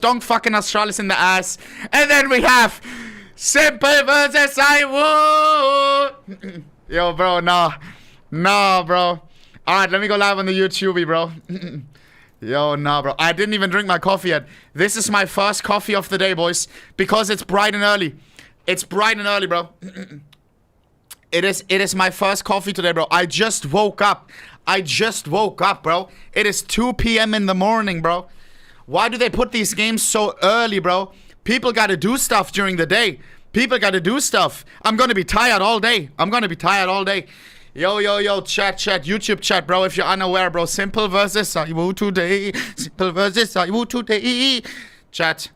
Donk fucking Australis in the ass. And then we have Simple versus Zaiwu. Yo, bro, no. No, bro. Alright, let me go live on the YouTube, bro. Yo, no, bro. I didn't even drink my coffee yet. This is my first coffee of the day, boys. Because it's bright and early. It's bright and early, bro. It is my first coffee today, bro. I just woke up. Bro. It is 2 p.m. in the morning, bro. Why do they put these games so early, bro? People gotta do stuff during the day. People gotta do stuff. I'm gonna be tired all day. Yo, chat, YouTube chat, bro. If you're unaware, bro. Simple versus Zaiwu today. Chat.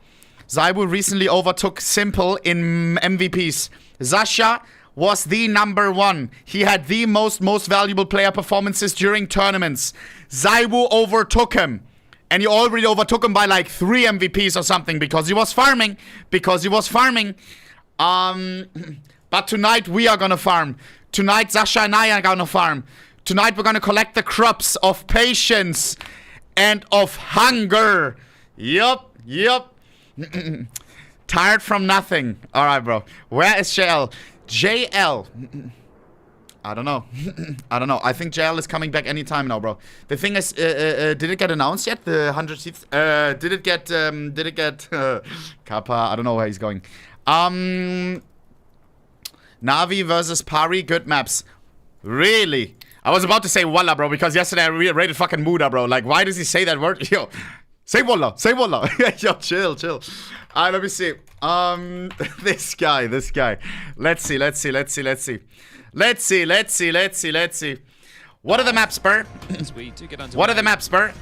Zaiwu recently overtook Simple in MVPs. Zasha was the #1. He had the most valuable player performances during tournaments. Zaiwu overtook him. And he already overtook him by like 3 MVPs or something because he was farming. But tonight we are gonna farm. Tonight Zasha and I are gonna farm. Tonight we're gonna collect the crops of patience and of hunger. Yup. Tired from nothing. Alright, bro. Where is JL? JL. I don't know. I think JL is coming back anytime now, bro. The thing is, did it get announced yet? The 100 seats? Did it get Kappa? I don't know where he's going. Navi versus Pari, good maps. Really? I was about to say Walla, bro, because yesterday I rated fucking Muda, bro. Like, why does he say that word? Yo, say Walla. Yo, chill. Alright, let me see. This guy. Let's see. What are the maps, Spur? What are the maps, Spur?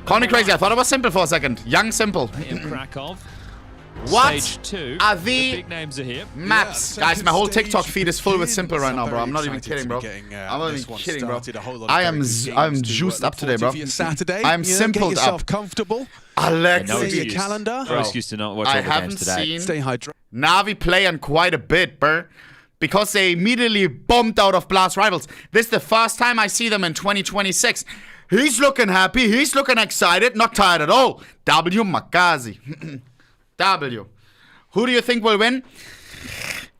Call me crazy. I thought it was Simple for a second. Young Simple. Iem Krakow What Stage 2. are the big names are here. maps? Guys, my whole TikTok feed is full with Simple right now, bro. I'm not even kidding, bro. I'm not even kidding, bro. I'm juiced up today, bro. I'm simpled up. Comfortable. Alex, No Your calendar. No excuse to not watch all I the games haven't today. seen Stay hydrated. Navi playing quite a bit, bro. Because they immediately bombed out of Blast Rivals. This is the first time I see them in 2026. He's looking happy. He's looking excited. Not tired at all. W. Makazi. W. Who do you think will win?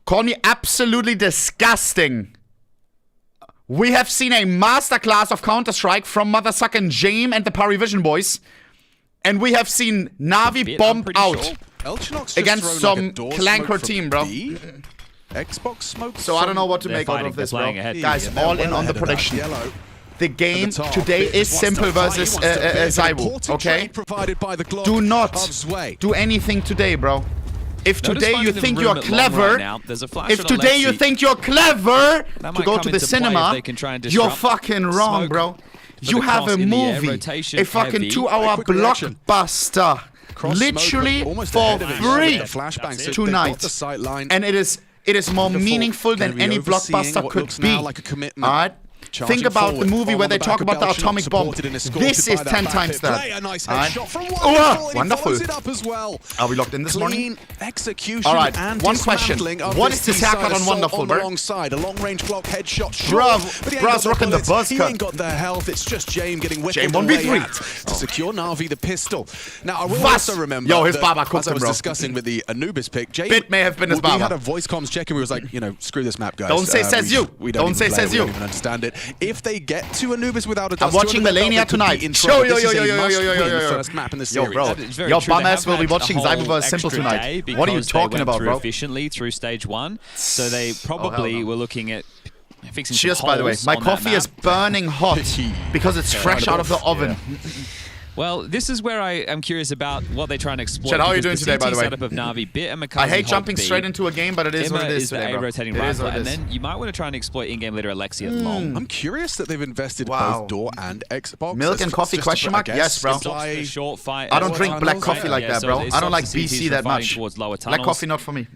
Call me absolutely disgusting. We have seen a masterclass of Counter-Strike from Mothersucking Jame and the Parivision boys. And we have seen Navi bomb out against some clanker team, bro. Xbox smoke. So I don't know what to make out of this, bro. Guys, all in on the prediction. The game today is Simple versus Zaiwu, okay? Do not do anything today, bro. If today you think you're clever, to go to the cinema, you're fucking wrong, bro. You have a movie, a fucking 2-hour blockbuster, literally for free tonight. And it is more meaningful than any blockbuster could be. Alright? Think about the movie where they talk about the atomic bomb. This is 10 times that. Wonderful. Are we locked in this morning? Alright, one question. What is this haircut on Wonderful, bro? Bruh's rocking the buzz cut. He ain't got the health, it's just Jame getting whipped Jame away 1v3 to secure Navi the pistol. Now, I will also remember Yo, his Baba cooked as I him, was bro. discussing with the Anubis pick, Jame... Bit may have been his We Baba. had a voice comms check and we was like, you know, screw this map, guys. Don't say says you. We Don't say says you. We don't even understand it. If they get to Anubis without a dust, I'm watching Melania tonight. Yo. First map in the Yo, series. bro. Yo, bum ass will be watching Zaiwu vs Simple tonight. What are you talking about, bro? Efficiently through stage 1, so they probably were looking at fixing some Cheers, by the way. holes My on that coffee is map. burning hot because it's fresh out of the oven. Well, this is where I am curious about what they try and exploit. Chet, how are you because doing today, by the the way? setup of Navi, Bit and Makazi I hate hold jumping B. straight into a game, but it is Emma what it is the today, A bro. rotating It is rifle, what it and is. then you might want to try and exploit in-game leader Alexia long. I'm curious that they've invested Wow. both door and Xbox. Milk and coffee, question mark? Yes, bro. Short fight. I don't drink black tunnels, coffee like that, bro. I don't like BC that much. Black Black coffee not for me.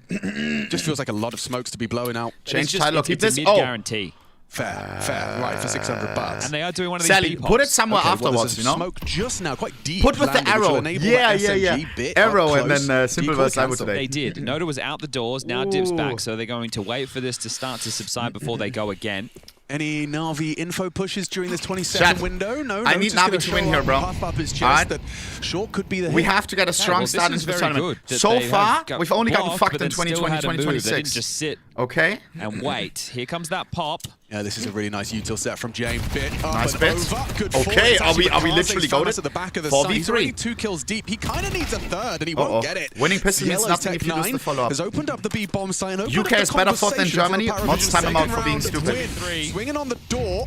Just feels like a lot of smokes to be blowing out. Change title, keep it's this. a Oh, mid-guarantee. Fair. Right, for 600 bucks. And they are doing one of these Sally, B-pops. put it somewhere Okay, well, afterwards, there's you a know? smoke just now, quite deep. Put with the landing, which will arrow. enable Yeah. that SMG bit Arrow up and close. then Simple Decoy vs Zaiwu cancel. today. They did. Noda was out the doors, now dips back, so they're going to wait for this to start to subside before they go again. Any Na'Vi info pushes during this 20-second window? No, I need Na'Vi to win here, bro. Puff up his chest Alright. that short could be the hit. We have to get a strong start into the tournament. So far, we've only gotten fucked in 2020, 2026. They didn't just sit and wait. Here comes that pop. Yeah, this is a really nice util set from James. Bit up Nice and bit. over. Good Okay, forward. are we literally going goated? at the back of the 4v3. side. He's already 2 kills deep. He kind of needs a third, and he won't get it. Winning pistol means Yellow's nothing if you lose Tech9 the follow-up. has opened up the B bomb sign. UK is better fought than Germany. Let's time him out for being stupid. Swinging on the door.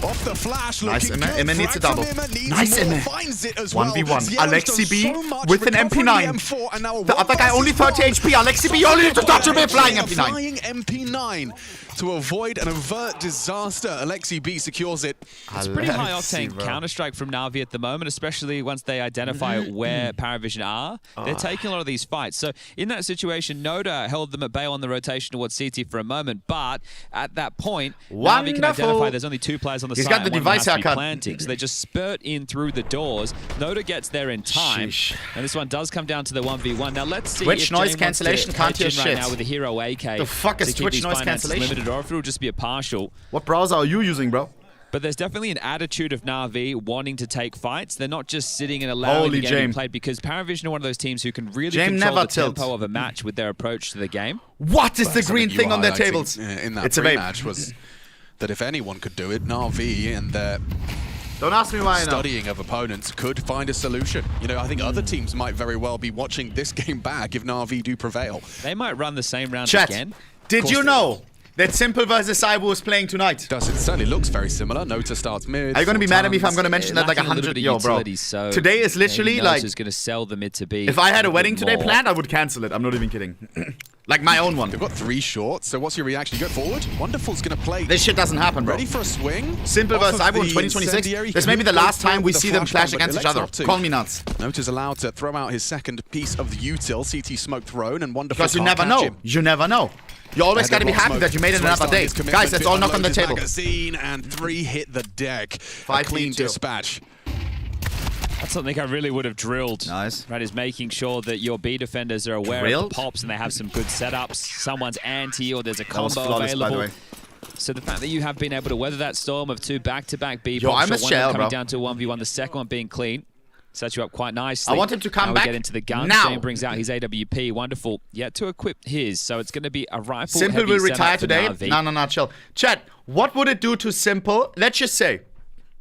Off the flash, nice, looking Iem. Iem needs a double. Nice, Iem. Finds it as well. 1v1. Yellow's Alexi B done so much, with an recovering MP9. and now The other guy only 30 HP. Alexi B, you only need to touch him with flying MP9. Flying MP9 to avoid an overt disaster. Alexi B secures it. It's pretty high octane Counter-Strike from Na'Vi at the moment, especially once they identify where Paravision are. They're taking a lot of these fights. So in that situation, Noda held them at bay on the rotation towards CT for a moment, but at that point, Na'Vi can identify there's only 2 players on the side. He's got the device haircut. Planting, so they just spurt in through the doors. Noda gets there in time, and this one does come down to the 1v1. Now let's see Twitch if noise James cancellation wants to can't hear right shit. now with the hero AK. The fuck is to keep Twitch these noise finances cancellation? Limited, or if it'll just be a partial. What browser are you using, bro? But there's definitely an attitude of Na'Vi wanting to take fights. They're not just sitting and allowing the game to be played, because Paravision are one of those teams who can really control the tempo of a match with their approach to the game. What is the green thing on their tables? In that pre-match was that if anyone could do it, Na'Vi and their don't ask me why. Studying of opponents could find a solution. You know, I think other teams might very well be watching this game back if Na'Vi do prevail. They might run the same round Chat, again. Did you know that Simple versus Cyber is playing tonight? It certainly looks very similar. Nota starts mid. Are you going to be mad at me if I'm going to mention that like 100? Yo, bro. So today is literally like. Who's going to sell the mid to B? If I had a wedding today planned, I would cancel it. I'm not even kidding. Like my own one. They've got 3 shorts, so what's your reaction? You go forward? Wonderful's going to play. This shit doesn't happen, bro. Ready for a swing? Simple versus Cyber in 2026. This may be the last time we see them clash against each other. Call me nuts. Nota's allowed to throw out his second piece of the util. CT smoke thrown, and Wonderful. Because you never know. You never know. You always got to be happy that you made it another day. Guys, let's all knock on the table. Magazine and 3 hit the deck. 5 clean dispatch. That's something I really would have drilled. Nice. Right, is making sure that your B defenders are aware of the pops and they have some good setups. Someone's anti or there's a combo available. By the way. So the fact that you have been able to weather that storm of 2 back-to-back B pops, one coming down to 1v1, the second one being clean, sets you up quite nicely. I want him to come back. back We get into the gun. now. Shane brings out his AWP. Wonderful. Yet to equip his. So it's going to be a rifle. Simple will retire today. Na'Vi. No, chill. Chat, what would it do to Simple? Let's just say,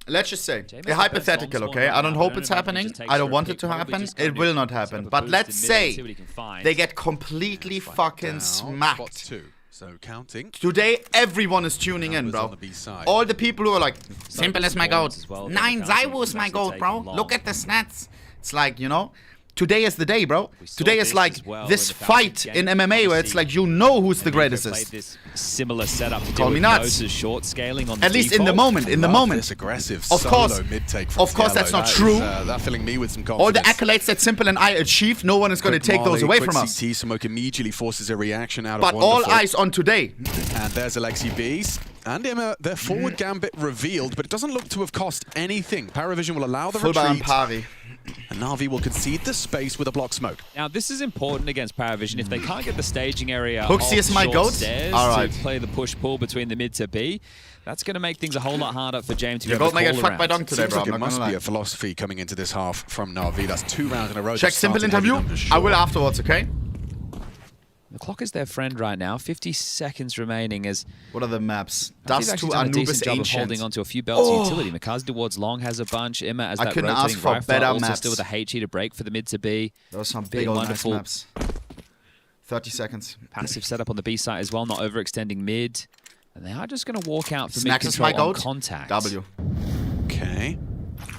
a hypothetical, okay? I don't hope it's happening. I don't want it to happen. It will not happen. But let's say they get completely fucking smacked. So counting. Today, everyone is tuning in, bro. All the people who are like, Simple is my goat. 9 Zaiwu is my goat, bro. Look at the stats. It's like, you know, today is the day, bro. Today is like this fight in MMA where it's like, you know who's the greatest is. This similar setup to Call me nuts. Short scaling on the At least in the moment, This aggressive of course, that's not true. That filling me with some confidence. All the accolades that Simple and I achieved, no one is going to take those away from us. CT smoke immediately forces a reaction out but of Wonderful. all eyes on today. And there's Alexi B's. And Iem, their forward gambit revealed, but it doesn't look to have cost anything. Paravision will allow the retreat. And Na'Vi will concede the space with a block smoke. Now, this is important against Paravision. If they can't get the staging area Hooksy is my goat. All right. To play the push-pull between the mid to B, that's going to make things a whole lot harder for James to be able to call get fucked by Dunk today, Seems bro. like it must be a philosophy coming into this half from Na'Vi. That's 2 rounds in a row. Check Simple interview. I will afterwards, okay? The clock is their friend right now. 50 seconds remaining as... What are the maps? Dust to done a decent Anubis job of Ancient. holding onto a few belts of utility. Makazi towards long has a bunch. Emma as that couldn't rotating ask for rifle. better Also maps. still with a HE to break for the mid to B. Those are some big old nice maps. 30 seconds. Passive setup on the B side as well, not overextending mid. And they are just going to walk out for mid Snacks is my control on goat. contact. W. Okay.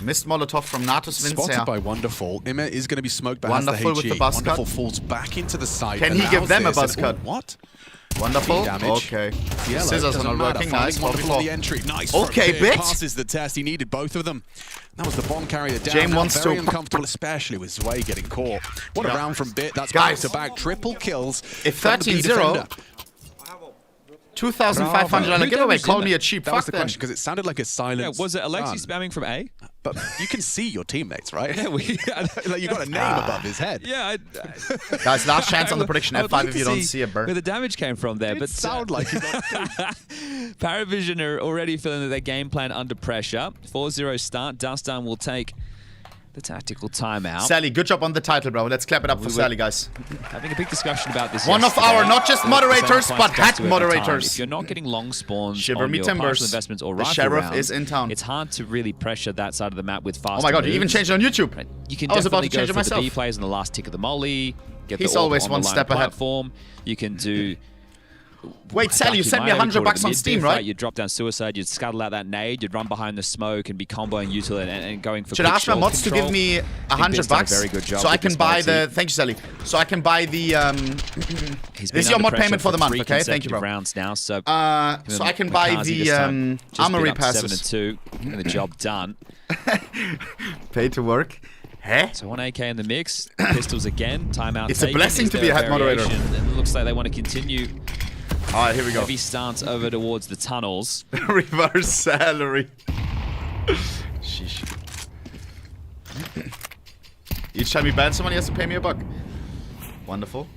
Missed Molotov from Natus Spotted by Wonderful. Iem is going to be smoked by Wonderful the with HE. the buzz Wonderful cut. falls back into the side. Can he give them a buzz and, cut? What? Wonderful. Damage. Okay. Yellow Scissors are not working. Nice. Wonderful on the entry. Nice. Okay, bit. Passes the test. He needed both of them. That was the bomb carrier down. James wants very to- uncomfortable, especially with Zwei getting caught. What a round from Bit. That's Guys. back-to-back triple kills. If from the B 13-0 defender. $2,500 giveaway. Call me a cheap That fuck was the then. question, because it sounded like a silence. Yeah, was it Alexi run. spamming from A? But you can see your teammates, right? Yeah, like you got a name above his head. Yeah. Guys, last chance on the prediction. I would F5 like if to you don't see see it, bro. where the damage came from there. It But sound like you got Paravision are already feeling that their game plan under pressure. 4-0 start. Dustin will take the tactical timeout. Sally, good job on the title, bro. Let's clap it up for Sally, guys. Having a big discussion about this. One of our, not just moderators, but head moderators. If you're not getting long spawns Shiver on me your timbers. partial investments or The rifle sheriff rounds, is in town. it's hard to really pressure that side of the map with fast. Oh my god, you even changed it on YouTube. You can I was about definitely to change go it for the myself. B plays on the last tick of the molly. Get He's the always on one the line step ahead. platform. You can do. Wait, Sally, you sent me might have $100 on mid Steam, biff, right? You'd drop down suicide, you'd scuttle out that nade, you'd run behind the smoke and be comboing util and going for. Should I ask my mods to give me $100 very good job so I with can this buy multi. the? Thank you, Sally. So I can buy the. He's This is been your under mod pressure payment for the month, 3 okay? Thank you, bro. rounds now, so So I can buy Makazi this the time just armory been up to passes. 7-2, and the job done. Pay to work. Huh? So 1 AK in the mix, pistols again, timeout. It's a taken. blessing Is to there be a head moderator. variation? And it looks like they want to continue. All right, here we go. Heavy stance over towards the tunnels. Reverse salary. Sheesh. Each time you ban someone, he has to pay me $1. Wonderful.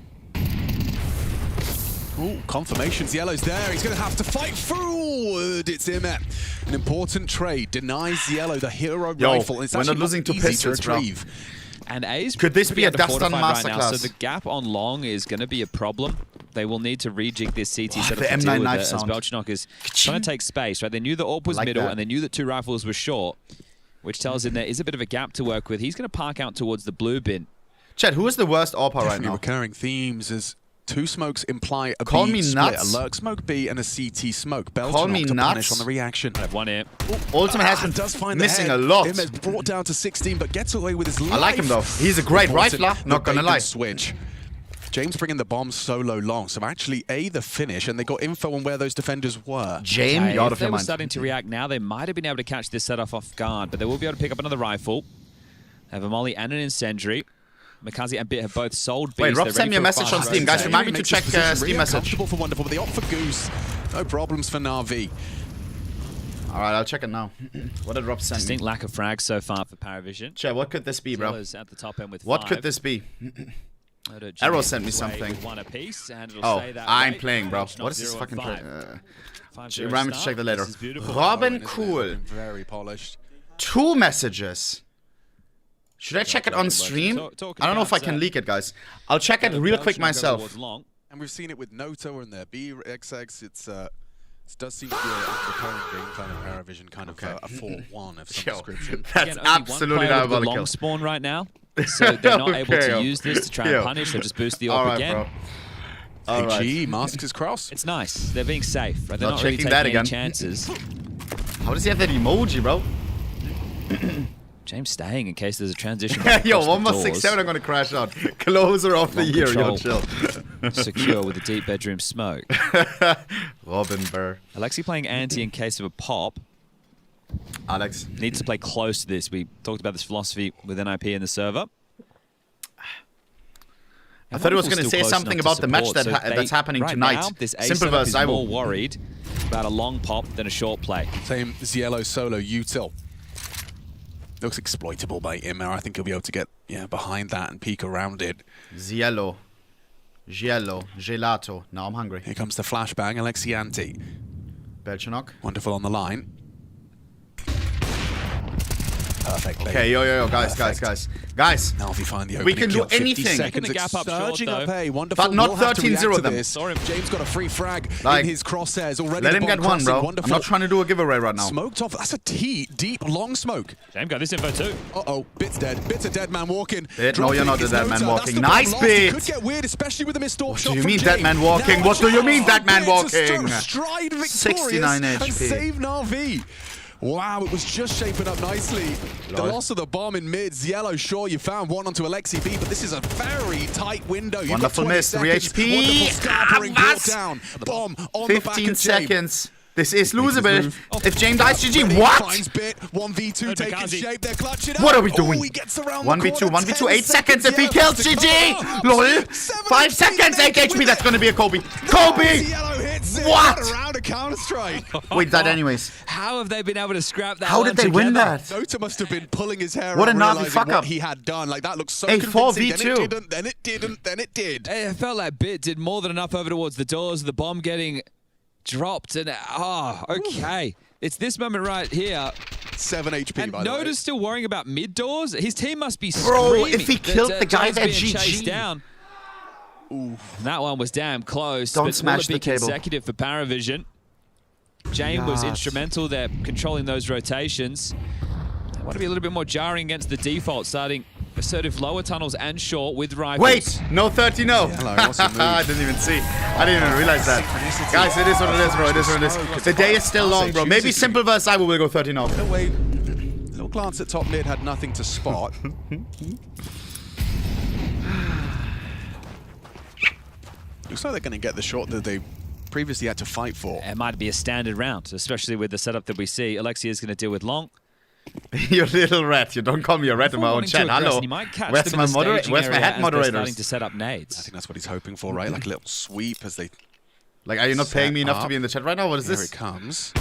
Ooh, confirmations. Yellow's there. He's going to have to fight forward. It's Iem. An important trade. Denies Yellow the hero rifle. It's we're not actually losing to easy pistols, bro. retrieve. And A's Could this be a Dustin right now, masterclass? so the gap on long is going to be a problem. They will need to rejig this CT setup the to M9 deal with knife it, as sound. Belchenok is trying to take space, right? They knew the AWP was like middle, that. and they knew that 2 rifles were short, which tells him there is a bit of a gap to work with. He's going to park out towards the blue bin. Chad, who is the worst AWP right Definitely now? recurring themes as 2 smokes imply a Call B me split. nuts. A lurk smoke B and a CT smoke. Call me Belchenok to punish nuts. on the reaction. I have 1 here. Ultimate has been does find the missing head. a lot. Iem is brought down to 16, but gets away with his life. I like him though. He's a great Important, rifler, not the gonna bait lie. and switch. James bringing the bomb solo long, so actually the finish, and they got info on where those defenders were. James, you're out If of they your were mind. starting to react now, they might have been able to catch this set off guard, but they will be able to pick up another rifle. They have a molly and an incendiary. Makazi and Bit have both sold Bs. Wait, Rob They're sent ready me a for message on fast Steam. rotate. Guys, remind me to Makes check his position Steam really message. uncomfortable for Wonderful, but they opt for Goose. No problems for Na'Vi. All right, I'll check it now. What did Rob send me? Distinct lack of frags so far for Paravision. Chad, what could this be, bro? Steelers at the top end with What 5. could this be? Arrow Arrow sent me something. One apiece, and it'll Oh, stay that I'm way. playing, bro. Belchenok What is this 0 fucking and play? 5. Remind me to check that later. This is beautiful. Robin, Isn't it? cool. Very polished. 2 messages. Should I check it on stream? Talking I don't know if I about, can leak it, guys. I'll check it real quick Belchenok myself. towards long. And we've seen it with Noto and their BXX. It does seem to be a recurring game plan of Paravision, kind of a 4-1 of some Yo, description. that's Again, only one absolutely player with the diabolical. long spawn right now, so they're not able Okay, to yo. use this to try Yo. and punish. They'll just boost the AWP All right, again. bro. All right. AG masks his cross. It's nice. They're being safe. Right? They're Not not really checking taking that any again. chances. How does he have that emoji, bro? James staying in case there's a transition. Yo, across the 1.67, I'm gonna crash out. Closer of the Long year, yo, control. chill. Secure with a deep bedroom smoke. Robin Burr. Alexi playing anti in case of a pop. Alex. Needs to play close to this. We talked about this philosophy with NIP in the server. I thought he was going to say something about the match that's happening tonight. Now, this A Simple setup versus is I more will. worried about a long pop than a short play. Same as Yellow solo util. Looks exploitable by Iem. I think he'll be able to get behind that and peek around it. Giello. Gelato. Now I'm hungry. Here comes the flashbang. Alexianti. Belchenok. Wonderful on the line. Perfect. Okay, yo, guys. Now if you find the We opening can do kill, 50 anything. seconds, Picking the gap up short, surging though. up A. Wonderful. But not will have to 13-0 react to them. this. Sorry. James got a free frag Like, in his crosshairs already. Let The him bomb get one, crossing. bro. Wonderful. I'm not trying to do a giveaway right now. Smoked off. That's a deep long smoke. James got this info too. Uh-oh. Bit's dead. Bit's a dead man walking. Bit? No, you're not a dead man walking. Nice It Bit. could get weird, especially with the missed What shot do you from mean, King. dead man walking? Now What do you mean, Bit dead man to walking? Stride victorious 69 and HP. save Na'Vi. Wow, it was just shaping up nicely. The Lord. loss of the bomb in mids. Yellow, sure, you found one onto Alexi B, but this is a very tight window. You've Wonderful got 20 miss, 3 seconds. HP. Wonderful scarpering brought Was? down. Bomb on the back of 15 James. seconds. This is losable. move. If James dies, GG. Ready, What? Finds Bit. 1v2 taking Makazi. shape. They're clutching up. What are we doing? Oh, he gets around 1v2, the corner. 1v2, 10 8 seconds. If he Yellow kills, has to GG. come up. LOL. 7 5 seconds, 8 HP. That's going to be a Kobe. Kobe! Yellow hits That's it. What? What a round of Counter-Strike. We died anyways. How have they been able to scrap that? How did they win that? Nota must have been pulling his hair What out, a Navi realizing fuck what up. he had done. Like, that looks so A convincing. 4v2. Then it didn't, then it didn't, then it did. It felt like Bit did more than enough over towards the doors. The bomb getting dropped. And, okay. It's this moment right here. 7 HP, And by the way. Noda's still worrying about mid doors. His team must be Bro, screaming if he that, killed the guy, James they're being GG. chased down. And that one was damn close. Don't but smash will it be the table. consecutive for Paravision? James was Yes. instrumental there, controlling those rotations. They want to be a little bit more jarring against the default, starting assertive lower tunnels and short with rifles. Wait, no 30, no. Hello, what's your move? I didn't even see. I didn't even realize that. Synchronicity. Guys, it is what it is, bro. It is what it is. The day is still long, bro. Maybe Simple versus I will go 30 now. Wait, little glance at top mid, had nothing to spot. Looks like they're going to get the shot that they previously had to fight for. It might be a standard round, especially with the setup that we see. Alexia is going to deal with long. You little rat. You don't call me a rat in my own Wanting to chat. aggress, Hello. and you might catch Where's them in my the moderator? staging Where's my area head as they're moderators? starting to set up I nades. think that's what he's hoping for, right? Like a little sweep as they... Like, are you not paying me enough to be in the chat right now? What is Here this? it comes.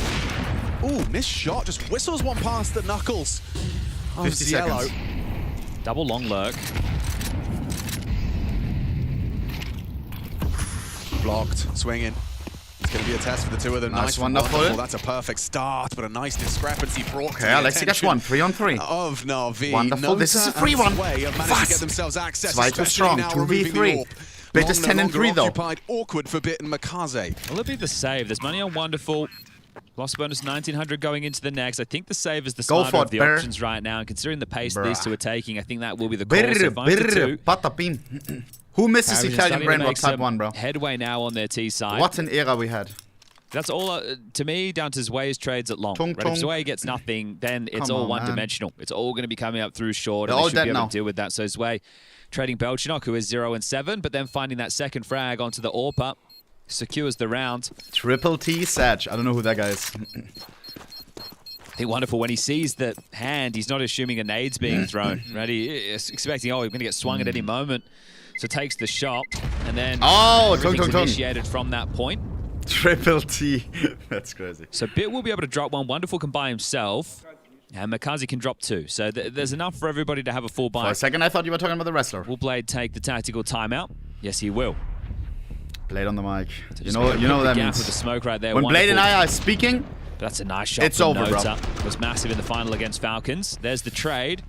Ooh, missed shot. Just whistles one past the knuckles. 50 Cielo. seconds. Double long lurk. Blocked, swinging. It's going to be a test for the two of them. Nice one, wonderful. That's a perfect start, but a nice discrepancy brought to Okay, the Alexi gets attention one. 3 on 3. of Navi. Wonderful. This is a free one. Way of managing to Fast. get themselves access. Zwei too especially strong. now removing the 2v3. AWP. Bit is Long 10 no and 3 longer though. occupied. Awkward for Bit and Makaze. Will it be the save? There's money on Wonderful. Lost bonus 1900 going into the next. I think the save is the Go smarter for of it, the Bear. options right now. And considering the pace that these Bruh. two are taking, I think that will be the call. So 5-2. Patapim. Who misses Paravision Italian starting to brain make rot type some 1, bro? headway now on their T side. What an era we had. That's all, to me, down to Zway's trades at long. Tung, Right? If tung. Zway gets nothing, then it's Come all on, one-dimensional. It's all going to be coming up through short, They're and all they should be dead able now. to deal with that. So Zway trading Belchinok, who is 0 and 7, but then finding that second frag onto the AWP, secures the round. Triple T Sag. I don't know who that guy is. I think Wonderful, when he sees the hand, he's not assuming a nade's being thrown. Right? He is expecting, oh, we're going to get swung at any moment. So takes the shot, and then Oh, tung, everything's tung, tung. initiated from that point. Triple T. That's crazy. So Bit will be able to drop one. Wonderful can buy himself, and Makazi can drop 2. So there's enough for everybody to have a full For buy. a second, I thought you were talking about the wrestler. Will Blade take the tactical timeout? Yes, he will. Blade on the mic. So You just know gonna what put that the gap means. with the smoke right there. When Blade and I Wonderful. are speaking, That's a nice shot. It's from over, bro. Nota. It was massive in the final against Falcons. There's the trade.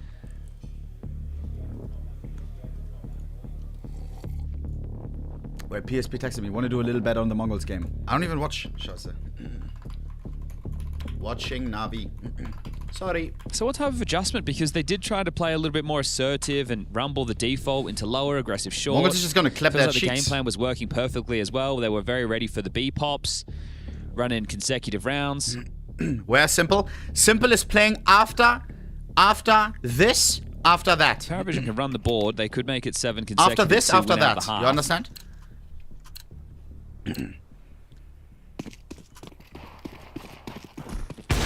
wait, PSP texted me, want to do a little bet on the Mongols game. I don't even watch Scheiße. Watching Navi. Sorry. So what type of adjustment? Because they did try to play a little bit more assertive and rumble the default into lower, aggressive short. Mongols is just going to clap Feels their like the game cheeks. plan was working perfectly as well. They were very ready for the B pops, running consecutive rounds. Where Simple? Simple is playing after this, after that. Paravision can run the board. They could make it 7 consecutive. After this, to after win out that. the half. You understand?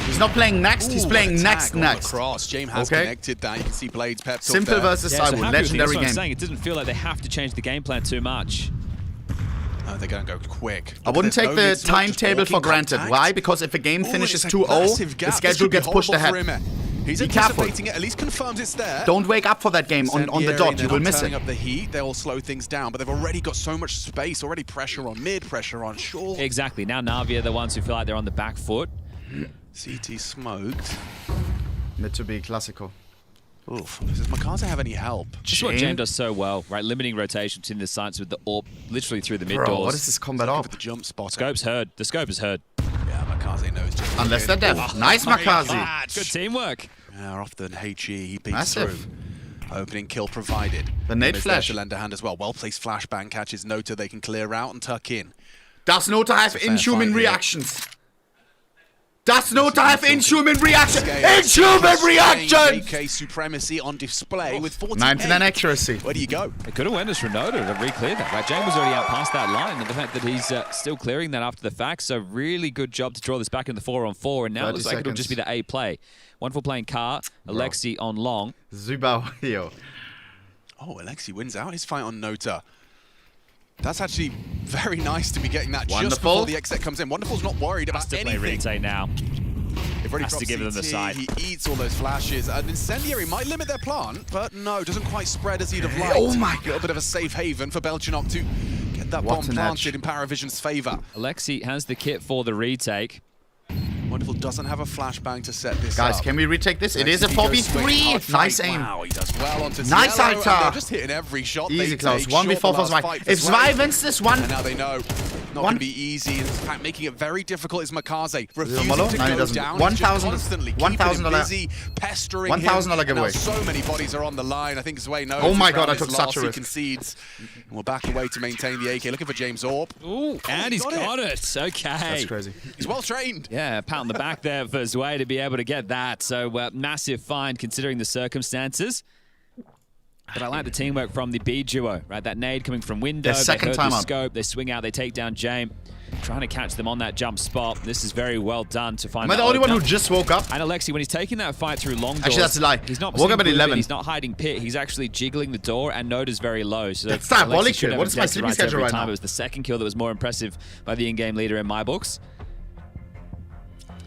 He's not playing next, he's Ooh, playing what a next, tag on next. the cross. James has Okay. connected that. You can see Blade's pep talk Simple there. versus Yeah, so Cywood. happy with it. That's Legendary what I'm game. saying. It doesn't feel like they have to change the game plan too much. Oh, they're going to go quick. I wouldn't There's take no the mids, not just timetable for walking granted. contact. Why? Because if a game Ooh, finishes it's a 2-0, massive the gap. This schedule could be gets pushed horrible ahead. for him. He's Be careful. anticipating it. At least confirms it's there. Don't wake up for that game on the Incendiary, dot. they're You will not miss turning it. up the heat. They'll slow things down, but they've already got so much space. Already pressure on mid, pressure on short. Exactly. Now Navi are the ones who feel like they're on the back foot. CT smoked. Mid to be classical. Oof. Does Makaze have any help? Just what Jam does so well, right? Limiting rotations in the sights with the AWP literally through the mid Bro, doors. what is this combat With up? the jump spot. Scope's heard. The scope is heard. Yeah, Makaze knows just Unless they're good. deaf. Nice, Makazi. Good teamwork. Yeah, often HE, he beats Massive. through. Opening kill provided. The nade Is there flash. to lend a hand as well. Well-placed flashbang catches Nota. They can clear out and tuck in. Does Nota have fair inhuman fight here. reactions? Does Nota have inhuman reaction? Scales. Inhuman reaction! AK supremacy on display with 48. 99 accuracy. Where do you go? It could have went us for Noda to re-clear that. Right? James was already out past that line, and the fact that he's still clearing that after the fact, so really good job to draw this back in the 4-on-4, and now it 30 looks like it'll just be seconds. the A play. Wonderful playing Car, Alexi on long. Zubao, yo. Oh, Alexi wins out his fight on Nota. That's actually very nice to be getting that just Wonderful. before the exit comes in. Wonderful's not worried about Has to play anything. retake now. They've already Has to dropped give them the CT, side. He eats all those flashes. An Incendiary might limit their plant, but no, doesn't quite spread as he'd have liked. Oh my A little bit of a safe haven for Belchanok to get that bomb planted in Paravision's favor. Alexi has the kit for the retake. Wonderful doesn't have a flashbang to set this Guys, up. can we retake this? It Next is a he goes straight 4v3. hard Nice fight. aim. Wow, he does well onto Nice Cielo, and Altar. they're just hitting every shot Easy, they Klaus. take. 1v4 for Short the last Zwei. fight If for Zwei Zwei. wins this one, And now they know not going to be easy. In fact, making it very difficult is Makaze. Refusing Molo? to No, he go doesn't. down. 1,000 constantly $1,000 busy, pestering him. $1,000 And now giveaway. so many bodies are on the line. I think Zwei knows. Oh my this God, round I is took lost. such a He risk. concedes. And we're back away to maintain the AK. Looking for James Orb. Ooh, and he's got it. Okay. That's crazy. He's well trained. Yeah, pat on the back there for Zwei to be able to get that. So massive find considering the circumstances. But I like the teamwork from the B duo, right? That nade coming from window. Their second they heard time the out. scope. They swing out. They take down James. Trying to catch them on that jump spot. This is very well done to find. Am I the only one who just woke up? And Alexi, when he's taking that fight through long doors, Actually, that's a lie. He's not I woke up at moving, 11. He's not hiding pit. He's actually jiggling the door, and Noda's very low. So That's diabolic Alexi should shit. have What is my objective sleeping rights schedule every right time. now? It was the second kill that was more impressive by the in-game leader in my books.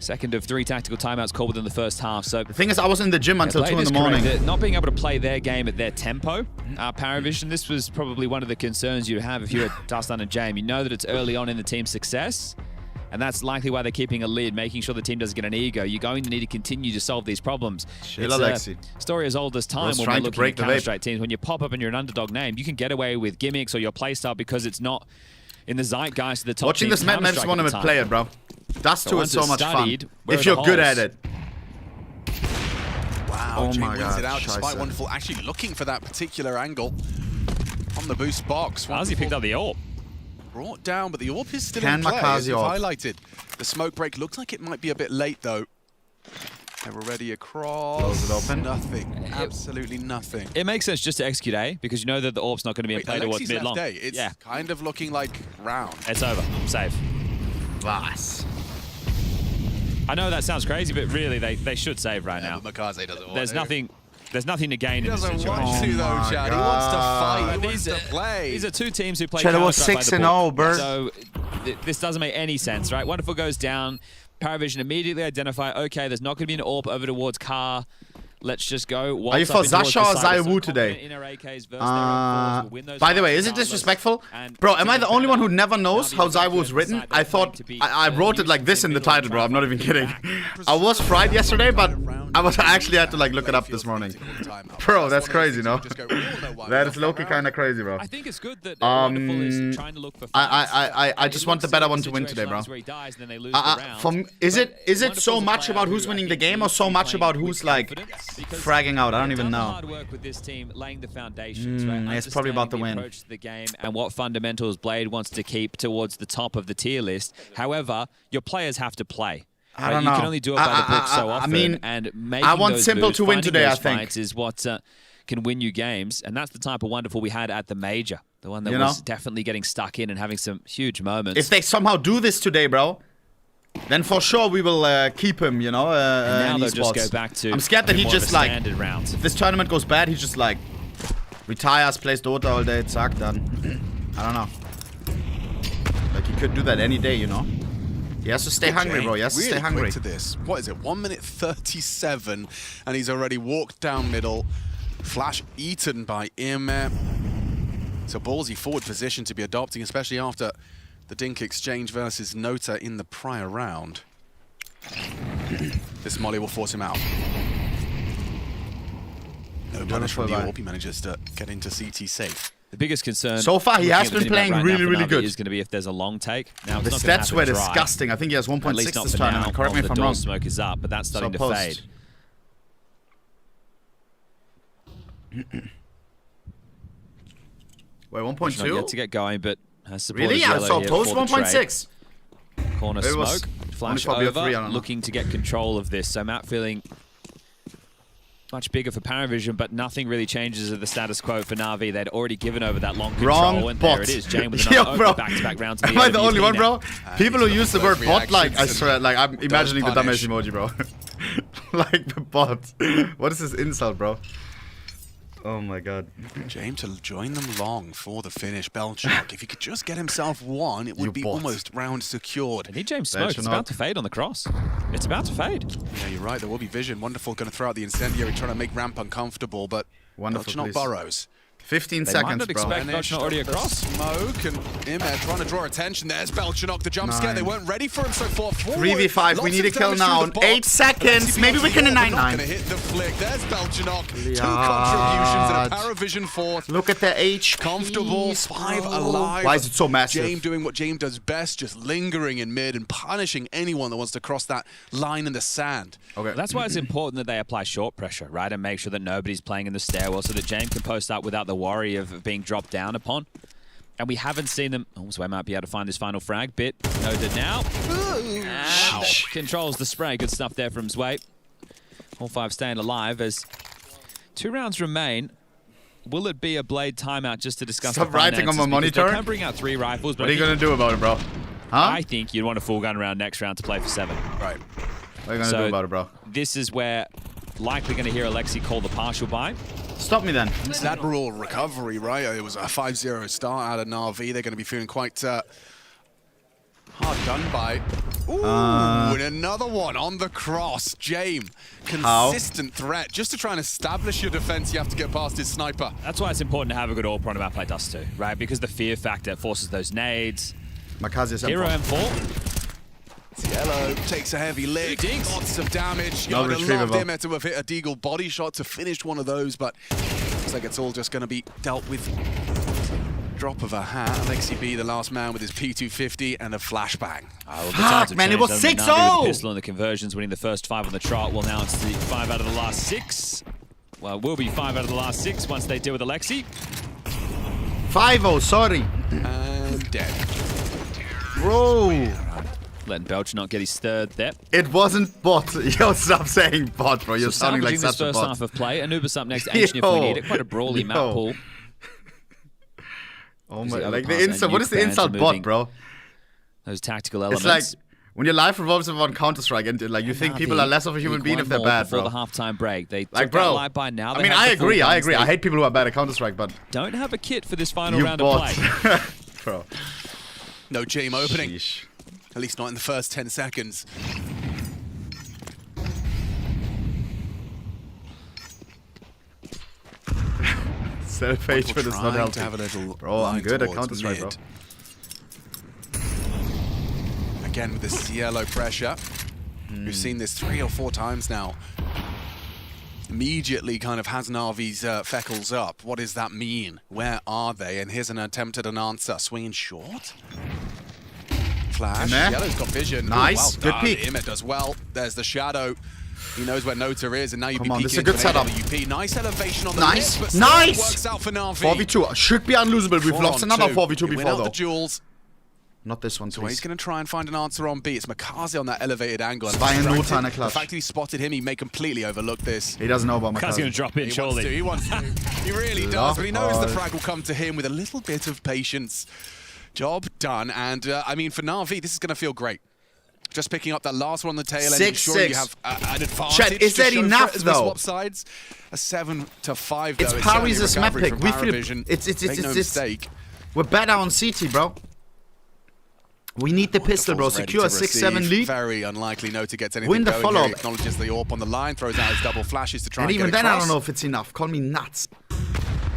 Second of 3 tactical timeouts called within the first half. So The thing is, I was in the gym until 2 in the morning. Not being able to play their game at their tempo, Paravision, this was probably one of the concerns you'd have if you were Dustin and James. You know that it's early on in the team's success, and that's likely why they're keeping a lid, making sure the team doesn't get an ego. You're going to need to continue to solve these problems. Chill, It's Alexi. a story as old as time when we're trying to looking break at the vape. Counter-Strike teams. When you pop up and you're an underdog name, you can get away with gimmicks or your playstyle because it's not in the zeitgeist of the top Watching teams this map, I just Counter-Strike want at to the time. play it, bro. Dust So 2 is once so it's much fun. studied, where If are you're the good at holes? it. Wow, Oh Jay my wins God, it out despite Scheiße. Wonderful actually looking for that particular angle on the boost box. Ozzy picked up the AWP. Brought down, but the AWP is still Can in play, as Makazi you've AWP? highlighted. The smoke break looks like it might be a bit late, though. They're already across. Close it open. Nothing. Absolutely nothing. It makes sense just to execute A because you know that the AWP's not going to be in Wait, play towards Alexi's mid-long. left A. It's Yeah, kind of looking like round. it's over. Save. Was? I know that sounds crazy, but really they should save right now. But Makaze doesn't want There's to. nothing to gain He in this doesn't situation. want to, though, my Chad. He wants to fight. God. He wants to play. These are two teams who play Chad, it was Counter-Strike by 6 the and book. 0, Bert. So this doesn't make any sense, right? Wonderful goes down. Paravision immediately identify, okay, there's not going to be an AWP over towards Car. Let's just go. Are you for Zasha or Zaiwu today? By the way, is it disrespectful? Bro, am I the only one who never knows how Zaiwu is written? I thought, I wrote it like this in the title, bro. I'm not even kidding. I was fried yesterday, but I actually had to like look it up this morning. Bro, that's crazy, no? That is low-key kind of crazy, bro. I think it's good that Wonderful is trying to look for I just want the better one to win today, bro. Is it so much about who's winning the game or so much about who's like fragging out? I don't even know. Hard work with this team, laying the foundations, right? It's probably about the win. Approach to the game and what fundamentals Blade wants to keep towards the top of the tier list. However, your players have to play. I don't You know. can only do it by the book so often. I mean, and making I want those Simple moves, to win finding today, those I think. fights is what can win you games, and that's the type of Wonderful we had at the major. The one that You was know? definitely getting stuck in and having some huge moments. If they somehow do this today, bro, then for sure we will keep him, you know, now in they'll just esports. go back to I'm scared that he more of just a like, standard round. if this tournament goes bad, he just like retires, plays Dota all day, zack, done. I don't know. Like he could do that any day, you know. He has to stay hungry, bro. He has to really stay hungry. quick to this. What is it? 1 minute 37, and he's already walked down middle. Flash eaten by Iem. It's a ballsy forward position to be adopting, especially after the Dink exchange versus Nota in the prior round. This molly will force him out. No punish from the AWP. He manages to get into CT safe. The biggest concern So far, he looking has at the been minimap playing right now really, for really Navi good. is going to be if there's a long take. Now, The it's not gonna stats were happen dry. disgusting. I think he has At 1.6 least not this for now. tournament. Correct me while if I'm the wrong. door smoke is up, but that's starting to Supposed. fade. Wait, Not 1.2? yet to get going, but has supported Really? Yeah, Yellow so here post for the trade. 1.6. Corner It was smoke, flash only probably a over, 3, I don't know. looking to get control of this. So Matt feeling much bigger for Paravision, but nothing really changes of the status quo for Na'Vi. They'd already given over that long control, Wrong and bot. there it is. Jane with Yo, another bro. back-to-back rounds. Am I the only one, bro? People who he's use the got word those bot, like, I reactions swear, like, I'm imagining the punish. dumbass emoji, bro. Like, the bot. What is this insult, bro? Oh my god. James to join them long for the finish. Belchuk, if he could just get himself one, it would be almost round secured. I need James smoke. It's about to fade on the cross. It's about to fade. Yeah, you're right. There will be vision. Wonderful going to throw out the incendiary, trying to make ramp uncomfortable, but Belchuk burrows. 15 They seconds, might not bro. expect Belchuk already across. Smoke and Iem trying to draw attention. There's Belchuk, the jump scare. They weren't ready for him, so far forward. 3v5, we need a kill now. 8 seconds. Maybe we can a 9-9. Gonna hit the flick. There's Belchuk. 2 contributions and a Paravision fourth. Look at the HP. Comfortable, 5 alive. Why is it so massive? James doing what James does best, just lingering in mid and punishing anyone that wants to cross that line in the sand. Okay. That's why it's important that they apply short pressure, right? And make sure that nobody's playing in the stairwell so that James can post up without the worry of being dropped down upon. And we haven't seen them. Oh, so I might be able to find this final frag. Bit noted now. Ow. Controls the spray. Good stuff there from Zway. All 5 staying alive as 2 rounds remain. Will it be a Blade timeout just to discuss Stop the finances? writing on my monitor. They can bring out 3 rifles, but What are you going to do about it, bro? Huh? I think you'd want a full gun round next round to play for 7. Right. What are you going to do about it, bro? This is where likely going to hear Alexi call the partial buy. Stop me then. It's an admirable recovery, right? It was a 5-0 start out of Na'Vi. They're going to be feeling quite hard done by. Ooh, and another one on the cross. James, consistent threat. Just to try and establish your defense, you have to get past his sniper. That's why it's important to have a good AWP on a map like Dust 2, right? Because the fear factor forces those nades. Makazi's Hero M4. Yellow takes a heavy lick, lots of damage. You would have loved him to have hit a Deagle body shot to finish one of those, but looks like it's all just going to be dealt with. Drop of a hat. Alexi B, the last man with his P250 and a flashbang. Fuck, man, it was 6-0! Pistol and the conversions, winning the first 5 on the trot. Well, now it's the 5 out of the last 6. Well, it will be 5 out of the last 6 once they deal with Alexi. 5-0, sorry. And dead. Bro. Letting Belch not get his third there. It wasn't bot. Yo, stop saying bot, bro. You're sounding like such a this first bot. half of play. Anubis up next, Ancient if we need it. Quite a brawly map pool. Oh my, like the insult. What is the insult bot, bro? Those tactical elements. It's like when your life revolves around Counter-Strike and like you think people are less of a human being if they're bad, bro. Before the halftime break, they like, bro. Live by now. I mean, I agree. I hate people who are bad at Counter-Strike, but don't have a kit for this final round of play, bro. No James opening. Sheesh. At least not in the first 10 seconds. Self-hatred is not helping. To have a little bro, I'm good at Counter-Strike, bro. Again with this yellow pressure. We've seen this 3 or 4 times now. Immediately kind of has Na'Vi's feckles up. What does that mean? Where are they? And here's an attempt at an answer. Swinging short. Flash. Yellow's got vision. Nice. Ooh, good well peek. Iem does well. There's the shadow. He knows where Nota is, and now you'd be peeking this is a good setup. Nice elevation on the nice. list, but nice. works out for Na'Vi. 4v2 should be unlosable. We've lost another 4v2 before though. The jewels. Not this one, So please. he's going to try and find an answer on B. It's Makazi on that elevated angle. The fact that he spotted him, he may completely overlook this. He doesn't know about Makazi. Makazi's going to drop in, surely. He wants to. He really does, but he knows the frag will come to him with a little bit of patience. Job done, and I mean, for Na'Vi, this is going to feel great. Just picking up that last one on the tail end, ensuring you have an advantage. Chet, is that enough though? Swap sides. A 7-5 though. It's Paris' map pick. We feel Make no mistake. We're better on CT, bro. We need the pistol, bro. Secure a 6-7 lead. Very unlikely Nota gets anything Win the going follow-up. here. Acknowledges the AWP on the line, throws out his double flashes to try and even get then, I across. don't know if it's enough. Call me nuts.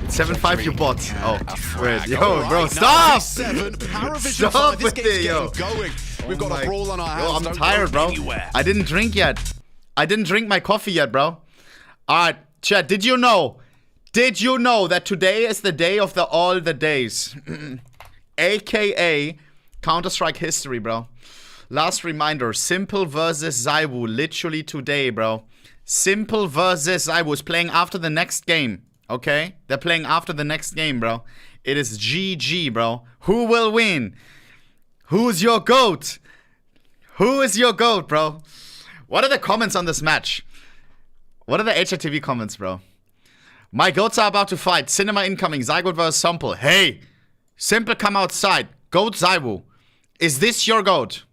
7-5, you bot. Oh, Right. yo, bro, stop! 7, Stop with it, yo. Going. We've got a brawl on our hands. Yo, I'm Don't tired, go bro. anywhere. I didn't drink yet. I didn't drink my coffee yet, bro. Alright, chat, did you know? Did you know that today is the day of all the days? AKA Counter-Strike history, bro. Last reminder, Simple versus Zaiwu, literally today, bro. Simple versus Zaiwu is playing after the next game, okay? They're playing after the next game, bro. It is GG, bro. Who will win? Who's your GOAT? Who is your GOAT, bro? What are the comments on this match? What are the HITV comments, bro? My GOATs are about to fight. Cinema incoming. Zygote versus Simple. Hey, Simple come outside. GOAT Zaiwu. Is this your GOAT?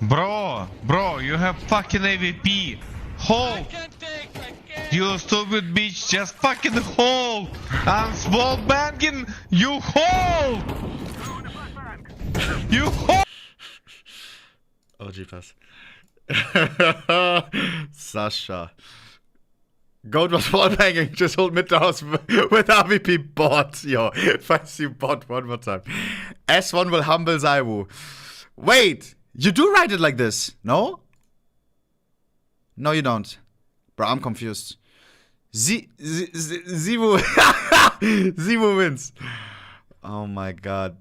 Bro, you have fucking AVP. Hold. You stupid bitch, just fucking hold. I'm small banking. You hold. You hold. OG pass. Sasha. Goat was wall banging. Just hold mid the house with RVP bot. Yo, fancy bot one more time. S1 will humble Zaiwu. Wait, you do write it like this? No? No, you don't. Bro, I'm confused. Zivu. Zivu wins. Oh my god.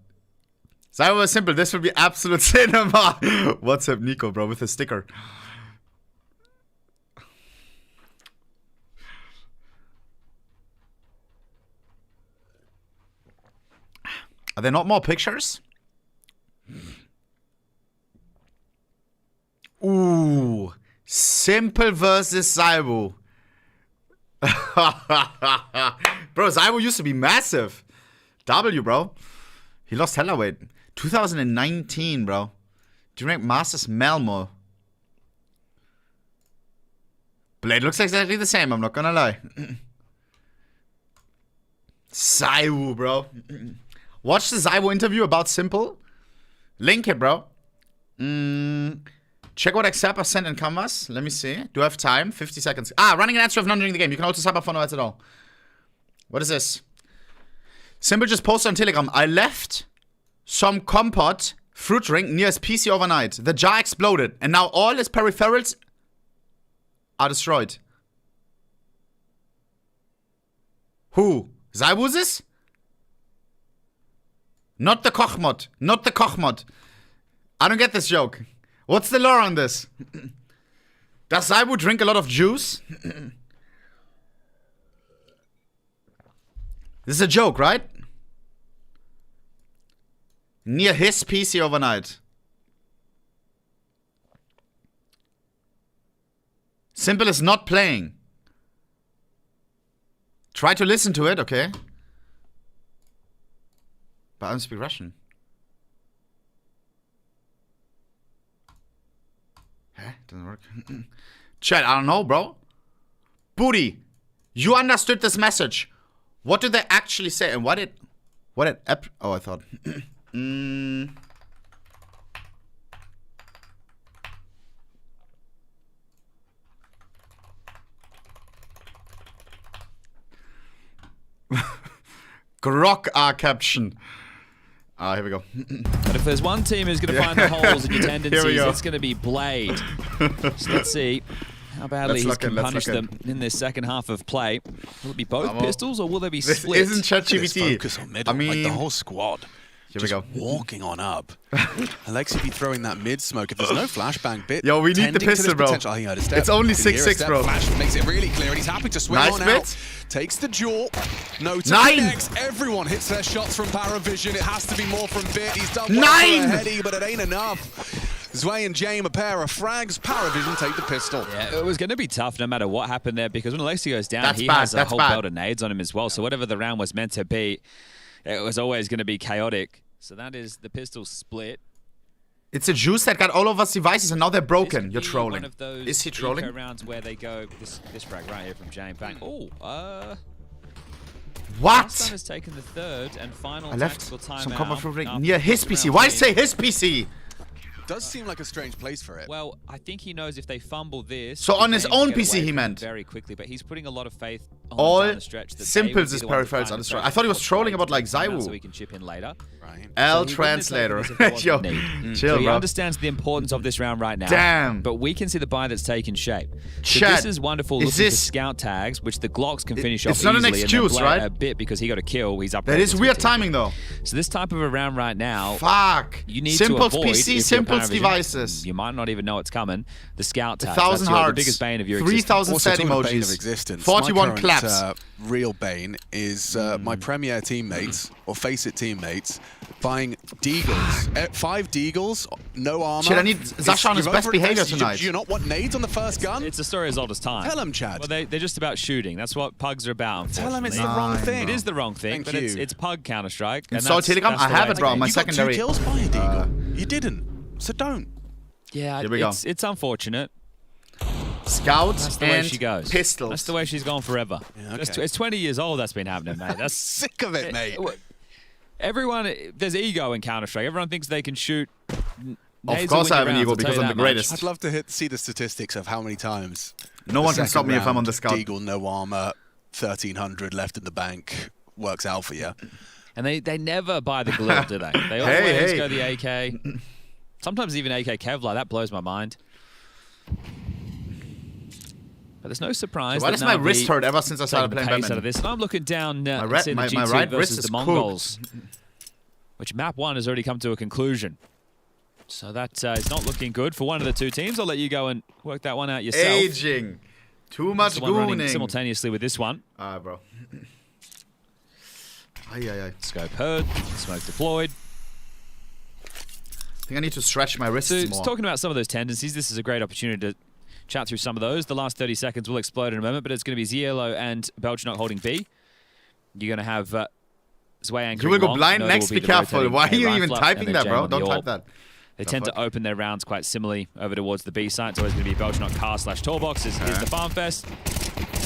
Zaiwu was simple. This will be absolute cinema. What's up, Nico, bro, with a sticker. Are there not more pictures? Ooh. Simple versus Zaiwu. Bro, Zaiwu used to be massive. W, bro. He lost hella weight. 2019, bro. During Masters Malmo. Blade looks exactly the same, I'm not gonna lie. Zaiwu, bro. Watch the Zaiwu interview about Simple. Link it, bro. Check what Xapa sent in Canvas. Let me see. Do I have time? 50 seconds. Running an answer of none during the game. You can also sub up for no ads at all. What is this? Simple just posted on Telegram. I left some compote fruit drink near his PC overnight. The jar exploded. And now all his peripherals are destroyed. Who? Zaiwu is this? Not the Kochmod. Not the Kochmod. I don't get this joke. What's the lore on this? Does Zaiwu drink a lot of juice? This is a joke, right? Near his PC overnight. Simple is not playing. Try to listen to it, okay? But I don't speak Russian. Huh? Doesn't work. Chat, I don't know, bro. Booty, you understood this message. What did they actually say? And what did oh, I thought. Grok R caption. Here we go. But if there's one team who's going to find the holes in your tendencies, it's going to be Blade. So let's see how badly he can punish them in this second half of play. Will it be both pistols or will they be split? This isn't ChatGPT. Focus on middle, like the whole squad. Here we go. Walking on up. Alexi be throwing that mid smoke. If there's no flashbang bit, yo, we need the pistol, bro. It's only 6-6, bro. Flash makes it really clear, and he's happy to swing on out. Takes the jaw. No to 9. connect. Everyone hits their shots from Paravision. It has to be more from Bit. He's done 9. well for a heady, but it ain't enough. Zwei and Jame a pair of frags. Paravision take the pistol. Yeah, it was going to be tough no matter what happened there because when Alexi goes down, he has a whole belt of nades on him as well. So whatever the round was meant to be, it was always going to be chaotic. So that is the pistol split. It's a juice that got all of us devices and now they're broken. You're trolling. Is he trolling? Rounds where they go this frag right here from Jane. Bang. Oh, what? Last time has taken the third and final. I left some cover from near his PC. Why say his PC? Does seem like a strange place for it. Well, I think he knows if they fumble this. So on his own PC, he meant very quickly, but he's putting a lot of faith on all the stretch that Simples' peripherals are destroyed. I thought he was trolling about like Zaiwu. So he can chip in later. Right. L translator. Yo, chill, he bro. understands the importance of this round right now. Damn. But we can see the buy that's taken shape. So Chat, this is wonderful. Looking for scout tags, which the Glocks can finish off It's not an easily, excuse, and then right? A bit because he got a kill. He's up. That is weird timing, though. So this type of a round right now. Fuck. You need Simples to avoid PC, Simples devices. You might not even know it's coming. The scout tags. 1,000 hearts. The biggest bane of your 3,000 sad emojis. 41 my current, claps. Real bane is my Premier teammates or Face It teammates buying Deagles. 5 Deagles, no armor. Shit, I need Zasha on his best behavior tonight. Do you not want nades on the first gun? It's a story as old as time. Tell him, Chad. Well, they're just about shooting. That's what pugs are about. Tell him it's the wrong thing. It is the wrong thing, but it's pug Counter-Strike. So Telegram, I have it, bro. My you secondary. got 2 kills by a Deagle. You didn't, so don't. Yeah, Here we go. It's unfortunate. Scout That's the way and she goes. pistols. That's the way she's gone forever. Yeah, okay. It's 20 years old that's been happening, mate. That's Sick of it, mate. Everyone, there's ego in Counter-Strike. Everyone thinks they can shoot. Of course I have an ego because I'm the greatest. I'd love to see the statistics of how many times. No one can stop me if I'm on the Scout. Deagle, no armor, 1300 left in the bank, works out for you. And they never buy the glue, do they? They always go the AK. Sometimes even AK Kevlar. That blows my mind. But there's no surprise. So why does my wrist hurt ever since I started playing Out of badminton? this. And I'm looking down My seeing the G2 right versus wrist the is Mongols, cooked. which map 1 has already come to a conclusion. So that is not looking good for one of the two teams. I'll let you go and work that one out yourself. Aging. Too much Running gooning. simultaneously with this one. Alright, bro. Ay. Scope heard, smoke deployed. I think I need to stretch my wrists So, more. talking about some of those tendencies, this is a great opportunity to chat through some of those. The last 30 seconds will explode in a moment, but it's going to be Zielo and Belchinok holding B. You're going to have Zwei anchoring You will go long. blind Noda next, will be the careful. rotating Why are you rifle even up, typing and then that, bro? Jame on the Don't AWP. type that. They tend to open their rounds quite similarly over towards the B side. It's always going to be Belchinok car / Toolbox is the farm fest.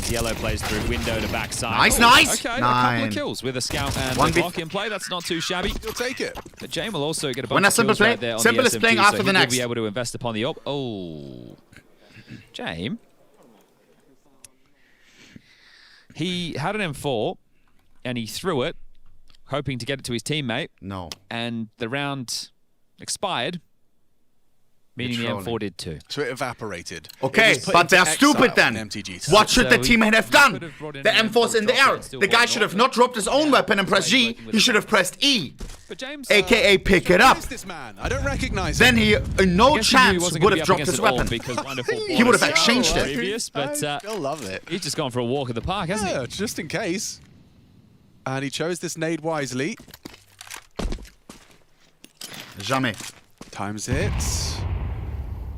Yellow plays through window to backside. Nice. Okay, a couple Nine. of kills with a scout and One a block in play. That's not too shabby. You'll take it. But Jame will also get a When bunch a of kills simple play- right there on simple the is playing SMG, after so the he next. will be able to invest upon the op. Oh, Jame. He had an M4 and he threw it, hoping to get it to his teammate. No. And the round expired, meaning the You're M4 trolling. did too. So it evaporated. Okay, It was put but into they're stupid exile then. in MTG. What should the So teammate have could done? have brought in The an M4's in the M4 air. and still The guy brought should have it not dropped his own weapon and pressed G. He should have pressed E, But James, aka pick it up. Who is this man? I don't recognize Then him. he, no I guess he knew he chance, wasn't would gonna have be up dropped his against it all weapon. because wonderful He would have borders exchanged it. previous, but I still love it. he's just gone for a walk in the park, hasn't Yeah, he? just in case. And he chose this nade wisely. Jamais. Times it.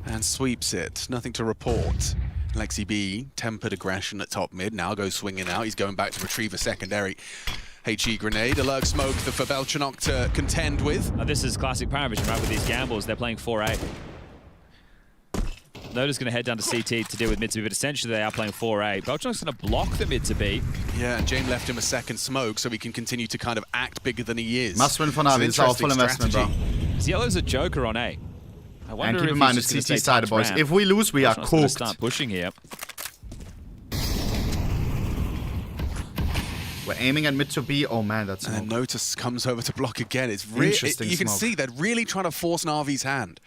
And sweeps it. Nothing to report. Lexi B, tempered aggression at top mid. Now goes swinging out. He's going back to retrieve a secondary HE grenade. A lurk smoke for Belchinok to contend with. Now, this is classic Paravision, right? With these gambles, they're playing 4A. Noda's going to head down to CT to deal with mid to B, but essentially they are playing 4A. Belchinok's going to block the mid to B. Yeah, and Jane left him a second smoke so he can continue to kind of act bigger than he is. Must win for It's Navi. an It's our full interesting investment, bro. strategy. Yellow's a joker on A. I wonder And keep if in mind, he's it's just gonna CT stay side, punch boys. ramp. If we lose, we are Belchinok's gonna cooked. start pushing here. We're aiming at mid to B. Oh man, that's And then smoke. Notice comes over to block again. It's really Interesting you can smoke. see they're really trying to force Navi's hand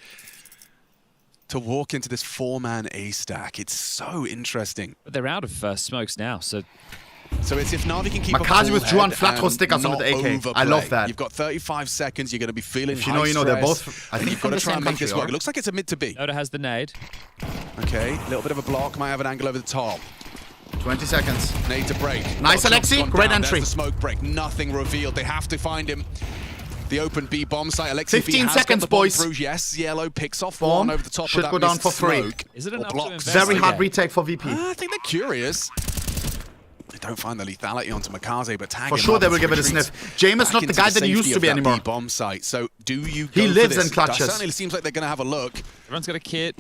to walk into this 4-man A stack. It's so interesting. But they're out of smokes now, so So it's if Navi can keep Makazi a cool with Juan head Flatro and stickers on not with the AK. I overplay. love that. You've got 35 seconds. You're going to be feeling If you high know, you know. They're stress, both, I and think, you've got from to the try same and make country. this work. It Or? looks like it's a mid to B. Noda has the nade. Okay, a little bit of a block. Might have an angle over the top. 20 seconds. Nade to break. Nice, Belchinok's Alexi. gone Great down. entry. There's the smoke break. Nothing revealed. They have to find him. The open B bomb site. Alexi 15 has seconds, got the bomb boys. Through. Yes, Yellow picks off Bomb. one over the top Should of that go down missed for free. smoke. Is it Or enough to blocks. invest Very again? hard retake for VP. I think they're curious. They don't find the lethality onto Makaze, but tag For him sure up they will as give it a retreats sniff. James is back not the into guy that he safety used to of be that anymore. B-bomb site. So do you He go lives for this? and clutches. That certainly seems like they're going to have a look. Everyone's got a kit.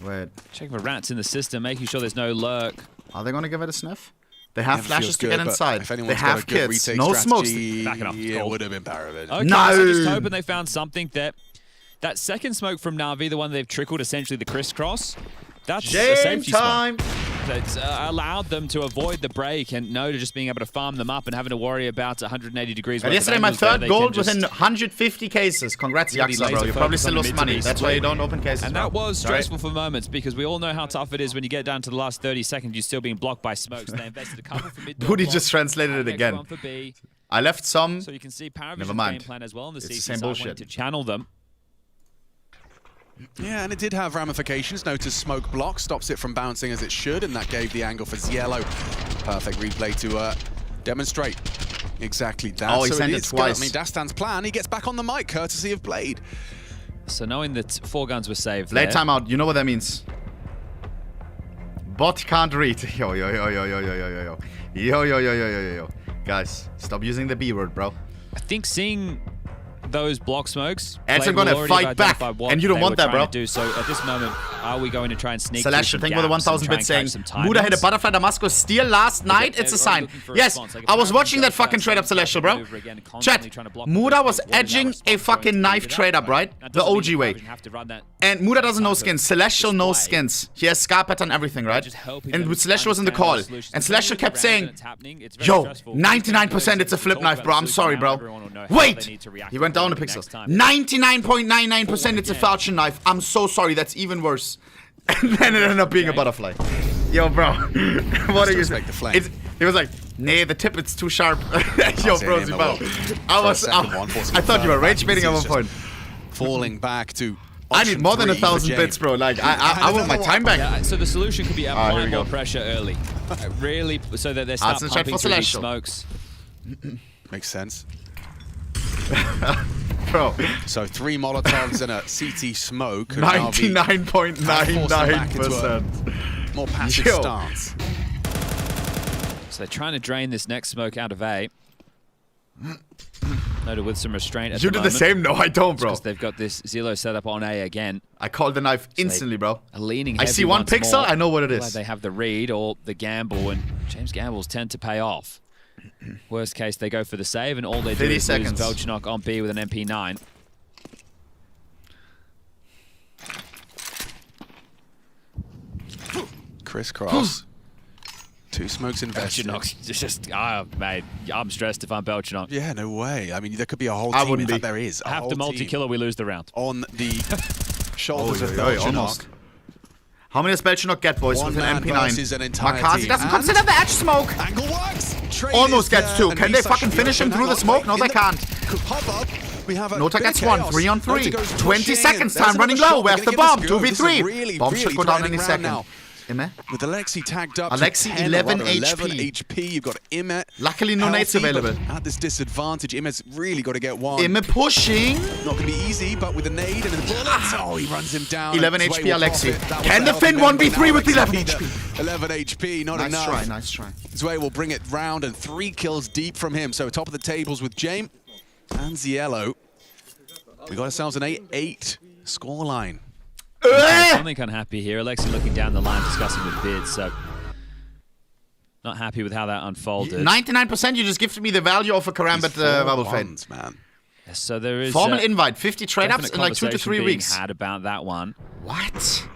Wait, Checking for rats in the system, making sure there's no lurk. are they going to give it a sniff? They have Never flashes feels to good, get but inside. if They anyone's got have a good kids. retake No smokes. strategy, Backing up. it Cold. would have been Paravid. Okay, No. so just hoping they found something that second smoke from Na'Vi, the one they've trickled, essentially the crisscross, that's a Game safety time. smoke. That's allowed them to avoid the break and Noda just being able to farm them up and having to worry about 180 degrees. And worth of yesterday, my angles there. third They gold can was in just- 150 cases. Congrats, Really Yaxla, bro. laser You probably focus still on lost the money. mid-to-B That's why you split. don't open cases. And bro. that was Sorry. stressful for moments because we all know how tough it is when you get down to the last 30 seconds, you're still being blocked by smokes. They invested a couple for mid. Booty just translated it next again. one for B. I left some. So you can see Never Paravision's mind. game plan as well on the It's the CT same side wanting bullshit. to channel them. Yeah, and it did have ramifications. Notice smoke block stops it from bouncing as it should, and that gave the angle for Zielo. Perfect replay to demonstrate exactly that. Oh, he so sent it is twice. I mean, Dastan's plan, he gets back on the mic, courtesy of Blade. So knowing that 4 guns were saved Late there, timeout. You know what that means. Bot can't read. Yo, yo, yo, yo, yo, yo, yo, yo, yo. Yo, yo, yo, yo, yo, yo, yo. Guys, stop using the B word, bro. I think seeing those block smokes. Ed's Blade gonna will already fight have back, identified what and you don't they want were that, trying bro. to do. So at this moment, are we going to try and sneak Celestial, through thank some you for the gaps and 1,000 try bits and saying, catch some Muda hit a timings? butterfly Damascus steal last night. It's a sign. Yes, I was watching that fucking trade up Celestial, bro. Chat, Muda was edging a fucking knife trade up, right? The OG way. And Muda doesn't know skins. Celestial knows skins. He has scar pattern, everything, right? And Celestial was in the call. And Celestial kept saying, yo, 99% it's a flip knife, bro. I'm sorry, bro. Wait! He went down a pixel. 99.99% it's a falchion knife. I'm so sorry. That's even worse. And then it ended up being a butterfly. Yo, bro. What are you saying? He was like, nah, the tip, it's too sharp. Yo, bro, I thought you were rage baiting at one point. Falling back to I need more than 1,000 bits, bro. Like, I want my time back. Yeah, so the solution could be applying more pressure early. Really, so that they start pumping through these smokes. Makes sense. Bro. So 3 Molotovs and a CT smoke. 99.99%. More passive stance. So they're trying to drain this next smoke out of A. Noted with some restraint at You the did the same? No, I don't, bro. Because they've got this Zillow set up on A again. I called the knife instantly, bro. Leaning I see one pixel, more. I know what it is. They have the read or the gamble, and James gambles tend to pay off. Worst case, they go for the save, and all they do is lose Velchinok on B with an MP9. Crisscross. 2 smokes invested. Velchinok's just, mate, I'm stressed if I'm Velchinok. Yeah, no way. I mean, there could be a whole team. In fact, there is. Have to multi-kill or we lose the round. On the shoulders of Velchinok. How many does Velchinok get, boys, with an MP9? Makazi doesn't consider the edge smoke. Angle works. Almost gets 2. Can they fucking finish him through the smoke? No, they can't. Nota gets 1. 3 on 3. 20 seconds. Time running low. Where's the bomb? 2v3. Bomb should go down any second. Ime? With Alexi tagged up. Alexi, 11 HP. You've got Ime. Luckily, no nades available. At this disadvantage, Ime's really got to get 1. Ime pushing. Not going to be easy, but with a nade and the bullets. Oh, he runs him down. 11 HP, Alexi. Can the Finn 1v3 with 11 HP? 11 HP, not enough. Nice try. Zwei will bring it round, and 3 kills deep from him. So top of the tables with James and Ziello. We got ourselves an 8-8 scoreline. Something unhappy here. Alexi looking down the line, discussing with Bid, so not happy with how that unfolded. 99%, you just gifted me the value of a Karambit Bubble Fade. Man. So there is formal invite, 50 trade-ups in like 2 to 3 weeks. Had about that one. What?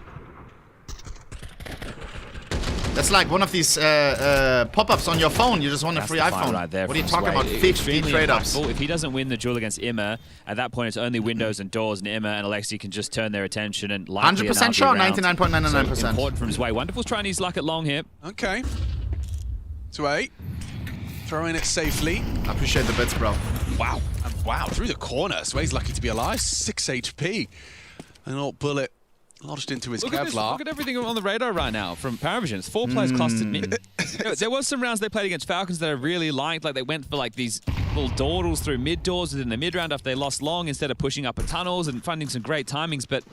That's like one of these pop-ups on your phone. You just want a free iPhone. Right there. What are you talking about? 50 trade-ups. If he doesn't win the duel against Immer, at that point it's only windows and doors, and Immer and Alexi can just turn their attention and likely 100% sure, 99.99%. So important from Zwei. Wonderful's trying his luck at long here. Okay. Zwei. Throwing it safely. I appreciate the bits, bro. Wow. And wow, through the corner. Zwei's lucky to be alive. 6 HP. An old bullet lodged into his Kevlar. Look at everything on the radar right now from Paravision. It's 4 players clustered mid. There was some rounds they played against Falcons that I really liked. Like they went for like these little dawdles through mid doors within the mid round after they lost long instead of pushing up at tunnels and finding some great timings. But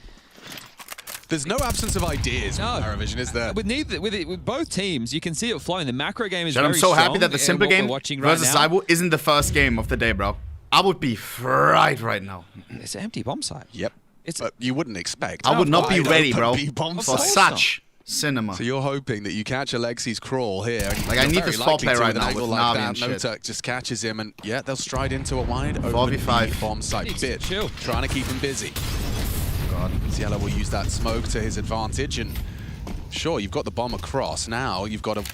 there's no absence of ideas with Paravision, is there? With both teams, you can see it flowing. The macro game is very strong. I'm so happy that the simple game versus Zaibu isn't the first game of the day, bro. I would be fried right now. It's an empty bomb site. Yep. But you wouldn't expect. I would not be ready, bro, for such cinema. So you're hoping that you catch Alexi's crawl here. Like I need this 4-play right now with Navi and shit. Nota just catches him, and yeah, they'll stride into a wide open 4v5 bomb site. Bit trying to keep him busy. God, Ziello will use that smoke to his advantage, and sure, you've got the bomb across. Now you've got to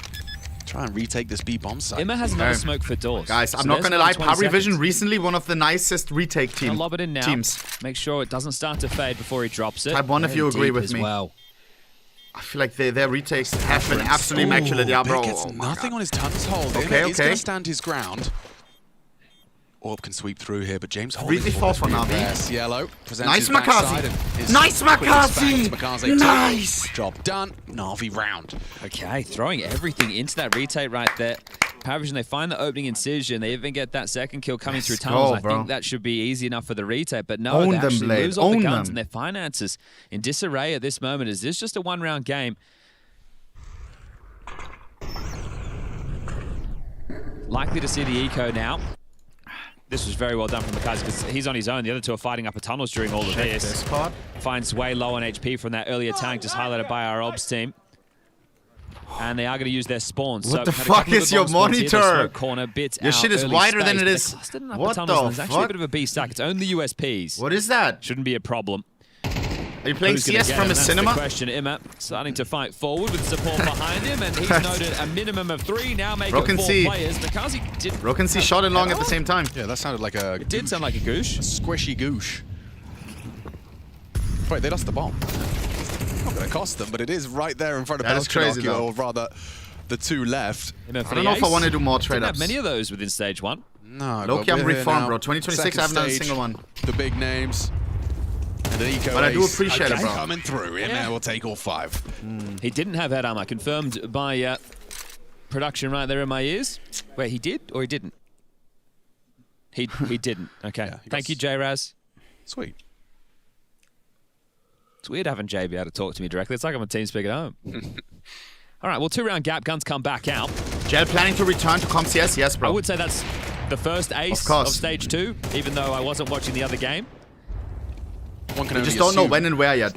try and retake this B bomb site. Immer has no smoke for doors. Guys, I'm not gonna lie, Paravision recently one of the nicest retake teams. Lob it in now. Make sure it doesn't start to fade before he drops it. Type 1 if you agree with me. Well. I feel like their retakes have been absolutely immaculate, yeah, bro. Gets nothing on his tunnel's hold. Okay. He's gonna stand his ground. Orb can sweep through here, but James holding 3v4 for Navi. Cielo nice Makazi! Nice Makazi! Nice! Job done. Navi round. Okay, throwing everything into that retake right there. Paravision, they find the opening incision. They even get that second kill coming through tunnels. I think that should be easy enough for the retake, but no, they actually lose all the guns and their finances in disarray at this moment. Is this just a one-round game? Likely to see the eco now. This was very well done from Makazi because he's on his own. The other two are fighting upper tunnels during all of this. Finds way low on HP from that earlier tank, just highlighted by our obs team. And they are going to use their spawns. What the fuck is your monitor? Corner, bits your shit is wider than it is. What the fuck? There's actually a bit of a B stack. It's only USPs. What is that? Shouldn't be a problem. Are you playing CS from a cinema? That's the question. Iem starting to fight forward with support behind him, and he's noted a minimum of 3. Now make it 4 players. Makazi did. Rokency shot and long at the same time. Yeah, that sounded like a. It did sound like a goosh. A squishy goosh. Wait, they lost the bomb. Not going to cost them, but it is right there in front of Belchinok, or rather, the two left. I don't know if I want to do more trade-ups. Didn't have many of those within stage 1. No, Loki, I'm reformed, bro. 2026, I haven't done a single one. The big names. And an eco but I do appreciate it, bro. Coming through. Yeah, we'll take all 5. He didn't have head armor, confirmed by production right there in my ears. Wait, he did or he didn't? He didn't. Okay. Yeah, thank you, J-Raz. Sweet. It's weird having Jay be able to talk to me directly. It's like I'm a team speak at home. All right, well, 2-round gap. Guns come back out. Jel planning to return to ComCS? Yes, bro. I would say that's the first ace of stage 2, even though I wasn't watching the other game. One can we just don't know when and where yet.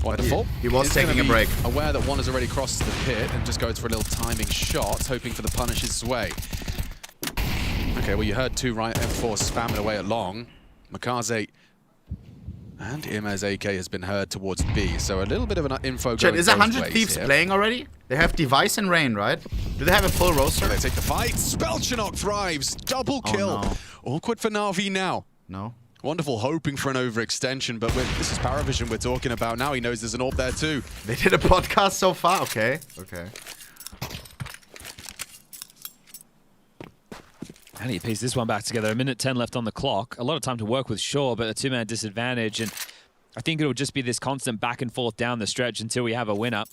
Wonderful. He was taking a break. Aware that one has already crossed the pit and just goes for a little timing shot, hoping for the punish's sway. Okay, well, you heard 2 right M4 spamming away at long. Makaze and Iem's AK has been heard towards B, so a little bit of an info going is 100 Thieves here. Playing already? They have Device and Rain, right? Do they have a full roster? They take the fight. Belchinok thrives. Double kill. No. Awkward for Na'Vi now. No. Wonderful, hoping for an overextension, but this is Paravision we're talking about. Now he knows there's an AWP there too. They did a podcast so far. Okay. Okay. How do you piece this one back together? 1:10 left on the clock. A lot of time to work with, sure, but a 2-man disadvantage. And I think it'll just be this constant back and forth down the stretch until we have a winner.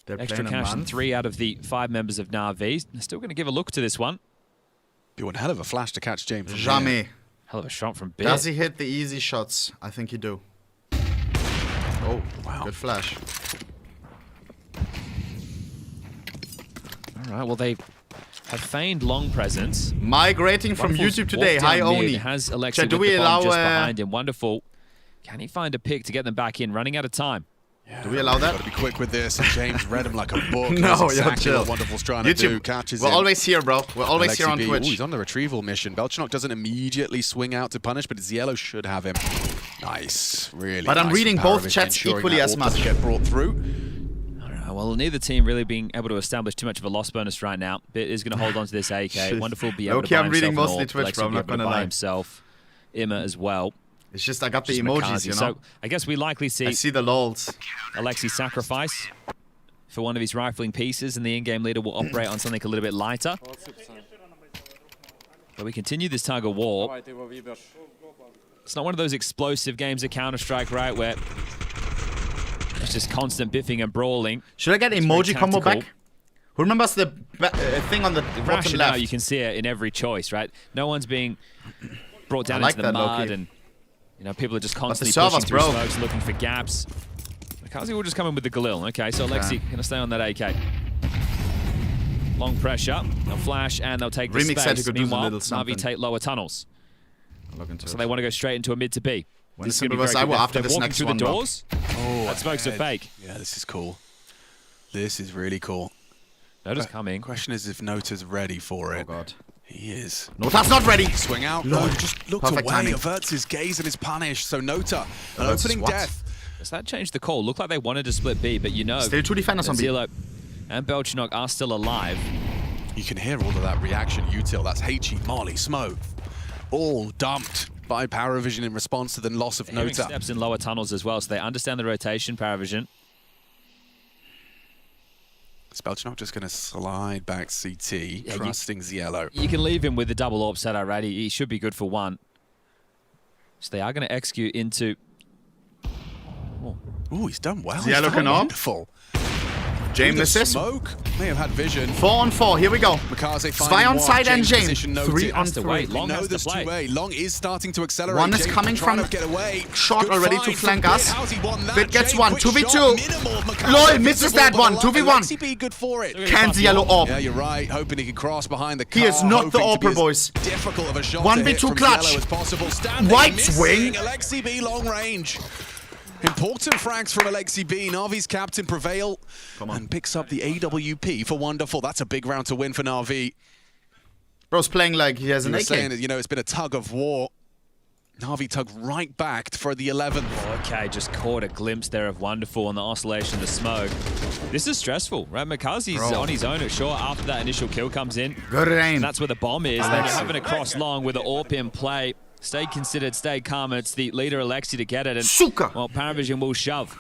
Extra cash and 3 out of the 5 members of Na'Vi. They're still going to give a look to this one. Be one hell of a flash to catch James. Jamais. Hell of a shot from Bit. Does he hit the easy shots? I think he do. Oh, wow. Good flash. All right, well, they have feigned long presence. Migrating from YouTube today. Hi, Oni. Has Alexi do we allow just behind him. Wonderful. Can he find a pick to get them back in? Running out of time. Yeah, do we allow that? Got to be quick with this. James read him like a book. No, that's exactly chill. what Wonderful's trying to do. Catches We're him. always here, bro. We're always Alexi here on B. Twitch. Ooh, he's on the retrieval mission. Belchinok doesn't immediately swing out to punish, but Ziello should have him. Nice, really. But I'm nice reading both chats equally as much. Get brought through. Well, neither team really being able to establish too much of a loss bonus right now. Bit is going to hold on to this AK. Wonderful be able to buy I'm reading himself mostly Twitch, bro. I'm not going to lie. Himself, Iem as well. It's just I got the emojis, you know. So I guess we likely see. I see the lols. Alexi sacrifice for one of his rifling pieces, and the in-game leader will operate on something a little bit lighter. But we continue this tug of war. It's not one of those explosive games of Counter-Strike, right, where it's just constant biffing and brawling. Should I get emoji combo back? Who remembers the thing on the bottom left? You can see it in every choice, right? No one's being brought down into the mud, and you know people are just constantly pushing through smokes, looking for gaps. Makazi will just come in with the Galil. Okay, so Alexi going to stay on that AK. Long pressure. They'll flash and they'll take the space. Meanwhile, Na'Vi take lower tunnels. So they want to go straight into a mid to B. This is going to be very good. After this next one, through the doors. Oh, that smoke's a fake. Yeah, this is cool. This is really cool. Nota's coming. Question is if Nota's ready for it. Oh, God. He is. Nota's not ready. Swing out. No, just looks away. Timing. Averts his gaze and is punished. So Nota, an opening death. Does that change the call? Looked like they wanted to split B, but you know. Still 2 defenders on B. Ziello and Belchinok are still alive. You can hear all of that reaction util. That's HE, Molly, Smoke. All dumped by Paravision in response to the loss of Nota. Steps in lower tunnels as well, so they understand the rotation, Paravision. Belchinok just going to slide back CT, trusting Ziello. You can leave him with the double AWP set already. He should be good for 1. So they are going to execute into... Oh, he's done well. Ziello can AWP. Wonderful. Jane misses. Smoke may have had vision. 4 on 4. Here we go. Makaze Zwei on side and Jane. Position 3 on noted. 3. Long has to play. Long is starting to accelerate. One is Jane coming trying from to get away. short Good already find to from flank Bit. us. How's he won that? Bit gets Jane, one. quick 2v2. shot, minimal. Makaze Lol, misses visible, that but one. alive. 2v1. LXCB good for it. Can't yellow orb. Yeah, you're right. Hoping he could cross behind the car. He is not the hoping to be AWPer, as boys. Difficult of a shot 1v2 to hit from clutch. Yellow as possible. Standing, White missing. swing. LXCB long range. Important frags from LXCB. Na'Vi's captain Prevail and picks up the AWP for Wonderful. That's a big round to win for Na'Vi. Bro's playing like he has an You were AK. saying that, you know, it's been a tug of war. Na'Vi tugged right back for the 11th. Okay, just caught a glimpse there of Wonderful on the oscillation of the smoke. This is stressful, right? Makazi's on his own at short after that initial kill comes in. Good aim. And that's where the bomb is. Then you're having a cross long with the AWP in play. Stay considered, stay calm. It's the leader, Alexi, to get it. And, Suka. well, Paravision will shove.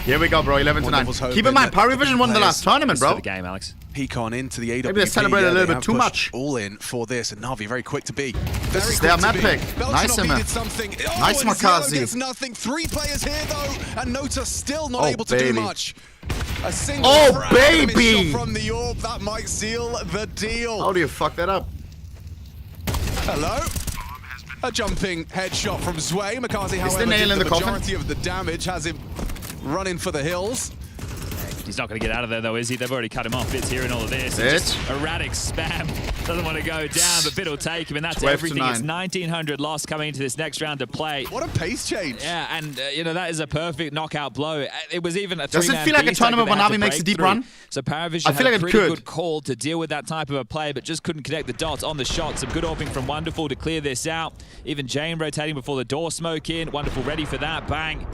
Here we go, bro. 11 to 9. Wonderful's Keep in mind, hoping that Paravision won the last tournament, For bro. the game, Alex. Peek on into the AWP. Maybe they celebrated a little they bit have too pushed much. All in for this, and Na'Vi very quick to be. This Very is their quick map to be. pick. Nice, Belchinoff Emma. needed something. Nice, and Yellow Makazi. gets nothing. 3 players here, though, and Nota still not Oh, able to do baby. much. A single Oh, frag and a baby. shot from the AWP. That might seal the deal. How do you fuck that up? Hello? A jumping headshot from Zwei. Makazi, Is however, the nail did in the the coffin? majority of the damage, has him running for the hills. He's not going to get out of there, though, is he? They've already cut him off. Bit's hearing all of this. Bit. Just erratic spam. Doesn't want to go down, but Bit will take him, and that's 12 to everything. It's 9. 1,900 loss coming into this next round of play. What a pace change. Yeah, and, you know, that is a perfect knockout blow. It was even a Does it three-man feel like a B stack tournament that they when had Na'Vi to makes a break deep through. run? So Paravision I had feel like a it pretty could. good call to deal with that type of a play, but just couldn't connect the dots on the shot. Some good AWPing from Wonderful to clear this out. Even Jane rotating before the door smoke in. Wonderful ready for that. Bang.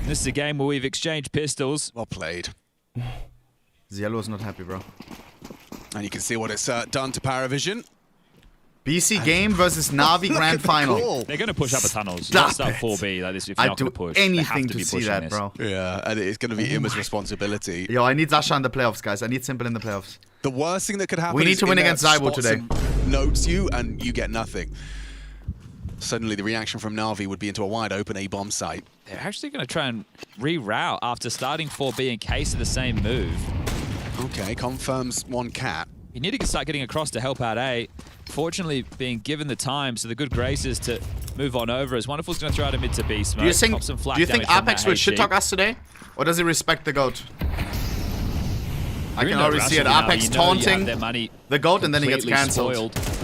This is a game where we've exchanged pistols. Well played. Yellow's not happy, bro. And you can see what it's done to Paravision. BC game versus Na'Vi Look Grand at the Final. goal. They're going to push up a tunnel. You Stop don't start it. 4B like this if you're I'd not going do to push. They have anything to be see pushing that, this. bro. Yeah, and it's going to be Imma's responsibility. Yo, I need Zasha in the playoffs, guys. I need Simple in the playoffs. The worst thing that could happen We need is to win Imma against Zybo spots today. and notes you, and you get nothing. Suddenly, the reaction from Na'Vi would be into a wide-open A-bomb site. They're actually going to try and reroute after starting 4B in case of the same move. Okay, confirms one cat. You need to start getting across to help out A. Fortunately, being given the time, so the good graces to move on over. As Wonderful's going to throw out a mid to B smoke. Do you think, Pop some flak do you think damage from Apex that will shit HG. talk us today? Or does he respect the GOAT? I You're can in no already rush see it. now. Apex You know you have taunting their money the GOAT and then he gets completely cancelled. spoiled.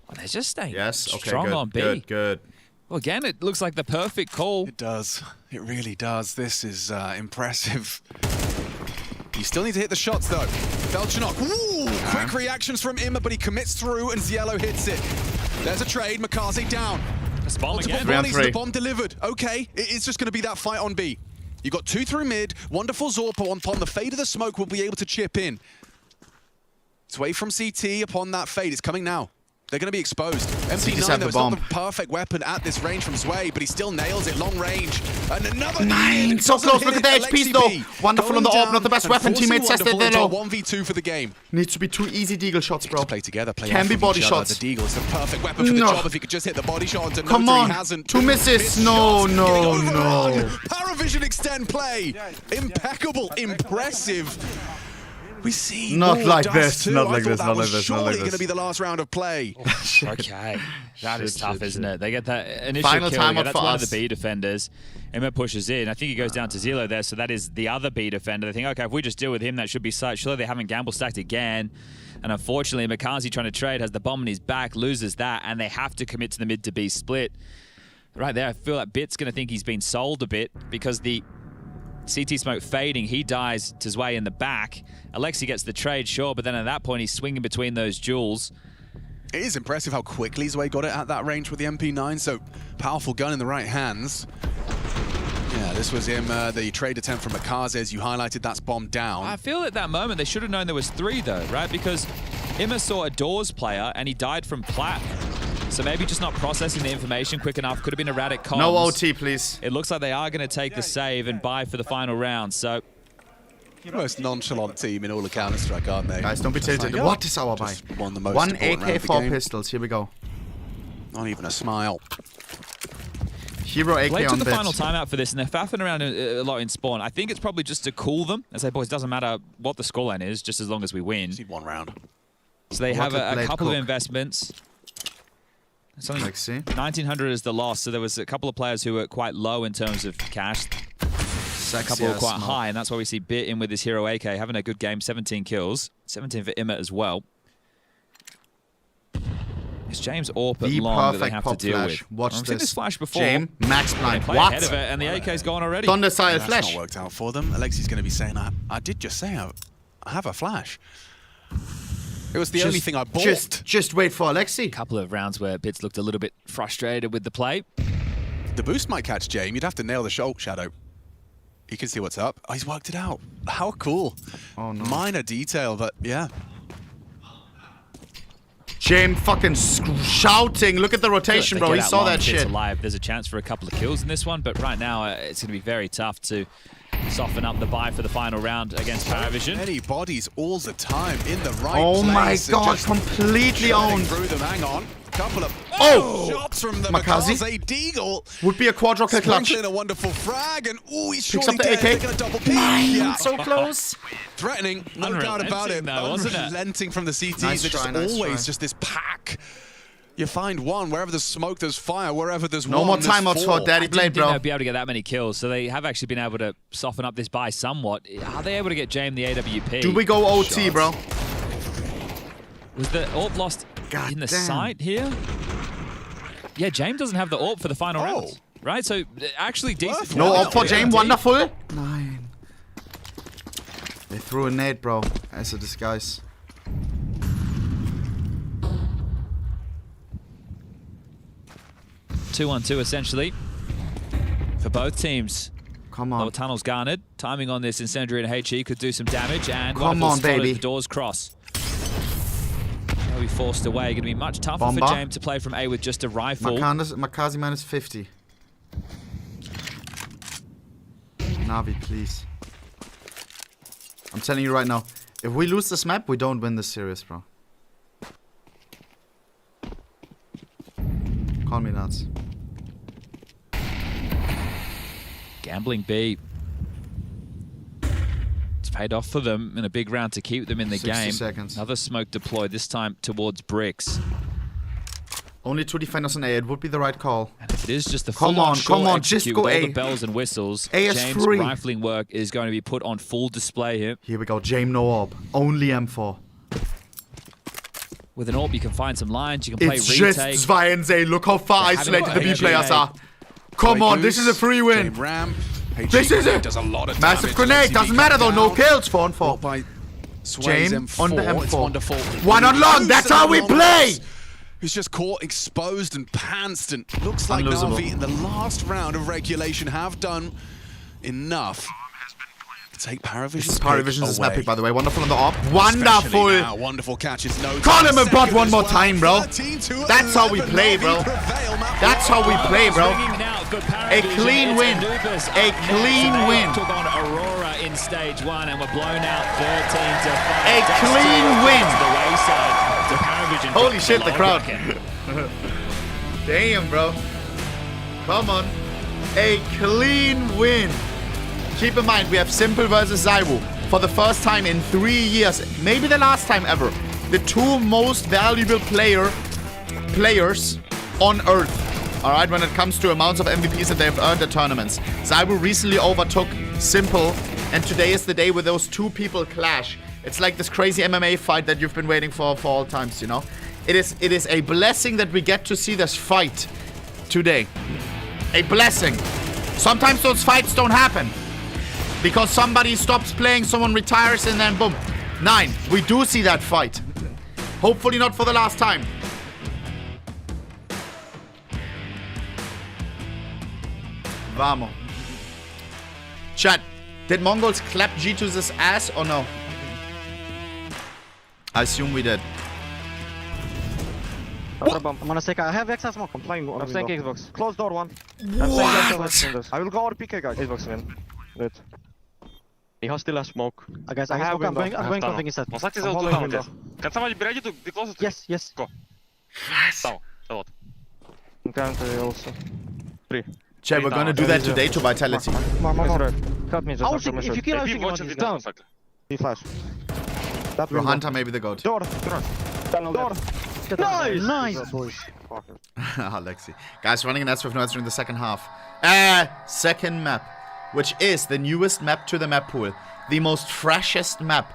Well, they're just staying Yes, okay, strong good, on B. good, good. Well, again, it looks like the perfect call. It does. It really does. This is impressive. You still need to hit the shots, though. Belchinoff. Ooh! Quick reactions from Imma, but he commits through, and Ziello hits it. There's a trade. Makaze down. Let's bomb Multiple again. bodies, 3-on-3. the bomb delivered. Okay, it's just going to be that fight on B. You got 2 through mid. Wonderful Zorpa upon the fade of the smoke will be able to chip in. It's away from CT upon that fade. It's coming now. They're going to be exposed. CT's MP9, had though, the it's not bomb. the perfect weapon at this range from Zwei, but he still nails it long range. And another 9, so doesn't close. hit Look at the it. HPs, LXCB though. Wonderful on the going AWP, not the down best and weapon. forcing Teammates tested Wonderful there, into a though. 1v2 for the game. Needs to be 2 easy deagle shots, bro. Just play together, play Can off be of body each other. shots. The Deagle is the perfect weapon for the No. job if he could just hit the body shot. And Come Nota, on. he hasn't. 2 misses. Missed No, shots. no, Getting overrun. no. Paravision extend play. Impeccable, impressive. We see Not more like dust this, too. not I like thought this, that not was like this, not surely like going to this. be the last round of play. Okay, that is Shit, tough, shit, isn't shit. it? They get that initial Final kill. timeout That's for one us. of the B defenders. Emma pushes in. I think he goes down to Zillow there, so that is the other B defender. They think, okay, if we just deal with him, that should be sight. Surely they haven't gamble stacked again. And unfortunately, Makazi trying to trade has the bomb in his back, loses that, and they have to commit to the mid to B split. Right there, I feel like Bit's going to think he's been sold a bit because the CT smoke fading, he dies to Zwei in the back. Alexi gets the trade, sure, but then at that point, he's swinging between those jewels. It is impressive how quickly Zwei got it at that range with the MP9, so powerful gun in the right hands. Yeah, this was him, the trade attempt from Makaze, as you highlighted, that's bombed down. I feel at that moment they should have known there was 3 though, right? Because Imma saw a Doors player and he died from plat. So maybe just not processing the information quick enough. Could have been erratic comms. No OT, please. It looks like they are going to take the save and buy for the final round. So Most nonchalant team in all of Counter-Strike, aren't they? Guys, don't be tilted. Like, What is our buy? just won the most 1 important round AK, of the 4 game. pistols. Here we go. Not even a smile. Hero AK Late on to the bit. final timeout for this, and they're faffing around a lot in spawn. I think it's probably just to cool them and say, boys, doesn't matter what the scoreline is, just as long as we win. Just need one round. So they have a Blade couple of cook. investments. Something Like, see? 1900 is the loss, so there was a couple of players who were quite low in terms of cash. A couple were quite high, and that's why we see Bit in with his Hero AK having a good game, 17 kills, 17 for Iem as well. It's James Orp at The long that they perfect have pop to deal flash. with. Watch I've seen this. this flash before. James, max blind. Play ahead of it, and the AK's gone already. Thunder style That's flash. not worked out for them. Alexi's going to be saying, I did just say I have a flash. It was the only thing I bought. Just wait for Alexi. Couple of rounds where Bits looked a little bit frustrated with the play. The boost might catch James. You'd have to nail the shadow. He can see what's up. Oh, he's worked it out. How cool. Oh, no. Minor detail, but yeah. James fucking shouting. Look at the rotation, bro. He saw that shit. Alive. There's a chance for a couple of kills in this one, but right now it's going to be very tough to soften up the buy for the final round against Paravision. Many bodies all the time in the right Oh my place. god, completely owned. Through them. Hang on. Couple of shots from the Makazi. Deagle. Would be a quadruple clutch. Sprinkling a wonderful frag, and he's Picks surely up the dead. AK. They're gonna double peek. Nine, so close. Threatening, no doubt about it. Unrelenting though, wasn't it? Unrelenting from the CTs. Nice They're try, just nice always try. just this pack. You find one. Wherever there's smoke, there's fire. Wherever there's No one, more there's timeouts four. for Daddy Blade, Didn't think bro. they'd be able to get that many kills, so they have actually been able to soften up this buy somewhat. Are they able to get James the AWP? Do we go OT, bro? Was the AWP lost God in the damn. site here? Yeah, James doesn't have the AWP for the final round, right? So actually decent. No Wow. up for James. Yeah. Wonderful. 9. They threw a nade, bro, as a disguise. Two on two essentially for both teams. Come Lower on. tunnels garnered. Timing on this incendiary and HE could do some damage, and Come wonderful on, spot as baby. the doors cross. They'll be forced away. Going to be much tougher Bomber. for James to play from A with just a rifle. Makazi minus 50. Navi, please. I'm telling you right now, if we lose this map, we don't win this series, bro. Call me nuts. Gambling B. It's paid off for them in a big round to keep them in the 60 game. seconds. Another smoke deployed, this time towards bricks. Only 2 defenders on A. It would be the right call. And if it is just the Come full-on on, short come on, just execute go with all A. the bells and whistles, A is James' free. rifling work is going to be put on full display here. Here we go. James no orb. Only M4. With an AWP, you can find some lines, you can play It's retake. just Zvianze. Look how far They haven't isolated got the B HG. players are. Come Great on, this is a boost. free win. Game ramp. HG This is it. Does a lot of Massive damage. grenade. LCB Doesn't matter though. No down. kills. 4 on 4. Brought by Sway's James M4. on the It's M4. wonderful. One on long. That's how we play. Who's just caught exposed and pantsed, and looks like Unlosable. Navi in the last round of regulation have done enough to take Paravision's Paravision's pick epic, away. by the way. Wonderful on the op. Especially Wonderful. now, wonderful catches. No Call time. him a bot Second one as more well. time, bro. 13 to That's how we 11. play, bro. Navi prevail. Map That's how we play, bro. Swinging now for A Paravision. clean It's win. Anubis A up next, clean and they win. Took on Aurora in stage 1 and were blown out 13 to 5. A Dust clean to win. the wayside to Paravision. Holy shit, the Low crowd. rocket. Damn, bro. Come on. A clean win. Keep in mind, we have Simple versus Zywu. For the first time in 3 years, maybe the last time ever. The 2 most valuable players on Earth. Alright, when it comes to amounts of MVPs that they've earned at tournaments. Zywu recently overtook Simple, and today is the day where those 2 people clash. It's like this crazy MMA fight that you've been waiting for all times, you know? It is a blessing that we get to see this fight today. A blessing. Sometimes those fights don't happen. Because somebody stops playing, someone retires, and then boom. 9. We do see that fight. Hopefully not for the last time. Vamos. Chat, did Mongols clap G2's ass or no? I assume we did. I'm gonna take. I have extra smoke. I'm flying. I'm staying Xbox. Close door one. What? I will go or PK guys. Xbox win. Good. He has still a smoke. Guys, I have I'm going something inside. On such is I'm also holding down there. window. Can somebody be ready to be closer to Yes, yes. Go. Down. A lot. I'm going to also. 3, Chad, we're gonna do that today to Vitality. Come on. Cut me, just Oh, after my if shot. you kill anything, watch it down. He flash. That Bro, window. Hunter may be the goat. Door. Nice! Alexi. Guys, running an S with notes during the second half. Second map, which is the newest map to the map pool. The most freshest map.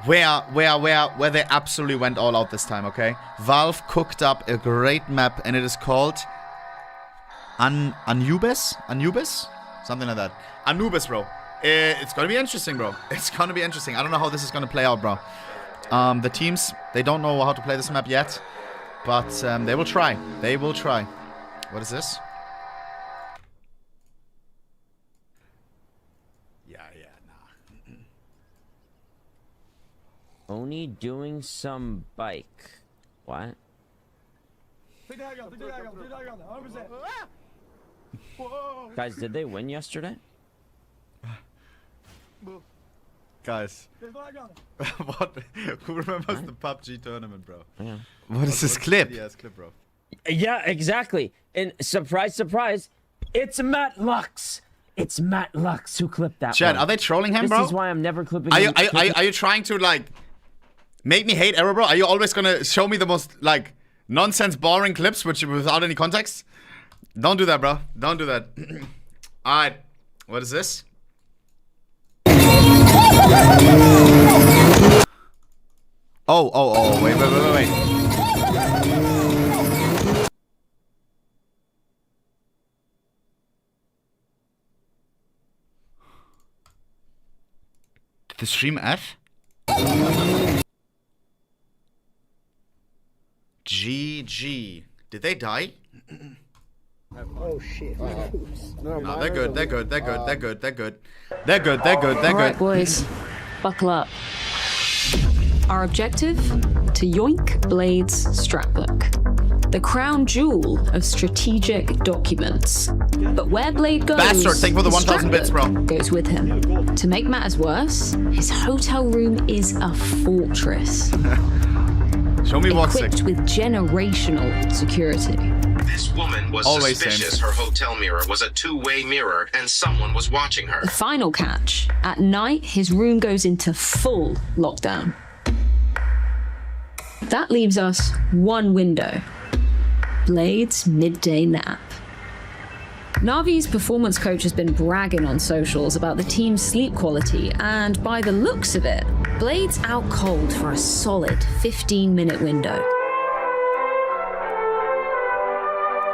Where they absolutely went all out this time, okay? Valve cooked up a great map, and it is called Anubis? Something like that. Anubis, bro. It's gonna be interesting, bro. It's gonna be interesting. I don't know how this is gonna play out, bro. The teams, they don't know how to play this map yet, but they will try. They will try. What is this? Nah. Only doing some bike. What? Guys, did they win yesterday? Guys. What? Who remembers the PUBG tournament, bro? Yeah. What is this clip? Yeah, exactly. And surprise, surprise, it's Matt Lux. It's Matt Lux who clipped that Chad, one. are they trolling him, This bro? is why I'm never clipping Are you, him. are you trying to, like, make me hate Arrow, bro? Are you always gonna show me the most, like, nonsense, boring clips without any context? Don't do that, bro. Don't do that. Alright. What is this? Oh, wait. Did the stream F? GG. Did they die? Oh shit. No, they're good. Alright, boys. Buckle up. Our objective? To yoink Blade's scrapbook. The crown jewel of strategic documents. But where Blade goes, Bastard, thank you for the 1,000 bits, bro. goes with him. To make matters worse, his hotel room is a fortress. Show me what's sick. Equipped with generational security. This woman was Always suspicious. same. Her hotel mirror was a two-way mirror, and someone was watching her. The final catch. At night, his room goes into full lockdown. That leaves us one window. Blade's midday nap. Na'Vi's performance coach has been bragging on socials about the team's sleep quality, and by the looks of it, Blade's out cold for a solid 15-minute window.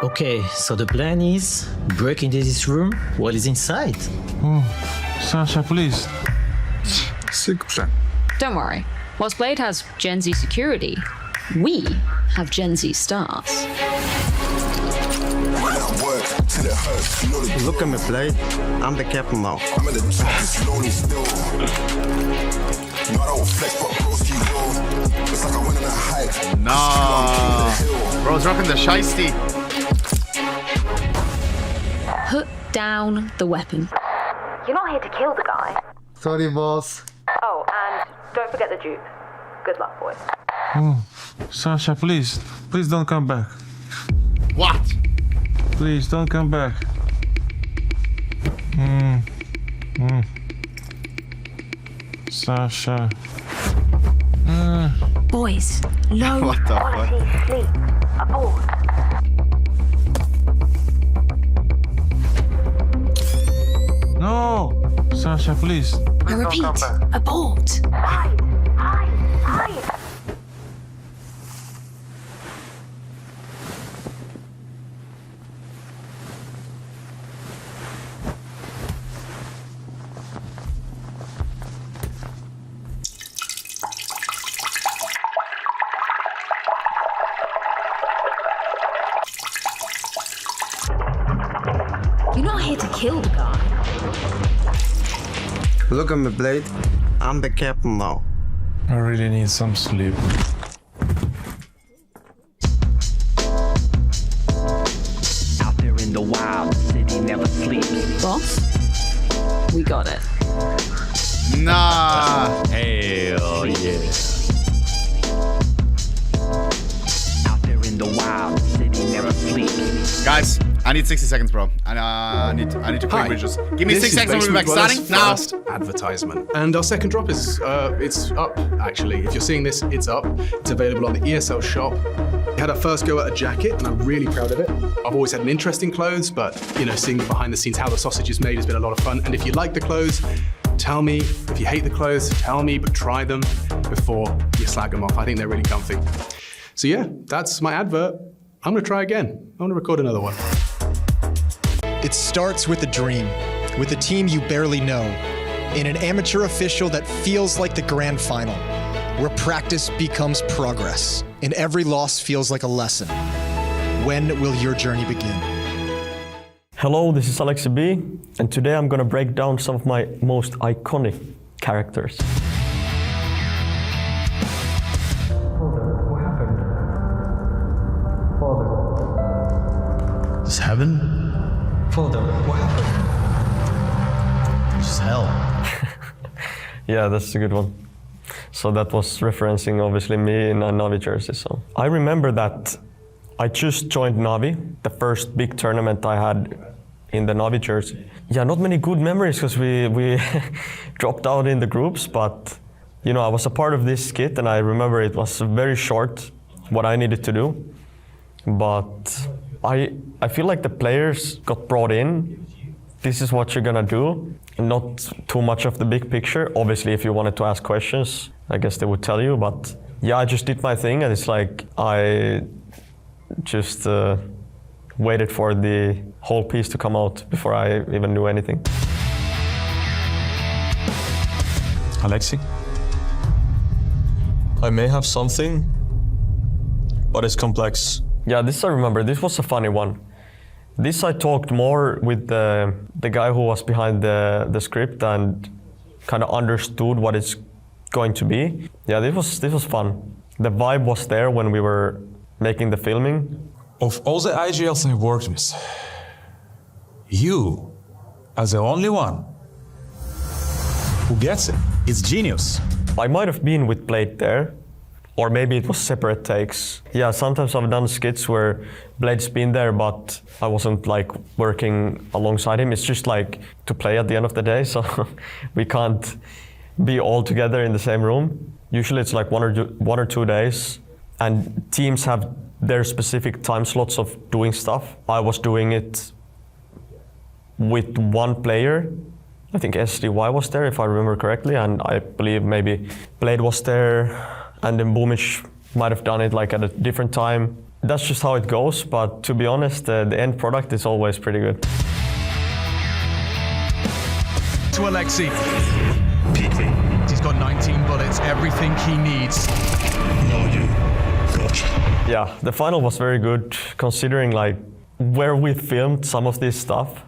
Okay, so the plan is break into this room while he's inside. Sasha, please. Don't worry. Whilst Blade has Gen Z security, we have Gen Z stars. Look at me, Blade. I'm the captain now. Nah. Bro's rocking the shiesty. Put down the weapon. You're not here to kill the guy. Sorry, boss. Oh, and don't forget the dupe. Good luck, boys. Sasha, please. Please don't come back. What? Please don't come back. Sasha. Boys, low What the fuck? Quality sleep. Aboard. No! Sasha, please. I repeat, abort. Hide. You're not here to kill the guy. Look at me, Blade. I'm the captain now. I really need some sleep. Out there in the wild, the city never sleeps. Boss, we got it. Nah. Hell yeah. Out there in the wild, the city never sleeps. Guys, I need 60 seconds, bro. I need to quick bridges. Give me 6 seconds. We'll be back. Starting now. First advertisement, and our second drop is it's up actually. If you're seeing this, it's up. It's available on the ESL shop. We had our first go at a jacket, and I'm really proud of it. I've always had an interest in clothes, but you know, seeing behind the scenes how the sausage is made has been a lot of fun. And if you like the clothes, tell me. If you hate the clothes, tell me, but try them before you slag them off. I think they're really comfy. So yeah, that's my advert. I'm gonna try again. I'm gonna record another one. It starts with a dream, with a team you barely know, in an amateur official that feels like the grand final, where practice becomes progress, and every loss feels like a lesson. When will your journey begin? Hello, this is Alexi B, and today I'm gonna break down some of my most iconic characters. Is heaven? Father, what happened? This is hell. Yeah, that's a good one. So that was referencing obviously me in a Navi jersey. So I remember that I just joined Navi, the first big tournament I had in the Navi jersey. Yeah, not many good memories because we dropped out in the groups, but you know, I was a part of this skit and I remember it was very short what I needed to do. But I feel like the players got brought in. This is what you're gonna do. Not too much of the big picture. Obviously, if you wanted to ask questions, I guess they would tell you. But yeah, I just did my thing, and it's like I just waited for the whole piece to come out before I even knew anything. Alexi, I may have something, but it's complex. Yeah, this I remember. This was a funny one. This I talked more with the guy who was behind the script and kind of understood what it's going to be. Yeah, this was fun. The vibe was there when we were making the filming. Of all the IGLs I worked with, you, as the only one who gets it, it's genius. I might have been with Blade there, or maybe it was separate takes. Yeah, sometimes I've done skits where Blade's been there, but I wasn't like working alongside him. It's just like to play at the end of the day, so we can't be all together in the same room. Usually it's like 1 or 2 days, and teams have their specific time slots of doing stuff. I was doing it with one player. I think SDY was there, if I remember correctly, and I believe maybe Blade was there, and then Boomish might have done it like at a different time. That's just how it goes, but to be honest, the end product is always pretty good. To Alexi. PT. He's got 19 bullets, everything he needs. No, you. Gotcha. Yeah, the final was very good, considering like where we filmed some of this stuff.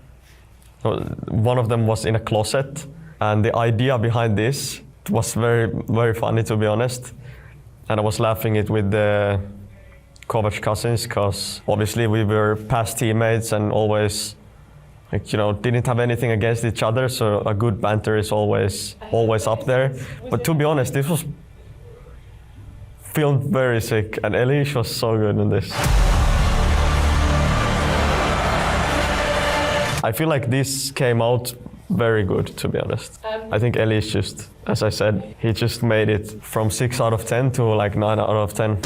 One of them was in a closet, and the idea behind this was very, very funny, to be honest. And I was laughing it with the Kovac cousins, because obviously we were past teammates and always, like, you know, didn't have anything against each other, so a good banter is always up there. But to be honest, this was filmed very sick, and Elish was so good in this. I feel like this came out very good, to be honest. I think Elish just, as I said, he just made it from 6 out of 10 to like 9 out of 10.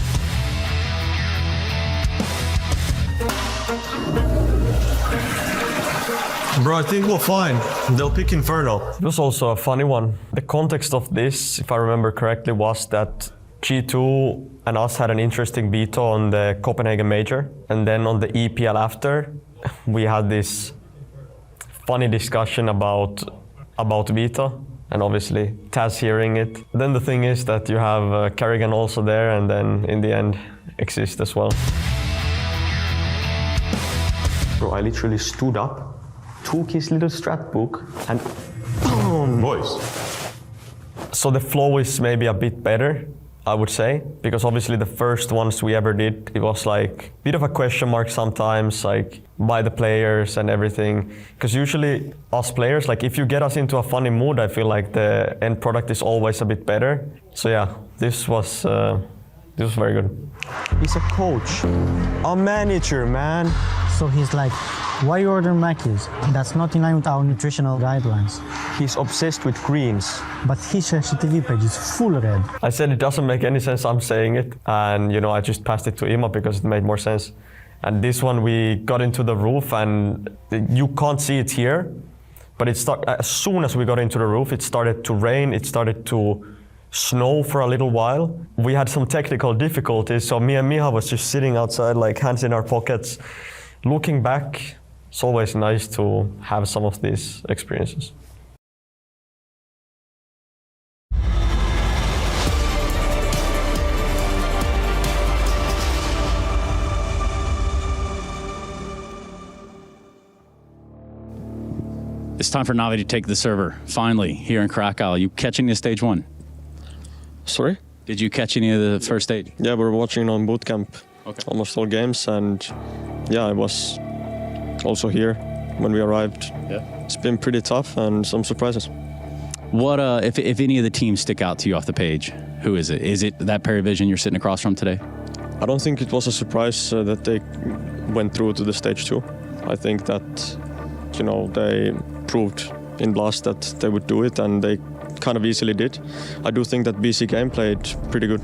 Bro, I think we're fine. They'll pick Inferno. It was also a funny one. The context of this, if I remember correctly, was that G2 and us had an interesting veto on the Copenhagen Major. And then on the EPL after, we had this funny discussion about veto, and obviously Taz hearing it. Then the thing is that you have Kerrigan also there, and then in the end, Exist as well. Bro, I literally stood up, took his little strat book, and boom! Boys. So the flow is maybe a bit better, I would say, because obviously the first ones we ever did, it was like a bit of a question mark sometimes, like by the players and everything. Because usually us players, like if you get us into a funny mood, I feel like the end product is always a bit better. So yeah, this was very good. He's a coach, a manager, man. So he's like, why you order Mackies? That's not in line with our nutritional guidelines. He's obsessed with greens. But his CCTV page is full red. I said it doesn't make any sense, I'm saying it. And, you know, I just passed it to Iem because it made more sense. And this one, we got into the roof and you can't see it here, but as soon as we got into the roof, it started to rain, it started to snow for a little while. We had some technical difficulties, so me and Miha was just sitting outside, like hands in our pockets. Looking back, it's always nice to have some of these experiences. It's time for Navi to take the server, finally, here in Krakow. You catching the stage one? Sorry? Did you catch any of the first stage? Yeah, we're watching on bootcamp almost all games, and yeah, I was also here when we arrived. Yeah. It's been pretty tough and some surprises. What, if any of the teams stick out to you off the page, who is it? Is it that Paravision you're sitting across from today? I don't think it was a surprise that they went through to the stage 2. I think that, you know, they proved in Blast that they would do it, and they kind of easily did. I do think that BC Game played pretty good.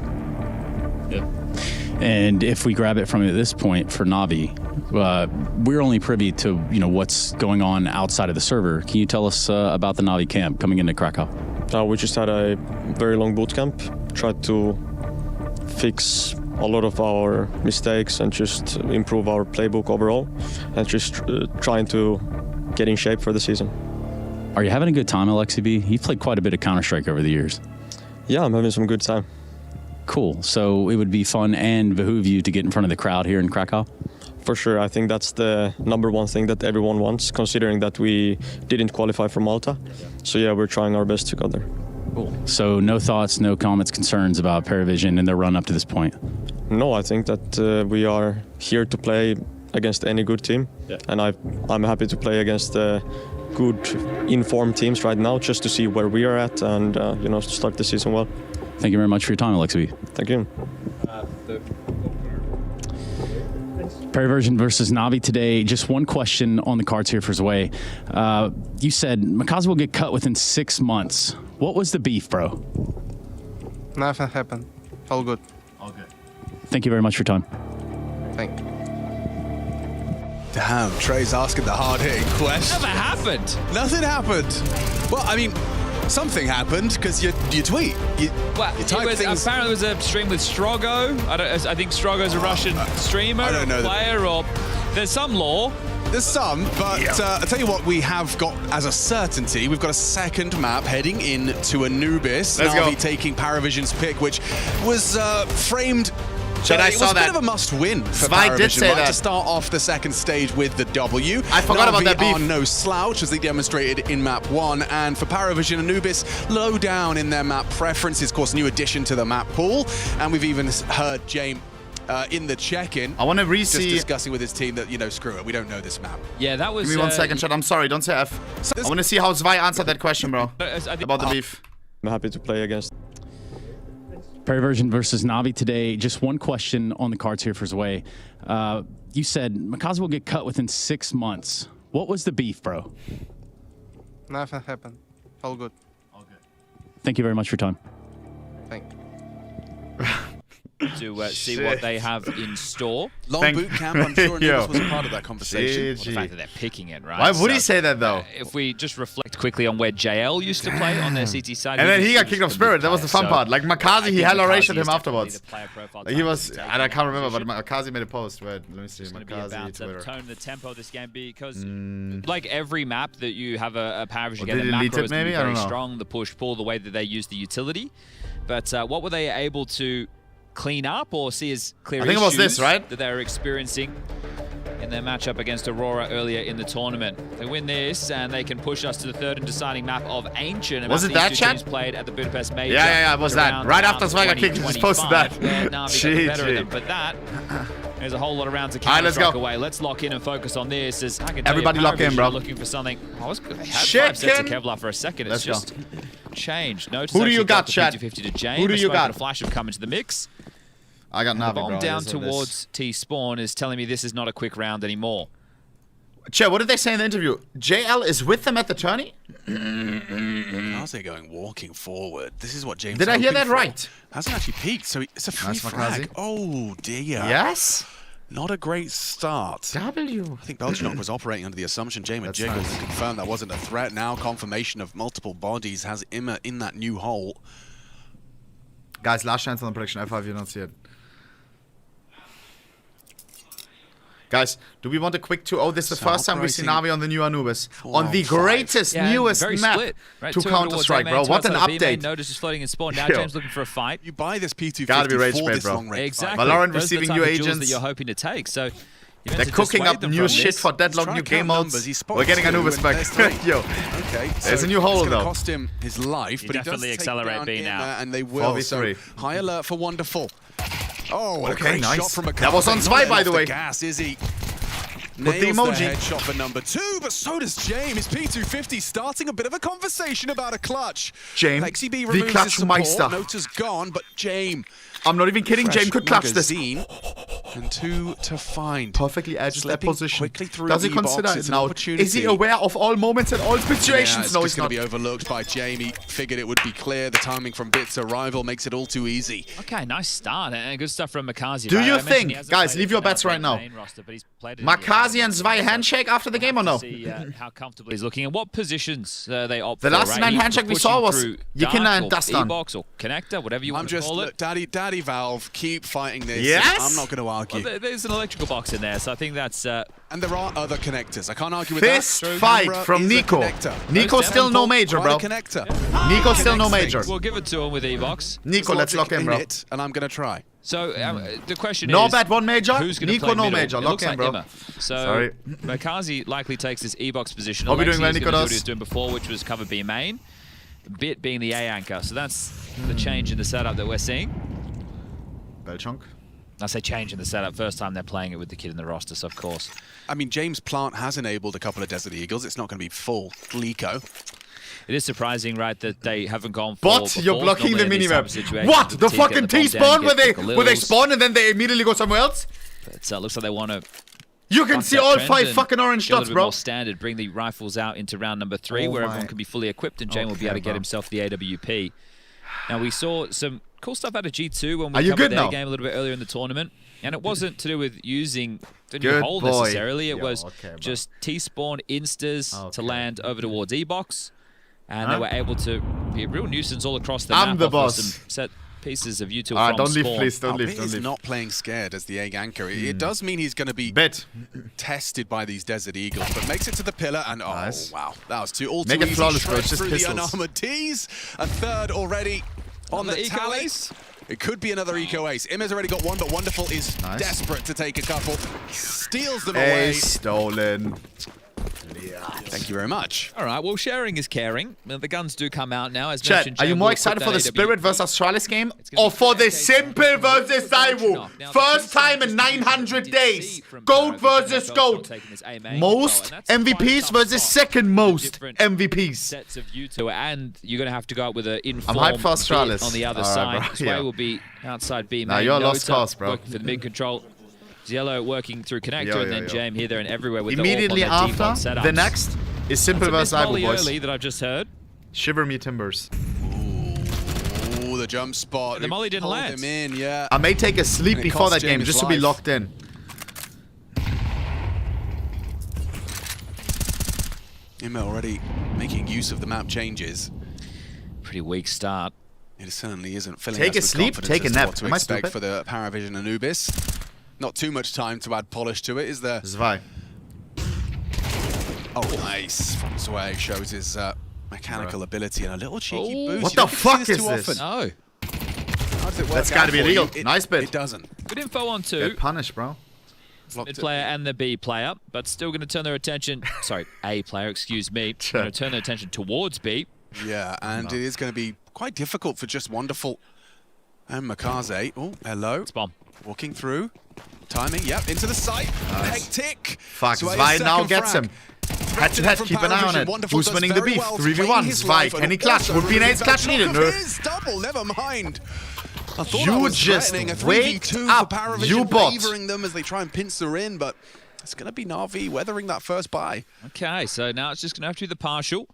Yeah. And if we grab it from at this point for Navi, we're only privy to, you know, what's going on outside of the server. Can you tell us about the Navi camp coming into Krakow? We just had a very long boot camp, tried to fix a lot of our mistakes and just improve our playbook overall, and just trying to get in shape for the season. Are you having a good time, Alexi B? You've played quite a bit of Counter-Strike over the years. Yeah, I'm having some good time. Cool. So it would be fun and behoove you to get in front of the crowd here in Krakow? For sure. I think that's the #1 thing that everyone wants, considering that we didn't qualify for Malta. So yeah, we're trying our best to go there. Cool. So no thoughts, no comments, concerns about Paravision and their run up to this point? No, I think that we are here to play against any good team. Yeah. And I'm happy to play against good informed teams right now, just to see where we are at and you know, start the season well. Thank you very much for your time, Alexi. Thank you. Paravision versus Navi today. Just one question on the cards here for Zwei. You said Makazi will get cut within 6 months. What was the beef, bro? Nothing happened. All good. All good. Thank you very much for your time. Thank you. Damn, Trey's asking the hard-hitting question. Never happened. Nothing happened. Well, I mean, something happened because you tweet. You type things. Apparently, it was a stream with Strogo. I think Strogo's a Russian streamer, I don't know player, or there's some lore. There's some, but I'll tell you what we have got as a certainty. We've got a second map heading into Anubis. Let's go. Navi taking Paravision's pick, which was framed. I saw that. It was a bit of a must-win for Zwei Paravision, did say right? that. To start off the second stage with the W. I forgot about that beef. Navi are no slouch, as they demonstrated in map 1, and for Paravision, Anubis low down in their map preferences. Of course, new addition to the map pool, and we've even heard James in the check-in. I want to re-see. Just discussing with his team that, you know, screw it, we don't know this map. Yeah, that was. Give me 1 second, chat. I'm sorry, don't say F. I want to see how Zwei answered that question, bro. About the beef. I'm happy to play against. Paravision versus Navi today. Just one question on the cards here for Zwei. You said Makazi will get cut within 6 months. What was the beef, bro? Nothing happened. All good. All good. Thank you very much for your time. Thank you. To see what they have in store. Long boot camp, I'm sure Anubis was a part of that conversation. Well, the fact that they're picking it, right? Why would he say that, though? If we just reflect quickly on where JL used to play on their CT side. And then he got kicked off Spirit. That was the fun part. Like, Makazi, he hella raged at him afterwards. Like, he was, and I can't remember, but Makazi made a post. Wait, let me see. Makazi, Twitter. The tone and the tempo of this game, because like every map that you have a Paravision game, did the he delete macro it, is maybe? I very don't know. strong, the push-pull, the way that they use the utility. But what were they able to clean up or see as clear I think it was this, right? That they were experiencing in their matchup against Aurora earlier in the tournament. They win this and they can push us to the third and deciding map of Ancient. Was it that, chat? Played at the Budapest Major. Yeah, it was that. Right after Zwei got kicked, he just posted that. But that, there's a whole lot of rounds of Counter-Strike away. Let's lock in and focus on this. As I can tell everybody lock in, bro. Looking for something. I was good. They had Shit, 5 sets of Kevlar for a second. It's just changed. No, who do you got, chat? 50-50 to James. Who do you got? A flash have come into the mix. I got Navi, Bomb bro. down towards T-Spawn is telling me this is not a quick round anymore. Che, what did they say in the interview? JL is with them at the tourney? How's they going walking forward? This is what James. Did I hear that for. right? Hasn't actually peaked, so it's a free Nice, frag. Makazi. Oh dear. Yes. Not a great start. W. I think Belchinok was operating under the assumption James had jiggled and confirmed that wasn't a threat. Now confirmation of multiple bodies has Iem in that new hole. Guys, last chance on the prediction. F5, you don't see it. Guys, do we want a quick 2-0? This is the first time we see Navi on the new Anubis. On the greatest, newest map to Counter-Strike, bro. What an update. Notice is floating in spawn. Now James looking for a fight. You buy this P250 Gotta be rage for bait, this bro. long range Exactly. Valorant Those are receiving the new type of duels agents. that you're hoping to take. So they're cooking up new shit for Deadlock, new game modes. We're getting Anubis back. Yo. Okay. There's a new hole, though. Cost him his life, but he definitely does accelerate take B down now. and they will. 4v3. So high alert for Wonderful. Oh, what Okay, a great nice. shot from That was on Makazi. Zwei, Not by the off way. Gas, is he? Put the Nails emoji. headshot for number 2, but so does James. P250 starting a bit of a conversation about a clutch. James, Lexi B the removes clutch his support. meister. Nota's gone, but James. I'm not even kidding. Fresh James could clutch this. magazine and 2 to find. Perfectly edged that Slipping position. quickly through Does he E-box, consider it's it an now? opportunity. Is he aware of all moments and all situations? Yeah, it's No, just he's going not. to be overlooked by Jamie. Figured it would be clear. The timing from Bit's arrival makes it all too easy. Okay, nice start and good stuff from Makazi. Do right? you I mentioned he think, hasn't guys, played leave it your for bets now right now. main roster, but he's played it in the Makazi and Zwei handshake after the game or no? See how comfortable he's looking and what positions they opt The for. last right? 9 He's handshake we pushing saw was through Yikin Dark and or Dustin. E-box or connector, whatever you want to call it. Daddy Valve, keep fighting this. Yes? I'm not going to argue. Well, there's an electrical box in there, so I think that's... and there are other connectors. I can't argue with Fist that. fight Camera from is a Nico. connector. Nico's still no major, bro. Quite a connector. Nico's still no Connects major. things. We'll give it to him with E-box. Nico, let's lock in, bro. It, and I'm going to try. So the question No is... bet one major. Who's going to Nico play no middle? major. It Lock looks in, like bro. Emma. So Sorry. Makazi likely takes this E-box position. Hope you're doing well, Alexi is gonna do what Nicolas. he was doing before, which was cover B main. Bit being the A anchor. So that's the change in the setup that we're seeing. Belchunk. I say change in the setup. First time they're playing it with the kid in the roster, so of course. I mean, James Plant has enabled a couple of Desert Eagles. It's not going to be full Glico. It is surprising, right, that they haven't gone for... But you're before. blocking the Normally in these type of minimap. situations, What? The teams get fucking the bomb T-spawn down, where get they the spawn and then they immediately go somewhere else? But looks like they want to... You can see all 5 fucking orange dots, dots, bro. More standard, bring the rifles out into round number 3, where everyone can be fully equipped, and Jane will be able to get himself the AWP. Now, we saw some cool stuff out of G2 when we covered their game a little bit earlier in the tournament, and it wasn't to do with using the new hole necessarily. It was just T-spawn instas to land over towards E-box, and they were able to be a real nuisance all across the map. I'm the off boss. Some set pieces of U2 Alright, from don't leave, spawn. please. Don't leave. Bit Don't is leave. not playing scared as the egg anchor. It does mean he's going to be tested by these Desert Eagles, but makes it to the pillar and oh wow, that was all Make too it easy. flawless, bro. Shreds It's just through the pistols. unarmored Ts. A third already on the eco tally. ace. It could be another eco ace. Im's already got one, but Wonderful is desperate to take a couple. Steals them away. Ace stolen. Thank you very much. All right, well, sharing is caring. The guns do come out now. As Chat, mentioned, are you Jane more will excited put for the that Spirit AWP. versus Astralis game or for the Simple versus Saiwu? First time in 900 days. GOAT versus GOAT. Most MVPs versus second most MVPs. Sets of U2, and you're going to have to go out with an I'm informed hyped for Astralis. bit on the other All right, side. bro. Sway Yeah. will be outside B. Nah, main. you're a lost Nota cause, bro. working for the mid control. Yellow working through connector, Yo, and then yo. Jame here, there, and everywhere with Immediately the AWP on their default after, setups. the next is Simple That's versus a Saiwu, miss boys. early that I've just heard. Shiver me timbers. Ooh, the jump spot. The molly didn't Pulled land. him in, yeah. I may take a sleep And it before cost that game Jamie's just to be life. locked in. Iem already making use of the map changes. Pretty weak start. It certainly isn't filling Take us a with sleep, confidence take a as to nap. what to Am I expect stupid? for the Paravision Anubis. Not too much time to add polish to it, is there? Zwei. Oh, nice. From Zwei shows his mechanical ability and a little cheeky boost. What You the don't get to see fuck this is too this? often. No. How does it work That's out gotta be for illegal. you? Nice bit. It doesn't. Good info on two. Get punished, bro. Mid player and the B player, but still going to turn their attention. Sorry, A player, excuse me. Going to turn their attention towards B. Yeah, and it is going to be quite difficult for just Wonderful and Makaze. Oh, hello. It's bomb. Walking through. Timing, yep, into the site. Hectic. Fuck, Sway's Zwei now second gets frag. him. Head to head, From keep an eye on Paravision, it. Wonderful Who's does winning the very beef? well, 3v1. playing his Zwei, life, can he and clutch? also Would be an ace clutch removes needed. Belchinock No. of his double, never mind. I thought You I was just threatening a wake 3v2 up, for Paravision, you bot. favoring them as they try and pincer in, but It's going to be Na'Vi weathering that first buy. Okay, so now it's just going to have to be the partial.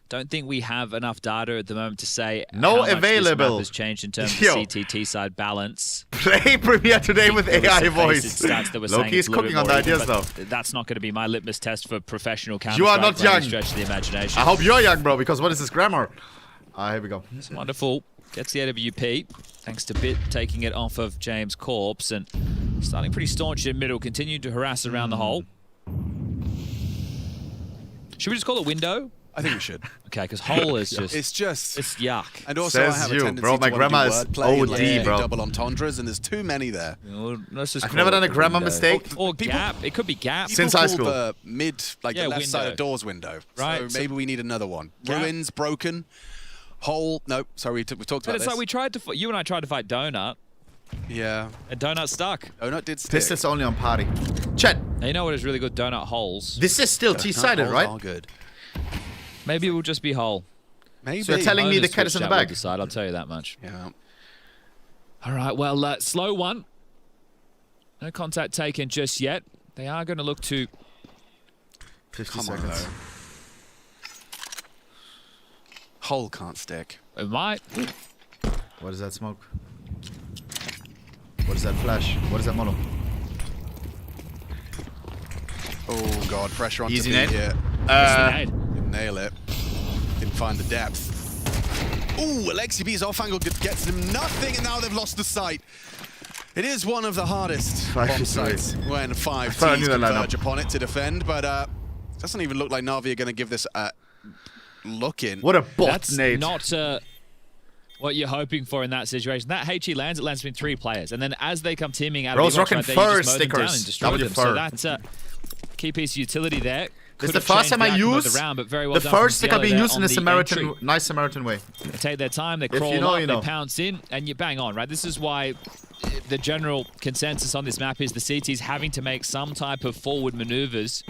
Don't think we have enough data at the moment to say no how much available. this map has changed in terms of CTT side balance. Play Premiere today with AI voice. Loki is cooking on the ideas though. That's not going to be my litmus test for professional Counter-Strike. You are not young. Stretch of the imagination. I hope you're young, bro, because what is this grammar? Here we go. It's wonderful. Gets the AWP. Thanks to Bit taking it off of James' corpse and starting pretty staunch in middle, continuing to harass around the hole. Should we just call it window? I think we should. Okay, because hole is just... It's yuck. And also I have a tendency bro, my to grammar do is wordplay OD, bro. double entendres, and there's too many there. Well, I've never done a grammar mistake. Or gap. It could be gap. Since high school. The mid, like the left window. side of doors window. Right. So maybe we need another one. Gap. Ruins, broken, hole. No, sorry, we talked about But it's this. like we tried to... You and I tried to fight Donut. Yeah. And Donut stuck. Donut did stick. This is only on party. Chat. Now, you know what is really good? Donut holes. This is still T-sided, right? All good. Maybe it will just be hole. Maybe. So you're telling me the Bonus cat is in the Twitch chat will bag? decide, I'll tell you that much. Yeah. All right, well, slow one. No contact taken just yet. They are going to look to... 50 Come seconds. on, though. Hole can't stick. It might. What is that smoke? What is that flash? What is that mono? Oh, God, pressure on Easy to nade. here. Didn't nail it. Didn't find the depth. Ooh, Alexi B's off angle gets them nothing, and now they've lost the sight. It is one of the hardest bomb sites when 5 teams converge upon it to defend, but doesn't even look like Na'Vi are going to give this a look in. What a bot That's nade. not what you're hoping for in that situation. That HE lands, it lands between 3 players, and then as they come teaming out Bro's of the box rocking right there, you fur just mow them down stickers. and destroy W them. fur. So that's a key piece of utility there. This is the first time I use the first sticker being used in a nice Samaritan way. They take their time, they crawl up, they pounce in, and you bang on, right? This is why the general consensus on this map is the CT's having to make some type of forward maneuvers.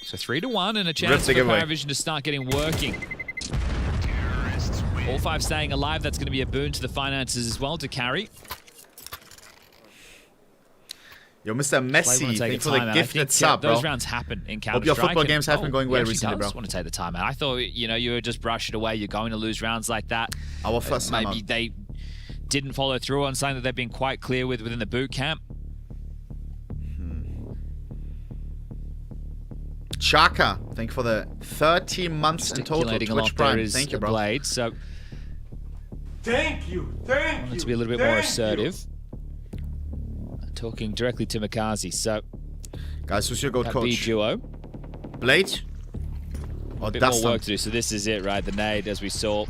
So 3-1 and a chance for Paravision to start getting working. All 5 staying alive, that's going to be a boon to the finances as well to carry. Yo, Mr. Messi, thank you for the gifted sub, bro. Those rounds happen in Counter-Strike. Hope your football games have been going well recently, bro. I just want to take the time out. I thought, you know, you would just brush it away. You're going to lose rounds like that. Our first time maybe they didn't follow through on something that they've been quite clear with within the boot camp. Chaka, thank you for the 30 months in total. Twitch Prime, thank you, bro. Blade, so thank you. I wanted to be a little bit more assertive. Talking directly to Makazi, so guys, who's your goat coach? B duo. Blade? Or a bit more work to do, so this is it, right? The nade, as we saw.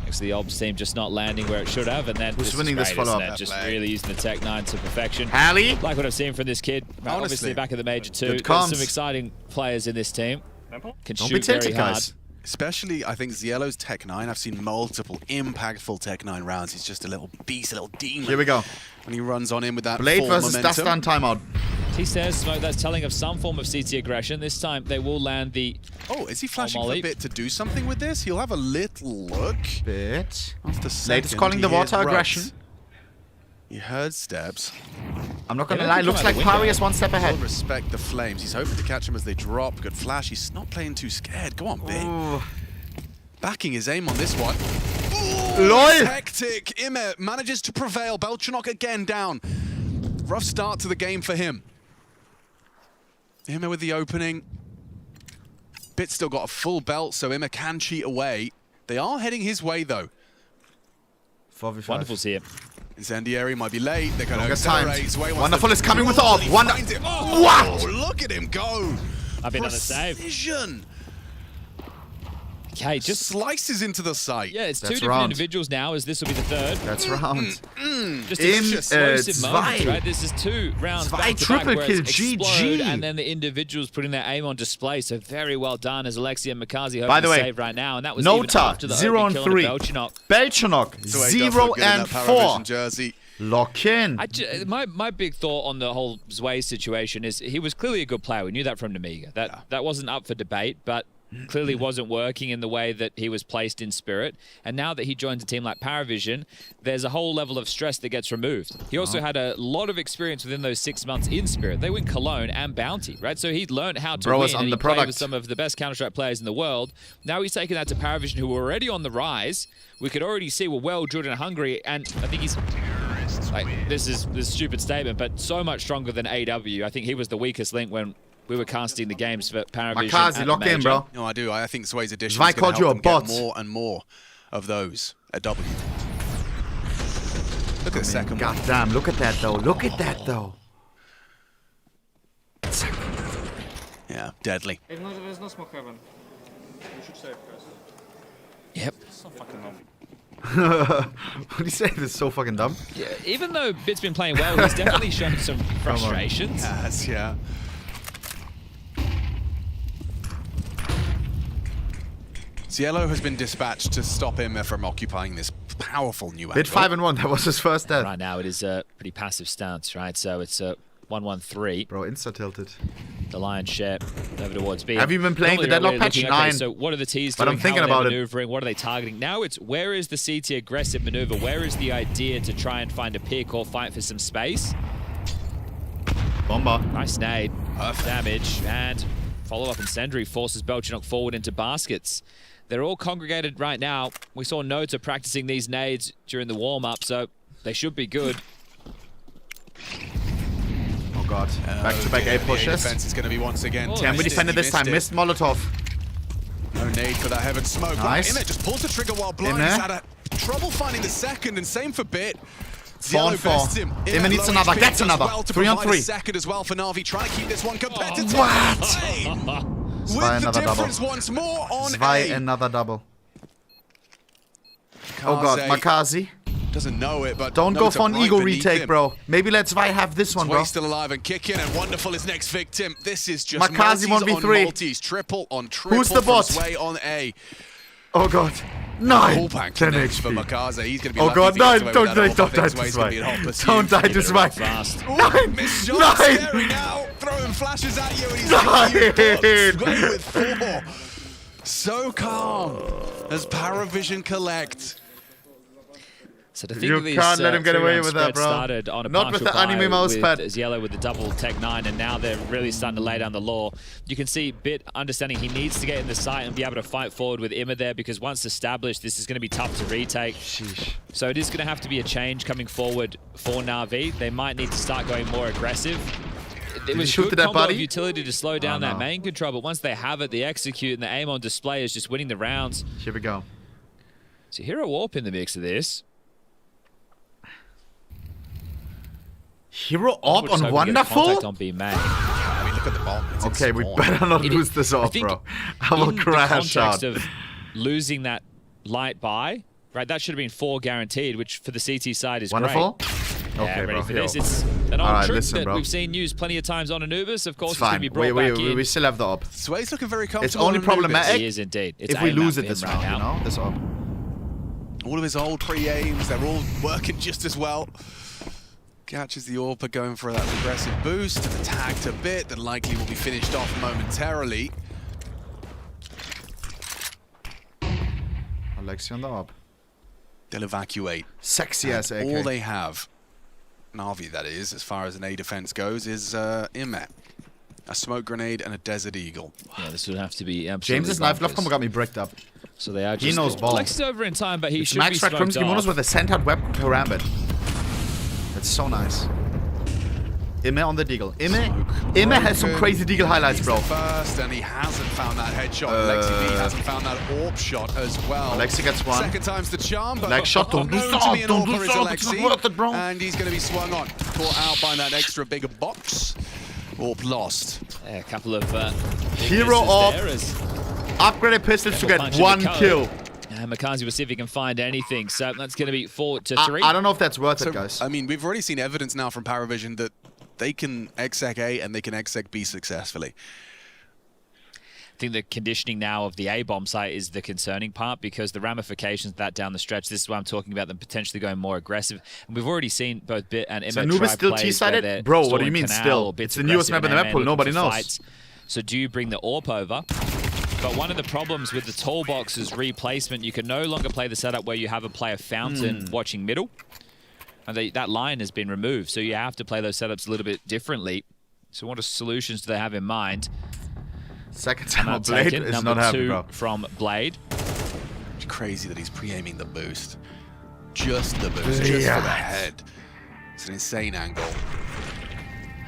Next to the Obs team just not landing where it should have, and then who's winning this follow-up? Just really using the Tech 9 to perfection. Hallie? Like what I've seen from this kid. Obviously back at the Major 2. There's some exciting players in this team. Can shoot very hard. Especially, I think Zielo's Tech 9. I've seen multiple impactful Tech 9 rounds. He's just a little beast, a little demon. Here we go. When he runs on in with that Blade versus Dustin timeout. T-Stairs smoke, that's telling of some form of CT aggression. This time they will land the... Oh, is he flashing for Bit to do something with this? He'll have a little look. Bit. After Blade is calling the water aggression. He heard steps. I'm not gonna lie, looks like Pari is one step ahead. He'll respect the flames. He's hoping to catch them as they drop. Good flash. He's not playing too scared. Go on, Bit. Backing his aim on this one. Ooh, LOL! Hectic. Iem manages to prevail. Belchanok again down. Rough start to the game for him. Iem with the opening. Bit's still got a full belt, so Iem can cheat away. They are heading his way, though. 4v5. Wonderful's here. Incendiary might be late. They're going to accelerate. accelerate. Wonderful is coming with the orb. Oh, what? Look at him go. I've been on the save. Precision. Okay, just slices into the site. Yeah, it's 2 different individuals now, as this will be the 3rd. That's round. Just explosive moments, right? This is 2 rounds back to back where it's explode, and then the individuals putting their aim on display. So very well done as Alexia and Makazi hoping By the to way, save right now, and that was Nota, even after the 0 and 3. Belchanok 0 and 4. Jersey. Lock in. My big thought on the whole Zwei situation is he was clearly a good player. We knew that from Namiga. That wasn't up for debate, but clearly wasn't working in the way that he was placed in Spirit. And now that he joins a team like Paravision, there's a whole level of stress that gets removed. He also had a lot of experience within those 6 months in Spirit. They win Cologne and Bounty, right? So he'd learned how to win, and he played with some of the best Counter-Strike players in the world. Now he's taking that to Paravision, who were already on the rise. We could already see we're well drilled and hungry, and I think he's... Like, this is a stupid statement, but so much stronger than AW. I think he was the weakest link when we were casting the games for Paravision. Makazi, lock in, bro. No, I do. I think Sway's addition is going to help them get more and more of those at W. Look at the second one. Goddamn, look at that, though. Look at that, though. Yeah, deadly. There's no smoke heaven. You should save, guys. Yep. So fucking dumb. What do you say? This is so fucking dumb. Yeah, even though Bit's been playing well, he's definitely shown some frustrations. Yes, yeah. Cielo has been dispatched to stop him from occupying this powerful new angle. Bit 5-1. That was his first death. Right now, it is a pretty passive stance, right? So it's a 1-1-3. Bro, insta-tilted. The lion's share over towards B. Have you been playing the Deadlock patch? 9. Okay, so what are the T's doing? But I'm thinking about maneuvering? What are they targeting? Now it's where is the CT aggressive maneuver? Where is the idea to try and find a pick or fight for some space? Bomber. Nice nade. Damage. And follow-up incendiary forces Belchenok forward into baskets. They're all congregated right now. We saw Nota practicing these nades during the warm-up, so they should be good. Oh god. Back-to-back A pushes. Defense is going to be once again. Can we defend it this time? Missed Molotov. No need for that heaven smoke. Nice. Iem just pulls the trigger while blind. He's had trouble finding the second, and same for Bit. 4-4. Iem needs another. Gets another. 3-on-3. Second as well for Na'Vi, trying to keep this one competitive. What? With the difference once more on A. Another double. Oh god, Makazi. Doesn't know it, but don't go for an ego retake, bro. Maybe let Zwei have this one, bro. He's still alive and kicking, and Wonderful is next victim. This is just Makazi 1v3. multis, triple on triple. Who's the bot? Zwei on A. Oh god. 9. 10 HP for HP. Makazi. He's going to be Oh god, 9. Don't die to Zwei. Don't die to Zwei. 9. 9. Now, throwing flashes at you, and he's going Zwei with 4. So calm as Paravision collect. So to think You of these, can't let him get away three-round with that, spread bro. Started on a Not with the partial anime buy mouse pad. with Yellow with the double Tech 9, and now they're really starting to lay down the law. You can see Bit understanding he needs to get in the site and be able to fight forward with Iem there, because once established, this is going to be tough to retake. Sheesh. So it is going to have to be a change coming forward for Na'Vi. They might need to start going more aggressive. It was good combo of utility to slow down that main control, but once they have it, they execute, and the aim on display is just winning the rounds. Here we go. So Hero Warp in the mix of this. Hero Op on Wonderful? On B main. I mean, look at the bomb. Okay, we better not lose this off, bro. I will crash out. In the context of losing that light buy, right, that should have been 4 guaranteed, which for the CT side is Wonderful? great. Okay, yeah, ready bro. for this. It's an old trick that bro. we've seen used plenty of times on Anubis. Of course, It's it's going fine. to be brought back in. We still have the op. Sway's looking very comfortable. It's only problematic He is indeed. It's if we aim lose at it this him round, right you now. know? This op. All of his old pre-aims, they're all working just as well. Catches the AWPer going for that aggressive boost. The tag to Bit that likely will be finished off momentarily. Alexi on the op. They'll evacuate. Sexy ass AK. All they have, Na'Vi that is, as far as an A defense goes, is Iem. A smoke grenade and a Desert Eagle. Yeah, this would have to be absolutely James's knife love bonkers. combo got me bricked up. So they are just... He knows ball. Lex is over in time, but he It's should Max be Rack smoked Crimson Monos off. with a sent out web karambit. That's so nice. Iem on the Deagle. Iem has some crazy Deagle highlights, bro. First, and he hasn't found that headshot. Alexi V hasn't found that AWP shot as well. Alexi gets one. Second time's the charm, but Leg shot, don't do known so, to be an don't do AWPer is so, it's not Alexi, worth it, bro. And he's going to be swung on. Caught out by that extra bigger box. AWP lost. Yeah, a couple of Hero op. Upgraded pistols to get 1 kill. Yeah, Makazi will see if he can find anything. So that's going to be 4-3. I don't know if that's worth it, guys. I mean, we've already seen evidence now from Paravision that they can exec A and they can exec B successfully. I think the conditioning now of the A-bomb site is the concerning part, because the ramifications of that down the stretch, this is why I'm talking about them potentially going more aggressive. And we've already seen both Bit and Iem So Anubis still T-sided? Bro, what do you mean still? It's the newest map in the map pool, nobody knows. So do you bring the AWP over? But one of the problems with the tall box's replacement, you can no longer play the setup where you have a player fountain watching middle. And that line has been removed, so you have to play those setups a little bit differently. So what solutions do they have in mind? Second time Blade is not happy, bro. From Blade. It's crazy that he's pre-aiming the boost. Just the boost, just for the head. It's an insane angle.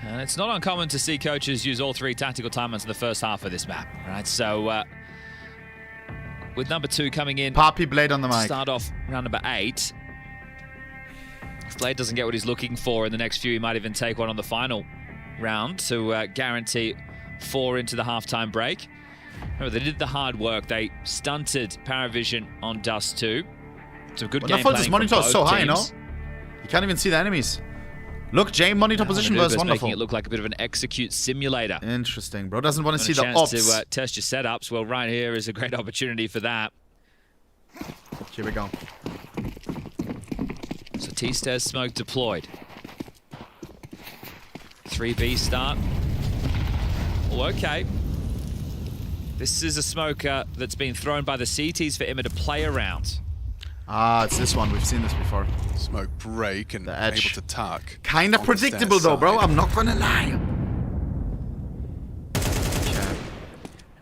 And it's not uncommon to see coaches use all 3 tactical timeouts in the first half of this map, right? So with number 2 coming in, Poppy Blade on the mic. Start off round number 8. If Blade doesn't get what he's looking for in the next few, he might even take one on the final round to guarantee 4 into the halftime break. Remember, they did the hard work. They stunted Paravision on Dust 2. Some good game planning. This monitor is so high, you know? You can't even see the enemies. Look, Jay, monitor position was wonderful. Making it look like a bit of an execute simulator. Interesting, bro. Doesn't want to see the ops. to test your setups. Well, right here is a great opportunity for that. Here we go. So T-Stairs smoke deployed. 3B start. Well, okay. This is a smoker that's been thrown by the CTs for Imma to play around. Ah, it's this one. We've seen this before. Smoke break and able to tuck. Kind of predictable though, bro. I'm not gonna lie.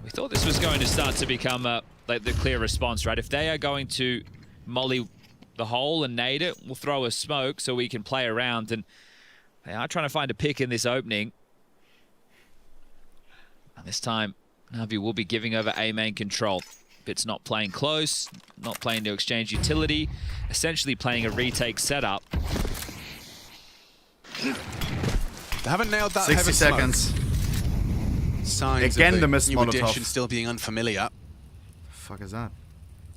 We thought this was going to start to become like the clear response, right? If they are going to molly the hole and nade it, we'll throw a smoke so we can play around. And they are trying to find a pick in this opening. And this time, Na'Vi will be giving over A main control. Bit's not playing close, not playing to exchange utility, essentially playing a retake setup. They haven't nailed that 60 seconds. Signs again, of the missed new Molotov. addition still being unfamiliar. Fuck is that?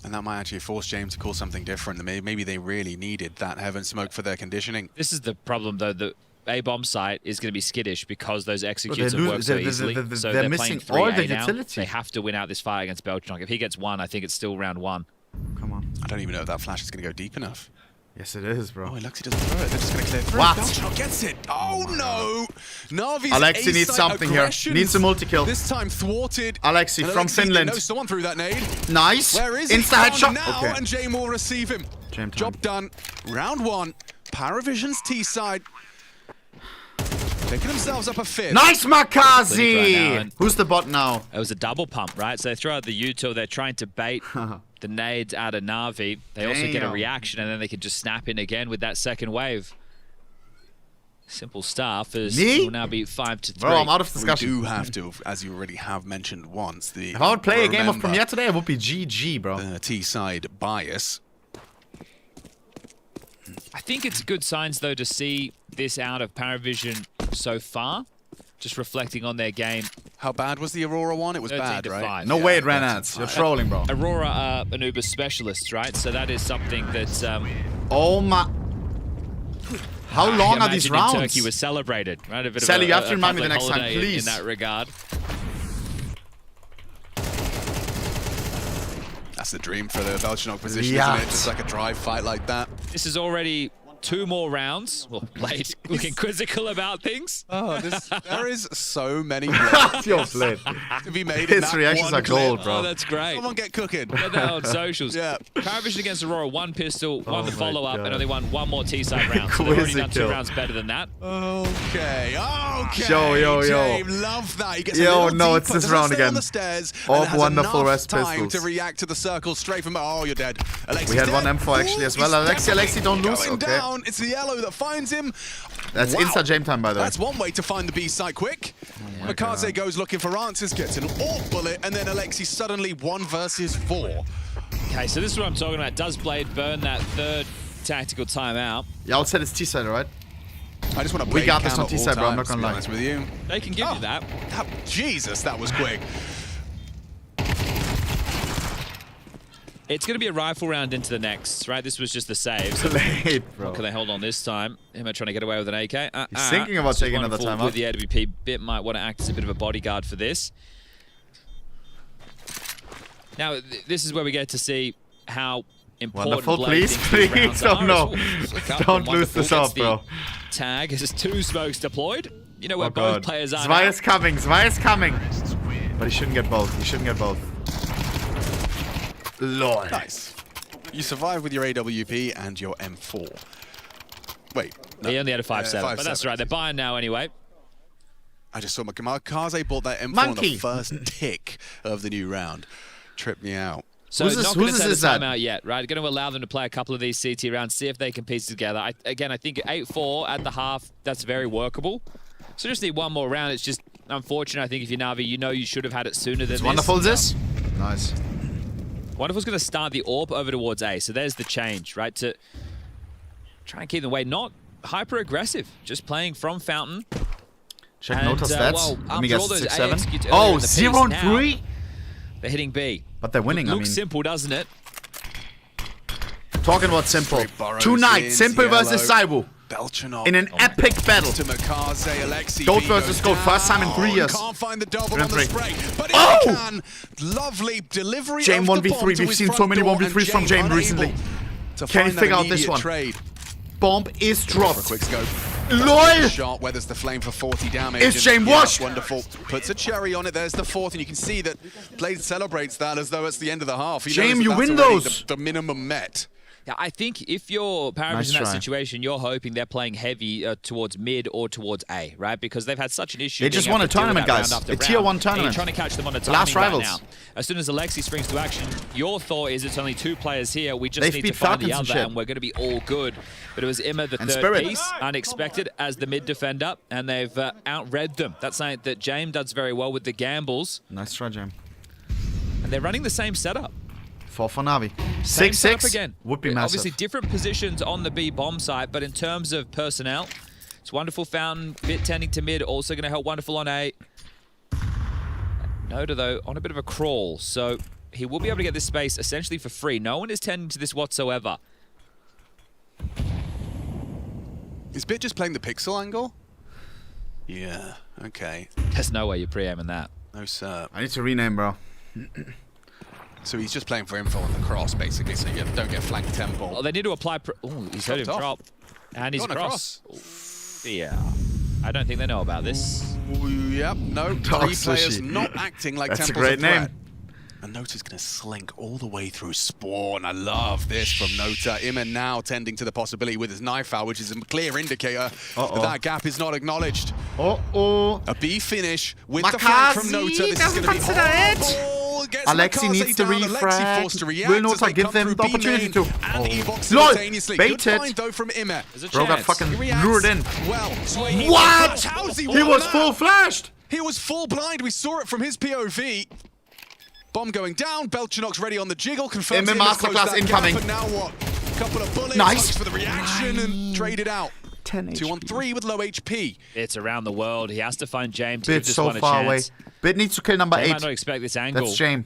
And that might actually force James to call something different. Maybe they really needed that heaven smoke for their conditioning. This is the problem, though. The A-bomb site is going to be skittish because those executes have worked so easily. So they're missing playing 3A all the now. utility. They have to win out this fight against Belchnok. If he gets 1, I think it's still round 1. Come on. I don't even know if that flash is going to go deep enough. Yes, it is, bro. Oh, Alexi doesn't throw it. They're just going to clear through. What? Belchnok gets it. Oh, no. Navi's Alexi needs something here. Needs a multi-kill. This time thwarted. Alexi from Finland. Knows someone through that nade. Nice. Where is he? Insta headshot. Now, Okay. and Jame will receive him. Job done. Round 1. Paravision's T-side. Picking themselves up a 5th. Nice, Makazi! Who's the bot now? It was a double pump, right? So they throw out the util. They're trying to bait the nades out of Na'Vi. They also get a reaction, and then they can just snap in again with that second wave. Simple stuff. As it will now be 5-3. Bro, I'm out of discussion. We do have to, as you already have mentioned once, if I would play a game of Premiere today, it would be GG, bro. T-side bias. I think it's good signs, though, to see this out of Paravision so far. Just reflecting on their game. How bad was the Aurora one? It was bad, right? 5. No way it ran ads. You're trolling, bro. Aurora are an Uber specialist, right? So that is something that... oh my... How long are these rounds? Turkey was celebrated, right? A bit Sally, of you have to remind me the next time, please. In that regard. That's the dream for the Belchnok position, isn't it? Just like a drive fight like that. This is already 2 more rounds. Well, Blade looking quizzical about things. Oh, there is so many blades Your Blade. to be made. His reactions are gold, bro. Oh, that's great. Someone get cooking. Get that on socials. Yeah. Paravision against Aurora, 1 pistol, 1 the my follow-up, God. and only won 1 more T-side round. So they've already done 2 Quizzical. rounds better than that. Okay. Yo. James, love that. He gets Yo, a no, little it's deeper, this doesn't round stay again. On the stairs, Oh, and has wonderful enough rest time pistols. to react to the circle straight from. Oh, you're dead. Alexi's We had dead. 1 M4 actually as well. Alexi, don't lose. Going Okay. down. It's the yellow that finds him. That's Wow. inside Jame time, by the way. That's one way to find the B site quick. Makaze goes looking for answers, gets an AWP bullet, and then Alexi suddenly 1 versus 4. Okay, so this is what I'm talking about. Does Blade burn that 3rd tactical timeout? Yeah, I'll set it's T-side, alright? I just want to We play got this cam on at all T-side, bro. I'm not times, to gonna be lie. honest with you. They can give you that. Jesus, that was quick. It's going to be a rifle round into the next, right? This was just the save. So Blade, bro. what can they hold on this time? Emma trying to get away with an AK. He's thinking about This is taking another wonderful timeout. with the AWP. Bit might want to act as a bit of a bodyguard for this. Now, this is where we get to see how important Wonderful, Blade please, thinks these please, rounds don't are. know. Let's look up. Don't And lose this Wonderful off, bro. gets the Tag as 2 smokes deployed. You know where Oh both God. players are. Zwei is coming. But he shouldn't get both. Lord. Nice. You survive with your AWP and your M4. Wait. No. He only had a 5.7, but that's 5.7. right. They're buying now anyway. I just saw Makaze bought that M4 on the first tick of the new round. Tripped me out. So not going to set a timeout yet, right? Going to allow them to play a couple of these CT rounds, see if they can piece together. I think 8-4 at the half, that's very workable. So just need one more round. It's just unfortunate. I think if you're Na'Vi, you know you should have had it sooner than this. Wonderful this. Nice. Wonderful's going to start the AWP over towards A. So there's the change, right? To try and keep them away. Not hyper aggressive, just playing from Fountain. Check Nota stats. Let me guess 6-7. Oh, 0-3? They're hitting B. But they're winning, Looks simple, doesn't it? Talking about simple. Tonight, Simple versus Saibu. Belchanov in an epic battle. To Makaze, Alexi. Gold versus gold. First time in 3 years. Can't find the double on the spray. But he can. Lovely delivery. Jame 1v3. We've seen so many 1v3s from Jame recently. Can you figure out this one? Bomb is dropped. For a quick scope. LOL! Shot weathers the flame for 40 damage. It's Jame washed. Wonderful. Puts a cherry on it. There's the fourth, and you can see that Blade celebrates that as though it's the end of the half. Jame, you win those. The minimum met. Yeah, I think if you're Paravision in that situation, you're hoping they're playing heavy towards mid or towards A, right? Because they've had such an issue. They just won a tournament, guys. A tier 1 tournament. You're trying to catch them on a timing right now. As soon as Alexi springs to action, your thought is it's only 2 players here. We just need to find the other, and we're going to be all good. But it was Imma, the third piece, unexpected as the mid defender, and they've outread them. That's something that Jame does very well with the gambles. Nice try, Jame. And they're running the same setup. 4 for Na'Vi. 6-6 again. Would be massive. Obviously different positions on the B bomb site, but in terms of personnel, it's Wonderful Fountain, bit tending to mid, also going to help Wonderful on A. Noda, though, on a bit of a crawl, so he will be able to get this space essentially for free. No one is tending to this whatsoever. Is Bit just playing the pixel angle? Yeah, okay. There's no way you're pre-aiming that. No, sir. I need to rename, bro. So he's just playing for info on the cross, basically, so you don't get flanked temple. Oh, they need to apply... Oh, he's heard him drop. And he's cross. Yeah. I don't think they know about this. Yep, no. 3 players not acting like That's Temple's a great name. And Nota's going to slink all the way through Spawn. I love this from Nota. Imen now tending to the possibility with his knife out, which is a clear indicator that gap is not acknowledged. A B finish with the flank from Nota. This is going to be horrible. Alexi needs to refrag. Will Nota give them the opportunity to? LOL! Baited. Though from Imme. Bro got fucking lured in. What? He was full flashed. He was full blind. We saw it from his POV. Bomb going down. Belchanok's ready on the jiggle. Confirms Imme masterclass incoming. But now what? Couple of bullets. Nice for the reaction and traded out. 10 2 on 3 with low HP. It's around the world. He has to find Jame to Bit so far away. Bit needs to kill number 8. might not expect this angle. That's Jame.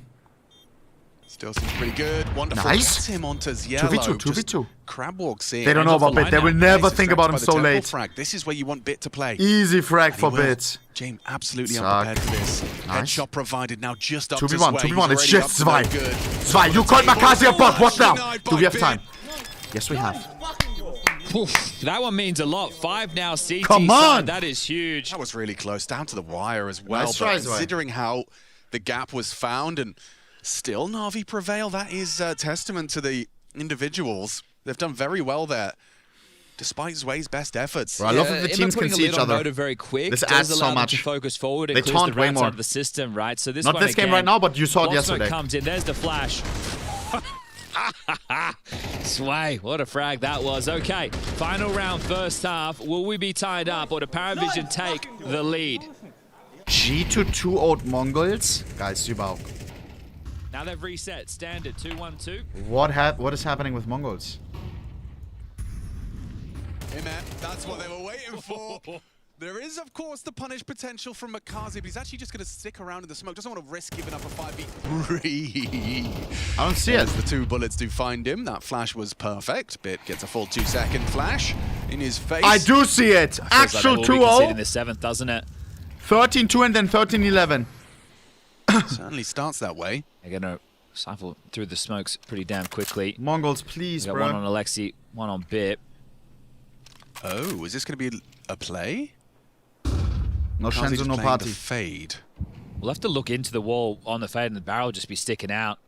Still seems pretty good. Wonderful. Nice. Gets him onto yellow. 2v2, 2v2. Crab walks in. They don't know about Bit. They will never think about him so late. Frag. This is where you want Bit to play. Easy frag for Bit. Jame absolutely unprepared for this. Headshot provided now just up to 2v1, 2v1. It's just Zwei. Zwei, you called Makaze a bot. What now? Do we have time? Yes, we have. Oof, that one means a lot. 5 now, CT Come on! side. That is huge. That was really close, down to the wire as well. Nice but tries, considering how the gap was found and still Na'Vi prevail, that is testament to the individuals. They've done very well there, despite Zway's best efforts. Bro, I love that the teams can see each other. Very quick. This adds so much. To focus forward. They taunt way more. Of the system, right? So this Not one this game right now, but you saw it yesterday. Comes in. There's the flash. Sway, what a frag that was. Okay, final round, first half. Will we be tied up or do Paravision take the lead? G to 2-0 Mongols. Guys, überhaupt. Now they've reset. Standard 2-1-2. What is happening with Mongols? Hey man, that's what they were waiting for. There is, of course, the punish potential from Makaze, but he's actually just going to stick around in the smoke. Doesn't want to risk giving up a 5v3. I don't see it. The 2 bullets do find him. That flash was perfect. Bit gets a full 2-second flash in his face. I do see it. Actual 2-0. In the 7th, doesn't it? 13-2 and then 13-11. Certainly starts that way. They're going to cycle through the smokes pretty damn quickly. Mongols, please, got bro. One on Alexi, one on Bit. Oh, is this going to be a play? No Shenzu, no party. Fade. We'll have to look into the wall on the fade and the barrel just be sticking out.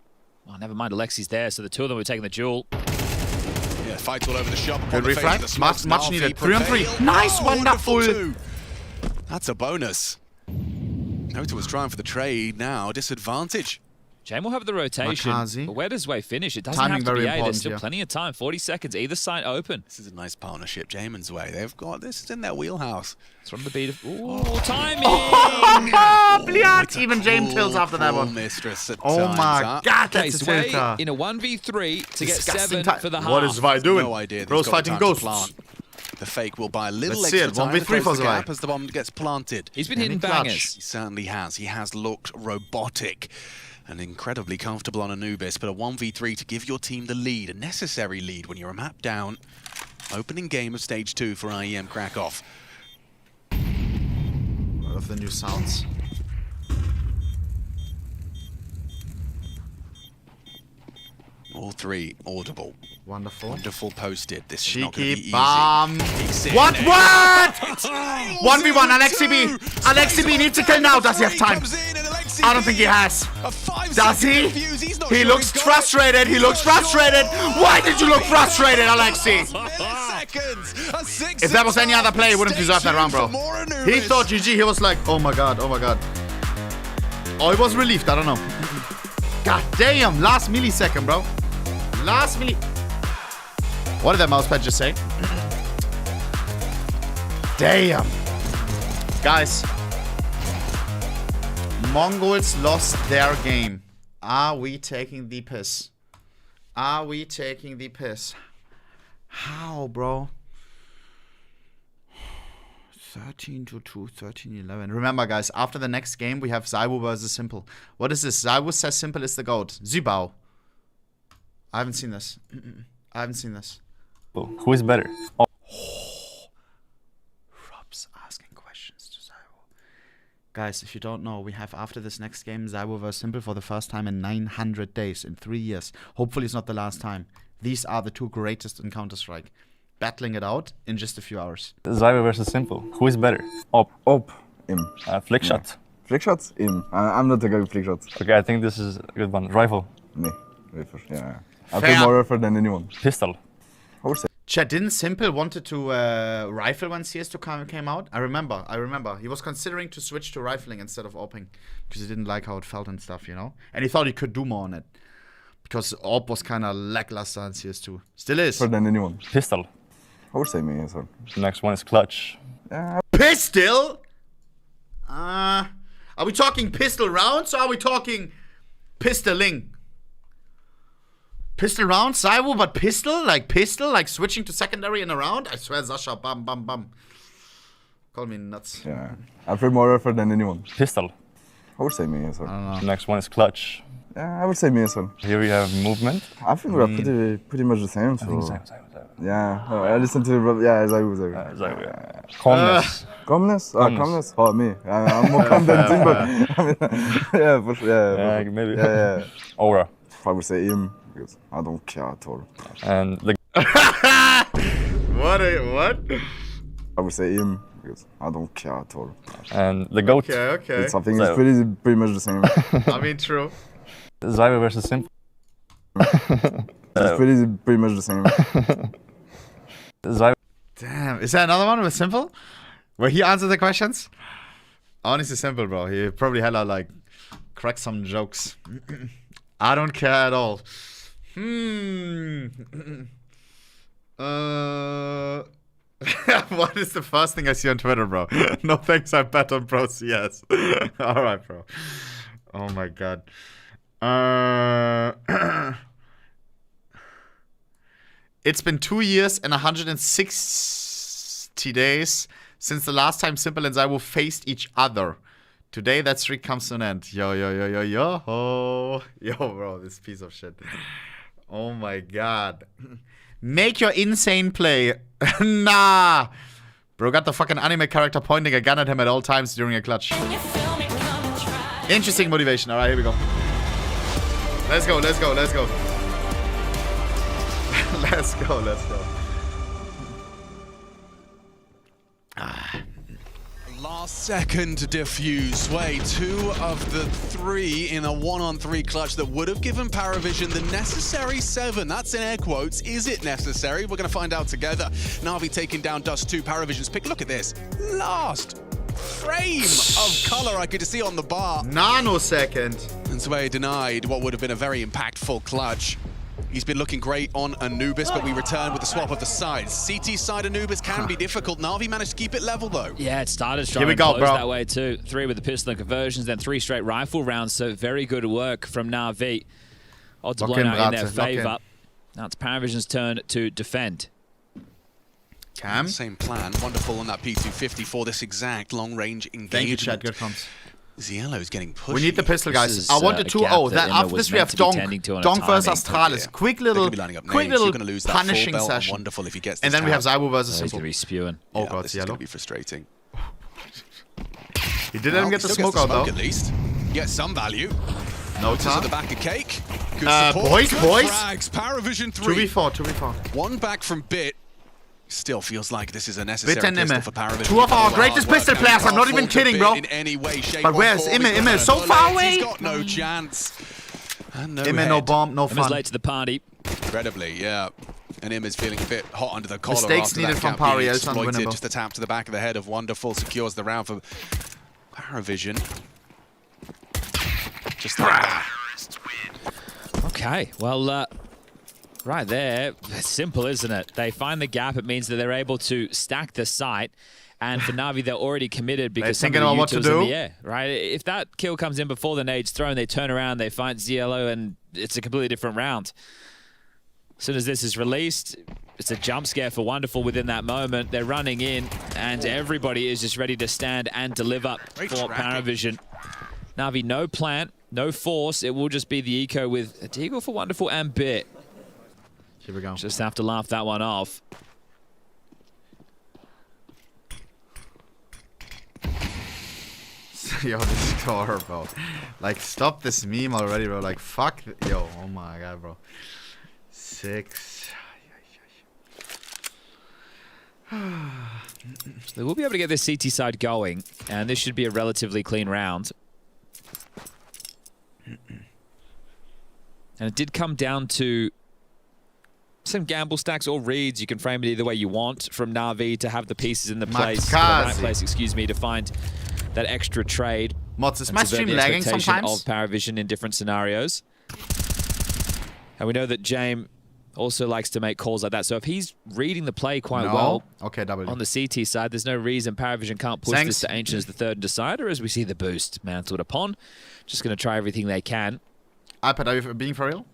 Oh, never mind, Alexi's there, so the two of them were taking the duel. Yeah, fights all over the shop. Good refract. Much needed. 3 on 3. Nice, wonderful. That's a bonus. Nota was trying for the trade now. Disadvantage. Jame will have the rotation, Makazi. but where does Wei finish? It doesn't Timing have to very be A. There's important still here. plenty of time. 40 seconds, either side open. This is a nice partnership, Jamin's Way. They've got this is in their wheelhouse. It's from the beat of timing. Bliat! Even James tilts after that one. Mistress at Oh times, my huh? god, Okay, that's a Sway tilter. in a 1v3 to get Disgusting 7 for the half. What is Vi doing? No idea. that Bro's he's got the fighting time to ghosts. plant. The fake will buy a little Let's see extra it. time to 1v3 close for the Zwei. gap as the bomb gets planted. He's been hitting Clutch. bangers. He certainly has. He has looked robotic and incredibly comfortable on Anubis, but a 1v3 to give your team the lead, a necessary lead when you're a map down. Opening game of stage 2 for Iem Krakow. What of the new sounds? All three audible. Wonderful. Wonderful posted. This is not going to be Cheeky easy. bomb. He's in What? there. What? It's 1v1. Alexi B. Alexi B needs to kill now. Does he have time? I don't think he has. Does he? He looks frustrated. He looks frustrated. Why did you look frustrated, Alexi? If that was any other player, he wouldn't deserve that round, bro. He thought GG. He was like, oh my god, oh my god. Oh, he was relieved. I don't know. God damn. Last millisecond, bro. Last milli... What did that mousepad just say? Damn. Guys. Mongols lost their game. Are we taking the piss? Are we taking the piss? How, bro? 13-2, 13-11. Remember, guys, after the next game, we have Zaiwu versus Simple. What is this? Zaiwu says Simple is the GOAT. Zubao. I haven't seen this. I haven't seen this. Who is better? Rob's asking questions to Zaiwu. Guys, if you don't know, we have after this next game Zaiwu vs Simple for the first time in 900 days, in 3 years. Hopefully it's not the last time. These are the two greatest in Counter-Strike. Battling it out in just a few hours. Zaiwu versus Simple. Who is better? Op. Im. Flick shot. Flick shots? Im. I'm not a guy with flick shots. Okay, I think this is a good one. Rifle. Nee. Rifle. Yeah. I play more rifle than anyone. Pistol. I would say. Chat, didn't Simple wanted to rifle when CS2 came out? I remember. He was considering to switch to rifling instead of AWPing because he didn't like how it felt and stuff, you know? And he thought he could do more on it because AWP was kind of lackluster in CS2. Still is. Better than anyone. Pistol. I would say me as well. The next one is clutch. Pistol? Are we talking pistol rounds or are we talking pistoling? Pistol rounds, Zaiwu, but pistol? Like switching to secondary in a round? I swear, Sasha, bam, bam, bam. Call me nuts. Yeah. I play more rifle than anyone. Pistol. I would say me as well. I don't know. The next one is clutch. Yeah, I would say me as well. Here we have movement. I think we're pretty much the same. So. I think Zaiwu. Yeah, I listen to Zaiwu. Yeah. Calmness. Calmness? Calmness? Oh, me. I'm more calm than Simple. I mean, yeah, for sure. Yeah, maybe. Yeah. Aura. I would say Iem, because I don't care at all. And the... What? I would say Iem, because I don't care at all. And the GOAT. Okay. It's something that's pretty much the same. I mean, true. Zaiwu versus Simple. It's pretty much the same. Zaiwu. Damn, is there another one with Simple? Where he answered the questions? Honestly, Simple, bro. He probably had like crack some jokes. I don't care at all. What is the first thing I see on Twitter, bro? No thanks, I bet on Pro CS. Alright, bro. Oh my god. It's been 2 years and 160 days since the last time Simple and Zaiwu faced each other. Today, that streak comes to an end. Yo, bro, this piece of shit. Oh my god. Make your insane play. Nah. Bro got the fucking anime character pointing a gun at him at all times during a clutch. Interesting motivation. Alright, here we go. Let's go. Let's go. Last second to defuse. Sway, 2 of the 3 in a 1-on-3 clutch that would have given Paravision the necessary 7. That's in air quotes. Is it necessary? We're going to find out together. Na'Vi taking down Dust 2. Paravision's pick. Look at this. Last frame of color I could see on the bar. Nanosecond. And Sway denied what would have been a very impactful clutch. He's been looking great on Anubis, but we return with the swap of the sides. CT side Anubis can be difficult. Na'Vi managed to keep it level, though. Yeah, it started strong. Here we go, bro. That way, too. 3 with the pistol and conversions, then 3 straight rifle rounds. So very good work from Na'Vi. Odds are blown out in their favor. Now it's Paravision's turn to defend. Cam? Same plan. Wonderful on that P250 for this exact long-range engagement. Thank you, Chad. Good comms. Ziello's getting pushed. We need the pistol, guys. I want the 2-0. Then after this, we have Donk versus Astralis. Quick little punishing session. Wonderful if he gets. And then we have Zaibu versus He's Simple. going to be spewing. Oh god, this is going to be frustrating. He didn't get the smoke out though. At least get some value. No time. At the back of cake. Good boys. Frags. Paravision 3. 2v4. One back from Bit. Still feels like this is a necessary Bit and pistol for Paravision. 2 of our greatest pistol players. I'm not even kidding, bro. In any way, shape, but where's Iem? Iem is so far away. He's got no chance. And no Iem, no bomb, no fun. Iem late to the party. Incredibly, yeah. And Iem is feeling a bit hot under the collar. Mistakes needed from Pari. Just a tap to the back of the head of Wonderful secures the round for Paravision. Just like that. Okay, well, right there, it's simple, isn't it? They find the gap. It means that they're able to stack the site. And for Na'Vi, they're already committed because some of the what to in do. the air, right? If that kill comes in before the nade's thrown, they turn around, they find Zielo, and it's a completely different round. As soon as this is released, it's a jump scare for Wonderful within that moment. They're running in, and everybody is just ready to stand and deliver for Paravision. Na'Vi, no plant, no force. It will just be the eco with a Deagle for Wonderful and Bit. Here we go. Just have to laugh that one off. Yo, this score, bro. Like, stop this meme already, bro. Like, fuck. Yo, oh my god, bro. 6. They will be able to get this CT side going, and this should be a relatively clean round. And it did come down to some gamble stacks or reads. You can frame it either way you want from Na'Vi to have the pieces in the place, the right place, excuse me, to find that extra trade. Mods, is my stream lagging sometimes? Of Paravision in different scenarios. And we know that James also likes to make calls like that. So if he's reading the play quite well on the CT side, there's no reason Paravision can't push this to Ancient as the third decider as we see the boost mantled upon. Just going to try everything they can. iPad, are you being for real?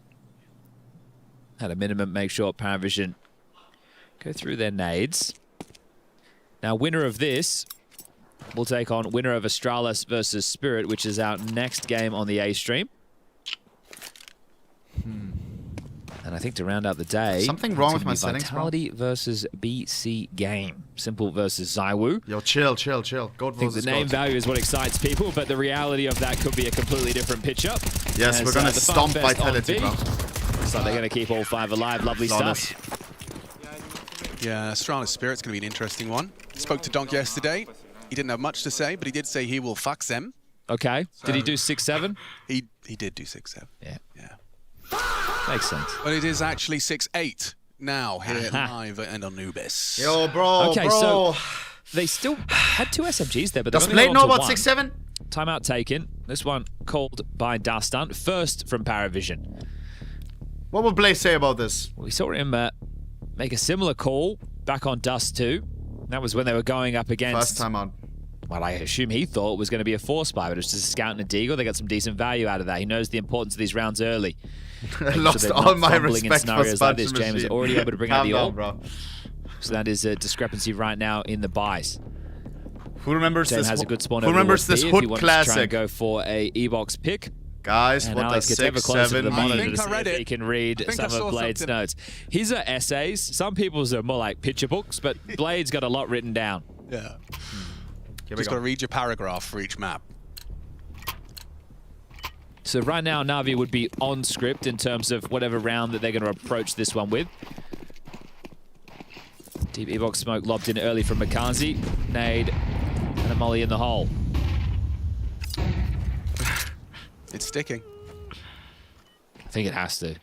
At a minimum, make sure Paravision go through their nades. Now, winner of this will take on winner of Astralis versus Spirit, which is our next game on the A stream. And I think to round out the day, something wrong with my settings, Vitality versus BC Game. Simple versus Zaiwu. Yo, chill. Goat I think the name value is what excites people, but the reality of that could be a completely different pitch up. Yes, we're going to stomp Vitality, bro. So they're going to keep all 5 alive. Lovely stuff. Yeah, Astralis Spirit's going to be an interesting one. Spoke to Donk yesterday. He didn't have much to say, but he did say he will fuck them. Okay. Did he do 6-7? He did do 6-7. Yeah. Makes sense. But it is actually 6-8 now here live and on Anubis. Yo, bro. Okay, so they still had 2 SMGs there, but does Blade know about 6-7? Timeout taken. This one called by Dastan. First from Paravision. What would Blade say about this? We saw him make a similar call back on Dust 2. That was when they were going up against... First time on. Well, I assume he thought it was going to be a force buy, but it was just a scout and a deagle. They got some decent value out of that. He knows the importance of these rounds early. I lost all my respect for scenarios like this. Machine. James is already able to bring out the ult. Bro. So that is a discrepancy right now in the buys. Who remembers James this? has a good spawn. Who remembers this Hood classic? Try and go for a E-box pick. Guys, and what Alex does gets ever closer to the monitor to see if it. he can read some of Blade's notes. His are essays. Some people's are more like picture books, but Blade's got a lot written down. Yeah. Just got to read your paragraph for each map. So right now, Na'Vi would be on script in terms of whatever round that they're going to approach this one with. Deep E-box smoke lobbed in early from Makazi. Nade And a molly in the hole. It's sticking. I think it has to.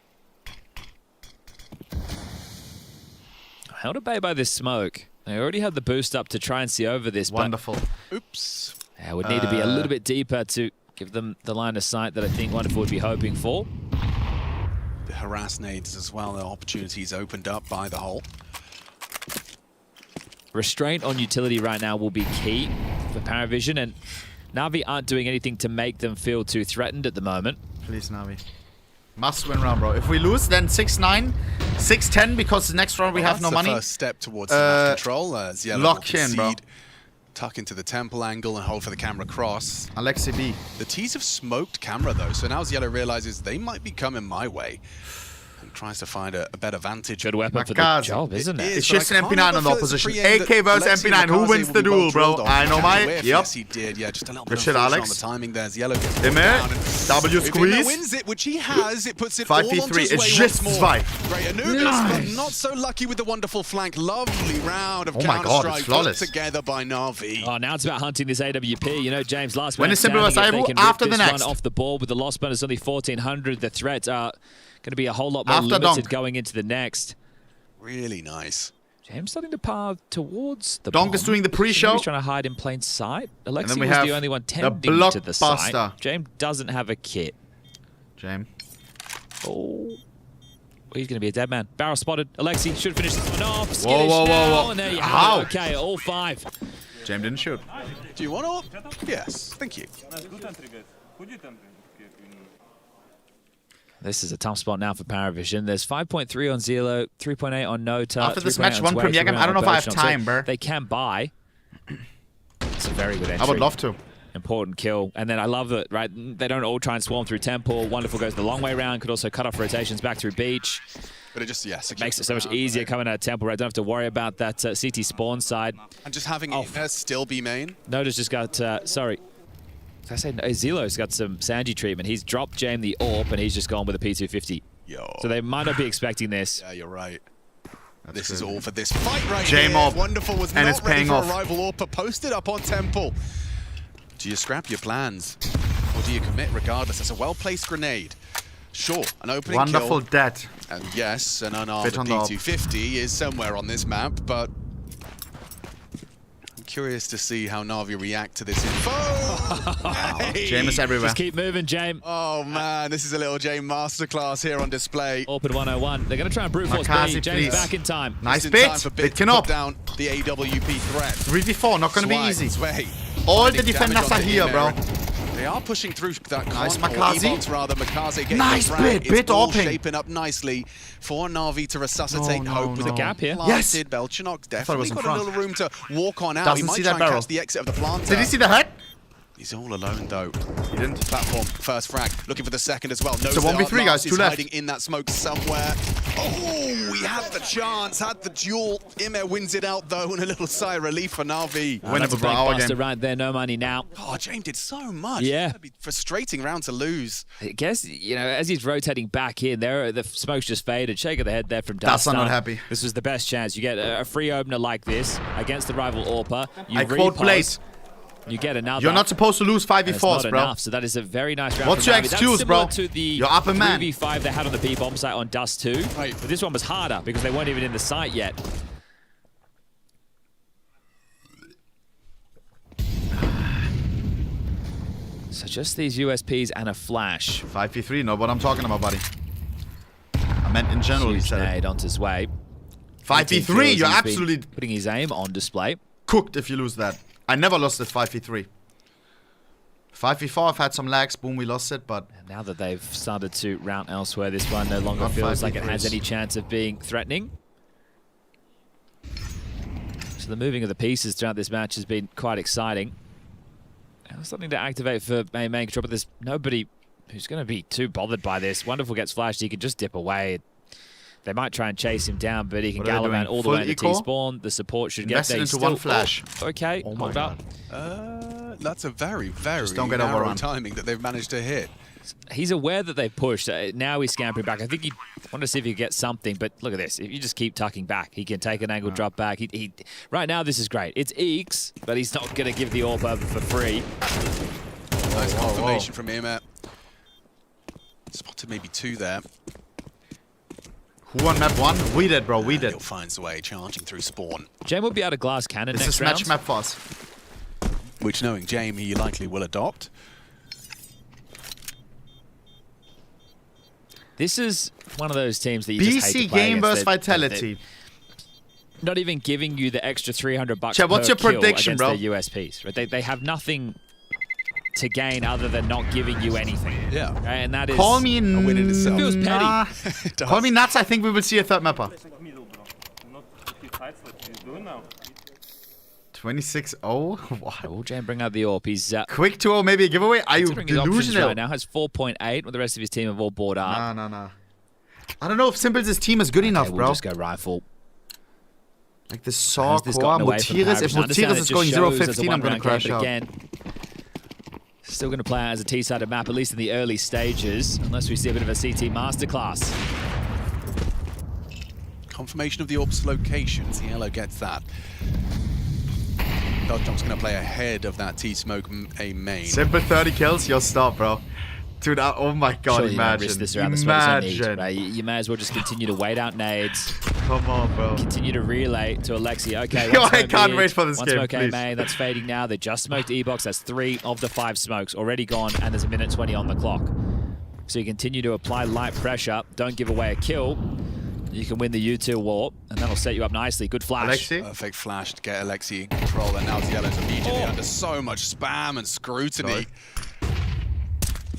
Held at bay by this smoke. They already had the boost up to try and see over this. Wonderful. Oops. Yeah, would need to be a little bit deeper to give them the line of sight that I think Wonderful would be hoping for. The harass nades as well. The opportunities opened up by the hole. Restraint on utility right now will be key for Paravision, and Na'Vi aren't doing anything to make them feel too threatened at the moment. Please, Na'Vi. Must win round, bro. If we lose, then 6-9, 6-10, because the next round we have no money. That's the first step towards map control. As Yellow lock in, bro. Tuck into the temple angle and hold for the camera cross. Alexi B. The T's have smoked camera, though, so now as Yellow realizes they might be coming my way. And tries to find a better vantage. Good weapon for the job, isn't it? It's just an MP9 on the opposition. AK versus MP9. Who wins the duel, bro? I know my. Yep. Yes, he did. Yeah, just a little Good bit shit, on Alex. the timing there. As Yellow gets Iem, W squeeze. If wins it, which he has, it puts it 5v3. all onto his way It's just once more. 5. Great Anubis, but not so lucky with the wonderful flank. Lovely round of Counter-Strike put together by Na'Vi. Oh, now it's about hunting this AWP. You know, James, last when man it's simple as standing, if they can after rip the this next one off the ball with the loss bonus only 1,400, the threats are going to be a whole lot more After limited Donk. going into the next. Really nice. James starting to path towards the Donk bomb. is doing the pre-show. He's trying to hide in plain sight. Alexi then we was have the only one the tending to the site. blockbuster. James doesn't have a kit. James. Oh. He's going to be a dead man. Barrel spotted. Alexi should finish this one off. Whoa, Skittish whoa, whoa, now, whoa. and there you How? have it. Okay, all 5. James didn't shoot. Do you want to? Yes, thank you. This is a tough spot now for Paravision. There's 5.3 on Zelo, 3.8 on Nota. After this 3.8 match, on one Swag, Premier game. 3.8 I don't know on if I have Belchon. time, So bro. They can buy. It's a very good entry. I would love to. Important kill. And then I love that, right? They don't all try and swarm through Temple. Wonderful goes the long way around. Could also cut off rotations back through Beach. But it just, makes it so much easier coming out of Temple, right? Don't have to worry about that CT spawn side. And just having it still be main. Noda's just got, sorry. Did I say Zelo's got some Sanji treatment. He's dropped Jame the AWP and he's just gone with a P250. Yo. So they might not be expecting this. Yeah, you're right. This is all for this fight right Jame here. up. Wonderful was And not it's ready paying for off. a rival AWP posted up on Temple. Do you scrap your plans? Or do you commit regardless? That's a well-placed grenade. Sure, an opening Wonderful kill. dead. And yes, an unarmed Bit on the AWP. P250 is somewhere on this map, but I'm curious to see how Na'Vi react to this info. Hey! Jame is everywhere. Just keep moving, Jame. Oh man, this is a little Jame masterclass here on display. Open 101. They're going to try and brute force Makazi, B. James please. back in time. Nice Just in time bit. for Bit to can put up. down the AWP threat. 3v4, not going to be Swag, easy. Sway. All the Finding defenders damage on are the here, email. bro. They are pushing through that Nice, con, or Makazi. E-box rather. Makazi getting Nice the frag. bit, It's all opening. shaping up nicely for Na'Vi to resuscitate No, hope with no. a gap here. Yes. Belchenok it definitely was in got front. a little room to walk on out. Doesn't he might see try that and barrel. catch the exit of the planter. Did he see the head? He's all alone though. He didn't. Platform, first frag, looking for the second as well. It's a 1v3, guys, 2 He's left. hiding in that smoke somewhere. Oh, we had the chance, had the duel. Iem wins it out though, and a little sigh of relief for Na'Vi. That's a Winnable, bro. Our blockbuster game. right there. No money now. Oh, James did so much. Yeah. That'd be a frustrating round to lose. I guess, you know, as he's rotating back in, there the smoke's just faded. Shake of the head there from That's Dustin. not happy. This was the best chance. You get a free opener like this against the rival AWPer. You I quote repost, Blaze. You get another. You're not supposed to lose and it's 5v4s, not bro. enough, so that is a very nice round. What's for your Na'Vi. excuse, That's similar bro? to the You're up a man. 3v5 they had on the B-bomb site on Dust 2. Right. But this one was harder because they weren't even in the site yet. So just these USPs and a flash. 5v3, know what I'm talking about, buddy. I meant in general, he Huge said it. nade onto his way. 5v3, you're He's been absolutely putting his aim on display. cooked if you lose that. I never lost at 5v3. 5v4, I've had some lags. Boom, we lost it, but... And now that they've started to round elsewhere, this one no longer Not feels like it 5v3s. has any chance of being threatening. So the moving of the pieces throughout this match has been quite exciting. Now something to activate for main control, but there's nobody who's going to be too bothered by this. Wonderful gets flashed, he can just dip away. They might try and chase him down, but he can What are they gallivant doing? all the Full way to eco? T-spawn. The support should Invested get there. into He's one still- flash. Oh, okay, Oh my hold up. God. That's a very, very Just don't get narrow overrun. timing that they've managed to hit. He's aware that they've pushed. Now he's scampering back. I think he wanted to see if he could get something, but look at this. If you just keep tucking back, he can take an angle drop back. Right now, this is great. It's Eeks, but he's not going to give the AWP over for free. Nice confirmation from Iem. Spotted maybe 2 there. Who won map 1? We did, bro. We did. He'll finds a way, charging through spawn. Jame will be able to glass cannon this next is round. match map for us. Which, knowing Jame, he likely will adopt. This is one of those teams that you just hate BC to play game against. versus Vitality. Not even giving you the extra $300 Chad, what's your per kill prediction, against bro? their USPs. Right? They have nothing to gain other than not giving you anything. Yeah. Right? And that is Call me a win in itself. It feels petty. Nah. Call me nuts. I think we will see a third mapper. 26-0? What? Will Jane bring out the AWP? He's Quick 2-0, maybe a giveaway? Are you considering his options delusional? right now. Has 4.8 with the rest of his team have all bought up. Nah. I don't know if Simples' team is good enough, We'll bro. just go rifle. Like the Saw, This Core, gotten away from Mutiris. If Paris? Mutiris is going 0-15, I'm going to one-round game, crash but out. again, still going to play out as a T-sided map, at least in the early stages, unless we see a bit of a CT masterclass. Confirmation of the AWP's location. Cielo gets that. Belchnock's going to play ahead of that T-Smoke A main. Simple 30 kills, you'll stop, bro. Dude, oh my god, Surely you won't imagine. risk this around the smoke zone need, right? You may as well just continue to wait out nades. Come on, bro. Continue to relay to Alexi. Okay, Yo, one I smoke can't mid, wait for this one game, smoke A please. main, that's fading now. They just smoked E-Box. That's 3 of the 5 smokes already gone, and there's a minute 20 on the clock. So you continue to apply light pressure. Don't give away a kill. You can win the U2 warp, and that'll set you up nicely. Good flash. Alexi? Perfect flash to get Alexi in control, and now Cielo's immediately under so much spam and scrutiny.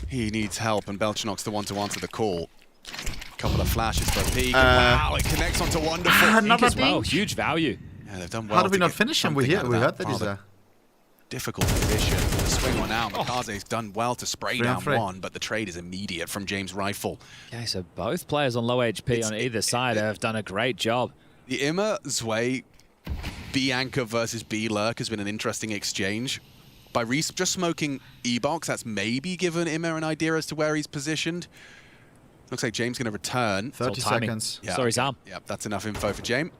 He needs help, and Belchnock's the one to answer the call. Couple of flashes for a peek. Wow, it connects onto Wonderful. Another as well. thing? Huge value. Yeah, they've done well. How did we to not get finish him? We something out of heard that he's rather there. difficult position. The swing one out. Mikaze's done well to spray down 3-on-3. one, but the trade is immediate from James' rifle. Okay, so both players on low HP on either side have done a great job. The Immer Zwei B Anchor versus B Lurk has been an interesting exchange. By just smoking E-Box, that's maybe given Immer an idea as to where he's positioned. Looks like James going to return. 30 seconds. Yeah, Sorry, Sam. Yeah, that's enough info for James.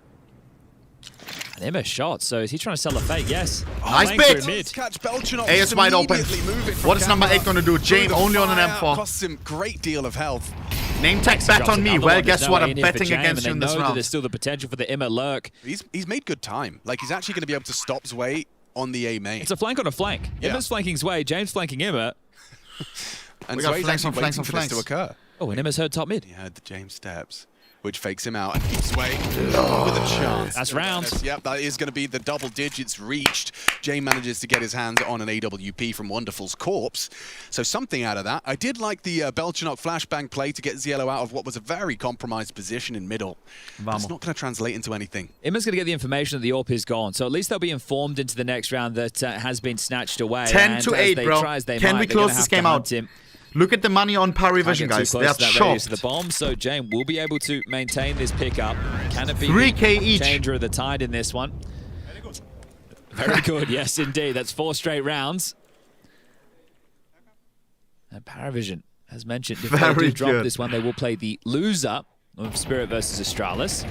And Emma shot, so is he trying to sell a fake? Yes. Nice Flank bit. through mid. Catch Belchnock. A is wide open. What is number 8 going to do? Jane only on an M4. Costs him great deal of health. Name tag bet on me. Another Well, one. guess There's no what? way I'm in here for betting Jame, against you in and they this know that round. there's still the potential for the Emma lurk. He's made good time. Like, he's actually going to be able to stop Zwei on the A main. It's a flank on a flank. Yeah. Emma's flanking Zwei, James flanking Emma. And We got Zwei's flanks on actually flanks waiting on for this to flanks. occur. Oh, and Emma's heard top mid. He heard the James steps, which fakes him out and keeps Zwei with a chance. That's rounds. Yep, that is going to be the double digits reached. Jay manages to get his hands on an AWP from Wonderful's corpse. So something out of that. I did like the Belchnock flashbang play to get Cielo out of what was a very compromised position in middle. But it's not going to translate into anything. Emma's going to get the information that the AWP is gone, so at least they'll be informed into the next round that has been snatched away. 10 to 8, bro. Can we close this game out? Look at the money on Power Vision, guys. They're shocked. To the bomb, so Jane will be able to maintain this pickup. Can it be 3K the each. changer of the tide in this one? Very good, yes, indeed. That's 4 straight rounds. And Paravision, as mentioned, if they Very do drop good. this one, they will play the loser of Spirit versus Astralis.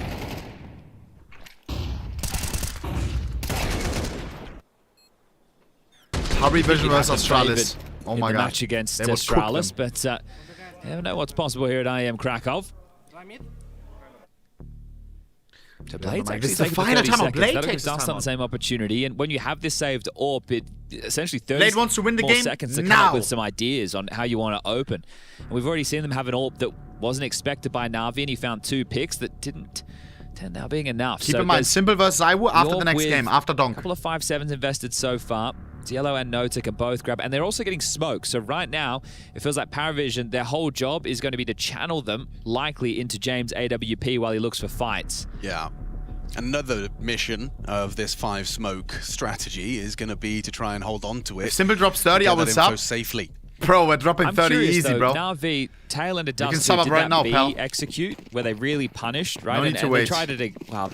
Power Vision You'd have versus the Australis. favourite Oh in my the god. match against They would cook Astralis, them. but you never know what's possible here at Iem Krakow. So Blade's This actually is the taking the final 30 time out. seconds. Blade That'll takes give his Dustin time the out. same opportunity, and when you have this saved AWP, it essentially 30 Blade wants to win the more game seconds to come now. up with some ideas on how you want to open. And we've already seen them have an AWP that wasn't expected by Na'Vi, and he found 2 picks that didn't tend out being enough. Keep So in mind, there's Simple versus Iwu after the York next with game, after a Donk. couple of 5-7s invested so far. Yellow and Nota can both grab, and they're also getting smoke. So right now, it feels like Paravision, their whole job is going to be to channel them likely into James' AWP while he looks for fights. Yeah. Another mission of this 5 smoke strategy is going to be to try and hold on to it. If Simple drops 30, I Get will that info sub. safely. Bro, we're dropping I'm 30 curious, easy, though, bro. Navi, tail end of You can Dust, sum up did right that now, B pal. execute where they really punished, right? No need to and wait.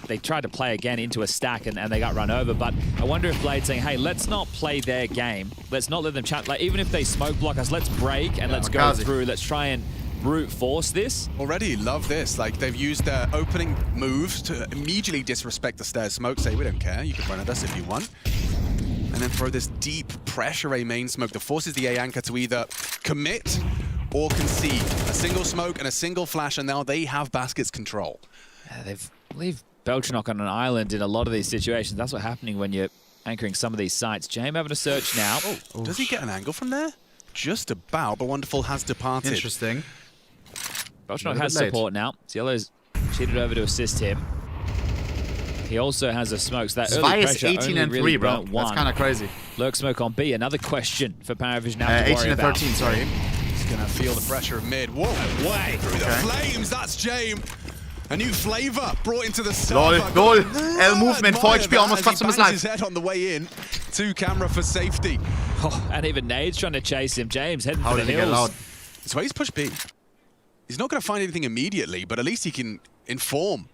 they tried to play again into a stack and they got run over. But I wonder if Blade's saying, hey, let's not play their game. Let's not let them chat. Like, even if they smoke block us, let's break and let's go through. Let's try and brute force this. Already love this. Like, they've used their opening moves to immediately disrespect the stairs smoke, say we don't care, you can run at us if you want. And then throw this deep pressure A main smoke that forces the A anchor to either commit or concede. A single smoke and a single flash, and now they have baskets control. Yeah, they've leave Belchenok on an island in a lot of these situations. That's what's happening when you're anchoring some of these sites. James having a search now. Oh, does he get an angle from there? Just about, but Wonderful has departed. Interesting. Belchenok has support now. Yellow's cheated over to assist him. He also has a smoke, so that early Zwei is pressure 18 only and 3, really bro. burnt That's one. kind of crazy. Lurk smoke on B. Another question for Paravision now to 18 worry and about. 13, sorry. He's going to feel the pressure of mid. Whoa, way through the flames. That's James. A new flavor brought into the server. Lol. L movement, 4 HP, almost cost him his life. His head on the way in to camera for safety. Oh, and even Nade's trying to chase him. James heading How for the did he get hills. loud? So he's pushed B. He's not going to find anything immediately, but at least he can inform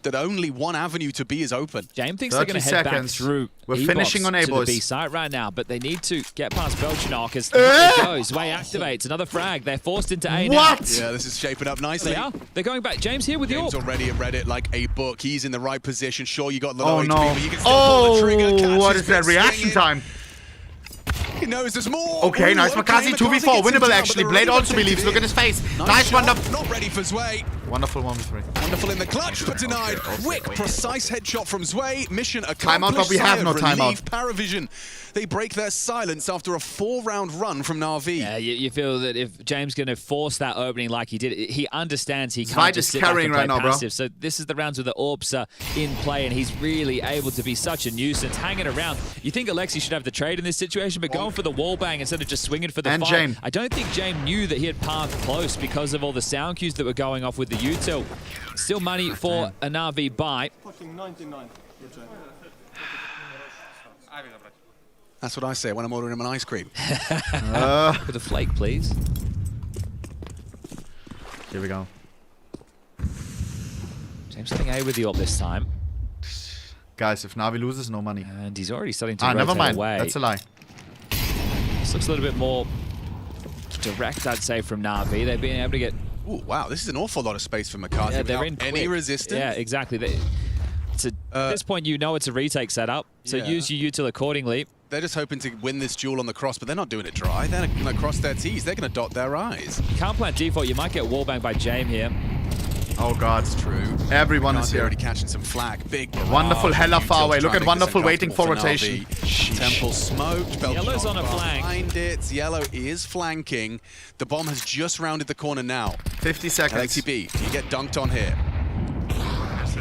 that only one avenue to B is open. James thinks they're going to head back through. We're E-box finishing on A, to boys. the B site right now, but they need to get past Belchenok as it goes. Way activates another frag. They're forced into A now. What? Yeah, this is shaping up nicely. They are. They're going back. James here with James the AWP. already have read it like a book. He's in the right position. Sure, you got the low Oh HP, no. but you can still pull the trigger. Oh, what catches is that it, reaction swinging. time? He knows there's more. Okay, Ooh, nice okay, Makazi, 2v4, gets him winnable down, actually. but Blade they're also already believes, look at his face. Nice shot, wonderful. Not ready for Zwei. Wonderful 1v3. Wonderful in the clutch, but denied. Quick, precise headshot from Zwei. Mission accomplished. Timeout, but we have no timeout. Paravision. They break their silence after a 4-round run from Na'Vi. Yeah, you feel that if James going to force that opening like he did, he understands he Zwei can't just just sit back carrying and play right now, bro. passive. So this is the rounds where the AWPs are in play, and he's really able to be such a nuisance, hanging around. You think Alexi should have the trade in this situation, but going for the wall bang instead of just swinging for the And fight. James. I don't think James knew that he had parked close because of all the sound cues that were going off with the util. Still money for a Na'Vi buy. That's what I say when I'm ordering him an ice cream. With a flake, please. Here we go. James hitting A with the AWP this time. Guys, if Na'Vi loses, no money. And he's already starting to rotate never mind. away. That's a lie. This looks a little bit more direct, I'd say, from Na'Vi. They've been able to get... Ooh, wow, this is an awful lot of space for McCarthy Yeah, they're without in any quick. resistance. Yeah, exactly. At this point, you know it's a retake setup, so Yeah. use your util accordingly. They're just hoping to win this duel on the cross, but they're not doing it dry. They're going to cross their T's. They're going to dot their I's. You can't plant default. You might get wallbang by James here. Oh god, It's true. everyone is McCarthy here. already catching some flack. Big barrage. Wonderful, hella far Util away. Look trying at to Wonderful make this waiting for uncomfortable rotation. Na'Vi. Temple smoked. Yellow's on a Belchenok flank. behind it. Yellow is flanking. The bomb has just rounded the corner now. 50 seconds. Alexi B, you get dunked on here.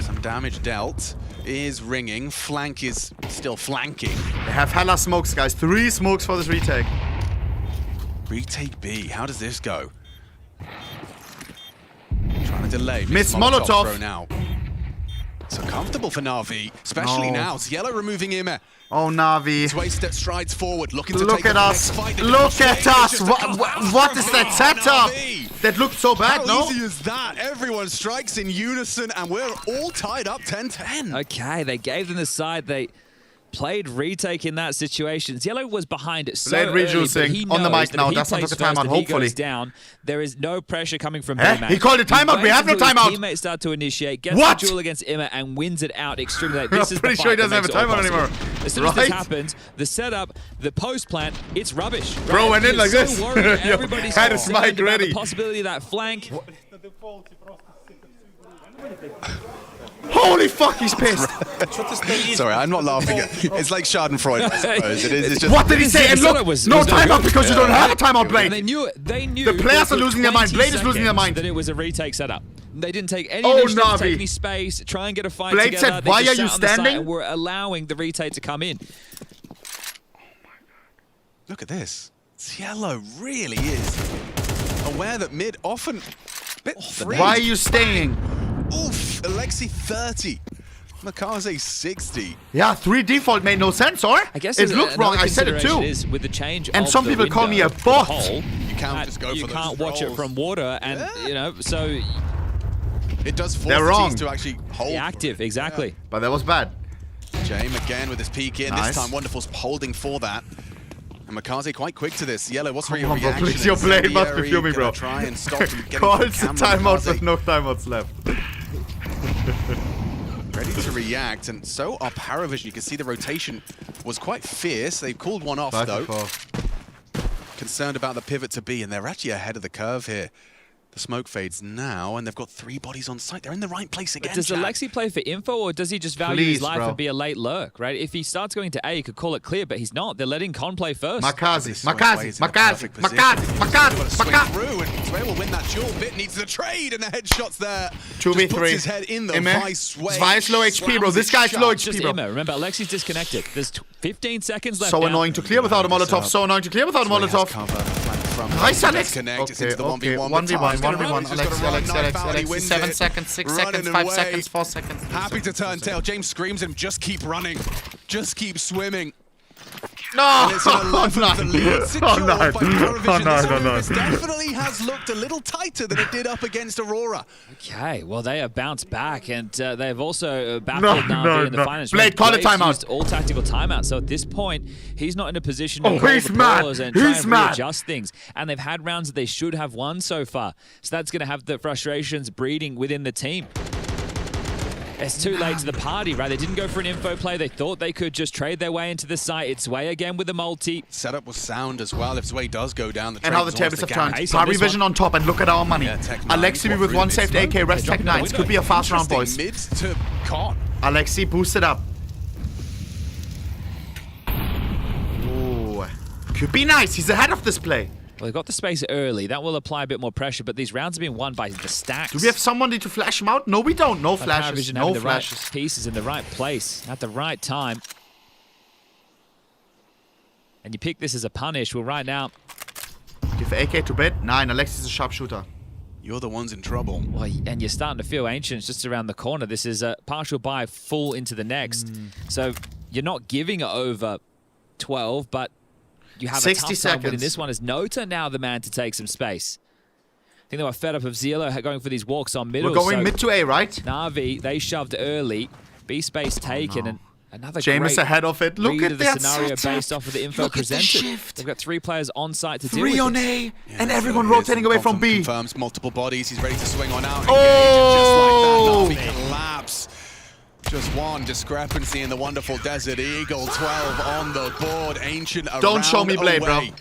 Some damage dealt. Is ringing. Flank is still flanking. They have hella smokes, guys. 3 smokes for this retake. Retake B. How does this go? Trying to delay. Miss Molotov. Throw now. So comfortable for Na'Vi, especially No. now. It's Yellow removing Iem. Oh, Na'Vi. Zwei strides forward, looking to Look take at the us. next fight. Look at us. What is that setup? That looked so bad, How no? easy is that? Everyone strikes in unison, and we're all tied up 10-10. Okay, they gave them the side. They played retake in that situation. Yellow was behind it so Blade early, rejuicing but he on the knows mic that now. if he That's not plays took a timeout, first and he hopefully. goes down, there is no pressure coming from Eh? B-Mac. He called a timeout. We have no waits until timeout. his teammates start to initiate, gets What? the duel against Emma and wins it out extremely late. I'm This is pretty the sure he fight that doesn't have a makes it all timeout possible. anymore. As soon as this Right? happens, the setup, the post-plant, it's rubbish. Right? Bro went in like You're this. so worried. Yo, Everybody's had his concerned mic about ready. the possibility of that flank. Holy fuck, he's pissed. Sorry, I'm not laughing. It's like Schadenfreude, I suppose. It is. It's just What did he say? And look, no timeout because you don't have a timeout, And Blade. they knew it. They knew The players for are losing their mind. 20 Blade is losing their seconds mind. That it was a retake setup. They didn't take any Oh, initiative, Na'Vi. take any space, try and get a fight Blade together. said, They "Why just are you sat on the side standing?" And were allowing the retake to come in. Look at this. Yellow really is aware that mid often a bit free. Why are you staying? Oof, Alexi 30. Makaze 60. Yeah, 3 default made no sense, or? I guess it looked wrong. I said it too. Is with the change and of some the people call me a window, bot. Hole, you can't just go you for those can't watch it rolls. from water, and you know, so it does force They're the wrong. teams to actually hold. Active, exactly. Yeah. But that was bad. James again with his peek in. Nice. This time Wonderful's holding for that. And Makaze quite quick to this. Yellow, what's your Come on, bro, reaction? please, your blade must be Incendiary fuming, bro. gonna try and stop him getting Calls to the camera, timeouts Makaze. with no timeouts left. Ready to react, and so are Paravision. You can see the rotation was quite fierce. They called one off, though. Concerned about the pivot to B, and they're actually ahead of the curve here. The smoke fades now, and they've got 3 bodies on site. They're in the right place again. Does Alexi play for info, or does he just value his life and be a late lurk, right? If he starts going to A, he could call it clear, but he's not. They're letting Con play first. Makaze. Through, and Sway will win that duel. Bit needs the trade, and the headshots there. 2v3. Puts his head in the Zvi's low HP, bro. This guy's low HP, bro. Remember, Alexi's disconnected. There's 15 seconds left. So annoying to clear without a Molotov. So annoying to clear without a Molotov. Nice, Alex. Okay, 1v1. Alex. 7 seconds, 6 seconds, 5 seconds, 4 seconds. Happy to turn tail. James screams at him, just keep running. Just keep swimming. No! And it's an 11th, the lead secured by Paravision. This definitely has looked a little tighter than it did up against Aurora. Okay, well, they have bounced back, and they've also baffled Navi in the finals. Blade, call a timeout. All tactical timeouts, so at this point, he's not in a position to call he's the mad. pause and He's try and mad. readjust things. And they've had rounds that they should have won so far. So that's going to have the frustrations breeding within the team. It's too late to the party, right? They didn't go for an info play. They thought they could just trade their way into the site. It's Sway again with the multi. Setup was sound as well. If Sway does go down, the And how the tables have turned. Paravision on top, and look at our money. Alexi with 1 saved AK, rest Tech 9s. Could be a fast round, boys. Mid to Con. Alexi, boost it up. Ooh. Could be nice. He's ahead of this play. Well, they got the space early. That will apply a bit more pressure, but these rounds have been won by the stacks. Do we have somebody to flash him out? No, we don't. No flashes. No the flashes. Right pieces in the right place at the right time. And you pick this as a punish. Well, right now... Give AK to bed. 9. Alexi's a sharpshooter. You're the ones in trouble. Well, and you're starting to feel Ancients just around the corner. This is a partial buy full into the next. So you're not giving it over 12, but... You have 60 a tough time winning seconds. this one. Is Nota now the man to take some space? I think they were fed up of Zelo going for these walks on middle. We're going so mid to A, right? Navi, they shoved early. B space taken, and another James great ahead of it. Look read at of the that scenario setup. based off of the info Look at the presented. shift. They've got 3 players on site to deal 3 with on it. A, and everyone rotating away from B. Confirms multiple bodies. He's ready to swing on out. Oh! Engage, just like that, Navi collapse. Just one discrepancy in the wonderful Desert Eagle. 12 on the board. Ancient around Don't show me Blade, bro. away.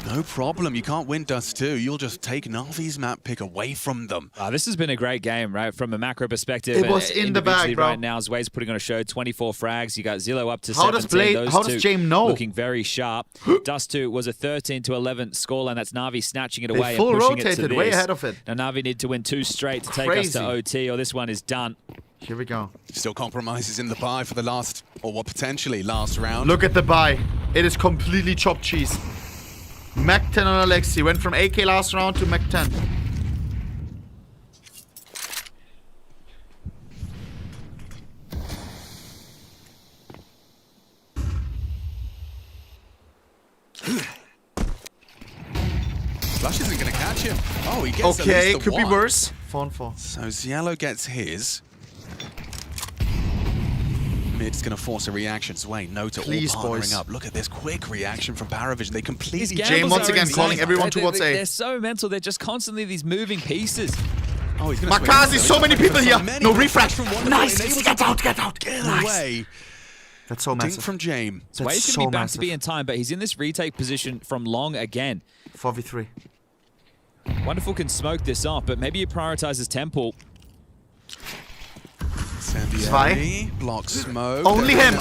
No problem. You can't win Dust 2. You'll just take Navi's map pick away from them. This has been a great game, right? From a macro perspective. It was in the bag, bro. Right now, Zway's putting on a show. 24 frags. You got Zillow up to How 17. does Blade? Those How does two James know? Looking very sharp. Dust 2 was a 13-11 scoreline. That's Navi snatching it They away full and pushing it to rotated, this. way ahead of it. Now Navi need to win 2 straight to take us to OT, or this one is done. Here we go. Still compromises in the buy for the last, or what potentially last round. Look at the buy. It is completely chopped cheese. Mac 10 on Alexi. Went from AK last round to Mac 10. Flush isn't going to catch him. Oh, he gets Okay, at it least the could be one. worse. 4-4. So Ziello gets his. Mid's going to force a reaction. Zway, Nota Please, all partnering boys. up. Look at this quick reaction from Paravision. They completely... James once again calling everyone towards A. They're so mental. They're just constantly these moving pieces. Oh, he's going to Makazi, so many people here. No refresh. Nice. Get out. Get Nice. away. That's so Dink massive. from James. Sway's going to be back to be in time, but he's in this retake position from long again. 4v3. Wonderful can smoke this off, but maybe he prioritizes Temple. Sandiari, block smoke. Only him,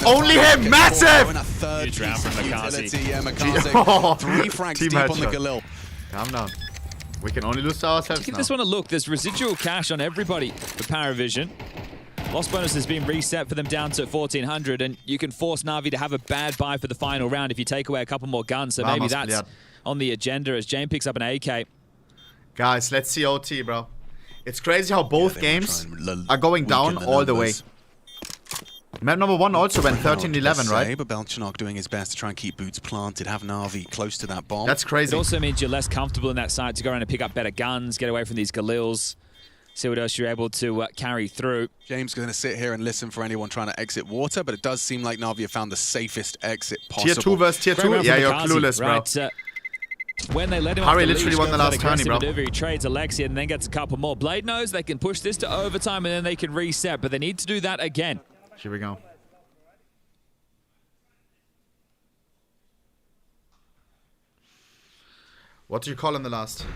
massive! And a third Huge round from utility. Makazi. Makazi. 3 frags Team deep on the headshot. Galil. Calm down. We can only lose to ourselves Give now. this one a look. There's residual cash on everybody for Paravision. Loss bonus has been reset for them down to 1,400, and you can force Na'Vi to have a bad buy for the final round if you take away a couple more guns. So maybe Vamos, that's Bliad. on the agenda as Jane picks up an AK. Guys, let's see OT, bro. It's crazy how both games are going weaken down the all the way. numbers. Map number 1 also went 13-11, right? But Belchenok doing his best to try and keep boots planted, have Na'Vi close to that bomb. That's crazy. It also means you're less comfortable in that site to go around and pick up better guns, get away from these Galils, see what else you're able to carry through. James going to sit here and listen for anyone trying to exit water, but it does seem like Na'Vi have found the safest exit possible. Tier 2 versus Tier 2? Yeah, you're clueless, bro. Right, when they let him Harry off the literally leash, won the last tourney, bro. maneuver, he trades Alexi and then gets a couple more. Blade knows they can push this to overtime and then they can reset, but they need to do that again. Here we go. What do you call in the last?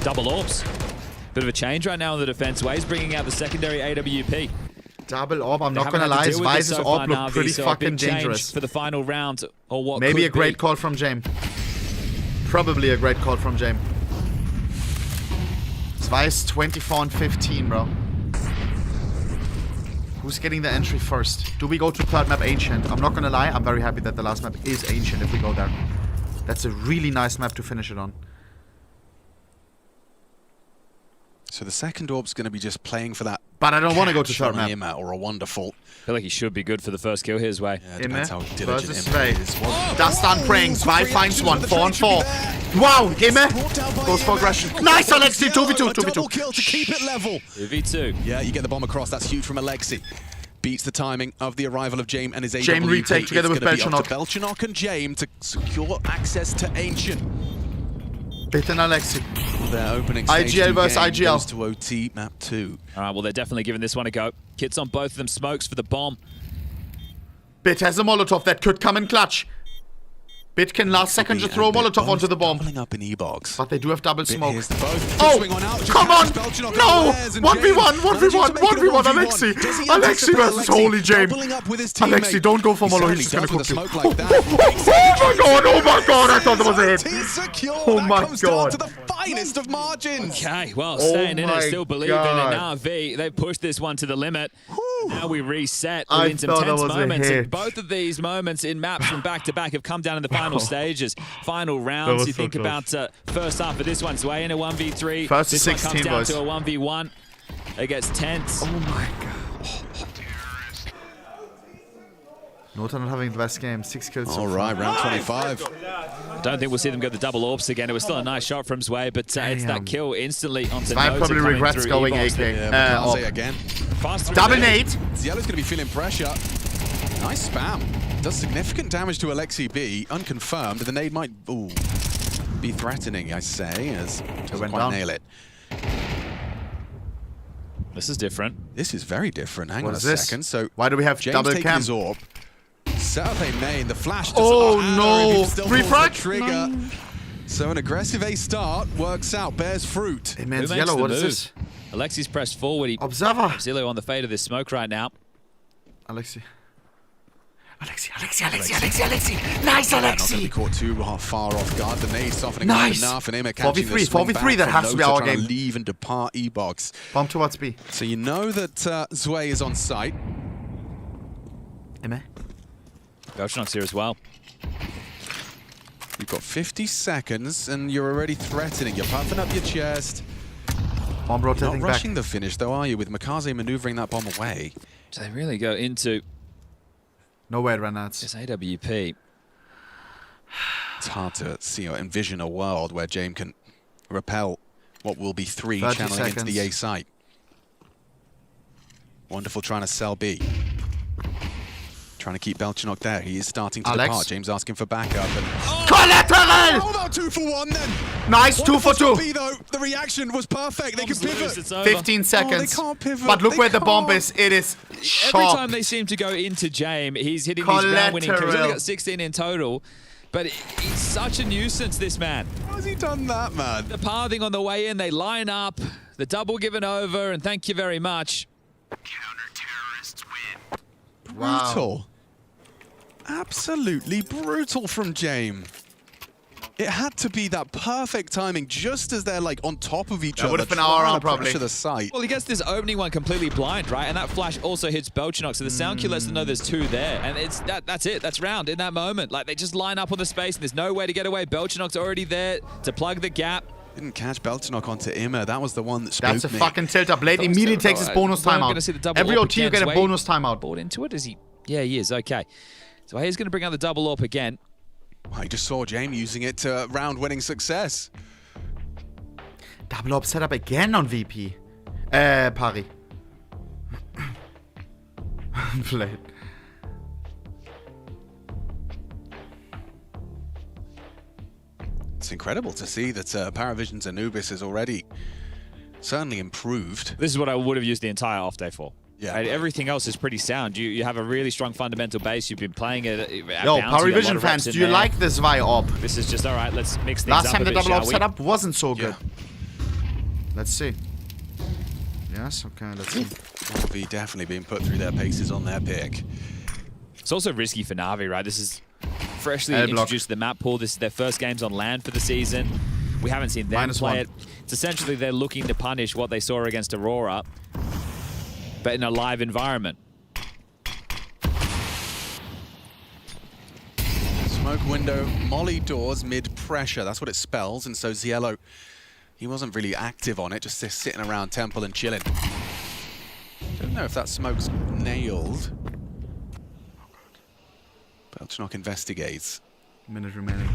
Double orbs. Bit of a change right now in the defense. Wade's bringing out the secondary AWP. Double orb, I'm not gonna lie, Vice's orb looked pretty fucking dangerous. For the final round, or what Maybe could a great be. call from James. Probably a great call from James. Vice 24 and 15, bro. Who's getting the entry first? Do we go to third map Ancient? I'm not gonna lie, I'm very happy that the last map is Ancient if we go there. That's a really nice map to finish it on. So the second orb's going to be just playing for that. But I don't want to go to third map. Or a wonderful. I feel like he should be good for the first kill his way. Yeah, depends how diligent versus Iem Zwei. is. Das dann praying. Zwei finds one. 4 on 4. Wow, Iem goes for aggression. Nice, Alexi. 2v2. 2v2. Double kill to keep it level. 2v2. Yeah, you get the bomb across. That's huge from Alexi. Beats the timing of the arrival of James and his AWP. James retake together with Belchenok. Belchenok and James to secure access to Ancient. Bitte Alexi. Their opening stage IGL versus IGL. goes to OT map 2. All right, well, they're definitely giving this one a go. Kits on both of them, smokes for the bomb. Bit has a Molotov that could come in clutch. Bit can last second to throw a Molotov onto the bomb. Doubling up in E-box. But they do have double smoke. Oh, come on! No! 1v1, 1v1, 1v1, Alexi! Alexi versus Holy James! Alexi, don't go for Molo, he's just gonna cook you. Oh my god, I thought there was a hit! Oh my god. Finest of margins. Okay, well, staying in it, still believing in Na'Vi. They've pushed this one to the limit. Now we reset within some tense moments. And both of these moments in maps from back to back have come down in the final stages. Final rounds, you think about first half of this one. Zwei in a 1v3. First this 16 one comes down boys. to a 1v1. It gets tense. Oh my god. Nota not having the best game. 6 kills. All right, round 25. Don't think we'll see them go the double orbs again. It was still a nice shot from Zwei, but it's that kill instantly onto Zwei Nota probably coming regrets through going E-box. AK. Yeah, again. Double nade. Yellow's going to be feeling pressure. Nice spam. Does significant damage to Alexi B, unconfirmed. The nade might be threatening, I say, as doesn't quite nail it. This is different. This is very different. Hang on a this? second. So why do we have James double taking cam? his orb. Set up a main. The flash does no! Refrag trigger. No. So an aggressive A start works out, bears fruit. Hey, man's yellow. What is this? Alexi's pressed forward. Observer. Zillow on the fade of this smoke right now. Alexi. Alexi. Nice, Alexi. Not going to be caught too far off guard. The nade softening up enough, and Iem catching 4v3, that has to be our game. To leave and depart E-box. Bomb towards B. So you know that Zwei is on site. Iem. Belchenok's here as well. You've got 50 seconds, and you're already threatening. You're puffing up your chest. Bomb rotating Not rushing back. the finish, though, are you? With Makaze maneuvering that bomb away. So they really go into... No way, Renats. This AWP. It's hard to see or envision a world where James can repel what will be 3 channeling into the A site. Wonderful trying to sell B. Trying to keep Belchenok there. He is starting to depart. James asking for backup. And Collateral! How about 2 for 1 then? Nice, 2 for 2. B, though, the reaction was perfect. They can pivot. 15 seconds. They can't pivot. But look where the bomb is. It is sharp. Every time they seem to go into James, he's hitting these round-winning kills. He's only got 16 in total. But he's such a nuisance, this man. How has he done that, man? The pathing on the way in, they line up, the double given over, and thank you very much. Counter-terrorists win. Brutal. Absolutely brutal from James. It had to be that perfect timing just as they're like on top of each other. Would have been our round, probably. The site. Well, he gets this opening one completely blind, right? And that flash also hits Belchenok, so the sound cue lets them know there's 2 there. And it's that's it. That's round in that moment. Like, they just line up on the space, and there's no way to get away. Belchenok's already there to plug the gap. Didn't catch Belchenok onto Immer. That was the one that spooked That's a me. fucking tilter. Blade immediately takes his bonus timeout. Every OT you get a bonus timeout. Bought into it? Is he? Yeah, he is. Okay. So he's going to bring out the double up again. I just saw James using it to round-winning success. Double up setup again on VP. Pari. Blade. It's incredible to see that Paravision's Anubis has already certainly improved. This is what I would have used the entire off day for. Yeah. Right? Everything else is pretty sound. You have a really strong fundamental base. You've been playing it. Yo, Paravision fans, do you like this Vi op? This is just all right. Let's mix things Last up. time the a bit, double op shall we? setup wasn't so good. Let's see. Yes, okay, let's see. Navi definitely being put through their paces on their pick. It's also risky for Navi, right? This is freshly introduced to the map pool. This is their first games on land for the season. We haven't seen them play it. It's essentially they're looking to punish what they saw against Aurora, but in a live environment. Smoke window, molly doors, mid-pressure. That's what it spells. And so Ziello, he wasn't really active on it, just sitting around Temple and chilling. Don't know if that smoke's nailed. Belchenok investigates. Minute remaining.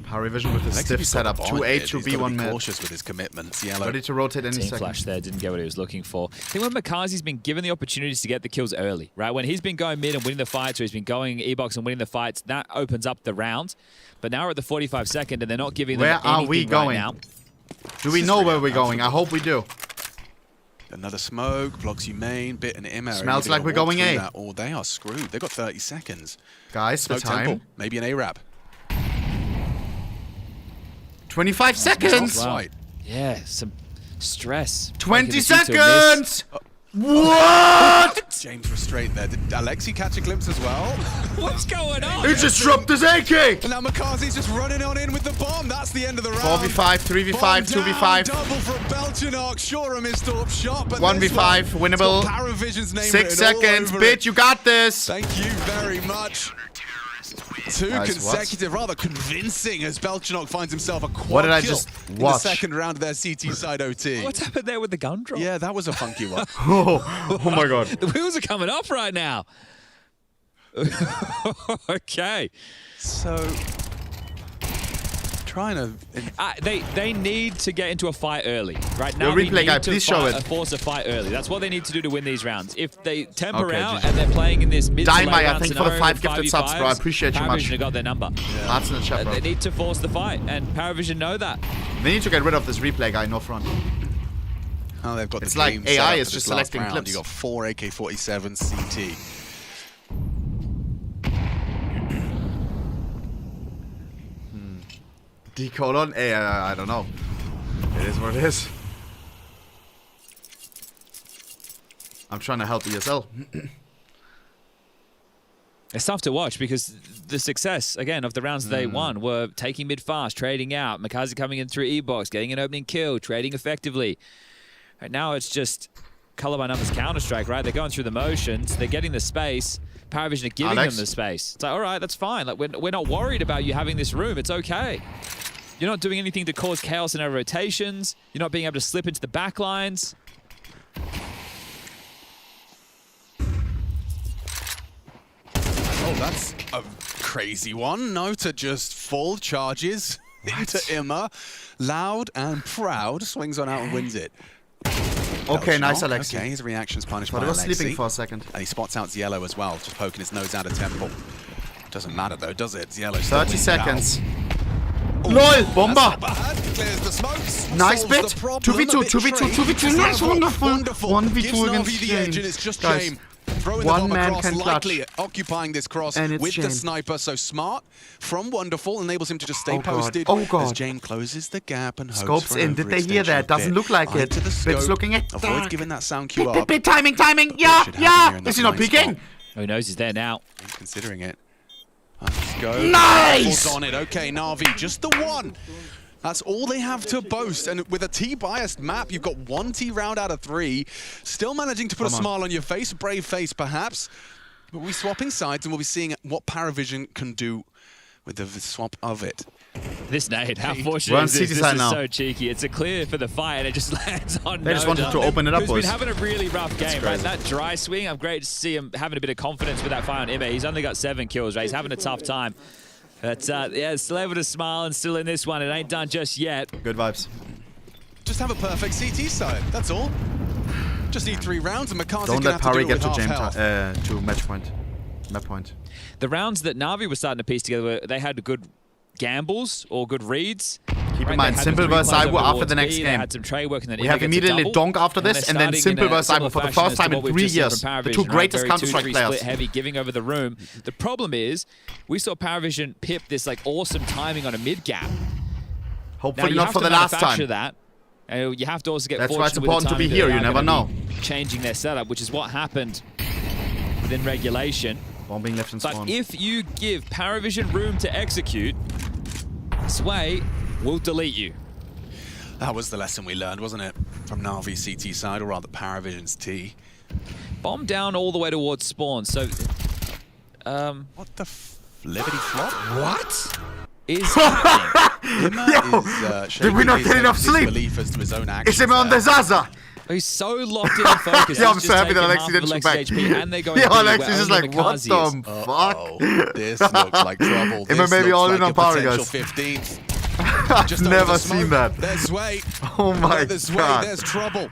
Paravision with a stiff setup. 2A, 2B, 1 mid. Cautious with his commitments. Yellow. Ready to rotate any Team second. flash there, didn't get what he was looking for. I think when Makazi's been given the opportunities to get the kills early, right? When he's been going mid and winning the fights, or he's been going E-box and winning the fights, that opens up the round. But now we're at the 45-second, and they're not giving them anything Where are we going? right now. Do we know where we're going? I hope we do. Another smoke, blocks you main, bit and Immer. Smells like we're going A. Or they are screwed. They've got 30 seconds. Guys, the Smoke time. Temple, maybe an A-Rap. 25 seconds! Wow. Yeah, some stress. 20 seconds! What? James restrained there. Did Alexi catch a glimpse as well? What's going on? He just dropped his AK! And now McCarthy's just running on in with the bomb. That's the end of the round. 4v5, 3v5, 2v5. Double from Belchenok. Sure, a missed up shot, but 1v5, winnable. 6 seconds. Bitch, you got this. Thank you very much. Two consecutive, rather convincing, as Belchenok finds himself a quad What did I kill just in the watch? second round of their CT side OT. What's happened there with the gun drop? Yeah, that was a funky one. Oh my god. The wheels are coming off right now. Okay. So, trying to... They need to get into a fight early. Right now, Yo, replay guy, please show it. Force a fight early. That's what they need to do to win these rounds. If they temper Okay, out GG. and they're playing in this mid to late Dynamite, I round think, for the scenario 5 with gifted subs, bro. I 5v5s, appreciate you much. Paravision have got their number. That's in the chat, bro. They need to force the fight, and Paravision know that. They need to get rid of this replay guy, no front. Oh, they've got It's the like game AI set up is for just this last selecting round. clips. You got 4 AK-47 CT. D-colon? I don't know. It is what it is. I'm trying to help ESL. It's tough to watch because the success, again, of the rounds they won were taking mid fast, trading out, Makazi coming in through E-box, getting an opening kill, trading effectively. Right now it's just color by numbers Counter-Strike, right? They're going through the motions, they're getting the space, Paravision are giving them the space. It's like, all right, that's fine. Like we're not worried about you having this room. It's okay. You're not doing anything to cause chaos in our rotations. You're not being able to slip into the back lines. Oh, that's a crazy one. No to just full charges into Immer. Loud and proud. Swings on out and wins it. Okay, nice, Belchenok. Alexi. Okay, his reaction's punished But by I was Alexi. sleeping for a second. And he spots out Ziello as well, just poking his nose out of Temple. Doesn't matter though, does it? Ziello 30 seconds. LOL! Bomber! Clears the smokes. Nice bit! Solves the problem 2v2, a bit 2v2, trade. 2v2, nice, wonderful! Wonderful. 1v2 Gives Navi against the edge, James. and it's just Guys, James throwing the one bomb man across, can clutch. likely occupying this cross And it's with the James. sniper. So smart from Wonderful enables him to just stay Oh, God. posted. Oh, God. As James closes the gap and hopes Scopes for an in. Did they hear overextension that? of Doesn't bit. look like Eye it. to the Bit's scope. looking at Avoids that. giving that sound cue up. Timing! Yeah, Should have him yeah! here in that Is he not blind peeking? spot. Who knows? He's there now. Considering it. Let's go. Nice! On it. Okay, Na'Vi, just the one. That's all they have to boast. And with a T-biased map, you've got 1 T round out of 3. Still managing to put a smile on your face, a brave face perhaps. But we'll be swapping sides and we'll be seeing what Paravision can do with the swap of it. This nade, how fortunate is this? This is now. so cheeky. It's a clear for the fight, and it just lands on They just wanted to open it up, who's boys. been having a really rough game, right? That dry swing, I'm great to see him having a bit of confidence with that fight on Iem. He's only got 7 kills, right? He's having a tough time. But yeah, still able to smile and still in this one. It ain't done just yet. Good vibes. Just have a perfect CT side, that's all. Just need 3 rounds, and McCarthy's Don't gonna let have to Parry do it get with to half health. to match point. Map point. The rounds that Na'Vi was starting to piece together, they had good gambles or good reads. Keep in mind, Simple versus Iwo after the next They game. had some trade work, and then We have immediately Donk after this, and then Simple versus Iwo for the first time in 3 years. The 2 greatest Counter-Strike players. Heavy, giving over the room. The problem is, we saw Paravision pip this like awesome timing on a mid gap. Hopefully not for the last time. That. You have to also get That's why it's fortunate with important the to be timing here. that You they are never gonna know. be changing their setup, which is what happened within regulation. Bombing left and spawn. But if you give Paravision room to execute, Sway will delete you. That was the lesson we learned, wasn't it? From Na'Vi CT side, or rather Paravision's T. Bomb down all the way towards spawn, so... what the flippity flop? What is happening? Did we not get enough sleep? Is him on the Zaza? He's so locked in and focused. Yeah, I'm so happy that Alexi didn't shoot back. And they're going yeah, Alexi's just like, what the fuck? This looks like trouble. This maybe all in on Power, guys. 15th. I've never seen that. There's Sway. Oh my there's god. There's trouble.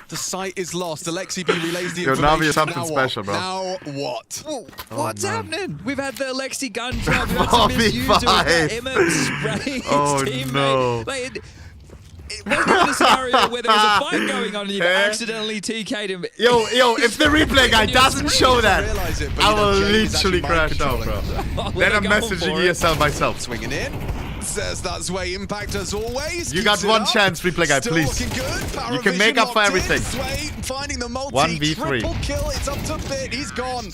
The site is lost. Alexi B relays the Yo, information. Na'Vi is something special, bro. Now what? What's happening? We've had the Alexi gun drop. We've had some misuse. We've had Emma spraying his teammate. No. Like, it wasn't even a scenario where there was a fight going on and you accidentally TK'd him. Yo, if the replay guy doesn't show that, I will literally crash out, bro. Then I'm messaging ESL myself. Swinging in. Says that's way impact as always. You got one chance, replay guy, please. You can make up for everything. Finding the multi, 1v3. triple kill. It's up to Bit. He's gone.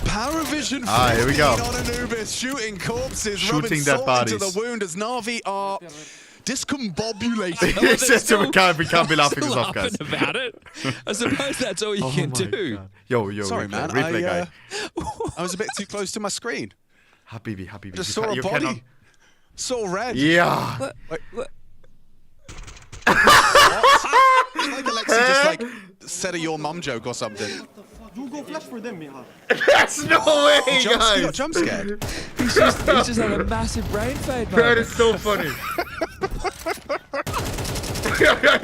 Paravision here we go. on Anubis, shooting corpses, shooting rubbing dead salt bodies. into the wound as Na'Vi are discombobulated. It's just we can't be laughing this off, guys. About it. I suppose that's all you can do. God. Yo, sorry, man. Replay guy. I was a bit too close to my screen. Habibi. Just saw a body. Saw red. Yeah. What? Like Alexi just like said a your mum joke or something. You go flash for them, Miha. That's no way, He guys. got jump scared. He's just had a massive brain fade, man. That is so funny.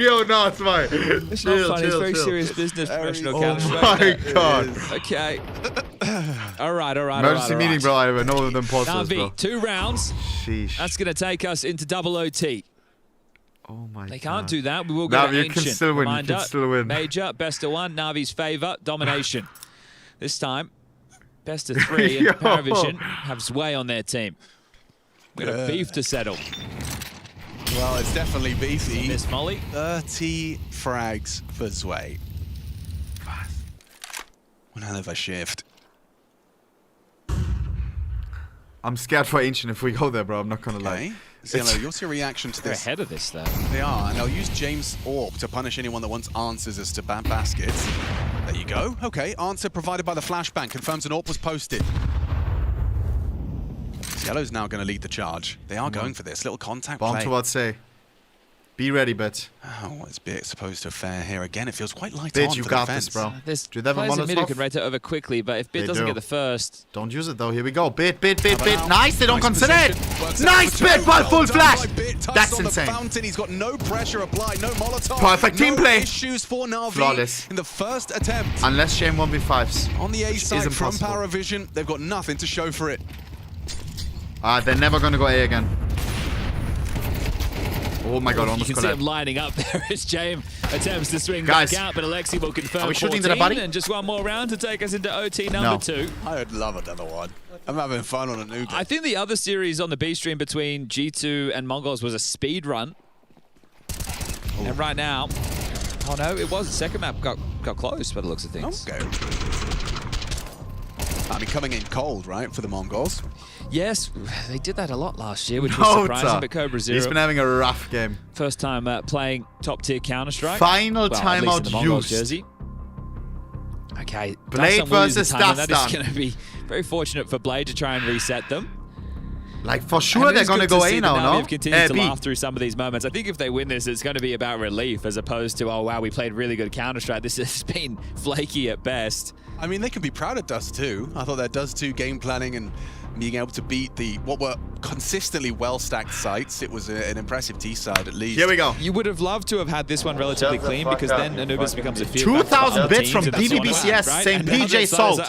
Yo, no, it's fine. It's not funny. It's very serious business, professional Counter-Strike. Oh my god. Okay. All right. Emergency meeting, bro. I know them posters, bro. Na'Vi, 2 rounds. Sheesh. That's going to take us into double OT. Oh my god. They can't do that. We will go to you Ancient. can still win. You Reminder, can still win. Major, best of 1. Na'Vi's favour, domination. This time, best of 3. And Paravision have Sway on their team. We've got a beef to settle. Well, it's definitely beefy. Miss Molly. 30 frags for Sway. One hell of a shift. I'm scared for Ancient if we go there, bro. I'm not gonna lie. Cielo, what's your reaction to They're this? ahead of this, though. They are, and they'll use James Orb to punish anyone that wants answers as to bad baskets. There you go. Okay, answer provided by the flashbang. Confirms an Orb was posted. Cielo's now going to lead the charge. They are going for this. Little contact Bomb play. towards say. Be ready, Bit. Oh, what is Bit supposed to fare here? Again, it feels quite light Bit, on you for got defense. this, bro. There's Do they have a players in mid who Molotov? can rotate over quickly, but if Bit They doesn't do. get the first... Don't use it, though. Here we go. Bit. Nice. They don't Nice consider it. position. Nice Bit by full flash. That's on insane. The fountain. He's got no pressure applied, no Molotov. Perfect team no play. Issues for Na'Vi Flawless. in the first attempt. Unless Shame 1v5s. On the A which side is from impossible. Paravision, they've got nothing to show for it. They're never going to go A again. Oh my god, You almost can got see that. him lining up there as James attempts to swing Guys, back out, but Alexi will confirm are we shooting to 14, the body? and just one more round to take us into OT number 2. I would love another one. I'm having fun on a new I think the other series on the B stream between G2 and Mongols was a speed run. Ooh. And right now, oh no, it was the second map got close by the looks of things. Okay. I mean, coming in cold, right, for the Mongols. Yes, they did that a lot last year, which was surprising, but Cobra Zero. He's been having a rough game. First time playing top-tier Counter-Strike. Final well, timeout at least in the Mongols used. jersey. Okay, Blade Dastan will use the versus timeout. That is Dastan. going to be very fortunate for Blade to try and reset them. Like, for sure they're going to go A now, no? They've continued to B. laugh through some of these moments. I think if they win this, it's going to be about relief as opposed to, oh, wow, we played really good Counter-Strike. This has been flaky at best. I mean, they can be proud of Dust 2. I thought their Dust 2 game planning and being able to beat what were consistently well-stacked sites. It was an impressive T side, at least. Here we go. You would have loved to have had this one relatively clean because then Anubis becomes a few. 2,000 bits from BBBCS saying PJ Salt.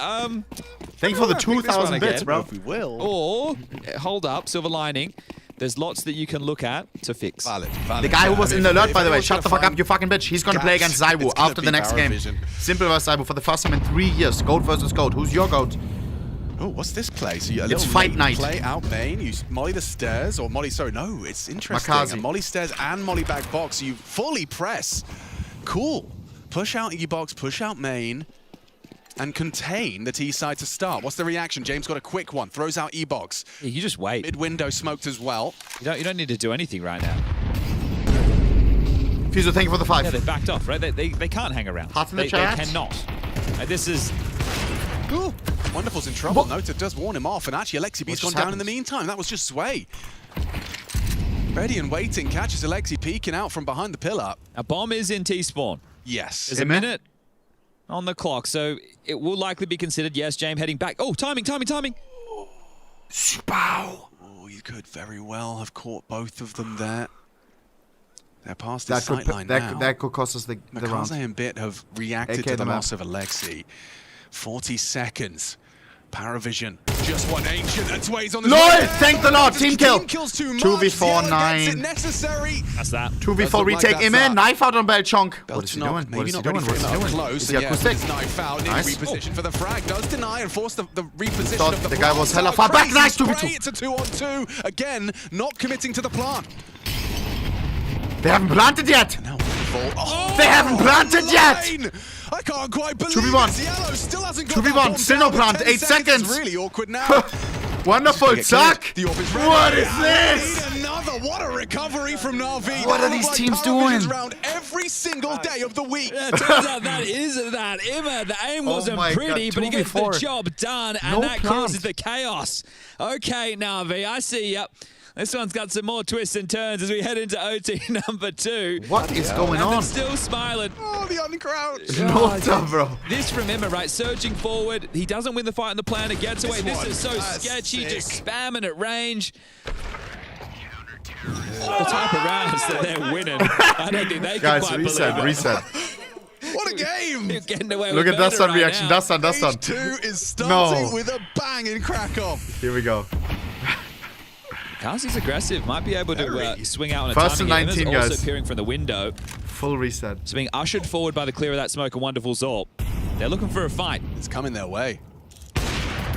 Thank you for the 2,000 bits, bro. We will. Or, hold up, silver lining. There's lots that you can look at to fix. Valid. The guy who was in the alert, by the way, shut the fuck up, you fucking bitch. He's gonna play against Zaiwu after the next game. Simple versus Zaiwu for the first time in 3 years. Goat versus Goat. Who's your Goat? Oh, what's this play? So you it's Fight Night. Play out main, you molly the stairs, or molly, sorry, no, it's interesting. Makazi. A molly stairs and molly back box, so you fully press. Cool. Push out E box, push out main, and contain the T side to start. What's the reaction? James got a quick one, throws out E box. Yeah, you just wait. Mid window smoked as well. You don't need to do anything right now. Fuser, thank you for the 5. Yeah, they backed off, right? They can't hang around. Hearts in the chat. They cannot. This is... Ooh. Wonderful's in trouble. Nota does warn him off, and actually Alexi B's gone down in the meantime. That was just Sway. Ready and waiting, catches Alexi peeking out from behind the pillar. A bomb is in T-spawn. Yes. There's a minute on the clock, so it will likely be considered. Yes, James heading back. Oh, timing. Spow. Oh, you could very well have caught both of them there. They're past the sight line now. That could cost us the round. Makaze and Bit have reacted to the loss of Alexi. 40 seconds. Paravision. Just one ancient and Sway's on the LOL! Thank the Lord! Team kill! Team kills too much. 2v4 9. Necessary. That's that. 2v4 retake. Amen. Knife out on Belchonk. What is he doing? Maybe What is he not doing? ready What is for he it up doing? close. Is he acoustic? Knife out. Nice. Reposition for the frag. Does deny and force the reposition Thought of the the guy was hella far back. Nice 2v2. It's a 2-on-2. Again, not committing to the plant. They haven't planted yet. Oh, they haven't planted yet. I can't quite believe 2v1. it. Yellow still hasn't got 2v1. Still no plant. 8 seconds. It's really awkward now. Wonderful. Suck. What is this? Another. What a recovery from Na'Vi. What are these teams doing? Around every single day of the week. Yeah, turns out that is that. Emma, the aim wasn't pretty, but he gets the job done, and that causes the chaos. Okay, Na'Vi, I see ya. This one's got some more twists and turns as we head into OT number 2. What is going on? Still smiling. Oh, the uncrouch. No, bro. This from Emma, right? Surging forward. He doesn't win the fight on the planet, gets away. This is so sketchy, just spamming at range. The type of rounds that they're winning. I don't think they can quite believe it. Reset. What a game! You're getting away Look with at that right reaction. now. That's on. 2 is starting with a bang in Krakow. Here we go. Kazi's aggressive, might be able to swing out on a First and timing. 19, also guys. appearing from the window. Full reset. So being ushered forward by the clear of that smoke, a wonderful Zorp. They're looking for a fight. It's coming their way.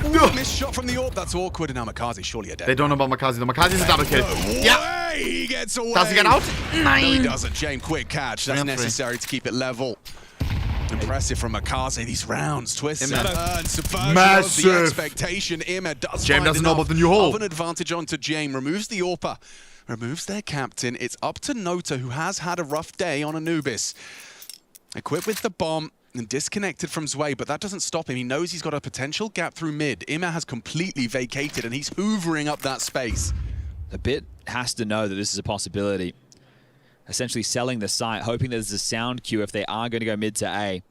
No. Missed shot from the AWP. That's awkward. And now Makazi surely a dead. They don't know about Makazi. The Makazi's a double kill. Yeah. He gets away. Does he get out? 9. No, he doesn't. James, quick catch. That's necessary to keep it level. Impressive from Makazi. These rounds, twists and turns, subversion of the expectation. Ima does James doesn't know about the new hole. Of an advantage onto James. Removes the AWPer. Removes their captain. It's up to Nota, who has had a rough day on Anubis. Equipped with the bomb and disconnected from Zwei, but that doesn't stop him. He knows he's got a potential gap through mid. Ima has completely vacated, and he's hoovering up that space. The Bit has to know that this is a possibility. Essentially selling the site, hoping there's a sound cue if they are going to go mid to A.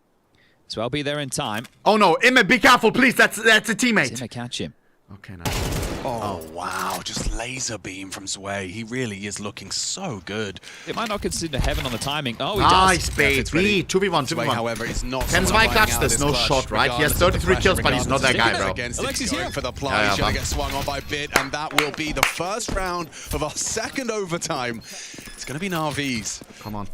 So I'll be there in time. Oh no, Ima, be careful, please. That's a teammate. Ima catch him. Okay, nice. Oh, wow. Just laser beam from Zwei. He really is looking so good. It might not consider heaven on the timing. Oh, he nice, does. baby. 2v1, 2v1. However, is not. Can Zwei clutch this? No shot, right? He has 33 kills, but he's not that guy, bro. Alexi's here for the play. He's going to get swung on by Bit, and that will be the first round of our second overtime. It's going to be Na'Vi's. Come on.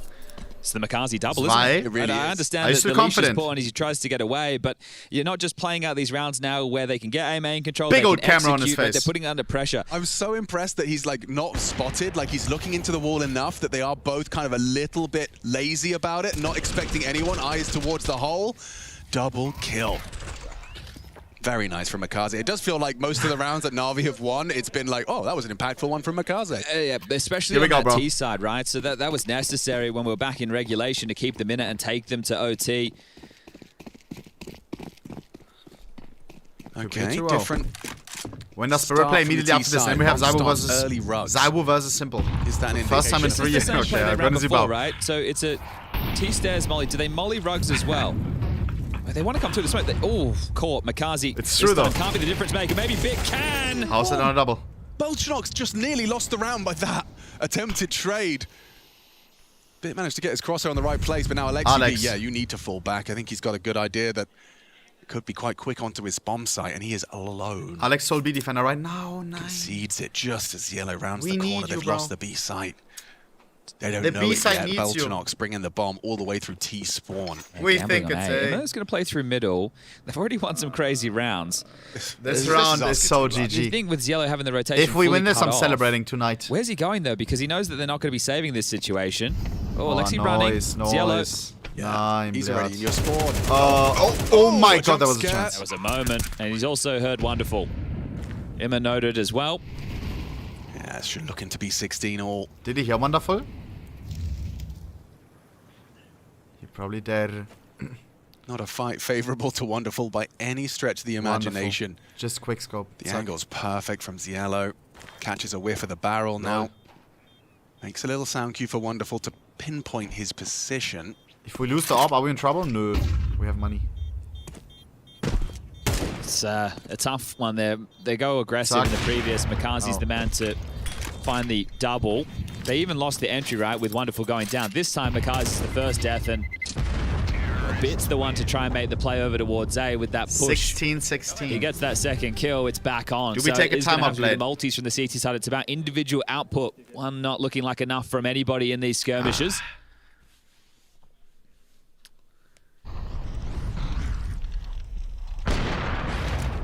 It's the Makazi double, isn't it? It really I is. understand that the leash is put on as he tries to get away, but you're not just playing out these rounds now where they can get A main control. Big old camera on his face. They're putting it under pressure. I'm so impressed that he's like not spotted, like he's looking into the wall enough that they are both kind of a little bit lazy about it, not expecting anyone, eyes towards the hole. Double kill. Very nice from Makaze. It does feel like most of the rounds that Na'Vi have won, it's been like, oh, that was an impactful one from Makaze. Yeah, especially on that T side, right? So that was necessary when we were back in regulation to keep them in it and take them to OT. Okay, different When does Spirit play immediately after this? Then we have Zywo Zywo versus Simple. Is that an First time in indication? 3 years. Same play Okay, they ran Renzi before, Bau. right? So it's a T-stairs molly. Do they molly Rugs as well? They want to come through the smoke. Oh, caught Makazi. It's true though. Can't be the difference maker. Maybe Bit can. How's it on a double? Belchenok's just nearly lost the round by that attempted trade. Bit managed to get his crosser on the right place, but now Alex. Yeah, you need to fall back. I think he's got a good idea that it could be quite quick onto his bomb site, and he is alone. Alex sole B defender right now. Nice. Concedes it just as Yellow rounds We the need corner. you, They've bro. lost the B site. They don't The know B it site yet. needs you. Belchenok's bringing the bomb all the way through T spawn. We think it's a... Immer's going to play through middle. They've already won some crazy rounds. This round is so You GG. think with Yellow having the rotation If we win fully this, cut I'm off, celebrating tonight. Where's he going, though? Because he knows that they're not going to be saving this situation. Oh, Alexi noise, running. It's Yellow. noise. Nein, He's Blatt. already in your spawn. Oh my god, that was a scare. chance. That was a moment. And he's also heard Wonderful. Emma noted as well. Yeah, it's looking to be 16 all. Did he hear Wonderful? He probably did. Not a fight favorable to Wonderful by any stretch of the imagination. Wonderful. Just quick scope. The angle's perfect from Ziello. Catches a whiff of the barrel now. Makes a little sound cue for Wonderful to pinpoint his position. If we lose the AWP, are we in trouble? No. We have money. It's a tough one there. They go aggressive in the previous. Makazi's the man to find the double. They even lost the entry, right, with Wonderful going down. This time, Makazi's the first death, and Bit's the one to try and make the play over towards A with that push. 16-16. He gets that second kill. It's back on. Do we take a timeout, The multis from the CT side. It's about individual output. One not looking like enough from anybody in these skirmishes.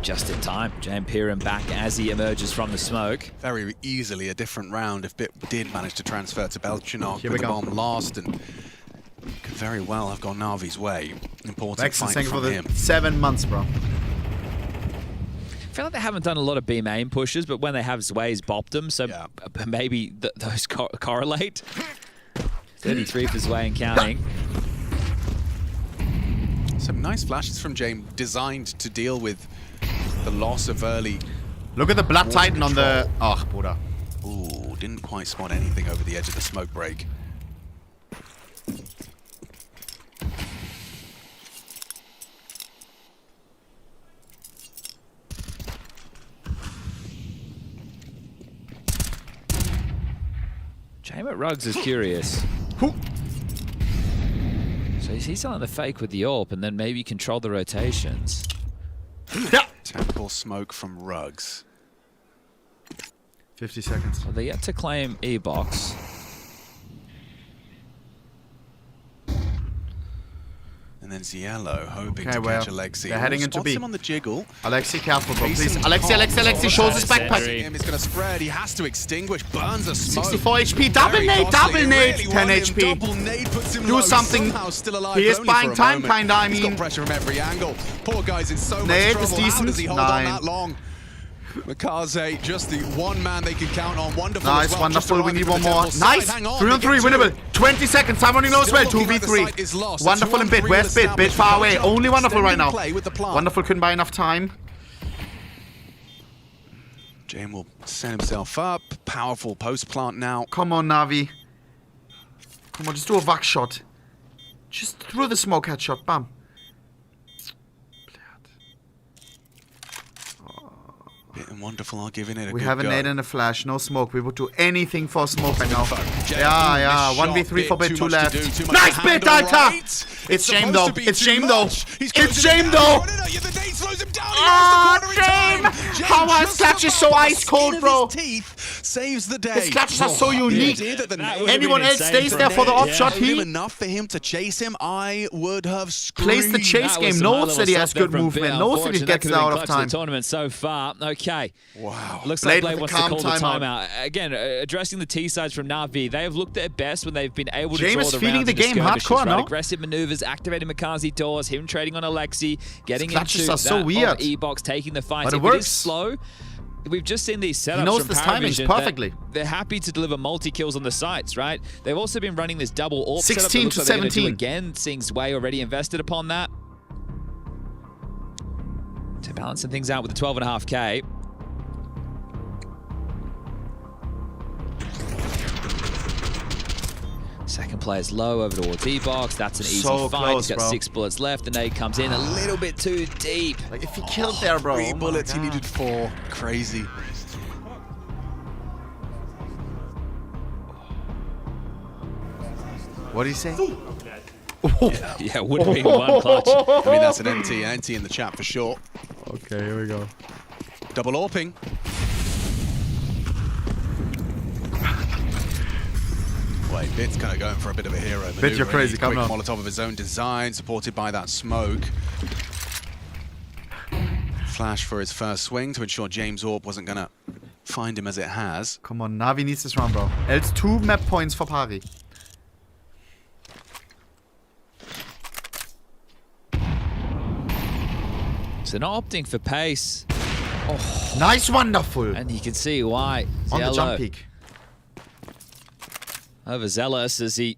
Just in time. Jampiran back as he emerges from the smoke. Very easily a different round if Bit did manage to transfer to Belchenok Here with we the go. bomb last, and could very well have gone Na'Vi's way. Important Thanks fight for from the him. 7 months, bro. I feel like they haven't done a lot of B main pushes, but when they have, Zway's bopped them, so maybe those correlate. 33 for Zway and counting. Some nice flashes from James, designed to deal with the loss of early. Look at the Blood water Titan on the... control. Oh, Bruder. Ooh, didn't quite spot anything over the edge of the smoke break. Jame at Ruggs is curious. So is he selling the fake with the AWP and then maybe control the rotations? Tactical smoke from Ruggs. 50 seconds. Well, they're yet to claim E-Box. And then Ziello hoping Okay, to well, catch Alexi. they're heading into Spots B. him on the jiggle. Alexi, careful, bro, please. Jason Alexi shows his backpack. He's going to spread. He has to extinguish. Burns a smoke. 64 HP. Double Very nade, costly. double nade. Really 10 wanted him. HP. Double nade puts him Do low. something. Somehow still alive, He is only buying for a time, moment. kinda, I He's mean. got pressure from every angle. Poor guy's in so much Nade trouble. is How decent. does he hold 9. on that long? Makaze, just the one man they can count on. Wonderful Nice, as well. Wonderful. We need one more. Nice. Hang on, 3 on 3, winnable. 20 seconds. Time running low as well. Still looking like the site is 2v3. lost. Wonderful and Bit. 2-on-3 Where's Bit? Bit far away. established. Only Wonderful right now. Play with the plant. Wonderful couldn't buy enough time. James will set himself up. Powerful post plant now. Come on, Na'Vi. Come on, just do a vac shot. Just through the smoke headshot. Bam. Bit and Wonderful are giving it a We good have a go. nade and a flash. No smoke. We would do anything for smoke right now. Jay, Yeah. missed 1v3 shot. for Bit. Too 2 much to left. do, too much Nice to Bit, handle, Alta. right? It's shame supposed though. to be It's too shame though. much. He's It's closing shame it though. down. The nade slows him down. He Ah, runs the corner in shame. time. How James our just clutch is so about ice cold, skin of bro. his teeth saves the day. His clutches are so unique. That would have Anyone been else insane stays for there a for the nade. op shot. Told him He enough for him to chase him. I would have screamed. plays the chase That was game. some Knows high-level that he has stuff there good from movement. Bill. Knows that he Unfortunately, gets that it could have out been of clutch to time. the tournament so far. Okay. Wow. Looks Blade like Blade with wants the to calm call the timeout. timeout. Again, addressing the T sides from Na'Vi. They have looked at it best when they've been able to James draw is the feeling rounds the into game skirmishes, hardcore, right? no? Aggressive maneuvers, activating Makazi doors, him trading on Alexi, getting clutches into are so that weird. E-Box, taking the fight. But it If works. is slow, we've just seen these setups He knows from this timing Paravision perfectly. that They're happy to deliver multi-kills on the sites, right? They've also been running this double AWP setup. 16 that looks to like they're gonna do 17. again, seeing Zway already invested upon that. To balancing things out with the 12.5K. Second player's low over towards E-Box. That's an easy So fight. close, He's got bro. 6 bullets left. The nade comes in a little bit too deep. Like, if he killed there, bro. 3 bullets, he needed 4. Crazy. What did he say? Yeah, would have been one clutch. I mean, that's an NT in the chat for sure. Okay, here we go. Double AWPing. Wait, Bit's kind of going for a bit of a hero maneuver. Bit, you're crazy, come Quick on. Molotov of his own design, supported by that smoke. Flash for his first swing to ensure James Orb wasn't going to find him as it has. Come on, Navi needs this round, bro. Else 2 map points for Pari. So not opting for pace. Oh. Nice, wonderful. And you can see why. On the Yellow jump peak. overzealous as he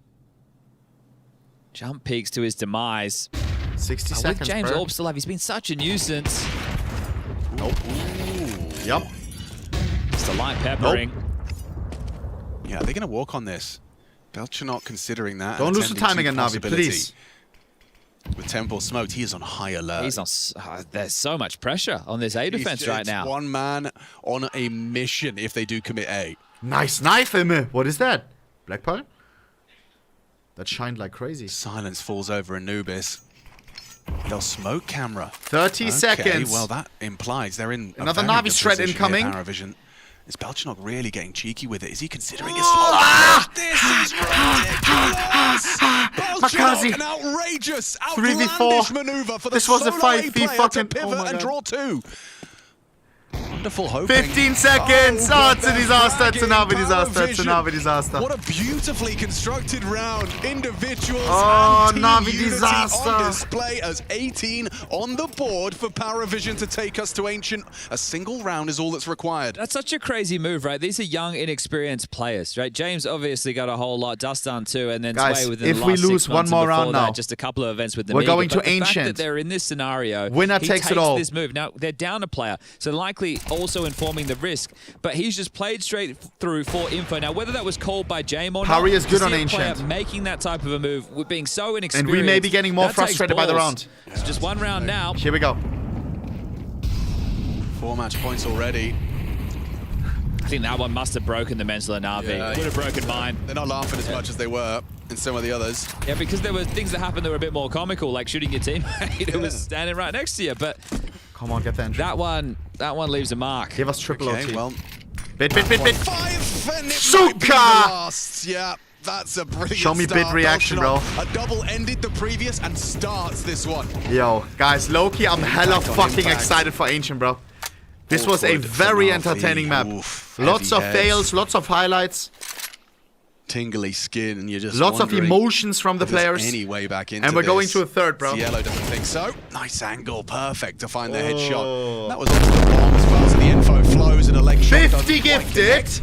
jump peaks to his demise. 60 with seconds, James bro. Orb still alive, he's been such a nuisance. Nope. Yep. Just a light peppering. Yeah, they're going to walk on this. Belcher not considering that. Don't lose the time again, Navi, please. With Temple smoked, he is on high alert. He's on. There's so much pressure on this A defense right now. One man on a mission if they do commit A. Nice knife, Emme. What is that? Black Pearl? That shined like crazy. Silence falls over Anubis. They'll smoke camera. 30 seconds. Well, that implies they're in another a very Navi good shred position incoming. here, Paravision. Is Belchenok really getting cheeky with it? Is he considering his This is ridiculous! Belchenok, an outrageous, outlandish maneuver for the This was a solo 5v A player fucking... to pivot and draw 2. Wonderful hoping. 15 seconds! Oh, it's a what disaster, it's a they're Navi disaster, it's a Paravision. Navi disaster. What a beautifully constructed round. Individuals Oh, and team Navi unity disaster. on display as 18 on the board for Paravision to take us to Ancient. A single round is all that's required. That's such a crazy move, right? These are young, inexperienced players, right? James obviously got a whole lot. Dustin too, and then Guys, Sway within if the we last lose 6 one months, more and before round that, now, just a couple of events with the we're Amiga. going to But the Ancient. fact that they're in this scenario, Winner he takes it all. this move. Now they're down a player, so likely also informing the risk. But he's just played straight through for info. Now, whether that was called by Jame or Parry not, is good to on see a player Ancient. making that type of a move, with being so inexperienced, And we may be getting more that takes frustrated by the balls. round. It's just one round now. Here we go. 4 match points already. I think that one must have broken the mental of Navi. Yeah, Would have broken mine. They're not laughing as much as they were in some of the others. Yeah, because there were things that happened that were a bit more comical, like shooting your teammate who was standing right next to you. But come on, get the entry. That one leaves a mark. Give us triple OT. Well, bit. 5 and it might be the Suka! last. Yeah, that's a brilliant Show me start. bit reaction, bro. Belchenok, a double ended the previous and starts this one. Yo, guys, low-key, I'm hella Impact on fucking impact. excited for Ancient, bro. This All was a good for very Navi. entertaining map. Oof, Lots heavy of heads. fails, lots of highlights, Tingly skin, and you're just lots of wondering emotions from the if there's players. any way back into And we're going this. to a third, bro. Yellow doesn't think so. Nice angle, perfect to find the Oh. headshot. That was onto the bomb as well, so the info flows and a leg shot 50 doesn't quite gifted. connect.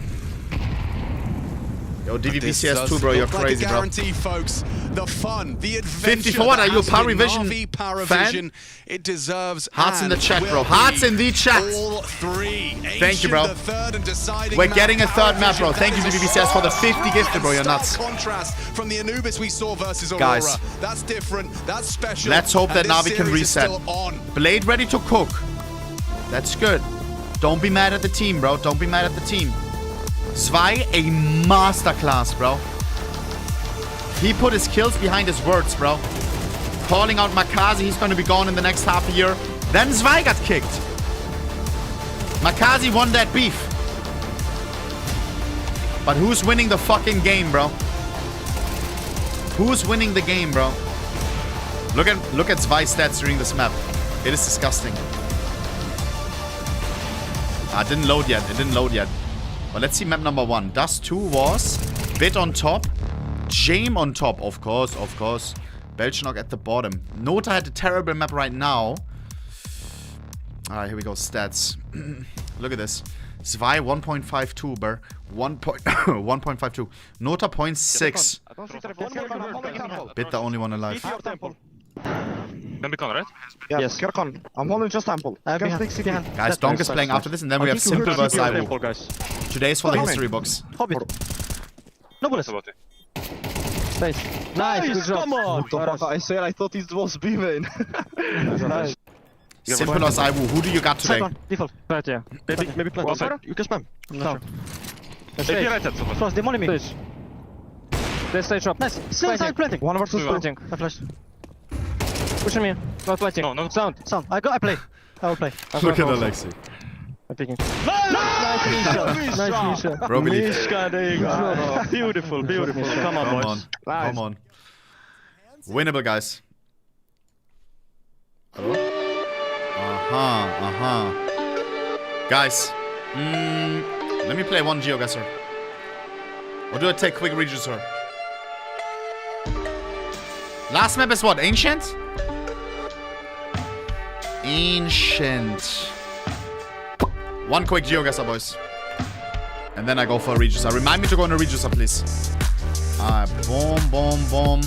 Yo, This DVBCS2, does bro, you're look like crazy, a bro. guarantee, folks. The fun, the adventure. 50 for what? that Are you a has been Paravision Navi Paravision. fan? It deserves Hearts in the and chat, will bro. Hearts be in the chat. All 3. Thank you, bro. Ancient, the third and deciding We're map. getting a third map, bro. Paravision, Thank you, that is a DVBCS, for the stark 50 gifted, bro. You're and nuts. stark contrast from the Anubis we saw versus Aurora. Guys. That's different. That's special. Let's hope and that this Navi can series is reset. still on. Blade ready to cook. That's good. Don't be mad at the team, bro. Don't be mad at the team. Zwei, a masterclass, bro. He put his kills behind his words, bro. Calling out Makazi, he's going to be gone in the next half a year. Then Zwei got kicked. Makazi won that beef. But who's winning the fucking game, bro? Who's winning the game, bro? Look at Zwei's stats during this map. It is disgusting. It didn't load yet. It didn't load yet. But let's see map number 1. Dust 2 was Bit on top. Jame on top, of course, of course. Belchenok at the bottom. Nota had a terrible map right now. Alright, here we go. Stats. Look at this. Zwei 1.52, bro. 1.52. Nota 0.6. Bit the only one alive. Can be con, right? Yes, you're con. I'm holding just temple. Guys, Donk is playing after this, and then we have Simple versus Ivo. Today's for the history books. No bullets. Nice. Nice, good job. Come on! What the fuck? I swear I thought it was B main. Nice. Simple as Iwu. Who do you got today? Default. Right, yeah. Maybe plant outside. You can spam. No. Maybe right side. Frost, demon me. They stay drop. Nice. Still side planting. 1 versus planting. I flash. Pushing me. Not planting. No. Sound. I play. I will play. Look at Alexi. I'm picking. Nice Misha. Bro, Mishka, there you go. Beautiful. Come on, boys. Come on. Winnable, guys. Guys, let me play one GeoGuessr. Or do I take quick register? Last map is what? Ancient? Ancient. One quick GeoGuessr, boys. And then I go for a register. Remind me to go on a register, please. Boom.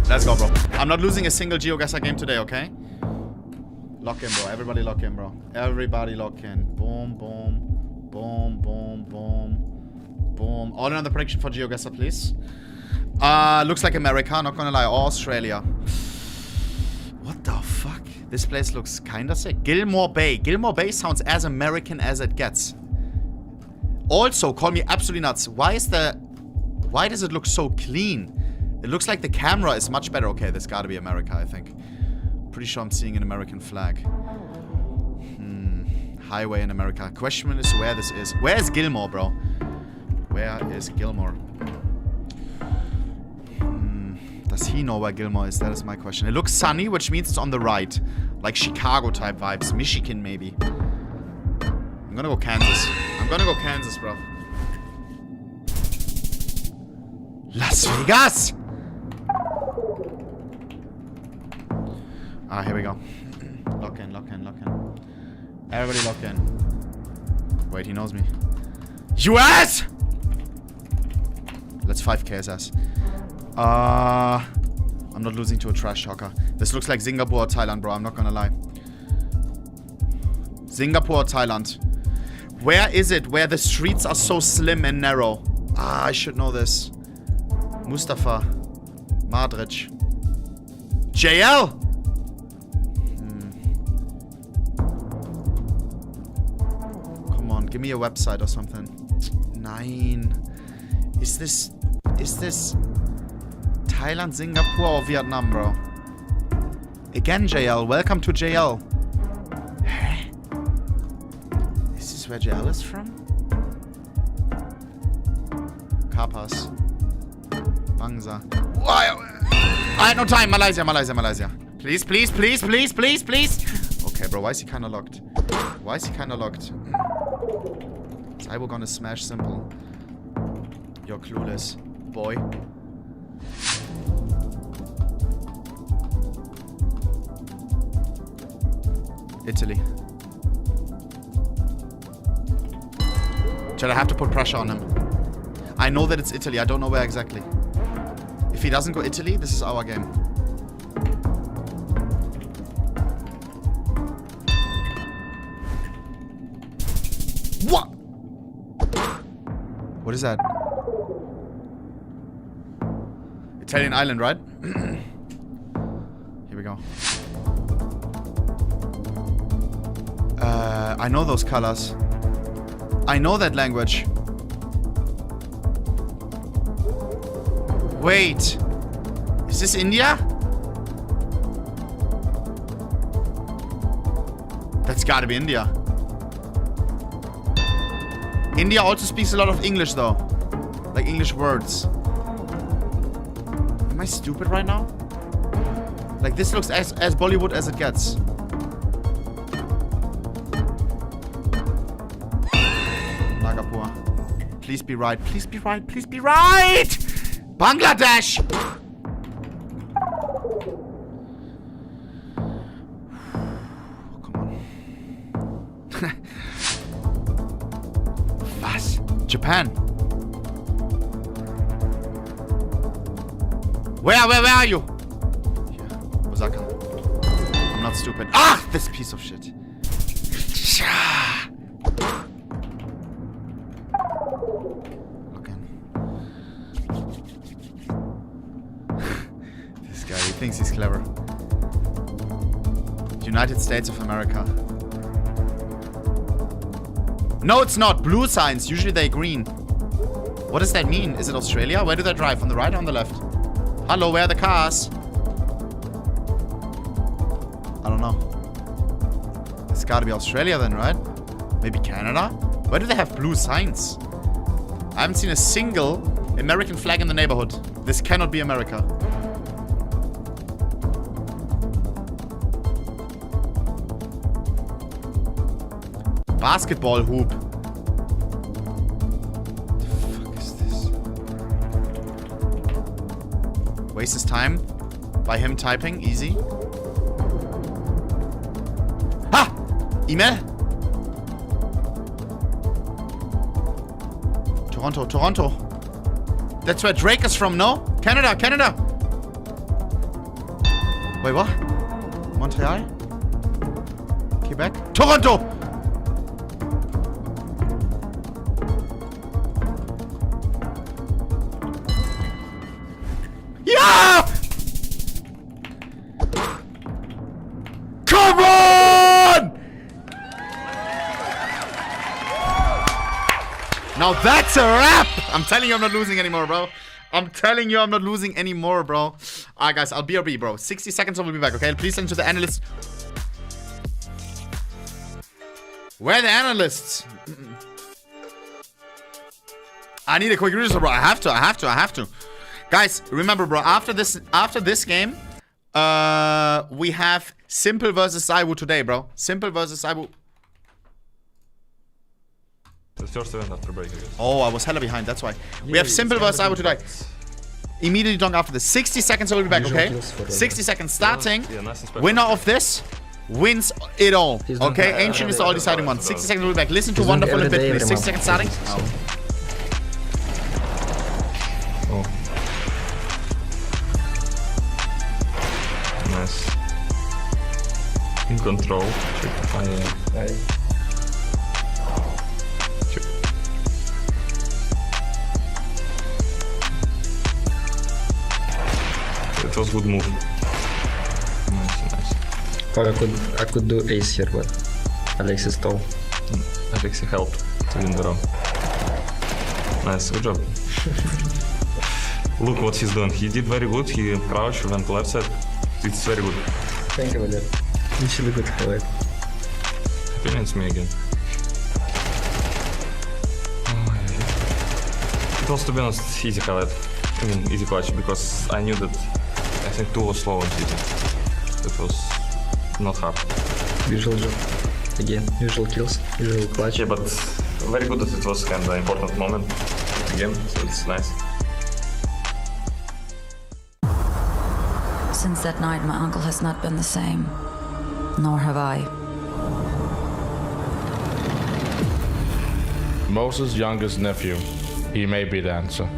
Let's go, bro. I'm not losing a single GeoGuessr game today, okay? Lock in, bro. Everybody lock in, bro. Everybody lock in. Boom. All in on the prediction for GeoGuessr, please. Looks like America, not gonna lie. Or Australia. What the fuck? This place looks kinda sick. Gilmore Bay. Gilmore Bay sounds as American as it gets. Also, call me absolutely nuts. Why does it look so clean? It looks like the camera is much better. Okay, this gotta be America, I think. Pretty sure I'm seeing an American flag. Highway in America. Question is where this is. Where is Gilmore, bro? Where is Gilmore? Does he know where Gilmore is? That is my question. It looks sunny, which means it's on the right. Like Chicago type vibes. Michigan, maybe. I'm gonna go Kansas. Bro. Las Vegas! Here we go. Lock in. Everybody lock in. Wait, he knows me. US! Let's 5k his ass. I'm not losing to a trash talker. This looks like Singapore or Thailand, bro. I'm not gonna lie. Singapore or Thailand. Where is it? Where the streets are so slim and narrow. I should know this. Mustafa. Madrid. JL! Come on, give me a website or something. 9. Is this Thailand, Singapore, or Vietnam, bro? Again, JL. Welcome to JL. Is this where JL is from? Kapas. Bangsa. I had no time. Malaysia. Please. Okay, bro. Why is he kind of locked? Cyber gonna smash simple. You're clueless, boy. Italy. Should I have to put pressure on him? I know that it's Italy. I don't know where exactly. If he doesn't go Italy, this is our game. What? What is that? Italian island, right? Here we go. I know those colors. I know that language. Wait. Is this India? That's gotta be India. India also speaks a lot of English though. Like English words. Am I stupid right now? Like this looks as Bollywood as it gets. Nagapur. Please be right. Please be right. Please be right! Bangladesh! Come on. Was? Japan. Where are you? Here. Osaka. I'm not stupid. Ah! This piece of shit. thinks he's clever. United States of America. No, it's not. Blue signs. Usually they're green. What does that mean? Is it Australia? Where do they drive? On the right or on the left? Hello, where are the cars? I don't know. It's gotta be Australia then, right? Maybe Canada? Where do they have blue signs? I haven't seen a single American flag in the neighborhood. This cannot be America. Basketball hoop. The fuck is this? Waste his time by him typing. Easy. Ha! Email. Toronto, Toronto. That's where Drake is from, no? Canada, Canada. Wait, what? Montreal? Quebec? Toronto! Yeah! Come on! Now that's a wrap! I'm telling you I'm not losing anymore, bro. I'm telling you I'm not losing anymore, bro. Alright, guys, I'll BRB, bro. 60 seconds and we'll be back, okay? Please send to the analysts. Where are the analysts? I need a quick research, bro. I have to. Guys, remember, bro, after this game, we have Simple versus Saibu today, bro. Simple versus Saibu. The first event after break, I guess. Oh, I was hella behind, that's why. We have Simple versus Saibu today. Immediately dunk after this. 60 seconds, so we'll be back, okay? 60 seconds starting. Winner of this wins it all, okay? Ancient is the all deciding one. 60 seconds, we'll be back. Listen to Wonderful and Bit, please. 60 seconds starting. Oh. Nice. In control. It was good move. Nice. Or I could do ace here, but Alexis stole. Alexis helped to win the round. Nice, good job. Look what he's doing. He did very good. He crouched, went left side. It's very good. Thank you, Valer. Actually good highlight. Against me again. It was, to be honest, easy highlight. I mean, easy clutch, because I knew that I think 2 was slow on City. It was not hard. Usual job. Again, usual kills, usual clutch. Yeah, but very good that it was kind of an important moment of the game, so it's nice. Since that night, my uncle has not been the same. Nor have I. Moses' youngest nephew. He may be the answer.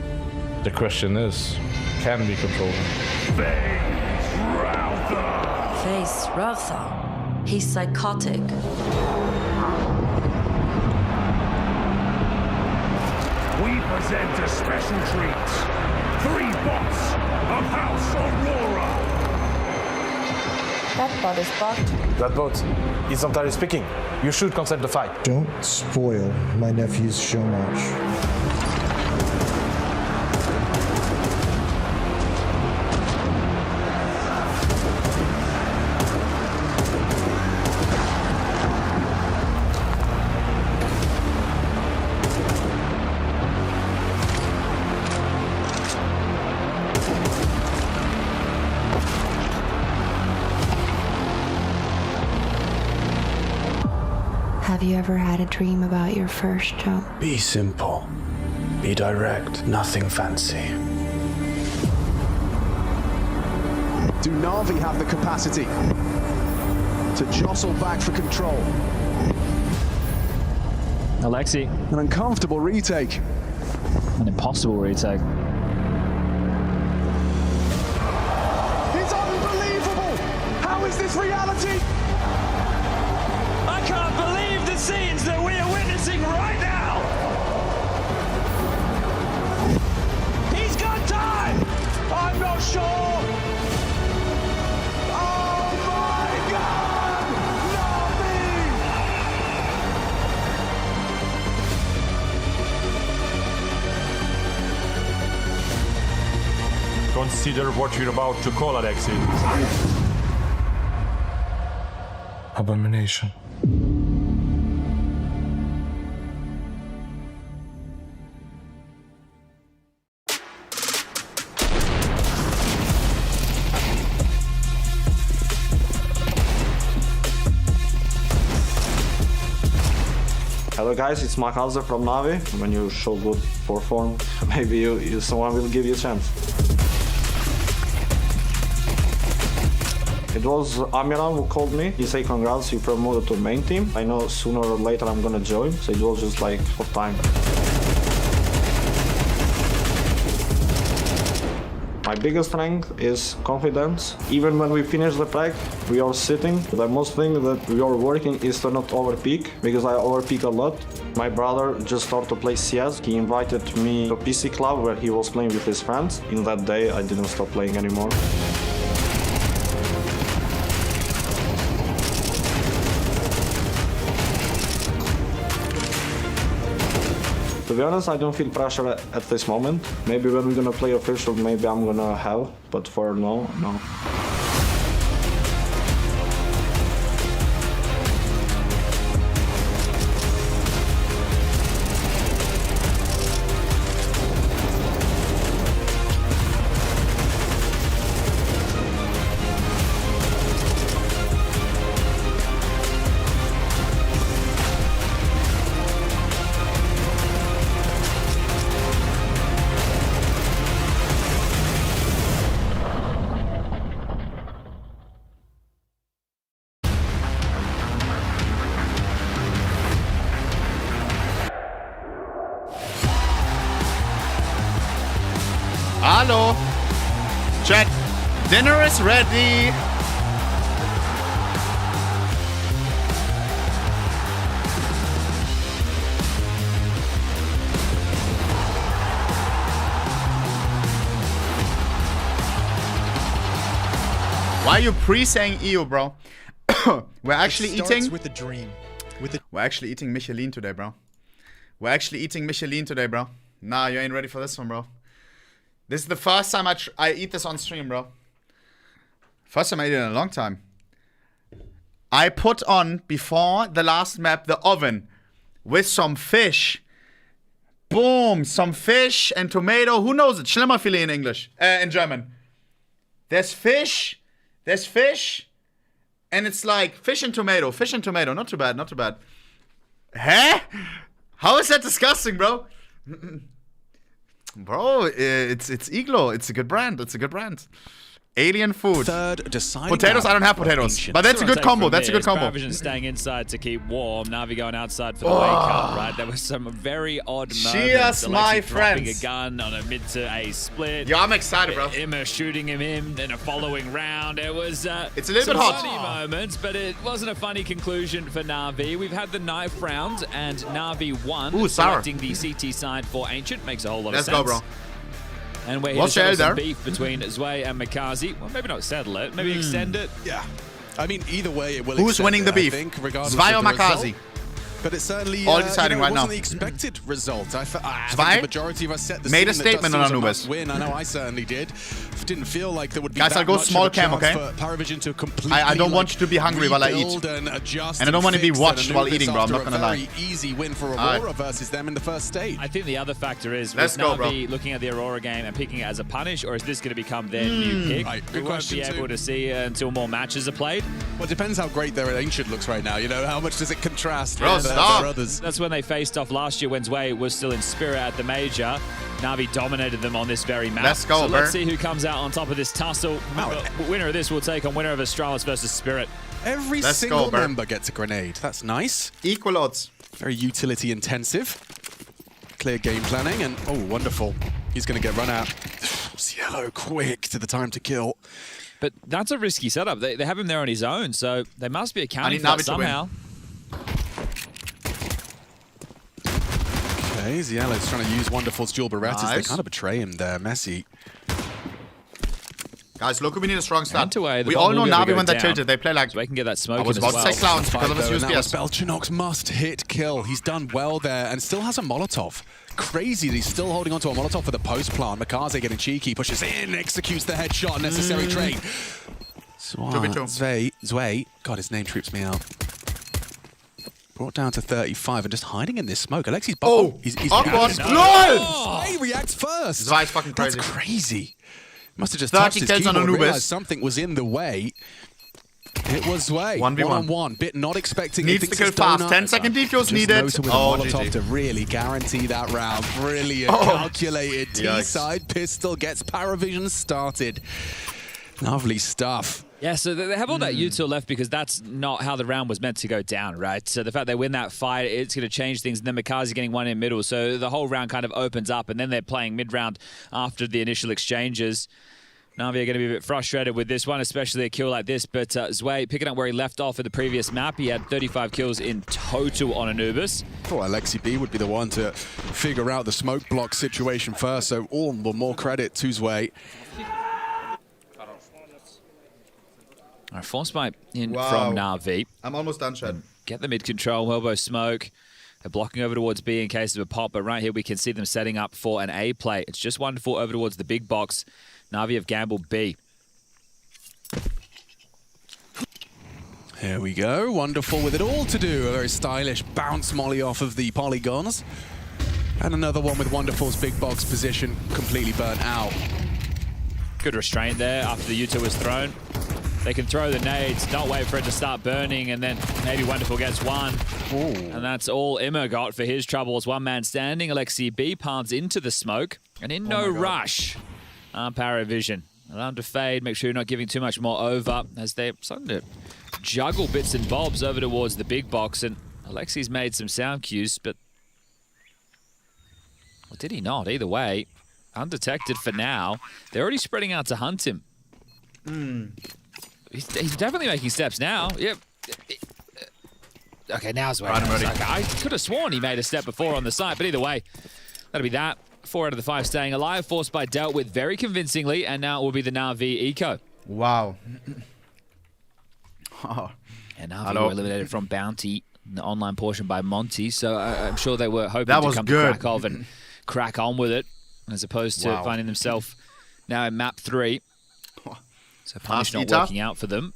The question is, can we control him? Face Rotha. He's psychotic. We present a special treat. 3 bots of House Aurora. That bot is bugged. That bot is entirely speaking. You should consent to fight. Don't spoil my nephew's show match. Have you ever had a dream about your first jump? Be simple. Be direct. Nothing fancy. Do Na'Vi have the capacity to jostle back for control? Alexi. An uncomfortable retake. An impossible retake. It's unbelievable! How is this reality? I can't believe the scenes that we are witnessing right now! He's got time! I'm not sure! consider what you're about to call, Alexei. Abomination. Hello guys, it's Makaze from Navi. When you show good perform, maybe someone will give you a chance. It was Amiran who called me. He said congrats, you promoted to main team. I know sooner or later I'm gonna join, so it was just like for time. My biggest strength is confidence. Even when we finish the pack, we are sitting. The most thing that we are working is to not overpeak, because I overpeak a lot. My brother just started to play CS. He invited me to PC club where he was playing with his friends. In that day, I didn't stop playing anymore. To be honest, I don't feel pressure at this moment. Maybe when we're gonna play official, maybe I'm gonna have, but for now, no. Hallo. Chat. Dinner is ready. Why are you pre-saying EO, bro? We're actually eating with a dream. We're actually eating Michelin today, bro. We're actually eating Michelin today, bro. Nah, you ain't ready for this one, bro. This is the first time I eat this on stream, bro. First time I eat it in a long time. I put on, before the last map, the oven with some fish. Boom, some fish and tomato. Who knows it? Schlemmerfilet in English, in German. There's fish, and it's like fish and tomato. Not too bad, not too bad. Huh? How is that disgusting, bro? Bro, it's Iglo. It's a good brand. It's a good brand. Alien food. Third deciding potatoes, I don't have potatoes. But that's a good combo. That's a good combo. Paravision staying inside to keep warm. Navi going outside for the wake up, right? There was some very odd moments. Cheers, my dropping friends. a gun on a mid to A split. Yeah, I'm excited, bro. Immer shooting him in a following round. It was it's a little bit hot. Funny moments, but it wasn't a funny conclusion for Navi. We've had the knife round, and Navi won. Ooh, sour. Selecting the CT side for Ancient makes a whole lot Let's of sense. go, bro. And we're here to settle some beef between Zwei and Makazi. Well, maybe not settle it. Maybe extend it. Yeah. I mean, either way, it will. Who's winning the beef? Zwei or Makazi? But it's certainly all deciding right now. It wasn't the expected result. I think Zwei the majority of us set the made a scene statement that on Anubis Anubis. win. I know I certainly did. Didn't feel like there would be guys, that I'll go much small of a cam, chance okay? for Paravision to completely, I don't want you to be hungry while I eat. And I don't want to be watched while eating, bro. I'm not gonna lie. Very easy win for Aurora versus them in the first stage. I think the other factor is, Let's was go, bro. Navi looking at the Aurora game and picking it as a punish, or is this going to become their new pick? Right, We good won't be question able to see until more matches are played. Well, it depends how great their Ancient looks right now. You know, how much does it contrast Bro, with their others? That's when they faced off last year when Zwei was still in Spirit at the Major. Navi dominated them on this very map. Let's go, so bro. let's see who comes out on top of this tussle. Winner of this will take on winner of Astralis versus Spirit. Every single member gets a grenade. That's nice. Equal odds. Very utility intensive. Clear game planning, and oh, wonderful. He's going to get run out. Cielo, quick to the time to kill. But that's a risky setup. They have him there on his own, so they must be accounting for that somehow. Okay, Zielo's trying to use Wonderful's dual Berettas. Nice. They kind of betray him there, Messi. Guys, look, we need a strong start. Way, we all know Navi when they're tilted. They play like... So they can get that smoke I was in about as to well. say clowns because of his USPS. Belchinox must hit kill. He's done well there and still has a Molotov. crazy that he's still holding onto a Molotov for the post plant. Makaze getting cheeky, pushes in, executes the headshot, necessary trade. Zwei, God, his name trips me out. Brought down to 35 and just hiding in this smoke. Alexi's he's Zwei reacts first. Zwei's fucking crazy. That's crazy. Must have just touched his keyboard, realized something was in the way. It was Zwei. 1v1. Bit not expecting. Needs to kill fast. 10-second defuse needed. With a Molotov to really guarantee that round. Brilliant. Calculated. T-side pistol gets Paravision started. Lovely stuff. Yeah, so they have all that util left because that's not how the round was meant to go down, right? So the fact they win that fight, it's going to change things. And then Makazi getting one in middle. So the whole round kind of opens up. And then they're playing mid-round after the initial exchanges. Na'Vi are going to be a bit frustrated with this one, especially a kill like this. But Zwei picking up where he left off in the previous map. He had 35 kills in total on Anubis. Thought Alexi B would be the one to figure out the smoke block situation first. So all the more credit to Zwei. All right, force spike in from Na'Vi. I'm almost done, Chad. Get the mid control, elbow smoke. They're blocking over towards B in case of a pop, but right here we can see them setting up for an A play. It's just wonderful over towards the big box. Na'Vi have gambled B. Here we go. Wonderful with it all to do. A very stylish bounce molly off of the polygons. And another one with Wonderful's big box position completely burnt out. Good restraint there after the U2 was thrown. They can throw the nades, not wait for it to start burning, and then maybe Wonderful gets one. And that's all Emma got for his troubles. One man standing. Alexi B palms into the smoke. And in no rush, Paravision. Alarm to fade. Make sure you're not giving too much more over as they're starting to juggle bits and bobs over towards the big box. And Alexi's made some sound cues, but... Well, did he not? Either way, undetected for now. They're already spreading out to hunt him. He's definitely making steps now. Yep. Okay, now's where I could have sworn he made a step before on the site, but either way, that'll be that. 4 out of the 5 staying alive. Forced by dealt with very convincingly, and now it will be the Na'Vi Eco. Wow. And Na'Vi were eliminated from Bounty in the online portion by Monty, so I'm sure they were hoping to come to Krakow and crack on with it, as opposed to finding themselves now in map 3. So punish not working out for them.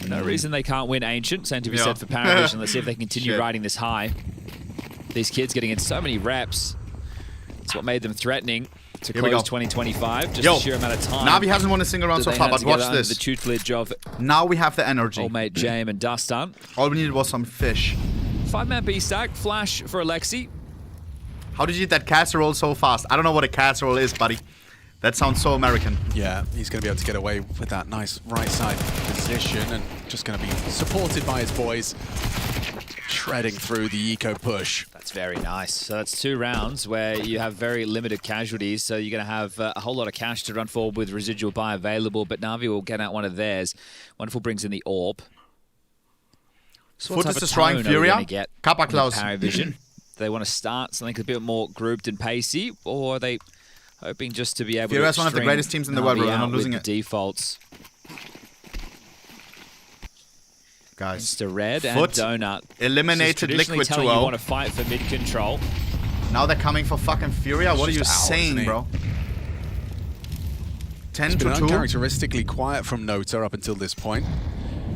No reason they can't win Ancient. Same to be said for Paravision. Let's see if they continue riding this high. These kids getting in so many reps. It's what made them threatening to close 2025. Just a sheer amount of time. Na'Vi hasn't won a single round so far, but watch this. The tutelage of now we have the energy. Old mate James and Dustin. All we needed was some fish. 5-man B stack. Flash for Alexi. How did you eat that casserole so fast? I don't know what a casserole is, buddy. That sounds so American. Yeah, he's going to be able to get away with that nice right side position and just going to be supported by his boys, shredding through the eco push. That's very nice. So that's 2 rounds where you have very limited casualties, so you're going to have a whole lot of cash to run forward with residual buy available, but Na'Vi will get out one of theirs. Wonderful brings in the orb. So Foot is destroying Furia. Kappa Klaus. Paravision. They want to start something a bit more grouped and pacey, or are they hoping just to be able Furia's to one of the greatest teams in the world, bro. They're not losing it. Defaults. Guys. Mr. Red Foot and Donut. Eliminated Liquid 2-0. You want to fight for mid control. Now they're coming for fucking Furia. What are you saying, bro? 10 to 2. Uncharacteristically quiet from Nota up until this point.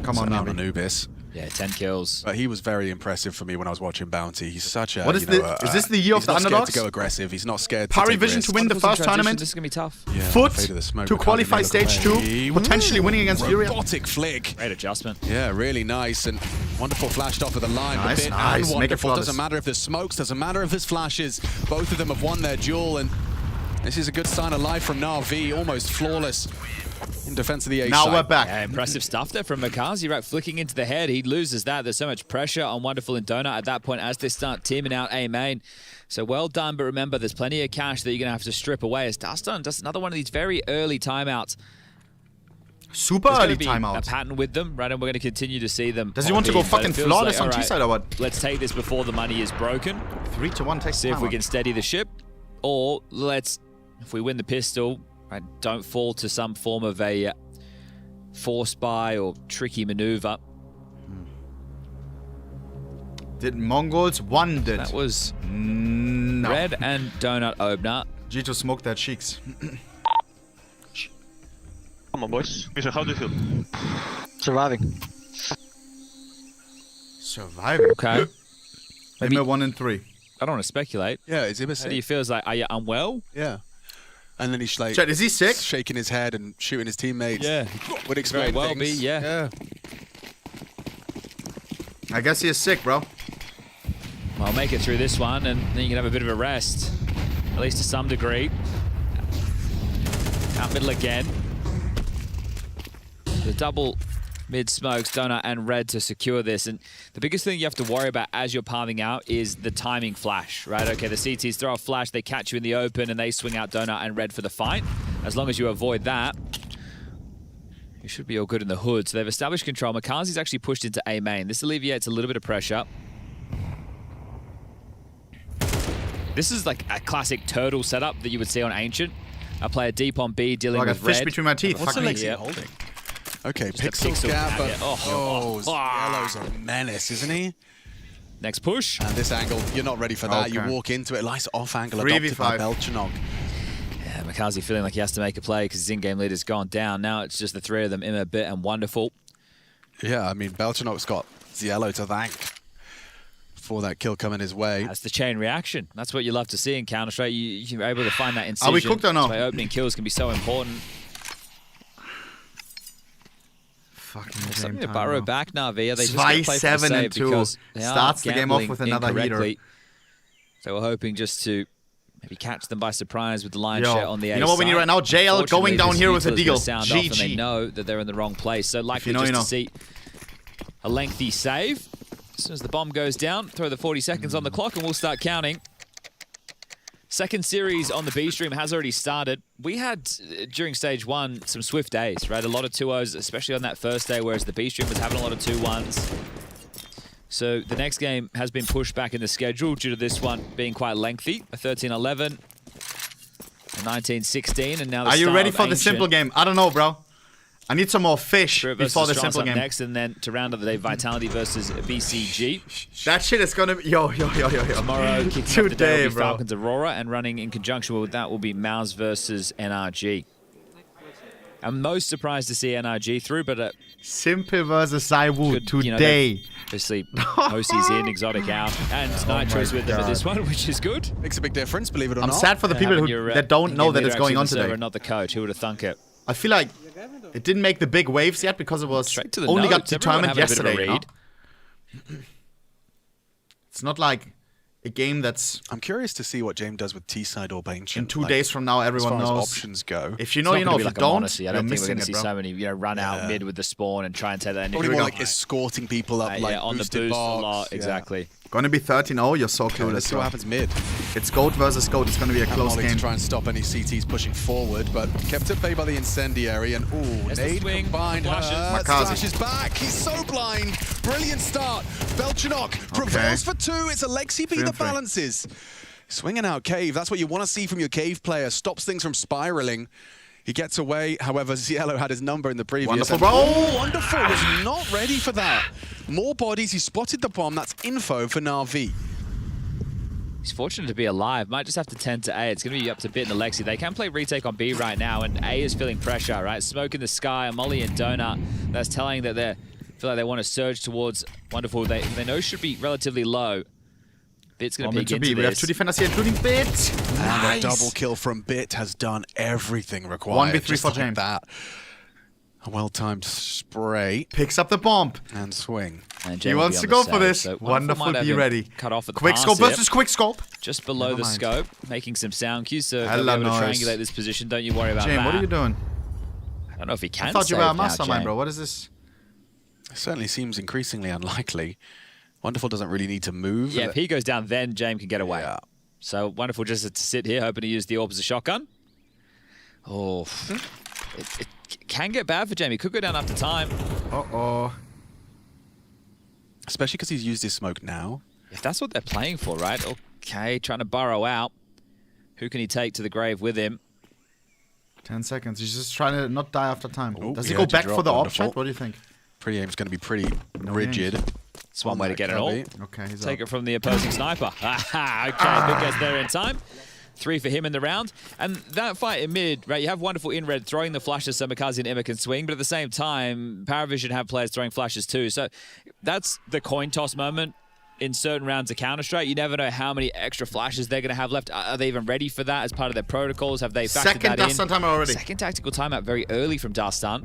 Come on, now, Anubis. Yeah, 10 kills. But he was very impressive for me when I was watching Bounty. He's such a, what is is this the year of the underdogs? He's not scared to go aggressive. He's not scared to Paravision to win the first tournament. This is going to be tough. Yeah, Foot to qualify stage 2. Potentially winning against Furia. Robotic flick. Great adjustment. Yeah, really nice. And Wonderful flashed off of the line. Nice, nice. Make it flawless. Doesn't matter if there's smokes. Doesn't matter if there's flashes. Both of them have won their duel. And this is a good sign of life from Na'Vi. Almost flawless in defense of the A now side. We're back. Yeah, impressive stuff there from Makazi, right? Flicking into the head. He loses that. There's so much pressure on Wonderful and Donut at that point as they start teaming out A main. So well done, but remember, there's plenty of cash that you're going to have to strip away as Dustin does another one of these very early timeouts. Super early timeouts. A pattern with them, right? And we're going to continue to see them. Does he want to go fucking flawless on T-side or what? Let's take this before the money is broken. 3-1 takes see if we can steady the ship. Or let's, if we win the pistol, right, don't fall to some form of a force buy or tricky maneuver. Did Mongols? One did. That was no. Red and Donut Opener. G2 smoked their cheeks. Come on, boys. How do you feel? Surviving. Surviving? Okay. Maybe 1 and 3. I don't want to speculate. Yeah, is he How do you feel? Is like, are you unwell? Yeah. And then he's like, Chet, is he sick? Shaking his head and shooting his teammates. Yeah. Would explain Very well things. be, yeah. I guess he is sick, bro. Well, make it through this one, and then you can have a bit of a rest, at least to some degree. Out middle again. The double mid smokes, Donut and Red to secure this. And the biggest thing you have to worry about as you're palming out is the timing flash, right? Okay, the CTs throw a flash, they catch you in the open, and they swing out Donut and Red for the fight. As long as you avoid that, you should be all good in the hood. So they've established control. Makazi's actually pushed into A main. This alleviates a little bit of pressure. This is like a classic turtle setup that you would see on Ancient. I play a deep on B, dealing I got with fish Red. between my teeth. What's Alexi holding? Okay, pixel gap, but Yellow's a menace, isn't he? Next push. And this angle, you're not ready for that. Okay. You walk into it, nice off angle 3v5. adopted by Belchanok. Yeah, Makazi feeling like he has to make a play because his in-game leader's gone down. Now it's just the three of them, Iem, Bit, and Wonderful. Yeah, I mean, Belchanok's got Ziello to thank for that kill coming his way. That's the chain reaction. That's what you love to see in Counter-Strike. You're able to find that incision. Are we cooked or no? That's why opening kills can be so important. Fucking Something to burrow back now, Via. They just Zwei, gotta play for the 7 save and 2. because they Starts are the game off gambling with another incorrectly. heater. So we're hoping just to maybe catch them by surprise with the line Yo, share on the A you know what we need side. right now? JL going Unfortunately, down this here with a neutral is deal. gonna sound off, and they GG. know that they're in the wrong place. So likely you know, just you know. to see a lengthy save. As soon as the bomb goes down, throw the 40 seconds on the clock and we'll start counting. Second series on the B stream has already started. We had, during stage 1, some swift days, right? A lot of 2-0s, especially on that first day, whereas the B stream was having a lot of 2-1s. So the next game has been pushed back in the schedule due to this one being quite lengthy. A 13-11, a 19-16, and now the Are you start ready of for the simple Ancient. game? I don't know, bro. I need some more fish before the simple up game. next, and then to round up the day, Vitality versus BCG. That shit is gonna be yo. Tomorrow, kicking off the day Today, will be bro. Falcons Aurora, and running in conjunction with that will be Mouse versus NRG. I'm most surprised to see NRG through, but Simple versus Saiwu today. Obviously, Hosie's in, Exotic out, and Nitro's with them at this one, which is good. Makes a big difference, believe it or I'm not. sad for the people that don't know that it's going on today. Not the coach. Who would have thunk it? I feel like it didn't make the big waves yet because it was Straight to the only got notes. Everyone determined having a bit of a yesterday. You know? It's not like a game that's I'm curious to see what James does with T-side or Ancient. in 2 days from now. Everyone as far knows. as options go. If you know, you know. If you Like don't, Monacy. I you're don't think we're missing going to it, see bro. so many, run out mid with the spawn and try and take that. Probably more like escorting people up, like on the boosted boost box. a lot. Exactly. Going to be 13-0. You're so clueless. Let's see what happens mid. It's GOAT versus GOAT. It's going to be a close Molly game. to try and stop any CTs pushing forward, but kept at bay by the incendiary. And There's the nade swing, combined. Makazi. Slashes back. He's so blind. Brilliant start. Belchanok prevails for 2. It's Alexi B that balances. Swinging out Cave. That's what you want to see from your Cave player. Stops things from spiraling. He gets away. However, Ziello had his number in the previous. Wonderful, bro. Oh, Wonderful was not ready for that. More bodies. He spotted the bomb. That's info for Na'Vi. He's fortunate to be alive. Might just have to tend to A. It's going to be up to Bit and Alexi. They can play retake on B right now, and A is feeling pressure, right? Smoke in the sky, Molly and Donut. That's telling that they feel like they want to surge towards Wonderful. They know should be relatively low. Bit's going to peek into We have 2 defenders here, including Bit. And Nice. a double kill from Bit has done everything required. 1v3 just for like James. that. A well-timed spray. Picks up the bomb. And swing. And He Jay will wants be to on go the for save. this. So Wonderful, might have be him ready. Cut off at the Quick pass scope here. versus quick scope. Just below Never the mind. scope, making some sound cues, so Hella they'll be able to noise. triangulate this position. Don't you worry about James, that. what are you doing? I don't know if he can I thought you were save a mastermind, now, bro. What is this? It certainly seems increasingly unlikely. Wonderful doesn't really need to move. Yeah, if he goes down, then James can get away. Yeah. So Wonderful just to sit here, hoping to use the AWP as a shotgun. Oh, it can get bad for Jamie. Could go down after time. Uh-oh. Especially because he's used his smoke now. If that's what they're playing for, right? Okay, trying to burrow out. Who can he take to the grave with him? 10 seconds. He's just trying to not die after time. Oh, Does he yeah, go to back drop for the op Wonderful. shot? What do you think? Pre-aim's going to be pretty rigid. It's one way to get it all. Okay, he's Take up. it from the opposing sniper. Okay, Big gets there in time. 3 for him in the round. And that fight in mid, right, you have wonderful in red throwing the flashes so Makazi and Emma can swing, but at the same time, Paravision have players throwing flashes too. So that's the coin toss moment in certain rounds of Counter-Strike. You never know how many extra flashes they're going to have left. Are they even ready for that as part of their protocols? Have they factored Second that in? Dastan timeout already. Second tactical timeout very early from Dastan.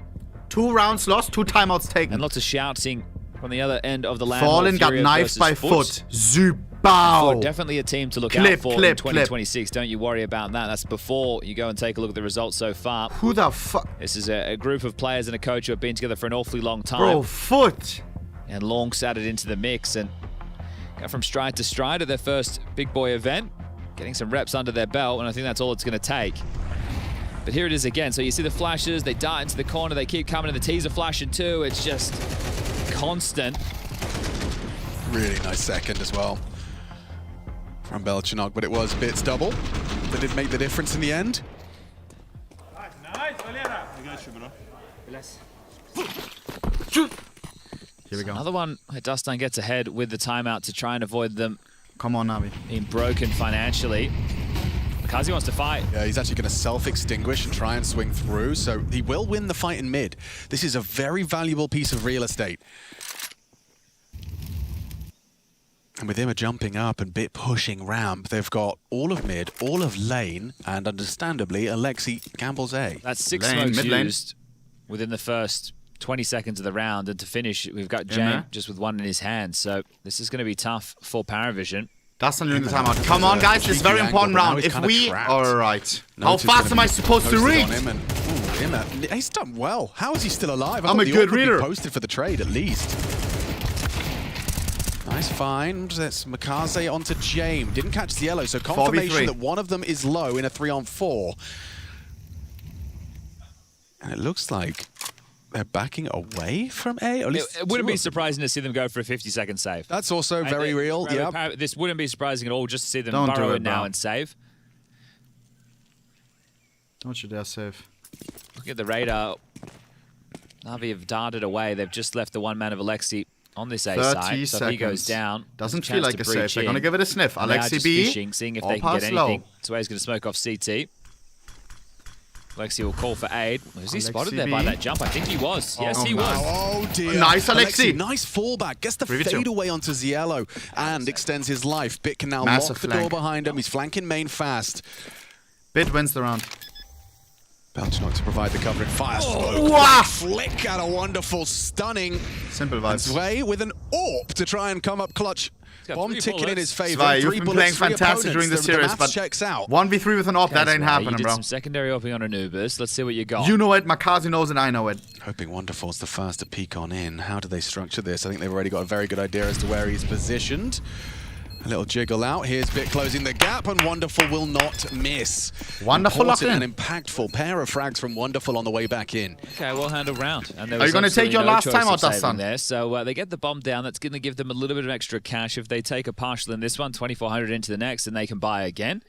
2 rounds lost, 2 timeouts taken. And lots of shouting from the other end of the land. Fallen got knifed by Foot. Zubao. Definitely a team to look out for in 2026. Don't you worry about that. That's before you go and take a look at the results so far. Who the fuck? This is a group of players and a coach who have been together for an awfully long time. Bro, Foot. And Long's added into the mix and go from stride to stride at their first big boy event. Getting some reps under their belt, and I think that's all it's going to take. But here it is again. So you see the flashes, they dart into the corner, they keep coming, and the teaser flashing too. It's just constant. Really nice second as well from Belchinok, but it was Bits double that did make the difference in the end. Here we go. Another one where Dastan gets ahead with the timeout to try and avoid them. Come on, Navi. Being broken financially. Makazi wants to fight. Yeah, he's actually going to self-extinguish and try and swing through, so he will win the fight in mid. This is a very valuable piece of real estate. And with him jumping up and Bit pushing ramp, they've got all of mid, all of lane, and understandably, Alexi gambles A. That's 6 smokes used within the first 20 seconds of the round, and to finish, we've got James just with one in his hand. So this is going to be tough for Paravision. Dastan during the timeout. Come on, guys, this is a very important round. If we... Alright. How fast am I supposed to read? He's done well. How is he still alive? I'm a good reader. Posted for the trade, at least. Nice find. That's Makaze onto James. Didn't catch the yellow, so confirmation that one of them is low in a 3-on-4. And it looks like they're backing away from A. Or at least it wouldn't be surprising to see them go for a 50-second save. That's also very real. Yeah. This wouldn't be surprising at all just to see them Don't burrow do it, in now bro. and save. Don't you dare save. Look at the radar. Na'Vi have darted away. They've just left the one man of Alexi on this A 30 side. seconds. So if he goes down. Doesn't feel like a save. They're going to give it a sniff. And they are Alexi just B. fishing, seeing if or they can get pass low. anything. So he's going to smoke off CT. Alexi will call for aid. Was he spotted there by that jump? I think he was. Yes, he was. Oh, dear. Nice, Alexi. Nice fallback. Gets the fade away onto Ziello and extends his life. Bit can now lock the door behind him. He's flanking main fast. Bit wins the round. Belchinok to provide the cover and fires. Wow. Flick out a wonderful, stunning. Simple vibes. Sway with an AWP to try and come up clutch. Bomb ticking in his favor. Zwei, you've been playing fantastic during the series, but checks out. 1v3 with an AWP, that ain't happening, you did bro. some secondary opening on Anubis. Let's see what you got. You know it, Makazi knows it, I know it. Hoping Wonderful's the first to peek on in. How do they structure this? I think they've already got a very good idea as to where he's positioned. A little jiggle out. Here's Bit closing the gap, and Wonderful will not miss. Wonderful locked in. An impactful pair of frags from Wonderful on the way back in. Okay, well handled round. And are you going to take your last time out, Dastan? There, so they get the bomb down. That's going to give them a little bit of extra cash. If they take a partial in this one, 2,400 into the next, and they can buy again.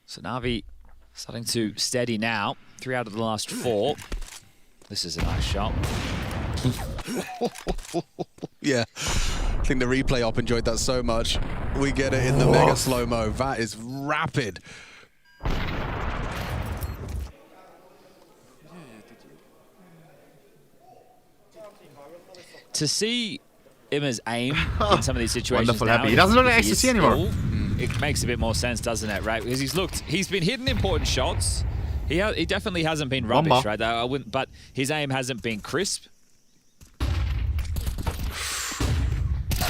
So Na'Vi starting to steady now. 3 out of the last 4. This is a nice shot. Yeah, I think the replay op enjoyed that so much. We get it in the mega slow-mo. That is rapid. To see Imma's aim in some of these situations Wonderful, now, happy. He doesn't look like if he is ecstasy anymore. It makes a bit more sense, doesn't it, right? Because he's been hitting important shots. He definitely hasn't been rubbish, right? But his aim hasn't been crisp.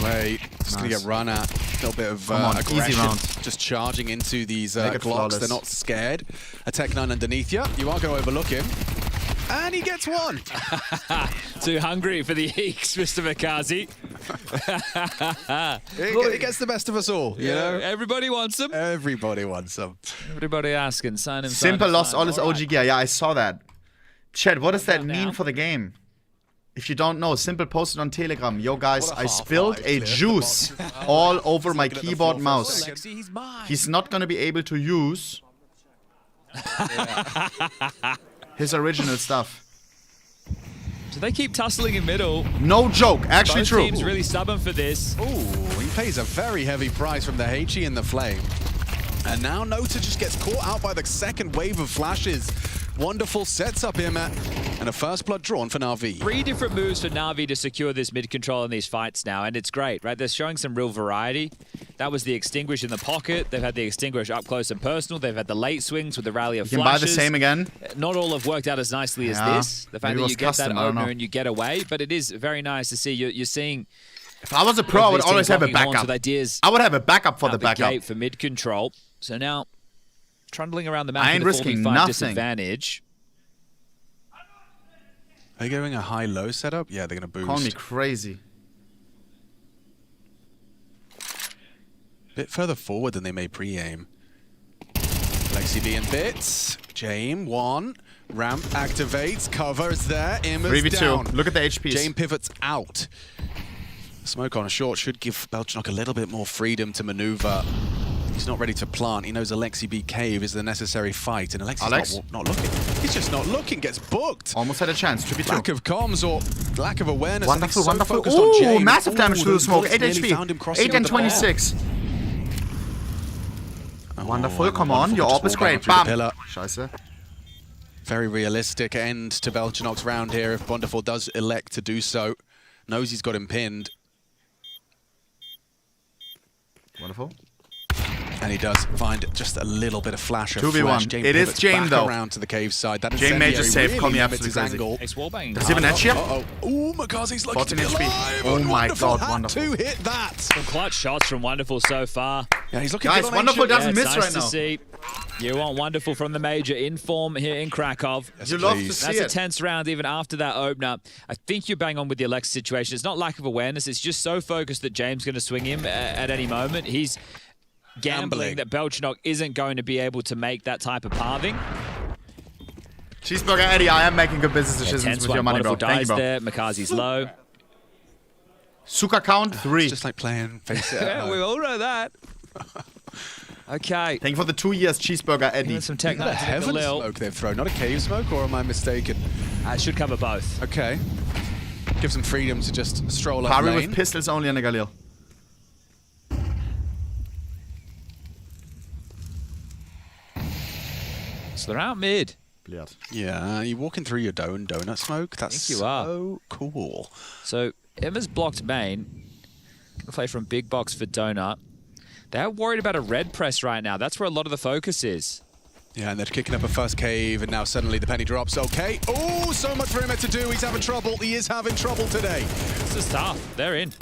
Wait, just going to get run at. A little bit of aggression. Easy round. Just charging into these Make clocks. They're not scared. A Tech-9 underneath you. You are going to overlook him. And he gets one. Too hungry for the eeks, Mr. Makazi. It gets the best of us all, you know? Everybody wants them. Everybody wants them. Everybody asking, sign him. Simple lost all his OG gear. Yeah, I saw that. Chad, what does that mean for the game? If you don't know, Simple posted on Telegram. Yo, guys, I spilled a juice all over my keyboard mouse. He's not going to be able to use his original stuff. So they keep tussling in middle. No joke, actually Both true. teams really stubborn for this. Ooh, he pays a very heavy price from the HE in the flame. And now Nota just gets caught out by the second wave of flashes. Wonderful sets up here, Matt. And a first blood drawn for Na'Vi. 3 different moves for Na'Vi to secure this mid control in these fights now, and it's great, right? They're showing some real variety. That was the Extinguish in the pocket. They've had the Extinguish up close and personal. They've had the late swings with the Rally of You can Flashes. buy the same again. Not all have worked out as nicely as this. The fact Maybe it that was you get custom, that I don't know. opener and you get away, but it is very nice to see. You're seeing... If I was a pro, I would always have a locking horns backup. with ideas I would have a backup for out the backup. gate for mid control. So now, trundling around the map I ain't with a risking 4v5 nothing. disadvantage. Are they going a high-low setup? Yeah, they're going to boost. Call me crazy. Bit further forward than they may pre-aim. Lexi B in bits. Jame, 1. Ramp activates. Cover is there. Iem is 3v2. down. Look at the HPs. Jame pivots out. Smoke on a short should give Belchnock a little bit more freedom to maneuver. He's not ready to plant. He knows Alexi B cave is the necessary fight, and Alexi's not looking. He's just not looking. Gets booked. Almost had a chance. 2v2. Lack of comms or lack of awareness. Wonderful, I think so wonderful. focused on Jame. Massive damage through the those smoke. bullets 8 nearly found him HP. crossing 8 and the bar. 26. Wonderful, and come on. wonderful Your just AWP is walking great. through the Bam. pillar. Scheiße. Very realistic end to Belchnock's round here if Wonderful does elect to do so. Knows he's got him pinned. Wonderful. And he does find just a little bit of flash of 2v1. flash. Jame It is pivots Jame, back though. around to the cave side. That Jame major save. Call me limits absolutely his crazy. angle. Ex-wallbang. Does he have an edge here? Ooh, Makazi's lucky 14 to be HP. alive. Oh and my Wonderful God, had Wonderful. to hit that. Some clutch shots from Wonderful so far. Yeah, he's looking Guys, good on Wonderful ancient. doesn't Yeah, miss it's nice right to now. see. You want Wonderful from the major in form here in Krakow. Yes, You love to please. see That's a it. tense round even after that opener. I think you're bang on with the Alexa situation. It's not lack of awareness. It's just so focused that James going to swing him at any moment. He's gambling that Belchnock isn't going to be able to make that type of pathing. Cheeseburger Eddie, I am making good business Yeah, decisions tense with your one. money, bro. Wonderful Thank you, dies bro. there. Makazi's low. Suka count 3. It's just like playing face it. Yeah, we all know that. Okay. Thank you for the 2 years, Cheeseburger Eddie. Even some tech Is that a nuts. heaven Lil. smoke they've thrown? Not a cave smoke, or am I mistaken? It should cover both. Okay. Gives them freedom to just stroll up Parry lane. with pistols only on the Galil. So they're out mid. Blöd. Yeah, you're walking through your donut smoke. That's think you are. so cool. So Emma's blocked main. Gonna play from big box for Donut. They're worried about a red press right now. That's where a lot of the focus is. Yeah, and they're kicking up a first cave, and now suddenly the penny drops. Okay. Oh, so much for him to do. He's having trouble. He is having trouble today. This is tough. They're in.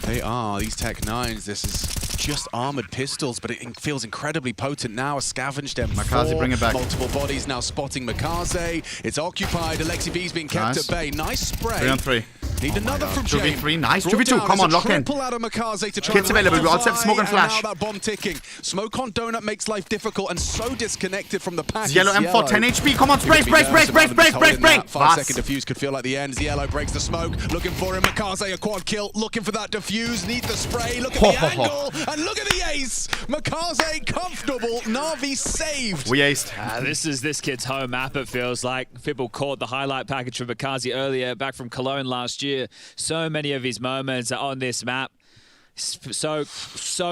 They are. These Tech 9s. This is just armored pistols, but it feels incredibly potent now. A scavenged M4. Makaze, bring it back. Multiple bodies now spotting Makaze. It's occupied. Alexi B's being kept Nice. at bay. Nice spray. 3 on 3. Need another from 2v3, Jame. nice. Brought 2v2, down. come on, There's a lock in. triple out of Makaze to try Kits and available, we also have smoke and rectify, flash. now that bomb ticking. Smoke on Donut makes life difficult and so disconnected from the pack. Yellow It's M4, 10 HP. Come on, You're gonna brace, be brace, nervous brace, about brace, them brace, just brace, holding brace. that. 5 Was. second defuse could feel like the end. Yellow breaks the smoke. Looking for him. Makaze, a quad kill. Looking for that defuse. Need the spray. Look at the angle. And look at the ace. Makaze comfortable. Na'Vi saved. We aced. This is this kid's home map, it feels like. Fibble caught the highlight package from Makazi earlier, back from Cologne last year. So many of his moments are on this map. So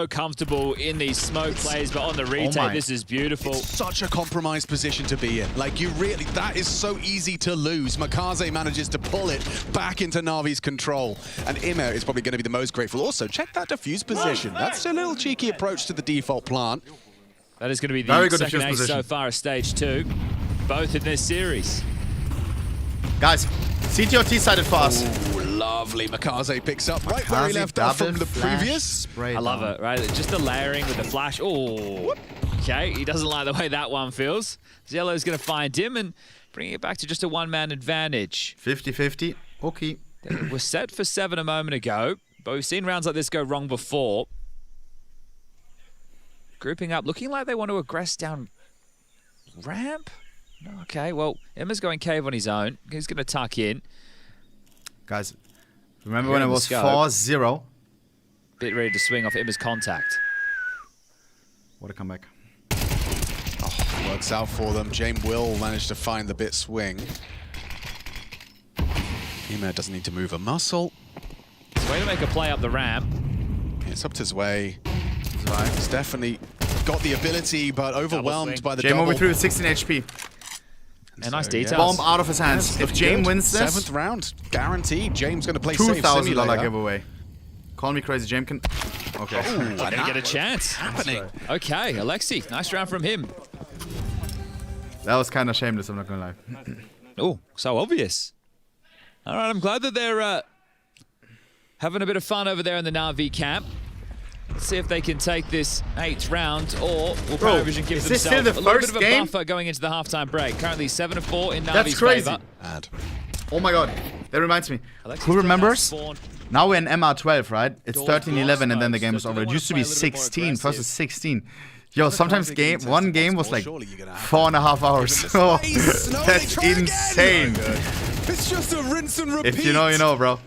comfortable in these smoke plays, but on the retake, this is beautiful. It's such a compromised position to be in. Like, you really, that is so easy to lose. Makaze manages to pull it back into Na'Vi's control. And Iem is probably going to be the most grateful. Also, check that defuse position. That's a little cheeky approach to the default plant. That is going to be Very the good second defuse ace position. so far of stage 2, both in this series. Guys, CTOT sided for us. Ooh, lovely. Makaze picks up right where he Makaze left off from double the flash previous. spray I love down. it, right? Just the layering with the flash. Oh, okay. He doesn't like the way that one feels. Yellow's going to find him and bring it back to just a one-man advantage. 50-50. Okay. They were set for 7 a moment ago, but we've seen rounds like this go wrong before. Grouping up, looking like they want to aggress down ramp. Okay, well, Emma's going cave on his own. He's going to tuck in. Guys, remember when it was 4-0? Bit ready to swing off Emma's contact. What a comeback. Oh, works out for them. Jame will manage to find the bit swing. Iem doesn't need to move a muscle. Way to make a play up the ramp. It's up to Zwei. He's definitely got the ability, but overwhelmed by the double. Jame through with 16 HP. And nice details. Bomb out of his hands. Yes, if Jame wins this, 7th round, guaranteed. Jame's going to play safe $2,000 giveaway. Call me crazy, Jame can. Okay. Ooh, gonna get a chance. Happening. Okay, Alexi, nice round from him. That was kind of shameless, I'm not gonna lie. Oh, so obvious. All right, I'm glad that they're having a bit of fun over there in the Na'Vi camp. Let's see if they can take this 8th round, or will Paravision give themselves a little bit of a buffer going into the halftime break. Currently 7-4 in Na'Vi's That's crazy. favor. Oh my god, that reminds me. Who remembers? Now we're in MR12, right? It's 13-11 and then the game is over. It used to be 16, first is 16. Yo, sometimes one game was like 4.5 hours. Oh, that's insane. It's just a rinse and repeat. If you know, you know, bro.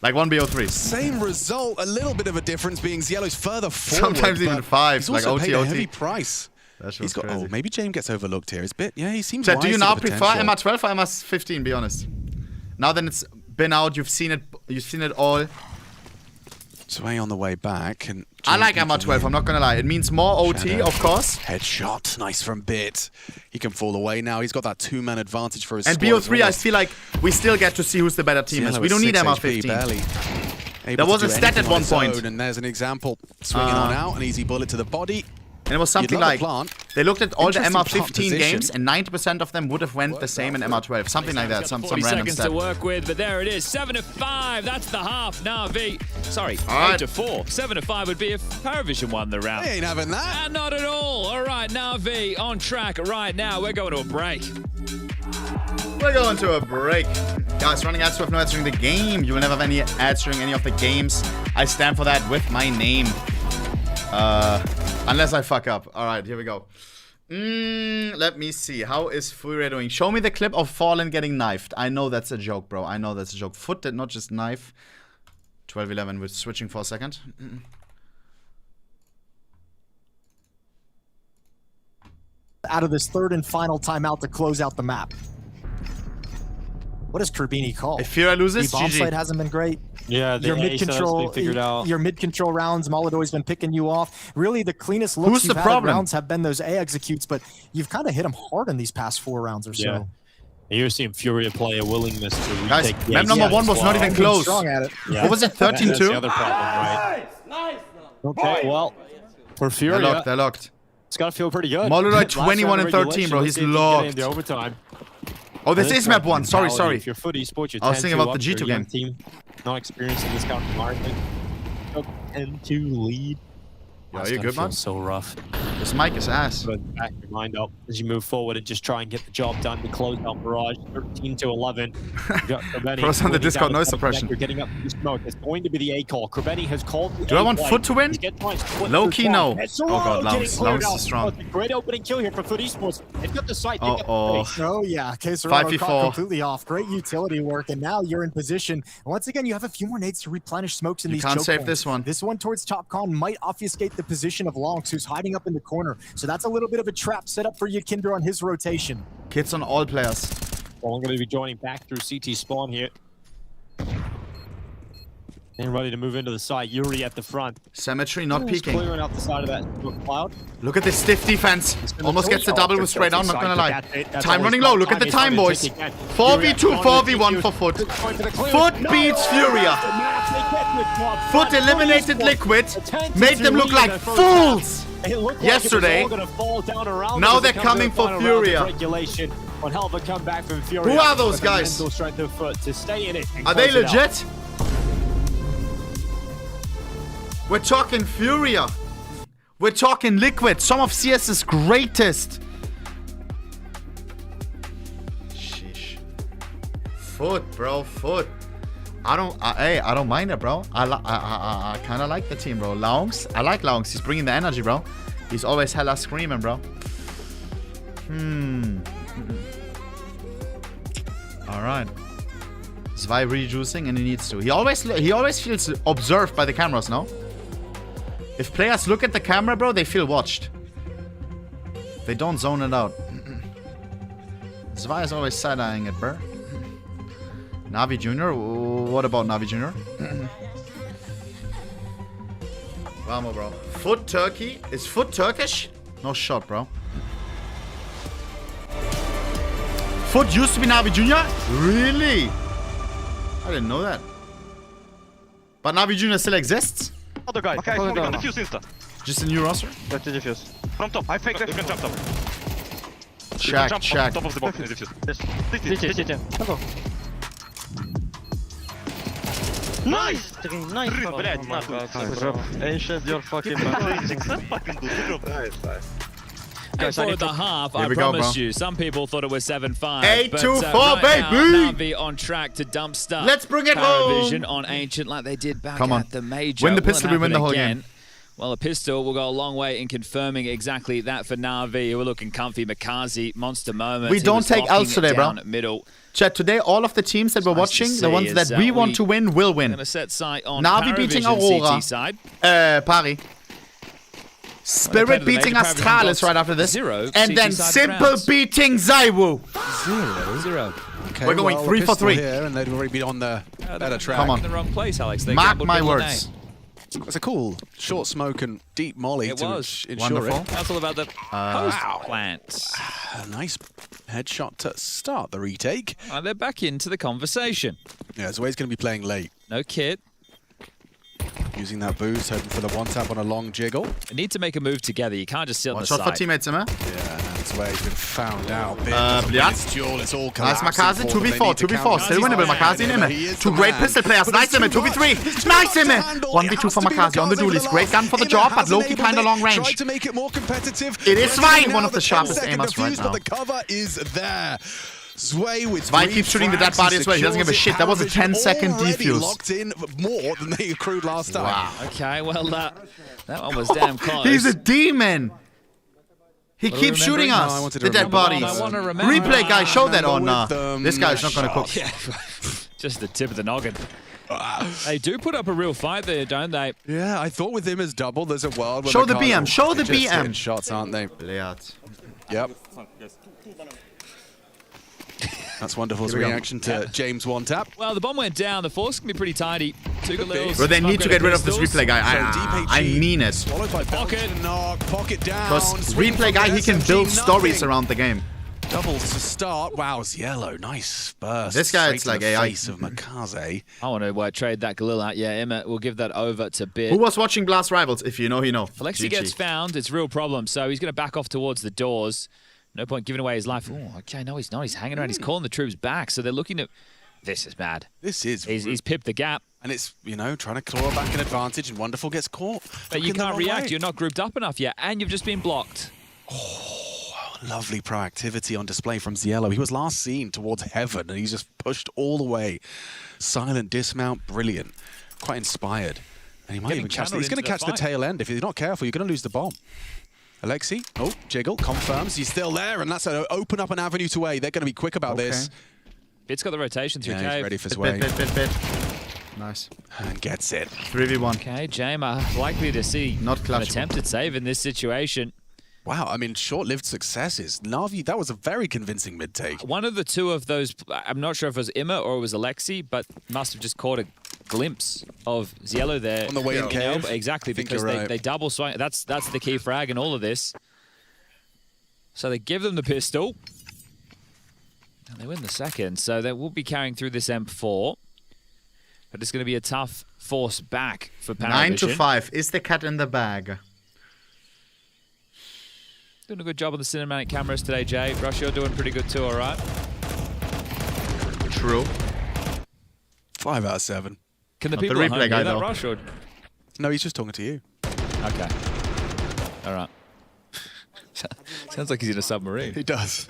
Like 1BO3. Same result, a little bit of a difference being Yellow's further forward. Sometimes even 5, he's like also paid OT. a heavy price. He's got, oh, maybe James gets overlooked here. It's a bit, yeah, he seems so do you now prefer MR12 or MR15, be honest? Now then it's been out, you've seen it all. Zwei on the way back. And I like MR12, I'm not gonna lie. It means more OT, of course. Headshot, nice from Bit. He can fall away now. He's got that 2-man advantage for his and squad. BO3, I feel like we still get to see who's the better team is. We don't need MR15. There was a stat at one point. And there's an example. Swinging on out, an easy bullet to the body. And it was something like, they looked at all the MR15 games and 90% of them would have went the same in MR12. Something like that, some random seconds stat. to work with, but there it is, 7-5, that's the half. Na'Vi, sorry, 8-4. 7-5 would be if Paravision won the round. They ain't having that. Not at all. All right, Na'Vi on track right now. We're going to a break. We're going to a break. Guys, running ads with no ads during the game. You will never have any ads during any of the games. I stand for that with my name. Unless I fuck up. Alright, here we go. Let me see. How is Furia doing? Show me the clip of Fallen getting knifed. I know that's a joke, bro. I know that's a joke. Foot did not just knife. 12-11. We're switching for a second. Out of this third and final timeout to close out the map. What does Kerbini call? If Furia loses, the bomb GG. site hasn't been great. Yeah, your mid-control, your mid-control rounds, Molodoy's been picking you off. Really, the cleanest looks you've had at rounds have been those A executes, but you've kind of hit them hard in these past 4 rounds or so. Yeah. You're seeing Furia play a willingness to guys, retake the map number 1 was not even close. Strong at it. Yeah. What was it, 13-2? That's the other problem, right? Nice. Okay, well, for Furia, they're locked. It's got to feel pretty good. Molodoy 21-13, bro. He's locked. Overtime. Oh, this is map 1. Sorry. If you're Foot Esports, you're I was thinking about the G2 G2 game. Team, not experienced in this kind of environment. 10-2 lead. Yo, you good, man? So rough. This mic is ass. But back your mind up as you move forward and just try and get the job done to close out Barrage. 13-11. Pros on the Discord noise suppression. You're getting up to smoke. It's going to be the A call. Kerbini has called. Do I want Foot to win? Low key, no. Oh god, Lounge. Lounge is strong. Great opening kill here for Foot Esports. They've got the site. Oh yeah, K-Serrano caught completely off. Great utility work, and now you're in position. And once again, you have a few more nades to replenish smokes in these choke points. You can't save points. this one. This one towards Top Con might obfuscate the position of Lonks, who's hiding up in the corner. So that's a little bit of a trap set up for Yekindra on his rotation. Kids on all players. Well, I'm going to be joining back through CT spawn here. And ready to move into the side. Yuri at the front. Symmetry not peeking. Clearing out the side of that cloud. Look at this stiff defense. Almost gets the double with straight on, not gonna lie. Time running low. Look at the time, boys. 4v2, 4v1 for Foot. Foot beats Furia. Foot eliminated Liquid. Made them look like fools yesterday. Now they're coming for Furia. Who are those guys? Are they legit? We're talking Furia. We're talking Liquid. Some of CS's greatest. Sheesh. Foot, bro. Foot. I don't mind it, bro. I kind of like the team, bro. Loungs. I like Loungs. He's bringing the energy, bro. He's always hella screaming, bro. All right. Zwei rejuicing and he needs to. He always feels observed by the cameras, no? If players look at the camera, bro, they feel watched. They don't zone it out. Zwei is always side-eyeing it, bro. Navi Jr.? What about Navi Jr.? Vamos, bro. Foot Turkey? Is Foot Turkish? No shot, bro. Foot used to be Navi Jr.? Really? I didn't know that. But Navi Jr. still exists? Other guy. Okay, I'm gonna defuse insta. Just a new roster? Got to defuse. From top. I faked it. You can jump top. Check. Top of the box and defuse. Yes. CT. Let's go. Nice! Nice! Ancient, you're fucking Guys, for the half, I promise you, some people thought it was 7-5. 8-2-4, right baby! Now, Navi on track to dump stuff. Let's bring it home! Paravision on Ancient like they did back at the major. Win the pistol, we win the whole game. Well, a pistol will go a long way in confirming exactly that for Navi. We're looking comfy. Makazi, monster moment. We don't take L's today, bro. Middle. Chat, today all of the teams that we're watching, the ones that we want to win, will win. Gonna set sight on Navi beating Aurora. Side. Pari. Spirit beating Astralis right after this. And then Simple beating Zaiwu. 0. Okay, we're going 3 for 3. Here, and they'd already been on the better track. Come on. In the wrong place, Alex. They Mark my words. It's a cool short smoke and deep molly to ensure wonderful. it. That's all about the post plant. A nice headshot to start the retake. They're back into the conversation. Yeah, Zway's going to be playing late. No kit. Using that boost, hoping for the one tap on a long jiggle. They need to make a move together. You can't just sit on the side. Watch out for teammates, Emma. Yeah, and Zway's been found out. Bliat. Duel, it's all nice Makazi, 2v4. Still winnable. Makazi and Emma. Two great pistol players. Nice Emma, 2v3. Nice Emma. 1v2 for Makazi on the duelies. Great gun for the job, but Loki kind of long range. To make it more competitive. It is Zwei, one of the sharpest aimers right now. But the cover is there. Zwei with Zwei keeps shooting the dead body as well. He doesn't give a shit. That was a 10-second defuse. Locked in more than they accrued last time. Wow. Okay, well, that one was damn close. He's a demon. He keeps shooting us. The dead bodies. Replay guy, show that on. This guy's not going to cook. Yeah. Just the tip of the noggin. They do put up a real fight there, don't they? Yeah, I thought with him as double, there's a world where show the BM. Show the BM. Shots, aren't they? Yep. That's wonderful reaction to James one tap. Well, the bomb went down. The force can be pretty tidy. But they need to get rid of this replay guy. I mean it. Swallowed by pocket down. Because replay guy, he can build stories around the game. Doubles to start. Wow, it's yellow. Nice burst. This guy, it's like AI. Face of Makaze. I want to trade that Galil out. Yeah, Emma, we'll give that over to Bit. Who was watching Blast Rivals? If you know, you know. Alexi gets found. It's a real problem. So he's going to back off towards the doors. No point giving away his life. Oh, okay, no, he's not. He's hanging around. He's calling the troops back. So they're looking at... This is bad. This is... He's pipped the gap. And it's, you know, trying to claw back an advantage, and Wonderful gets caught. But you can't react. You're not grouped up enough yet, and you've just been blocked. Oh, lovely proactivity on display from Ziello. He was last seen towards heaven, and he's just pushed all the way. Silent dismount, brilliant. Quite inspired. And he might even catch... He's going to catch the tail end. If he's not careful, you're going to lose the bomb. Alexi, jiggle, confirms he's still there, and that's going to open up an avenue to A. They're going to be quick about this. Bit's got the rotation through cave. He's ready for Zwei. Bit. Nice. And gets it. 3v1. Okay, Jamer likely to see an attempted save in this situation. Wow, I mean, short-lived successes. Navi, that was a very convincing mid-take. One of the two of those, I'm not sure if it was Imma or it was Alexi, but must have just caught a glimpse of Ziello there. On the way in cave? Exactly, because they double swing. That's the key frag in all of this. So they give them the pistol. And they win the second, so they will be carrying through this M4. But it's going to be a tough force back for Paravision. 9-5 is the cat in the bag. Doing a good job on the cinematic cameras today, Jay. Rush, you're doing pretty good too, all right? True. 5 out of 7. Can the people at home hear that, Rush? Or? No, he's just talking to you. Okay. All right. Sounds like he's in a submarine. He does.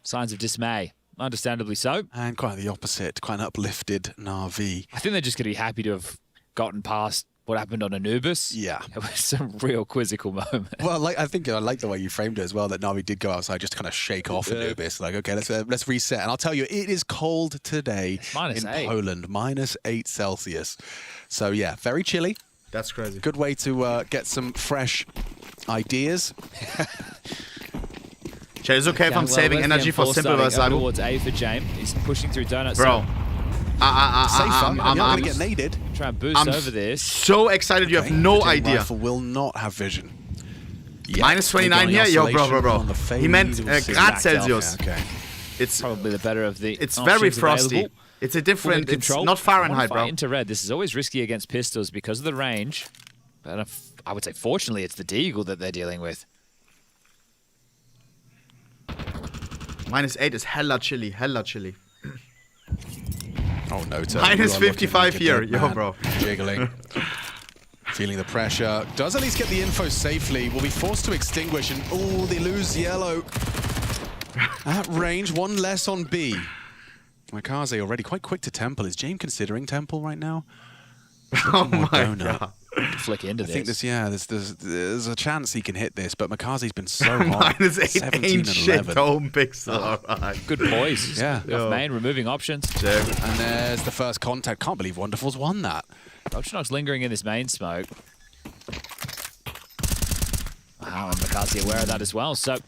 Signs of dismay. Understandably so. And quite the opposite. Quite an uplifted Na'Vi. I think they're just going to be happy to have gotten past what happened on Anubis. Yeah. It was a real quizzical moment. Well, I think I like the way you framed it as well, that Na'Vi did go outside just to kind of shake off Anubis. Like, okay, let's reset. And I'll tell you, it is cold today in Poland. -8 Celsius. So, yeah, very chilly. That's crazy. Good way to get some fresh ideas. Jay, it's okay if I'm saving energy for Simple versus Zyvo. Towards A for James. He's pushing through Donuts. Bro. Safer. You're not going to get naded. Try and boost over this. So excited, you have no idea. Rifle will not have vision. Yeah. Minus 29 here? Yo, bro. He meant grad Celsius. Okay. It's probably the better of the. It's very frosty. Available. It's a different. It's not Fahrenheit, bro. Into red. This is always risky against pistols because of the range. But I would say, fortunately, it's the Deagle that they're dealing with. -8 is hella chilly. Oh no, Minus 55 here. Yo, bro. Jiggling. Feeling the pressure. Does at least get the info safely. Will be forced to extinguish, and oh, they lose yellow. At range, one less on B. Makaze already quite quick to Temple. Is James considering Temple right now? Oh my god. Flick into I think there's a chance he can hit this, but Makaze's been so hot. -8 ain't shit, ohnepixel. Alright. Good poise. Yeah. Off main, removing options. And there's the first contact. Can't believe Wonderful's won that. Optionok's lingering in this main smoke. Wow, and Makaze aware of that as well. So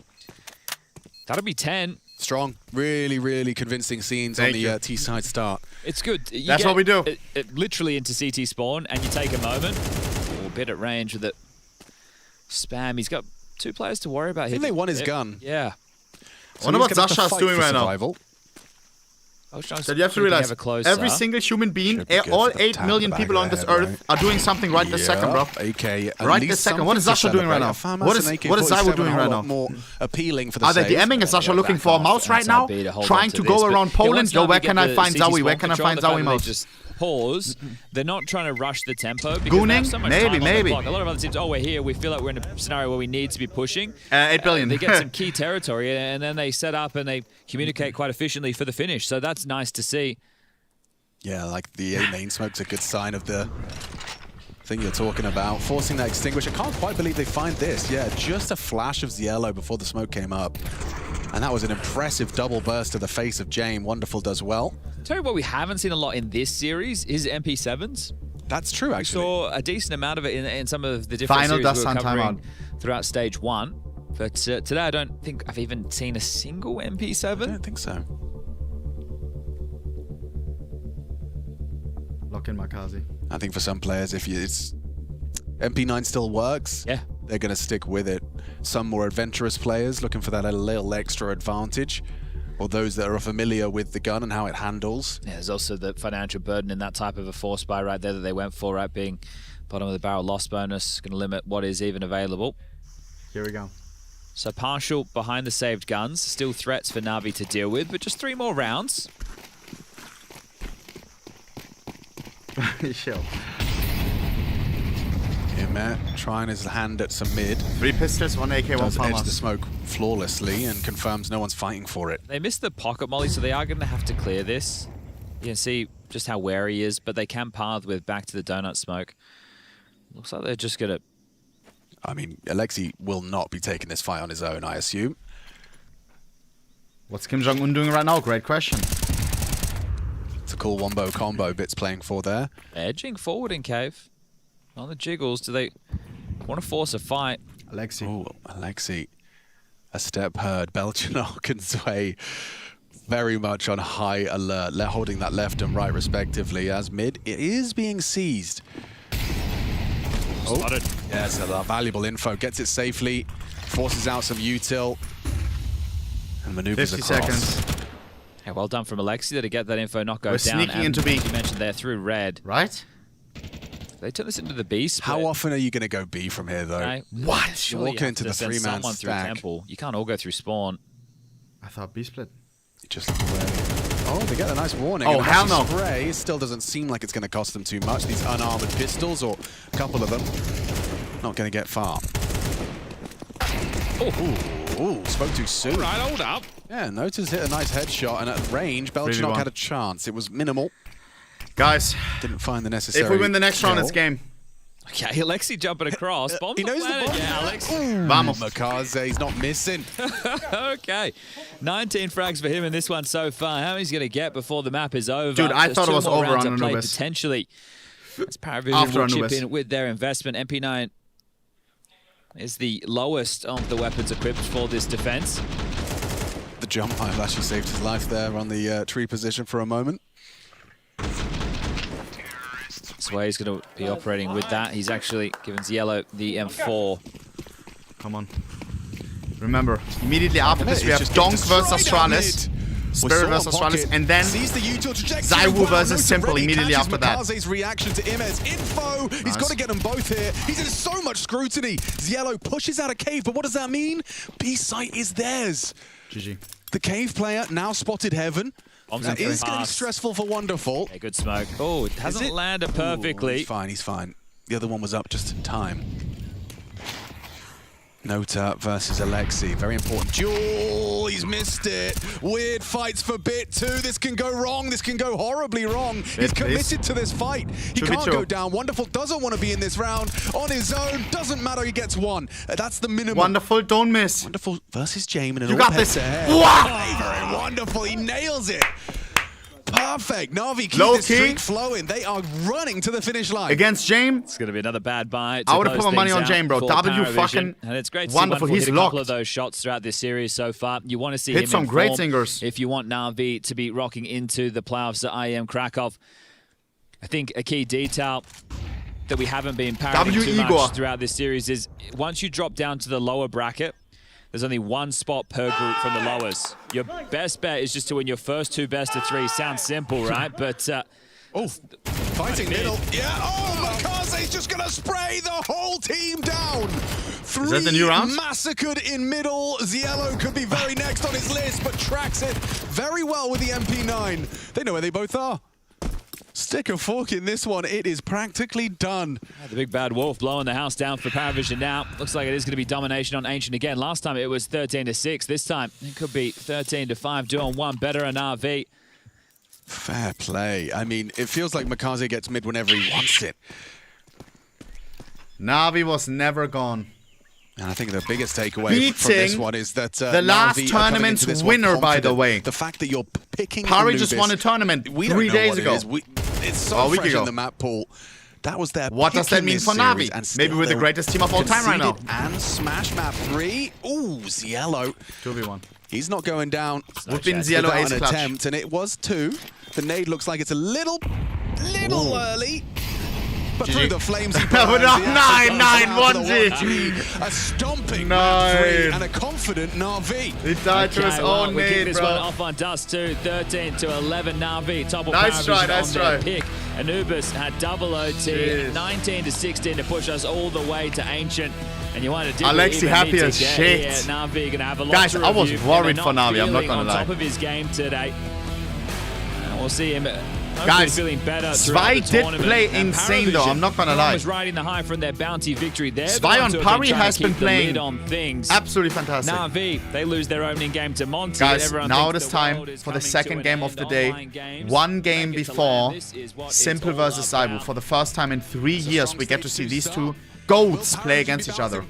that'll be 10. Strong. Really, really convincing scenes on the T-side start. It's good. That's what we do. Literally into CT spawn, and you take a moment. A bit at range with it. Spam. He's got 2 players to worry about here. I think they won his gun. Yeah. I wonder what Zasha's doing right now. So you have to realize, every single human being, all 8 million people on this earth are doing something right this second, bro. Okay, right this second. What is Zasha doing right now? What is Zyvo doing right now? More appealing for the Are they DMing? Is Zasha looking for a mouse right now? Trying to go around Poland? Yo, where can I find Zowie? Where can I find Zowie mouse? Just pause. They're not trying to rush the tempo. Gooning? So maybe. A lot of other teams, we're here. We feel like we're in a scenario where we need to be pushing. 8 billion. They get some key territory, and then they set up and they communicate quite efficiently for the finish. So that's nice to see. Yeah, like the A main smoke's a good sign of the thing you're talking about. Forcing that extinguish. I can't quite believe they find this. Yeah, just a flash of yellow before the smoke came up. And that was an impressive double burst to the face of James. Wonderful does well. Tell you what we haven't seen a lot in this series is MP7s. That's true, actually. We saw a decent amount of it in some of the different series we were covering throughout stage 1. But today I don't think I've even seen a single MP7. I don't think so. Lock in Makaze. I think for some players, if it's MP9 still works, yeah, they're going to stick with it. Some more adventurous players looking for that little extra advantage, or those that are familiar with the gun and how it handles. Yeah, there's also the financial burden in that type of a force buy right there that they went for, right? Being bottom of the barrel loss bonus, going to limit what is even available. Here we go. So partial behind the saved guns, still threats for Na'Vi to deal with, but just 3 more rounds. Chill. Iem trying his hand at some mid. 3 pistols, 1 AK, 1 farmer. Edge the smoke flawlessly and confirms no one's fighting for it. They missed the pocket molly, so they are going to have to clear this. You can see just how wary he is, but they can path with back to the donut smoke. Looks like they're just going to... I mean, Alexi will not be taking this fight on his own, I assume. What's Kim Jong-un doing right now? Great question. It's a cool wombo combo Bit's playing for there. Edging forward in cave. On the jiggles, do they want to force a fight? Alexi. Oh, Alexi. A step heard. Belchanok and Sway very much on high alert, holding that left and right respectively, as mid it is being seized. Spotted. Yes, that valuable info. Gets it safely, forces out some util, and maneuvers 50 across. seconds. Yeah, well done from Alexi to get that info not go We're down. Sneaking into B. You mentioned there through red. Right? They turn this into the B split. How often are you going to go B from here, though? Okay. What? You're walking into the 3-man stack. Temple. You can't all go through spawn. I thought B split. You just look away. Oh, they get a nice warning. Oh, hell no. Spray still doesn't seem like it's going to cost them too much. These unarmored pistols, or a couple of them, not going to get far. Oh, spoke too soon. All right, hold up. Yeah, Nota's hit a nice headshot, and at range, Belchanok had a chance. It was minimal. Guys, didn't find the necessary. If we win the next round, it's game. Okay, Alexi jumping across. Bomb he knows the bomb. Yeah, Alex. Vamos. Makaze, he's not missing. Okay. 19 frags for him in this one so far. How many's going to get before the map is over? Dude, I thought it was over on Anubis. Potentially. As Paravision will chip in with their investment. MP9 is the lowest of the weapons equipped for this defense. The jump might have actually saved his life there on the tree position for a moment. Sway's going to be operating with that. He's actually given Ziello the M4. Come on. Remember, immediately after this, we have Donk versus Astralis, Spirit versus Astralis, and then Zaiwu versus Simple immediately after that. Makaze's reaction to Im's info. Nice. He's got to get them both here. He's in so much scrutiny. Ziello pushes out a cave, but what does that mean? B site is theirs. GG. The cave player now spotted heaven. That is getting stressful for Wonderful. Okay, good smoke. Oh, it hasn't landed perfectly. Ooh, he's fine, he's fine. The other one was up just in time. Nota versus Alexi. Very important duel. He's missed it. Weird fights for Bit 2. This can go wrong. This can go horribly wrong. He's committed to this fight. He can't go down. Wonderful doesn't want to be in this round. On his own. Doesn't matter. He gets one. That's the minimum. Wonderful, don't miss. Wonderful versus Jamin. You got this. Wow. Very wonderful. He nails it. Perfect. Na'Vi keep the streak flowing. They are running to the finish line. Against James. It's going to be another bad buy. I would have put my money on James, bro. W fucking and it's great to wonderful. See He's hit locked. A couple of those shots throughout this series so far. You want to see hit him some great singers. If you want Na'Vi to be rocking into the playoffs at Iem Krakow. I think a key detail that we haven't been parroting too much throughout this series is once you drop down to the lower bracket, there's only one spot per group from the lowers. Your best bet is just to win your first two best of three. Sounds simple, right? But fighting middle. Yeah. Oh, Makaze's just gonna spray the whole team down. Three is that the new round? Massacred in middle. Ziello could be very next on his list, but tracks it very well with the MP9. They know where they both are. Stick a fork in this one. It is practically done. The big bad wolf blowing the house down for Paravision now. Looks like it is going to be domination on Ancient again. Last time it was 13-6. This time it could be 13-5. Doing one better on RV. Fair play. I mean, it feels like Makaze gets mid whenever he wants it. Na'Vi was never gone. And I think the biggest takeaway from this one is that the last tournament's winner, by the way. The fact that you're picking Pari just won a tournament 3 days ago. It's so fresh in the map pool. That was their What does that mean for Na'Vi? Maybe we're the greatest team of all time right now. And smash map 3. Ooh, Ziello. 2v1. He's not going down. We've been Ziello ace clutch. Attempt, and it was 2. The nade looks like it's a little early. But through the flames he burns. 9-9-1G. A stomping map 3 and a confident Na'Vi. He died to his own we nade, keep this bro. one off on dust too. 13-11 Na'Vi. Top of nice try, nice try. Pick. Anubis had double OT. 19-16 to push us all the way to Ancient. And you want to do Alexi happy as shit. Yeah, Na'Vi gonna have a lot Guys, to I was review, worried for Na'Vi. I'm not gonna on lie. top of his game today. And we'll see him. Guys, feeling better Zwei did play and insane though, I'm not gonna lie. was riding the high from their bounty victory there. Zwei on Pari has been playing on things. absolutely fantastic. Na'Vi, they lose their opening game to Monty. Guys, now it is time for the second game of the day. One game before Simple versus Zaiwu. For the first time in 3 years, we get to see these two GOATs play against each other.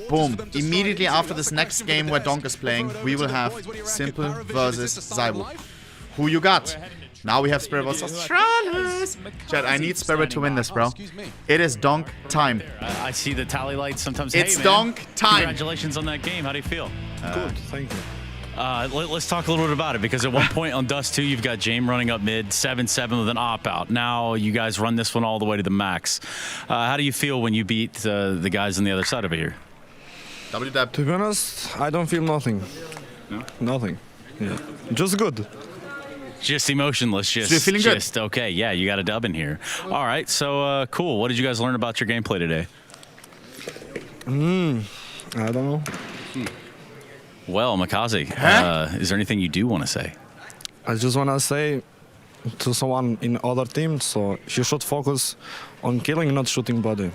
Boom. Immediately after this next game where Donk is playing, we will have Simple versus Zaiwu. Who you got? Now we have Spirit versus Astralis. Chad, I need Spirit to win this, bro. It is Donk time. I see the tally lights sometimes. It's hey, Donk time. Congratulations on that game. How do you feel? Good, thank you. Let's talk a little bit about it, because at one point on Dust 2, you've got James running up mid, 7-7 with an op-out. Now you guys run this one all the way to the max. How do you feel when you beat the guys on the other side of it here? WDAP. To be honest, I don't feel nothing. No? Nothing. Yeah. Just good. Just emotionless. So you're feeling good? Just okay. Yeah, you got a dub in here. All right, so cool. What did you guys learn about your gameplay today? I don't know. Well, Makaze, is there anything you do want to say? I just want to say to someone in other teams, so you should focus on killing, not shooting body.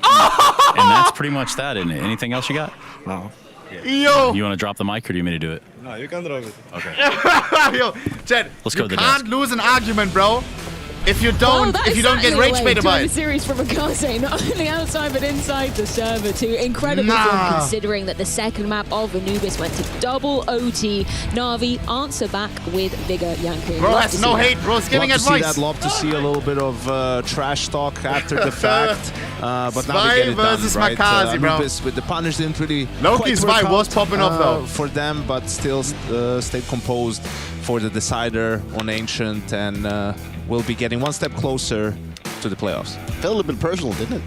And that's pretty much that, isn't it? Anything else you got? No. Yo! You want to drop the mic, or do you want me to do it? No, you can drop it. Okay. Yo, Chad, Let's go you to the can't desk. lose an argument, bro. if you don't get rage baited by it. Series from Akaze, not only outside but inside the server too. Incredible job considering that the second map of Anubis went to double OT. Navi answer back with vigor. Yankee. Bro has no hate, bro. It's giving advice. Love to see a little bit of trash talk after the fact. But now we get it versus done, right? Makazi, bro. Anubis with the punish didn't really Loki's vibe was popping off though for them, but still stayed composed for the decider on Ancient, and will be getting one step closer to the playoffs. Felt a little bit personal, didn't it?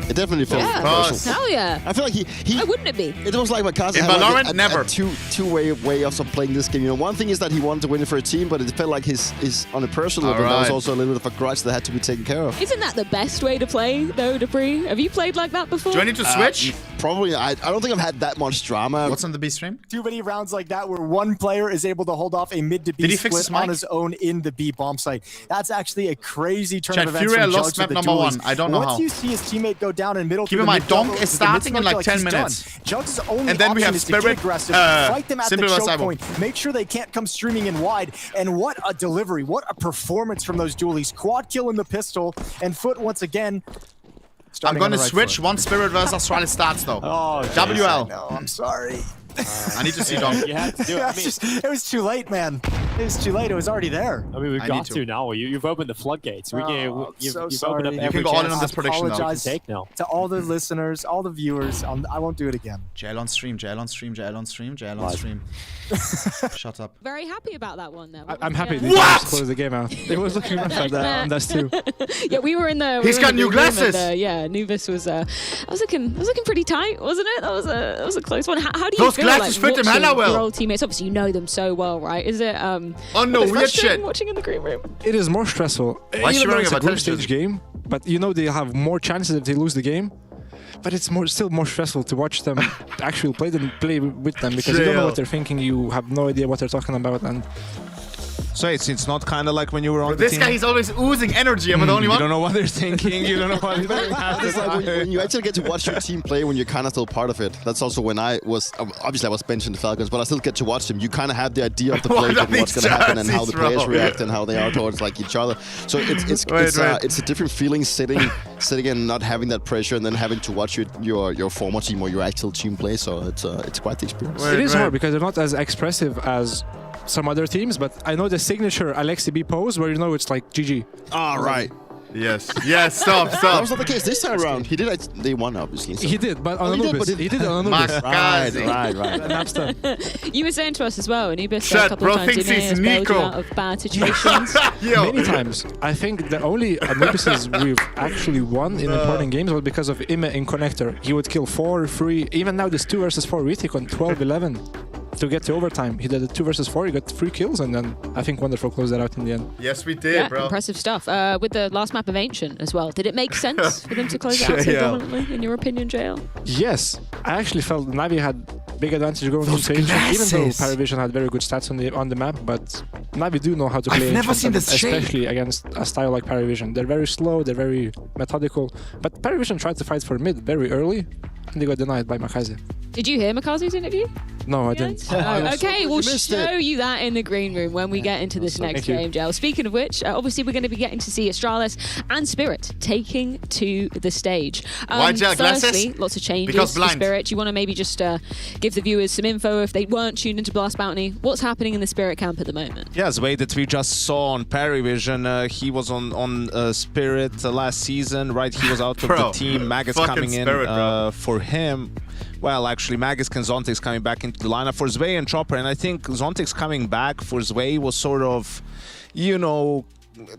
It definitely felt personal. Hell yeah. I feel like he why wouldn't it be? It was like Makazi in had Valorant, like never. two-way ways of playing this game. You know, one thing is that he wanted to win it for a team, but it felt like his on a personal level, there was also a little bit of a grudge that had to be taken care of. Isn't that the best way to play, though, Dupree? Have you played like that before? Do I need to switch? Probably. I don't think I've had that much drama. What's on the B stream? Too many rounds like that where one player is able to hold off a mid to B split on his own in the B bomb site. That's actually a crazy turn of events from lost map number one. I don't know Once how. you see his teammate go down in middle, keep in mind, Donk is starting in like 10 minutes. Jugs' only and then we have option is to get Spirit, aggressive, fight them at the choke Cyber. point, make sure they can't come streaming in wide. And what a delivery, what a performance from those dualies. Quad kill in the pistol, and Foot once again. I'm gonna switch once Spirit versus Australia starts though. Oh, WL. No, I'm sorry. I need to see Donk. You had to do it. It was too late, man. It was too late. It was already there. I mean, we've got to now. You've opened the floodgates. You've opened up You every can go all in chance on this prediction now. To all the listeners, all the viewers. I won't do it again. JL on stream, JL on stream, JL on stream, JL on stream. Shut up. Very happy about that one, though. I'm happy they just closed the game out. It was looking rough at that on Dust 2. Yeah, we were in the. He's got new glasses. And, yeah, Nubis was. I was looking pretty tight, wasn't it? That was a close one. How do you Those feel glasses fit him hella well. Your old teammates, obviously, you know them so well, right? Is it? Oh no, weird shit. Watching in the green room. It is more stressful. Why is she wearing it's a a group television? stage game, but you know they have more chances if they lose the game. But it's still more stressful to watch them actually play with them because you don't know what they're thinking. You have no idea what they're talking about, and so it's not kind of like when you were on the this team. guy, he's always oozing energy. I'm the only one. You don't know what they're thinking. You don't know what they're It's like when you actually get to watch your team play when you're kind of still part of it. That's also when I was benched in the Falcons, but I still get to watch them. You kind of have the idea of the play and what's going to happen and how the players react and how they are towards like each other. So it's a different feeling sitting and not having that pressure and then having to watch your former team or your actual team play. So it's quite the experience. it is hard because they're not as expressive as some other teams, but I know the signature Alexi B pose where you know it's like GG. Ah, right. Yes, stop. That was not the case this time around. He did. They won, obviously. So. He did, but on Anubis. He did on Anubis. Right. You were saying to us as well, Anubis a couple of times in here has bailed you out of bad situations. Many times. I think the only Anubises we've actually won in important games was because of Iem in Connector. He would kill 4, 3. Even now, this 2 versus 4 retake on 12-11. To get to overtime, he did a 2 versus 4. He got 3 kills, and then I think Wonderful closed that out in the end. Yes, we did, bro. Impressive stuff. With the last map of Ancient as well, did it make sense for them to close it out so dominantly, in your opinion, JL? Yes, I actually felt Navi had big advantage going into Ancient, even though Paravision had very good stats on the map. But Navi do know how to play Ancient, especially against a style like Paravision. They're very slow, they're very methodical. But Paravision tried to fight for mid very early, and they got denied by Makazi. Did you hear Makazi's interview? No, I didn't. Okay, we'll show you that in the green room when we get into this next game, Jel. Speaking of which, obviously we're going to be getting to see Astralis and Spirit taking to the stage. Why Jel glasses? Firstly, lots of changes for Spirit. You want to maybe just give the viewers some info if they weren't tuned into Blast Bounty. What's happening in the Spirit camp at the moment? Yeah, Zway that we just saw on Paravision, he was on Spirit last season, right? He was out of the team. Mag is coming Spirit, in for him. Well, actually, Magisk and Zontix coming back into the lineup for Zway and Chopper, and I think Zontix coming back for Zway was sort of, you know,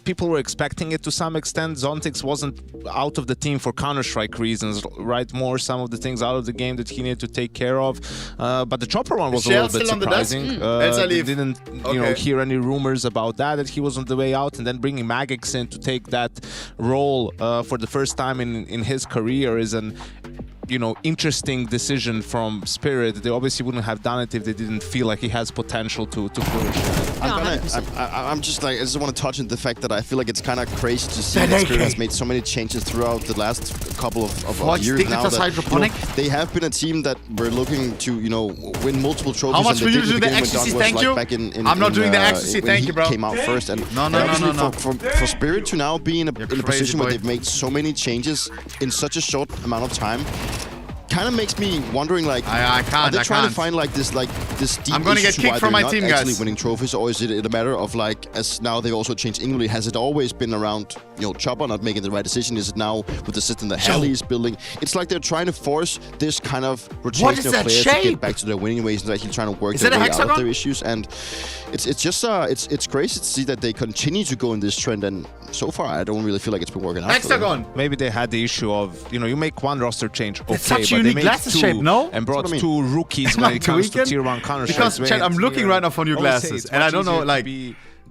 people were expecting it to some extent. Zontix wasn't out of the team for Counter-Strike reasons, right? More some of the things out of the game that he needed to take care of. But the Chopper one was a little bit surprising. Didn't hear any rumors about that he was on the way out, and then bringing Magix in to take that role for the first time in his career is an interesting decision from Spirit. They obviously wouldn't have done it if they didn't feel like he has potential to flourish. I'm I'm just like, I just want to touch on the fact that I feel like it's kind of crazy to see that Spirit has made so many changes throughout the last couple of years now. That, they have been a team that were looking to, win multiple trophies. How much will you do the ecstasy? Thank you. I'm not doing the ecstasy. Thank you, bro. Came out first, and no. For Spirit to now be in a position where they've made so many changes in such a short amount of time, kind of makes me wondering, like, are they trying to find this deep I'm gonna get kicked from my team, actually guys. winning trophies, or is it a matter of, like, as now they've also changed England, has it always been around, Chopper not making the right decision? Is it now with the system that Halley is building? It's like they're trying to force this kind of rotation of players to get back to their winning ways and actually trying to work their way out of their issues. And it's just it's crazy to see that they continue to go in this trend, and so far I don't really feel like it's been working out. Hexagon. Maybe they had the issue of, you make one roster change, okay, such but they made glasses two shape, no? and brought two rookies when it comes to Tier 1 Counter-Strike. Because, Chad, I'm looking right now for new glasses, and I don't know, like,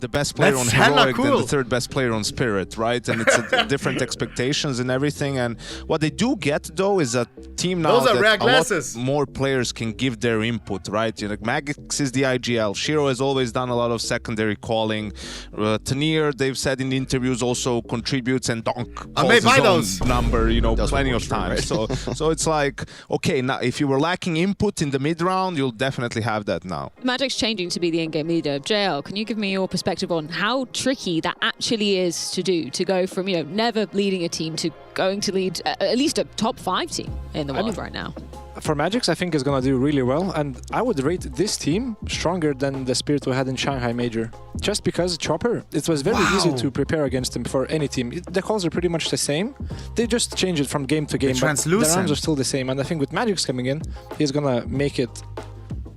the best player on Heroic than the third best player on Spirit, right? And it's different expectations and everything. And what they do get, though, is a team now that a lot more players can give their input, right? Magix is the IGL. Shiro has always done a lot of secondary calling. Tanir, they've said in the interviews, also contributes, and Donk calls his own number, plenty of times. Right? So it's like, okay, now if you were lacking input in the mid-round, you'll definitely have that now. Magic's changing to be the in-game leader. JL, can you give me your perspective on how tricky that actually is to do, to go from never leading a team to going to lead at least a top 5 team in the world right now? For Magix, I think is going to do really well, and I would rate this team stronger than the Spirit we had in Shanghai Major. Just because Chopper, it was very easy to prepare against him for any team. The calls are pretty much the same. They just change it from game to game, but the rounds are still the same. And I think with Magix coming in, he's going to make it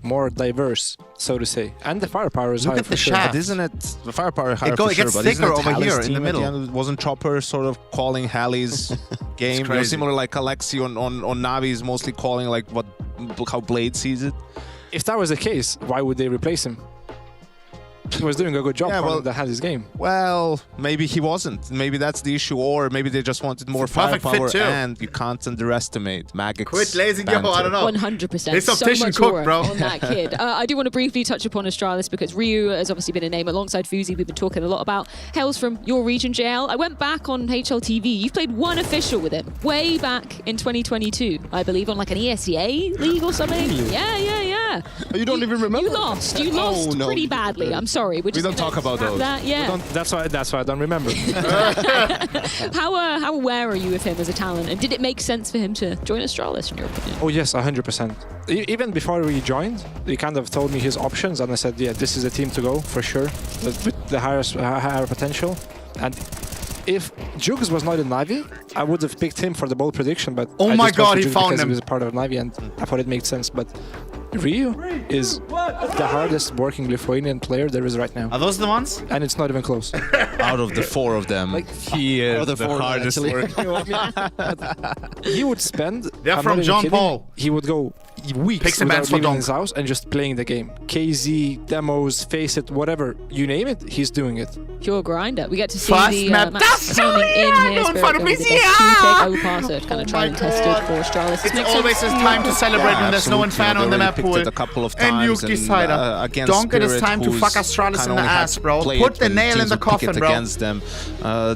more diverse, so to say, and the firepower is higher for sure. But isn't it the firepower higher for sure? But isn't it over here in the middle? Wasn't Chopper sort of calling Halley's game? Similar like Alexi on Navi is mostly calling like how Blade sees it. If that was the case, why would they replace him? He was doing a good job calling the Halley's game. Well, maybe he wasn't. Maybe that's the issue, or maybe they just wanted more firepower, and you can't underestimate Magic's quit lazing, yo, I don't know. 100%. This optician so much cook, bro. on that kid. I do want to briefly touch upon Astralis because Ryu has obviously been a name alongside Fuzi. We've been talking a lot about. Hails from your region, JL. I went back on HLTV. You've played one official with him way back in 2022, I believe, on like an ESEA league or something. Yeah. You don't even remember? You lost. You lost pretty badly. I'm sorry. We don't talk about those. That's why I don't remember. How aware are you of him as a talent, and did it make sense for him to join Astralis in your opinion? Oh yes, 100%. Even before we joined, he kind of told me his options, and I said, yeah, this is a team to go for sure, with the higher potential. And if Jugs was not in Navi, I would have picked him for the bold prediction, but oh my god, he found him. He was a part of Navi, and I thought it made sense. But Ryu is the hardest working Lithuanian player there is right now. Are those the ones? And it's not even close. Out of the 4 of them, he is the hardest working. He would spend... They're from John Paul. He would go weeks without leaving his house and just playing the game. KZ, demos, Face It, whatever. You name it, he's doing it. Pure grinder. We get to see the maps coming in here. I will pass it. Kind of tried and tested for Astralis. It's always a time to celebrate when there's no Inferno on the map pool. A couple of times and Nuke decider. Donk, it is time to fuck Astralis in the ass, bro. Put the nail in the coffin, bro. Against them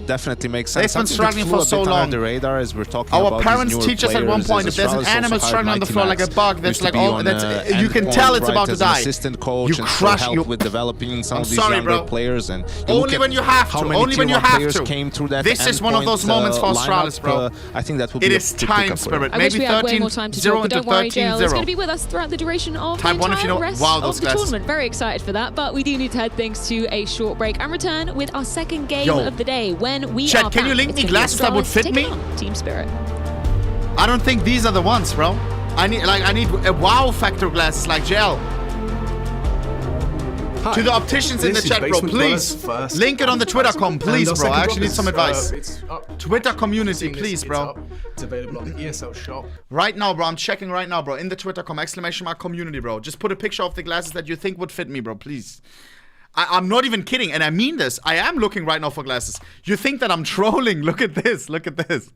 definitely makes sense. They've been struggling for so long. The radar as we're talking our about parents teach us at one point if there's an animal struggling on the floor like a bug, that's like you can tell it's about to die. Assistant coach you crush help with developing some of these younger players, and only when you have to. Only when you have to. Came through that. This is one of those moments for Astralis, bro. I think that would be. It is time, Spirit. Maybe 13-0 into 13-0. It's going to be with us throughout the duration of the entire rest of the tournament. Very excited for that, but we do need to head things to a short break and return with our second game of the day when we are back. Can you link me glasses that would fit me? Team Spirit. I don't think these are the ones, bro. I need a wow factor glasses like gel. Hi, to the opticians in the chat, bro, please. Link it on the Twitter.com, please, bro. I actually need some advice. Twitter community, please, bro. It's available on the ESL shop. Right now, bro. I'm checking right now, bro. In the Twitter.com, !community, bro. Just put a picture of the glasses that you think would fit me, bro, please. I'm not even kidding, and I mean this. I am looking right now for glasses. You think that I'm trolling? Look at this. Look at this.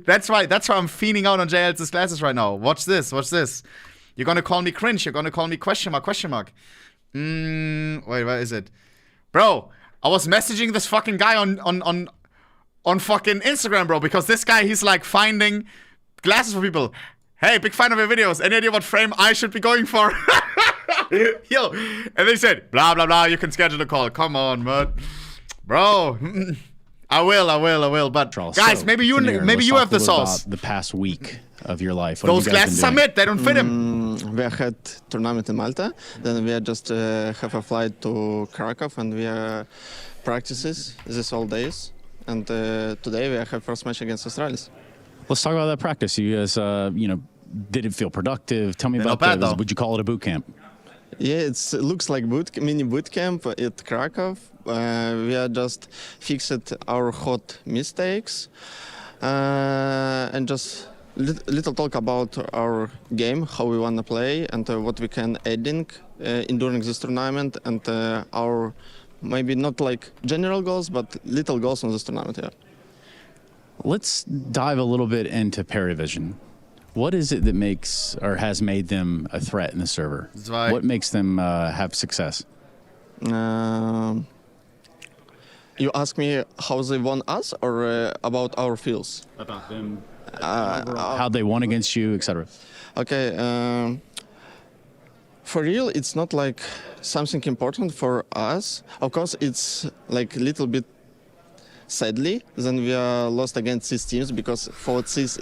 That's why I'm fiending out on JL's glasses right now. Watch this. Watch this. You're gonna call me cringe. You're gonna call me question mark. Wait, where is it? Bro, I was messaging this fucking guy on fucking Instagram, bro, because this guy, he's like finding glasses for people. Hey, big fan of your videos. Any idea what frame I should be going for? Yo, and they said, blah, blah, blah, you can schedule a call. Come on, man. Bro, I will. But guys, so, maybe you have the sauce. The past week of your life. Those glasses are mid, they don't fit him. We had tournament in Malta, then we just have a flight to Krakow, and we practices this all days. And today we have first match against Australis. Let's talk about that practice. You guys, did it feel productive? Tell me about that. Would you call it a boot camp? Yeah, it looks like mini boot camp at Krakow. We are just fixed our hot mistakes and just little talk about our game, how we want to play, and what we can adding during this tournament, and our maybe not like general goals, but little goals on this tournament. Yeah. Let's dive a little bit into Paravision. What is it that makes or has made them a threat in the server? What makes them have success? You ask me how they won us, or about our fields? About them. How they won against you, etc. Okay. For real, it's not like something important for us. Of course, it's like a little bit sadly, then we are lost against these teams, because for this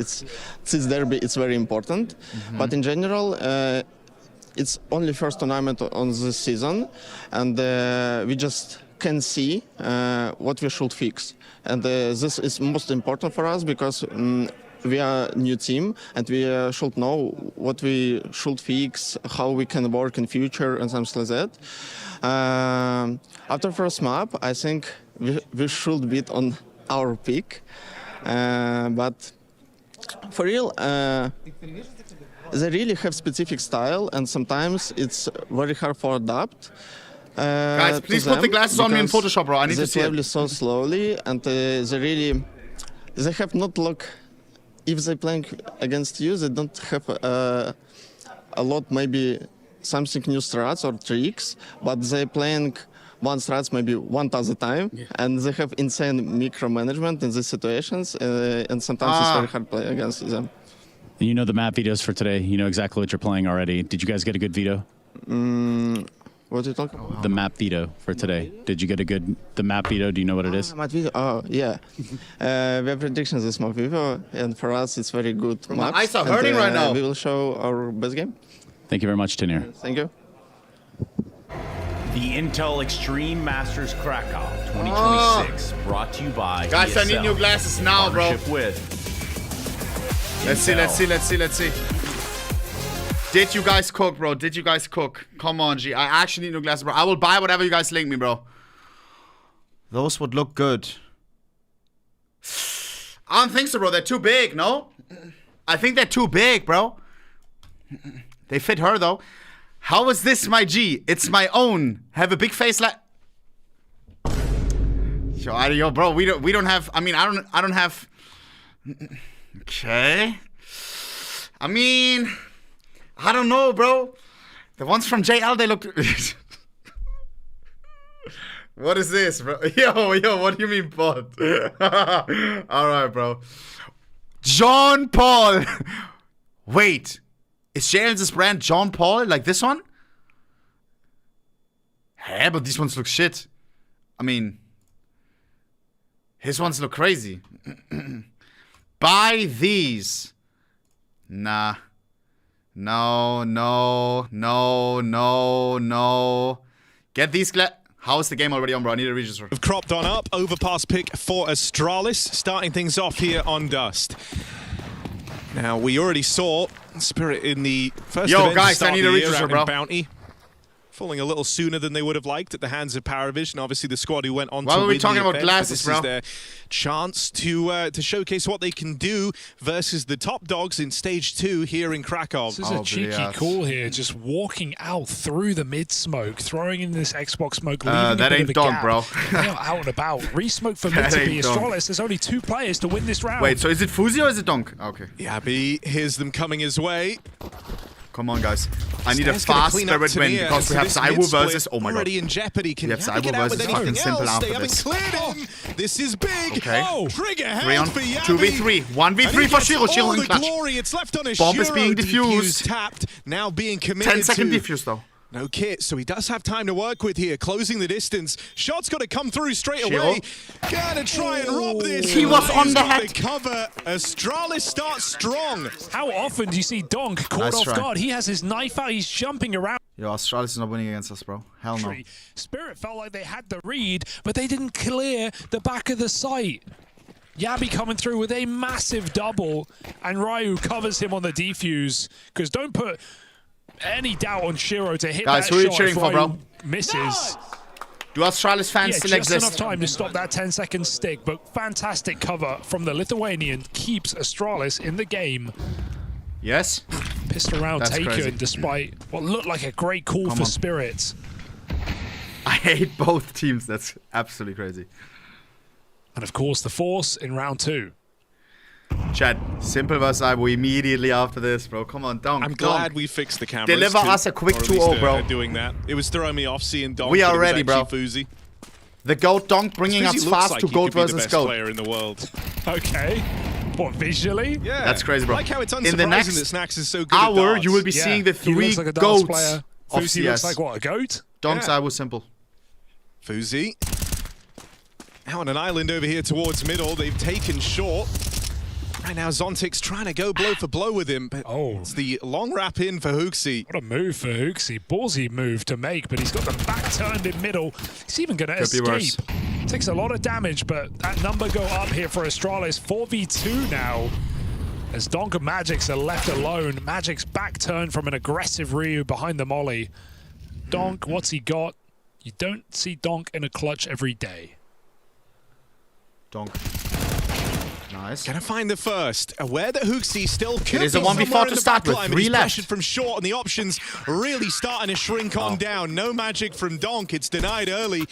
derby it's very important. But in general, it's only first tournament on this season, and we just can see what we should fix. And this is most important for us, because we are a new team, and we should know what we should fix, how we can work in future, and something like that. After first map, I think we should beat on our peak, but for real, they really have specific style, and sometimes it's very hard for adapt. Guys, please put the glasses on me in Photoshop, bro. I need to see it. They play so slowly, and they have not luck. If they playing against you, they don't have a lot, maybe something new strats or tricks, but they playing one strats maybe 1,000 times, and they have insane micromanagement in these situations, and sometimes it's very hard to play against them. You know the map videos for today. You know exactly what you're playing already. Did you guys get a good veto? What are you talking about? The map veto for today. Did you get the map veto? Do you know what it is? Map veto? Oh, yeah. We have predictions this map veto, and for us it's very good. My eyes are hurting right now. We will show our best game. Thank you very much, Tenir. Thank you. The Intel Extreme Masters Krakow 2026, brought to you by Guys, ESL, I need new glasses now, bro. Let's see. Did you guys cook, bro? Did you guys cook? Come on, G. I actually need new glasses, bro. I will buy whatever you guys link me, bro. Those would look good. I don't think so, bro. They're too big, no? I think they're too big, bro. They fit her, though. How is this my G? It's my own. Have a big face like... Yo, bro, we don't have... I mean, I don't have... Okay. I mean... I don't know, bro. The ones from JL, they look... What is this, bro? Yo, what do you mean, bot? Alright, bro. John Paul. Wait. Is JL's brand John Paul? Like this one? Yeah, but these ones look shit. I mean... His ones look crazy. Buy these. Nah. No. Get these How is the game already on, bro? I need a register. We've cropped on up. Overpass pick for Astralis. Starting things off here on Dust. Now, we already saw Spirit in the first event guys, start I need a register, bro. Bounty. Falling a little sooner than they would have liked at the hands of Paravision. Obviously, the squad who went on Why to were win we talking the about event, glasses, this bro? is their chance to showcase what they can do versus the top dogs in Stage 2 here in Krakow. This is a cheeky call here, just walking out through the mid-smoke, throwing in this Xbox smoke, leaving a bit of a gap. bro. They are out and about. Re-smoke for mid to be Astralis. There's only 2 players to win this round. Wait, so is it Fuzi or is it Donk? Okay. Yabi hears them coming his way. Come on, guys. I need a fast Spirit win because we have Zaiwu versus... Oh my god. Already in jeopardy. Can we have Zaiwu versus fucking Simple after this. This is big. Okay. Trigger 3 on 2v3. 1v3 for Shiro. Shiro in clutch. It's left on a Bomb is being defused. Tapped. Now being committed 10-second defuse though. No kit, so he does have time to work with here, closing the distance. Shot's got to come through straight away. Gotta try and rob this. He was on the head. Cover. Astralis starts strong. How often do you see Donk caught off guard? He has his knife out. He's jumping around. Yo, Astralis is not winning against us, bro. Hell no. Spirit felt like they had the read, but they didn't clear the back of the site. Yabi coming through with a massive double, and Ryu covers him on the defuse. Because don't put any doubt on Shiro to hit guys, that who are you shot cheering for, bro? Misses. Do Astralis fans still just exist? Enough time to stop that 10-second stick, but fantastic cover from the Lithuanian keeps Astralis in the game. Yes. Pissed around That's taken crazy. despite what looked like a great call for Spirit. I hate both teams. That's absolutely crazy. And of course, the Force in round 2. Chad, Simple versus Zaiwu immediately after this, bro. Come on, Donk. I'm glad we fixed the cameras. Deliver us a quick 2-0, bro. Doing that. It was throwing me off seeing Donk. We are ready, bro. Fuzi. The GOAT Donk bringing us fast to GOAT versus GOAT. Player in the world. Okay. What, visually? Yeah. That's crazy, bro. I like how it's unsurprising in the next that Snacks is so good hour, at you will be seeing the 3 like GOATs player. of Fuzi CS. looks like what, a goat? Donk, Zaiwu, Simple. Fuzi. Now on an island over here towards middle. They've taken short. Right now, Zontic's trying to go blow for blow with him, but it's the long wrap in for Hooksy. What a move for Hooksy. Ballsy move to make, but he's got them back turned in middle. He's even going to escape. Takes a lot of damage, but that number go up here for Astralis. 4v2 now. As Donk and Magix are left alone. Magix back turned from an aggressive Ryu behind the molly. Donk, what's he got? You don't see Donk in a clutch every day. Donk. Nice. Gonna find the first. Aware that Hooksy still could It is a be 1v4 somewhere to in the start with. backline, but 3 he's left. pressured from short, and the options really starting to shrink on down. No magic from Donk. It's denied early.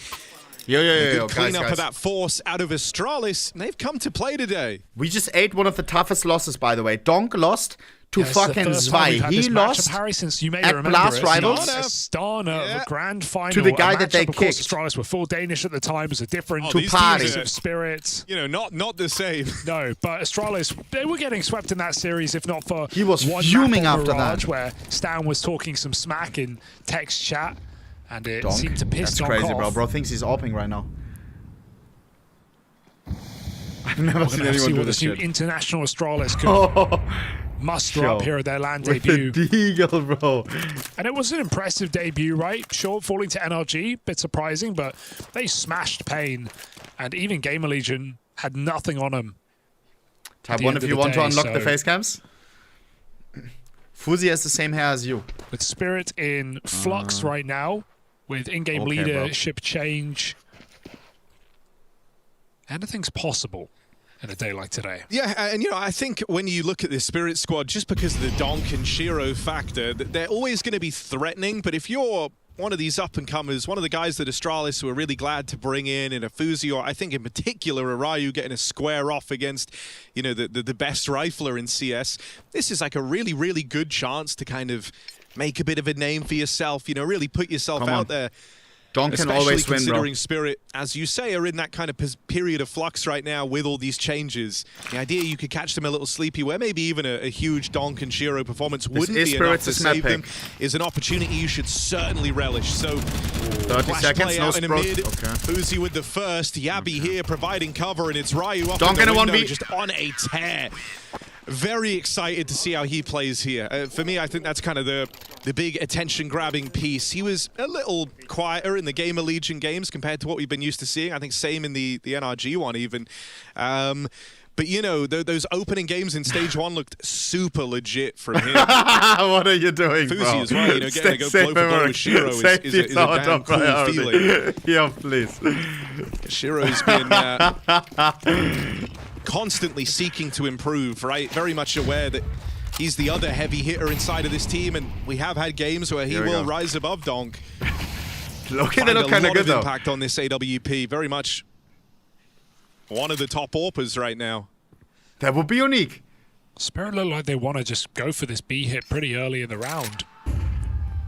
Yo, clean up guys. of that force out of Astralis. They've come to play today. We just ate one of the toughest losses, by the way. Donk lost to fucking Zwei. He lost since you may at remember Blast it. Rivals Astana, the grand final. to the guy that they of course, kicked. Astralis were full Danish at the time. It was a different to party of spirit. You know, not the same. No, but Astralis, they were getting swept in that series, if not for he was one fuming map on after Mirage, that. where Stan was talking some smack in text chat, and it Donk. seemed to piss That's Donk crazy, off. bro. Bro thinks he's opping right now. I've never seen anyone see do what this this new shit. international Astralis could muster up here at their land debut. The Deagle, bro. And it was an impressive debut, right? Sure, falling to NRG, bit surprising, but they smashed Pain. And even Gamer Legion had nothing on them. Type 1 if you want to unlock the face cams. Fuzi has the same hair as you. With Spirit in flux right now, with in-game leadership change. Anything's possible in a day like today. Yeah, and you know, I think when you look at this Spirit squad, just because of the Donk and Shiro factor, they're always going to be threatening. But if you're one of these up-and-comers, one of the guys that Astralis were really glad to bring in a Fuzi, or I think in particular a Ryu getting a square off against, you know, the best rifler in CS, this is like a really, really good chance to kind of make a bit of a name for yourself, you know, really put yourself out there. Donk can always win, bro. Considering Spirit, as you say, are in that kind of period of flux right now with all these changes. The idea you could catch them a little sleepy, where maybe even a huge Donk and Shiro performance wouldn't be enough to save them, is an opportunity you should certainly relish. So, 30 seconds, play no out in a mid. Okay. Fuzi with the first. Yabi here providing cover, and it's Ryu up Donk in the in a window, 1v. just on a tear. Very excited to see how he plays here. For me, I think that's kind of the big attention-grabbing piece. He was a little quieter in the Gamer Legion games compared to what we've been used to seeing. I think same in the NRG one even. But, you know, those opening games in Stage 1 looked super legit from him. What are you doing, Fuzi bro? as well, you know, getting to go blow for blow with Shiro is a damn cool feeling. Yeah, please. Shiro's been constantly seeking to improve, right? Very much aware that he's the other heavy hitter inside of this team, and we have had games where he will rise above Donk. Okay, they look kind of good, though. Impact on this AWP, very much one of the top AWPers right now. That would be unique. Spirit look like they want to just go for this B hit pretty early in the round.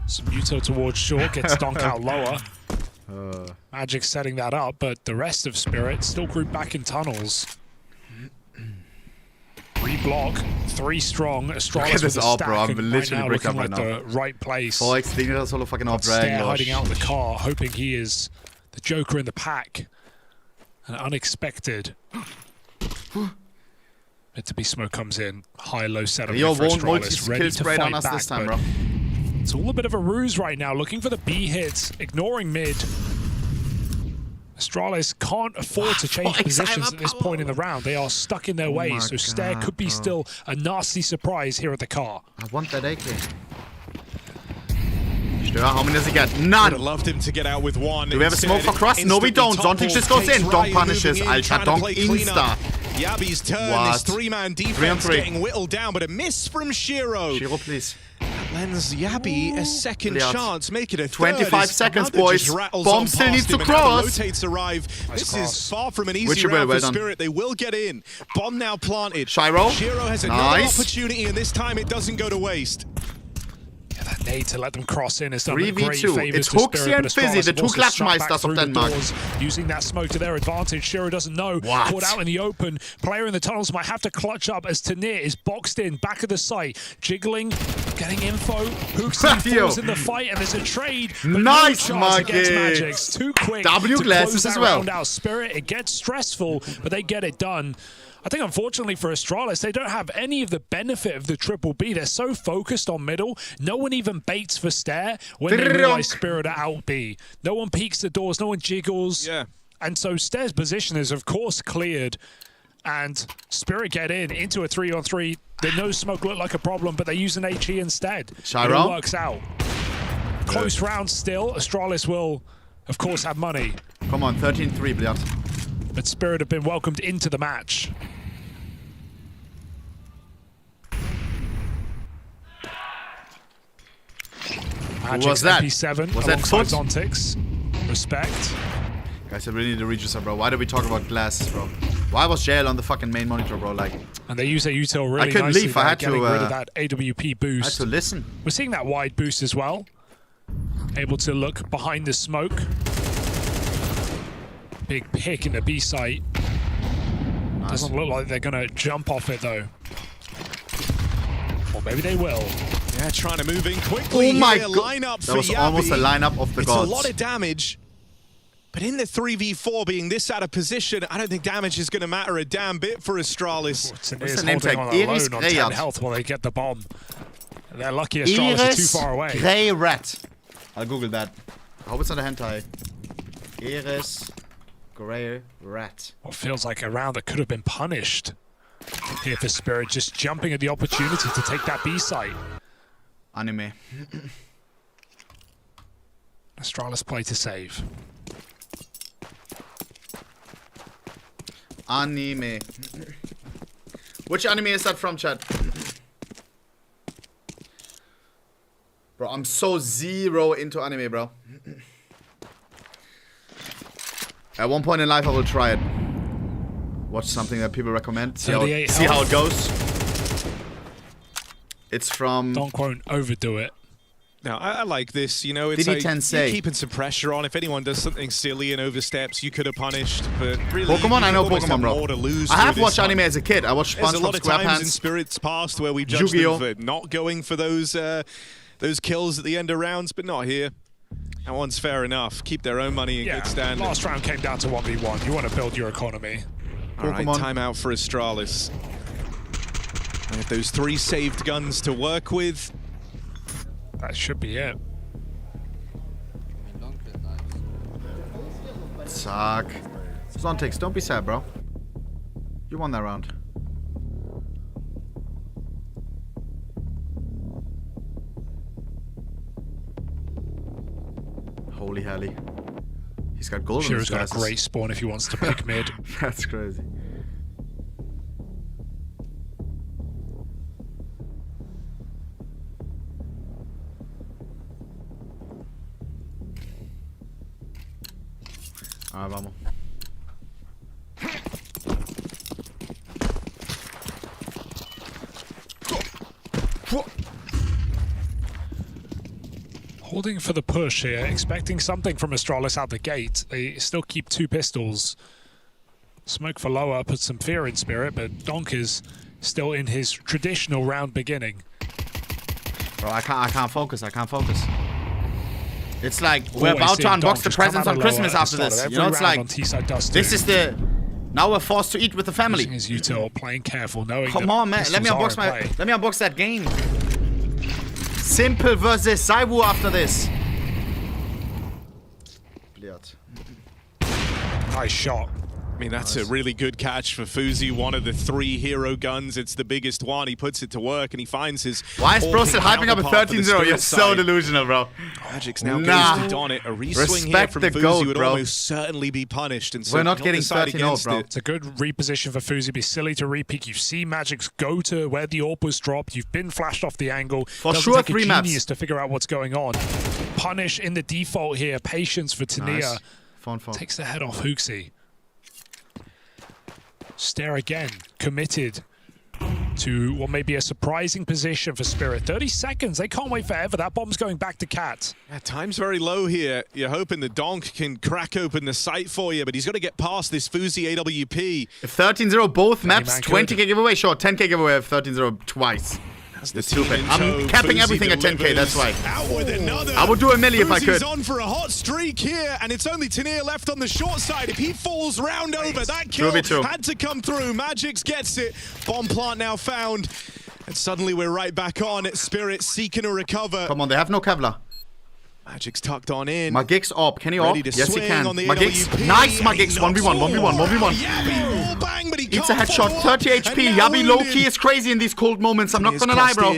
Some util towards short, gets Donk out lower. Magic setting that up, but the rest of Spirit still grouped back in tunnels. 3 block, 3 strong. Astralis with a stack, bro. I'm literally right now breaking up right now. the right place. Stair hiding out the car, hoping he is the Joker in the pack. An unexpected. Mid-to-B smoke comes in, high-low setup. Yo, won't multi-kill spread on us this time, bro. It's all a bit of a ruse right now, looking for the B hits, ignoring mid. Astralis can't afford to change positions at this point in the round. They are stuck in their ways, so Stair could be still a nasty surprise here at the car. I want that AK. How many does he get? None! Would have loved him to get out with 1. Do we have a smoke for cross? No, we don't. Zontic just goes in. Donk punishes. Alter, Donk insta. Yabi's turn. This 3-man defense getting whittled down, but a miss from Shiro. Shiro, please. Lends Yabi a second chance. Make it a 25 seconds, boys. Bomb still needs to cross. Rotates arrive. This is far from an easy round for Spirit. They will get in. Bomb now planted. Shiro has another opportunity, and this time it doesn't go to waste. Yeah, that nade to let them cross in is done a great 3v2. favor It's to Hooksy Spirit, and but Fizzy, Astralis the 2 have also shot back Klatschmeisters through of the Denmark. doors, using that smoke to their advantage. Shiro doesn't know. Caught out in the open. Player in the tunnels might have to clutch up as Tanir is boxed in, back of the site, jiggling, getting info. Hooksy falls in the fight, and there's a trade. Nice, no chance against Magic. It's too quick W to glasses close that as well. round out. Spirit, it gets stressful, but they get it done. I think, unfortunately for Astralis, they don't have any of the benefit of the triple B. They're so focused on middle. No one even baits for Stair when they realize Spirit are out B. No one peeks the doors. No one jiggles. Yeah. And so Stair's position is, of course, cleared. And Spirit get in into a 3-on-3. The no smoke looked like a problem, but they use an HE instead. It all works out. Close round still. Astralis will, of course, have money. Come on, 13-3, Bliat. But Spirit have been welcomed into the match. Who was that? MP7 Was that alongside Foot? Zontix. Respect. Guys, I really need to reach this, bro. Why do we talk about glasses, bro? Why was JL on the fucking main monitor, bro? Like, and they use their util really I couldn't nicely. leave. I had getting to rid of that AWP boost. I had to listen. We're seeing that wide boost as well. Able to look behind the smoke. Big pick in the B site. Nice. Doesn't look like they're gonna jump off it though. Or maybe they will. Yeah, trying to move in quickly. Oh my God. God. That was Yabi. almost a lineup of the gods. It's a lot of damage. But in the 3v4 being this out of position, I don't think damage is going to matter a damn bit for Astralis. What's the name tag? Iris on 10 health while they get the bomb. They're lucky Astralis are too far away. Grey Rat. I'll Google that. I hope it's not a hentai. Iris Grey Rat. What feels like a round that could have been punished. Here for Spirit, just jumping at the opportunity to take that B site. Anime. Astralis play to save. Anime. Which anime is that from, chat? Bro, I'm so zero into anime, bro. At one point in life, I will try it. Watch something that people recommend. See how it goes. It's from... Don't quote overdo it. Now, I like this, you know, it's like you're keeping some pressure on. If anyone does something silly and oversteps, you could have punished, but really... Pokemon, I know Pokemon, bro. More to lose I have watched anime as a kid. I watched SpongeBob SquarePants. There's a lot of times in Spirit's past where we've judged them for not going for those kills at the end of rounds, but not here. That one's fair enough. Keep their own money in good standing. Last round came down to 1v1. You want to build your economy. All right, timeout for Astralis. And if those 3 saved guns to work with... That should be it. Suck. Zontix, don't be sad, bro. You won that round. Holy helly. He's got gold in his got a great spawn if he wants to pick mid. That's crazy. Ah, vamos. Holding for the push here, expecting something from Astralis out the gate. They still keep 2 pistols. Smoke for lower, put some fear in Spirit, but Donk is still in his traditional round beginning. Bro, I can't focus. It's like we're about to unbox the presents on Christmas after this. You know, it's like this is the. Now we're forced to eat with the family. His util, playing careful, knowing. Come on, man. Let me unbox that game. Simple versus Saiwu after this. Nice shot. I mean, that's a really good catch for Fuzi. One of the 3 hero guns. It's the biggest one. He puts it to work and he finds his. Why is bro still hyping up a 13-0? You're so delusional, bro. Magic's now goes to don it. A reswing here from Fuzi would almost certainly be punished. And so we're not getting 13-0, bro. It's a good reposition for Fuzi. It'd be silly to repeek. You see Magic's go to where the orb was dropped. You've been flashed off the angle. For sure, 3 maps. Genius to figure out what's going on. Punish in the default here. Patience for Tania. Nice. Takes the head off Hooksy. Stare again, committed to what may be a surprising position for Spirit. 30 seconds, they can't wait forever. That bomb's going back to Cat. Yeah, time's very low here. You're hoping the Donk can crack open the site for you, but he's got to get past this Fuzi AWP. If 13-0 both maps, 20k giveaway, sure, 10k giveaway if 13-0 twice. That's stupid. I'm capping everything at 10k, that's why. I would do a milli if I could. Fuzi's on for a hot streak here, and it's only Tania left on the short side. If he falls round over, that kill had to come through. Magix gets it. Bomb plant now found. And suddenly we're right back on. Spirit seeking a recover. Come on, they have no Kevlar. Magic's tucked on in. Magix op. Can he op? Yes, he can. Magix. AWP. Nice, Magix. 1v1. Yabi, bang, but he It's a headshot. 30 HP. Yabi low-key is crazy in these cold moments. I'm not gonna lie, bro.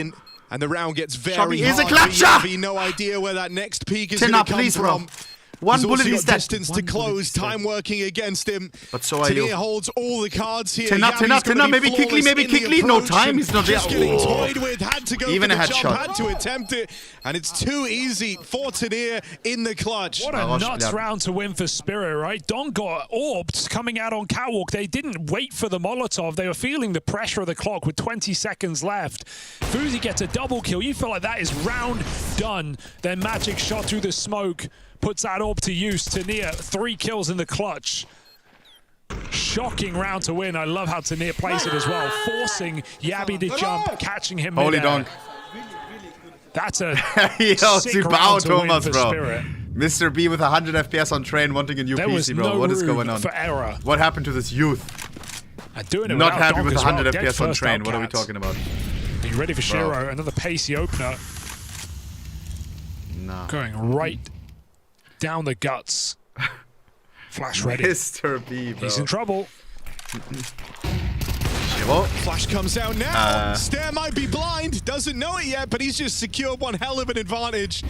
And the round gets very Shabi is a hard. clutcher. No idea where that next peak is going to come please, from. Bro. One He's bullet also is got dead. distance to close, time working against him. But so are Tania you. holds all the cards here. Tina, maybe kick lead, no time. He's not just getting toyed with, had to go even for a the headshot. jump, had to attempt it, and it's too easy for Tania in the clutch. What a nuts round to win for Spirit, right? Don got orbed coming out on catwalk. They didn't wait for the Molotov. They were feeling the pressure of the clock with 20 seconds left. Fuzi gets a double kill. You feel like that is round done. Then Magic shot through the smoke. Puts that orb to use. Tania, 3 kills in the clutch. Shocking round to win. I love how Tania plays it as well. Forcing Yabi to jump, catching him Holy midair. donk. That's a sick round to win for bro. Spirit. Mr. B with 100 FPS on train wanting a new PC, bro. What is going on? For error. What happened to this youth? Doing it Not happy Donk with as 100 well. FPS on train. What are we talking about? Are you ready for Shiro? Another pacey opener. No. Going right down the guts. Flash ready. Mr. B, bro. He's in trouble. Flash comes out now. Stare might be blind. Doesn't know it yet, but he's just secured one hell of an advantage.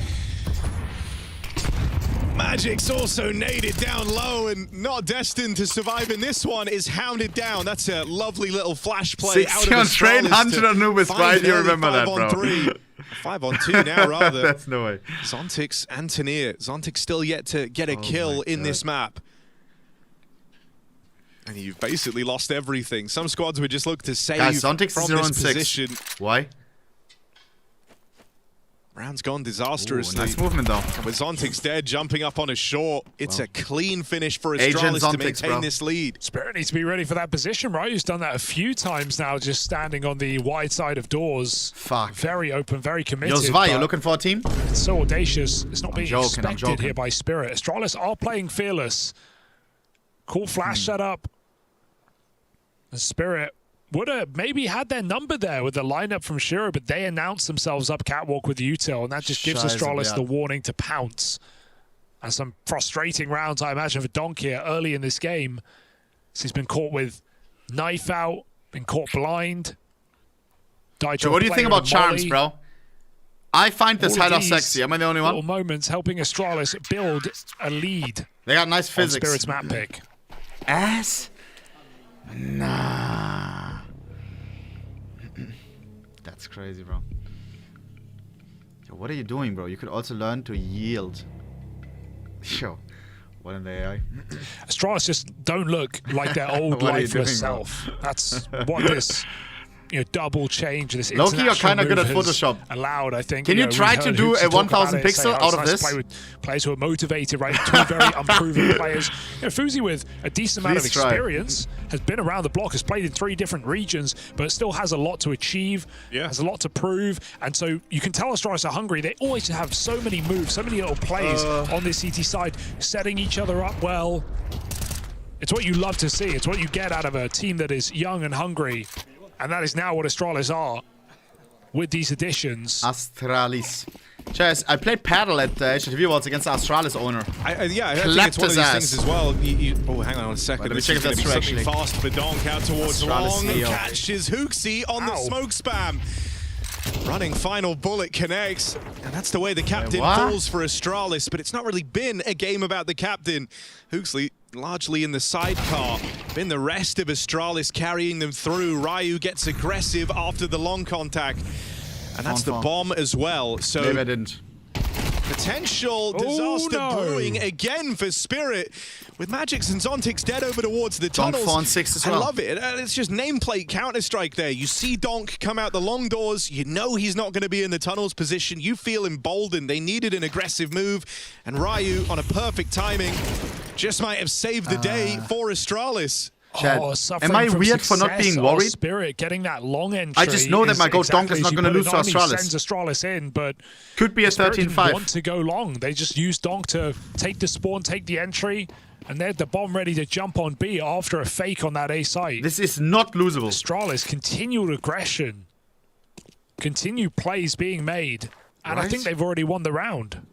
Magic's also naded down low and not destined to survive in this one, is hounded down. That's a lovely little flash play. 60 on train, 100 on Anubis, right? You remember that, bro. 5 on 2 now, rather. That's no way. Zontix and Tania. Zontix still yet to get a kill in this map. And you've basically lost everything. Some squads would just look to save from this position. Why? Round's gone disastrously. Nice movement, though. And with Zontix dead, jumping up on a short, it's a clean finish for Astralis to maintain this lead. Spirit needs to be ready for that position, right? He's done that a few times now, just standing on the wide side of doors. Fuck. Very open, very committed. Yo, Zvi, you looking for a team? It's so audacious. It's not being joking, expected here by Spirit. Astralis are playing fearless. Cool flash setup. And Spirit would have maybe had their number there with the lineup from Shiro, but they announced themselves up catwalk with the util, and that just gives Astralis the warning to pounce. And some frustrating rounds, I imagine, for Donk here early in this game. So he's been caught with knife out, been caught blind. So what do you think about charms, bro? I find this hella sexy. Am I the only one? Little moments helping Astralis build a lead. They got nice physics. On Spirit's map pick. Ass? Nah. That's crazy, bro. Yo, what are you doing, bro? You could also learn to yield. Yo, what an AI. Astralis just don't look like their old lifeless self. That's what this double change. This Loki, you're kind of good at has Photoshop. Allowed, I think. Can you try to do a 1000 pixel out of this? Play with players who are motivated, right? Two very unproven players. Fuzi with a decent amount of experience has been around the block, has played in 3 different regions, but still has a lot to achieve, has a lot to prove, and so you can tell Astralis are hungry. They always have so many moves, so many little plays on this CT side, setting each other up well. It's what you love to see. It's what you get out of a team that is young and hungry. And that is now what Astralis are with these additions. Astralis. Chaz, I played paddle at the HLTV Worlds against the Astralis owner. I think it's one of these things as well. Oh, hang on a second. Let me check if that's something fast for Donk out towards Astralis long. Catches Hooksy on the smoke spam. Running final bullet connects, and that's the way the captain falls for Astralis, but it's not really been a game about the captain. Hooksley largely in the sidecar, been the rest of Astralis carrying them through. Ryu gets aggressive after the long contact, and that's the bomb as well. So maybe I didn't. Potential disaster brewing again for Spirit. With Magix and Zontix dead over towards the tunnels. Donk 4-6 as well. I love it. It's just nameplate Counter-Strike there. You see Donk come out the long doors. You know he's not going to be in the tunnels position. You feel emboldened. They needed an aggressive move. And Ryu, on a perfect timing, just might have saved the day for Astralis. Am I weird for not being worried? Spirit getting that long entry. I just know that my goat Donk is not going to lose to Astralis. Sends Astralis in, but could be a 13-5. Want to go long. They just used Donk to take the spawn, take the entry, and they had the bomb ready to jump on B after a fake on that A site. This is not losable. Astralis continued aggression, continued plays being made, and I think they've already won the round.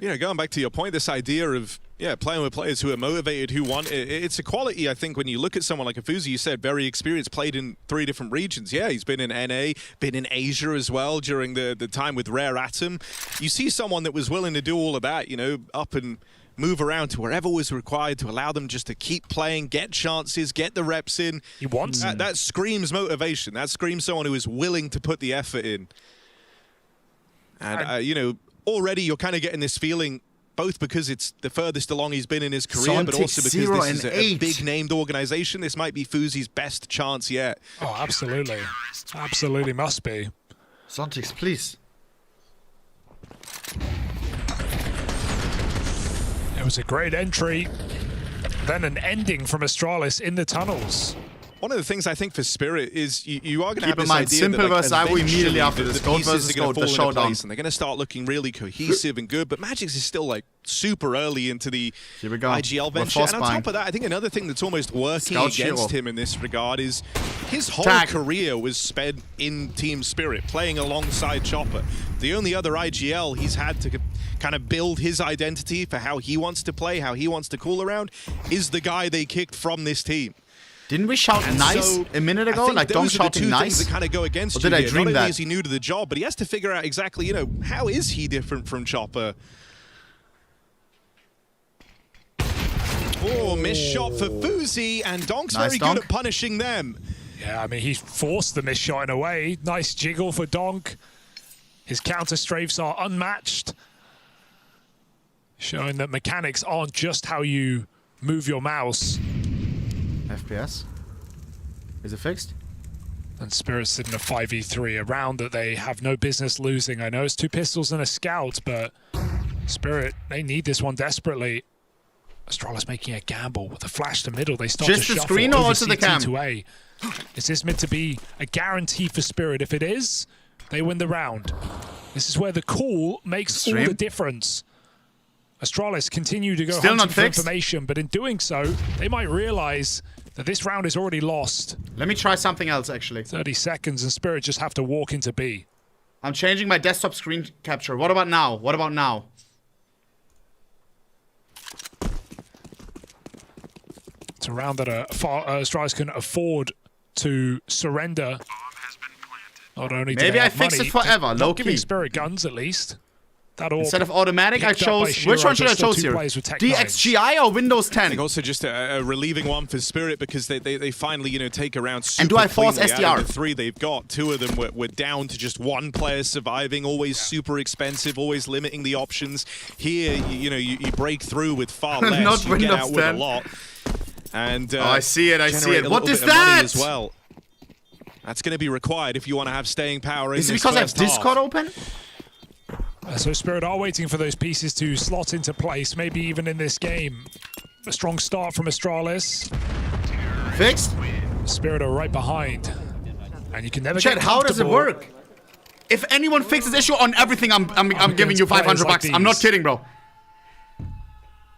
Going back to your point, this idea of playing with players who are motivated, who want it. It's a quality, I think, when you look at someone like Afuzi, you said very experienced, played in 3 different regions. Yeah, he's been in NA, been in Asia as well during the time with Rare Atom. You see someone that was willing to do all of that, up and move around to wherever was required to allow them just to keep playing, get chances, get the reps in. He wants that screams motivation. That screams someone who is willing to put the effort in. And, already you're kind of getting this feeling, both because it's the furthest along he's been in his career, but also because this is a big named organization. This might be Fuzi's best chance yet. Oh, absolutely. Absolutely must be. Zontix, please. It was a great entry, then an ending from Astralis in the tunnels. One of the things I think for Spirit is you are going to have this idea simple that versus IWO immediately after this. The pieces are going to fall into place and they're going to start looking really cohesive and good. But Magix is still super early into the IGL venture. And on top of that, I think another thing that's almost working against him in this regard is his whole career was spent in Team Spirit, playing alongside Chopper. The only other IGL he's had to kind of build his identity for how he wants to play, how he wants to cool around, is the guy they kicked from this team. Didn't we shout nice a minute ago? Like Donk shouting nice? That kind of go against you. Not only is he new to the job, but he has to figure out exactly, how is he different from Chopper? Oh, missed shot for Fuzi, and Donk's very good at punishing them. Yeah, I mean, he forced the missed shot in a way. Nice jiggle for Donk. His counter strafes are unmatched, showing that mechanics aren't just how you move your mouse. FPS. Is it fixed? And Spirit's sitting a 5v3, a round that they have no business losing. I know it's 2 pistols and a scout, but Spirit, they need this one desperately. Astralis making a gamble with a flash to middle. They start just to the shuffle screen or over also the cam? to A. Is this meant to be a guarantee for Spirit? If it is, they win the round. This is where the call makes all the difference. Astralis continue to go hunting for information, but in doing so, they might realize that this round is already lost. Let me try something else, actually. 30 seconds, and Spirit just have to walk into B. I'm changing my desktop screen capture. What about now? What about now? It's a round that Astralis can afford to surrender. Not only maybe I fix it forever, low key. Giving Spirit guns, at least. Instead of automatic, I chose... Which one should I choose here? DXGI or Windows 10? I think also just a relieving one for Spirit because they finally, take around super And do I force SDR? SDR? Out of the 3 they've got, 2 of them were down to just 1 player surviving, always super expensive, always limiting the options. Here, you break through with far less, Not you Windows get out 10. with a lot. And I see it, I see it. What is that? As well. That's going to be required if you want to have staying power in Is it this because I have first half. Discord open? So Spirit are waiting for those pieces to slot into place, maybe even in this game. A strong start from Astralis. Fixed? Spirit are right behind. And you can never Chat, get how does it work? If anyone fixes issue on everything, I'm giving you 500 bucks. I'm not kidding, bro.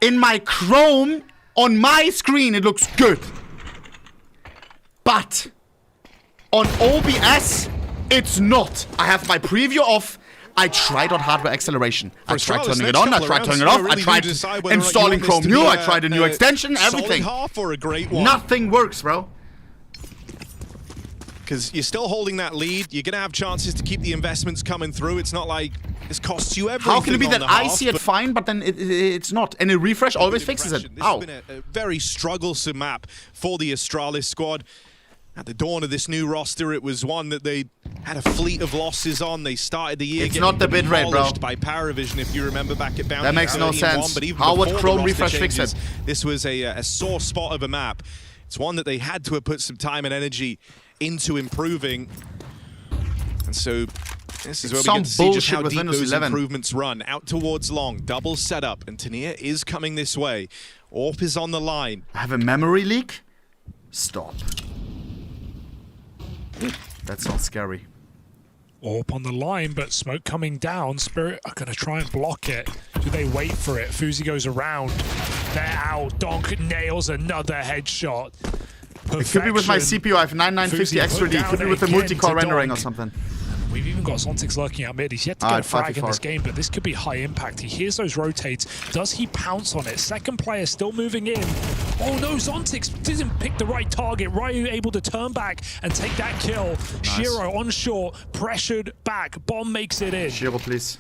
In my Chrome, on my screen, it looks good. But on OBS, it's not. I have my preview off. I tried on hardware acceleration. I tried turning it on. I tried turning it off. I tried installing Chrome New. I tried a new extension. Everything. Half or a great one. Nothing works, bro. Because you're still holding that lead. You're going to have chances to keep the investments coming through. It's not like this costs you everything. How can it be that I half, see it fine, but then it's not? And a refresh always fixes it. This has been a very strugglesome map for the Astralis squad. At the dawn of this new roster, it was one that they had a fleet of losses on. They started the year It's not the bitrate, bro. by Paravision, if you remember back at Bounty. That makes no sense. But even How would before Chrome the roster refresh fix changes, it? This was a sore spot of a map. It's one that they had to have put some time and energy into improving. And so this is where we get to see just how deep those improvements run. Out towards long, double setup, and Tania is coming this way. AWP is on the line. I have a memory leak? Stop. That sounds scary. AWP on the line, but smoke coming down. Spirit are going to try and block it. Do they wait for it? Fuzi goes around. They're out. Donk nails another headshot. Perfection. It could be with my CPU. I have 9950 extra D. It could be with the multi-core rendering or something. We've even got Zontix lurking out mid. He's yet to get a frag in this game, but this could be high impact. He hears those rotates. Does he pounce on it? Second player still moving in. Oh no, Zontix didn't pick the right target. Ryu able to turn back and take that kill. Nice. Shiro on short, pressured back. Bomb makes it in. Shiro, please.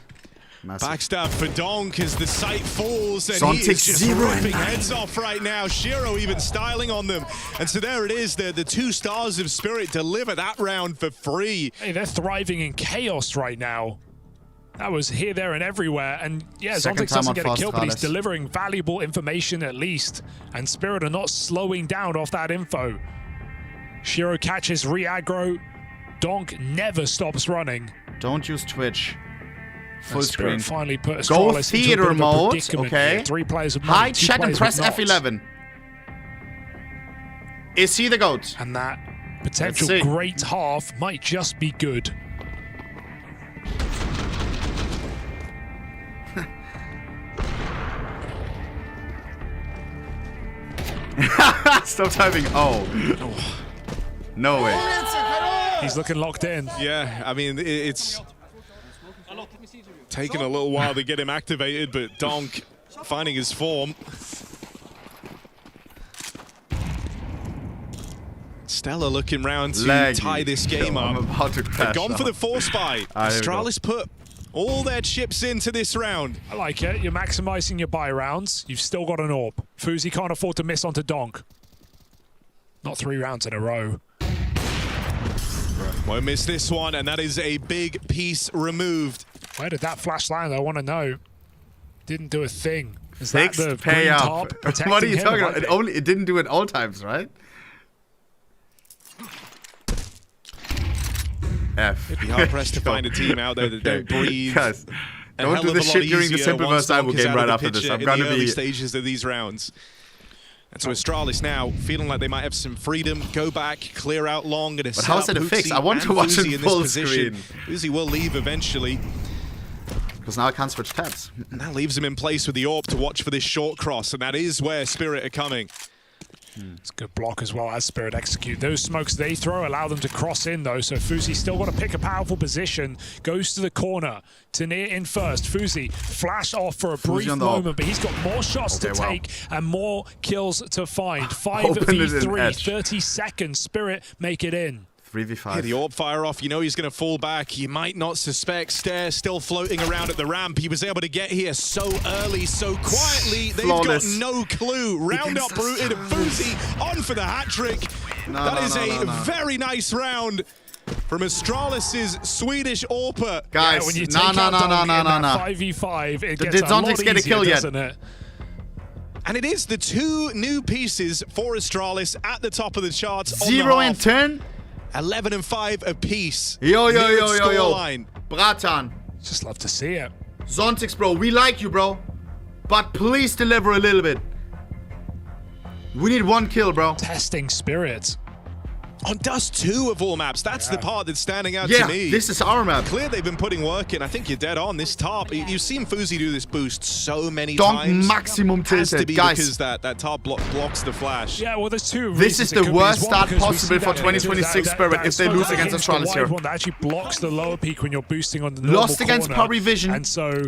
Massive. Backstab for Donk as the sight falls, and Zontix he is just 0 ripping heads off right now. Shiro even styling on them. And so there it is, the 2 stars of Spirit deliver that round for free. Hey, they're thriving in chaos right now. That was here, there, and everywhere. And yeah, Zontix doesn't get a kill, but he's delivering valuable information at least. And Spirit are not slowing down off that info. Shiro catches re-aggro. Donk never stops running. Don't use Twitch. Full screen. Finally put Go theater mode, okay. Here. 3 players of hide chat and press F11. Is he the GOAT? And that potential great half might just be good. Stop typing. Oh. No way. He's looking locked in. Yeah, I mean, it's taken a little while to get him activated, but Donk finding his form. Stella looking round to tie this game up. I'm about to crash. They've gone for the force buy. Astralis put all their chips into this round. I like it. You're maximizing your buy rounds. You've still got an AWP. Fuzi can't afford to miss onto Donk. Not 3 rounds in a row. Won't miss this one, and that is a big piece removed. Where did that flash land? I want to know. Didn't do a thing. Is that Fixed the pay green up. top What are you him? talking about? It didn't do it all times, right? F. It'd be hard pressed to find a team out there that don't breathe. Guys, don't do this shit during the Simple vs. Ivo game right after this. I'm gonna be early stages of these rounds. And so Astralis now feeling like they might have some freedom, go back, clear out long, and but how's it a fix? I want to watch it full screen. Fuzi will leave eventually. Because now I can't switch tabs. And that leaves him in place with the AWP to watch for this short cross, and that is where Spirit are coming. It's a good block as well as Spirit execute. Those smokes they throw allow them to cross in though, so Fuzi's still got to pick a powerful position. Goes to the corner. Tania in first. Fuzi flash off for a brief moment, but he's got more shots to take and more kills to find. 5v3, 30 seconds. Spirit make it in. 3v5. Yeah, the AWP fire off, you know he's going to fall back. You might not suspect. Stare still floating around at the ramp. He was able to get here so early, so quietly. They've got no clue. Round up rooted and Fuzi on for the hat-trick. That is a very nice round from Astralis' Swedish AWPer. Guys, when you take out no. 5v5, it gets did a lot Zontix get a easier, kill yet? doesn't it? And it is the 2 new pieces for Astralis at the top of the charts. 0 and 10? 11 and 5 apiece. Yo. Bratan. Just love to see it. Zontix, bro, we like you, bro. But please deliver a little bit. We need 1 kill, bro. Testing spirit. On Dust 2 of all maps, that's the part that's standing out to me. Yeah, this is our map. Clear they've been putting work in. I think you're dead on this tarp. You've seen Fuzi do this boost so many times. Maximum tilted, has to be guys. Because that tarp blocks the flash. Yeah, well, there's 2 This is the worst start possible for that 2026 Spirit if they lose against Astralis here. One that actually blocks the lower peak when you're boosting on the normal Lost against Parivision. And so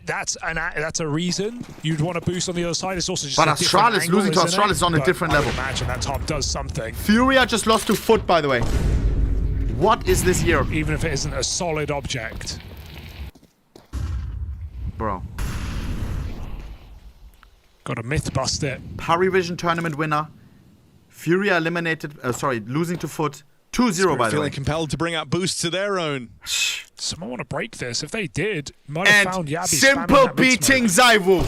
that's a reason you'd want to boost on the other side. It's also just but a Astralis, angle, losing to Astralis is on a different level. I would imagine that top does something. Furia just lost to Foot, by the way. What is this year? Even if it isn't a solid object. Bro. Got to myth bust it. Parivision tournament winner. Furia eliminated, losing to Foot. 2-0, by the way. Feeling compelled to bring out boosts to their own. Someone want to break this. If they did, might have found Yabi. Simple beating Zaiwu.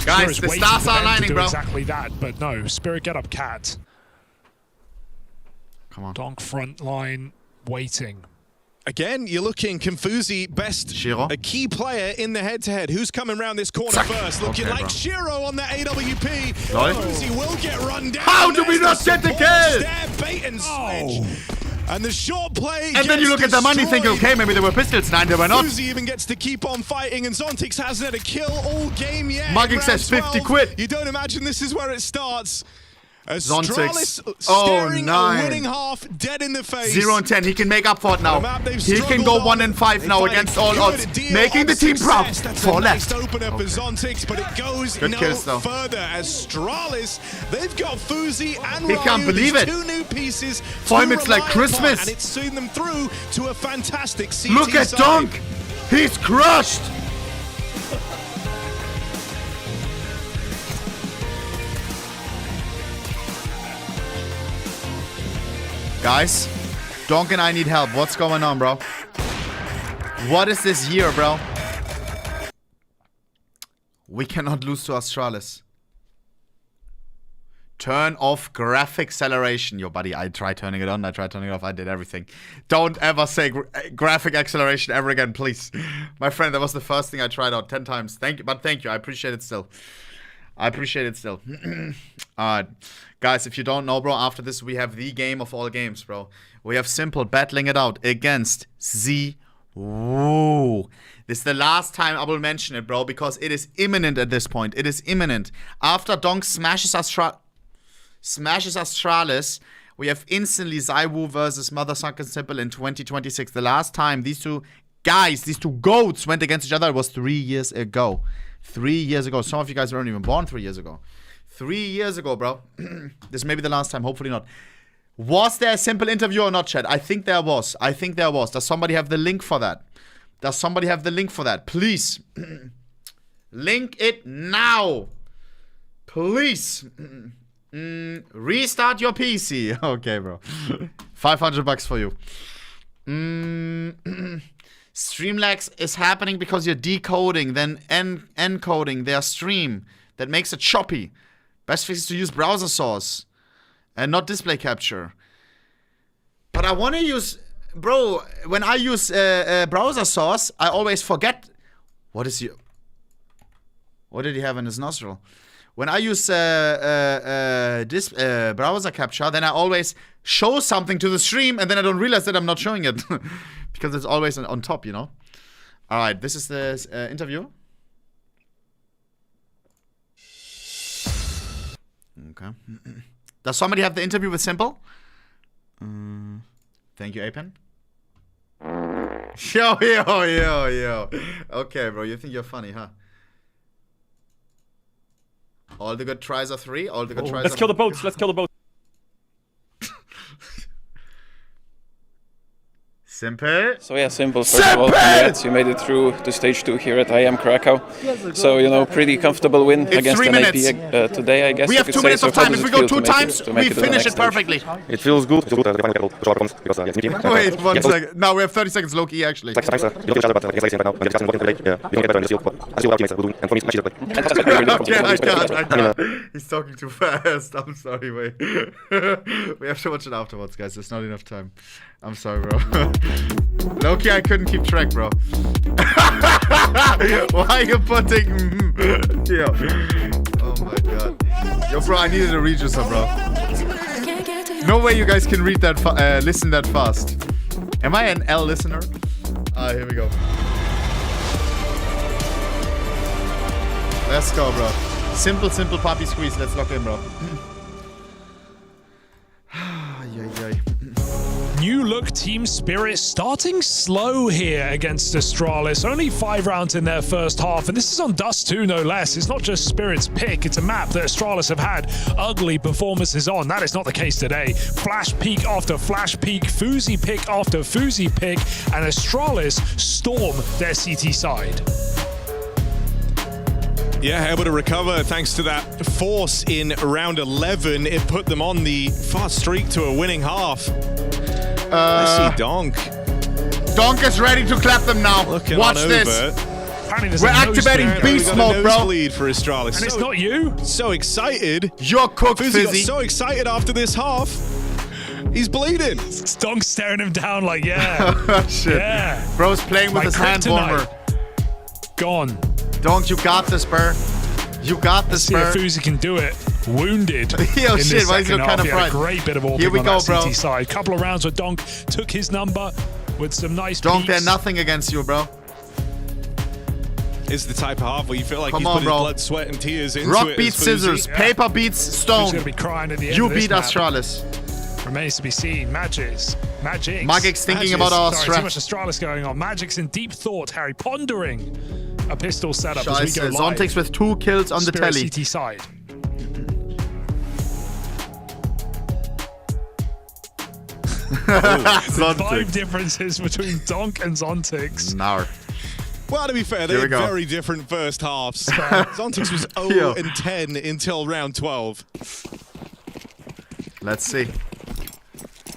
Guys, the stars are aligning, bro. Exactly that, but no. Spirit get up, Cat. Come on. Donk front line, waiting. Again, you're looking Confuzi best, Shiro. a key player in the head-to-head. Who's coming around this corner first? Looking like Shiro on the AWP. Confuzi will get run down. How do we not get the kill? Bait and switch. And the short play. And then you look at the money, think, okay, maybe there were pistols. Nine, there were not. Confuzi even gets to keep on fighting, and Zontix hasn't had a kill all game yet. Mugging says 50 quid. You don't imagine this is where it starts. Zontix. Staring 9. a winning half, dead in the face. 0 and 10. He can make up for it now. He can go 1 and 5 now against all odds, making the team proud. 4 left. Opener for Zontix, but it goes further as Astralis. They've got Fuzi and He can't believe it. 2 new pieces. For him, it's like Christmas. And it's seen them through to a fantastic CT Look at side. Donk. He's crushed. Guys, Donk and I need help. What's going on, bro? What is this year, bro? We cannot lose to Astralis. Turn off graphic acceleration. Yo, buddy, I tried turning it on. I tried turning it off. I did everything. Don't ever say graphic acceleration ever again, please. My friend, that was the first thing I tried out 10 times. Thank you, but thank you. I appreciate it still. I appreciate it still. Alright. Guys, if you don't know, bro, after this, we have the game of all games, bro. We have Simple battling it out against Z. Woo. This is the last time I will mention it, bro, because it is imminent at this point. It is imminent. After Donk smashes Astralis, we have instantly Zaiwu versus Mother Sunken Simple in 2026. The last time these two guys, these two goats went against each other was 3 years ago. 3 years ago. Some of you guys weren't even born 3 years ago. 3 years ago, bro. This may be the last time. Hopefully not. Was there a Simple interview or not, chat? I think there was. I think there was. Does somebody have the link for that? Does somebody have the link for that? Please. Link it now. Please. Restart your PC. Okay, bro. $500 for you. Streamlags is happening because you're decoding, then encoding their stream. That makes it choppy. Best fix is to use browser source and not display capture. But I want to use, bro, when I use browser source, I always forget. What did he have in his nostril? When I use browser capture, then I always show something to the stream, and then I don't realize that I'm not showing it. Because it's always on top, you know? Alright, this is the interview. Okay. Does somebody have the interview with Simple? Thank you, Apen. Yo. Okay, bro, you think you're funny, huh? All the good tries are 3. All the good tries Let's kill the boats. Let's kill the boats. Simple. So yeah, simple. First of all, congrats. You made it through to stage 2 here at Iem Krakow. So, you know, pretty comfortable win against an AP today, I guess. We have 2 minutes of time. If we go 2 times, we finish it perfectly. It feels good. Wait 1 second. No, we have 30 seconds low key actually. Okay, I can't. He's talking too fast. I'm sorry, wait. We have to watch it afterwards, guys. There's not enough time. I'm sorry, bro. Loki, I couldn't keep track, bro. Why are you putting... Yo. Oh my god. Yo, bro, I needed a rejuicer, bro. No way you guys can read that, listen that fast. Am I an L listener? Here we go. Let's go, bro. Simple poppy squeeze. Let's lock in, bro. New look Team Spirit starting slow here against Astralis. Only 5 rounds in their first half, and this is on Dust 2 no less. It's not just Spirit's pick, it's a map that Astralis have had ugly performances on. That is not the case today. Flash peak after flash peak, Fuzi pick after Fuzi pick, and Astralis storm their CT side. Yeah, able to recover thanks to that force in round 11. It put them on the fast streak to a winning half. Let's see Donk. Donk is ready to clap them now. Looking Watch on this. We're activating beast mode, bro. Lead for Astralis. And it's not you. So excited. You're cooked, Fuzi Fizzy. got so excited after this half. He's bleeding. Donk's staring him down like, yeah. Shit. Yeah. Bro's playing with his hand warmer. Gone. Donk, you got this, bro. You got this, bro. See if Fuzi can do it. Wounded. Yo, shit, why is he kind of fried? A great bit of all Here we on go, that bro. CT side. Couple of rounds where Donk took his number with some nice Donk, peaks. they're nothing against you, bro. Is the type of half where you feel like Come he's on, put his bro. blood, sweat, and tears into Rock it. beats scissors, paper beats stone. Who's gonna be crying at the end You of this beat map? Astralis. Remains to be seen. Magic's thinking about our Sorry, strat. too much Astralis going on. Magic's in deep thought, Harry, pondering a pistol setup as we go live. Zontics with 2 kills on the Spirit telly. CT side. The 5 differences between Donk and Zontix. Now. Well, to be fair, they had very different first halves. Zontix was 0 and 10 until round 12. Let's see.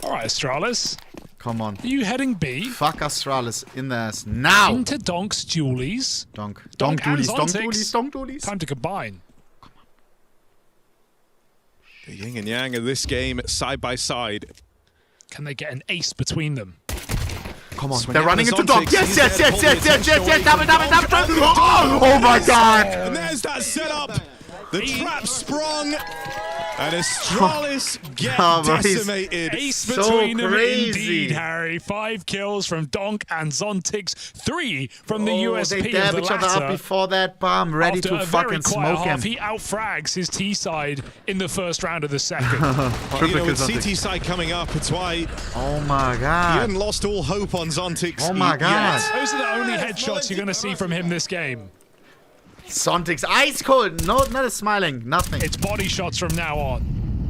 All right, Astralis. Come on. Are you heading B? Fuck Astralis in the ass now. Into Donk's dualies. Donk and dualies, Donk Zontix. dualies, Donk dualies. Time to combine. The yin and yang of this game side by side. Can they get an ace between them? Come on, they're running into Donk. Yes. Double. Oh my god. And there's that setup. The trap sprung. And Astralis get decimated. Ace between them indeed, Harry. 5 kills from Donk and Zontix. 3 from the USP They of dab the each other latter. up before that bomb, ready After to a fucking very quiet smoke half, him. he outfrags his T side in the first round of the second. Well, you know, with CT side coming up, it's why Oh my you god. hadn't lost all hope on Zontix. Oh my god. Those are the only headshots you're going to see from him this game. Zontix ice cold. No, not a smiling. Nothing. It's body shots from now on.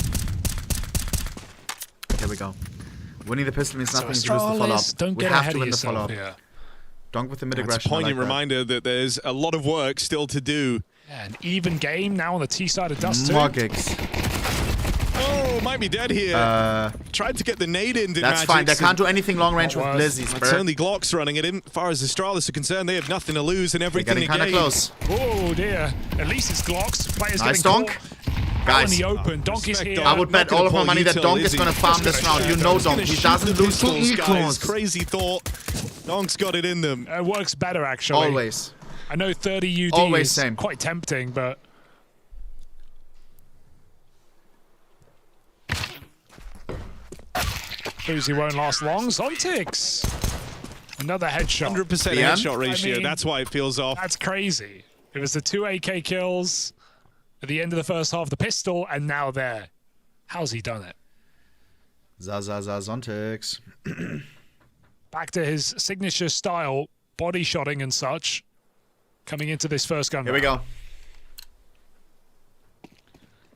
Here we go. Winning the pistol means nothing. So Lose the follow-up. don't We get have ahead to of win the yourself follow-up. here. Donk with the mid It's a aggression. poignant reminder that there's a lot of work still to do. Yeah, an even game now on the T side of Dust 2. More gigs. Oh, might be dead here. Tried to get the nade in. That's fine. They can't do anything long range with Blizzies, It's bro. only Glocks running it in. As far as Astralis are concerned, they have nothing to lose and They're everything getting to kind of gain. close. Oh dear. At least it's Glocks. Players Nice getting Donk. caught out Guys, in the open. Donk is here. I would bet all of my money that Donk is going to farm this round. You know Donk. He doesn't lose to equals. Crazy thought. Donk's got it in them. It works better, actually. Always. I know 30 UD Always is same. quite tempting, but... Fuzi won't last long. Zontix! Another headshot. 100% headshot ratio. I mean, that's why it feels off. That's crazy. It was the 2 AK kills at the end of the first half, the pistol, and now there. How's he done it? Zontix. Back to his signature style, body shotting and such, coming into this first gun. Here we go.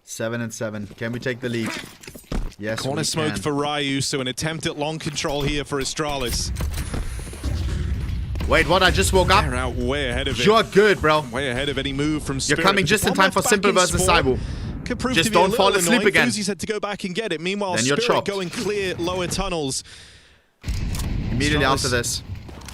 7 and 7. Can we take the lead? Yes, Corner smoke for Ryu, so an attempt at long control here for Astralis. Wait, what? I just woke up. They're out way ahead of it. You're good, bro. Way ahead of any move from Spirit. You're coming just in time for Simple versus Saibu. Could prove just to be don't fall asleep annoying. again. Fuzi's had to go back and get it. Meanwhile, Then you're Spirit chopped. going clear lower tunnels. Immediately after this.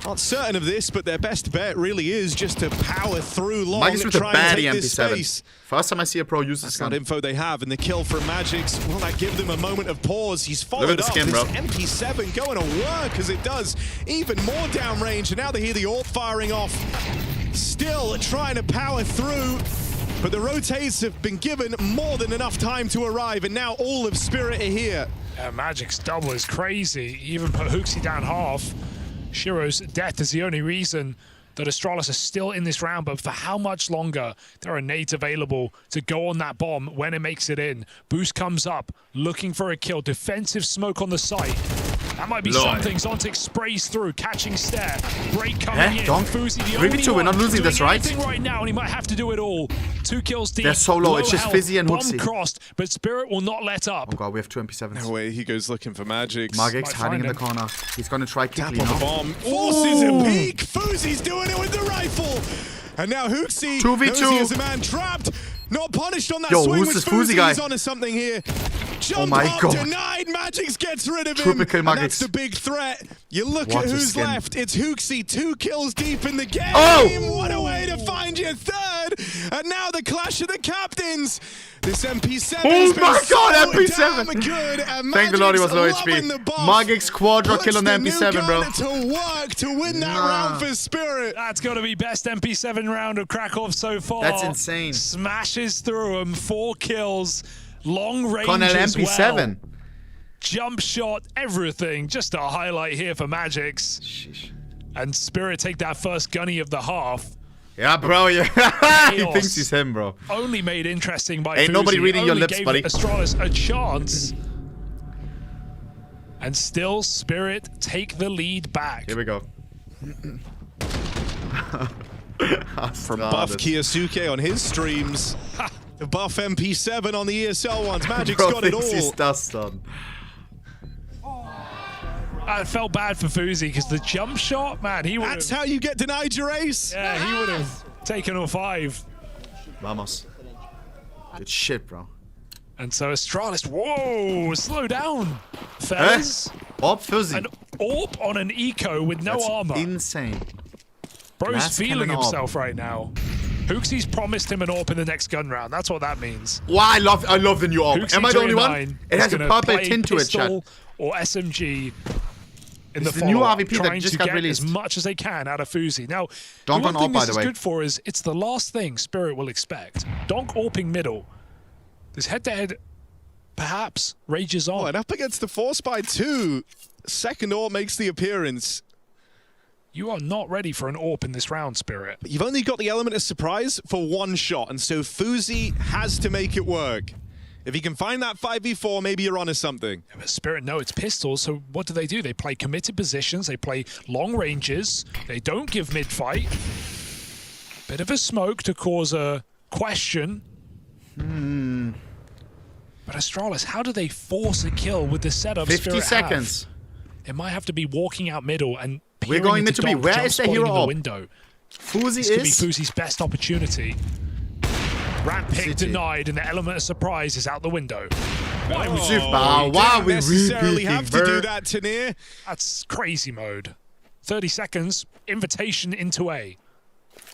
Not certain of this, but their best bet really is just to power through long Magic's and with try the and baddie take this space. MP7. First time I see a pro use this gun. That info they have, and the kill from Magic's, will that give them a moment of pause? He's followed Look at the skin, up bro. this MP7 going to work as it does even more downrange, and now they hear the AWP firing off. Still trying to power through, but the rotates have been given more than enough time to arrive, and now all of Spirit are here. Magic's double is crazy. He even put Hooksy down half. Shiro's death is the only reason that Astralis are still in this round, but for how much longer? There are nades available to go on that bomb when it makes it in. Boost comes up, looking for a kill. Defensive smoke on the site. That might be something. Zontic sprays through, catching stare. Break coming in. Donk. Fuzi, the 3v2, we're not losing this, right? Right now, and he might have to do it all. 2 kills deep. They're so low, it's just health, Fizzy and bomb Hooksy. crossed, but Spirit will not let up. Oh god, we have 2 MP7s. No way, he goes looking for Magic's. Magic's hiding in the corner. He's gonna try quickly Tap on now. the bomb. Forces a peek. Fuzi's doing it with the rifle. And now Hooksy 2v2. knows he is a man trapped. Not punished on that Yo, swing who's with this Fuzi Fuzi. guy? He's onto something here. Jump my up, god. denied. Magic's gets rid of him. Triple kill And Magic's. that's the big threat. You look What at a who's skin. left. It's Hooksy, 2 kills deep in the game. Oh! What a way to find your third. And now the clash of the captains. This MP7 Oh has been my god, so MP7! damn good. And Thank the Lord he was low Magic's loving the HP. buff. Magic's quadra kill on the Puts MP7, bro. new gun to work to win that round for Spirit. That's got to be best MP7 round of Krakow so far. That's insane. Smashes through him, 4 kills, long range Con el as MP7. well. Jump shot, everything. Just a highlight here for Magic's. Sheesh. And Spirit take that first gunny of the half. Yeah, bro. Yeah. He thinks he's him, bro. Only made interesting by Ain't nobody Fuzi. reading your Only lips, gave buddy. Astralis a chance. And still, Spirit take the lead back. Here we go. From Buff Kiyosuke on his streams. The Buff MP7 on the ESL ones. Magic's Bro got it thinks he's all. dust on. I felt bad for Fuzi because the jump shot, man, he would. That's how you get denied your ace. Yeah, he would have taken all 5. Vamos. Good shit, bro. And so Astralis, whoa, slow down, fellas. Orb Fuzzy. An AWP on an eco with no That's armor. insane. Bro's Glass feeling cannon himself right now. Hooksy's promised him an AWP in the next gun round. That's what that means. Wow, I love the new AWP. Hooksy Am I the only one? 29 It has is a gonna purple play tint to it, chat. pistol or SMG in It's the the new follow-up, RVP that trying just to got get released. as much as they can out of Fuzi. Now, Donk the on one thing AWP, by this the is way. good for is it's the last thing Spirit will expect. Donk AWPing middle. This head-to-head perhaps rages on. Oh, and up against the Force by 2. Second AWP makes the appearance. You are not ready for an AWP in this round, Spirit. But you've only got the element of surprise for 1 shot, and so Fuzi has to make it work. If he can find that 5v4, maybe you're onto something. Yeah, but Spirit know it's pistols, so what do? They play committed positions, they play long ranges, they don't give mid-fight. Bit of a smoke to cause a question. But Astralis, how do they force a kill with the setup 50 Spirit seconds. have? It might have to be walking out middle and We're peering going into mid to B. Donk, Where jump is the spotting hero in the up? window. Fuzi This could be is. Fuzi's best opportunity. Ramp pick City. denied, and the element of surprise is out the window. Why would Super. you? Why Why we necessarily repeating, have to do bro? that, Tanir. That's crazy mode. 30 seconds, invitation into A.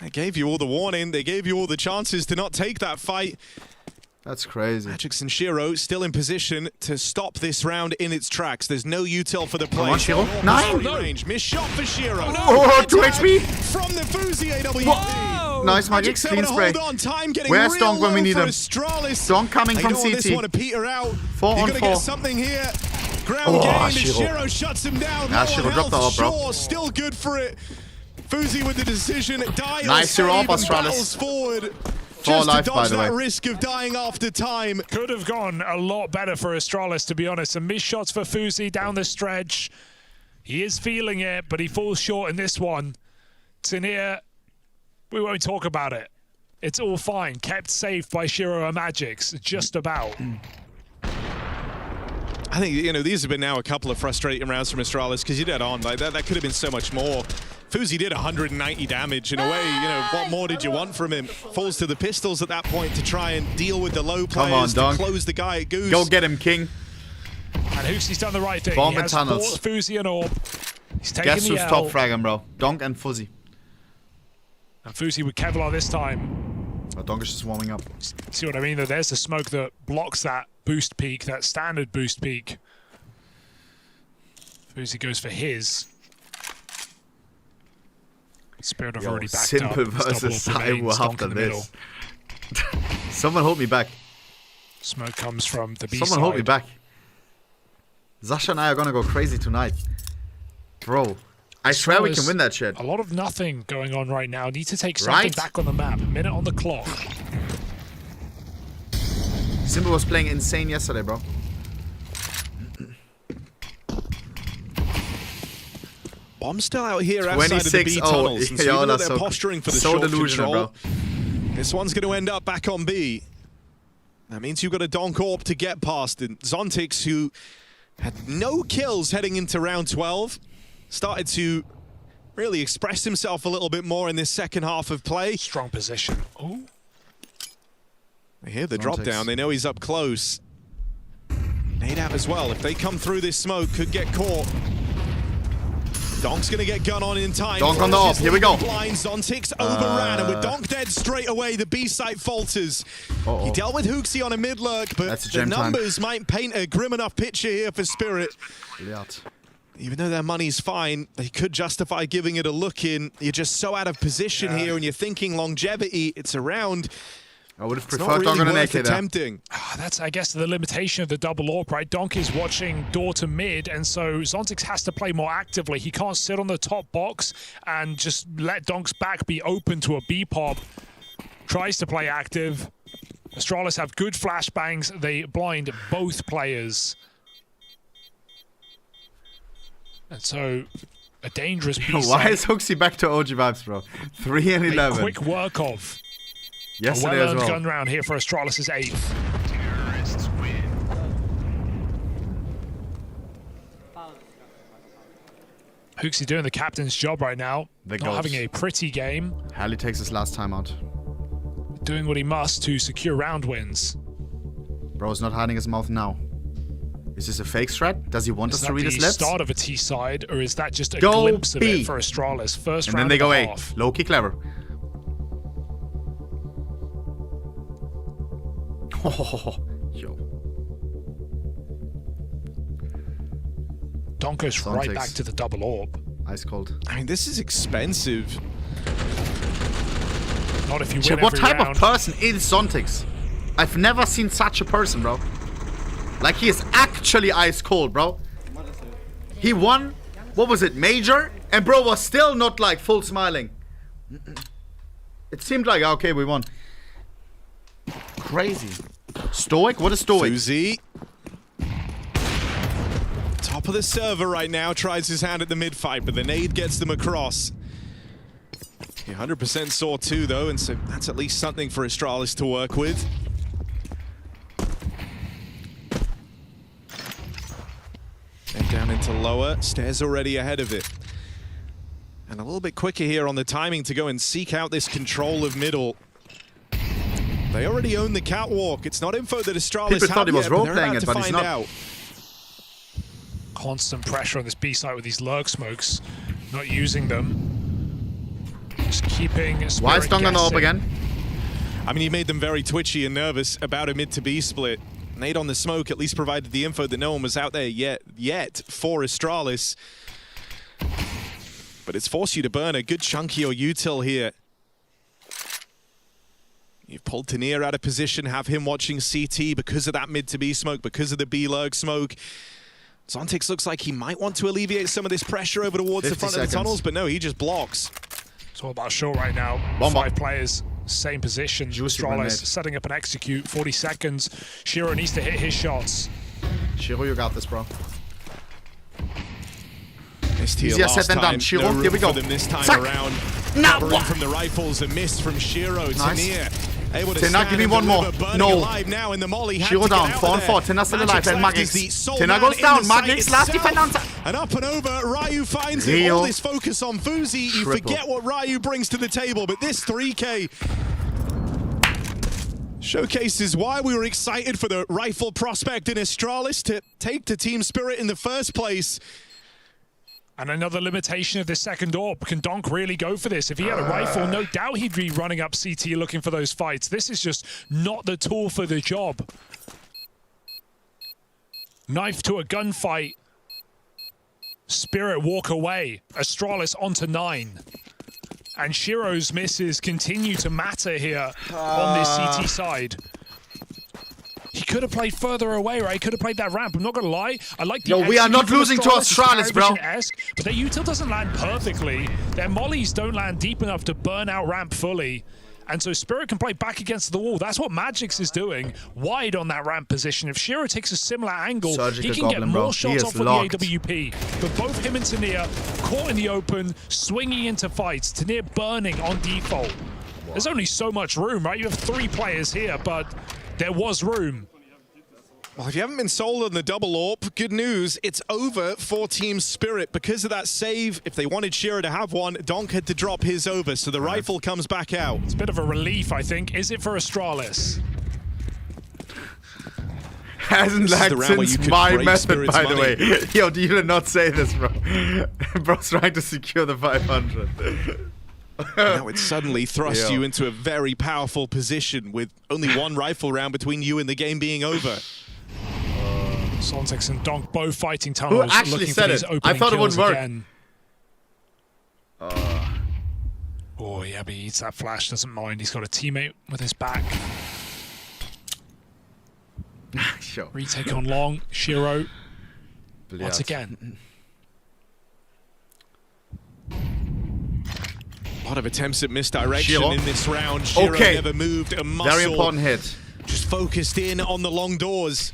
They gave you all the warning. They gave you all the chances to not take that fight. That's crazy. Magic's and Shiro still in position to stop this round in its tracks. There's no util for the play. Come on, Shiro. Short Nine. free range. Missed shot for Shiro. Oh, 2 HP. From the Fuzi AWP. Whoa. Nice Magic. Magic's Clean able to spray. hold on. Time getting Where's real Donk when we low need for him? Astralis. Donk coming They from don't want this CT. one to peter out. 4 You're on gonna 4. get something here. Ground Oh, game, and Shiro. Shiro shuts him down. Nah, Low Shiro, on drop the health, ult, bro. sure, still good for it. Fuzi with the decision. Die Nice or Shiro save, off, and Astralis. battles forward. 4 Just life, to by dodge the that way. risk of dying after time. Could have gone a lot better for Astralis, to be honest. Some missed shots for Fuzi down the stretch. He is feeling it, but he falls short in this one. Tanir, we won't talk about it. It's all fine. Kept safe by Shiro and Magic's, just about. I think, you know, these have been now a couple of frustrating rounds from Astralis because you're dead on. Like, that could have been so much more. Fuzi did 190 damage. In a way, you know, what more did you want from him? Falls to the pistols at that point to try and deal with the low players, to close the guy at Goose. Go get him, King. And Hooksy's done the right thing. Bomb he has tunnels. Fuzi and Orb. He's taking Guess the who's L. top fragging, bro? Donk and Fuzzy. And Fuzi with Kevlar this time. Oh, Donk is just warming up. See what I mean? Though there's the smoke that blocks that boost peak, that standard boost peak. Fuzi goes for his. Spirit have already backed up. Simple versus Saiwu after this. Someone hold me back. Smoke comes from the B Someone side. hold me back. Zasha and I are gonna go crazy tonight. Bro, I swear we can win that shit. A lot of nothing going on right now. Need to take something back on the map. A minute on the clock. Simba was playing insane yesterday, bro. Bomb's still out here outside of the B tunnels. And so even though they're posturing for the short control, bro. This one's going to end up back on B. That means you've got a Donk Orb to get past. And Zontix, who had no kills heading into round 12, started to really express himself a little bit more in this second half of play. Strong position. Oh. They hear the drop down. They know he's up close. Nade out as well. If they come through this smoke, could get caught. Donk's gonna get gun on in time. Donk on the off. Here we go. Blind. Zontix overran, and with Donk dead straight away, the B site falters. He dealt with Hooksy on a mid lurk, but the numbers might paint a grim enough picture here for Spirit. Even though their money's fine, they could justify giving it a look in. You're just so out of position here, and you're thinking longevity. It's around. I would have preferred Donk on an AK attempting. That's, I guess, the limitation of the double AWP, right? Donk is watching door to mid, and so Zontix has to play more actively. He can't sit on the top box and just let Donk's back be open to a B pop. Tries to play active. Astralis have good flashbangs. They blind both players. And so, a dangerous B site. Why is Hooksy back to OG vibes, bro? 3 and 11. A quick work of. Yesterday a well-earned as well. gun round here for Astralis' 8th. Terrorists win. Hooksy doing the captain's job right now. Not having a pretty game. Halley takes his last time out. Doing what he must to secure round wins. Bro's not hiding his mouth now. Is this a fake strat? Does he want us to read his lips? Is that the start of a T side, or is that just a glimpse of it for Astralis? First and round then they go A. half. Low-key clever. Oh, yo. Donk goes right back to the double orb. Ice cold. I mean, this is expensive. Not if you win What every type round. of person is Zontix? I've never seen such a person, bro. Like, he is actually ice cold, bro. He won, what was it, Major? And bro was still not, like, full smiling. It seemed like, okay, we won. Crazy. Stoic? What is Stoic? Fuzi. Top of the server right now, tries his hand at the mid fight, but the nade gets them across. He 100% saw 2 though, and so that's at least something for Astralis to work with. And down into lower, Stairs already ahead of it. And a little bit quicker here on the timing to go and seek out this control of middle. They already own the catwalk. It's not info that Astralis People thought he was role-playing it, but he's not. Out. Constant pressure on this B site with these lurk smokes. Not using them. Just keeping Spirit Why is Donk on the AWP again? I mean, he made them very twitchy and nervous about a mid to B split. Nade on the smoke at least provided the info that no one was out there yet for Astralis. But it's forced you to burn a good chunk of your util here. You've pulled Tanier out of position, have him watching CT because of that mid to B smoke, because of the B lurk smoke. Zontix looks like he might want to alleviate some of this pressure over towards the front of the tunnels, but no, he just blocks. It's all about short right now. Bomb. 5 players, same position. Astralis setting up an execute, 40 seconds. Shiro needs to hit his shots. Shiro, you got this, bro. Easier said than done. Shiro, no here we go. For them this time Sack. around. Now Covering from the rifles, a miss from Shiro. Nice. Tanier Tinna, give me one more. No. Shiro down, 4 on 4. Tinna still alive, and Magix. Tinna goes down. Magix, last defender on top. And up and over, Ryu finds it. All this focus on Fuzi. You forget what Ryu brings to the table, but this 3K showcases why we were excited for the rifle prospect in Astralis to take to Team Spirit in the first place. And another limitation of the second AWP. Can Donk really go for this? If he had a rifle, no doubt he'd be running up CT looking for those fights. This is just not the tool for the job. Knife to a gunfight. Spirit walk away. Astralis onto 9. And Shiro's misses continue to matter here on this CT side. He could have played further away, right? He could have played that ramp. I'm not going to lie. I like the Yo, we are not losing to Astralis, bro. But their util doesn't land perfectly. Their mollies don't land deep enough to burn out ramp fully. And so Spirit can play back against the wall. That's what Magix is doing, wide on that ramp position. If Shiro takes a similar angle, he can get more shots off of the AWP. But both him and Tanir caught in the open, swinging into fights. Tanir burning on default. There's only so much room, right? You have 3 players here, but there was room. Well, if you haven't been sold on the double AWP, good news, it's over for Team Spirit. Because of that save, if they wanted Shiro to have one, Donk had to drop his over, so the rifle comes back out. It's a bit of a relief, I think. Is it for Astralis? Hasn't lagged since my method, by the way. Yo, do you not say this, bro? Bro's trying to secure the 500. Now it suddenly thrusts you into a very powerful position with only 1 rifle round between you and the game being over. Sontex and Donk both fighting tunnels. Who actually said it? I thought it wouldn't work. Oh, yeah, but he eats that flash, doesn't mind. He's got a teammate with his back. Sure. Retake on long. Shiro. Once again. A lot of attempts at misdirection in this round. Shiro never moved a muscle. Very important hit. Just focused in on the long doors.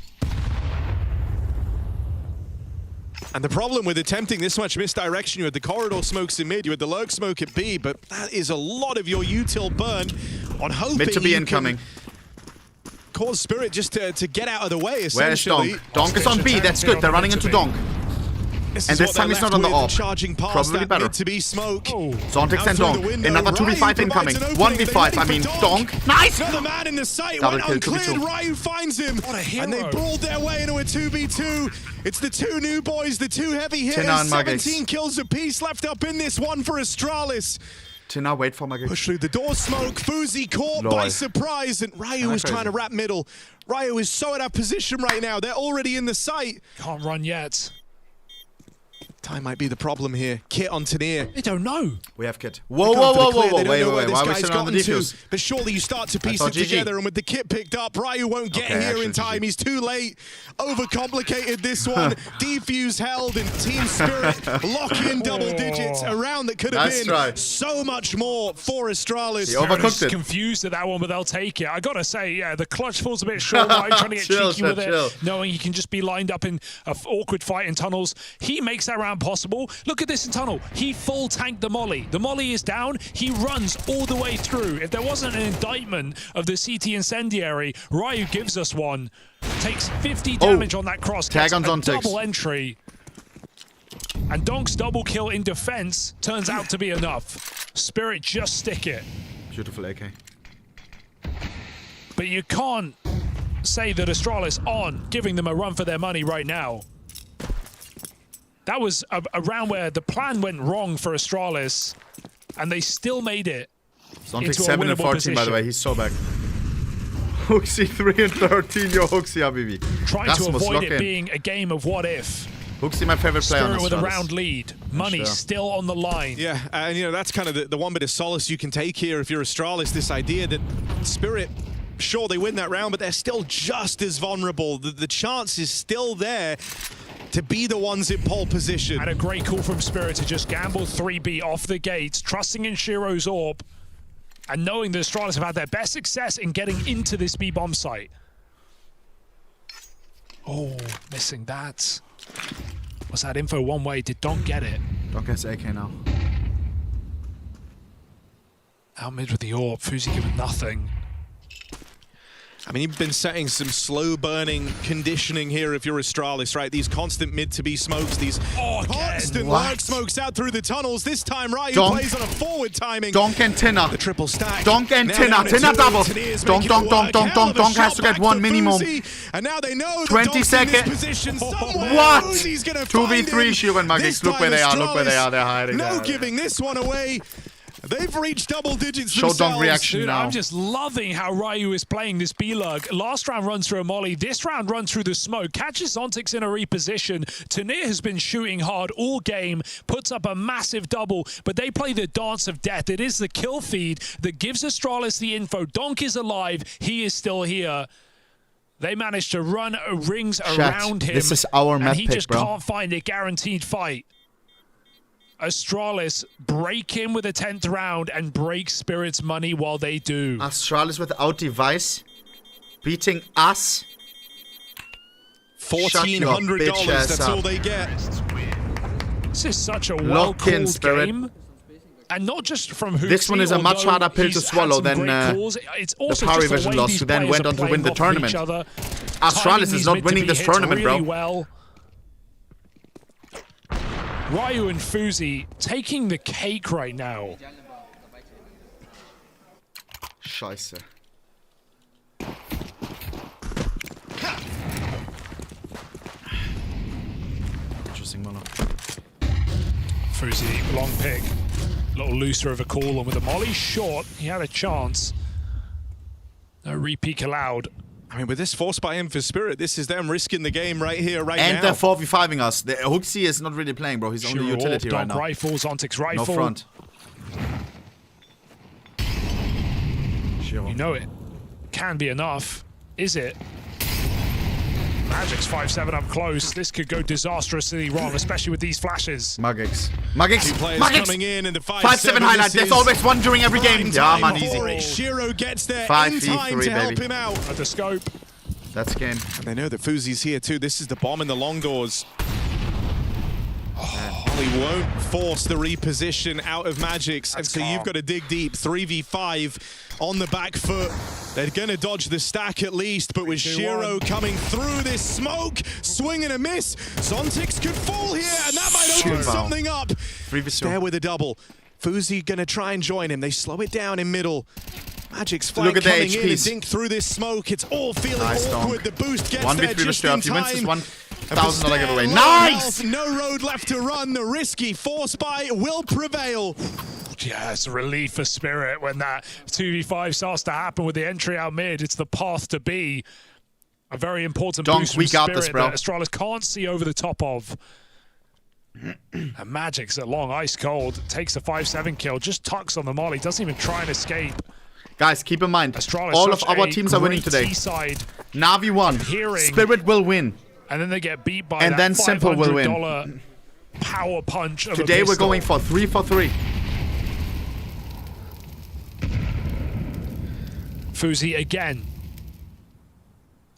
And the problem with attempting this much misdirection, you had the corridor smokes in mid, you had the lurk smoke at B, but that is a lot of your util burn on hoping mid to be incoming. Cause Spirit just to get out of the way, essentially. Where's Donk? Donk is on B, that's good. They're running into Donk. And this time he's not on the AWP. Probably better. To be smoke. Zontex and Donk. Another 2v5 incoming. 1v5, I mean, Donk. Nice! Another man in the sight. Double Went kill, uncleared. Ryu finds him. What a hero. And they brawled their way into a 2v2. It's the 2 new boys, the 2 heavy hitters. 17 kills apiece left up in this one for Astralis. Tinna, wait for Magix. Push through the door smoke. Fuzi caught by surprise. And Ryu is trying to wrap middle. Ryu is so out of position right now. They're already in the sight. Can't run yet. Time might be the problem here. Kit on Tanir. They don't know. We have Kit. Whoa. Wait. Why are we still on the defuse? But surely you start to piece it together, and with the Kit picked up, Ryu won't get here in time. He's too late. Overcomplicated this one. Defuse held, and Team Spirit lock in double digits. A round that could have been so much more for Astralis. He overcooked it. Confused at that one, but they'll take it. I gotta say, yeah, the clutch falls a bit short. Right? Trying to get cheeky with it, knowing he can just be lined up in an awkward fight in tunnels. He makes that round possible. Look at this in tunnel. He full tanked the molly. The molly is down. He runs all the way through. If there wasn't an indictment of the CT incendiary, Ryu gives us one. Takes 50 damage on that cross. Tag on Zontex. Double entry. And Donk's double kill in defense turns out to be enough. Spirit just stick it. Beautiful AK. But you can't say that Astralis aren't giving them a run for their money right now. That was a round where the plan went wrong for Astralis, and they still made it. Zontex 7 and 14, by the way. He's so back. Hooksy 3 and 13. Yo, Hooksy, Habibi. Trying to avoid it being a game of what if. Hooksy, my favorite player on Spirit with Astralis. a round lead. Money still on the line. Yeah, and you know, that's kind of the one bit of solace you can take here if you're Astralis, this idea that Spirit, sure, they win that round, but they're still just as vulnerable. The chance is still there to be the ones in pole position. And a great call from Spirit to just gamble 3B off the gates, trusting in Shiro's AWP, and knowing that Astralis have had their best success in getting into this B bomb site. Oh, missing that. Was that info one way? Did Donk get it? Donk has AK now. Out mid with the AWP, Fuzi giving nothing. I mean, you've been setting some slow-burning conditioning here if you're Astralis, right? These constant mid-to-B smokes, these constant lurk smokes out through the tunnels. This time, right, who plays on a forward timing. Donk and Tinner. The triple stack. Donk and Tinner. Tinner doubles. Donk has to get one minimum. And now they know 20 seconds. What? 2v3 Shield and Magics. Look where they are. Look where they are. They're hiding. No giving this one away. They've reached double digits Show themselves. Donk reaction now. I'm just loving how Ryu is playing this B-lug. Last round runs through a molly. This round runs through the smoke. Catches Zontix in a reposition. Tanir has been shooting hard all game. Puts up a massive double. But they play the dance of death. It is the kill feed that gives Astralis the info. Donk is alive. He is still here. They managed to run rings around him. This is our map and he pick, just bro. can't find a guaranteed fight. Astralis break in with a 10th round and break Spirit's money while they do. Astralis without device beating us. $1,400, that's all they get. This is such a well-called game. And not just from Hoopsy, this one is a much harder pill to swallow than the Power Vision loss, who then went on to win the tournament. Astralis is not winning this tournament, bro. Well. Ryu and Fuzi taking the cake right now. Scheiße. Interesting mono. Fuzi, long pick. A little looser of a call, and with a molly short, he had a chance. No re-peek allowed. I mean, with this force buy in for Spirit, this is them risking the game right here, right now. And they're 4v5ing us. Hooksy is not really playing, bro. He's only utility right now. Rifles, Zontix rifle. No front. You know it. Can be enough. Is it? Magic's 5-7 up close. This could go disastrously wrong, especially with these flashes. Magics. Two players coming in the 5-7 highlight. There's always one during every game. Yeah, man, easy. Shiro gets there 5v3, in time to help baby. him out. At the scope. That's game. And they know that Fuzi's here too. This is the bomb in the long doors. He won't force the reposition out of Magic's, and so you've got to dig deep. 3v5 on the back foot. They're going to dodge the stack at least, but with Shiro coming through this smoke, swing and a miss, Zontix could fall here, and that might open something up. There with a double. Fuzi going to try and join him. They slow it down in middle. Magic's flank coming in and dink through this smoke. It's all feeling awkward. The boost gets there just in time. $1,000 giveaway. Nice! No road left to run. The risky force buy will prevail. Yeah, it's a relief for Spirit when that 2v5 starts to happen with the entry out mid. It's the path to be. A very important boost from Spirit that Astralis can't see over the top of. And Magic's at long, ice cold. Takes a 5-7 kill. Just tucks on the molly. Doesn't even try and escape. Guys, keep in mind, Astralis, all of our teams are winning today. Na'Vi won. Spirit will win. And then they get beat by and that then Simple will win. Power punch of today we're going for 3 for 3. Fuzi again.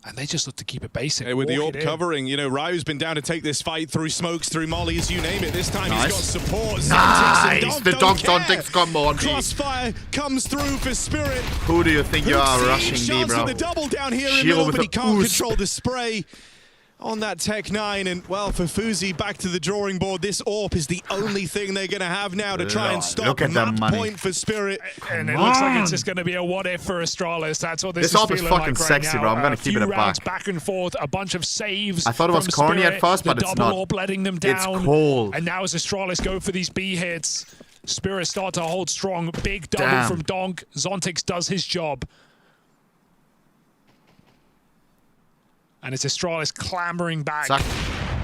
And they just look to keep it basic. With the AWP covering, you know, Ryu's been down to take this fight through smokes, through mollies, you name it. This time he's got support. Nice! The dog Zontix come on. Crossfire comes through for Spirit. Who do you think you are rushing me, bro? The double down here in middle, but he can't control the spray on that Tech 9, and well, for Fuzi, back to the drawing board. This AWP is the only thing they're going to have now to try and stop. Look at that money. Point for Spirit. And it looks like it's just going to be a what-if for Astralis. That's what this is AWP is fucking like sexy, right bro. I'm going to keep it back and forth, a bunch of saves. I thought it was corny at first, but it's not. AWP letting them down. It's cold. And now as Astralis go for these B hits, Spirit start to hold strong. Big double from Donk. Zontix does his job. And it's Astralis clambering back.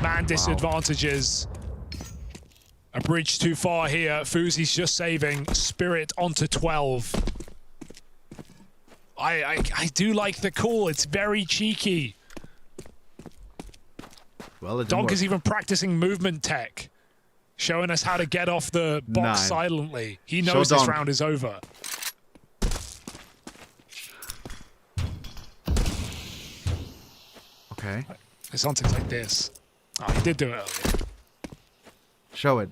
Man disadvantages. A bridge too far here. Fuzi's just saving. Spirit onto 12. I do like the call. It's very cheeky. Well, Donk is even practicing movement tech. Showing us how to get off the box silently. He knows this round is over. Okay. It's on things like this. Oh, he did do it earlier. Show it.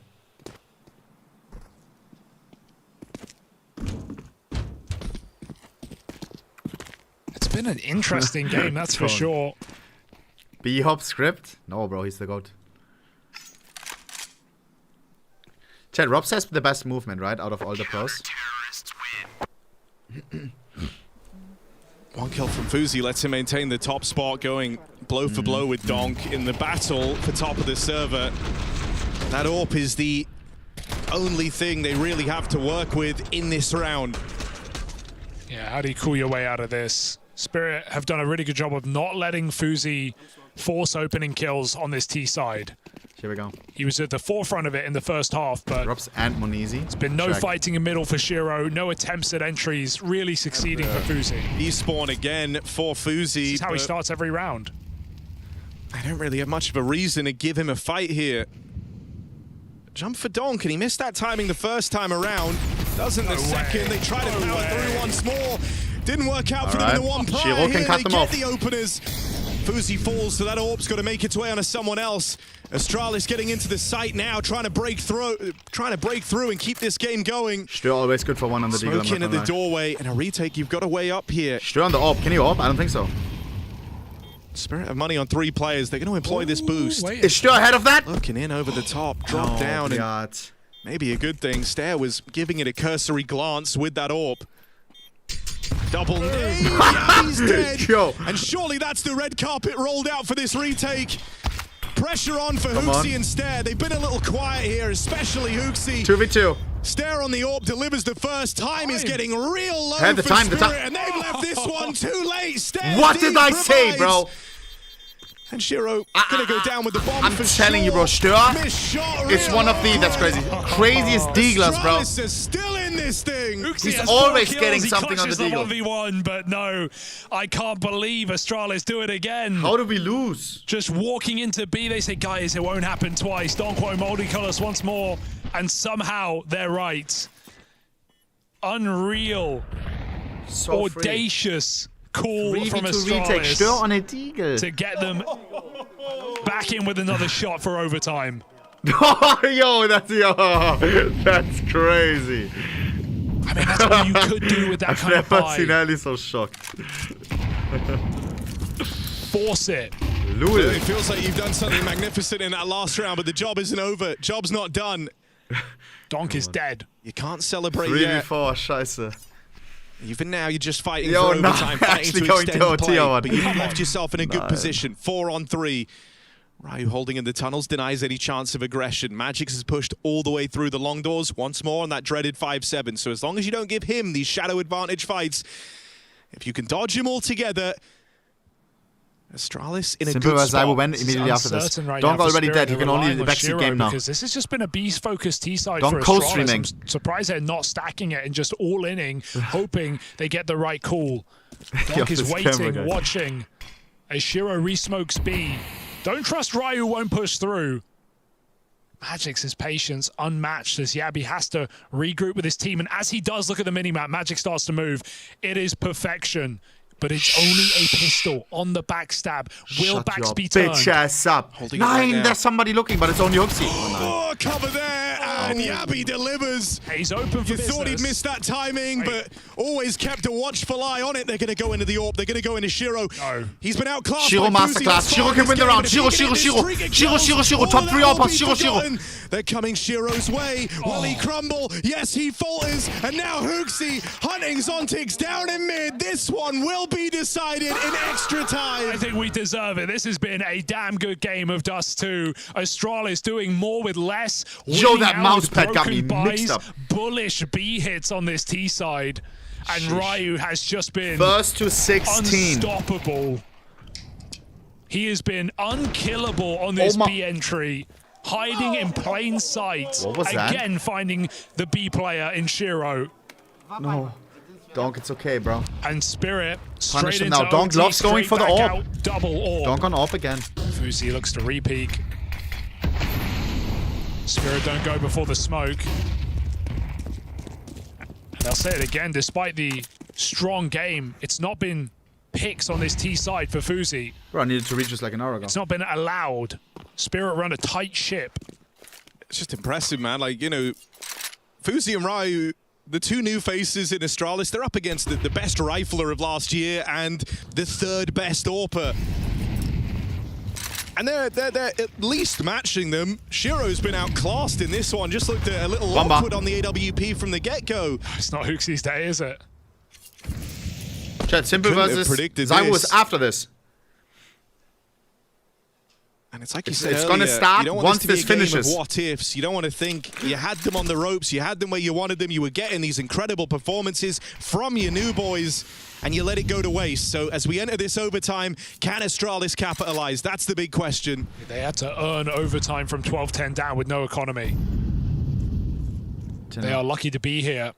been an interesting game, that's for sure. B-Hop script? No, bro, he's the GOAT. Chad, Rob says the best movement, right? Out of all the pros. One kill from Fuzi lets him maintain the top spot, going blow for blow with Donk in the battle for top of the server. That AWP is the only thing they really have to work with in this round. Yeah, how do you cool your way out of this? Spirit have done a really good job of not letting Fuzi force opening kills on this T side. Here we go. He was at the forefront of it in the first half, but Robs and Monizi. It's been no fighting in middle for Shiro, no attempts at entries, really succeeding for Fuzi. He spawned again for Fuzi. This is how he starts every round. I don't really have much of a reason to give him a fight here. Jump for Donk, and he missed that timing the first time around. Doesn't the second. They try to power through once more. Didn't work out for them in the one prior. Shiro can cut them off. The openers. Fuzi falls, so that AWP's got to make its way onto someone else. Astralis getting into the site now, trying to break through and keep this game going. Still always good for one on the deagle. Smoke in at the doorway, and a retake. You've got to weigh up here. Still on the AWP. Can you AWP? I don't think so. Spirit have money on 3 players. They're going to employ this boost. Is Still ahead of that? Looking in over the top, drop down. And maybe a good thing. Stair was giving it a cursory glance with that AWP. Double nade. Yeah, he's dead. And surely that's the red carpet rolled out for this retake. Pressure on for Hooksy and Stair. They've been a little quiet here, especially Hooksy. 2v2. Stair on the AWP delivers the first. Time is getting real low the for time, Spirit, and they've left this one too late. Stair what did I say, bro? And Shiro gonna go down with the bomb. I'm telling you, bro, Stör is one of the craziest deaglers, bro. Is still in this thing. He's always getting something on the deagle. 1v1, but no, I can't believe Astralis do it again. How do we lose? Just walking into B, they say, guys, it won't happen twice. Don't quote multicolors once more, and somehow they're right. Unreal. So audacious. Call from Astralis on a deagle to get them back in with another shot for overtime. Yo, that's crazy. I mean, that's what you could do with that kind of buy. I've never seen Ali so shocked. Force it. It feels like you've done something magnificent in that last round, but the job isn't over. Job's not done. Donk is dead. You can't celebrate yet. 3v4, scheiße. Even now, you're just fighting for overtime, fighting to extend the play, but you've left yourself in a good position. 4 on 3. Ryu holding in the tunnels, denies any chance of aggression. Magix has pushed all the way through the long doors once more on that dreaded 5-7. So as long as you don't give him these shadow advantage fights, if you can dodge him all together, Astralis in a good spot. I will win immediately after this. Right Donk already dead. You can only backseat game now. Because this has just been a beast-focused T-side for Astralis. I'm surprised they're not stacking it and just all-inning, hoping they get the right call. Donk is waiting, watching as Shiro resmokes B. Don't trust Ryu won't push through. Magix's patience unmatched as Yabi has to regroup with his team. And as he does look at the minimap, Magix starts to move. It is perfection. But it's only a pistol on the backstab. Will backs be turned? Bitch ass up. Nine, there's somebody looking, but it's only Hooksy. Oh, cover there, and Yabi delivers. He's open for business. You thought he'd missed that timing, but always kept a watchful eye on it. They're going to go into the AWP. They're going to go into Shiro. No. He's been outclassed. Shiro masterclass. Shiro can win the round. Shiro. Top 3 AWP. Shiro. They're coming Shiro's way. Will he crumble? Yes, he falters. And now Hooksy hunting Zontix down in mid. This one will be decided in extra time. I think we deserve it. This has been a damn good game of Dust 2. Astralis doing more with less. Yo, that mouse pad got me mixed up. Bullish B hits on this T side. And Ryu has just been first to 16. Unstoppable. He has been unkillable on this B entry. Hiding in plain sight. What was Again, that? finding the B player in Shiro. No. Donk, it's okay, bro. And Spirit Punish straight him into now. Donk OT, loves going for the straight back AWP. out, double AWP. Donk on AWP again. Fuzi looks to re-peek. Spirit don't go before the smoke. And I'll say it again, despite the strong game, it's not been picks on this T side for Fuzi. Bro, I needed to reach just like an hour ago. It's not been allowed. Spirit run a tight ship. It's just impressive, man. Like, you know, Fuzi and Ryu the two new faces in Astralis, they're up against the best rifler of last year and the third best AWPer. And they're at least matching them. Shiro's been outclassed in this one. Just looked a little awkward on the AWP from the get-go. It's not Hooksy's day, is it? Chad, Simple versus Zymo was after this. And it's like you said it's going to start once this finishes. What ifs? You don't want to think you had them on the ropes, you had them where you wanted them, you were getting these incredible performances from your new boys, and you let it go to waste. So as we enter this overtime, can Astralis capitalize? That's the big question. They had to earn overtime from 12-10 down with no economy. They are lucky to be here.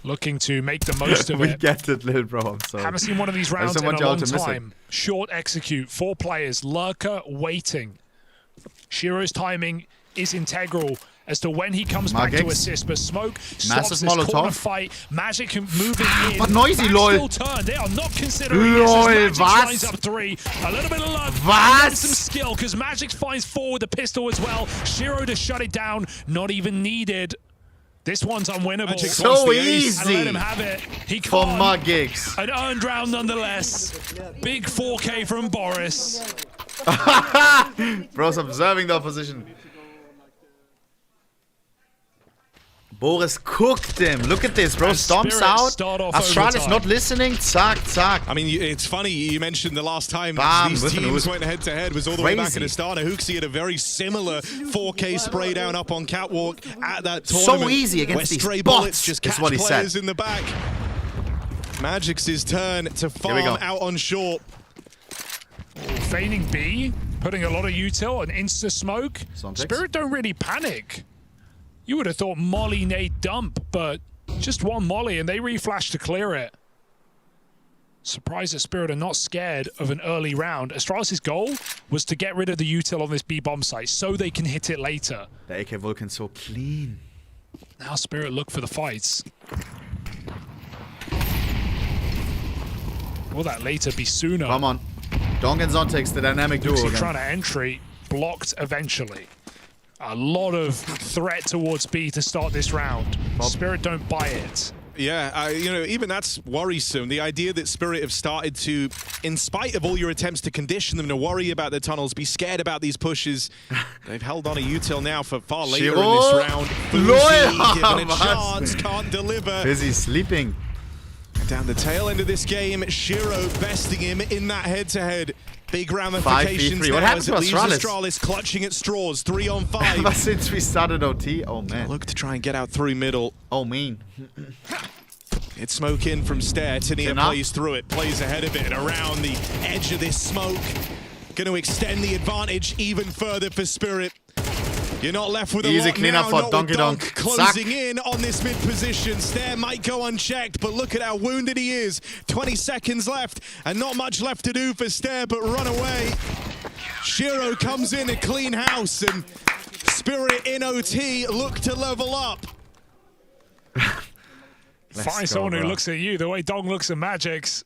Looking to make the most of it. We get it, little bro. I'm sorry. Haven't seen one of these rounds in a long time. Short execute, 4 players, lurker waiting. Shiro's timing is integral as to when he comes back to assist, but Smoke stops this corner fight. Magic moving in. But noisy, lol. They are not considering this as Magic lines up 3. A little bit of luck and some skill because Magic finds 4 with the pistol as well. Shiro to shut it down, not even needed. This one's unwinnable. So easy. Let him have it. He can't. For Magics. An earned round nonetheless. Big 4K from Boris. Bro's observing the opposition. Boris cooked him. Look at this, bro. Stomps out. Astralis not listening. Zack, zack. I mean, it's funny you mentioned the last time these teams went head-to-head was all the way back in Astana. Hooksy had a very similar 4K spray down up on Catwalk at that tournament. So easy against these stray bots, bullets just catch players in the back. Magic's turn to farm out on short. Feigning B, putting a lot of util and insta-smoke. Spirit don't really panic. You would have thought molly, nade, dump, but just one molly and they reflash to clear it. Surprised that Spirit are not scared of an early round. Astralis' goal was to get rid of the util on this B bomb site so they can hit it later. The AK Vulcan's so clean. Now Spirit look for the fights. Will that later be sooner? Come on. Donk and Zontex, the dynamic duo again. Trying to entry, blocked eventually. A lot of threat towards B to start this round. Spirit don't buy it. Yeah, you know, even that's worrisome. The idea that Spirit have started to, in spite of all your attempts to condition them to worry about the tunnels, be scared about these pushes. They've held on a util now for far later in this round. Fuzi given a chance, can't deliver. Busy sleeping. Down the tail end of this game, Shiro besting him in that head-to-head. Big ramifications what happened to Astralis clutching at straws, 3 on 5. Ever since we started OT, oh man. Look to try and get out through middle. Oh mean. It's smoke in from Stair. Tania plays through it, plays ahead of it, and around the edge of this smoke. Going to extend the advantage even further for Spirit. You're not left with a easy lot cleanup now, for Donkey Donk. Closing in on this mid position. Stair might go unchecked, but look at how wounded he is. 20 seconds left, and not much left to do for Stair, but run away. Shiro comes in a clean house, and Spirit in OT look to level up. Find someone who looks at you the way Dong looks at Magic's.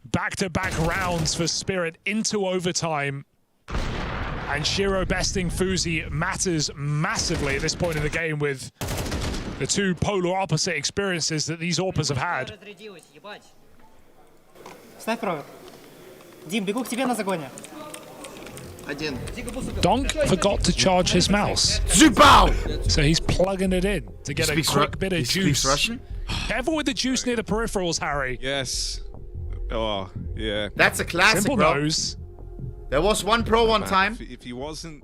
Back-to-back rounds for Spirit into overtime. And Shiro besting Fuzi matters massively at this point in the game with the two polar opposite experiences that these AWPers have had. Donk forgot to charge his mouse. So he's plugging it in to get a quick bit of juice. Russian? Careful with the juice near the peripherals, Harry. Yes. Oh, yeah. That's a classic, Simple bro. nose. There was one pro one time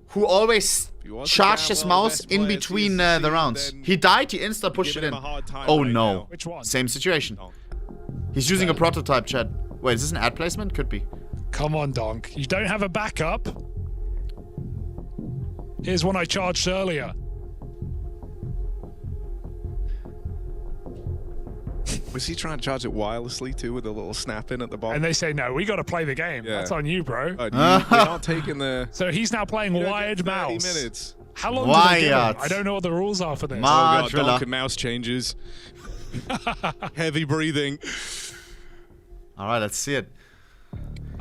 who always charged his mouse in between the rounds. He died, he insta pushed it in. Oh no. Which one? Same situation. He's using a prototype, Chad. Wait, is this an ad placement? Could be. Come on, Donk. You don't have a backup. Here's one I charged earlier. Was he trying to charge it wirelessly too with a little snap in at the bottom? And they say, no, we got to play the game. Yeah. That's on you, bro. We're not taking the... So he's now playing wired mouse. minutes. How long do they give him? I don't know what the rules are for this. Donk and mouse changes. Heavy breathing. All right, let's see it.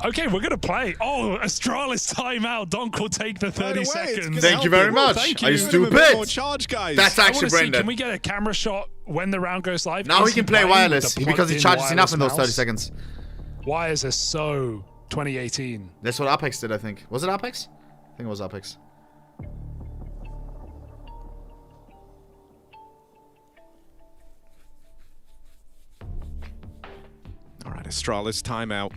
Okay, we're going to play. Oh, Astralis timeout. Donk will take the 30 seconds. Thank you very much. Thank Are you stupid? That's actually Brendan. Can we get a camera shot when the round goes live? Now he can play wireless because he charges enough in those 30 seconds. Wires are so 2018. That's what Apex did, I think. Was it Apex? I think it was Apex. All right, Astralis timeout.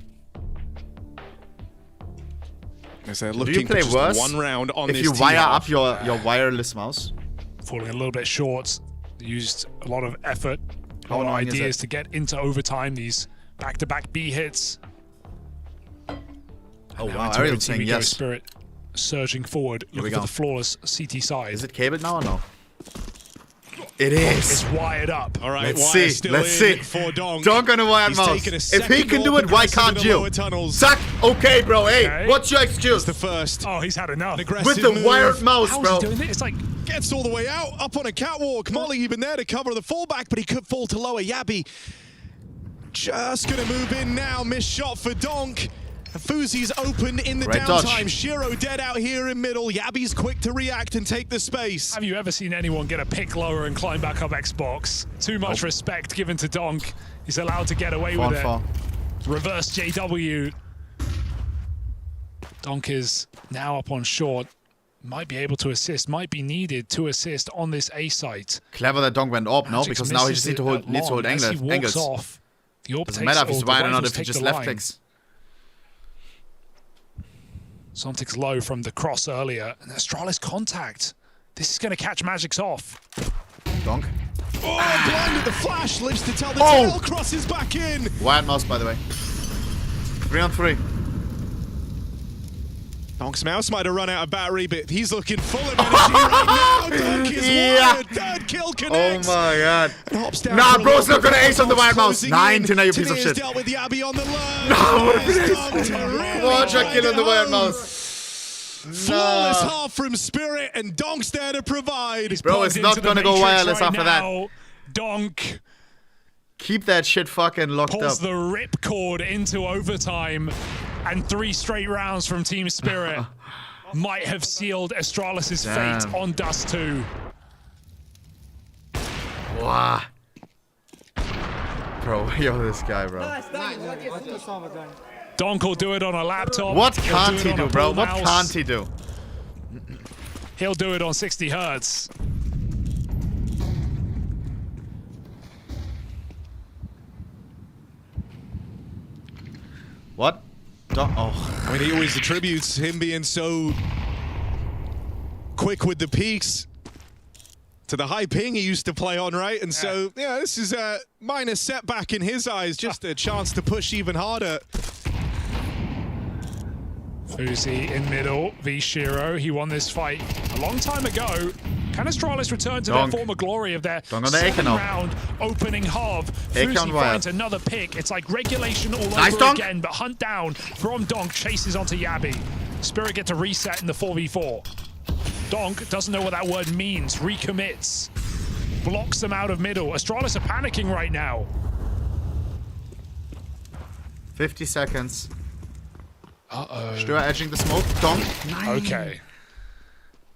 As they're Do looking you play for just worse one round on if this you wire up T-half? your wireless mouse? Falling a little bit short. Used a lot of effort, a lot of annoying is ideas it? to get into overtime. These back-to-back B hits. Oh Now wow, into everyone's OT saying we go, yes. Spirit surging forward, Here we looking for go. the flawless CT side. Is it cabled now or no? It is. It's wired up. All right, Let's wire see. still Let's in see. for Donk. Donk on a wired He's mouse. taken a If second he can do goal it, why progressive in can't the you? lower tunnels. Suck. Okay, bro. Hey, Okay. what's your excuse? The first. Oh, he's had enough. With the wired mouse, How bro. is he doing this? It's like Gets all the way out, up on a catwalk. Molly even there to cover the fallback, but he could fall to lower. Yabi just gonna move in now. Missed shot for Donk. Fuzi's open in the Great downtime. dodge. Shiro dead out here in middle. Yabi's quick to react and take the space. Have you ever seen anyone get a pick lower and climb back up Xbox? Too much respect given to Donk. He's allowed to get away with it. Reverse JW. Donk is now up on short. Might be able to assist, might be needed to assist on this A site. Clever that Donk went up, no? Magix Because now he just misses needs to hold it as he walks angles. off. The AWP Doesn't matter if takes- he's or the wide or not rifles if he take just the left line. clicks. Zontic's low from the cross earlier, and Astralis contact. This is going to catch Magix off. Donk. Oh, blind with the flash. Lives to tell the Oh! tale. Crosses back in. Wired mouse, by the way. 3 on 3. Donk's mouse might have run out of battery, but he's looking full of energy right now. Donk is wired. Third kill Oh connects. my god. And hops down Nah, for a bro's little not gonna bit. ace on the wired mouse. Closing 9 in. to now, you piece of Tanir's shit. dealt with Yabi on the low. No, There's Donk to really Watch a drive kill on it the wired home. mouse. Flawless Nah. half from Spirit, and Donk's there to provide. Bro, it's not gonna go wireless after that. Donk Keep that shit fucking locked pulls up. the ripcord into overtime, and 3 straight rounds from Team Spirit might have sealed Astralis' fate Damn. on Dust 2. Wow. Bro, yo, this guy, bro. Donk will do it on a laptop. What He'll can't it he on do, a bro? Pro What mouse. can't he do? He'll do it on 60 hertz. What? Oh. I mean, he always attributes him being so quick with the peaks to the high ping he used to play on, right? And so, yeah, this is a minor setback in his eyes, just a chance to push even harder. Fuzi in middle, v Shiro. He won this fight a long time ago. Can Astralis return to Donk. their former glory of their Donk on the Aken now. 7-round opening half? Aken Fuzi wire. finds another pick. It's like regulation all Nice, over Donk. again, but hunt down from Donk, chases onto Yabi. Spirit get to reset in the 4v4. Donk doesn't know what that word means. Recommits. Blocks them out of middle. Astralis are panicking right now. 50 seconds. Uh-oh. Stör edging the smoke. Donk. Okay.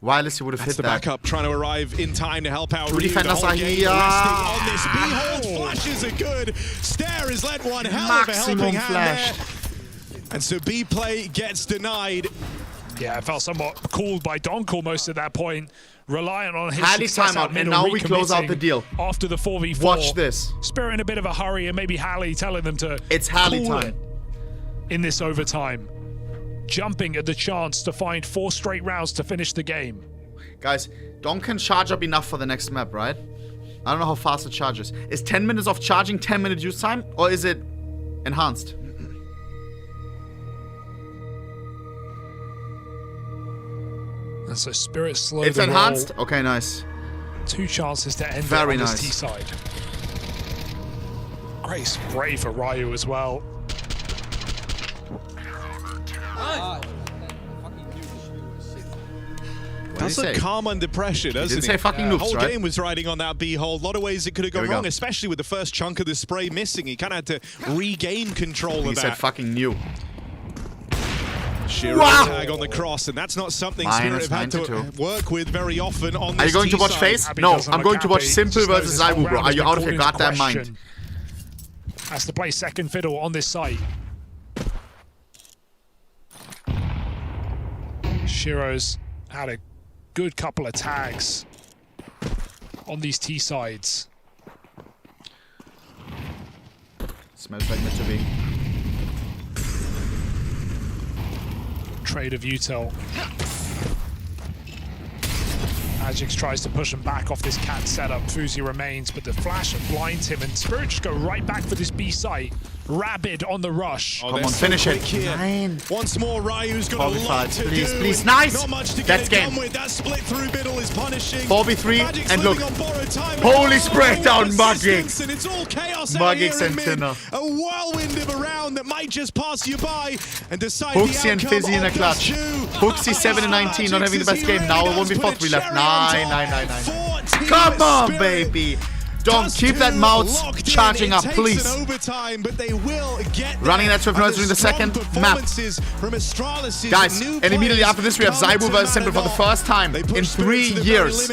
Wireless, he would have That's hit the that. backup trying to arrive in time to help out Two Ryu. The defenders whole are game here. resting on this B-hold. Flashes are good. Stare has led one hell of a Maximum helping hand flash. there. And so B-play gets denied. Yeah, it felt somewhat cooled by Donk almost at that point. Reliant on his Highly success timeout, out and middle, now we close out the recommitting deal. After the 4v4. Watch this. Spirit in a bit of a hurry, and maybe Halley telling them to It's Halley cool time. it in this overtime. Jumping at the chance to find 4 straight rounds to finish the game. Guys, Donk can charge up enough for the next map, right? I don't know how fast it charges. Is 10 minutes of charging 10-minute use time? Or is it enhanced? And so Spirit slowed It's the enhanced? roll. Okay, nice. 2 chances to end Very it on nice. this T side. Great spray for Ryu as well. Does look calm under pressure, doesn't didn't say fucking noobs, The whole right? game was riding on that B-hold. A lot of ways it could have gone Here we wrong, go. especially with the first chunk of the spray missing. He kind of had to regain control He of said that. fucking new. Shiro tag on the cross, and that's not something Spirit have had to work with very often on this. Are you going to watch FaZe? No, I'm going to watch Simple versus ZywOo, bro. Are you out of your goddamn mind? Has to play second fiddle on this site. Shiro's had a good couple of tags on these T sides. Smells like meant to be. Trade of util. Magix tries to push him back off this cat setup. Fuzi remains, but the flash blinds him, and Spirit just go right back for this B site. Rabid on the rush. Come on, finish it. 9. Once more, Ryu's got a lot to please, do. Please, nice. Not much to That's get game. With. That split through middle is punishing. 4v3, and look. Holy spread down, Magix. And it's all chaos Magix and Tinner. A whirlwind of a round that might just pass you by and decide Hooksy and Fizzy in a clutch. Hooksy 7 and 19, not having the best game. Now 1v4, 3 left. 9. Come on, baby. Don't keep that mouth charging up, please. Running that Swift Noise during the second map. Guys, and immediately after this we have ZywOo versus Simple for the first time in 3 years.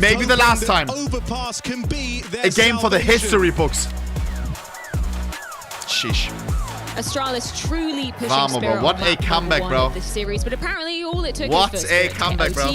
Maybe the last time. A game for the history books. Sheesh. Astralis truly pushing Vamos, Spirit bro. What on a comeback, bro. This series, but apparently all it took what was for a comeback, bro.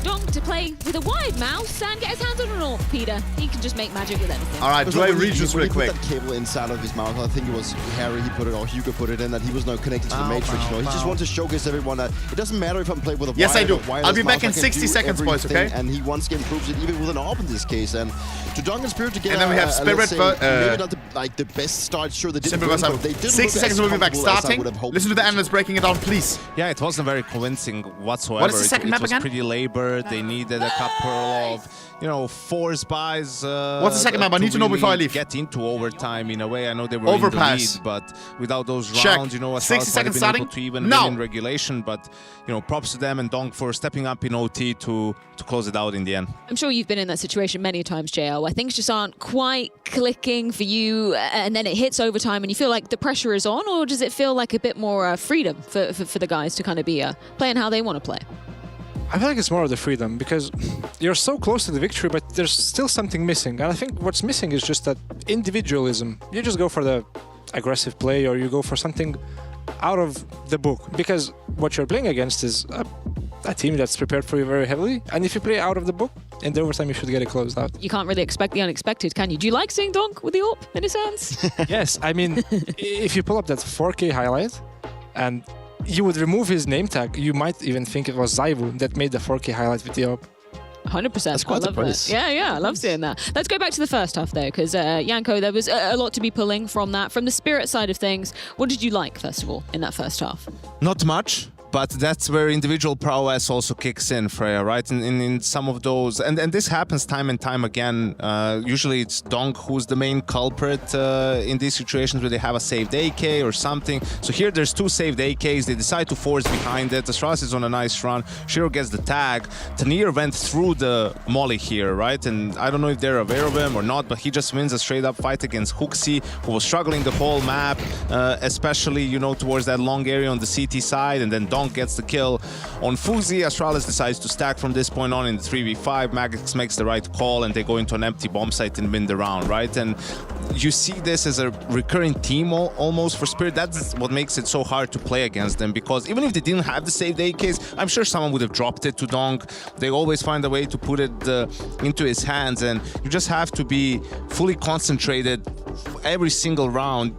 Donk to play with a wide mouse and get his hands on an AWP, Peter. He can just make magic with anything. All right, do I read just real quick? He put that cable inside of his mouth. I think it was Harry he put it, or Hugo put it in, that he was now connected to the Matrix. You know, he just wants to showcase everyone that it doesn't matter if I'm playing with a yes, I do. wireless I'll be back mouse, in 60 seconds, boys, okay? And he once again proves it, even with an AWP in this case. And to Donk and Spirit to get and then we have Spirit, maybe not the best start. Sure, they didn't. They did 60 seconds we'll be back. Starting. Listen to the analyst breaking it down, please. Yeah, it wasn't very convincing whatsoever. What is the second map again? It was pretty labored. They needed a couple of, you know, force buys. What's the second map? I need to know before I leave. Get into overtime in a way. I know they were Overpass. in the lead, but without those Check. rounds, you know, 60 seconds starting. To even win in regulation. But you know, props to them and Donk for stepping up in OT to close it out in the end. I'm sure you've been in that situation many times, JL, where things just aren't quite clicking for you, and then it hits overtime, and you feel like the pressure is on, or does it feel like a bit more freedom for the guys to kind of be playing how they want to play? I feel like it's more of the freedom, because you're so close to the victory, but there's still something missing. And I think what's missing is just that individualism. You just go for the aggressive play, or you go for something out of the book, because what you're playing against is a team that's prepared for you very heavily, and if you play out of the book, in the overtime you should get it closed out. You can't really expect the unexpected, can you? Do you like seeing Donk with the AWP in his hands? Yes, I mean, if you pull up that 4K highlight, and you would remove his name tag, you might even think it was ZywOo that made the 4K highlight with the AWP. 100%. That's quite I love that. Yeah, I love seeing that. Let's go back to the first half, though, because Janko, there was a lot to be pulling from that. From the Spirit side of things, what did you like, first of all, in that first half? Not much. But that's where individual prowess also kicks in, Freya, right? In some of those, and this happens time and time again. Usually it's Donk who's the main culprit in these situations where they have a saved AK or something. So here there's 2 saved AKs. They decide to force behind it. Astralis is on a nice run. Shiro gets the tag. Tanir went through the molly here, right? And I don't know if they're aware of him or not, but he just wins a straight-up fight against Hooksy, who was struggling the whole map, especially, you know, towards that long area on the CT side, and then Donk gets the kill on Fuzi. Astralis decides to stack from this point on in the 3v5. Magix makes the right call, and they go into an empty bomb site and win the round, right? And you see this as a recurring theme almost for Spirit. That's what makes it so hard to play against them, because even if they didn't have the saved AKs, I'm sure someone would have dropped it to Donk. They always find a way to put it into his hands, and you just have to be fully concentrated every single round.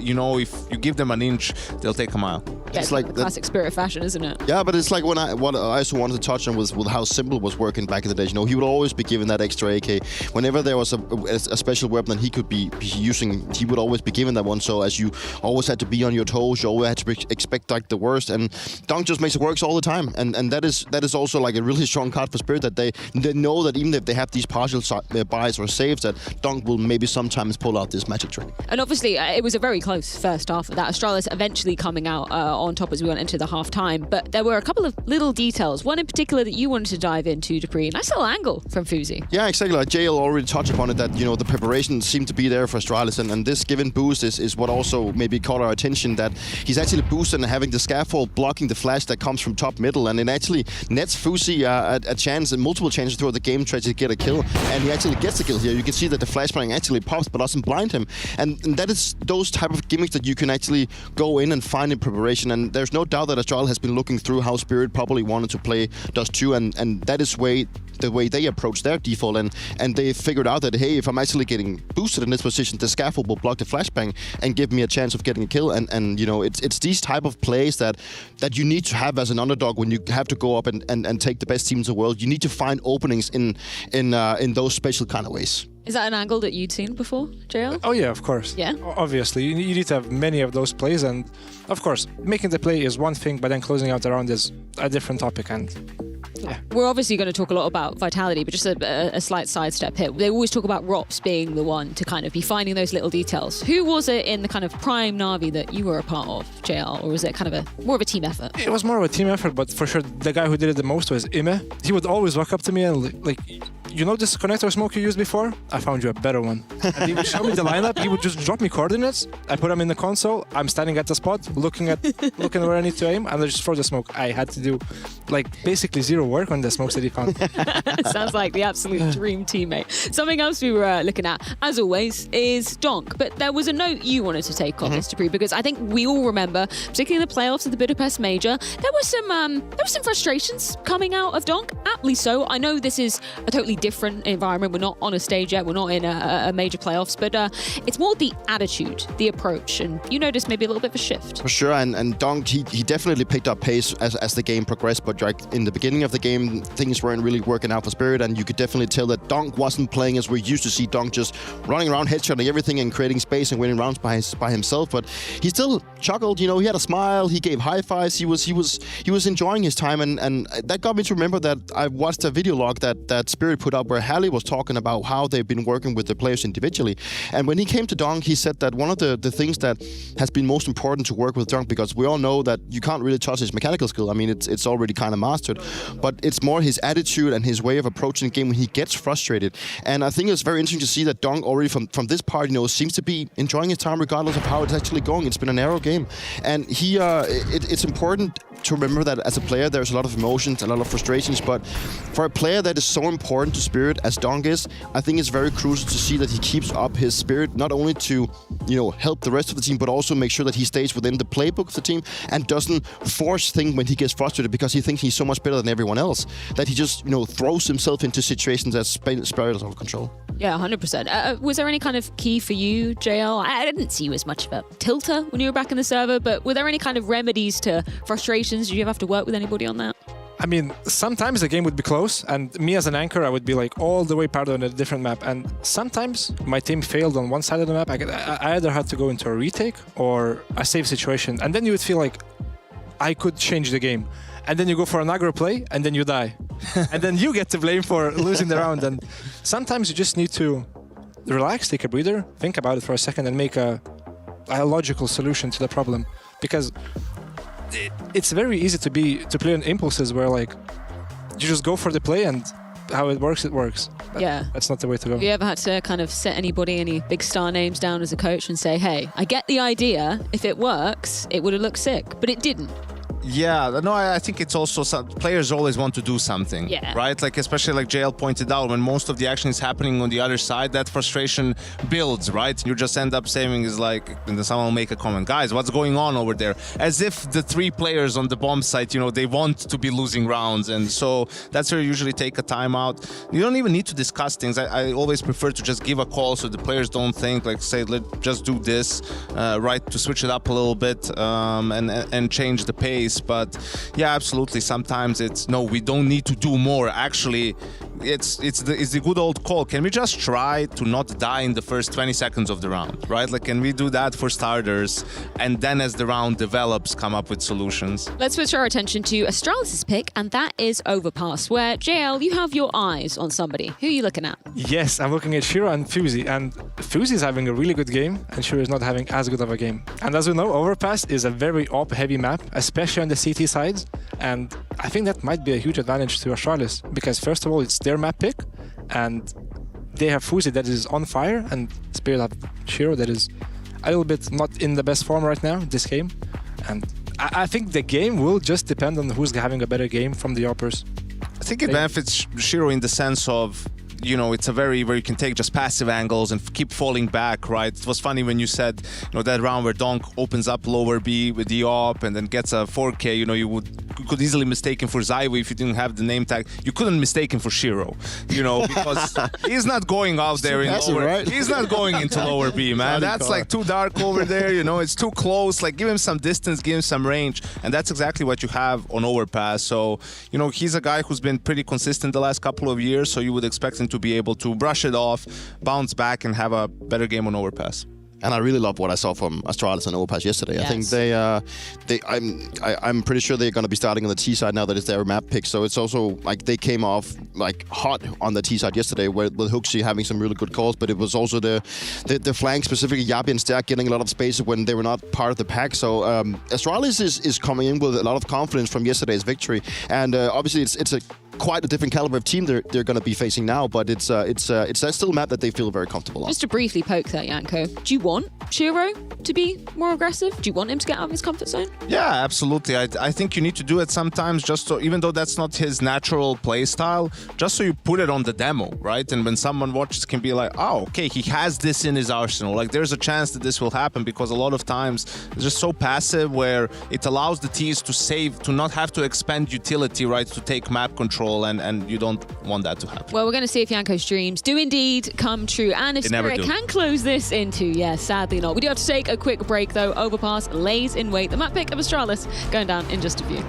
You know, if you give them an inch, they'll take a mile. Yeah, it's like classic Spirit fashion, isn't it? Yeah, but it's like what I also wanted to touch on was with how Simple was working back in the days. You know, he would always be given that extra AK. Whenever there was a special weapon that he could be using, he would always be given that one. So as you always had to be on your toes, you always had to expect like the worst. And Donk just makes it work all the time. And that is also like a really strong card for Spirit, that they know that even if they have these partial buys or saves, that Donk will maybe sometimes pull out this magic victory. And obviously, it was a very close first half of that. Astralis eventually coming out on top as we went into the half-time. But there were a couple of little details. One in particular that you wanted to dive into, Dupree. Nice little angle from Fuzi. Yeah, exactly. Like JL already touched upon it, that, you know, the preparation seemed to be there for Astralis. And this given boost is what also maybe caught our attention, that he's actually boosted and having the scaffold blocking the flash that comes from top middle. And it actually nets Fuzi a chance, and multiple chances throughout the game, tries to get a kill. And he actually gets the kill here. You can see that the flashbang actually pops but doesn't blind him. And that is those type of gimmicks that you can actually go in and find in preparation. And there's no doubt that Astralis has been looking through how Spirit probably wanted to play Dust 2, and that is the way they approach their default, and they figured out that, hey, if I'm actually getting boosted in this position, the scaffold will block the flashbang and give me a chance of getting a kill. And you know, it's these type of plays that you need to have as an underdog when you have to go up and take the best team in the world. You need to find openings in those special kind of ways. Is that an angle that you'd seen before, JL? Oh yeah, of course. Yeah? Obviously, you need to have many of those plays, and of course, making the play is one thing, but then closing out the round is a different topic. And yeah. We're obviously going to talk a lot about Vitality, but just a slight sidestep here. They always talk about Rops being the one to kind of be finding those little details. Who was it in the kind of prime Na'Vi that you were a part of, JL, or was it kind of more of a team effort? It was more of a team effort, but for sure the guy who did it the most was Iem. He would always walk up to me and like, you know this connector smoke you used before? I found you a better one. And he would show me the lineup. He would just drop me coordinates. I put them in the console. I'm standing at the spot, looking where I need to aim, and I just throw the smoke. I had to do like basically zero work on the smokes that he found. Sounds like the absolute dream teammate. Something else we were looking at, as always, is Donk. But there was a note you wanted to take on this, Dupree, because I think we all remember, particularly in the playoffs of the Budapest Major, there were some frustrations coming out of Donk. Aptly so. I know this is a totally different environment. We're not on a stage yet. We're not in a major playoffs, but it's more the attitude, the approach, and you noticed maybe a little bit of a shift. For sure, and Donk, he definitely picked up pace as the game progressed, but like in the beginning of the game, things weren't really working out for Spirit, and you could definitely tell that Donk wasn't playing as we used to see Donk, just running around, headshotting everything and creating space and winning rounds by himself. But he still chuckled, you know, he had a smile, he gave high fives, he was enjoying his time, and that got me to remember that I watched a video log that Spirit put up where Hallie was talking about how they've been working with the players individually. And when he came to Donk, he said that one of the things that has been most important to work with Donk, because we all know that you can't really touch his mechanical skill. I mean, it's already kind of mastered, but it's more his attitude and his way of approaching the game when he gets frustrated. And I think it's very interesting to see that Donk already from this part, you know, seems to be enjoying his time regardless of how it's actually going. It's been a narrow game, and it's important to remember that as a player, there's a lot of emotions, a lot of frustrations, but for a player that is so important to Spirit as Donk is, I think it's very crucial to see that he keeps up his spirit, not only to, you know, help the rest of the team, but also make sure that he stays within the playbook of the team and doesn't force things when he gets frustrated because he thinks he's so much better than everyone else, that he just, you know, throws himself into situations that Spirit is out of control. Yeah, 100%. Was there any kind of key for you, JL? I didn't see you as much of a tilter when you were back in the server, but were there any kind of remedies to frustrations? Did you ever have to work with anybody on that? I mean, sometimes the game would be close, and me as an anchor, I would be like all the way part on a different map. And sometimes my team failed on one side of the map. I either had to go into a retake or a safe situation. And then you would feel like I could change the game. And then you go for an aggro play, and then you die. And then you get to blame for losing the round. And sometimes you just need to relax, take a breather, think about it for a second, and make a logical solution to the problem. Because it's very easy to play on impulses where like you just go for the play and how it works, But yeah, that's not the way to go. Have you ever had to kind of set any big star names down as a coach and say, hey, I get the idea, if it works, it would have looked sick, but it didn't? Yeah, no, I think it's also players always want to do something, right? Like especially like JL pointed out, when most of the action is happening on the other side, that frustration builds, right? You just end up saying is like, and then someone will make a comment, guys, what's going on over there? As if the three players on the bomb site, you know, they want to be losing rounds, and so that's where you usually take a timeout. You don't even need to discuss things. I always prefer to just give a call so the players don't think like, say, let's just do this, right? To switch it up a little bit and change the pace. But yeah, absolutely. Sometimes it's no, we don't need to do more. Actually, it's the good old call. Can we just try to not die in the first 20 seconds of the round, right? Like, can we do that for starters, and then as the round develops, come up with solutions? Let's switch our attention to Astralis' pick, and that is Overpass, where JL, you have your eyes on somebody. Who are you looking at? Yes, I'm looking at Shiro and Fuzi, and Fuzi is having a really good game, and Shiro is not having as good of a game. And as we know, Overpass is a very op-heavy map, especially on the CT sides, and I think that might be a huge advantage to Astralis, because first of all, it's their map pick, and they have Fuzi that is on fire, and Spirit have Shiro that is a little bit not in the best form right now, this game. And I think the game will just depend on who's having a better game from the uppers. I think it benefits Shiro in the sense of, you know, it's a where you can take just passive angles and keep falling back, right? It was funny when you said, you know, that round where Donk opens up lower B with the op and then gets a 4K, you know, you could easily mistake him for Zaiwu if you didn't have the name tag. You couldn't mistake him for Shiro, you know, because he's not going out there in lower, right? He's not going into lower B, man. That's like too dark over there, you know, it's too close. Like, give him some distance, give him some range, and that's exactly what you have on Overpass. So, you know, he's a guy who's been pretty consistent the last couple of years, so you would expect him to be able to brush it off, bounce back, and have a better game on Overpass. And I really love what I saw from Astralis and Overpass yesterday. Yes. I think I'm pretty sure they're going to be starting on the T side now that it's their map pick. So it's also like they came off like hot on the T side yesterday with Huxi having some really good calls, but it was also the flank, specifically Yabi and Sterk getting a lot of space when they were not part of the pack. So Astralis is coming in with a lot of confidence from yesterday's victory, and obviously it's a quite a different caliber of team they're going to be facing now, but it's still a map that they feel very comfortable on. Just to briefly poke that, Janko, do you want Shiro to be more aggressive? Do you want him to get out of his comfort zone? Yeah, absolutely. I think you need to do it sometimes, just so, even though that's not his natural play style, just so you put it on the demo, right? And when someone watches, can be like, oh, okay, he has this in his arsenal. Like, there's a chance that this will happen, because a lot of times it's just so passive where it allows the Ts to save, to not have to expend utility, right, to take map control. And you don't want that to happen. Well, we're going to see if Janko's dreams do indeed come true, and if Spirit can close this into, yes, sadly not. We do have to take a quick break, though. Overpass lays in wait. The map pick of Astralis going down in just a few.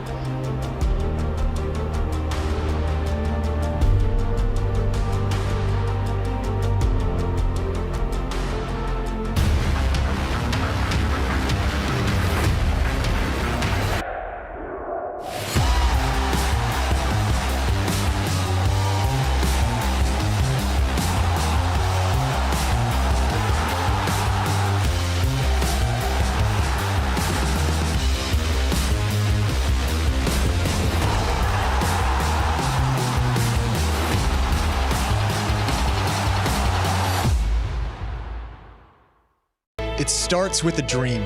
It starts with a dream,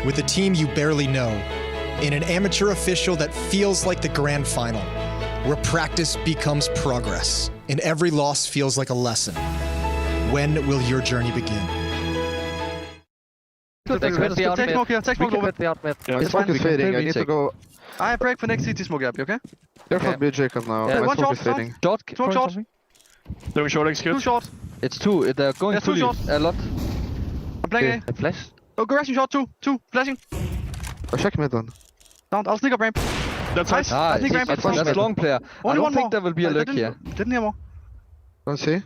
with a team you barely know, in an amateur official that feels like the grand final, where practice becomes progress, and every loss feels like a lesson. When will your journey begin? Take smoke here, take smoke over. The smoke is fading, I need to go. I break for next CT smoke up, okay? Careful, be Jacob now. Yeah. My smoke is fading. Short, smoke short. Doing short execute. Two short. It's two, they're going fully a lot. I'm playing A. Flash. Oh, go rushing short, two, flashing. Oh, check mid then. Down, I'll sneak up ramp. That's nice. Ah, I think ramp is that's long player. Only I don't one think more. there will be a look here. Didn't hear more. Don't see.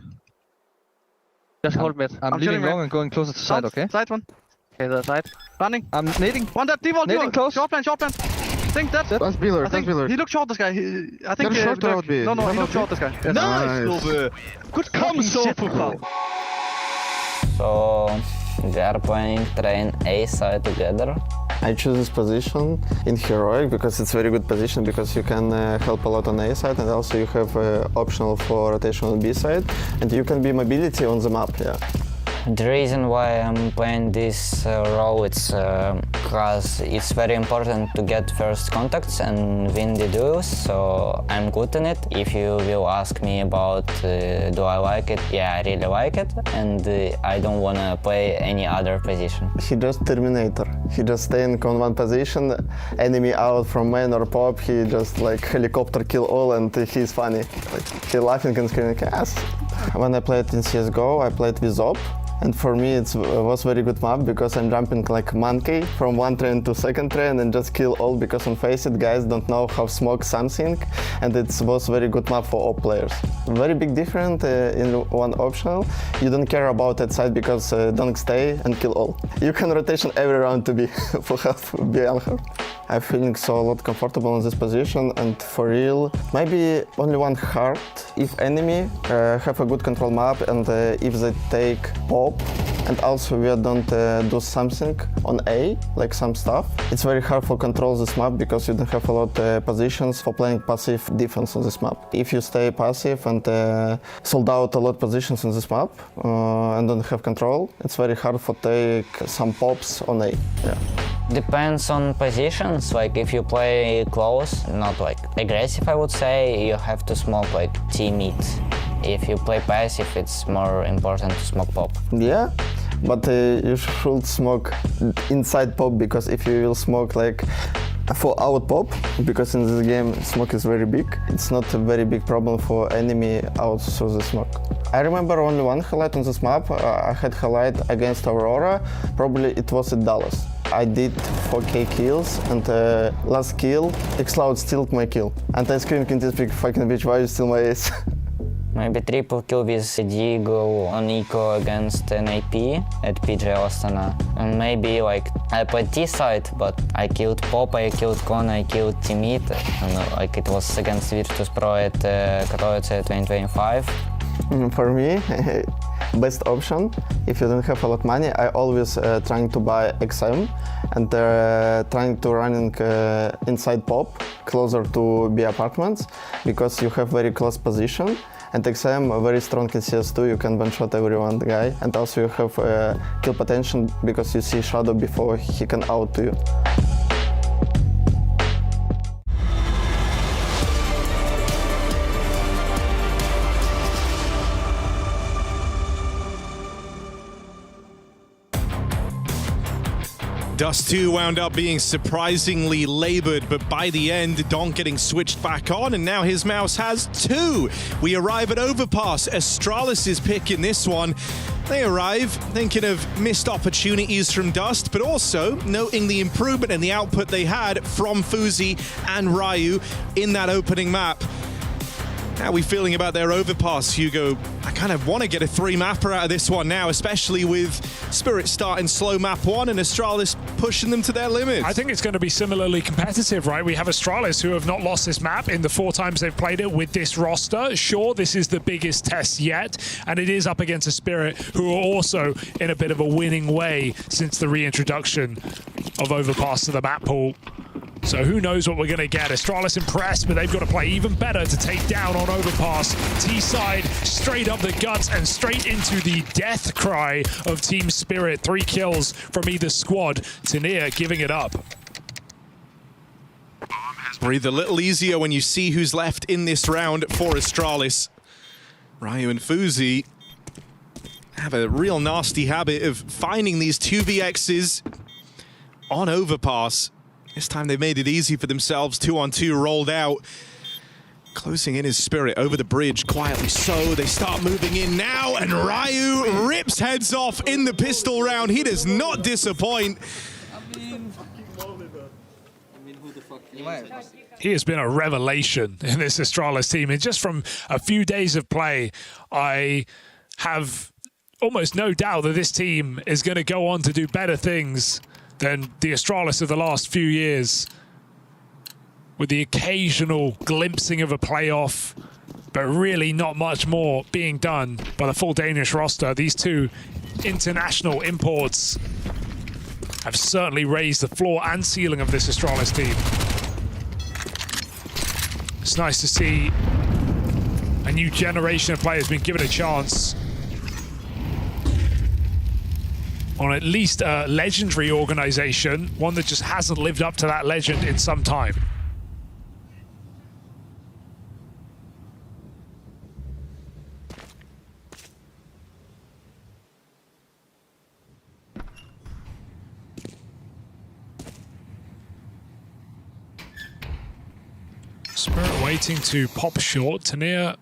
Just hold mid. I'm leaving long and going closer to side, okay? Side one. Okay, the side. Running. I'm nading. One dead, default, Nading close. Short plan. Think that. That's Beeler, that's Beeler. He looked short, this guy. I think short out B. No, he looked short, this guy. Yes. Nice. Good come, Sofa. So they are playing train A side together. I choose this position in Heroic because it's a very good position, because you can help a lot on A side, and also you have optional for rotation on B side, and you can be mobility on the map. Yeah. The reason why I'm playing this role is because it's very important to get first contacts and win the duels, so I'm good in it. If you will ask me about do I like it, yeah, I really like it, and I don't want to play any other position. He just Terminator. He just staying on one position, enemy out from main or pop, he just like helicopter kill all, and he's funny. Like, he laughing and screaming, yes. When I played in CSGO, I played with Op. And for me, it was very good map because I'm jumping like monkey from one train to second train and just kill all because on face it, guys don't know how smoke something, and it was very good map for all players. Very big difference in one optional. You don't care about that side because don't stay and kill all. You can rotation every round to be for half be anchor. I'm feeling so a lot comfortable in this position, and for real, maybe only one hard if enemy have a good control map and if they take pop, and also we don't do something on A, like some stuff. It's very hard for control this map because you don't have a lot positions for playing passive defense on this map. If you stay passive and sold out a lot positions in this map and don't have control, it's very hard for take some pops on A. Yeah. Depends on positions, like if you play close, not like aggressive I would say, you have to smoke like T-mid. If you play passive, it's more important to smoke pop. Yeah, but you should smoke inside pop because if you will smoke like for out pop, because in this game smoke is very big, it's not a very big problem for enemy out through the smoke. I remember only one highlight on this map. I had highlight against Aurora, probably it was at Dallas. I did 4k kills and last kill, Xloud stealed my kill. And I screamed in this big fucking bitch, why you steal my ace? Maybe triple kill with Diego on eco against an AP at PJ Astana. And maybe like I played T side, but I killed Pop, I killed Con, I killed Timid. And like it was against Virtus Pro at Katowice 2025. For me, best option, if you don't have a lot of money, I always trying to buy XM and trying to running inside pop, closer to B apartments, because you have very close position. And XM very strong in CS2, you can one-shot everyone guy, and also you have kill potential because you see Shadow before he can out to you. Dust 2 wound up being surprisingly labored, but by the end, Donk getting switched back on, and now his mouse has 2. We arrive at Overpass. Astralis is picking this one. They arrive thinking of missed opportunities from Dust, but also noting the improvement in the output they had from Fuzi and Ryu in that opening map. How are we feeling about their Overpass, Hugo? I kind of want to get a 3-mapper out of this one now, especially with Spirit starting slow map 1 and Astralis pushing them to their limits. I think it's going to be similarly competitive, right? We have Astralis who have not lost this map in the 4 times they've played it with this roster. Sure, this is the biggest test yet, and it is up against a Spirit who are also in a bit of a winning way since the reintroduction of Overpass to the map pool. So who knows what we're going to get. Astralis impressed, but they've got to play even better to take down on Overpass. T-side, straight up the guts and straight into the death cry of Team Spirit. 3 kills from either squad. Tania giving it up. Breathe a little easier when you see who's left in this round for Astralis. Ryu and Fuzi have a real nasty habit of finding these 2vx's on Overpass. This time they made it easy for themselves. 2-on-2 rolled out. Closing in his Spirit over the bridge, quietly so. They start moving in now, and Ryu rips heads off in the pistol round. He does not disappoint. He has been a revelation in this Astralis team. And just from a few days of play, I have almost no doubt that this team is going to go on to do better things than the Astralis of the last few years, with the occasional glimpsing of a playoff, but really not much more being done by the full Danish roster. These 2 international imports have certainly raised the floor and ceiling of this Astralis team. It's nice to see a new generation of players being given a chance on at least a legendary organization, one that just hasn't lived up to that legend in some time. Spirit waiting to pop short. Tania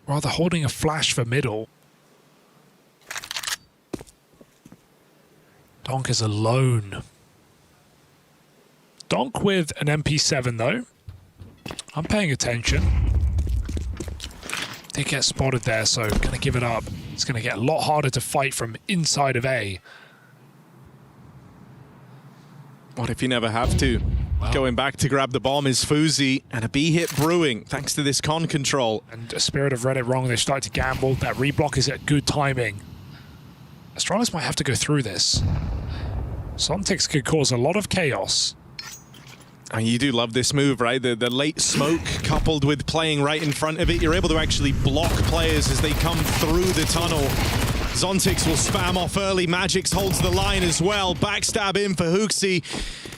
rather holding a flash for middle. Donk is alone. Donk with an MP7 though. I'm paying attention. Did get spotted there, so gonna give it up. It's gonna get a lot harder to fight from inside of A. What if you never have to? Wow. Going back to grab the bomb is Fuzi, and a B hit brewing thanks to this con control. And Spirit have read it wrong. They started to gamble. That reblock is at good timing. Astralis might have to go through this. Sontics could cause a lot of chaos. And you do love this move, right? The late smoke coupled with playing right in front of it. You're able to actually block players as they come through the tunnel. Zontix will spam off early. Magix holds the line as well. Backstab in for Hooksy.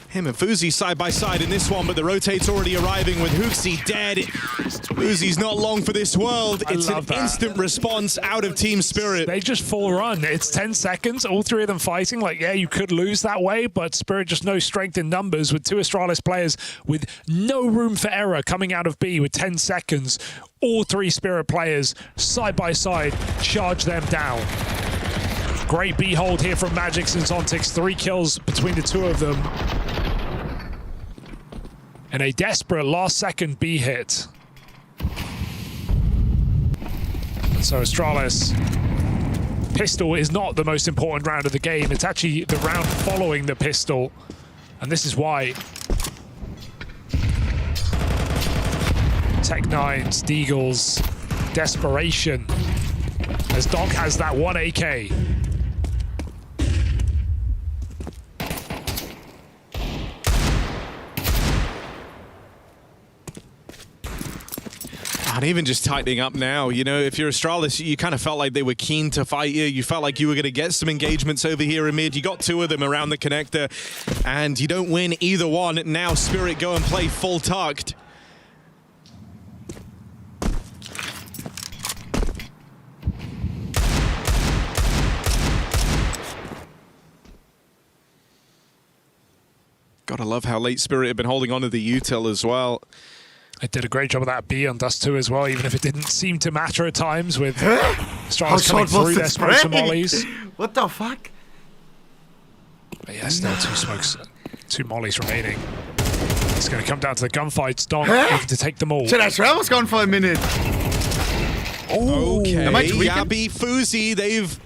Him and Fuzi side by side in this one, but the rotate's already arriving with Hooksy dead. Fuzi's not long for this world. It's an instant response out of Team Spirit. They just full run. It's 10 seconds, all three of them fighting. Like, yeah, you could lose that way, but Spirit just no strength in numbers with two Astralis players with no room for error coming out of B with 10 seconds. All three Spirit players side by side charge them down. Great B hold here from Magix and Zontix. 3 kills between the two of them. And a desperate last-second B hit. And so Astralis, pistol is not the most important round of the game. It's actually the round following the pistol. And this is why Tech9's, Deagle's desperation, as Donk has that 1 AK. And even just tightening up now, you know, if you're Astralis, you kind of felt like they were keen to fight you. You felt like you were going to get some engagements over here in mid. You got 2 of them around the connector, and you don't win either one. Now Spirit go and play full tucked. Gotta love how late Spirit have been holding on to the util as well. It did a great job of that B on Dust 2 as well, even if it didn't seem to matter at times with Astralis coming through their smokes and mollies. What the fuck? But yeah, still 2 smokes, 2 mollies remaining. It's going to come down to the gunfights. Donk looking to take them all. Shit, Astralis was gone for a minute. Oh, okay. Yabi, Fuzi, they've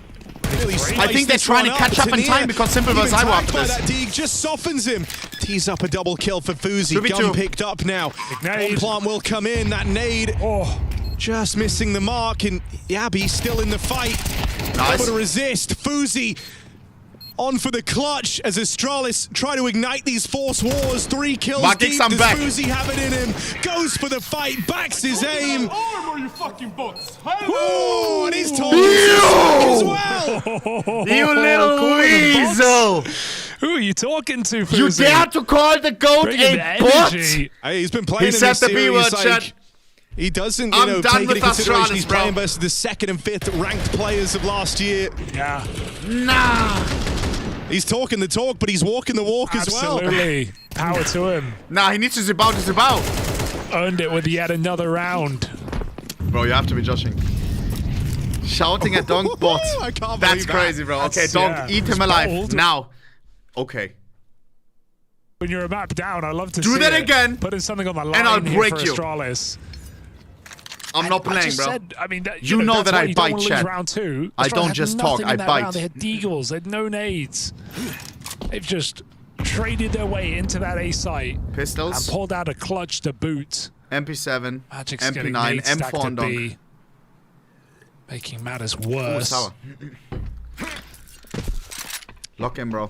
really I think they're trying to catch up in time because Simple vs. Ivo after this. That Deeg just softens him. Tees up a double kill for Fuzi. Gun picked up now. Bomb plant will come in. That nade. Oh, just missing the mark. And Yabi still in the fight. Nice. Able to resist. Fuzi on for the clutch as Astralis try to ignite these force wars. 3 kills deep. Does Fuzi have it in him? Goes for the fight. Backs his aim. You fucking bots. Oh, and he's talking as well. You little weasel. Who are you talking to, Fuzi? You dare to call the GOAT a bot? Hey, he's been playing he in said this the B word, series, like, he doesn't, you know, take into consideration he's playing versus the 2nd and 5th ranked players of last year. Yeah. Nah. He's talking the talk, but he's walking the walk as well. Absolutely. Power to him. Nah, he needs to zip out, zip out. Earned it with yet another round. Bro, you have to be joshing. Shouting at Donk bot. I can't That's believe crazy, bro. That's, okay, Donk, eat him alive. bold. Now. Okay. When you're a map down, I love to do see that it. again. Putting something on the line and I'll here break for you. Astralis. I'm not playing, bro. Said, I mean, you know that I bite chat. Round 2. I don't just talk, I bite. Round. They had deagles, they had no nades. They've just traded their way into that A site. Pistols. And pulled out a clutch to boot. MP7, Magic's MP9, M4 on Donk. Making matters worse. Ooh, lock in, bro.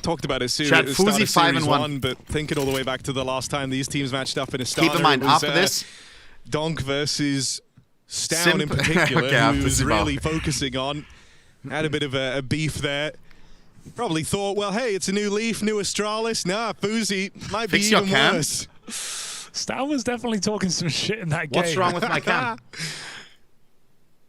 Talked about it soon Chat, at the start Fuzi of 5 Series and 1, but thinking all the way back to the last time these teams matched up in a starter. Keep in mind, it was, after this... Donk versus Stown in particular, okay, who was really focusing on. Had a bit of a beef there. Probably thought, well, hey, it's a new leaf, new Astralis. Nah, Fuzi might be even worse. Stown was definitely talking some shit in that game. What's wrong with my cam?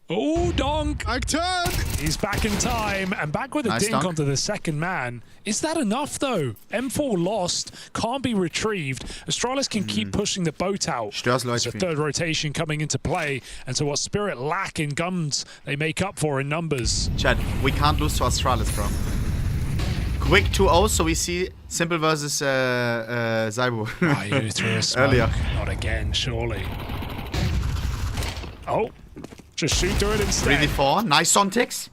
Oh, Donk! I turned! He's back in time, and back with a dink onto the 2nd man. Is that enough, though? M4 lost, can't be retrieved. Astralis can keep pushing the boat out. It's a 3rd rotation coming into play, and so what Spirit lack in guns, they make up for in numbers. Chad, we can't lose to Astralis, bro. Quick 2-0, so we see Simple versus Zaibu. Ryu threw a smoke. Earlier. Not again, surely. Oh, just shoot through it instead. 3v4. Nice Zontix.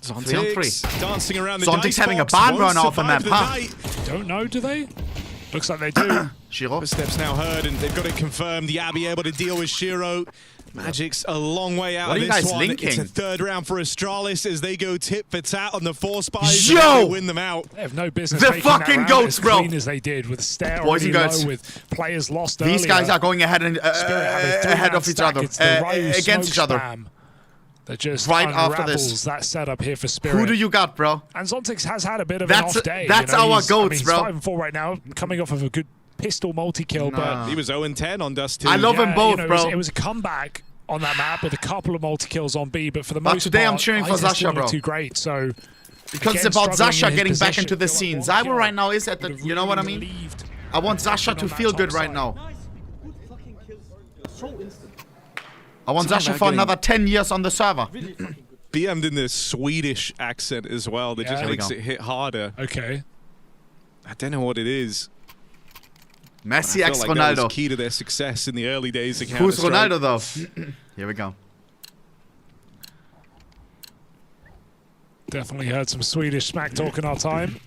Zontix dancing around the Zontix dice having box, a barn won't run off the survive map, huh? night. Don't know, do they? Looks like they do. Shiro. Steps now heard, and they've got it confirmed. The Abbey able to deal with Shiro. Magic's a long way out What of are you this guys one. linking? It's a third round for Astralis as they go tit for tat on the 4 spies. Yo! And they win them out. They have no business The making fucking that round goats, as bro. clean as they did with Stair Boys and already girls. low, with players lost These earlier. guys are going ahead and Spirit have a ahead of three-man each other, stack. It's the Ryu against each smoke other. spam that just Right after unravels this. that setup here for Spirit. Who do you got, bro? And Zontix has had a bit of That's- an off day. that's you know, our he's, goats, I mean, he's bro. 5-4 right now, coming off of a good pistol multi-kill, but He was 0-10 on Dust 2. I love them both, you know, bro. It was a comeback on that map with a couple of multi-kills on B, but for the But most today part, I'm cheering for Ice is Zasha, still bro. not too great, so Because again, it's about struggling Zasha in his getting back position. into the scene. Zaibu right now is at the, you know what I mean? I want Zasha to feel good right now. I want Zasha for another 10 years on the server. BM'd in the Swedish accent as well. That just There we makes go. it hit harder. Okay. I don't know what it is. Messi I x feel like that was Ronaldo. key to their success in the early days of Who's Counter-Strike. Ronaldo though? Here we go. Definitely heard some Swedish smack talk in our time.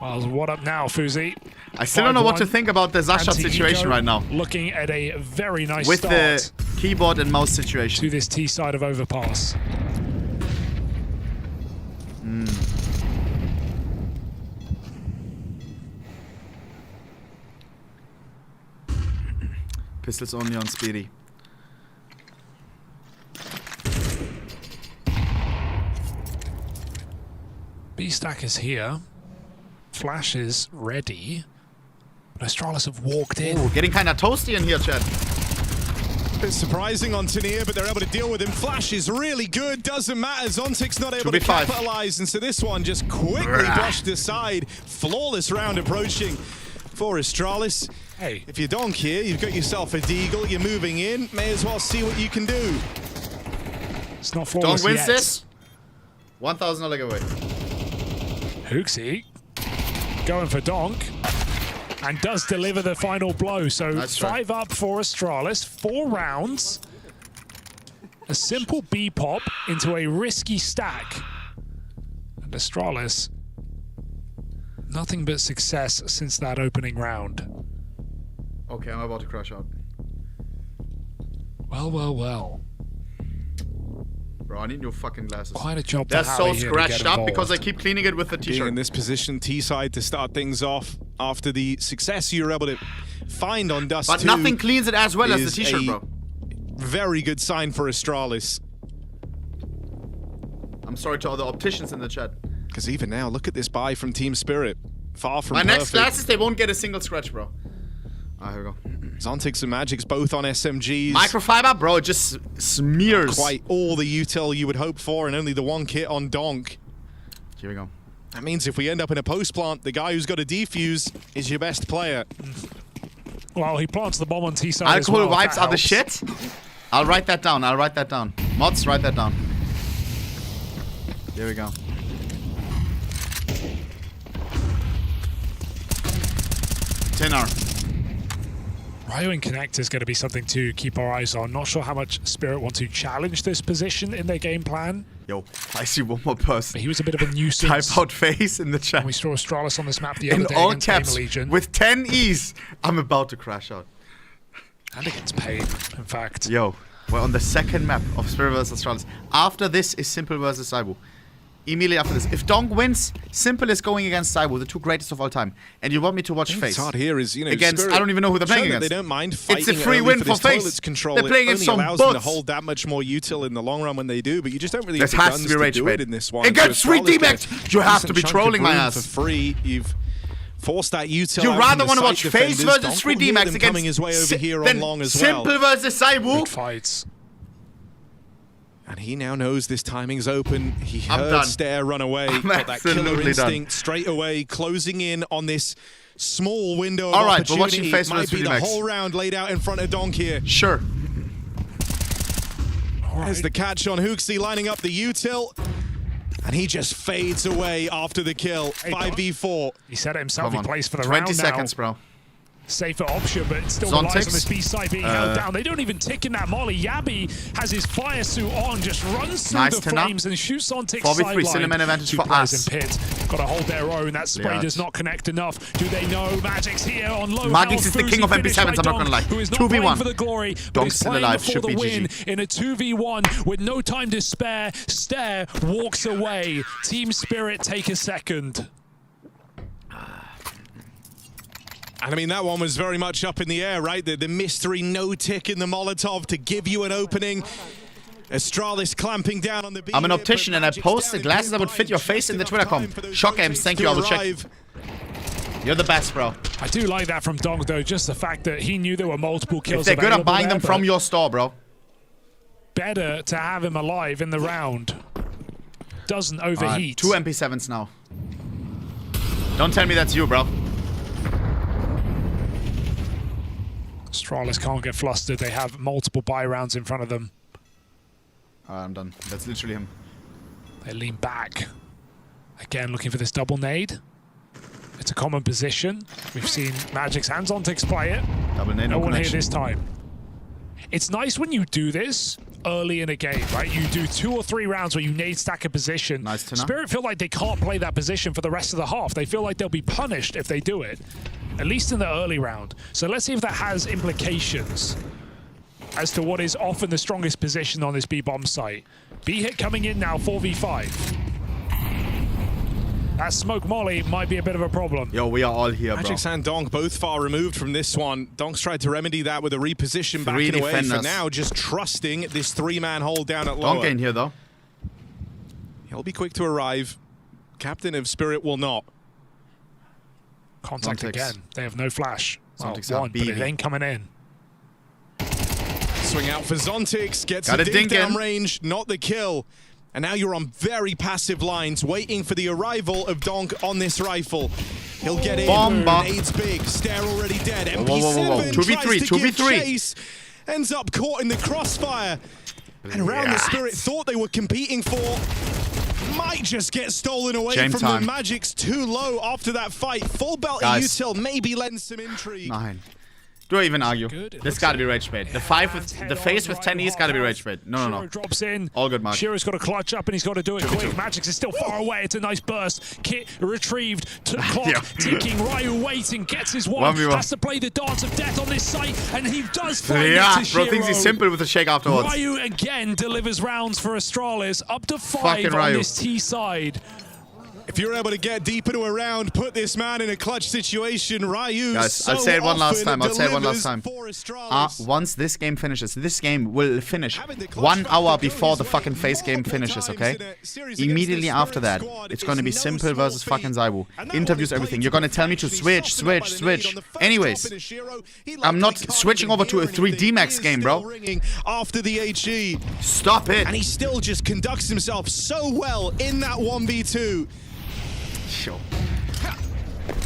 Well, what up now, Fuzi? I still don't know what to 5-1. think about the Zasha Anti-Ego situation right now. Looking at a very nice With start the keyboard and mouse situation. to this T side of overpass. Pistols only on Speedy. B-Stack is here. Flash is ready. But Astralis have walked in. Ooh, getting kind of toasty in here, Chad. Bit surprising on Tania, but they're able to deal with him. Flash is really good. Doesn't matter. Zontic's not able to 2v5. capitalize, and so this one just quickly brushed aside. Flawless round approaching for Astralis. Hey, if you donk here, you've got yourself a deagle. You're moving in. May as well see what you can do. It's not flawless Don't win yet. this. $1,000 giveaway. Hooksy going for Donk and does deliver the final blow. So That's 5 up for Astralis, 4 rounds. A simple B pop into a risky stack. And Astralis, nothing but success since that opening round. Okay, I'm about to crash out. Well, well, well. Bro, I need new fucking glasses. Quite a job to They're Howie so here to scratched get up because I involved. keep cleaning it with the Being t-shirt. in this position, T-side to start things off after the success you were able to find on Dust But 2 nothing cleans it as well as the is t-shirt, a bro. Very good sign for Astralis. I'm sorry to all the opticians in the chat. Because even now, look at this buy from Team Spirit. Far from My perfect. next glasses, they won't get a single scratch, bro. Ah, here we go. Zontix and Magic's both on SMGs. Microfiber, bro, it just smears. Quite all the util you would hope for, and only the one kit on Donk. Here we go. That means if we end up in a post plant, the guy who's got a defuse is your best player. Well, he plants the bomb on T-side as Alcohol well. wipes That are the helps. shit. I'll write that down. I'll write that down. Mods, write that down. Here we go. Tenor. Ryu and Connect is going to be something to keep our eyes on. Not sure how much Spirit want to challenge this position in their game plan. Yo, I see one more person. But he was a bit of a nuisance. Type out face in the chat. We saw Astralis on this map the other In day all against caps, Gamer Legion. with 10 E's, I'm about to crash out. And against Pain, in fact. Yo, we're on the second map of Spirit vs. Astralis. After this is Simple vs. Zaibu. Immediately after this. If Donk wins, Simple is going against Zaibu, the two greatest of all time. And you want me to watch What's FaZe. hard here is, you know, against, Spirit I don't even know who they're show playing that against. They don't mind fighting. It's a free early win for for this FaZe. toilets control. They're playing it against only some allows them to bots. hold that much more util in the long run when they do, but you just don't really This have the has guns to be rage do bait. it in this one. Against So 3 Astralis D-Max, get you a have to decent be chunk trolling of my room ass. for free. You've forced that util You out rather from the want to watch site FaZe defenders. versus Donk 3 D-Max them against coming his way over here on long as well. Simple versus Zaibu. Good fights. And he now knows this timing's open. He I'm heard done. Stair run away. I'm Got that killer absolutely instinct straight away, closing in on this small window of All right, we're opportunity. watching FaZe Might versus be the 3D Max. whole round laid out in front of Donk here. Sure. There's the catch on Hooksy lining up the util. And he just fades away after the kill. 5v4. He said it himself. Come on. He plays for the 20 round seconds, now. bro. Safer option, but it still Zontics. relies on this B side being held down. They don't even tick in that molly. Yabi has his fire suit on, just runs through Nice the flames and shoots on Tick's 4v3, sideline. Cinnamon advantage Two for players us. in pit. Got to hold their own. That spray Yeah. does not connect enough. Do they know Magic's here on low Magix health? is the king Fuzi of finished MP7s, by I'm not gonna Donk, lie. who is not 2v1. playing for the glory, but Donk's is still playing alive, for should the be win GG. in a 2v1 with no time to spare. Stare walks away. Team Spirit take a second. And I mean, that one was very much up in the air, right? The mystery no-tick in the Molotov to give you an opening. Astralis clamping down on the B. I'm an optician and I post the glasses that would fit your face in the Twitter com. Shock games, thank you, I will check. You're the best, bro. I do like that from Donk, though, just the fact that he knew there were multiple kills. If they're good, I'm available buying there, them from but your store, bro. better to have him alive in the round. Doesn't overheat. 2 MP7s now. Don't tell me that's you, bro. Astralis can't get flustered. They have multiple buy rounds in front of them. I'm done. That's literally him. They lean back. Again, looking for this double nade. It's a common position. We've seen Magic's hands on Tix play it. Double nade, no no one here connection. this time. It's nice when you do this early in a game, right? You do 2 or 3 rounds where you nade stack a position. Nice to know. Spirit feel like they can't play that position for the rest of the half. They feel like they'll be punished if they do it, at least in the early round. So let's see if that has implications as to what is often the strongest position on this B-bomb site. B-hit coming in now, 4v5. That smoke molly might be a bit of a problem. Yo, we are all here, bro. Magix and Donk both far removed from this one. Donk's tried to remedy that with a reposition back 3 and away. For defenders. now, just trusting this 3-man hold down at lower. Donk in here, though. He'll be quick to arrive. Captain of Spirit will not. Contact Zontics. again. They have no flash. Well, Zontics out, one, but it BB. ain't coming in. Swing out for Zontix, gets Got a a dink dink down in. range, not the kill. And now you're on very passive lines, waiting for the arrival of Donk on this rifle. He'll get in. Bomba. Nades big. Stare already dead. Whoa, MP7 whoa, whoa, whoa. 2v3, tries to give 2v3. chase. Ends up caught in the crossfire. And Round the Spirit thought they were competing for. Might just get stolen away Game from time. the Magic's too low after that fight. Full belt Guys. util maybe lends some intrigue. 9. Do I even argue? This gotta be rage bait. The 5 with the face with 10 E's gotta be rage bait. No, no, Shiro no. drops in. All good, Mark. Shiro's got to clutch up and he's got to do it 2v2. quick. Magix is still far away. It's a nice burst. Kit retrieved. Clock Yeah. ticking. Ryu waiting. Gets his one. 1v1. Has to play the dance of death on this site. And he does find Yeah, it to bro Shiro. thinks he's simple with the shake afterwards. Ryu again delivers rounds for Astralis. Up to 5 Fucking on Ryu. this T side. If you're able to get deep into a round, put this man in a clutch situation, Ryu. Guys, so I'll say it one last often time. I'll say it one last delivers time. for Astralis. Once this game finishes, this game will finish 1 hour before the fucking face game finishes, okay? Immediately after that, it's gonna be simple versus fucking Zaiwu. Interviews, everything. You're gonna tell me to switch. Anyways, I'm not switching over to a 3D Max game, bro. After the HE. Stop it. And he still just conducts himself so well in that 1v2. Sure.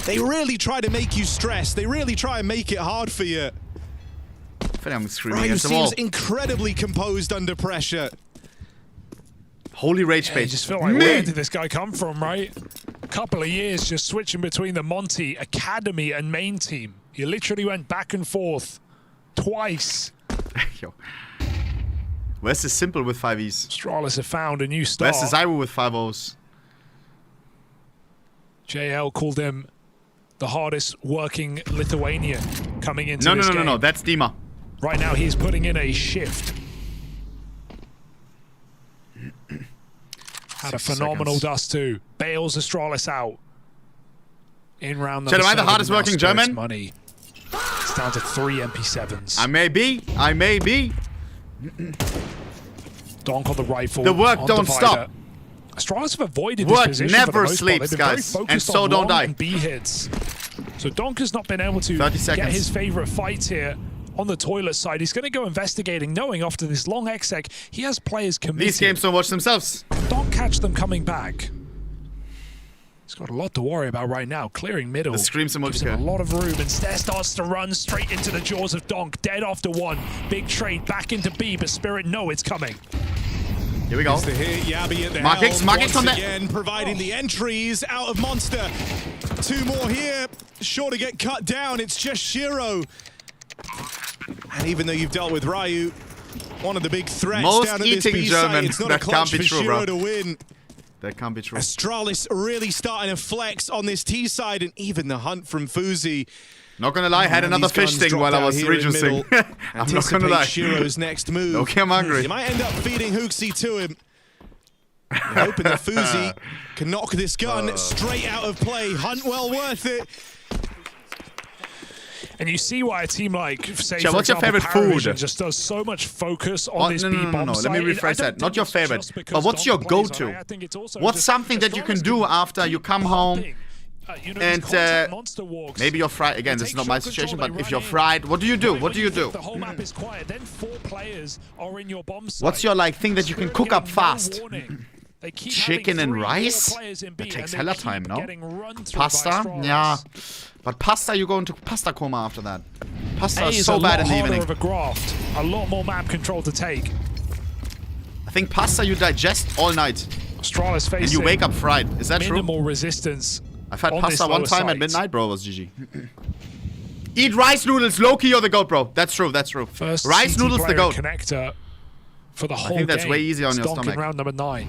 They really try to make you stress. They really try and make it hard for you. I think I'm screaming Ryu against the wall. seems incredibly composed under pressure. Holy rage Yeah, bait. you just feel like, where did this guy come from, right? A couple of years just switching between the Monty Academy and main team. He literally went back and forth twice. Yo. Where's the simple with 5 E's? Astralis have found a new star. Where's the Zaiwu with 5 O's? JL called him the hardest working Lithuanian coming into this game. No. That's Dima. Right now, he's putting in a shift. Had a 6 phenomenal seconds. dust too. Bails Astralis out. In round Chad, number am I the 7, hardest now working Spirit's German? Money. It's down to 3 MP7s. I may be. Donk on the rifle. The work on don't divider. stop. Astralis have avoided this Work position for the never most part. sleeps, They've been very guys, focused and so on don't long die. and B hits. So Donk has not been able to 30 get seconds. his favorite fights here on the toilet side. He's going to go investigating, knowing after this long exec, he has players committed. These games don't watch themselves. Don't catch them coming back. He's got a lot to worry about right now. Clearing middle. The screams gives him a lot of room, and Stare starts to run straight into the jaws of Donk. Dead after 1. Big trade back into B, but Spirit know it's coming. Here we go. It's the hit, Yabi at the Magix helm, once on the... again, providing the entries out of Monster. 2 more here, sure to get cut down. It's just Shiro. And even though you've dealt with Ryu, one of the big threats Most down at this eating B German. site, it's not That a clutch can't be for true, Shiro bro. to win. That can't be true. Astralis really starting to flex on this T side, and even the hunt from Fuzi. Not gonna lie, had another fish sting while I was rejuicing. I'm not gonna lie. Shiro's next move. Okay, I'm hungry. You might end up feeding Hooksy to him. You're hoping that Fuzi can knock this gun straight out of play. Hunt well worth it. And you see why a team like, say, Chad, for what's your example, favorite food? Paravision just does so much focus on this B-bomb No. site. Let me rephrase that. Not your favorite, but what's your go-to? What's something that you can do after you come home and maybe you're fried? Again, this is not my situation, but if you're fried, what do you do? What do you do? The whole map is quiet. Then 4 players are in your bomb site. What's your thing that you can cook up fast? Chicken and rice? That That takes hella time, no? Pasta? Yeah. But pasta, you go into pasta coma after that. Pasta is so bad in the evening. Of a graft. A lot more map control to take. I think pasta you digest all night. Astralis facing and you wake up fried. Is that true? Minimal resistance. I've had pasta one time at midnight, bro. It was GG. Eat rice noodles, Loki, you're the GOAT, bro. That's true, that's true. First rice CT noodles, the GOAT. Connector for the whole I think that's game. way easier on your Stonk in stomach. round number 9.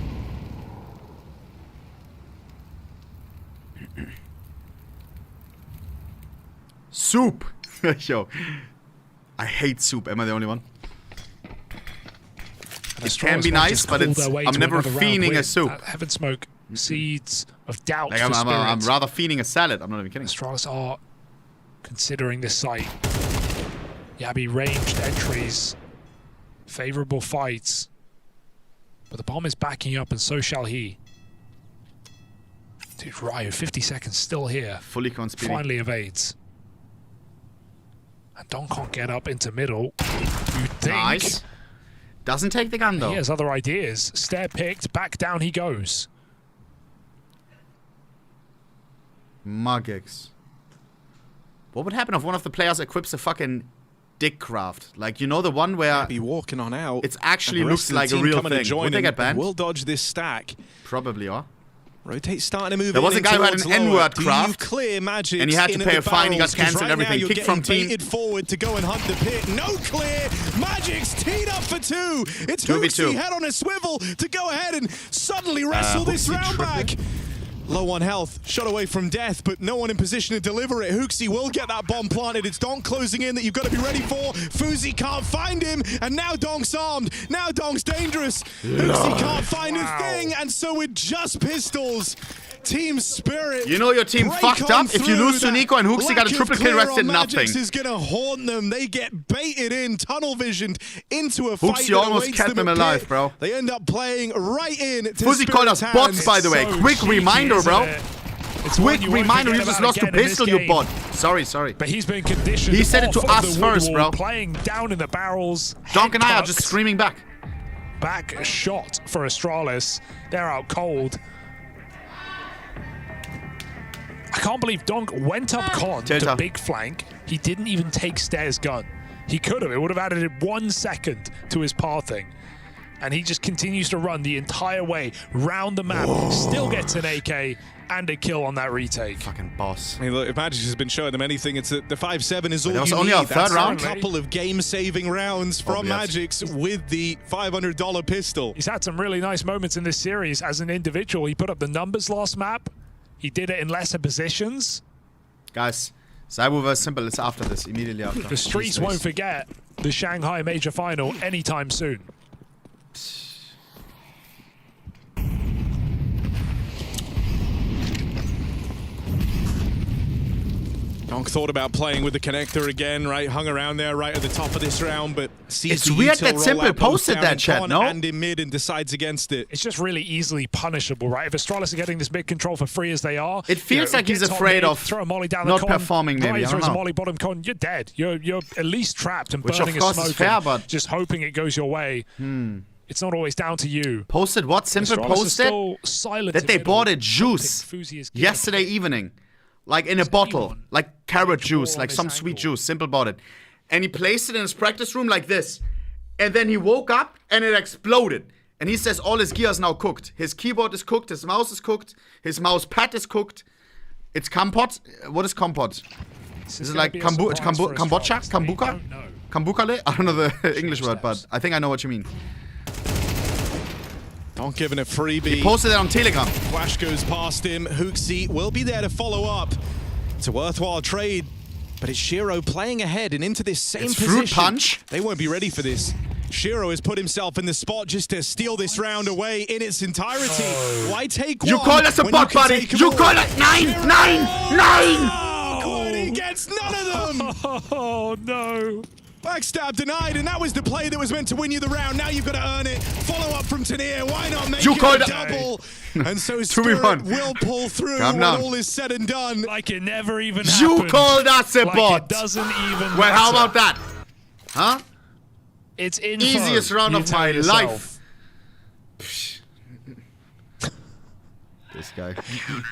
Soup. Yo. I hate soup. Am I the only one? It can be nice, but I'm never fiending a soup. Heaven Smoke, seeds of doubt. Like I'm rather fiending a salad. I'm not even kidding. Astralis are considering this site. Yabi ranged entries, favorable fights, but the bomb is backing up, and so shall he. Dude, Ryu, 50 seconds still here. Fully conspiring. Finally evades. And Don can't get up into middle. You'd think. Nice. Doesn't take the gun though. He has other ideas. Stair picked, back down he goes. Magix. What would happen if one of the players equips a fucking dick craft? Like, you know, the one where be walking on out. It actually looks like a real thing. Would they get banned? We'll dodge this stack. Probably, or? Rotate starting to move. There was a guy who had an N-word craft, clear Magic and he had to pay a fine. He got cancelled. Right everything. Kick from team. Baited forward to go and hunt the pit. No clear. Magic's teed up for 2. It's 2v2. Hooksy head on a swivel to go ahead and suddenly wrestle this round back. Low on health, shot away from death, but no one in position to deliver it. Hooksy will get that bomb planted. It's Donk closing in that you've got to be ready for. Fuzi can't find him, and now Donk's armed. Now Donk's dangerous. Hooksy can't find a thing, and so with just pistols, Team Spirit. You know your team fucked up if you lose to Nico and Hooksy got a triple kill, rested nothing. Magix is going to haunt them. They get baited in, tunnel visioned into a fight. Hooksy almost kept them alive, bro. They end up playing right in to Fuzi called us bots, by the way. So quick reminder, bro. Quick reminder, you just lost to pistol, you bot. Sorry. But he's been conditioned. He said it to us first, bro. Playing down in the barrels. Donk and I are just screaming back. Back shot for Astralis. They're out cold. I can't believe Donk went up con to big flank. He didn't even take Stair's gun. He could have. It would have added 1 second to his pathing. And he just continues to run the entire way round the map. Whoa. Still gets an AK and a kill on that retake. Fucking boss. I mean, look, if Magic has been showing them anything, it's that the 5-7 is all you need. Only our third round. A couple of game-saving rounds from Magic's with the $500 pistol. He's had some really nice moments in this series as an individual. He put up the numbers last map. He did it in lesser positions. Guys, Zaibu vs Simple is after this, immediately after. The streets won't forget the Shanghai Major Final anytime soon. Donk thought about playing with the connector again, right? Hung around there right at the top of this round, but it's weird that Simple posted that chat, no? And in mid and decides against it. It's just really easily punishable, right? If Astralis are getting this mid control for free as they are, it feels like he's afraid of throw a molly down not the con, performing. Maybe throws a molly bottom con, you're dead. You're at least trapped and which burning of course a smoke. Is fair, but just hoping it goes your way. It's not always down to you. Posted what? Simple posted that they bought a juice yesterday evening. Like in a bottle, like carrot juice, like some sweet juice. Simple bought it. And he placed it in his practice room like this. And then he woke up and it exploded. And he says all his gear is now cooked. His keyboard is cooked, his mouse is cooked, his mouse pad is cooked. It's kompot. What is kompot? Is it like kombucha? Kombucha? Kambukale? I don't know the English word, but I think I know what you mean. Don't give it a freebie. He posted it on Telegram. Flash goes past him. Hooksy will be there to follow up. It's a worthwhile trade, but it's Shiro playing ahead and into this same position. Fruit punch. They won't be ready for this. Shiro has put himself in the spot just to steal this round away in its entirety. Why take one? You call us a bot, buddy. You call it 9, 9, 9. Oh, and he gets none of them. Oh, no. Backstab denied, and that was the play that was meant to win you the round. Now you've got to earn it. Follow up from Tanir. Why not make it a double? And so Spirit will pull through when all is said and done. Like it never even happened. You called us a bot. It doesn't even Well, how about that? Huh? It's info. Easiest round of my life. This guy.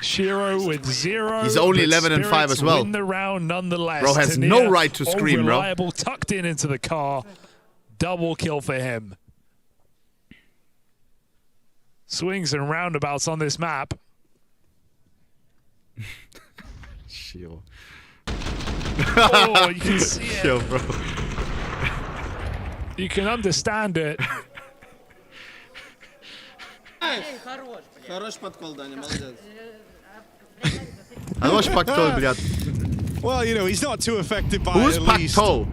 Shiro with 0. He's only 11 and 5 as well. Win the round nonetheless. Bro has Tanir, no right to scream, bro. Reliable, tucked in into the car. Double kill for him. Swings and roundabouts on this map. Shiro. Oh, you can see it. Yo, bro. You can understand it. Well, you know, he's not too affected by Who's it, at least. Pakto?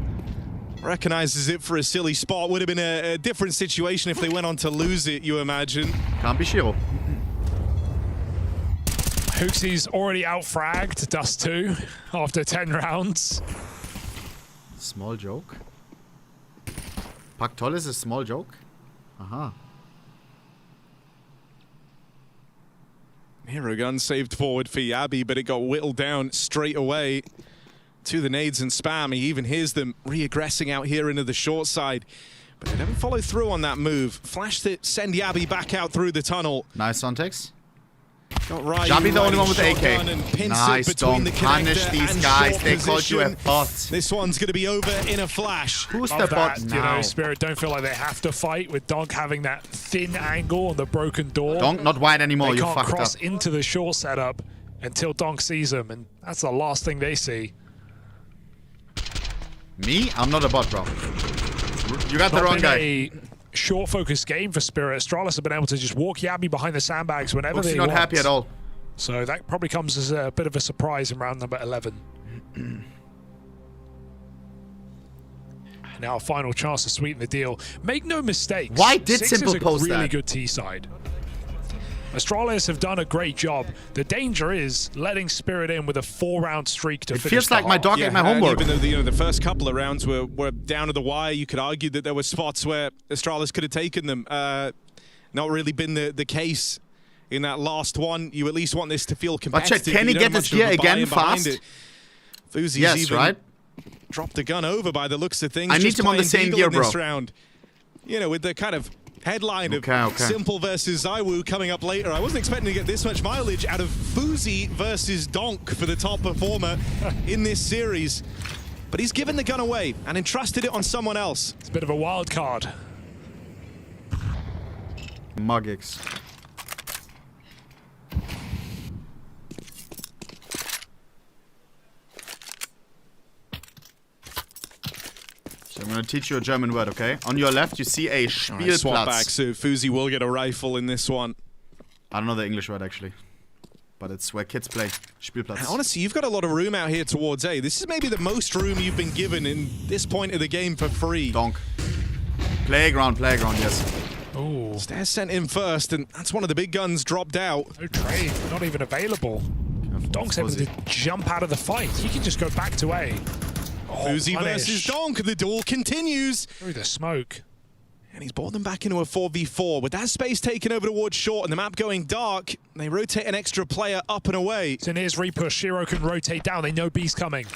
Recognizes it for a silly spot. Would have been a different situation if they went on to lose it, you imagine. Can't be Shiro. Hooksy's already out-fragged Dust 2 after 10 rounds. Small joke. Paktol is a small joke? Aha. Hero gun saved forward for Yabi, but it got whittled down straight away to the nades and spam. He even hears them re-aggressing out here into the short side, but they don't follow through on that move. Flash to send Yabi back out through the tunnel. Nice Sontex. Got right. Yabi the only one with the AK. Nice, don't punish these guys. They called you a bot. This one's going to be over in a flash. Who's Love the bot that, now? You know, Spirit don't feel like they have to fight with Donk having that thin angle on the broken door. Donk not wide anymore. They You can't fucked cross up. into the short setup until Donk sees them, and that's the last thing they see. Me? I'm not a bot, bro. You got the Not wrong been guy. A short focus game for Spirit. Astralis have been able to just walk Yabi behind the sandbags whenever Looks they not want. happy at all. So that probably comes as a bit of a surprise in round number 11. Now a final chance to sweeten the deal. Make no mistakes. Why did 6 Simple is a post really that? good T side. Astralis have done a great job. The danger is letting Spirit in with a 4-round streak to It finish feels the like my half. dog ate my homework. Even though the first couple of rounds were down to the wire, you could argue that there were spots where Astralis could have taken them. Not really been the case in that last one. You at least want this to feel competitive. But can he get his gear again fast? Fuzi's Yes, even right? dropped the gun over by the looks of things. I need Just him on the playing same Deagle gear, in this bro. round. You know, with the kind of headline Okay, of okay. Simple versus Zywoo coming up later. I wasn't expecting to get this much mileage out of Fuzi versus Donk for the top performer in this series. But he's given the gun away and entrusted it on someone else. It's a bit of a wild card. Mugix. So I'm gonna teach you a German word, okay? On your left, you see a Spielplatz. Swap back, so Fuzi will get a rifle in this one. I don't know the English word, actually. But it's where kids play. Spielplatz. And honestly, you've got a lot of room out here towards A. This is maybe the most room you've been given in this point of the game for free. Donk. Playground, yes. Oh. Stairs sent in first, and that's one of the big guns dropped out. No trade, not even available. Donk's able to jump out of the fight. He can just go back to A. Oh, Fuzi punish. versus Donk. The duel continues. Through the smoke. And he's brought them back into a 4v4. With that space taken over towards short and the map going dark, they rotate an extra player up and away. So here's repush. Shiro can rotate down. They know B's coming.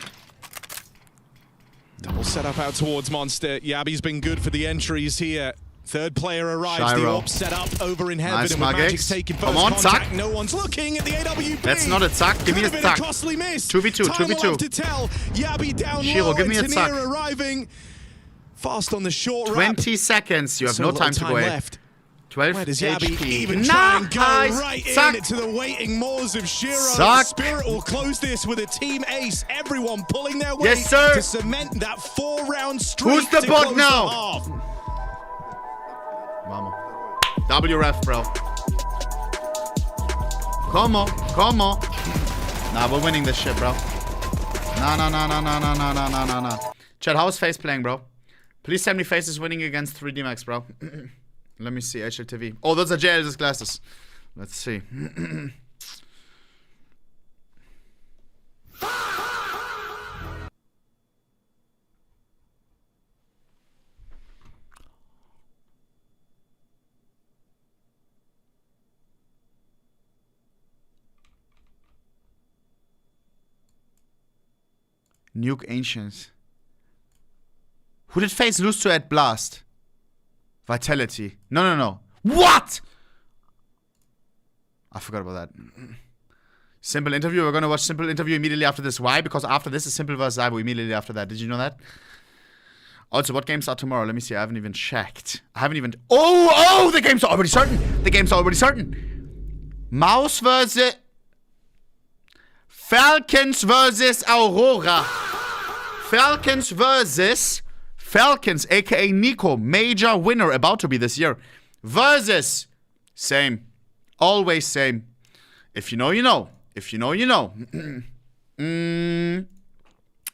Double setup out towards Monster. Yabi's been good for the entries here. Third player arrives. Shiro. The AWP set up over in heaven. Nice, and with Magix. Magic's taking first Come on, contact, Zack. no one's looking at the AWP. That's not a Zack. Give me a Could have been Zack. costly miss. 2v2, Time will 2v2. have to tell. Yabi down Shiro, low. give me a and Zack. Tanir arriving. Fast on the short wrap. 20 seconds. You have So no little time to go. left. 12 Where does HP. Yabby even try and go right into the waiting maws of Shiro? Spirit will close this with a team ace. Everyone pulling their weight to cement that 4-round streak. Who's the bot now? Mama. WRF, bro. Come on. Nah, we're winning this shit, bro. Nah. Chat, how's FaZe playing, bro? Please send me FaZe is winning against 3D Max, bro. Let me see, HLTV. Oh, those are JL's glasses. Let's see. Nuke Ancients. Who did FaZe lose to at Blast? Vitality. No. What? I forgot about that. Simple Interview. We're going to watch Simple Interview immediately after this. Why? Because after this is Simple vs. Zybo immediately after that. Did you know that? Also, what games are tomorrow? Let me see. I haven't even checked. Oh, the games are already certain. Mouse versus... Falcons versus Aurora. Falcons, aka Nico, major winner about to be this year. Versus same. Always same. If you know, you know. If you know, you know. And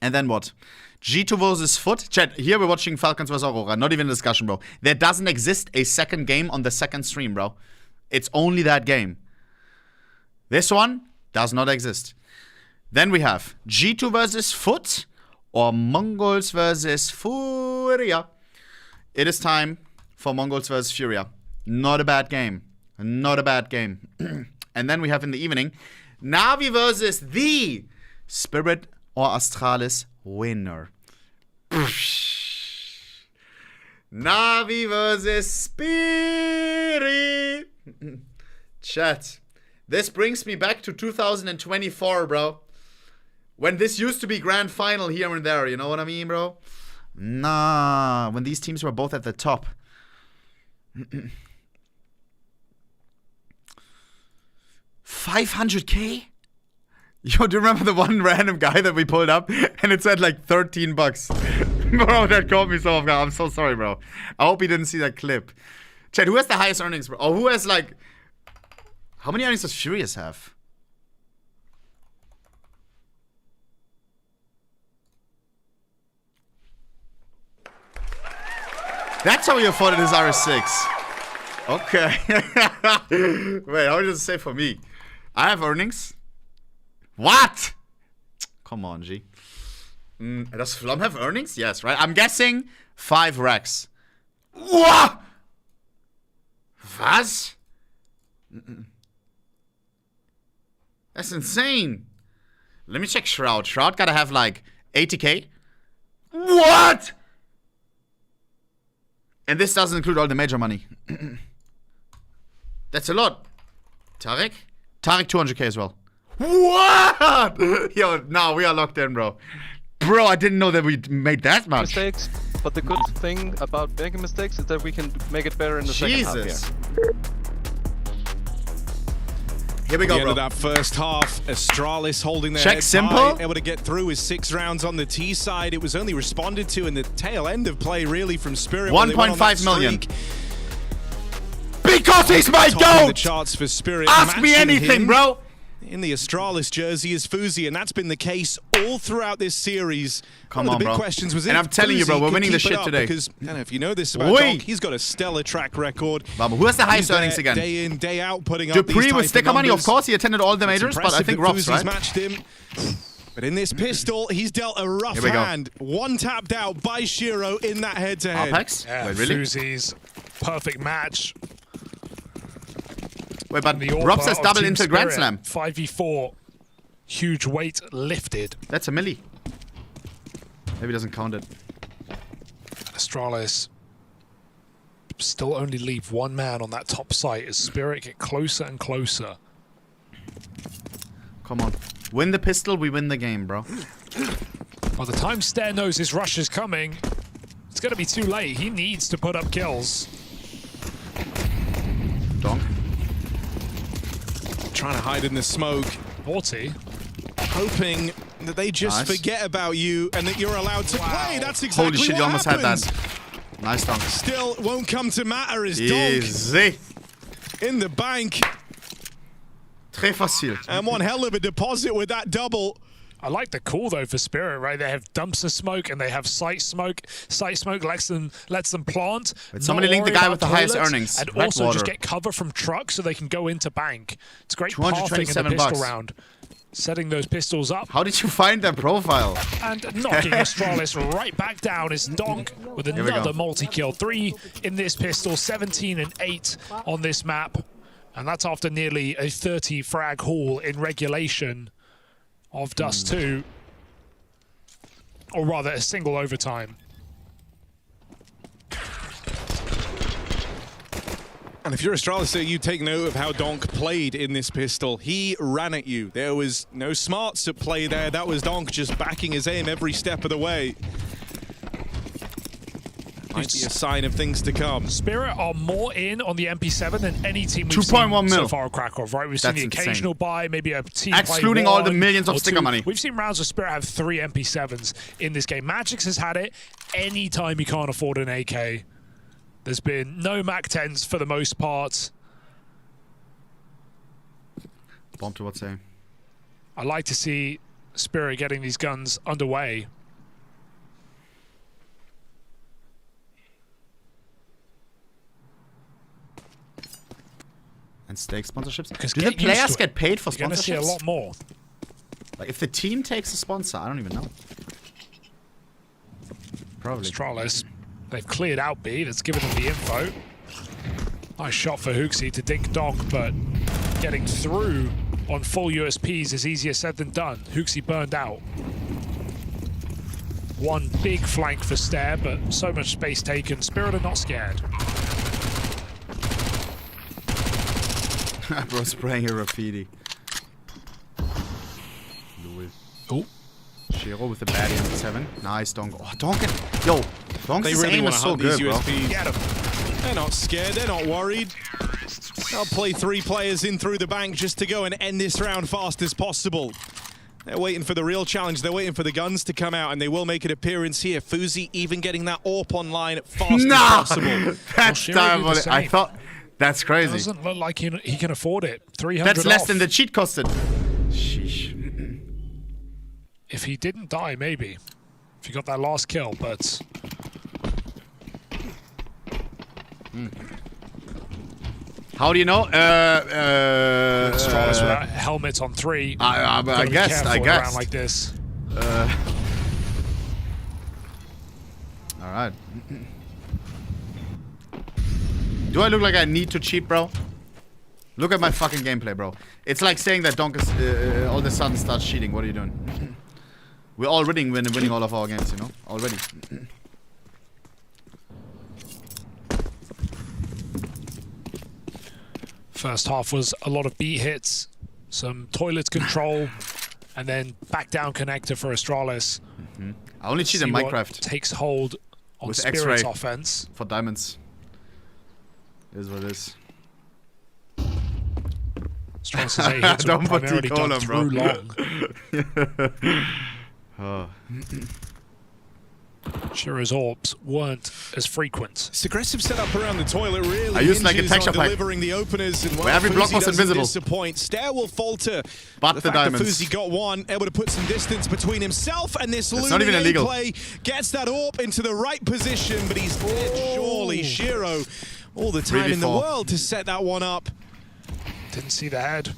then what? G2 versus Foot. Chat, here we're watching Falcons versus Aurora. Not even a discussion, bro. There doesn't exist a second game on the second stream, bro. It's only that game. This one does not exist. Then we have G2 versus Foot or Mongols versus Furia. It is time for Mongols versus Furia. Not a bad game. And then we have in the evening Navi versus the Spirit or Astralis winner. Navi versus Spirit. Chat. This brings me back to 2024, bro. When this used to be grand final here and there, you know what I mean, bro? Nah, when these teams were both at the top. 500K? Yo, do you remember the one random guy that we pulled up and it said like $13? Bro, that caught me so off guard. I'm so sorry, bro. I hope he didn't see that clip. Chat, who has the highest earnings, bro? Or who has like... How many earnings does Furious have? That's how he afforded his RS6. Okay. Wait, how does it say for me? I have earnings. What? Come on, G. Does Flom have earnings? Yes, right? I'm guessing 5 racks. What? Was? That's insane. Let me check Shroud. Shroud gotta have like 80K. What? And this doesn't include all the major money. That's a lot. Tarek 200K as well. What? Yo, now we are locked in, bro. Bro, I didn't know that we made that much. Mistakes, but the good thing about making mistakes is that we can make it better in the second half here. Here we go, the bro. End of that first half, Astralis holding their heads Simple. high, able to get through with 6 rounds on the T side. It was only responded to in the tail end of play, really, from Spirit. 1.5 million. Because he's my GOAT! The charts for Spirit. Ask me anything, bro. In the Astralis jersey is Fuzi, and that's been the case all throughout this series. Come One on, of the big bro. questions was and I'm telling you, bro, we're winning this shit today. Because, I don't know if you know this about Doc, he's got a stellar track record. Baba, who has the highest earnings again? Day in, day out, putting up Dupree with sticker money, of course. He attended all the majors, but I think Rob's right. Matched him. But in this pistol, he's dealt a rough hand. One tapped out by Shiro in that head-to-head. Apex? Yeah, wait, really? Fuzi's perfect match. Wait, but Rob says double into Grand Slam. 5v4. Huge weight lifted. That's a milli. Maybe doesn't count it. Astralis still only leave one man on that top site as Spirit get closer and closer. Come on. Win the pistol, we win the game, bro. By the time Stair knows his rush is coming, it's going to be too late. He needs to put up kills. trying to hide in the smoke. 40. Hoping that they just forget about you and that you're allowed to play. That's exactly Holy shit, you almost had happens. that. Nice dunk. Still won't come to matter as Easy. Donk in the bank. Très facile. And one hell of a deposit with that double. I like the call though for Spirit, right? They have dumpster smoke and they have site smoke. Site smoke lets them plant. But somebody link the guy with the highest earnings. And Red also water. just get cover from trucks so they can go into bank. It's great pathing in the $227 pistol round. Setting those pistols up. How did you find that profile? And knocking Astralis right back down is Donk with another multi-kill. 3 in this pistol, 17 and 8 on this map. And that's after nearly a 30 frag haul in regulation of Dust 2. Or rather, a single overtime. And if you're Astralis, you take note of how Donk played in this pistol. He ran at you. There was no smarts at play there. That was Donk just backing his aim every step of the way. Might be a sign of things to come. Spirit are more in on the MP7 than any team we've 2.1 seen so mil. far at Krakow, right? We've seen That's the occasional insane. buy, maybe a team excluding playing all the one millions of or sticker two. money. We've seen rounds where Spirit have 3 MP7s in this game. Magix has had it anytime you can't afford an AK. There's been no MAC-10s for the most part. Bomb to what's saying. I like to see Spirit getting these guns underway. And stake sponsorships. Because Do the players get paid for You're sponsorships? You're going to see a lot more. Like if the team takes a sponsor, I don't even know. Probably. Astralis, they've cleared out B. That's given them the info. Nice shot for Hooksy to dink Donk, but getting through on full USPs is easier said than done. Hooksy burned out. One big flank for Stare, but so much space taken. Spirit are not scared. Bro, spraying a graffiti. Louis. Oh. Shiro with the baddie on the 7. Nice, Donk. Oh, Donk. Yo, Donk's They really aim want is to so hunt these good, bro. USPs. Get 'em. They're not scared. They're not worried. They'll play 3 players in through the bank just to go and end this round fast as possible. They're waiting for the real challenge. They're waiting for the guns to come out, and they will make an appearance here. Fuzi even getting that AWP online fast as possible. That's diabolical. I thought that's crazy. Doesn't look like he can afford it. 300 That's less off. than the cheat costed. Sheesh. If he didn't die, maybe. If he got that last kill, but... How do you know? Astralis without helmet on 3. I Gotta be guess. careful around like this. All right. Do I look like I need to cheat, bro? Look at my fucking gameplay, bro. It's like saying that Donk is all of a sudden starts cheating. What are you doing? We're already winning all of our games, you know? Already. First half was a lot of beat hits, some toilet control, and then back down connector for Astralis. I only cheat in See what Minecraft. Takes hold on With Spirit's X-ray offense. for diamonds. Is what it is. Astralis' 8 hits were primarily done through long. Oh. Shiro's orbs weren't as frequent. It's aggressive setup around the toilet, really. I used like a hinges texture on pipe. delivering the openers, and Where every block Fuzi was doesn't invisible. Disappoint. Stare will falter. But the the fact diamonds. That Fuzi got one, able to put some distance between himself and this It's not even looming illegal. play. Gets that AWP into the right position, but he's dead. Surely Shiro, all the time in the 3v4. world to set that one up. Didn't see the head.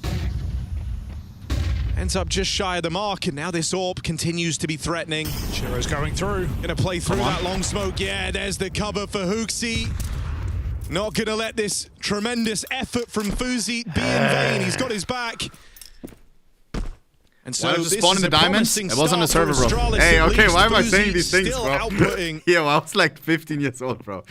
Ends up just shy of the mark, and now this AWP continues to be threatening. Shiro's going through. Gonna play through that long smoke. Yeah, there's the cover for Hooksy. Not gonna let this tremendous effort from Fuzi be in vain. He's got his back. And so Why did this you spawn is in the a diamonds? promising It was on the start server, for bro. Astralis, Hey, at okay, least. why am I Fuzi saying these things, still bro? outputting. Yeah, well, I was like 15 years old, bro.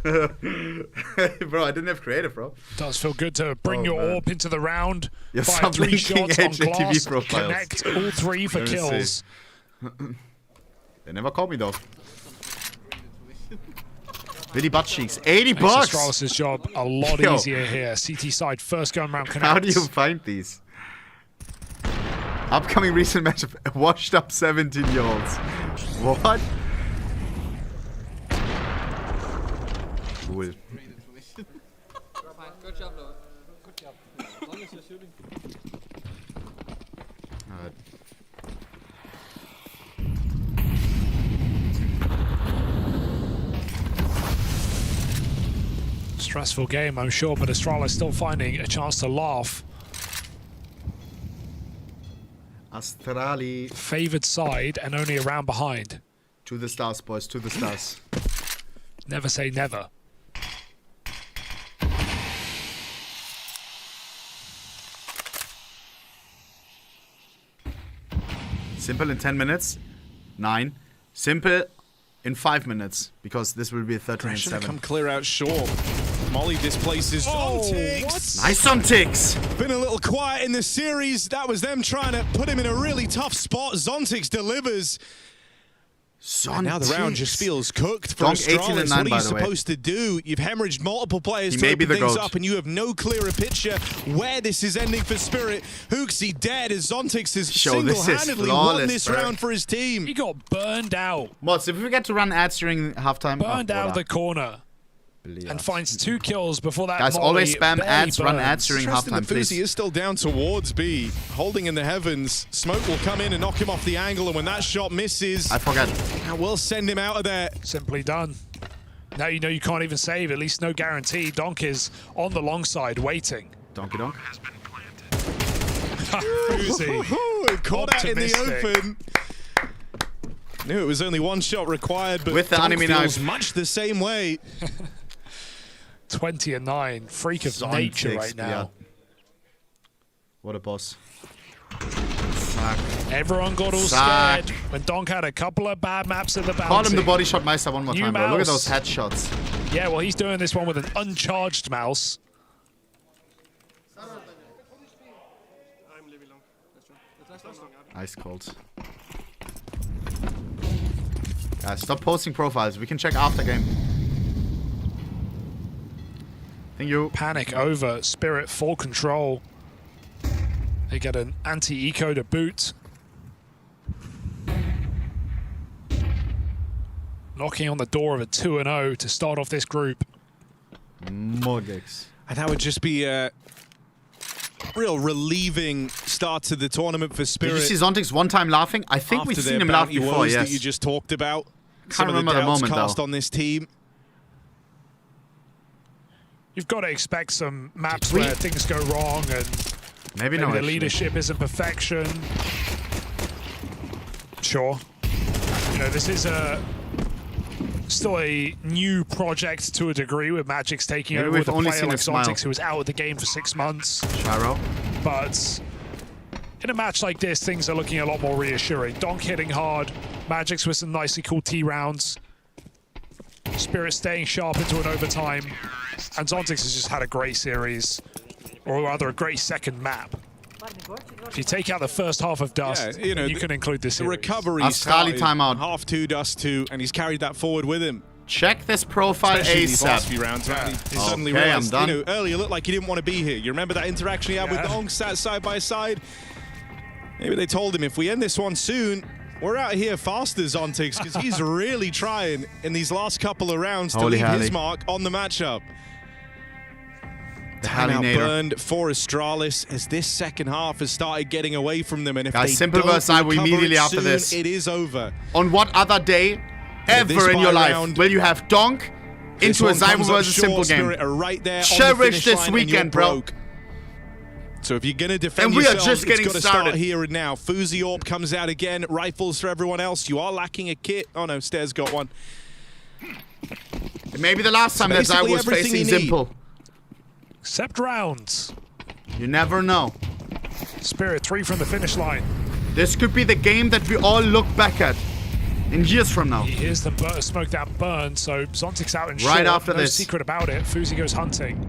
Bro, I didn't have creative, bro. Does feel good to bring your man. AWP into the round. Yeah, Fire stop 3 linking shots on HATV glass, profiles. connect all 3 for Let me kills. see. They never called me, though. Really butt cheeks. 80 Makes bucks. Astralis' job a lot Yo. easier here. CT side first gun round connect. How do you find these? Upcoming recent match of washed up 17-year-olds. What? Cool. Good job, Lord. Good job. As long as you're shooting. Alright. Stressful game, I'm sure, but Astralis still finding a chance to laugh. Astrali. Favored side and only a round behind. To the stars, boys. To the stars. Never say never. Simple in 10 minutes. 9. Simple in 5 minutes. Because this will be a 13 and Should have 7. come clear out short. Molly displaces Zontix. Nice Zontix. Been a little quiet in the series. That was them trying to put him in a really tough spot. Zontix delivers. And now the round just feels cooked for Donk 18 and Astralis. 9, What are by you the way. supposed to do? You've hemorrhaged multiple players He to may be open the things GOAT. up, and you have no clearer picture where this is ending for Spirit. Hooksy dead as Zontix has Show, this is single-handedly won flawless, this bro. round for his team. He got burned out. Mods, if we get to run ads during halftime. Burned out of the corner. And finds 2 kills before that. Guys, Molly always spam barely ads, run burns. ads during Tristan halftime, please. Nafusi is still down towards B, holding in the heavens. Smoke will come in and knock him off the angle, and when that shot misses, I forgot. That will send him out of there. Simply done. Now you know you can't even save, at least no guarantee. Donk is on the long side waiting. Donkey donk. Fuzi. Caught out in the Optimistic. open. Knew it was only one shot required, but With the Donk anime feels knife. much the same way. 20 and 9. Freak of Zontix, nature right now. yeah. What a boss. Suck. Everyone got all Suck. scared when Donk had a couple of bad maps at the bounty. Call him the body shot meister one more New time, bro. Look at those mouse. headshots. Yeah, well, he's doing this one with an uncharged mouse. Ice cold. Guys, stop posting profiles. We can check after game. Thank you. Panic over. Spirit full control. They get an anti-eco to boot. Knocking on the door of a 2-0 to start off this group. Mogex. And that would just be a real relieving start to the tournament for Spirit. Did you see Zontix one time laughing? I think we've After seen their him laugh bounty before, woes yes. that you just talked about. Can't Some of remember the doubts moment, cast though. on this team. You've got to expect some maps where things go wrong and Maybe the no, actually. leadership isn't perfection. Sure. You know, this is still a new project to a degree with Magic's taking Maybe over we've with a only player seen like a smile. Zontix who was out of the game for 6 months. Shiro. But in a match like this, things are looking a lot more reassuring. Donk hitting hard, Magic's with some nicely cool T rounds. Spirit staying sharp into an overtime. And Zontix has just had a great series, or rather a great second map. If you take out the first half of Dust, Yeah, you know, you can include this The series. recovery Astrali started timeout. half 2, Dust 2, and he's carried that forward with him. Check this profile Especially these last ASAP. few rounds, right? He suddenly Okay, I'm realized, done. you know, earlier looked like he didn't want to be here. You remember that interaction he had with Yeah. Donk, sat side by side? Maybe they told him, if we end this one soon, we're out of here faster, Zontix, because he's really trying in these last couple of rounds to Holy leave hally. his mark on the matchup. The Timeout Hallinator. burned for Astralis as this second half has started getting away from them, and if Guys, they simple don't verse I will recover immediately it after soon, this. it is over. On what other day this ever in your bye life round, will you have Donk This into a one Zymo comes up versus short, Simple game? Spirit are right there on the Cherish finish this line and you're weekend, bro. broke. So if you're going to defend And we are yourselves, just getting it's got to start started. here and now. Fuzi Orb comes out again. Rifles for everyone else. You are lacking a kit. Oh no, Stairs got one. It may be the last time that I basically was everything facing you need. Simple. Except rounds. You never know. Spirit 3 from the finish line. This could be the game that we all look back at in years from now. He hears them smoke that burn, so Zontix out in Right short. after No this. secret about it. Fuzi goes hunting.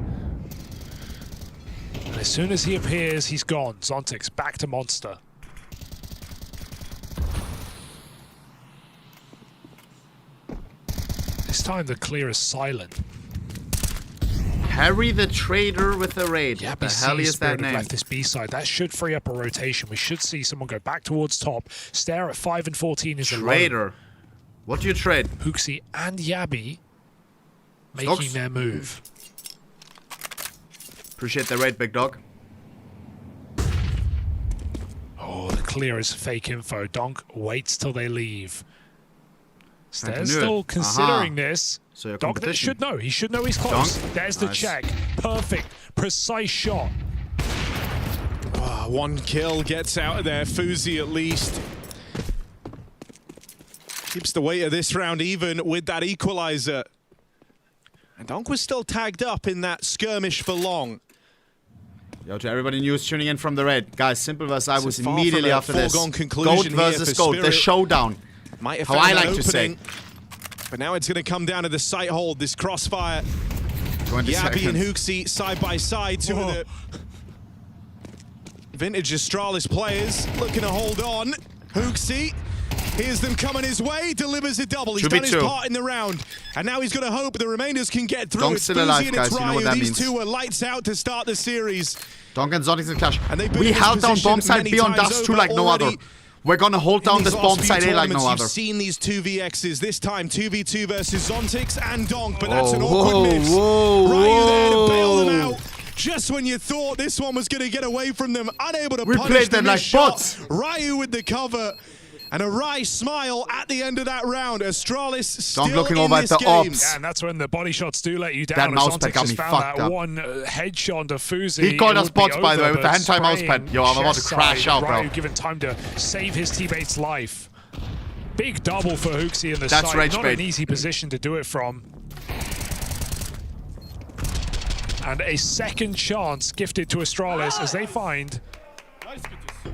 And as soon as he appears, he's gone. Zontix back to Monster. This time the clear is silent. Harry the Trader with the raid. What the hell is that name? Left this B side. That should free up a rotation. We should see someone go back towards top. Stare at 5 and 14 is Trader. Alone. What do you trade? Hooksy and Yabby making their move. Appreciate the raid, big dog. Oh, the clear is fake info. Donk waits till they leave. Stare's still considering this. So your Donk should know. He should know he's close. Donk. There's the check. Perfect. Precise shot. One kill gets out of there. Fuzi at least keeps the weight of this round even with that equalizer. And Donk was still tagged up in that skirmish for long. Yo, to everybody new tuning in from the raid. Guys, simple versus I was immediately after this. Goat versus Goat, the showdown. Might have how found I like an to say. But now it's going to come down to the sight hold, this crossfire. 20 Yabby seconds. and Hooksy side by side, two of the vintage Astralis players looking to hold on. Hooksy, here's them coming his way, delivers a double. He's done his part in the round, and now he's got to hope the remainders can get through. Donk's still alive, guys. You know what that These means. two were lights out to start the series. Donk and Zontix in clash. And they've been We in this held down position bomb side many B on times Dust 2 over like no already. other. We're gonna hold down In this these bomb last few side A like no tournaments, other. You've seen these 2vx's, this time 2v2 versus Zontix and Donk, but that's an awkward miss. Ryu there to bail them out. Just when you thought this one was going to get away from them, unable to punish them like bots. Ryu with the cover. And a wry smile at the end of that round. Astralis still looking in over at this the game. ops. Yeah, and that's when the body shots do let you down. That mouse Zontix pad got has me found fucked that up. one headshot to Fuzi. He called It us would be bots, by the way, over, with the but hentai mouse spraying pad. Yo, I'm about to chest crash side, out, bro. Ryu given time to save his teammate's life. Big double for Hooksy in the That's side. rage Not bait. an easy position to do it from. And a second chance gifted to Astralis as they find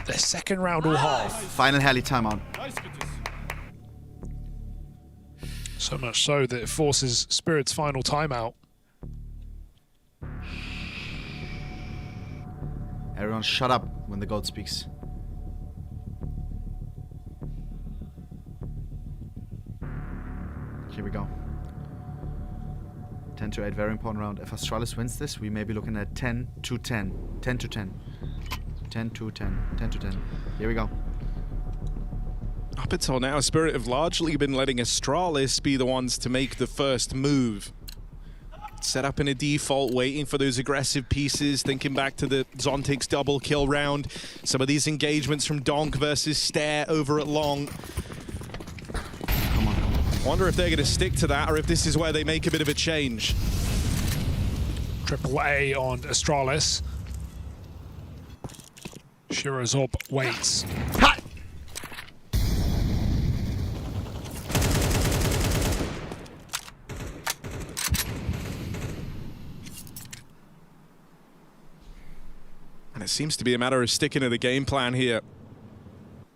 their second round all half. Final heli timeout. So much so that it forces Spirit's final timeout. Everyone shut up when the goat speaks. Here we go. 10 to 8, very important round. If Astralis wins this, we may be looking at 10 to 10. 10 to 10. 10 to 10. 10 to 10. Here we go. Up until now, Spirit have largely been letting Astralis be the ones to make the first move. Set up in a default, waiting for those aggressive pieces, thinking back to the Zontix double kill round. Some of these engagements from Donk versus Stare over at Long. Wonder if they're going to stick to that or if this is where they make a bit of a change. Triple A on Astralis. Shirozob waits. And it seems to be a matter of sticking to the game plan here.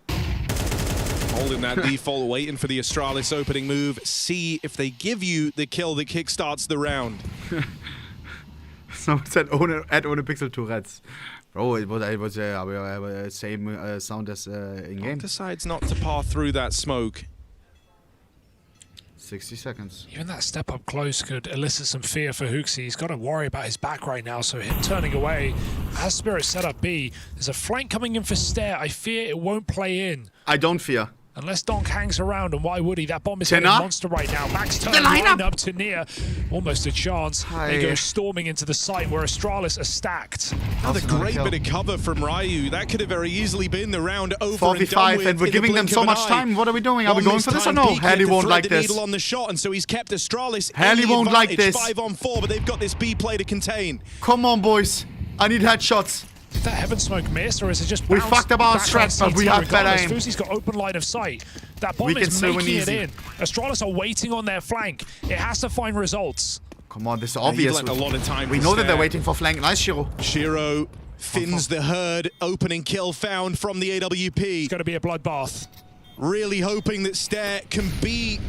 Holding that default, waiting for the Astralis opening move. See if they give you the kill that kickstarts the round. Someone said add ohnepixel Tourette's. Bro, it was same sound as in-game. Decides not to paw through that smoke. 60 seconds. Even that step up close could elicit some fear for Hooksy. He's got to worry about his back right now, so him turning away as Spirit set up B. There's a flank coming in for Stare. I fear it won't play in. I don't fear. Unless Donk hangs around, and why would he? That bomb is Tenor? hitting monster right now. Max turn line up to near. Almost a chance. They go storming into the site where Astralis are stacked. Another great bit of cover from Ryu. That could have very easily been the round over 4v5, and we're giving them so much time. What are we doing? Are we going for this or no? Heli won't like this. On the shot, and so he's kept Astralis. Heli won't like this. 5 on 4, but they've got this B play to contain. Come on, boys. I need headshots. Did that Heaven Smoke miss, or is it just We bounced fucked up our back strats, on but we CT have better regardless? aim. Fuzi's got open line of sight. That bomb We can is still win making it easy. in. Astralis are waiting on their flank. It has to find results. Come on, this is He's obvious. left a lot of time We to know that Stare. they're waiting for flank. Nice, Shiro. Shiro thins the herd. Opening kill found from the AWP. It's going to be a bloodbath. Really hoping that Stare can be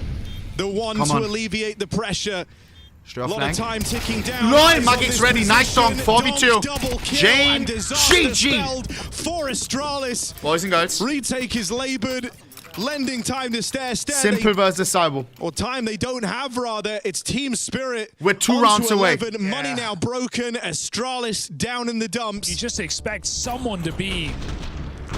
the one Come to on. alleviate the pressure. A lot of time ticking down. LOL, Eyes on Magic's this ready. Nice position. Donk, 4v2. Double kill Jane, and disaster GG. spelled for Astralis. Boys and girls. Retake is labored. lending time to Stare. Simple versus Cyber. Or time they don't have, rather. It's Team Spirit. We're 2 rounds away. Money now broken. Astralis down in the dumps. You just expect someone to be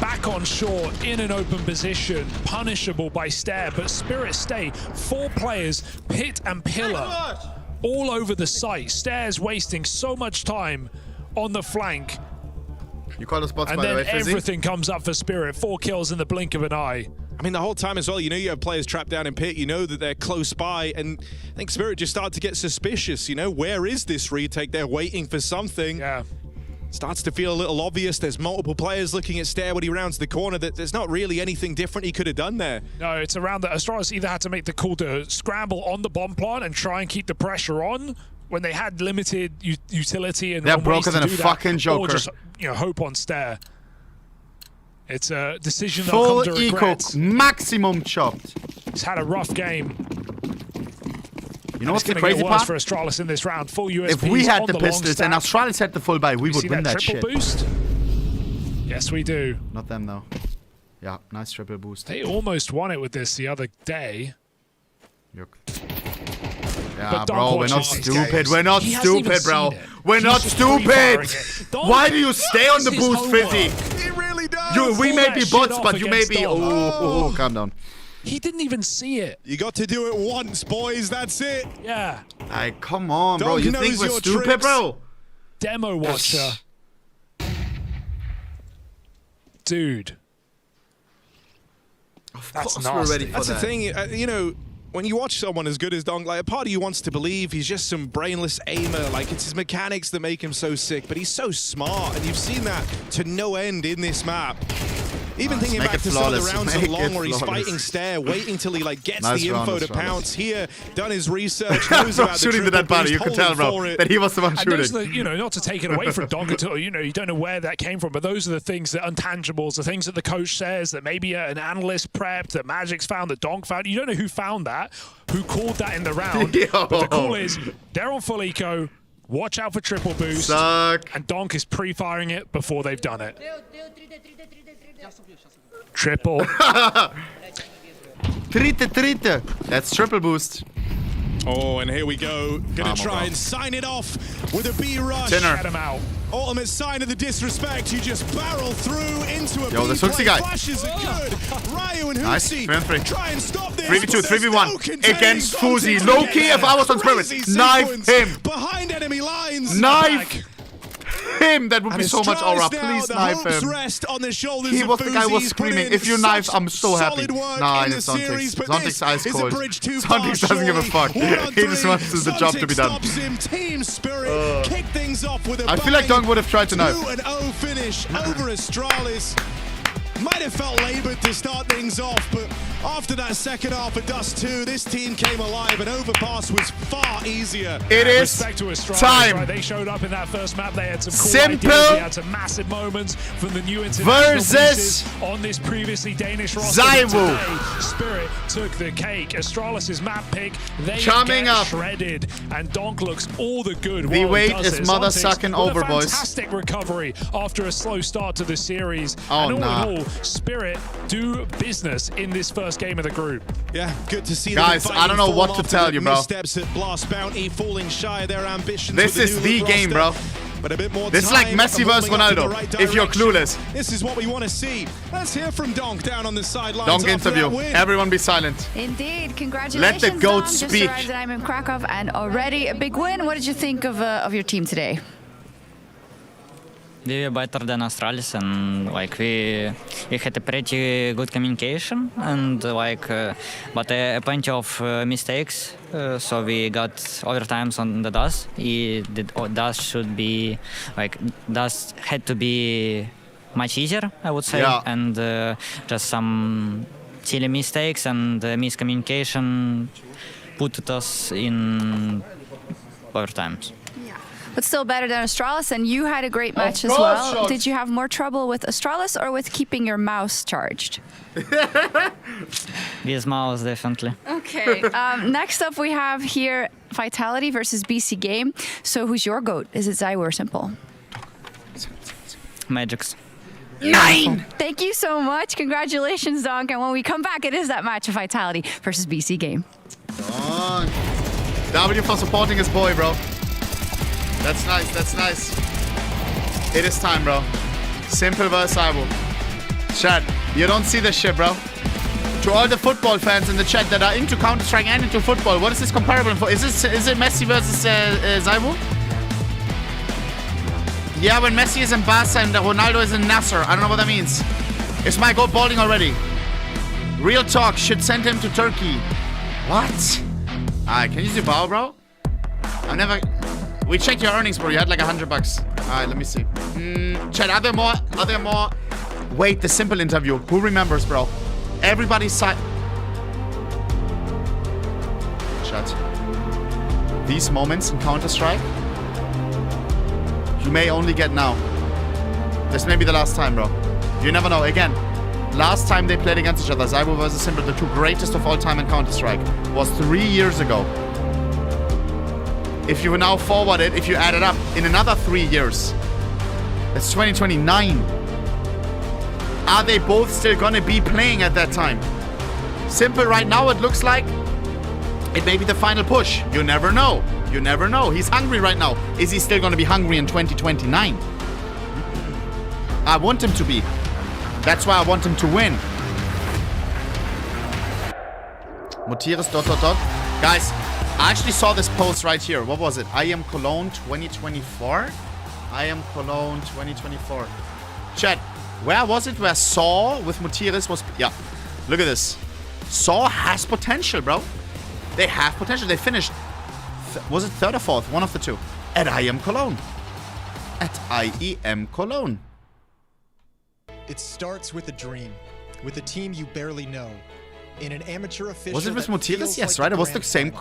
back on shore in an open position, punishable by Stare, but Spirit stay. 4 players, Pit and Pillar, all over the site. Stare's wasting so much time on the flank. You call the spots, and by the way, then everything comes up for Spirit. 4 kills in the blink of an eye. I mean, the whole time as well, you know you have players trapped down in Pit, you know that they're close by, and I think Spirit just started to get suspicious, you know? Where is this retake? They're waiting for something. Yeah. Starts to feel a little obvious. There's multiple players looking at Stare when he rounds the corner. That there's not really anything different he could have done there. No, it's around that Astralis either had to make the call to scramble on the bomb plant and try and keep the pressure on when they had limited utility and they're ways broken to than a do that, fucking Joker. or just, you know, hope on Stare. It's a decision full they'll come to eco, regret. maximum chopped. He's had a rough game. You know what's the It's crazy gonna get part? worse for Astralis in this round. Full USPs If we had on the long pistols and stack. Astralis had the full buy, we would See win that triple shit. boost? Yes, we do. Not them though. Yeah, nice triple boost. They almost won it with this the other day. Yeah, But bro, we're not watch these stupid. games. We're not He hasn't even stupid, bro. seen it. We're He's not just pre-firing stupid. it. Don't- Why do you stay on the This is boost, homework. Fizzy? He really does. We Pull may that be shit bots, off but you may against be. Dom. Oh, calm down. He didn't even see it. You got to do it once, boys. That's it. Yeah. Like, come on, bro. Dog You knows think we're your stupid, tricks. bro? Demo watcher. Dude. That's course nasty. we're ready for That's the that. thing, you know, when you watch someone as good as Dong, like a part of you wants to believe he's just some brainless aimer, like it's his mechanics that make him so sick, but he's so smart, and you've seen that to no end in this map. Even thinking make back it to some of the flawless. rounds Make along it where he's flawless. fighting Stare, waiting till he like gets Nice the round, info nice to round. pounce here, done his research, knows about the Shooting the triple dead body, boost, you could holding tell, for bro, it. that he was the one And those shooting. are the, you know, not to take it away from Dong at all, you know, you don't know where that came from, but those are the things, that untangibles, the things that the coach says, that maybe an analyst prepped, that Magic's found, that Dong found. You don't know who found that, who called that in the round. But the call is, they're on full eco, watch out for triple boost, and Donk is pre-firing it before they've done it. Triple. Trite. That's triple boost. Oh, and here we go. Gonna Come try on. and sign it off with a B rush. Dinner. Get him out. Ultimate sign of the disrespect. You just barrel through into a Yo, B this Hooksy play. guy. Flashes are good. Ryu and Nice. Hooksy 3-on-3. try and stop this. 3v2, but there's 3v1 no containing against Dom Fuzi. to Low get key, there. if I was on Crazy Spirit, knife sequence him. behind enemy lines. Knife him. That would And be so much Astralis aura. now, Please the knife hopes him. rest on the shoulders He of was the guy who was Fuzi. He's put screaming, in if you knife, such I'm so happy. solid work Nah, in it's the series, Zontics. but Zontics this ice is a cold. bridge too far, Zontics doesn't give a surely. fuck. 1 on He just 3. wants the job to be done. Stops him. Team Spirit kick things off with a I feel like bang. Dong would have tried to knife. 2-0 finish over Astralis. Might have felt laboured to start things off, but after that second half of Dust 2, this team came alive and Overpass was far easier. It is Respect to Astralis, time. right? They showed up in that first map. They had some cool Simple ideas. They had some massive moments from the new international versus pieces on this previously Danish roster. Zywu. Today, Spirit took the cake. Astralis' map pick. They Coming get up. shredded, and Donk looks all the good. The while he wait does is it. mother Zontics sucking with over, a boys. fantastic recovery after a slow start to the series. Oh, and all nah. in all, Spirit do business in this first game of the group. Yeah, good to see Guys, them I don't know what to after tell the you, bro. missteps at Blast Bounty, falling shy of their ambitions. This with is new the roster. game, bro. But a bit more This is like time Messi and versus warming up in the Ronaldo, right if you're direction. clueless. This is what we want to see. Let's hear from Donk down on the sidelines. Donk after that interview. win. Everyone be silent. Indeed, congratulations. Let the goat Dom. Just speak. arrived at Iem Krakow and already a big win. What did you think of your team today? We were better than Astralis, and like we had a pretty good communication, and like but plenty of mistakes. So we got overtimes on the DAS. The DAS should be like DAS had to be much easier, I would say, Yeah. and just some silly mistakes and miscommunication put us in overtimes. But still better than Astralis, and you had a great match as course, well. Shots. Did you have more trouble with Astralis or with keeping your mouse charged? With mouse, definitely. Okay. Next up, we have here Vitality versus BC Game. So who's your GOAT? Is it Zywu or Simple? Magic's. 9! Thank you so much. Congratulations, Donk. And when we come back, it is that match of Vitality versus BC game. Donk. W for supporting his boy, bro. That's nice, that's nice. It is time, bro. Simple versus Ivo. Chat, you don't see this shit, bro. To all the football fans in the chat that are into Counter-Strike and into football, what is this comparable for? Is it Messi versus Zyvo? Yeah, when Messi is in Barca and Ronaldo is in Nasser. I don't know what that means. Is my goat balding already? Real talk, should send him to Turkey. What? Alright, can you do bow, bro? I've never... We checked your earnings, bro. You had like $100. Alright, let me see. Chat, are there more? Wait, the simple interview. Who remembers, bro? Everybody's side. Chat. These moments in Counter-Strike, you may only get now. This may be the last time, bro. You never know. Again, last time they played against each other, Zyvo versus Simple, the two greatest of all time in Counter-Strike, was 3 years ago. If you now forward it, if you add it up, in another 3 years, it's 2029. Are they both still gonna be playing at that time? Simple right now, it looks like it may be the final push. You never know. You never know. He's hungry right now. Is he still gonna be hungry in 2029? I want him to be. That's why I want him to win. Motiris ... Guys, I actually saw this post right here. What was it? Iem Cologne 2024? Iem Cologne 2024. Chat, where was it where Saw with Motiris was... Yeah, look at this. Saw has potential, bro. They have potential. They finished... Was it third or fourth? One of the two. At Iem Cologne. At IEM Cologne. It starts with a dream. With a team you barely know. In an amateur official... Was it with Motiris? Yes, right? It was the same...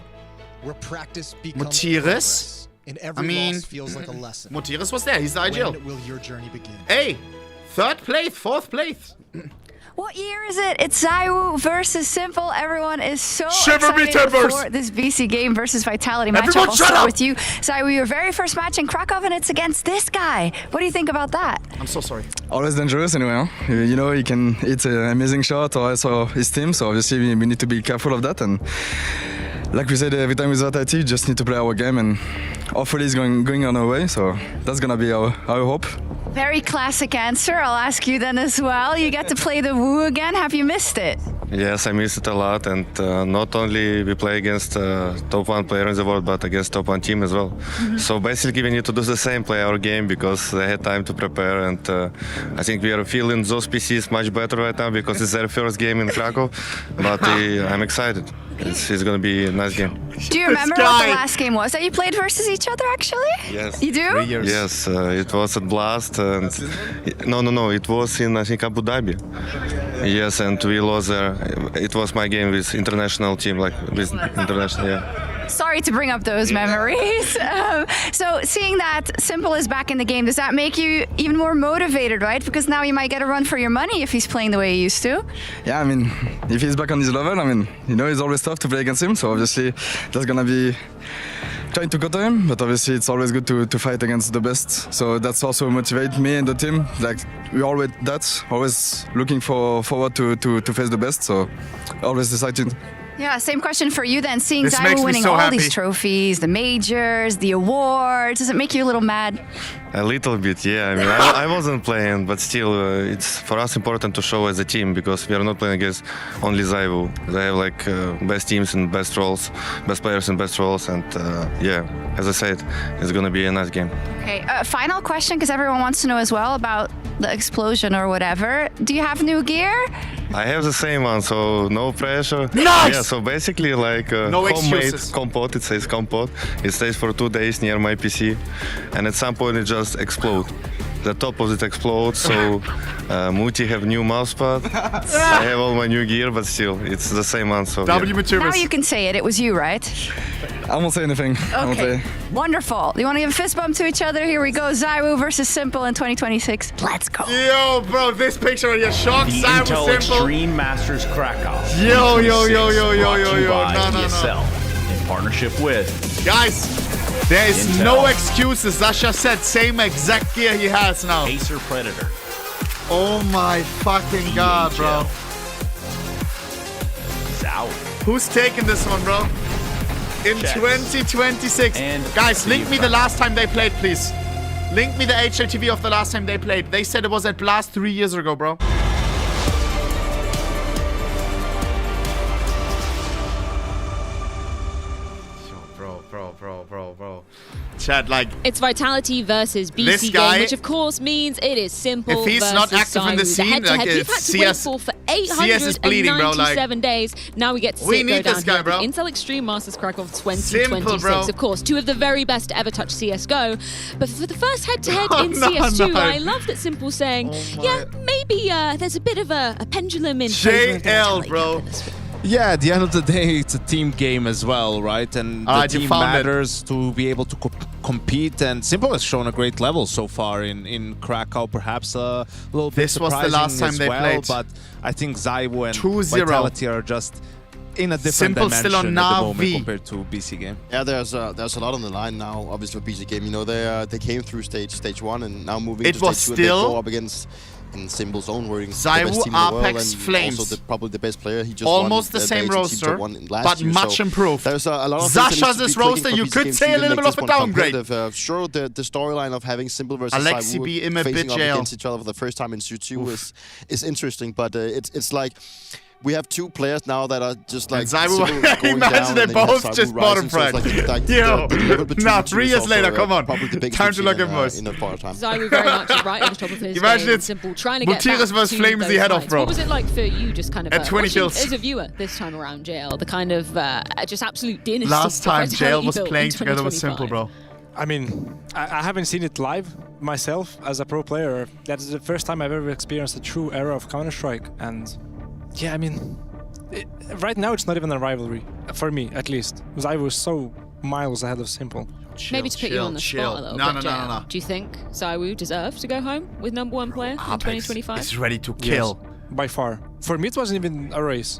Where practice becomes Motiris? In every loss feels like a lesson. Motiris was there. He's the ideal. When will your journey begin? Hey, third place, fourth place. What year is it? It's Zywo versus Simple. Everyone is so Shiver me excited timbers. for this BC game versus Vitality matchup. Everyone I'll shut start up. with you. Zywo, your very first match in Krakow, and it's against this guy. What do you think about that? I'm so sorry. Always dangerous anyway. Huh? You know, he can hit an amazing shot or also his team, so obviously we need to be careful of that. And like we said every time with Vitality, just need to play our game and hopefully it's going on our way. So that's going to be our hope. Very classic answer. I'll ask you then as well. You get to play the Wu again. Have you missed it? Yes, I miss it a lot, and not only we play against top 1 player in the world, but against top 1 team as well. So basically we need to do the same, play our game, because they had time to prepare, and I think we are feeling those PCs much better right now because it's their first game in Krakow, but I'm excited. It's going to be a nice game. Do you remember what the last game was that you played versus each other, actually? Yes. You do? 3 years. Yes, it was at Blast, and no, it was in, I think, Abu Dhabi. Yes, and we lost there. It was my game with international team, like with international, yeah. Sorry to bring up those memories. So seeing that Simple is back in the game, does that make you even more motivated, right? Because now you might get a run for your money if he's playing the way he used to. Yeah, I mean, if he's back on his level, I mean, you know, it's always tough to play against him, so obviously that's gonna be trying to counter him, but obviously it's always good to fight against the best. So that's also motivate me and the team. Like we always looking forward to face the best. So always excited. Yeah, same question for you then. Seeing This makes Zywo me winning so all happy. these trophies, the majors, the awards, does it make you a little mad? A little bit, yeah. I mean, I wasn't playing, but still, it's for us important to show as a team because we are not playing against only Zyvo. They have like best teams and best roles, best players and best roles, and yeah, as I said, it's gonna be a nice game. Okay, final question, because everyone wants to know as well about the explosion or whatever. Do you have new gear? I have the same one, so no pressure. Nice! Yeah, so basically like No homemade excuses. compote, it says compote. It stays for 2 days near my PC, and at some point it just explodes. The top of it explodes, so Muti have new mousepad. I have all my new gear, but still, it's the same one, so Now yeah. you can say it. It was you, right? I won't say anything. I won't Okay, say. wonderful. You want to give a fist bump to each other? Here we go. Zywo versus Simple in 2026. Let's go. Yo, bro, this picture right here. Shock, The Zyvo, Intel Simple. Extreme Masters Krakow. Yo, 2026, yo. brought to you by No. ESL in partnership with Guys, there is Intel. no excuses. Sasha said same exact gear he has now. Acer Predator. Oh my fucking god, bro. Who's taking this one, bro? In 2026. Guys, link me the last time they played, please. Link me the HLTV of the last time they played. They said it was at Blast 3 years ago, bro. Bro. Chat, like... It's Vitality versus BC game, which of course means it is simple. If he's not active in the scene, like we've had to wait for 897 days. Now we get to see it go down here. Bro. Intel Extreme Masters Krakow 2026. Of course, two of the very best to ever touch CSGO. But for the first head-to-head in CS2, I love that Simple saying, maybe there's a bit of a pendulum in JL, bro. Yeah, at the end of the day, it's a team game as well, right? And the team matters to be able to compete. And Simple has shown a great level so far in Krakow, perhaps a little bit surprising was the last time they played. But I think ZywOo and Vitality are just in a different Simple dimension still on at the moment Navi compared to BC game. Yeah, there's a lot on the line now, obviously, for BC game. You know, they came through stage 1 and now moving to stage 2 and they go up against... in Simple's own wording, ZywOo, Apex, Flames. Also probably the best player. He just almost the same roster, but much improved. There's a lot of Zasha's roster, you could say a little bit of a downgrade. Sure, the storyline of having Simple versus Alexi B, ZywOo facing up against each other for the first time in Q2 is interesting, but it's like... We have two players now that are just like imagine they both just bottom frag. Yo, now 3 years later, come on. Time to look at most. ZywOo very much is right at the top of his imagine game. It's Simple trying to get Mutiras back versus to Flames the head off, bro. What was it like for you, just kind of at 20 kills as a viewer this time around, JL? The kind of just absolute dynasty. Last time JL was playing together with Simple, bro. I mean, I haven't seen it live myself as a pro player. That's the first time I've ever experienced a true era of Counter-Strike, and yeah, I mean. Right now, it's not even a rivalry, for me at least. ZywOo is so miles ahead of Simple. Maybe to put you on the spot a little bit, no. Do you think ZywOo deserves to go home with #1 player in 2025? It's ready to kill. Yes, by far. For me, it wasn't even a race.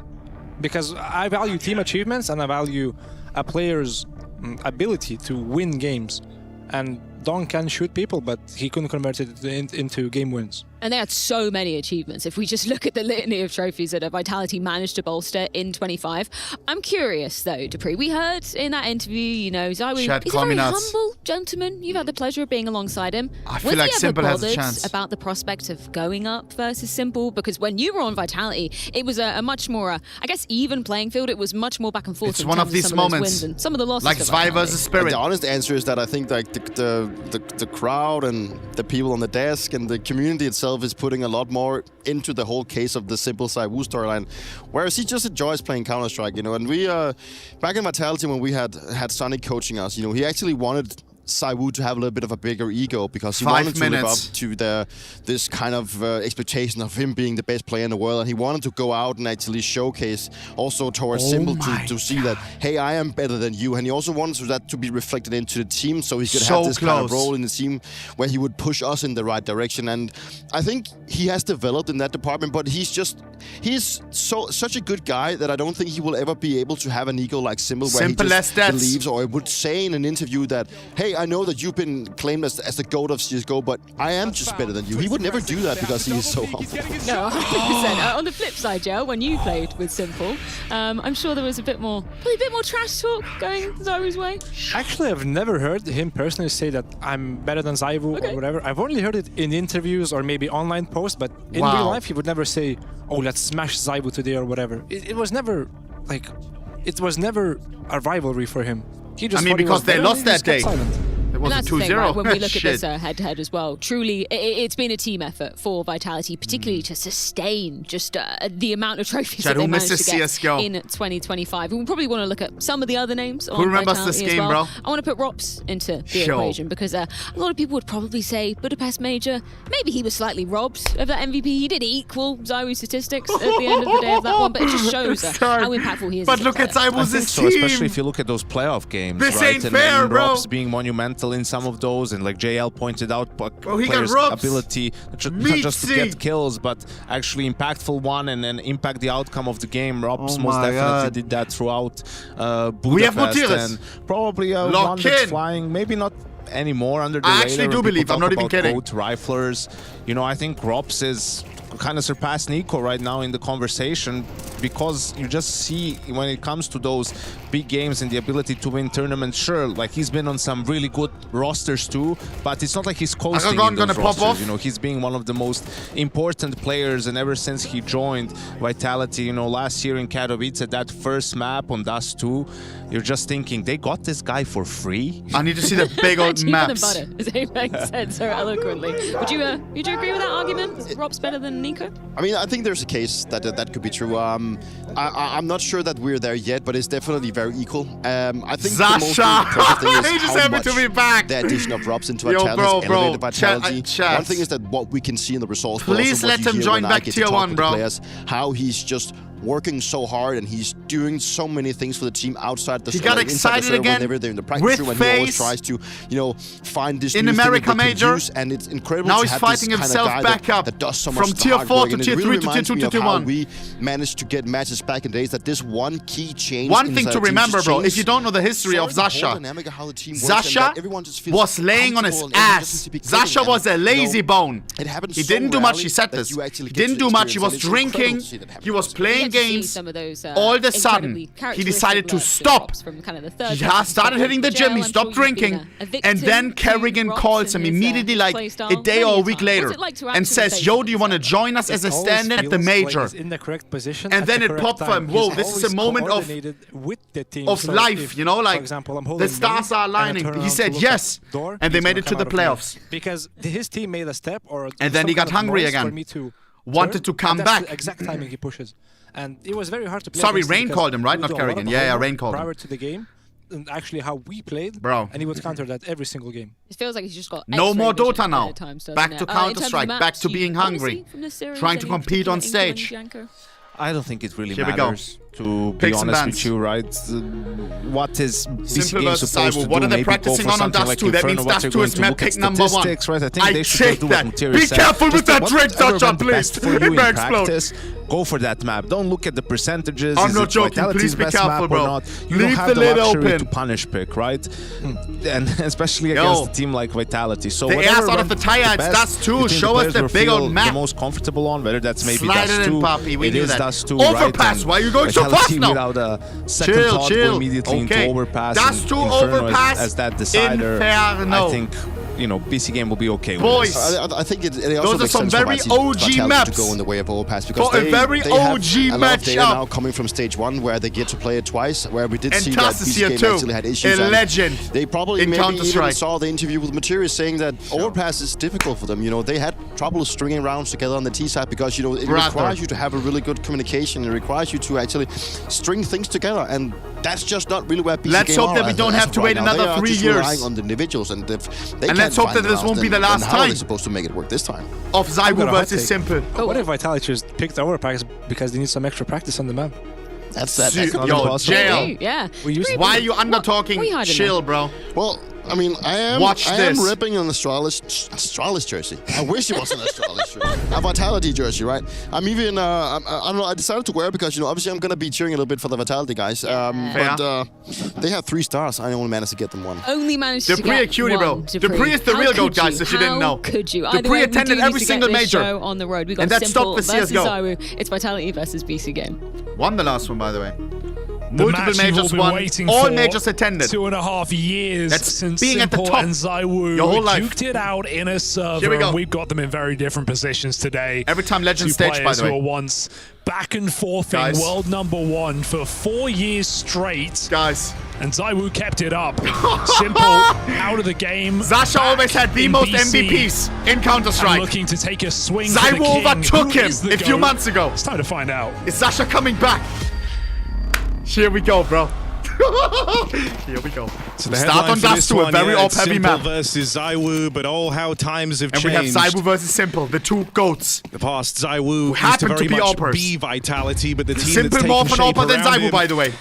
Because I value team achievements and I value a player's ability to win games. And Don can shoot people, but he couldn't convert it into game wins. And they had so many achievements. If we just look at the litany of trophies that Vitality managed to bolster in 25. I'm curious, though, Dupree. We heard in that interview, you know, ZywOo is a very humble gentleman. You've had the pleasure of being alongside him. I feel like Simple has a chance. About the prospect of going up versus Simple? Because when you were on Vitality, it was a much more, I guess, even playing field. It was much more back and forth. It's one of these moments. And some of the losses. Like Zwy versus Spirit. The honest answer is that I think like the crowd and the people on the desk and the community itself is putting a lot more into the whole case of the Simple ZywOo storyline, whereas he just enjoys playing Counter-Strike, you know. And we back in Vitality when we had Sonic coaching us, you know, he actually wanted ZywOo to have a little bit of a bigger ego because he wanted to live up to this kind of expectation of him being the best player in the world, and he wanted to go out and actually showcase also towards Simple to see that, hey, I am better than you, and he also wanted that to be reflected into the team so he could have this kind of role in the team where he would push us in the right direction. And I think he has developed in that department, but he's such a good guy that I don't think he will ever be able to have an ego like Simple where he just believes or would say in an interview that, hey, I know that you've been claimed as the GOAT of CSGO, but I am just better than you. He would never do that because he is so humble. No, 100%. On the flip side, Joe, when you played with Simple, I'm sure there was probably a bit more trash talk going ZywOo's way. Actually, I've never heard him personally say that I'm better than ZywOo or whatever. I've only heard it in interviews or maybe online posts, but in real life, he would never say, oh, let's smash ZywOo today or whatever. It was never, like, it was never a rivalry for him. He just because they lost that day. It was and a that's 2-0. the thing, right? When we look at this head-to-head as well, truly, it's been a team effort for Vitality, particularly to sustain just the amount of trophies that they managed to get in 2025. And we probably want to look at some of the other names on remembers Vitality this game, as well. bro? I want to put Rops into the equation because a lot of people would probably say Budapest Major, maybe he was slightly robbed of that MVP. He did equal ZywOo's statistics at the end of the day of that one, but it just shows how impactful he is. But look at ZywOo's team. So, especially if you look at those playoff games, this right? ain't fair, bro. Rops being monumental in some of those, and like JL pointed out, players' ability not just to get kills, but actually impactful one and impact the outcome of the game. Rops most definitely did that throughout Budapest, we have Mutiras. and probably one that's flying, maybe not anymore under the I radar. actually do believe. I'm not even kidding. Goat riflers. You know, I think Rops is kind of surpassed Nico right now in the conversation, because you just see when it comes to those big games and the ability to win tournaments, sure, like he's been on some really good rosters too, but it's not like he's coasting in those rosters. You know, he's being one of the most important players, and ever since he joined Vitality, you know, last year in Katowice, that first map on Dust 2, you're just thinking, they got this guy for free? I need to see the big old maps. Butter, as Apex said so eloquently. Would you agree with that argument? Is Rob's better than Nico? I mean, I think there's a case that that could be true. I'm not sure that we're there yet, but it's definitely very equal. I think Zasha! the most impressive thing is He just how happy much to be back. the addition of Robs into Yo, Vitality has elevated Vitality. Chat. One thing is that what we can see in the results, Please but also let what you him hear join when I back get to tier talk 1, with bro. the players, how he's just working so hard and he's doing so many things for the team outside the He got excited again whenever they're in the practice room, and he always tries to, you know, find this in new America thing that they major. can use, and it's incredible now to he's have fighting this himself kind of guy back up that does so much from tier 4 to tier 3 to tier 2 to tier 1. We managed to get matches back in days, that this one key change. One thing to remember, bro, if you don't know the history of Zasha, Zasha was laying on his ass. Zasha was a lazy bone. He didn't do much, he said this. He didn't do much, he was drinking, he was playing games. All of a sudden, he decided to stop. He started hitting the gym, he stopped drinking, and then Kerrigan calls him immediately like a day or a week later and says, yo, do you want to join us as a stand-in at the major? Like in the correct position, and then it popped for him. Whoa, this is a moment of life, you know, like the stars are aligning. He said yes, and they made it to the playoffs. Because his team made a step, and then he got hungry again. Wanted to come back. The exact timing he pushes. And it was very hard to play. Sorry, Rain called him, right? Not Kerrigan. Yeah, Rain called him. Prior to the game, and actually how we played, bro, and he would counter that every single game. It feels like he's just got no more Dota now. Back to Counter-Strike, back to being hungry, trying to compete on stage. I don't think it really Here matters, to be honest with you, right? What is BC Game supposed to do? What are they Maybe practicing on Dust 2? That means Dust 2 is map pick number 1. Right? I think they should do what Materia Be said. careful with that Just trick, Zasha, please. best for you in practice. Go for that map. Don't look at the percentages. I'm is not it joking. Vitality's Please be best careful, map bro. Or not? You Leave don't have the the lid luxury open. to punish pick, right? And especially against a team like Vitality. So the ass out of the tire, it's Dust 2. Show us the big old map. The most comfortable on, whether that's maybe Slide Dust it in, 2. Papi. We It knew is that. Dust 2, Overpass. right? Why are you going so Vitality fast now? without a second thought, go immediately into overpass. Dust 2 and Inferno overpass. as that decider. Inferno. I think, you know, BC Game will be okay Boys, with this. I think it also those are makes some sense very for OG Vitality maps. to go in the way of overpass, because For a very they OG have a lot of data matchup. now coming from stage 1, where they get to play it twice, where we did And see Tass that is BC here Game too. actually had issues. A and legend they probably in maybe even Counter-Strike. saw the interview with Materia saying that overpass is difficult for them. You know, they had trouble stringing rounds together on the T side, because, you know, it requires you to have a really good communication. It requires you to actually string things together, and that's just not really where BC Let's Game hope are that we as- don't as have of to right wait now. another They are 3 just years. relying on the individuals, and if they And can't let's hope find that the this won't rounds, be the then last how are they time supposed to make it work this time? of I've got Zybu a hot versus take. Simple. What if Vitality just picked overpass because they need some extra practice on the map? That's Yo, jail. Yeah. Why are you under talking? Chill, bro. Well, I mean, I am this. ripping an Astralis jersey. I wish it was an Astralis jersey. A Vitality jersey, right? I'm even, I don't know, I decided to wear it because, you know, obviously I'm going to be cheering a little bit for the Vitality guys. But they have 3 stars. I only managed to get them 1. Only managed to Dupree get a cutie, bro. one, Dupree is the How real could GOAT, guys, you? if you didn't know. How could you? Dupree Either way, we attended do every need to get single this major. show on the road. We got And that Simple stopped the versus CS:GO. Zywu. It's Vitality versus BC Game. Won the last one, by the way. The Multiple match you've all majors been won. waiting All for majors attended. 2.5 years That's since being at the Simple top and Zywu your whole life. duked it out in a server. Here we go. And we've got them in very different positions today. Every time Legend Two stage, by players the way. who were once back and forthing Guys. world #1 for 4 years straight. Guys. And Zywu kept it up. Simple out of the game. Zasha always had the in most BC, MVPs in Counter-Strike. and looking to take a swing for the Zywu king. overtook Who him is the a few GOAT? months ago. It's time to find out. Is Zasha coming back? Here we go, bro. Here we go. So the Start on Dust 2, a very op-heavy Simple map. versus Zywu, but oh, how times have And changed. we have Zywu versus Simple, the 2 GOATs. The past Zywu used to happen to very be much oppers. be Vitality, but the team Simple that's more taken of an shape opper than around Zywu, him by the way.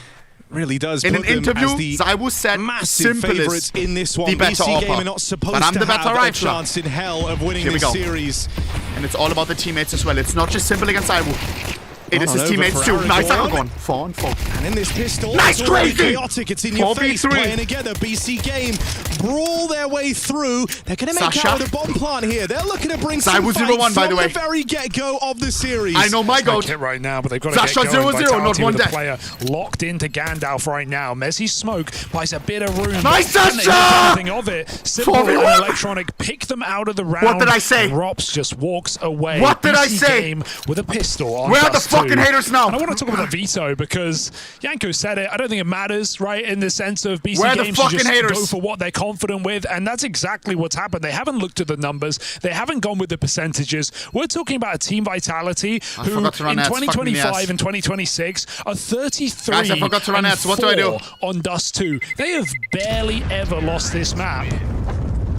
really does In put an interview, them as the Zywu said massive Simple favourites is in this one. the better BC Game opper. are not supposed But I'm to the better have a rifler. chance in hell of winning Here we this go. series. And it's all about the teammates as well. It's not just Simple against Zywu. It is his teammates too. Nice Aragorn. 4 on 4. And in this pistol, nice it's crazy. chaotic. It's in your face. Playing together. BC Game brawl their way through. They're going to make out with a bomb plant here. They're looking to bring some fight 0-1, by the way. the very get-go of the series. I know my goat. Hit right now, but they've got to Sasha get going. 0-0, not one death. Player locked into Gandalf right now. Mezzi's smoke buys a bit of room. Nice Sasha! Nothing of it. Simple and Electronic pick them out of the round. What did I say? Rops just walks away. What did I BC say? Game with a pistol on Where are the Dust fucking 2. haters now? And I want to talk about the veto because Yanko said it. I don't think it matters, right? In the sense of BC Where are the Games should fucking just haters? go for what they're confident with, and that's exactly what's happened. They haven't looked at the numbers. They haven't gone with the percentages. We're talking about a team Vitality who in 2025 and 2026 are 33 Guys, I forgot to run ads. What do I do? On Dust 2. They have barely ever lost this map.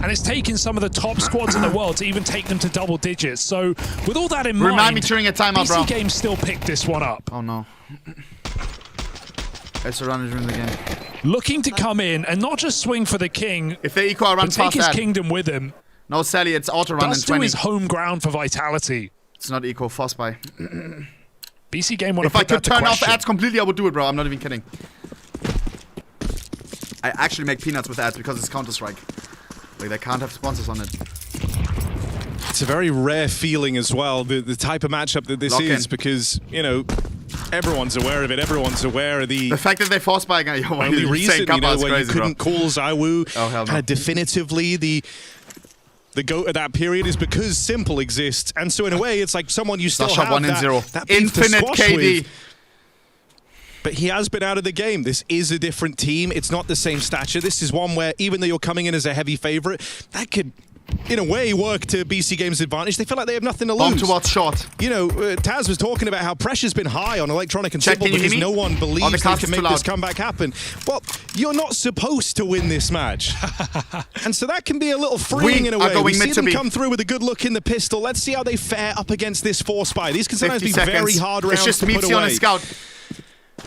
And it's taken some of the top squads in the world to even take them to double digits. So, with all that in mind, Remind me during a timeout, bro. BC Games still picked this one up. Oh no. It's a run during the game. Looking to come in and not just swing for the king. If they equal, I run but take past his that. kingdom with him. No, Sally, it's auto run in Dust 2 20. is home ground for Vitality. It's not equal, fast by. BC Game want If to I put could that to turn off question. ads completely, I would do it, bro. I'm not even kidding. I actually make peanuts with ads because it's Counter-Strike. Like, they can't have sponsors on it. It's a very rare feeling as well, the type of matchup that this Lock is, in. because, you know, everyone's aware of it. Everyone's aware of the fact that they force by again. only reason, you know, where crazy, you couldn't call Zawu definitively the GOAT of that period is because Simple exists. And so in a way, it's like someone you still Sasha have 1-0. that beef to Infinite squash KD. with. But he has been out of the game. This is a different team. It's not the same stature. This is one where even though you're coming in as a heavy favorite, that could, in a way, work to BC Game's advantage. They feel like they have nothing to lose. Bomb towards short. You know, Taz was talking about how pressure's been high on Electronic and Check, Simple can you hear because me? no one Oh, the believes they cast can is make too this loud. comeback happen. Well, you're not supposed to win this match. And so that can be a little freeing We in a are way. going We see mid to them B. come through with a good look in the pistol. Let's see how they fare up against this force by. These can sometimes 50 be seconds. very hard rounds It's just to put Mitzi on away. a scout.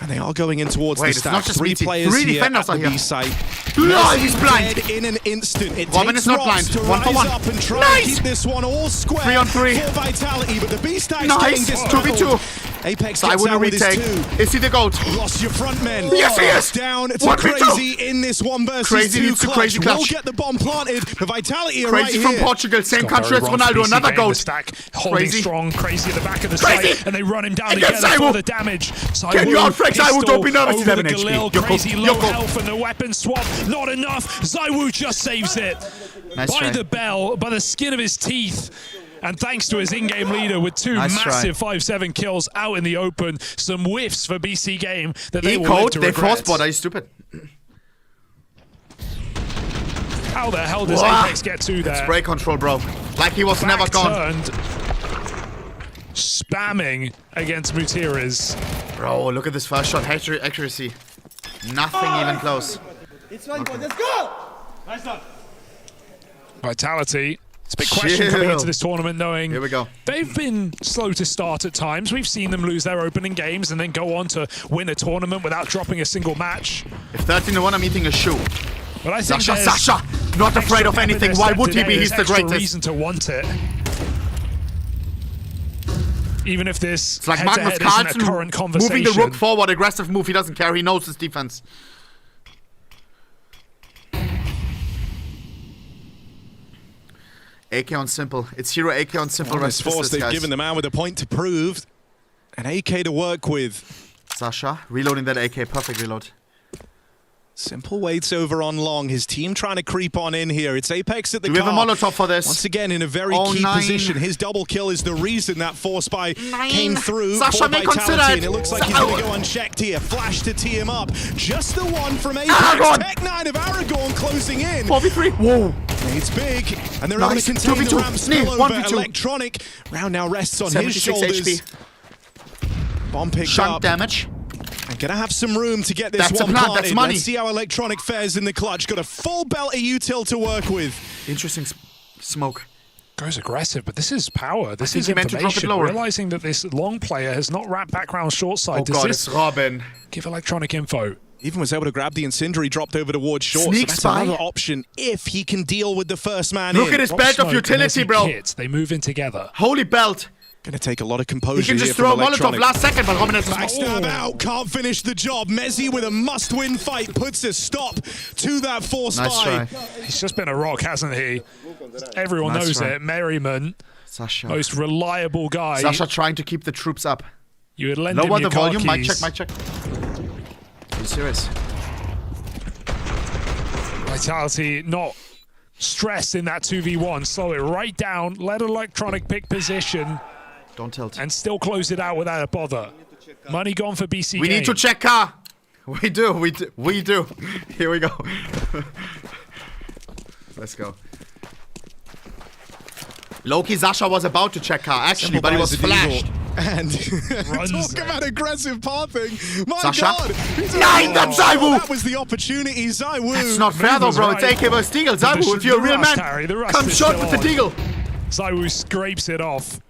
And they are going in towards Wait, the it's stack. not just 3 Mitzi. players 3 here defenders at the are here. B site. No, he's blind. Dead in an instant. It Robin takes is not Ross blind. to 1 for rise 1. up and try Nice. and keep this one all square 3 on 3. for Vitality, but the B stack's Nice. getting 2v2. Apex So I gets would out with his retake. 2. Is he the GOAT? Lost your front men. Yes, he is. Down to 1v2. Crazy in this 1 versus Crazy 2 needs to clutch. Crazy clutch. Will get the bomb planted. The Vitality are Crazy right from here. Portugal, same It's gone country as very wrong for Ronaldo, BC another Game. The GOAT. stack holding Crazy. strong, Crazy at the back of the Crazy. site, and they run him down Against together Zaiwu. for the damage. Can you outflex Zaiwu? Don't be nervous, Over 11 the HP. Galil, You're Crazy cool. low You're cool. health and the weapon swap. Not enough. Zaiwu just saves it. Nice by try. the bell, by the skin of his teeth. And thanks to his in-game leader with 2 Nice massive 5-7 kills out in the open. Some whiffs for BC Game that they will live E-code, to they regret. force bot. Are you stupid? How the hell does Wow. Apex get to there? Spray control, bro. Like he was never gone. Turned, spamming against Mutiras. Bro, look at this first shot. Accuracy. Nothing even close. It's fine, boys. Let's go! Nice one. Vitality. It's a big question coming into this tournament, knowing Here we go. they've been slow to start at times. We've seen them lose their opening games and then go on to win a tournament without dropping a single match. If 13-1, I'm eating a shoe. But I think Sasha, there's Sasha, not afraid of extra pep in anything. their Why step would he today. be? He's There's the extra greatest. reason to want it. Even if this It's like Magnus head-to-head isn't a Carlsen current conversation. moving the rook forward, aggressive move. He doesn't care. He knows his defense. AK on simple. It's hero AK on simple. Well, this force they've given the man with a point to prove. An AK to work with. Sasha reloading that AK. Perfect reload. Simple waits over on long. His team trying to creep on in here. It's Apex at the Do we have a car. Molotov for this? Once again, in a very Oh, key 9. position. His double kill is the reason that force by came through Sasha for may Vitality. consider it. And it looks like he's going to go unchecked here. Flash to tee him up. Just the one from Apex. Aragorn. Tech 9 of Aragorn closing in. 4v3. Whoa. It's big. And they're Nice. able to contain the 2v2. ramp Snee, spillover. 1v2. Electronic. Round now rests on his 76 shoulders. HP. Bomb picked Shunt up. damage. I'm gonna have some room to get this That's a one plan, planted. that's money. Let's see how Electronic fares in the clutch. Got a full belt of util to work with. Interesting smoke. Goes aggressive, but this is power. This think is he meant to drop it information. lower. Realizing that this long player has not wrapped back round short side. Oh Does god, this it's Robin. give Electronic info? Even was able to grab the Incendiary, dropped over towards short. Sneak so that's spy. another option if he can deal with the first man Look in. at his Drop belt of smoke and utility, as he bro. hits, they move in together. Holy belt. Gonna take a lot of composure. He can just here throw from a Molotov Electronic. last second, but Robin has Backstab out, can't finish the job. Mezzi with a must-win fight puts a stop to that force buy. He's just been a rock, hasn't he? Everyone knows it. Merriman, Sasha. most reliable guy. Sasha trying to keep the troops up. You would lend Lower him your the volume. car Mic keys. check. Are you serious? Vitality not stressed in that 2v1. Slow it right down. Let Electronic pick position. Don't tilt. And still close it out without a bother. Money gone for BC We game. need to check car. We do. Here we go. Let's go. Loki Sasha was about to check car actually, but he was flashed. And talk about aggressive pathing. My Sasha? God. Nine, that's Zaiwu. That was the opportunity. Zaiwu. That's not fair though, bro. It's AK vs Deagle. Zaiwu, if you're a real man, come short with the Deagle. Zaiwu scrapes it off.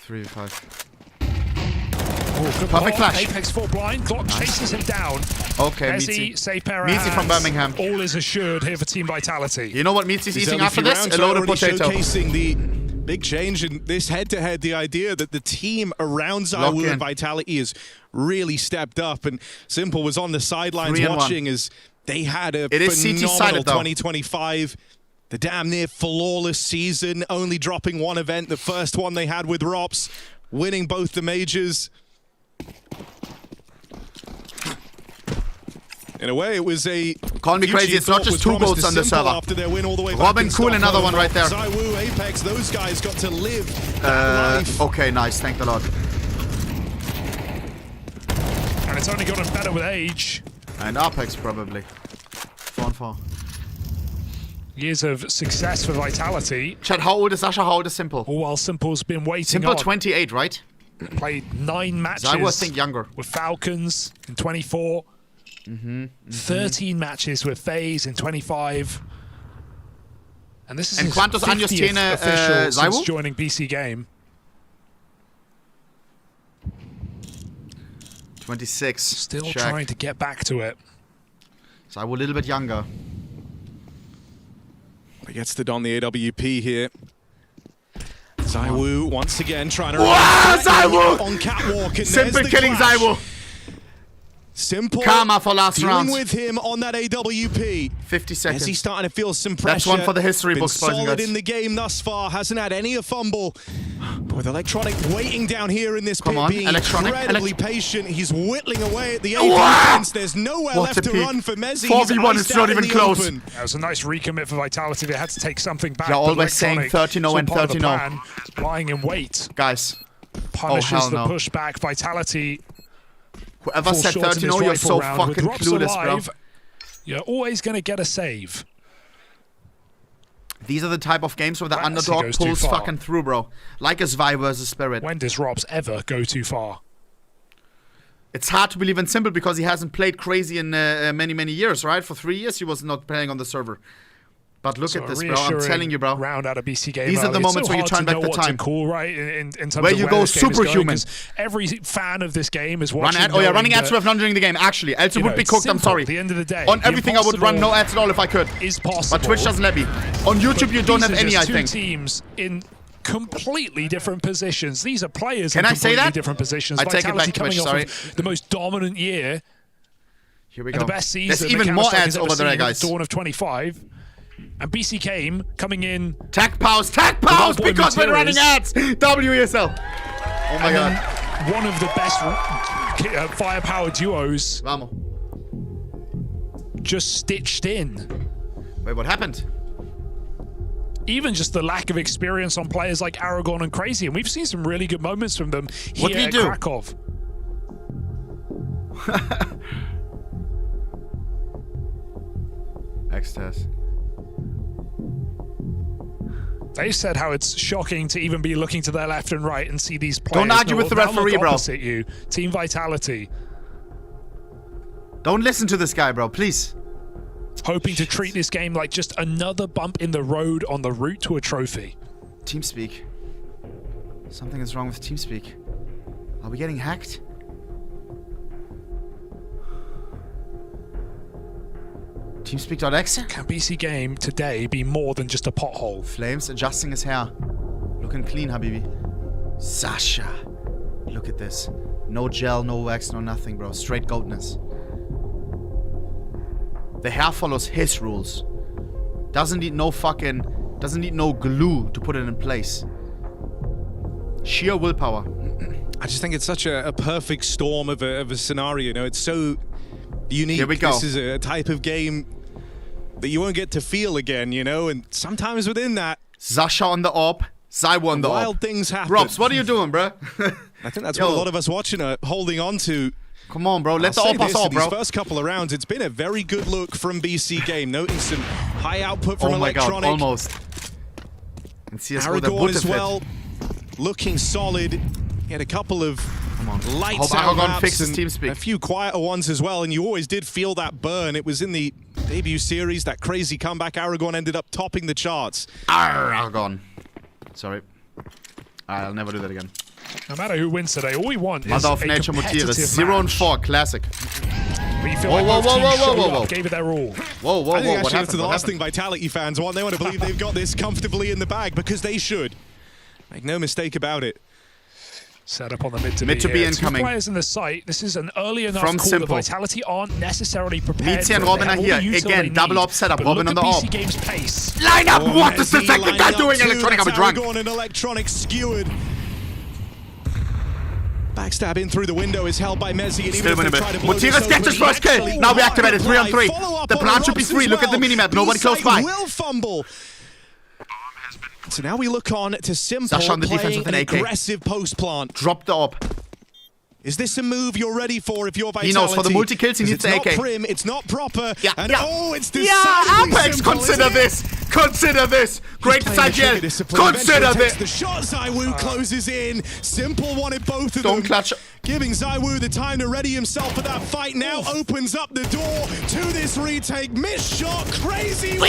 3-5. Oh, good Perfect block. flash. Apex full blind. Glock chases him down. Okay, Messi, safe pair of Mitzi from hands. Birmingham. All is assured here for Team Vitality. You know what Mitzi's These eating early after few this? rounds A load of already potato. Showcasing the big change in this head-to-head, the idea that the team around Lock Zaiwu in. and Vitality has really stepped up, and Simple was on the sidelines 3-1. watching as they had a It is CT phenomenal sided, though. 2025. The damn near flawless season, only dropping one event, the first one they had with Rops, winning both the majors. In a way, it was a... Call me crazy, it's not just 2 goals on the server. After their win all the way Robin back in Cool, Stockholm. another one right there. Zaiwu, Apex, those guys got to live that life. Okay, nice. Thank the Lord. And it's only gotten better with age. And Apex probably. 4-4. Years of success for Vitality. Chad, how old is Sasha? How old is Simple? All while Simple's been waiting Simple on. 28, right? Played 9 matches. I would think younger. With Falcons in 24. 13 matches with FaZe in 25. And this is And his cuántos años 50th tiene, official since Zaiwu? joining BC Game. 26. Still Check. trying to get back to it. Zaiwu a little bit younger. He gets to don the AWP here. Zaiwu once again trying to Zaiwu! on catwalk, and Simple there's the killing clash. Zaiwu. Simple Karma for last dealing round. with him on that AWP. 50 seconds. As he's starting to feel some pressure. That's one for the history Been books, boys and solid girls. in the game thus far. Hasn't had any a fumble. But with Electronic waiting down here in this Come pit, on, being Electronic, incredibly patient. He's whittling away at the AV Wow! fence. There's nowhere What left a to peak. run for Mezzi. 4v1 He's is not iced out even in the close. open. That was a nice recommit for Vitality. They had to take something back. You're but always saying Electronic, 30-0 and still part of the 30-0. plan, lying in wait. Guys. Punishes hell the no. pushback. Vitality. Whoever falls said short in his 30-0, you're rifle so round. fucking With Rops clueless, bro. alive, you're always going to get a save. These are the type of games where the Unless he underdog goes too pulls far. fucking through, bro. Like a Zvi versus Spirit. When does Rops ever go too far? It's hard to believe in Simple because he hasn't played crazy in many, many years, right? For 3 years he was not playing on the server. But look So at a this, bro. I'm telling you, bro. Round out of BC game. These are the early. moments It's so where you hard turn to back know the what time. To call, right? In terms Where of you where go this game is going, superhuman. 'cause every fan of this game is Run watching. ad? Oh yeah, running knowing ads that, with not during the game. Actually, else it you would know, be it's cooked. I'm simple sorry. At the end of the day, On the everything, I would run no impossible ads at all if I could. Is possible. But Twitch doesn't let me. On YouTube, you don't These have are any, just I think. Two teams in completely different positions. These are players Can in I say completely that? different positions. I take it Vitality back, coming Twitch, off sorry. of the most dominant year. Here we and go. the best season. There's that even more Counter-Strike ads has ever over there, seen guys. at the dawn of 25. And BC came coming in. Tag pause because we're running ads. WESL. Oh my god. One of the best firepower duos. Vamos. Just stitched in. Wait, what happened? Even just the lack of experience on players like Aragon and Crazy. And we've seen some really good moments from them here What did he at do? Krakow. X-Test. They've said how it's shocking to even be looking to their left and right and see these players. Don't argue with the now look referee, bro. opposite you. Team Vitality. Don't listen to this guy, bro, please. Hoping to treat this game like just another bump in the road on the route to a trophy. TeamSpeak. Something is wrong with TeamSpeak. Are we getting hacked? TeamSpeak.exe? Can BC game today be more than just a pothole? Flames adjusting his hair. Looking clean, Habibi. Sasha. Look at this. No gel, no wax, no nothing, bro. Straight goatness. The hair follows his rules. Doesn't need no glue to put it in place. Sheer willpower. I just think it's such a perfect storm of a scenario. You know, it's so unique. Here we go. This is a type of game that you won't get to feel again, you know, and sometimes within that, Sasha on the AWP, Zywoo on the AWP. wild things happen. Robs, what are you doing, bro? I think that's what a lot of us watching are holding on to. Come on, bro. Let the AWP pass all, bro. These first couple of rounds, it's been a very good look from BC Game. Noting some high output from Oh my Electronic. God, almost. And CSGO, Aragorn as well, looking solid. He had a couple of lights out maps and a few quieter ones as well, and you always did feel that burn. It was in the debut series, that crazy comeback. Aragorn ended up topping the charts. Aragorn. Sorry. I'll never do that again. No matter who wins today, all we want Mother is of a Nature competitive Mutiris. 0-4, classic. We feel like both teams showed up, gave it their all. Whoa, I think what actually happened? that's the last thing Vitality fans want. They want to believe they've got this comfortably in the bag, because they should. Make no mistake about it. Set up on the mid to Mid to be incoming. Two players in the site. This is an early enough From call Simple. that Vitality aren't necessarily prepared. Mitzi and Robin are here. Again, double op setup. But Robin on look the at op. BC Game's pace. Line up! What is the second guy doing? Electronic, I'm drunk. Aragorn and Electronic skewered. Backstab in through the window is held by Mezzi, and even if they try to blow this Mutiris gets open, his first kill. actually Now we won activate it. the 3 on 3. play. Follow up The on plan should be Robs 3. as Look at the well. minimap. Nobody close B-side by. will fumble. So now we look on to Simple Sasha on the defense playing with an an AK. aggressive post plant. Drop the op. Is this a move you're ready for if you're Vitality? He knows for the multi-kills he needs the AK. It's not prim, it's not proper. Yeah, and yeah. oh, it's Yeah, decidedly Apex, simple, consider isn't it? this. Consider this. Great He's playing side, the discipline. Consider Eventually takes this. the shot, Zywoo closes in. Simple wanted both of them. Don't clutch. Giving Zywoo the time to ready himself for that fight. Now opens up the door to this retake. Missed shot, crazy. And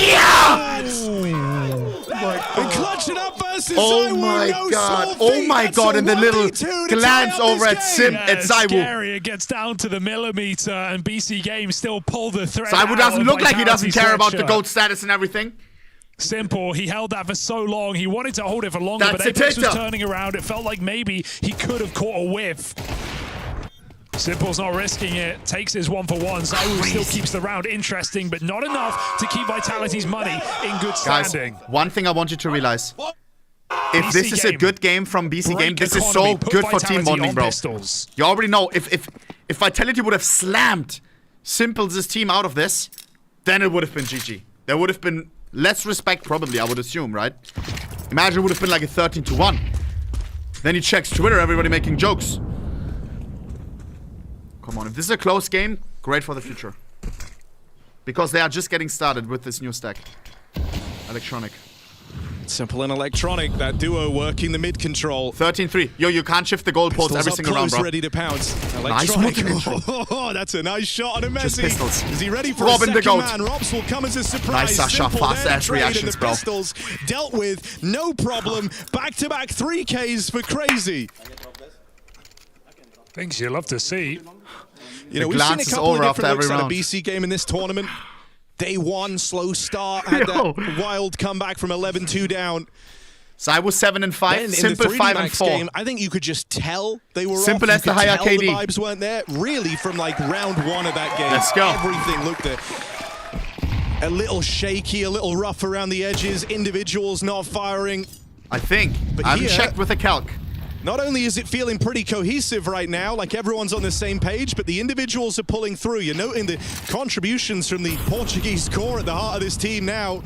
clutching up versus Oh Zywoo. my No God. small Oh feat. my That's God. a And the little 1v2 to tie glance up over this at game. Zywoo. Scary. It gets down to the millimeter, and BC Game still pull the thread. Zywoo doesn't look like he doesn't care about the sweatshirt. GOAT status and everything. Simple. He held that for so long. He wanted to hold it for longer, That's but a Apex was titter. turning around. It felt like maybe he could have caught a whiff. Simple's not risking it. Takes his 1-for-1. Zywoo still keeps the round interesting, but not enough to keep Vitality's money in good standing. Guys, one thing I want you to realize. If this is a Game. good game from BC Game, this is economy. so Put good for team Vitality bonding, on bro. pistols. You already know, if Vitality would have slammed Simple's team out of this, then it would have been GG. There would have been less respect, probably, I would assume, right? Imagine it would have been like a 13-1. Then he checks Twitter, everybody making jokes. Come on, if this is a close game, great for the future. Because they are just getting started with this new stack. Electronic. Simple and Electronic, that duo working the mid control. 13-3. Yo, you can't shift the goalpost Pistols every up single round, close, bro. ready to pounce. Nice Electronic. multi-control. Oh, that's a nice shot on a Just Messi. pistols. Is he ready for Robin a the second goat. man? Robs will come as a surprise. Nice Sasha, Simple fast there ass to trade, reactions, and the bro. pistols dealt with, no problem. Back-to-back 3Ks for Crazy. Things you love to see. You know, we've seen a couple of different looks at a BC Game in this tournament. Day one, slow start, had that wild comeback from 11-2 down. So I was 7-5, Simple 5-4. Game, I think you could just tell they were Simple off. as the higher KD. The vibes weren't there. Really, from like round one of that game, Let's go. Everything looked a little shaky, a little rough around the edges. Individuals not firing. I think. But I haven't here, checked with the calc. Not only is it feeling pretty cohesive right now, like everyone's on the same page, but the individuals are pulling through. You're noting the contributions from the Portuguese core at the heart of this team now.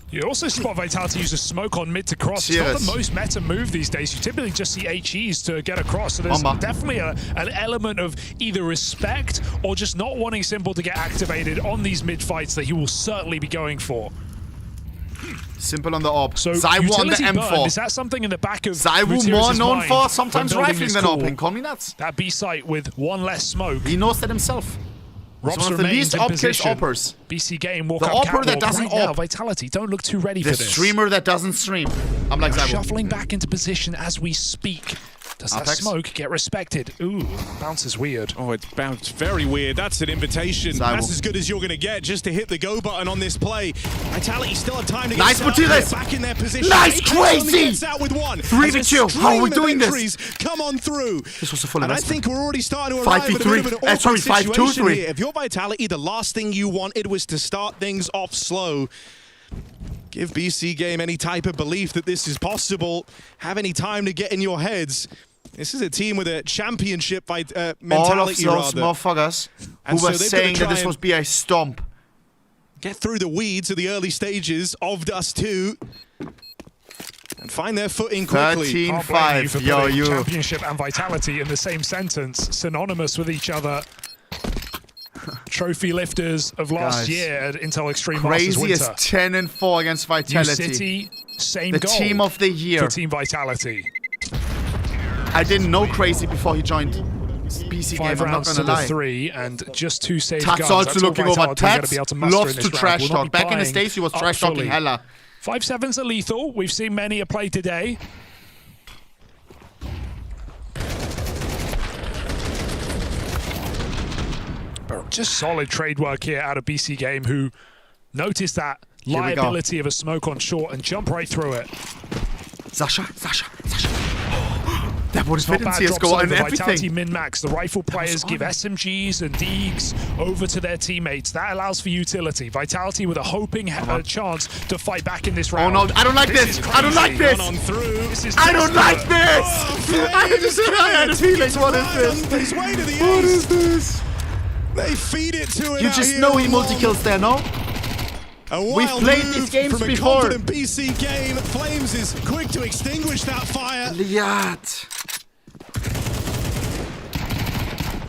You also spot Vitality use a smoke on mid to cross. It's not the most meta move these days. You typically just see HEs to get across. So there's definitely an element of either respect or just not wanting Simple to get activated on these mid fights that he will certainly be going for. Simple on the op. So Zywoo on the utility M4. burn, is that something in the back of Zywoo more Mutiris' known mind for when sometimes building rifling this than call? open. Call me nuts. That B site with one less smoke. He knows that himself. He's Robs one of the remains least in op kills position. oppers. BC Game walk The up opper that catwalk doesn't right now. op. Vitality, don't look too ready The for this. streamer that doesn't stream. I'm like Zywoo. Shuffling back into position as we speak. Does that smoke get respected? Ooh, bounces weird. Oh, it bounced very weird. That's an invitation. That's as good as you're going to get just to hit the go button on this play. Vitality still have time to get back in their position. Nice, crazy! Gets out with one. 3v2. How are we doing this? Come on through. This was a full and I investment. think we're already starting to arrive at a bit of an awkward situation here. If you're Vitality, the last thing you wanted was to start things off slow. Give BC Game any type of belief that this is possible. Have any time to get in your heads. This is a team with a championship mentality, all of those motherfuckers who were saying that this was be a stomp. Get through the weeds of the early stages of Dust 2 and find their footing quickly. 13-5, yo, you. Championship and Vitality in the same sentence, synonymous with each other. Trophy lifters of last year at Intel Extreme Masters Winter. Crazy is 10-4 against Vitality. New City, same the goal team of the year for Team Vitality. I didn't know Crazy before he joined BC Game. 5 I'm not rounds gonna to the lie. 3 and just 2 save guns. Tats also looking over. Tats loves to trash round. talk. Back in the States, he was trash talking hella. 5-7s are lethal. We've seen many a play today. But just solid trade work here out of BC Game, who noticed that liability of a smoke on short and jump right through it. Sasha. That would fit in CSGO and Vitality everything. min-max. The rifle players give SMGs and Deegs over to their teammates. That allows for utility. Vitality with a hoping chance to fight back in this round. Oh no, I don't like this. I don't like this. I don't like this. I had a feeling. What is this? What is this? They feed it to it. You just know he multi-kills there, no? We've played these games from before. From a confident BC Game, Flames is quick to extinguish that fire. Liat.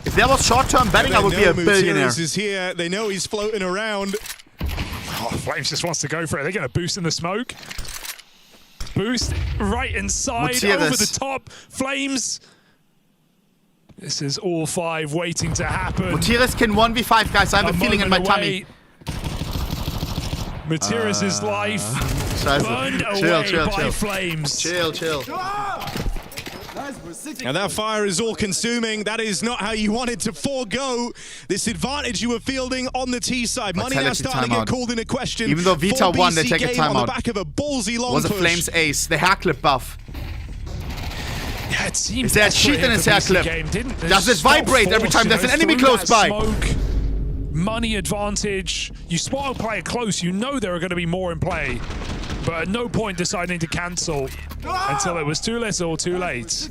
If there was short-term betting, I would be a billionaire. Is here. They know he's floating around. Oh, Flames just wants to go for it. They're going to boost in the smoke. Boost right inside, over the top. Flames. This is all 5 waiting to happen. Mutiris can 1v5, guys. I have a feeling in my tummy. Mutiris' life burned away by Flames. Chill. And that fire is all consuming. That is not how you wanted to forego this advantage you were fielding on the T side. Money now starting to get called into question. Even though Vita won, they take a timeout. On the back of a ballsy long was a push. Flames ace. The hair clip buff. Yeah, it seems is there a cheat in his hair clip? Does it vibrate every time there's an enemy close by? Money advantage. You spot a player close, you know there are going to be more in play. But at no point deciding to cancel until it was too little or too late.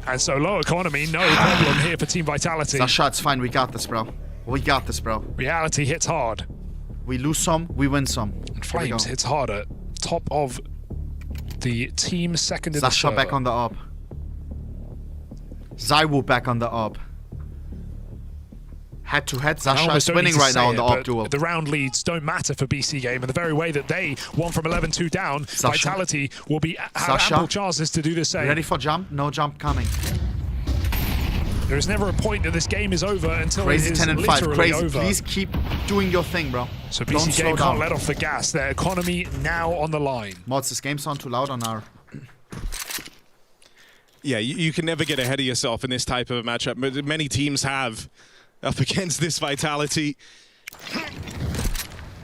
And so low economy, no problem here for Team Vitality. Sasha, it's fine. We got this, bro. We got this, bro. Reality hits hard. We lose some, we win some. And Flames hits harder. Top of the team, second in the Sasha back on the up. Zaiwu back on the up. Head-to-head, Sasha is winning right now on the op duel. The round leads don't matter for BC Game, and the very way that they won from 11-2 down, Sasha. Vitality will have ample chances to do the same. Ready for jump? No jump coming. There is never a point that this game is over until Crazy it is 10-5. Crazy, over. please keep doing your thing, bro. So BC Game can't let off the gas. Their economy now on the line. Mods, this game sound too loud on our... Yeah, you can never get ahead of yourself in this type of a matchup. Many teams have up against this Vitality.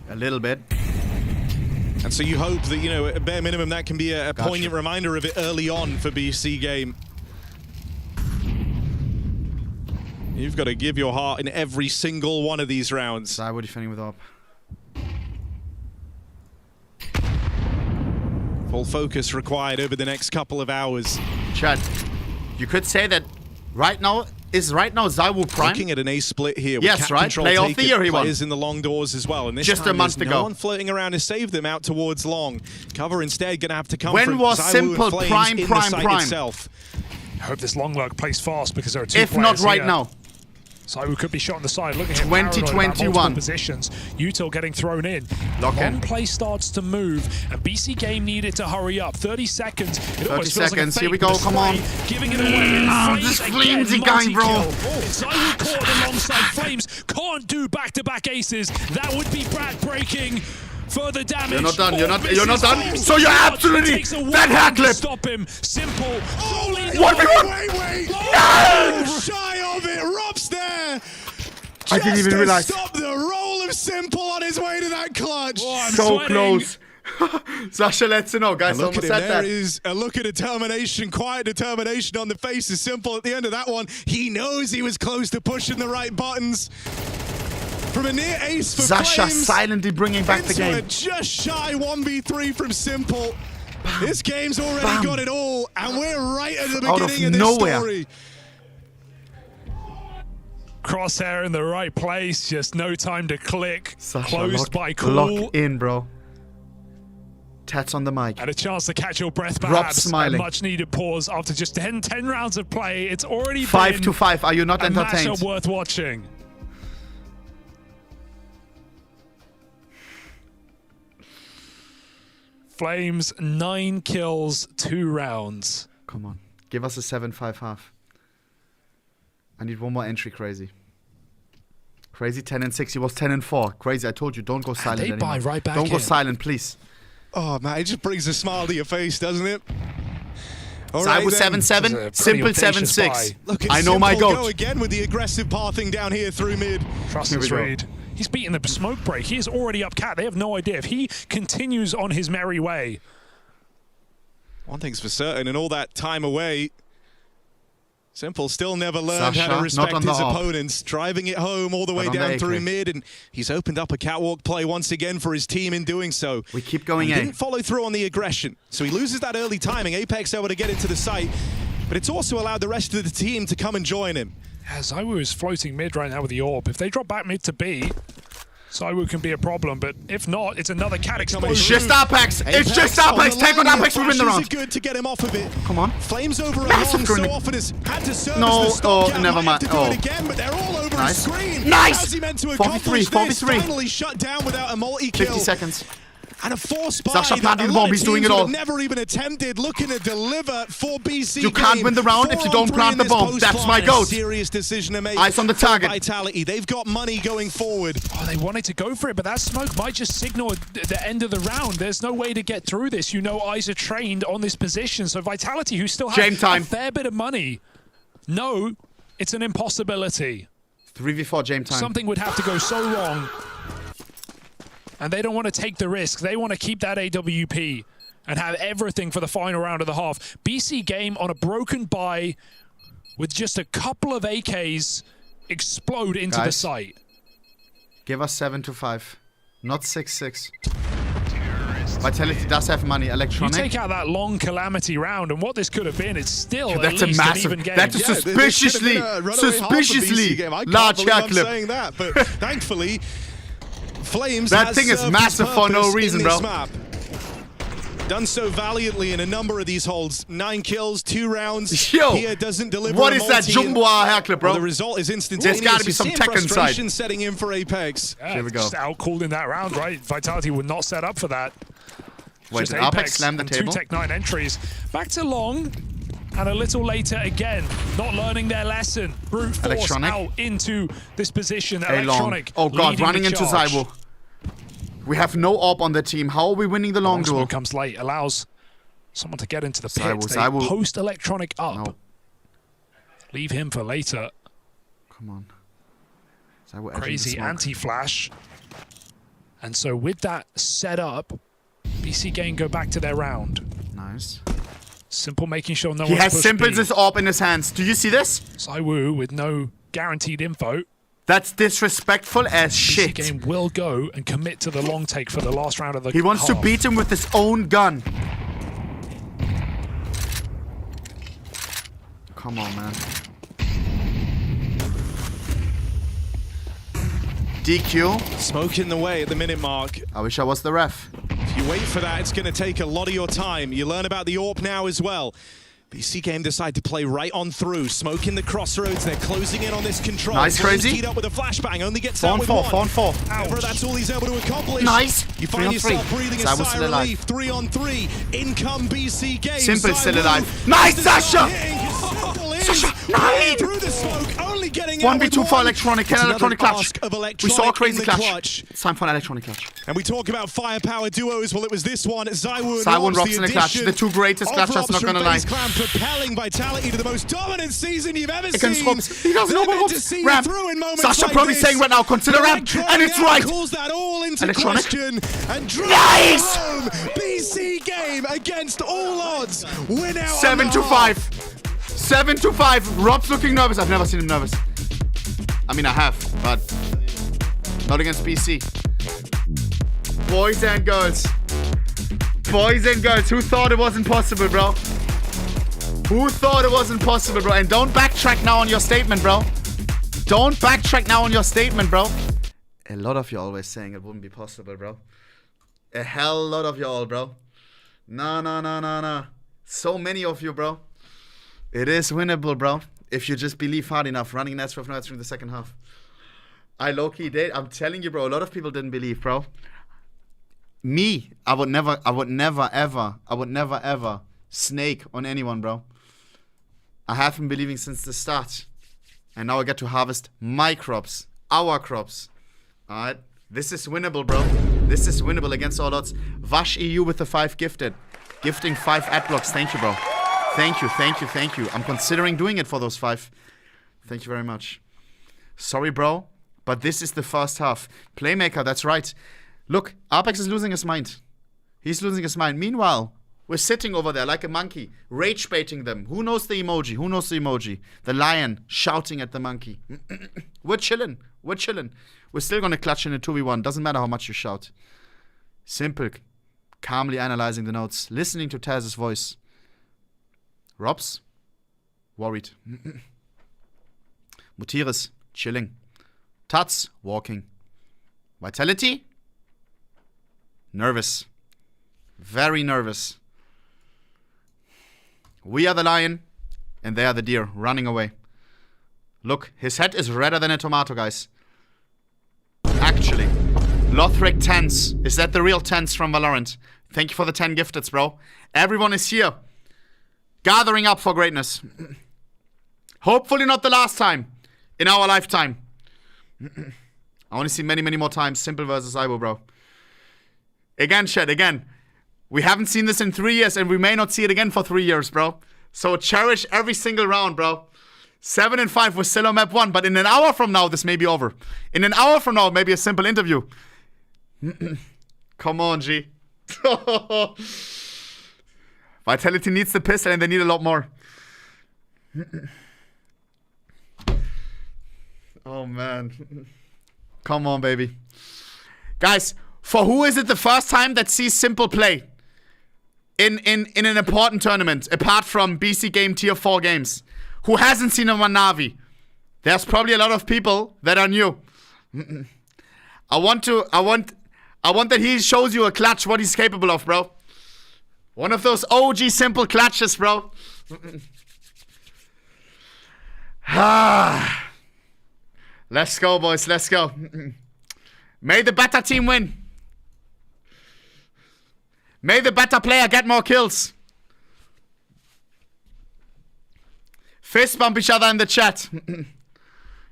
A little bit. And so you hope that, you know, at bare minimum, that can be a poignant reminder of it early on for BC Game. You've got to give your heart in every single one of these rounds. What are you defending with up? Full focus required over the next couple of hours. Chad, you could say that right now Zaiwu prime. Looking at an ace split here. Yes, right. Player of the year he won. Players in the long doors as well. And this just time a month ago. No one floating around to save them out towards long. Cover instead going to have to come when from was Zaiwu simple prime itself. I hope this long lurk plays fast because there are 2 if players not right here. now. Zaiwu could be shot on the side. Look at him. 2021 positions. Util getting thrown in. Lock Long play starts to move, and BC Game needed to hurry up. 30 seconds. It 30 seconds. Like here we go. Come on. Giving it away. This Flamesy guy, bro. Zaiwu caught alongside Flames. Can't do back-to-back aces. That would be back-breaking. Further damage. You're not done. You're not done. So you're absolutely that hair clip. Stop him. Simple. Oh, wait. No! Shy of it. Rob's there. I didn't even realize. Stop the roll of Simple on his way to that clutch. Oh, so close. Sasha lets you know, guys. Look at Almost him. said There that. is a look of determination, quiet determination on the face of Simple at the end of that one. He knows he was close to pushing the right buttons. From a near ace for Sasha Flames, silently bringing back the game. A just shy 1v3 from Simple. This game's already got it all, and we're right at the beginning of this story. Crosshair in the right place, just no time to click. Sasha, Closed by Cool. lock in, bro. Tats on the mic. And a chance to catch your breath, Rob perhaps. smiling. A much needed pause after just 10 rounds of play. It's already 5 to been 5. Are you not a entertained? matchup worth watching. Flames 9 kills, 2 rounds. Come on, give us a 7-5 half. I need one more entry, Crazy. Crazy 10-6. He was 10-4. Crazy, I told you, don't go silent they anymore. buy right back Don't go in. silent, please. Oh man, it just brings a smile to your face, doesn't it? All Saibu right, then. 7-7, Simple 7-6. Look at I know my Simple goat. go again with the aggressive pathing down here through mid. Trust Here we this go. read. He's beating the smoke break. He is already up cat. They have no idea. If he continues on his merry way. One thing's for certain, in all that time away, Simple still never learned how to Sasha, respect not on the his op. opponents, driving it home all the way But on down the through AK. mid, and he's opened up a catwalk play once again for his team in doing so. We keep going He A. didn't follow through on the aggression, so he loses that early timing. Apex able to get into the site, but it's also allowed the rest of the team to come and join him. Yeah, Zaiwu is floating mid right now with the AWP. If they drop back mid to B, Zaiwu can be a problem, but if not, it's another cat explosion. It's just Apex. It's just Apex. Take on Apex. We win the round. Good to get him off of it. Come on. Flames over Massive along so grenade. often has had to service No, the stopgap. oh, never Might mind. have to do Oh. it again, but they're all over Nice. his screen. Nice. How's he meant to 4v3, accomplish this? 4v3. Finally shut down without a multi-kill. 50 seconds. And a forced buy Sasha that planting a the lot bomb. of He's doing teams it would all. have never even attempted, looking to deliver for BC. You can't game. win the round if you don't 4-on-3 plant in the this bomb. post That's my fight. goat. Serious decision to make. Eyes on the for target. Vitality. They've got money going forward. Oh, they wanted to go for it, but that smoke might just signal the end of the round. There's no way to get through this. You know, eyes are trained on this position. So Vitality, who still Game have time. a fair bit of money, no, it's an impossibility. 3v4 James time. Something would have to go so wrong. And they don't want to take the risk. They want to keep that AWP and have everything for the final round of the half. BC game on a broken bye with just a couple of AKs explode into the Guys. site. Give us 7-5, not 6-6. Vitality does have money. You Electronic. take out that long calamity round, and what this could have been, it's still at That's a least an massive. even game. That's a Yeah, this could have suspiciously, been a runaway half of BC suspiciously game. I can't large believe hair I'm clip. saying that, but thankfully, Flames That has thing is served massive its for no purpose reason, in this bro. map. Done so valiantly in a number of these holds. 9 kills, 2 rounds. Yo, Here doesn't deliver. what a is that multi, jumbo hair clip, bro? Well, the result is instantaneous. There's got to be You some see tech inside. frustration setting in for Apex. Yeah, Here we go. Just out-called in that round, right? Vitality would not set up for that. Wait, Just did Apex slam the and table? 2 Tech-9 entries. Back to long, and a little later again, not learning their lesson. Brute force Electronic. out into this position. A long. Electronic. Oh god, leading running the into charge. Zaiwu. We have no AWP on the team. How are we winning the long Long duel? smoke comes late, allows someone to get into the pit. Zaiwu, They Zaiwu. post electronic up. No. Leave him for later. Come on. Zaiwu edging the Crazy smoke. anti-flash. And so with that set up, BC Game go back to their round. Nice. Simple making sure no He one's has pushed Simple's B. AWP in his hands. Do you see this? Zaiwu with no guaranteed info. That's disrespectful as shit. Game will go and commit to the long take for the last round of the He wants to half. beat him with his own gun. Come on, man. DQ. Smoke in the way at the minute mark. I wish I was the ref. If you wait for that, it's going to take a lot of your time. You learn about the AWP now as well. BC Game decide to play right on through. Smoke in the crossroads. They're closing in on this control. Nice, Flames Crazy. teed up with a flashbang. Only gets 4 out on with 4, one. 4 on 4. However, that's all he's able to accomplish. Nice. You 3 on find 3. yourself breathing a Zaiwu sigh still of alive. relief. 3 on 3. In come BC Game. Simple still Zaiwu alive. Nice, has to start Sasha. hitting his Simple is. Nine! Through the smoke, only getting 1v2 for Electronic. Can Electronic clutch? We saw a crazy clutch. clutch. It's time for an Electronic clutch. And we talk about firepower duos. Well, it was this one. ZywOo and Robs in the clutch. The two greatest clutches, not gonna lie. Clan propelling Vitality to the most dominant season you've ever Against seen. Robs. He doesn't know about Robs. Ramp. Sasha like probably this. saying right now, consider Ramp. And it's right. Calls that all into Electronic. question. And Nice! home. BC game against all odds. Win out 7-5. 7-5. Rob's looking nervous. I've never seen him nervous. I mean, I have, but not against BC. Boys and girls. Boys and girls. Who thought it wasn't possible, bro? Who thought it wasn't possible, bro? And don't backtrack now on your statement, bro. Don't backtrack now on your statement, bro. A lot of you always saying it wouldn't be possible, bro. A hell lot of y'all, bro. No. So many of you, bro. It is winnable, bro. If you just believe hard enough. Running nets with notes through the second half. I low-key did. I'm telling you, bro. A lot of people didn't believe, bro. Me, I would never ever snake on anyone, bro. I have been believing since the start. And now I get to harvest my crops. Our crops. Alright? This is winnable, bro. This is winnable against all odds. Vash EU with the 5 gifted. Gifting 5 ad blocks. Thank you, bro. Thank you. I'm considering doing it for those 5. Thank you very much. Sorry, bro, but this is the first half. Playmaker, that's right. Look, Apex is losing his mind. He's losing his mind. Meanwhile, we're sitting over there like a monkey, rage baiting them. Who knows the emoji? The lion shouting at the monkey. We're chilling. We're still gonna clutch in a 2v1. Doesn't matter how much you shout. Simple. Calmly analyzing the notes. Listening to Taz's voice. Robs? Worried. Mutiris? Chilling. Tats? Walking. Vitality? Nervous. Very nervous. We are the lion, and they are the deer, running away. Look, his head is redder than a tomato, guys. Actually. Lothric 10s. Is that the real 10s from Valorant? Thank you for the 10 gifteds, bro. Everyone is here. Gathering up for greatness. Hopefully not the last time in our lifetime. I want to see many more times. Simple versus ZywOo, bro. Again, Shed, again. We haven't seen this in 3 years, and we may not see it again for 3 years, bro. So cherish every single round, bro. 7-5, we're still on map 1, but in an hour from now, this may be over. In an hour from now, maybe a simple interview. Come on, G. Vitality needs the pistol, and they need a lot more. Oh, man. Come on, baby. Guys, for who is it the first time that sees Simple play? In an important tournament, apart from BC game tier 4 games. Who hasn't seen him on Na'Vi? There's probably a lot of people that are new. I want that he shows you a clutch what he's capable of, bro. One of those OG Simple clutches, bro. Let's go, boys. Let's go. May the better team win. May the better player get more kills. Fist bump each other in the chat.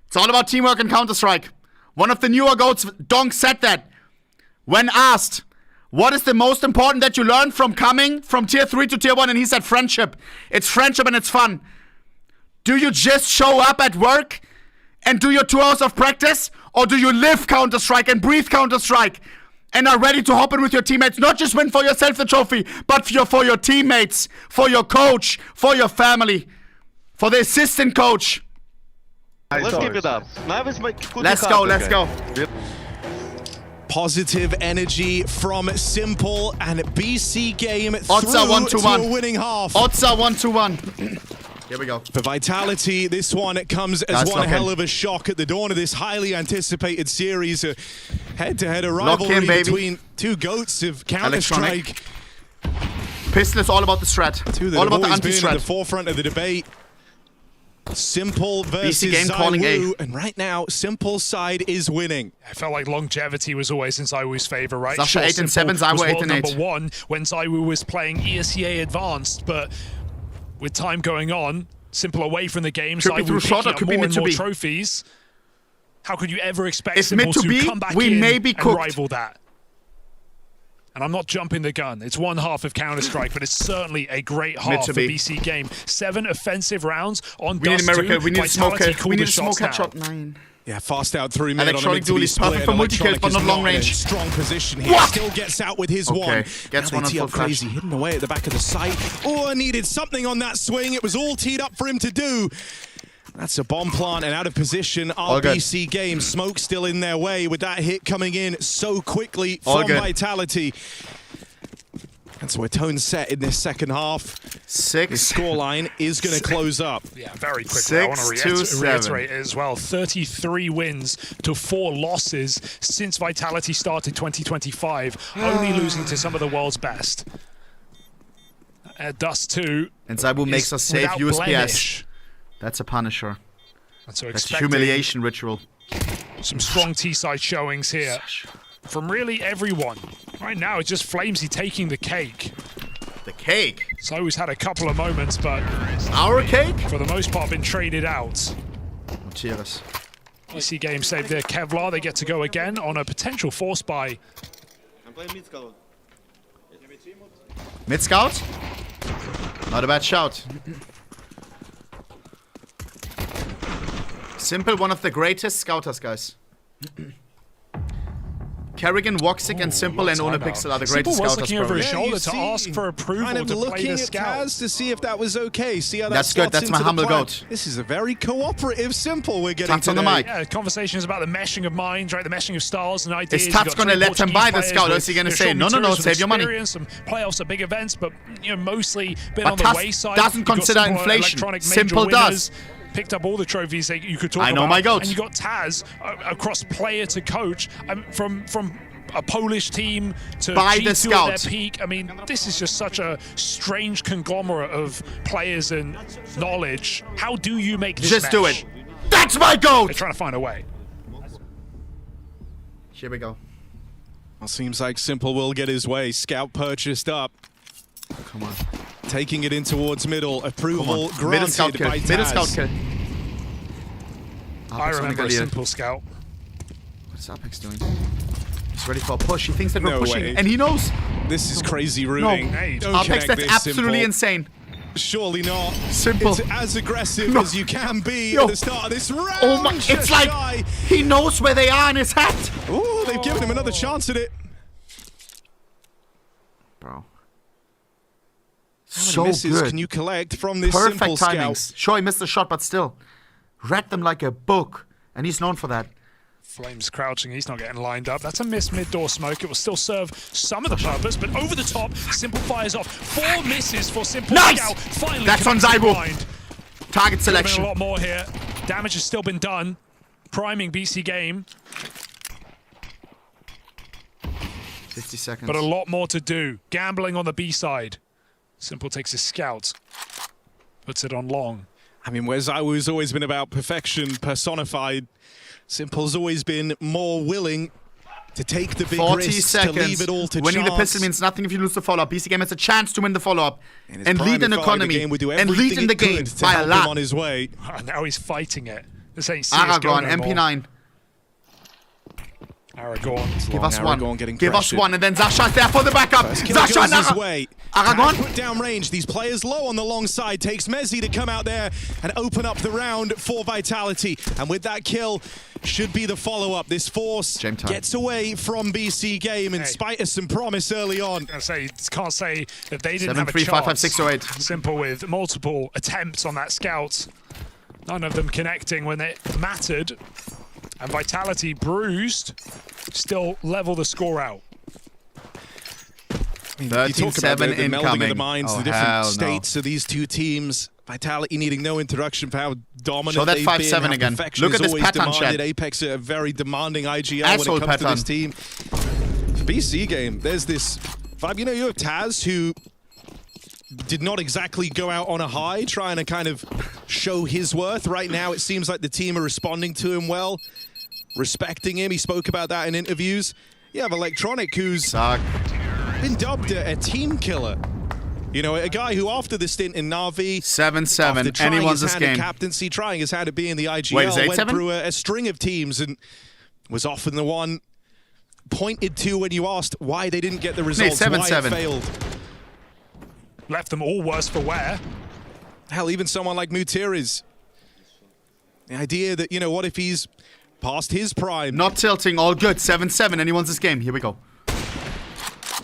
It's all about teamwork and Counter-Strike. One of the newer GOATs, Donk, said that. When asked, what is the most important that you learned from coming from tier 3 to tier 1? And he said friendship. It's friendship and it's fun. Do you just show up at work and do your 2 hours of practice? Or do you live Counter-Strike and breathe Counter-Strike? And are ready to hop in with your teammates, not just win for yourself the trophy, but for your teammates, for your coach, for your family, for the assistant coach. Let's keep it up. Let's go. Positive energy from Simple and BC game Odds are 1-1. to a winning half. Odds are 1-1. Here we go. For Vitality, this one comes as one hell of a shock at the dawn of this highly anticipated series. A head-to-head rivalry between two GOATs of Counter-Strike. Pistol is all about the strat. All about the anti-strat. Been at the forefront of the debate. Simple versus ZywOo, and right now, Simple's side is winning. I felt like longevity was always in ZywOo's favor, right? Sasha 8 and 7, ZywOo 8 and 8. Number 1 when ZywOo was playing ESEA Advanced, but with time going on, Simple away from the game. Could be through shot or could be mid to more B. trophies. How could you ever expect It's Simple mid to to B, come back we in may be and cooked. rival that? And I'm not jumping the gun. It's one half of Counter-Strike, but it's certainly a great half for BC game. 7 offensive rounds on We need Dust America. 2. We need to smoke Vitality it. called We need the to smoke shots at down. shot 9. Yeah, fast out through mid on a Electronic mid to duel be is perfect split. for multi-kills, Electronic but is not long in a range. strong position here. What? Still gets out with his Okay, one. gets Now one they on tee full up crazy, flash. hidden away at the back of the site. Oh, needed something on that swing. It was all teed up for him to do. That's a bomb plant and out of position. RBC game. Smoke still in their way with that hit coming in so quickly from Vitality. And so we're tone set in this second half. 6. The scoreline is going to close up. Yeah, very quickly. I want to reiterate as well. 33 wins to 4 losses since Vitality started 2025, only losing to some of the world's best. Dust 2. And Zaibu makes us save without USPS. blemish. That's a punisher. And so That's a expecting humiliation ritual. some strong T-side showings here from really everyone. Right now, it's just Flamesy taking the cake. The cake? So he's had a couple of moments, but our cake? For the most part, been traded out. Cheers. BC game saved their Kevlar. They get to go again on a potential force buy. I'm playing mid scout. Mid scout? Not a bad shout. Simple, one of the greatest scouters, guys. Kerrigan, Woxic, and Simple and ohnepixel are the greatest Simple was scouters. looking over his probably. shoulder to ask for approval Kind of to play looking the at scout. Kaz to see if that was okay. See how that That's good. slots That's my into the humble plan. goat. This is a very cooperative Simple we're getting Tats on the today. mic. Yeah, conversations about the meshing of minds, right? The meshing of styles and ideas. Is Tats going to let him buy the scout, or is he going to say, no, save your money? Some playoffs at big events, but mostly been But on the Tats wayside. doesn't You've got consider Simple inflation. electronic major Simple winners, does. Picked up all the trophies that you could talk about. I know my goat. And you got Taz across player to coach, from a Polish team to Buy the G2 scout. at their peak. I mean, this is just such a strange conglomerate of players and knowledge. How do you make this Just do mesh? it. That's my goat! They're trying to find a way. Here we go. Well, seems like Simple will get his way. Scout purchased up. Come on. Taking it in towards middle. Approval Come on. Middle scout granted kill. by Taz. Middle scout kill. I remember a simple scout. What's Apex doing? He's ready for a push. He thinks that we're No pushing. way. And he knows. This is crazy No. rooting. Don't Apex, connect that's this, absolutely Simple. insane. Surely not. Simple. It's as aggressive as you can be Yo. at the start of this round. Oh my, it's like he knows where they are in his hat. Oh, they've given him another chance at it. Bro. How So many misses good. can you collect from this Perfect Simple timings. scout? Sure, he missed the shot, but still. Read them like a book. And he's known for that. Flames crouching, he's not getting lined up. That's a missed mid-door smoke. It will still serve some of the purpose, but over the top, Simple fires off. 4 misses for Simple Nice! Scout. Finally, That's on connects the Zaibu. blind. Target Could've been selection. a lot more here. Damage has still been done. Priming BC game, 50 seconds. but a lot more to do. Gambling on the B side. Simple takes his scout, puts it on long. I mean, where Zaiwu's always been about perfection personified, Simple's always been more willing to take the big 40 risks, seconds. to leave it all to Winning chance. the pistol means nothing if you lose the follow-up. BC game has a chance to win the follow-up. his And prime, lead an if I were the economy. game, would do And lead everything in the it could game to by a help him lot. on his way. Now he's fighting it. This ain't CSGO Aragon, no more. MP9. Aragon. Give us one. Aragon getting Give us pressured. one, and then Zasha's there for the backup. First kill Zasha goes and his way. Aragon. Put down range. These players low on the long side. Takes Mezzi to come out there and open up the round for Vitality. And with that kill, should be the follow-up. This force gets away from BC game in spite of some promise early on. I say, can't say that they didn't 7, have a 3, chance. 5, 5, 6, 0, 8. Simple with multiple attempts on that scout. None of them connecting when it mattered. And Vitality bruised, still level the score out. You talk about the melding of the incoming. minds, Oh, the different hell no. states of these two teams. Vitality needing no introduction for how dominant Show that they've 5-7 been, how again. perfection Look is at this always pattern, demanded. Chad. Apex are a very demanding IGL Asshole when it comes pattern. to this team. BC game, there's this vibe. You know, you have Taz, who did not exactly go out on a high, trying to kind of show his worth. Right now, it seems like the team are responding to him well, respecting him. He spoke about that in interviews. You have Electronic, who's been dubbed a team killer You know, a guy who after the stint in Na'Vi, 7-7, anyone's this game. Captaincy, trying his hand at being the IGL, Wait, is it went 8-7? through a string of teams and was often the one pointed to when you asked why they didn't get the results, why it failed. Left them all worse for wear. Hell, even someone like Mutiriz. The idea that, you know, what if he's past his prime? Not tilting, all good. 7-7, anyone's this game. Here we go.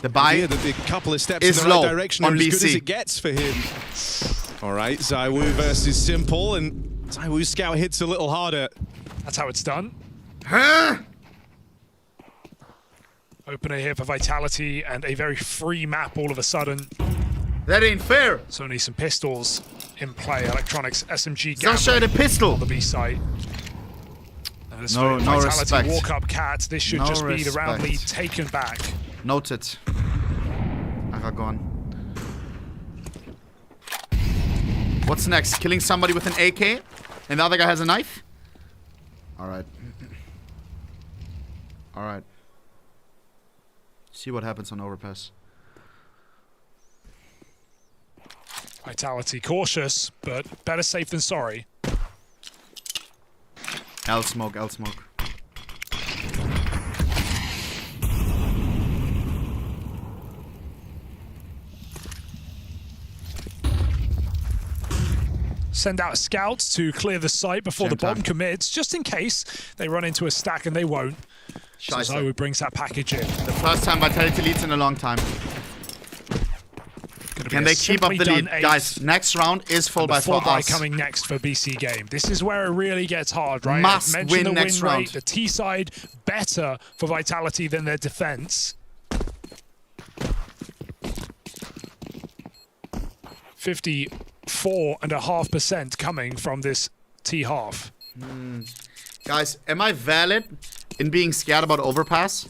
The buy that the couple of steps is in the right low direction on are as BC. good as it gets for him. All right, ZywOo versus Simple, and ZywOo's scout hits a little harder. That's how it's done. Huh? Opener here for Vitality and a very free map all of a sudden. That ain't fair. So only some pistols in play. Electronics, SMG, Sasha had a pistol. On the B site. This No Vitality respect. walk up cat. This should No just be the round lead respect. taken back. Noted. Aragon. What's next? Killing somebody with an AK? And the other guy has a knife? Alright. Alright. See what happens on overpass. Vitality cautious, but better safe than sorry. L smoke, L smoke. Send out scouts to clear the site before the bomb commits, just in case they run into a stack, and they won't. So ZywOo brings that package in. The first time Vitality leads in a long time. Can they keep up the lead? Guys, next round is full buy for us. Coming next for BC game. This is where it really gets hard, right? Must I've win the next win round. Rate, the T side better for Vitality than their defense. 54.5% coming from this T half. Guys, am I valid in being scared about overpass?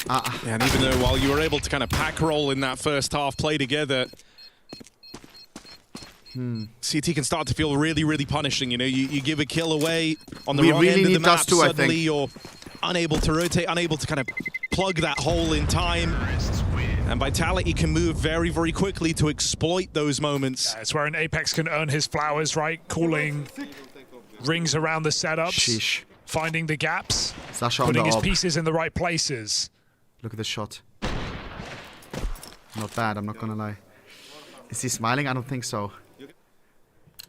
Yeah, and even though while you were able to kind of pack roll in that first half, play together, CT can start to feel really, really punishing. You know, you give a kill away on the wrong end of the map, suddenly you're unable to rotate, unable to kind of plug that hole in time. And Vitality can move very, very quickly to exploit those moments. Yeah, it's where an Apex can earn his flowers, right? Calling rings around the setups, Sheesh. finding the gaps, Sasha putting on his the pieces in the right places. Look at this shot. Not bad, I'm not gonna lie. Is he smiling? I don't think so.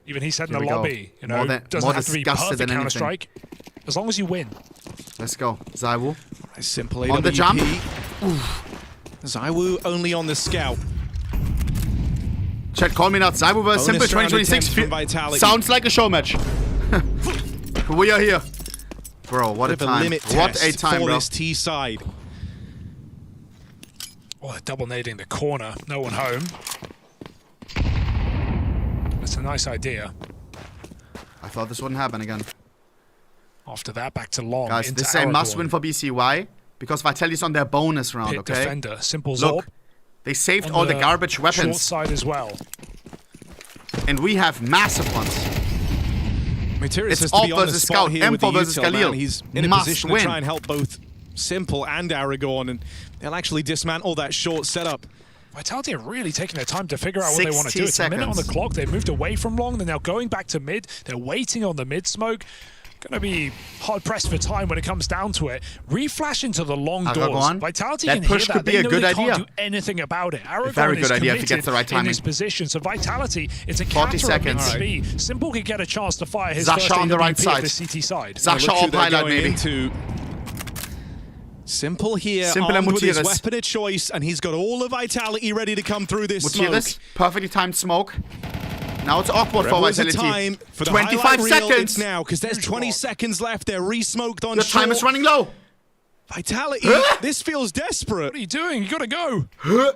Even he said in Here the we go. lobby, you know, More doesn't have to be disgusted perfect than Counter-Strike, as long as you win. Let's go. ZywOo. Simple on the jump. ZywOo only on the scout. Chat, call me not. ZywOo vs Simple 2026. Sounds like a show match. We are here. Bro, what a time. What a time, for bro. this T side. Oh, double nading the corner. No one home. That's a nice idea. I thought this wouldn't happen again. After that, back to long. Guys, into this is a must Aragorn. win for BC. Why? Because Vitality's on their bonus round, Pit okay? defender, Simple Look, Zorb. they saved On all the garbage Short weapons. side as well. And we have massive ones. Mutiriz It's has to Alt be on the versus spot Scout, here with the M4 versus util, man. Galil. He's in a Must position win. to try and help both Simple and Aragorn, and they'll actually dismantle that short setup. Vitality are really taking their time to figure out what they want to do. It's 60 a minute on the seconds. clock. They've moved away from long. They're now going back to mid. They're waiting on the mid smoke. Going to be hard pressed for time when it comes down to it. Reflash into the long doors. Aragorn. Vitality That can hear push that. could be They a know good they idea. can't do anything about it. Aragorn very is good idea if he committed gets the right in timing. this position. So Vitality, it's a 40 counter at mid seconds. speed. Simple could get a chance to fire his Zasha first on the right AWP side. of the CT side. Zasha Look who all they're highlight going maybe. into. Simple here, Simple and armed with his Mutiriz. weapon of choice, and he's got all the Vitality ready to come through this Mutiriz, smoke. perfectly timed smoke. Now it's awkward for Rebels Vitality. time for the 25 highlight reel. seconds. It's now, because there's 20 seconds left. They're re-smoked on Your short. time is running low. Vitality, this feels desperate. What are you doing? You got to go.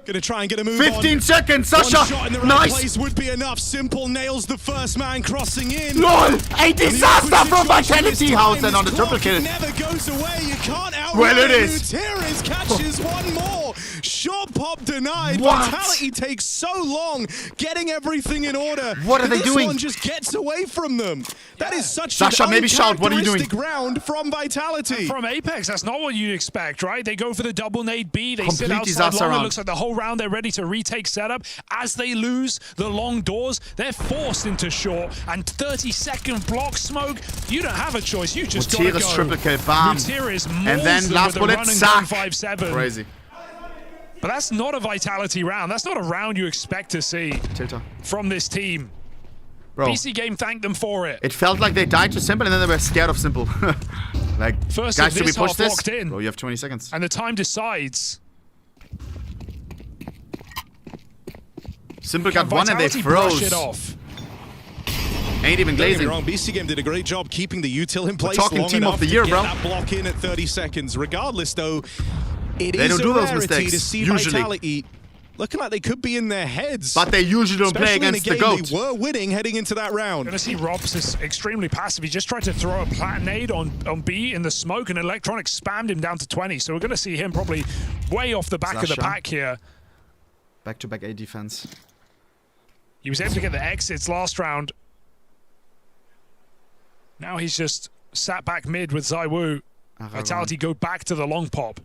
Gonna try and get a move 15 on. seconds, One Sasha. shot in the right Nice. place would be enough. Simple nails the first man crossing in. LOL! A And the disaster awkward from situation Vitality this House time, and on the this triple clock kill. never goes away. You can't outrun Well, it it. is. Mutiriz catches one more. Short pop denied. What? Vitality takes so long getting everything in order. What are they doing? This one just gets away from them. That is such Sasha, an maybe shout. What are you doing? uncharacteristic round from Vitality. From Apex, that's not what you'd expect, right? They go for the double nade B. They sit Complete outside disaster long. It round. looks like the whole round they're ready to retake setup. As they lose the long doors, they're forced into short. And 30-second block smoke. You don't have a choice. You just got to go. Mutiras triple kill, bam. Mutiras And then last bullet, sack. 5-7. Crazy. But that's not a Vitality round. That's not a round you expect to see from this team. Bro. BC Game thanked them for it. It felt like they died to Simple and then they were scared of Simple. Like, First guys, of should we this push half this? locked in. Bro, you have 20 seconds. And the time decides. Simple Can got one and they Vitality brush froze. it off? Ain't even Don't get me glazing. wrong, BC Game did a great job keeping the util in place talking long team of enough the year, to get bro. that block in at 30 seconds. Regardless, though, it They is don't do a those rarity mistakes, to see usually. Vitality looking like they could be in their heads. But they usually don't play Especially against in a the game GOAT. They were winning heading into that round. Gonna see Robs is extremely passive. He just tried to throw a platinade on B in the smoke, and Electronic spammed him down to 20. So we're gonna see him probably way off the back of the Sasha. pack here. Back-to-back A defense. He was able to get the exits last round. Now he's just sat back mid with Zaiwu. Vitality go back to the long pop.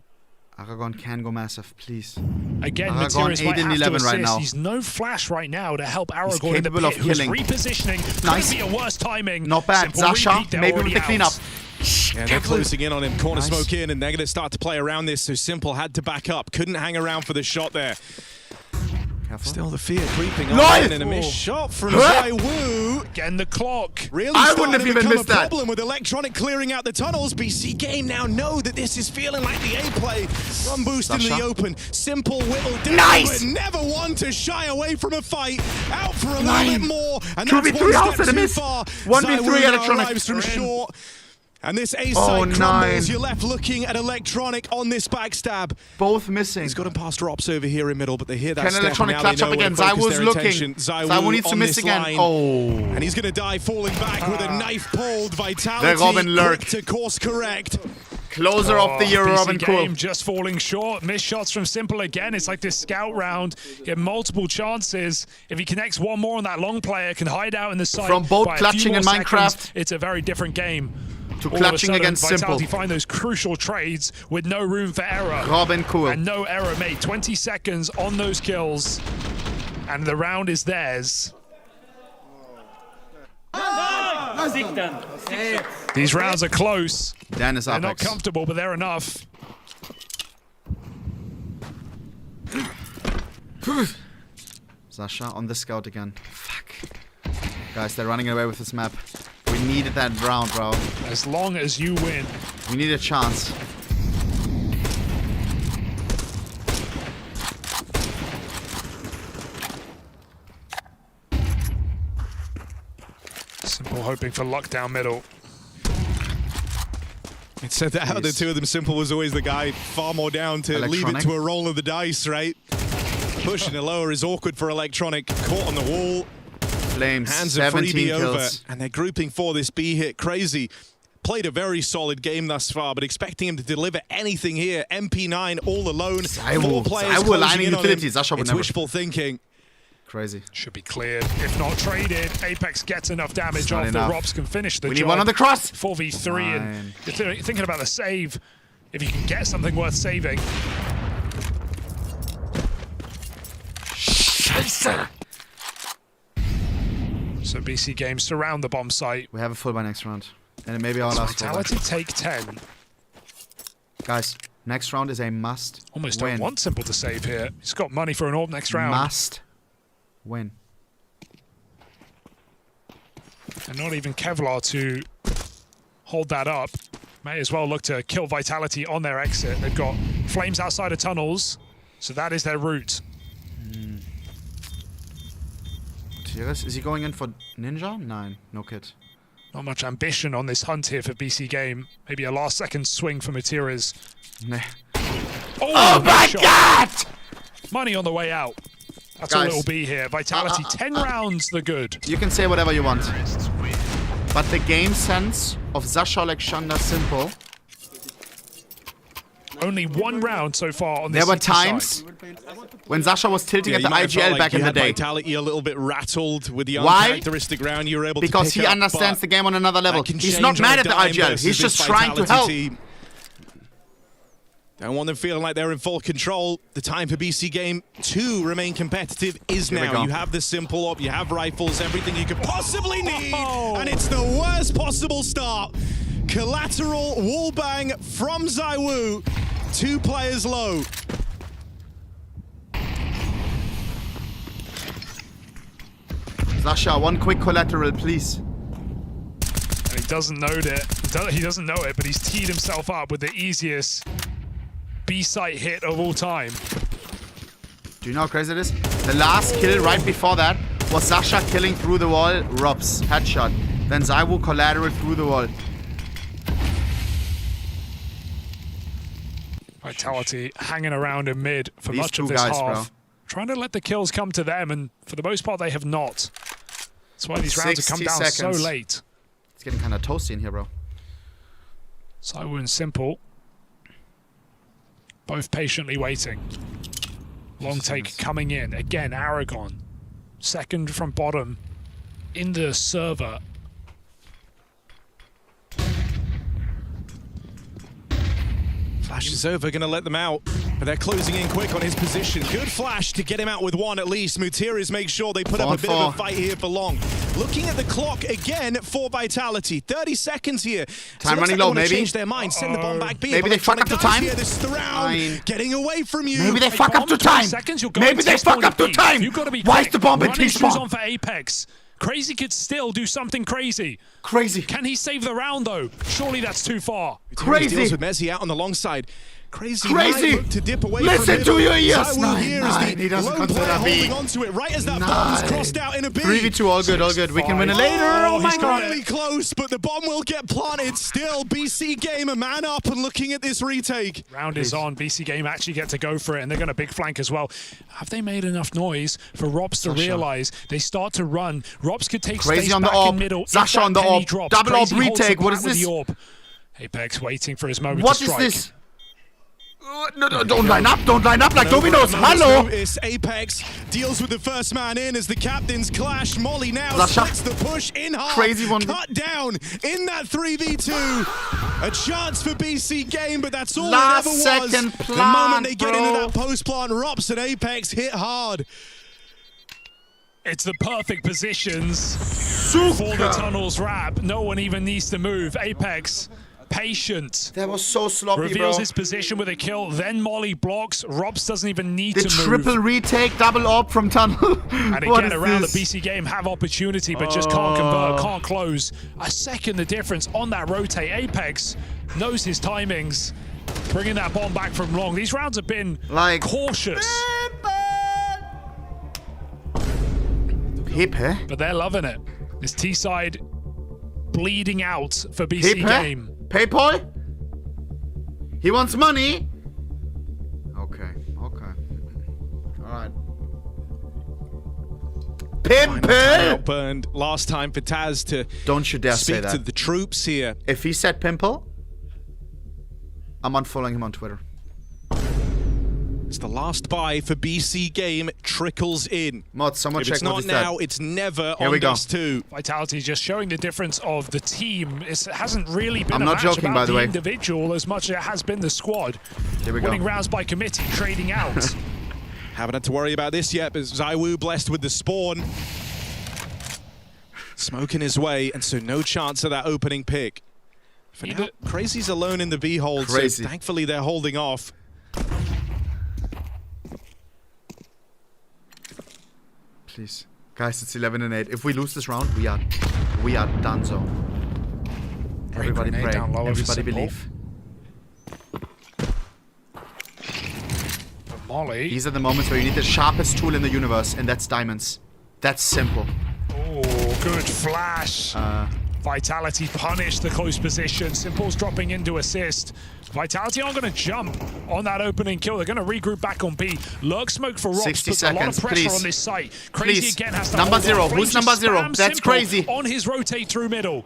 Aragon can go massive, please. Again, Aragon Matiris 8 might and have 11 to right assist. now. He's no flash right now to help Aragorn in the capable pit, of who's killing. repositioning. Nice. Could be a worse timing. Not bad. Simple Zasha, repeat, they're maybe with already the out. cleanup. Yeah, they're closing in on him. Corner Nice. smoke in, and they're going to start to play around this. So Simple had to back up. Couldn't hang around for the shot there. Careful. Still the fear creeping on, Nice. and a missed shot from Huh? Zaiwu. Again, the clock. Really I starting wouldn't have to even become missed a that. problem with Electronic clearing out the tunnels. BC Game now know that this is feeling like the A play. Run boost in Sasha. the open. Simple whittled down, Nice. but never one to shy away from a fight. Out for a little Nine. bit more, and 2v3 that's one outside step the too miss. far. 1v3 Zaiwu now Electronic. arrives from They're in. short. And this A Oh, side crumbles. 9. You're left looking at Electronic on this backstab. Both missing. He's got him past drops over here in middle, but they hear that Can step, Electronic and now clutch they up know where again? to focus Zaiwu's their looking. attention. Zaiwu needs to on miss this again. line. Oh. And he's going to die falling back with a knife pulled. Vitality There, Robin quick lurked. to course correct. Closer of the year, BC Robin Game Cool. just falling short. Missed shots from Simple again. It's like this scout round. He had multiple chances. If he connects one more on that long player, can hide out in the side. From both by a few clutching more and Minecraft seconds, it's a very different game. to All of a clutching sudden, against Vitality Simple. find those crucial trades with no room for error. Robin Cool. And no error made. 20 seconds on those kills. And the round is theirs. These rounds are close. Dan is They're not Apex. comfortable, but they're enough. Sasha on the scout again. Fuck. Guys, they're running away with this map. We needed that round, bro. As long as you win. We need a chance. Simple hoping for luck down middle. It said that out of the two of them, Simple was always the guy far more down to leave it Electronic. to a roll of the dice, right? Pushing it lower is awkward for Electronic. Caught on the wall. Flames, Hands a 17 freebie over. kills. And they're grouping for this B hit. Crazy. Played a very solid game thus far, but expecting him to deliver anything here. MP9 all alone. Four players Zaiwu closing lining in on him. utilities. Zasha would It's never. wishful thinking. Crazy. Should be cleared. If not traded, Apex gets enough damage not off that enough. Robs can finish the We job. need one on the cross. 4v3, and Nine. you're thinking about the save. If you can get something worth saving. Scheiße. So BC Games surround the bomb site. We have a full by next round. And it may be our last full by. Vitality take 10. Guys, next round is a must Almost win. don't want Simple to save here. He's got money for an orb next round. Must win. And not even Kevlar to hold that up. May as well look to kill Vitality on their exit. They've got flames outside of tunnels, so that is their route. Matiris, is he going in for Ninja? Nine, no kid. Not much ambition on this hunt here for BC Game. Maybe a last second swing for Matiris. Nah. Oh, my shot. God! Money on the way out. That's Guys, all it'll be here. Vitality, 10 rounds, the good. You can say whatever you want. But the game sense of Zasha Alexander Simple Only one round so far on this. There were CT times side. when Sasha was tilting at the you might have felt IGL like back you in the had day. Vitality a little bit rattled with the Why? uncharacteristic round you were able Because to pick he up, understands the but game on another level. that can He's change not on mad a at the dime IGL. versus He's this just trying to Vitality help. team. Don't want them feeling like they're in full control. The time for BC Game to remain competitive is Here we now. go. You have the simple op, you have rifles, everything you could possibly need, and it's the worst possible start. Collateral wallbang from Zaiwu. 2 players low. Sasha, one quick collateral, please. And he doesn't know it. He doesn't know it, but he's teed himself up with the easiest B-site hit of all time. Do you know how crazy it is? The last kill right before that was Sasha killing through the wall, Robs, headshot. Then Zaiwu collateral through the wall. Vitality hanging around in mid for These much of two this guys, half. bro. Trying to let the kills come to them, and for the most part, they have not. That's why these rounds have come 60 down seconds. so late. It's getting kind of toasty in here, bro. Zaiwu and Simple, both patiently waiting. Long take coming in. Again, Aragon. Second from bottom in the server. Flash is over, gonna let them out, but they're closing in quick on his position. Good flash to get him out with one at least. Mutiris makes sure they put up a bit of a fight here for long. Looking at the clock again for Vitality. 30 seconds here. Time running low, maybe. Change their mind, send the bomb back B. Maybe they fuck up to time. Here, this is the round. Getting away from you. Maybe they fuck up to time. Maybe they fuck up to time. You've got to be Why is quick. the bomb in Running shoes T-spawn? on for Apex. Crazy could still do something crazy. Crazy. Can he save the round though? Surely that's too far. Crazy. Deals with Messi out on the long side. Crazy. Crazy. Might look to dip away Listen from to your ears. Zaiwu here is the He doesn't lone consider player B. holding onto it right as that bomb's crossed out in a B. 3v2, all good, all good. We can win it later. Oh my He's god. really close, but the bomb will get planted. Still, BC Game a man up and looking at this retake. Round is on. BC Game actually get to go for it, and they're going to big flank as well. Have they made enough noise for Robs to realize they start to run? Robs could take Crazy space on the back orb. in middle. Sasha if that on the penny orb. drops. Double orb Crazy holds retake. the What bat is with this? the orb. Apex waiting for his moment What to is strike. this? No, don't line up like dominoes. Hello. Apex deals with the first man in as the captains clash. Molly now Sasha. splits the push in half. Crazy one. Cut down in that 3v2. A chance for BC Game, but that's all Last it ever was. second The moment they plant, get into bro. that post plant, Rops and Apex hit hard. It's the perfect positions for the tunnels wrap. No one even needs to move. Apex, patient. That was so sloppy, Reveals bro. his position with a kill, then Molly blocks. Robs doesn't even need The to move. triple retake, double orb from tunnel. And What again, is around this? the BC Game have opportunity, but just can't convert, can't close. A second the difference on that rotate. Apex knows his timings, bringing that bomb back from long. These rounds have been cautious. Pepe? But they're loving it. This T-side bleeding out for BC Game. Paypal? He wants money? Okay. Alright. Pimple! Outburned last time for Taz to Don't you dare say speak that. to the troops here. If he said pimple, I'm unfollowing him on Twitter. It's the last buy for BC Game trickles in. Mod, someone if check it's what not is that. now, it's never Here on we go. Dust 2. Vitality just showing the difference of the team. It hasn't really been I'm a not match joking, about by the way. individual as much as it has been the squad. Here we go. Winning rounds by committee, trading out. Haven't had to worry about this yet, but Zaiwu blessed with the spawn. Smoking his way, and so no chance of that opening pick. For now, Crazy's alone in the B hold, Crazy. so thankfully they're holding off. Please. Guys, it's 11-8. If we lose this round, we are donezo. Everybody grenade pray. down low, Everybody Simple. believe. But Molly. These are the moments where you need the sharpest tool in the universe, and that's diamonds. That's simple. Oh, good flash. Vitality punished the close position. Simple's dropping in to assist. Vitality aren't going to jump on that opening kill. They're going to regroup back on B. Lurk smoke for Rops. 60 puts a lot of seconds, pressure please. on this site. Crazy Please. again has to Number hold zero. on. Who's Fraser number zero? spams That's Simple crazy. on his rotate through middle.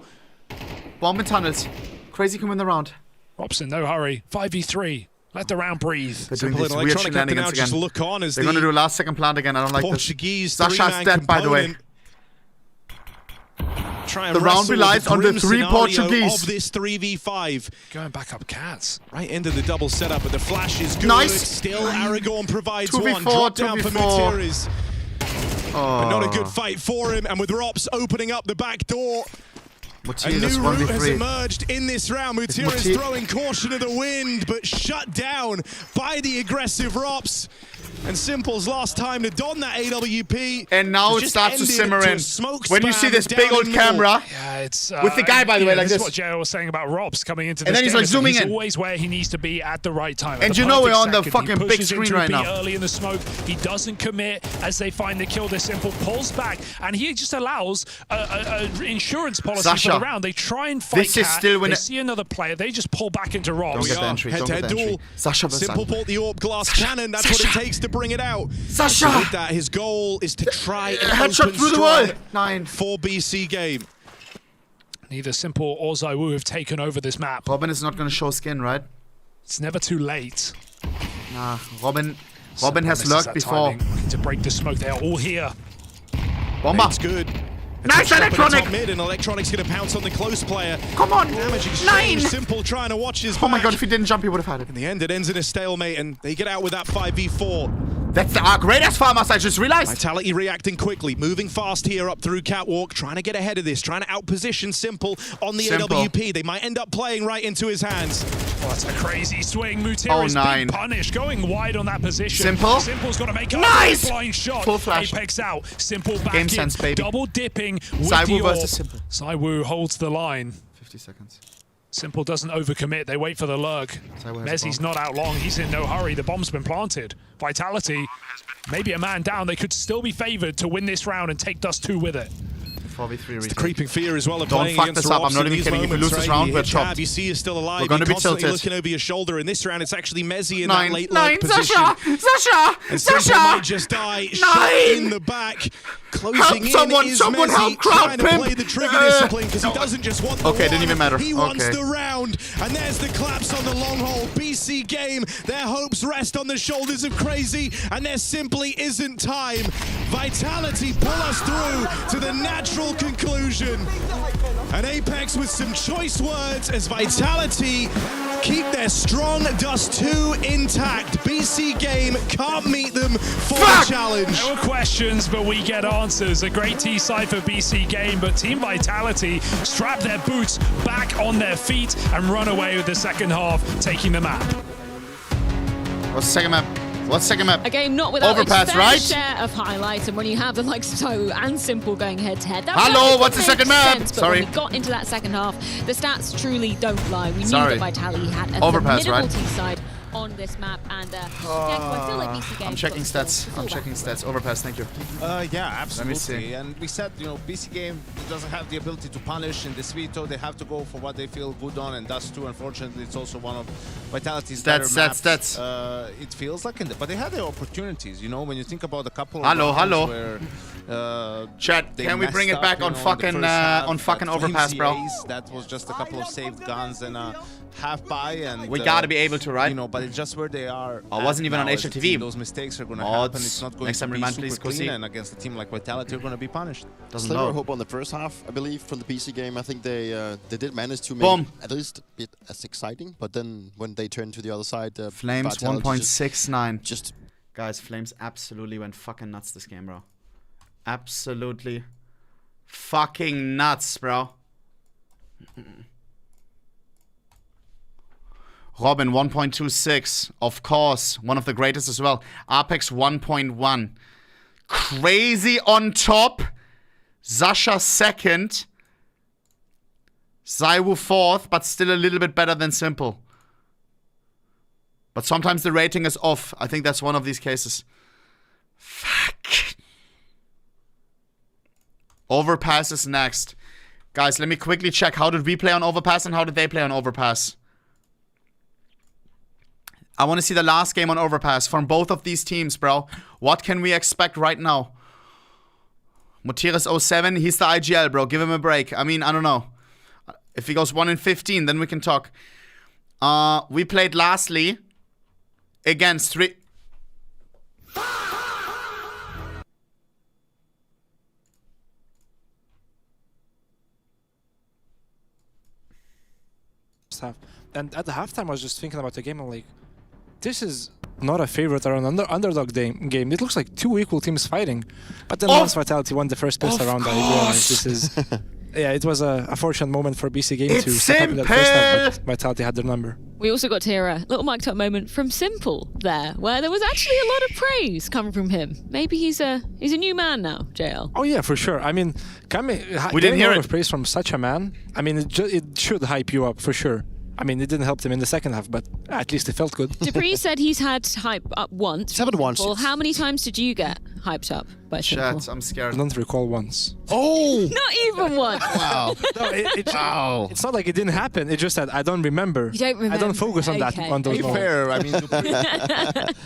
Bomb in tunnels. Crazy can win the round. Robson, no hurry. 5v3. Let the round breathe. They're doing Simple these and weird Electronic have to now shenanigans just again. look on as They're going to do a last second plant again. I don't like Portuguese this. Sasha's dead, by the way. Try and The round wrestle with relies on the grim 3 scenario Portuguese. of this 3v5. Going back up Cats. Right into the double setup, but the flash is good. Nice. Still, Aragorn provides 2v4, one. Drop down for 2v4. Mutiris. But not a good fight for him, and with Rops opening up the back door, a new route has emerged in this round. Mutiris throwing caution to the wind, but shut down by the aggressive Rops. And Simple's last time to don that AWP. And now it starts to simmer in. When you see this big old camera It's with the guy, by the way, like this this. is what Jared was saying about Robs coming into this And then he's game. like zooming he's in. always where he needs to be at the right time. And the you know we're perfect on the second. fucking He big pushes screen into right B now. early in the smoke. He doesn't commit as they find the kill. This Simple pulls back, and he just allows a insurance policy Sasha, for the round. They try and fight this is Cat. still when they it- see another player. They just pull back into Robs. Don't get the entry. Don't get the entry. Sasha, Simple bought the Orb Glass Sasha, Cannon. That's Sasha. what it takes to bring it out. Sasha. So with that, his goal is to try and Headshot open through the strong wall. 9. for BC game. Neither Simple or Zaiwu have taken over this map. Robin is not going to show skin, right? It's never too late. Nah, Robin Simple has misses lurked that before. timing. Looking to break the smoke. They are all here. Bomba. It's good. Nice Top Electronic. mid, and Electronic's going to pounce on the close player. Come on. Damage exchange. 9. Simple trying to watch his Oh my back. god, if he didn't jump, he would have had it. In the end, it ends in a stalemate, and they get out with that 5v4. That's the greatest farmers, I just realized. Vitality reacting quickly, moving fast here up through Catwalk, trying to get ahead of this, trying to outposition Simple on the Simple. AWP. They might end up playing right into his hands. Oh, that's a crazy swing. Oh, Mutiris 9. big punish, going wide on that position. Simple. Simple's got to make up Nice. a blind shot. Full flash. Apex out. Simple back Game in. sense, baby. Double dipping with Zaiwu the versus orb. Simple. Zaiwu holds the line. 50 seconds. Simple doesn't overcommit. They wait for the lurk. Zaiwu has a Mezzi's bomb. not out long. He's in no hurry. The bomb's been planted. Vitality, maybe a man down. They could still be favored to win this round and take Dust 2 with it. 4v3 The creeping fear as well of Don't playing fuck against this up. Rops I'm not in even these kidding. If we moments, lose this right? round, You we're hit tab, chopped. You see he's still alive. We're gonna You're be constantly tilted. looking over your shoulder. In this round, it's actually Mezzi in 9. that late 9. lurk position. Sasha. And Simple Sasha. might just die. Shot 9. in the back. Closing Help in someone, is someone Mezzi, help, crowd trying to pimp. play the trigger discipline because he doesn't just want the Okay, one. didn't even matter. He wants Okay. the round. And there's the collapse on the long hole. BC game. Their hopes rest on the shoulders of Crazy, and there simply isn't time. Vitality pull us through to the natural conclusion. And Apex with some choice words as Vitality keep their strong Dust 2 intact. BC game can't meet them for the challenge. There were questions, but we get answers. A great T-side for BC game, but Team Vitality strap their boots back on their feet and run away with the second half, taking the map. What's the second map? What's the second map? A game not without Overpass, its fair right? share of highlights, and when you have the likes of Zaiwu and Simple going head-to-head, that Hello, really what's the makes second map? sense, but Sorry. when we got into that second half, the stats truly don't lie. We knew Sorry. that Vitality had a Overpass, formidable right? T-side on this map, and yeah, I feel like BC game. I'm checking stats. I'm checking stats. Overpass, thank you. Yeah, absolutely. see. And we said, BC game doesn't have the ability to punish in this veto. They have to go for what they feel good on, and Dust 2, unfortunately, it's also one of Vitality's better maps. Stats. It feels like, but they had their opportunities. When you think about a couple of Hello, rounds hello. where Chat, they can we bring messed it back up, on in the fucking first half, on fucking that Overpass, bro? flimsy ace, that was just a couple of saved guns and a half buy, and We gotta be able to, right? but it's just where they are. I wasn't even on now as a HLTV. team. Those mistakes are going to happen. It's not going next to time be remind, super please, go clean, see. and against a team like Vitality, you're going to be punished. Doesn't Sliver know. hope on the first half, I believe, from the PC game. I think they did manage to make Boom. at least a bit as exciting. But then when they turned to the other side, Flames Vitality 1.69. Just Guys, Flames absolutely went fucking nuts this game, bro. Absolutely fucking nuts, bro. Robin 1.26, of course, one of the greatest as well. Apex 1.1. Crazy on top. Sasha second. Zaiwu fourth, but still a little bit better than Simple. But sometimes the rating is off. I think that's one of these cases. Fuck. Overpass is next. Guys, let me quickly check. How did we play on Overpass and how did they play on Overpass? I want to see the last game on Overpass from both of these teams, bro. What can we expect right now? Mutiris 07, he's the IGL, bro. Give him a break. I mean, I don't know. If he goes 1 in 15, then we can talk. We played lastly against 3... Half. And at the halftime, I was just thinking about the game. I'm like, this is not a favorite or an underdog game. It looks like two equal teams fighting. But then once Vitality won the first best round, I realized this is... Yeah, it was a fortunate moment for BC Game to step up in that first half, but Vitality had their number. We also got to hear a little mic'd up moment from Simple there, where there was actually a lot of praise coming from him. Maybe he's a new man now, JL. Oh yeah, for sure. I mean, we didn't hear it. Praise from such a man. I mean, it should hype you up for sure. I mean, it didn't help him in the second half, but at least it felt good. Dupree said he's had hype up once. Once. How many times did you get hyped up by Simple? Shit, I'm scared. I don't recall once. Oh! Not even once. Wow. No, it's not like it didn't happen. It's just that I don't remember. You don't remember. I don't focus on that. On those moments. Fair. I mean,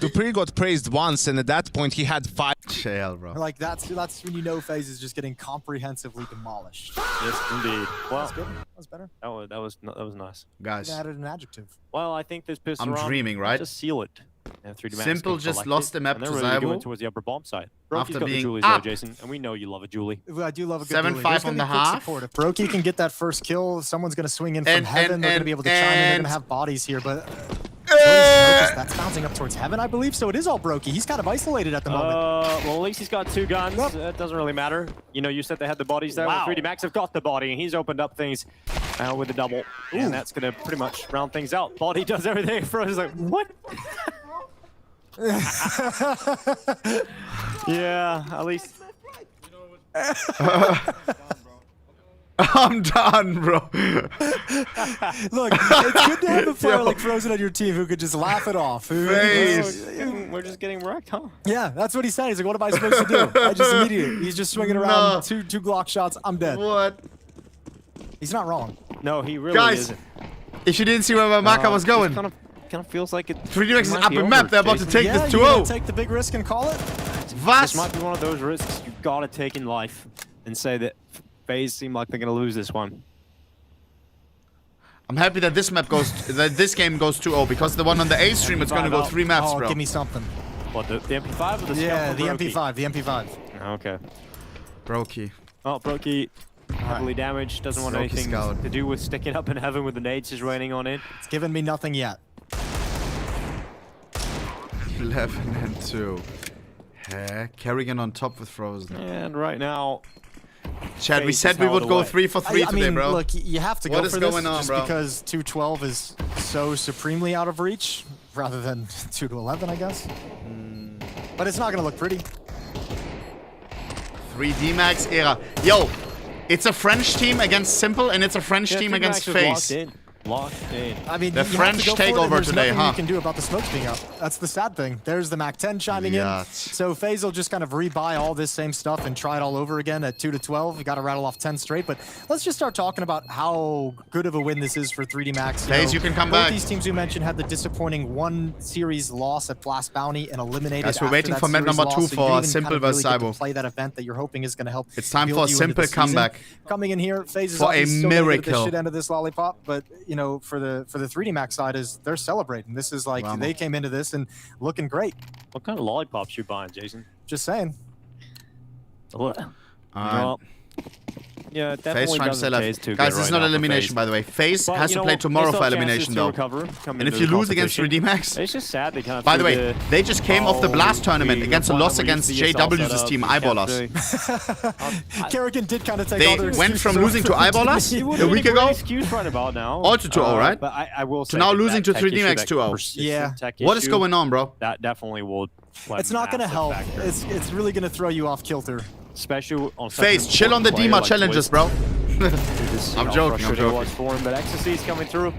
Dupree got praised once, and at that point he had 5. Jail, bro. Like that's when you know FaZe is just getting comprehensively demolished. Yes, indeed. Well, That's good. That was better. that was nice. Guys, I added an adjective. Well, I think this pistol I'm round, dreaming, right? Just seal it. And 3D Max Simple can just collect lost it, the map and to they're really Zybo. going towards the upper bomb side. Broki's After got being the Julies up. though, Jason, and we know you love a Julie. I do love a good 7-5 Julie. There's on gonna the be quick half. support. If Brokey can get that first kill, someone's going to swing in from And- heaven. and- They're going to be able to chime in. They're going to have bodies here, but... That's bouncing up towards heaven, I believe, so it is all Brokey. He's kind of isolated at the moment. Well, at least he's got 2 guns. It doesn't really matter. You know, you said they had the bodies there. Wow. Well, 3D Max have got the body, and he's opened up things with the double. And that's going to pretty much round things out. Body does everything. Froze is like, what? Yeah, at least... I'm done, bro. Look, it's good to have a player like Frozen on your team who could just laugh it off. We're just getting wrecked, huh? Yeah, that's what he said. He's like, what am I supposed to do? I just immediately, he's just swinging around two Glock shots. I'm dead. What? He's not wrong. No, he really Guys, isn't. if you didn't see where my Maka was going, Kind of feels like it. 3D Max is might up be in over, map. They're about to Jason. take this you're gonna 2-0. take the big risk and call it? This might be one of those risks you've got to take in life and say that FaZe seem like they're going to lose this one. I'm happy that this map goes, that this game goes 2-0 because the one on the A stream is going to go 3 maps, Oh, bro. give me something. What, the MP5 or the Yeah, Scout the from MP5, the MP5. Brokey? Okay. Brokey. Oh, Brokey, heavily damaged, doesn't want Brokey anything Scout. to do with sticking up in heaven with the nades just raining on it. It's given me nothing yet. 11 and 2. Kerrigan on top with Frozen. And right now... Chad, we FaZe said is we would held go away. 3 for 3 I today, mean, bro. look, you have to What go is for this going on, just bro? because 2-12 is so supremely out of reach rather than 2-11, I guess. But it's not going to look pretty. 3D Max era. Yo, it's a French team against Simple and it's a French team against FaZe. Locked in. I mean, The you have French to go for it, and takeover there's today, nothing huh? you can do about the smokes being up. That's the sad thing. There's the Mac-10 chiming in. So FaZe will just kind of rebuy all this same stuff and try it all over again at 2-12. You got to rattle off 10 straight. But let's just start talking about how good of a win this is for 3D Max. FaZe, you can come both back. These teams we mentioned had the disappointing 1 series loss at Blast Bounty and eliminated. Guys, we're after waiting that for map series number loss, 2 so you for didn't even Simple kind of really versus get to Cybo. play that event that you're hoping is going to help. It's time build for a you into the Simple season. comeback. Coming in here, FaZe is For a obviously still gonna get the miracle. shit end of this lollipop, but you know, for the 3D Max side is they're celebrating. This is like they came into this and looking great. What kind of lollipops you buying, Jason? Just saying. Well, yeah, FaZe definitely trying to doesn't sell taste out. too Guys, good this is right not now for elimination, FaZe. by the way. FaZe But, has you to know, play they tomorrow still for have chances elimination, to though. recover coming And if into you the lose against competition. 3D Max, It's just sad they kind of by the threw way, they just came off the Blast tournament we against a were loss used against to the assault JW's setup, team, we kept Eyeballers. Kerrigan did kind of take They all their went from excuses losing to away from Eyeballers me. a week ago. Excuse right about now. Also 2-0, right? But I will say To now that losing to tech 3D issue, Max that 2-0. persistent Yeah. tech What is issue, going on, bro? That definitely will play a It's not going to massive help. factor. It's really going to throw you off kilter. Especially on FaZe, chill on the DMA challenges, bro. I'm joking, I'm joking. For him, but Ecstasy is coming through.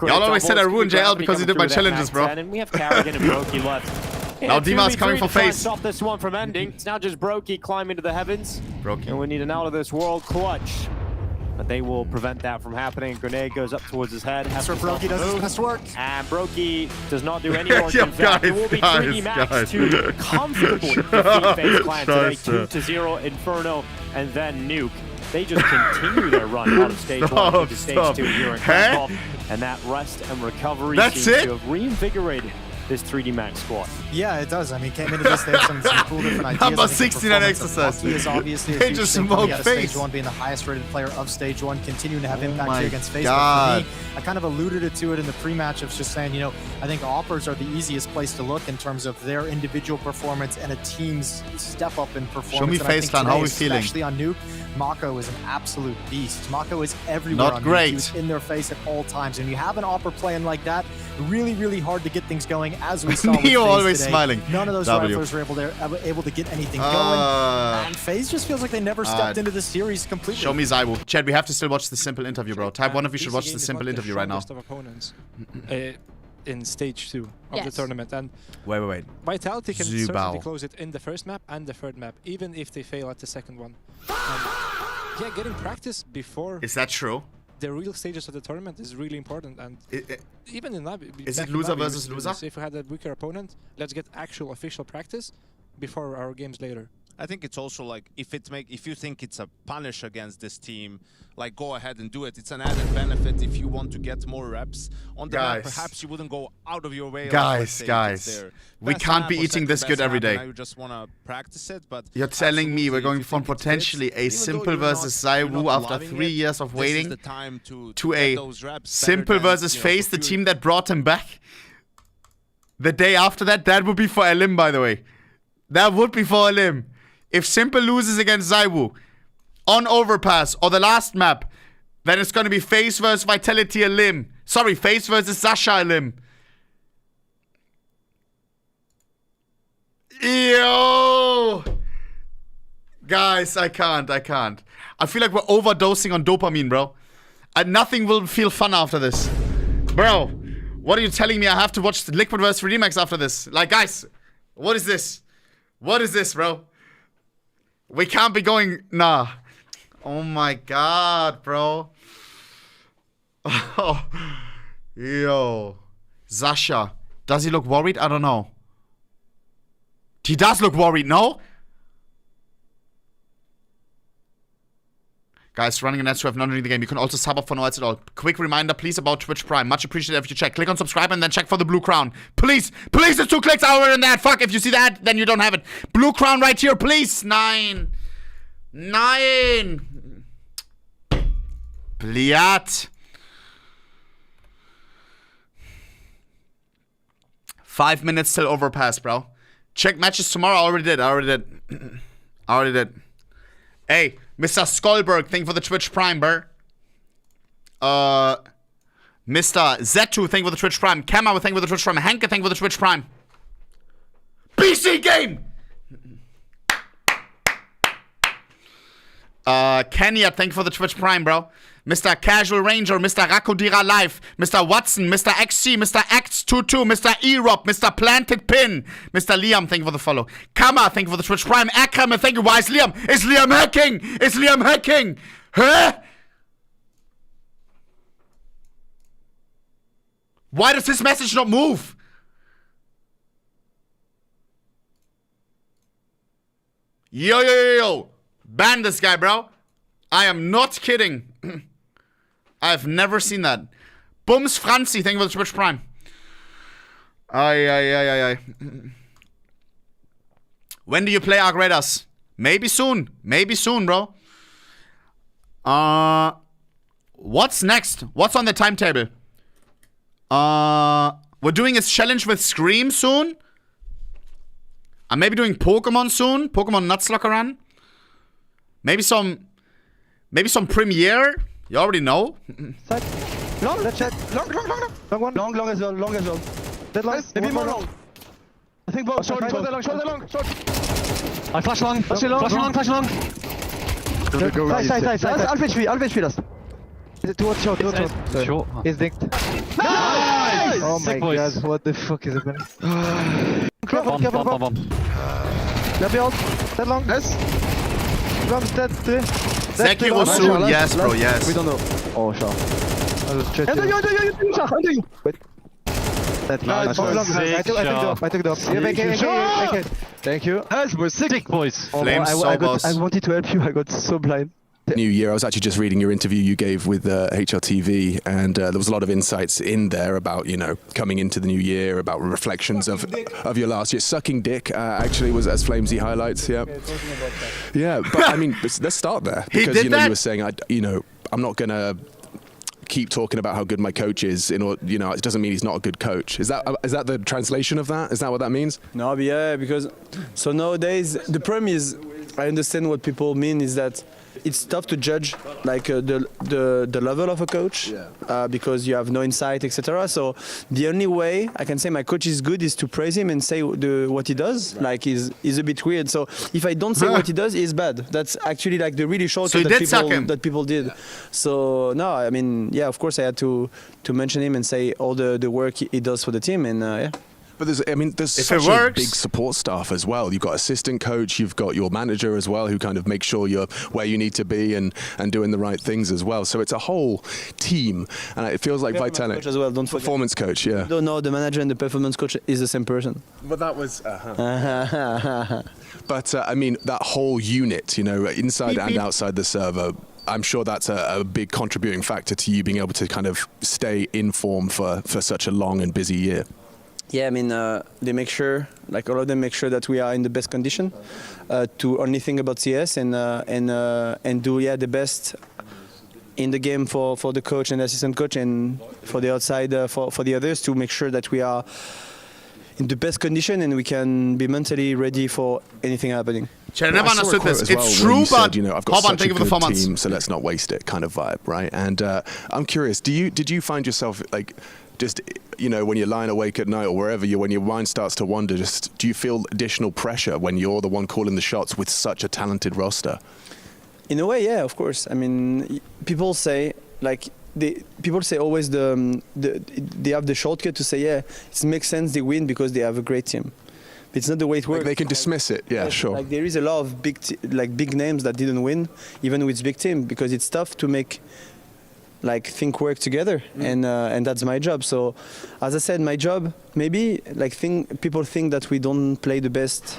Y'all always said I ruined JL because he did my challenges, bro. And we have Kerrigan and Brokey left. Now Dima's coming for FaZe. Stop this one from ending. It's now just Brokey climbing to the heavens. Brokey. And we need an out of this world clutch. But they will prevent that from happening. Grenade goes up towards his head. That's where Brokey does his best work. And Brokey does not do any work. Yo, In fact, it will be 3D Max to comfortably defeat FaZe Clan today. 2-0 Inferno and then Nuke. They just continue their run out of stage 1 to stage 2 here in Krakow. And that rest and recovery That's seems it? to have reinvigorated this 3D Max squad. Yeah, it does. I mean, came into this, they had some cool different ideas. Number I think the 69 performance of exercise. Lucky is obviously a They huge just thing coming smoked out of FaZe. Stage 1, being the highest rated player of Stage 1, continuing to have impact my here against FaZe. God. But for me, I kind of alluded to it in the pre-match of just saying, you know, I think Oppers are the easiest place to look in terms of their individual performance and a team's step up in performance. Show me And I think FaZe Clan, how today, we feeling? Especially on Nuke, Mako is an absolute beast. Mako is everywhere Not on great. Nuke. He's in their face at all times. And you have an Opper playing like that, really, really hard to get things going, as we saw with Neo FaZe always today. smiling. None of those W. riflers were able to get anything going. And FaZe just feels like they never stepped into the series completely. Show me Zaiwu. Chad, we have to still watch the simple interview, bro. Type 1 of you should watch the simple interview right now. Of opponents in stage 2 of the Yes. tournament, and Wait. Vitality can Zubao. certainly close it in the first map and the third map, even if they fail at the second one. And yeah, getting practice before Is that true? the real stages of the tournament is really important. And even in Navi, Is back it in loser Navi, we versus used to do loser? this. If we had a weaker opponent, let's get actual official practice before our games later. I think it's also like if you think it's a punish against this team, like go ahead and do it. It's an added benefit if you want to get more reps on the map. Perhaps you wouldn't go out of your way. Guys, we can't be eating this good every day. Now you just want to practice it, but You're telling me we're going from potentially a simple versus Zaiwu after 3 years of waiting to a simple versus FaZe, the team that brought him back? The day after that would be for Elim, by the way. That would be for Elim. If Simple loses against Zaiwu on Overpass or the last map, then it's going to be FaZe versus Vitality Elim. Sorry, FaZe versus Sasha Elim. Yo! Guys, I can't. I feel like we're overdosing on dopamine, bro. And nothing will feel fun after this. Bro, what are you telling me? I have to watch the Liquid vs. Remax after this. Like, guys, what is this? What is this, bro? We can't be going... Nah. Oh my god, bro. Oh. Yo. Sasha. Does he look worried? I don't know. He does look worried, no? Guys, running an ad to have not doing the game. You can also sub up for no ads at all. Quick reminder, please, about Twitch Prime. Much appreciated if you check. Click on subscribe and then check for the blue crown. Please, it's 2 clicks over in that. Fuck, if you see that, then you don't have it. Blue crown right here, please. 9. Bliat. 5 minutes till overpass, bro. Check matches tomorrow. I already did. Hey, Mr. Skolberg, thank you for the Twitch Prime, bro. Mr. Z2, thank you for the Twitch Prime. Kama, thank you for the Twitch Prime. Henke, thank you for the Twitch Prime. BC Game! Kenya, thank you for the Twitch Prime, bro. Mr. Casual Ranger, Mr. Rakodira Life, Mr. Watson, Mr. XC, Mr. X22, Mr. E-Rob, Mr. Planted Pin, Mr. Liam, thank you for the follow. Kama, thank you for the Twitch Prime. Akram, thank you. Why is Liam? Is Liam hacking? Huh? Why does his message not move? Yo. Ban this guy, bro. I am not kidding. I've never seen that. Bums Franzi, thank you for the Twitch Prime. Ay. When do you play Arc Raiders? Maybe soon, bro. What's next? What's on the timetable? We're doing a challenge with Scream soon. I'm maybe doing Pokemon soon. Pokemon Nutslocker Run. Maybe some Premiere. You already know. Long, let's check. Long one. Long as well. Dead long. Maybe more long. I think both. Shoulder long. I flash long. Flash long. Side. Alp HP das. Towards short. He's dinked. Nice! Oh my god, what the fuck is happening? Careful. Left ult. Dead long. Yes. Drums dead. Zekiro soon. Yes, bro. Yes. We don't know. Oh, sure. Under you. Wait. That's nice. I took the up. Thank you. We're sick, boys. I wanted to help you. I got so blind. New year. I was actually just reading your interview you gave with HLTV, and there was a lot of insights in there about, you know, coming into the new year, about reflections of your last year. Sucking dick actually was as Flamesy highlights. Yeah, yeah. But I mean, let's start there because you know you were saying I'm not gonna keep talking about how good my coach is. In order, you know, it doesn't mean he's not a good coach. Is that the translation of that? Is that what that means? No, but yeah, because so nowadays the problem is, I understand what people mean is that it's tough to judge like the level of a coach because you have no insight, etc. So the only way I can say my coach is good is to praise him and say what he does. Like he's a bit weird. So if I don't say what he does, he's bad. That's actually like the really shortcut that people did. Yeah. So no, I mean, yeah, of course I had to mention him and say all the work he does for the team, and yeah. But there's such a big support staff as well. You've got assistant coach, you've got your manager as well, who kind of makes sure you're where you need to be and doing the right things as well. So it's a whole team, and it feels like Vitality. Coach as well, don't forget. Performance coach, yeah. Don't know the manager and the performance coach is the same person. But that was. But I mean, that whole unit, you know, inside and outside the server. I'm sure that's a big contributing factor to you being able to kind of stay in form for such a long and busy year. Yeah, I mean, they make sure, like all of them make sure that we are in the best condition to only think about CS and do the best in the game for the coach and the assistant coach and for the outside for the others to make sure that we are in the best condition and we can be mentally ready for anything happening. I never understood this. It's true, but you know, I've got such a good team, so let's not waste it, kind of vibe, right? And I'm curious, did you find yourself like? Just, you know, when you're lying awake at night or wherever when your mind starts to wander, just do you feel additional pressure when you're the one calling the shots with such a talented roster? In a way, yeah, of course. I mean, people say people say always they have the shortcut to say, yeah, it makes sense they win because they have a great team. It's not the way it works. Like they can dismiss it, yeah, sure. Like there is a lot of big names that didn't win, even with big team, because it's tough to make. Like think work together, and that's my job. So, as I said, my job maybe people think that we don't play the best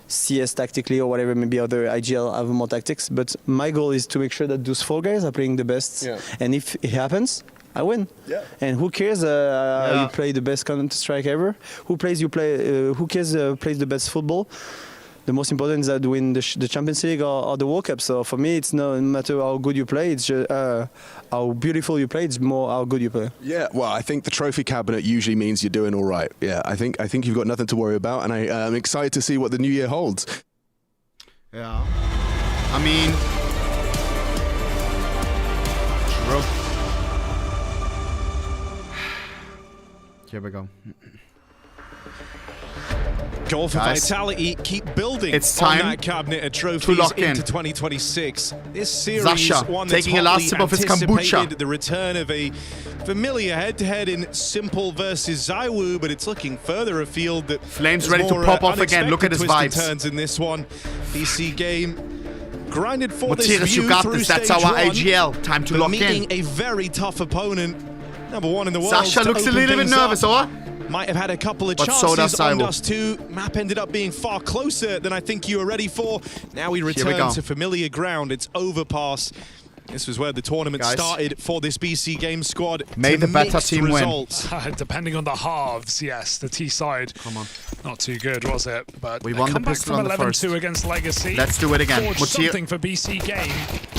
CS tactically or whatever. Maybe other IGL have more tactics, but my goal is to make sure that those 4 guys are playing the best. Yeah. And if it happens, I win. Yeah. And who cares? You play the best Counter-Strike ever. Who cares? Plays the best football. The most important is that win the Champions League or the World Cup. So for me, it's no matter how good you play, it's just how beautiful you play. It's more how good you play. Yeah, well, I think the trophy cabinet usually means you're doing all right. Yeah, I think you've got nothing to worry about, and I'm excited to see what the new year holds. Yeah, I mean, true. Here we go. Goal for Vitality, keep building it's time on that cabinet of trophies into 2026. This series, Zasha, one that's taking a last sip of his kombucha. The return of a familiar head-to-head in Simple versus Zaiwu, but it's looking further afield. That Flames ready to pop off again. Look at his vibes. Turns in this one. BC game grinded for Matiris, this view you got through this. That's stage our one, AGL. Time to lock meeting in. a very tough opponent, number 1 in the world. Zasha looks a little bit nervous, or? Might have had a couple of chances on Dust 2. Map ended up being far closer than I think you were ready for. Now we return to familiar ground. It's Overpass. This was where the tournament started for this BC game squad. May the better team win. Depending on the halves, yes. The T side, not too good, was it? But we won the pistol on the first. 11-2 against Legacy. Let's do it again. Something for BC game.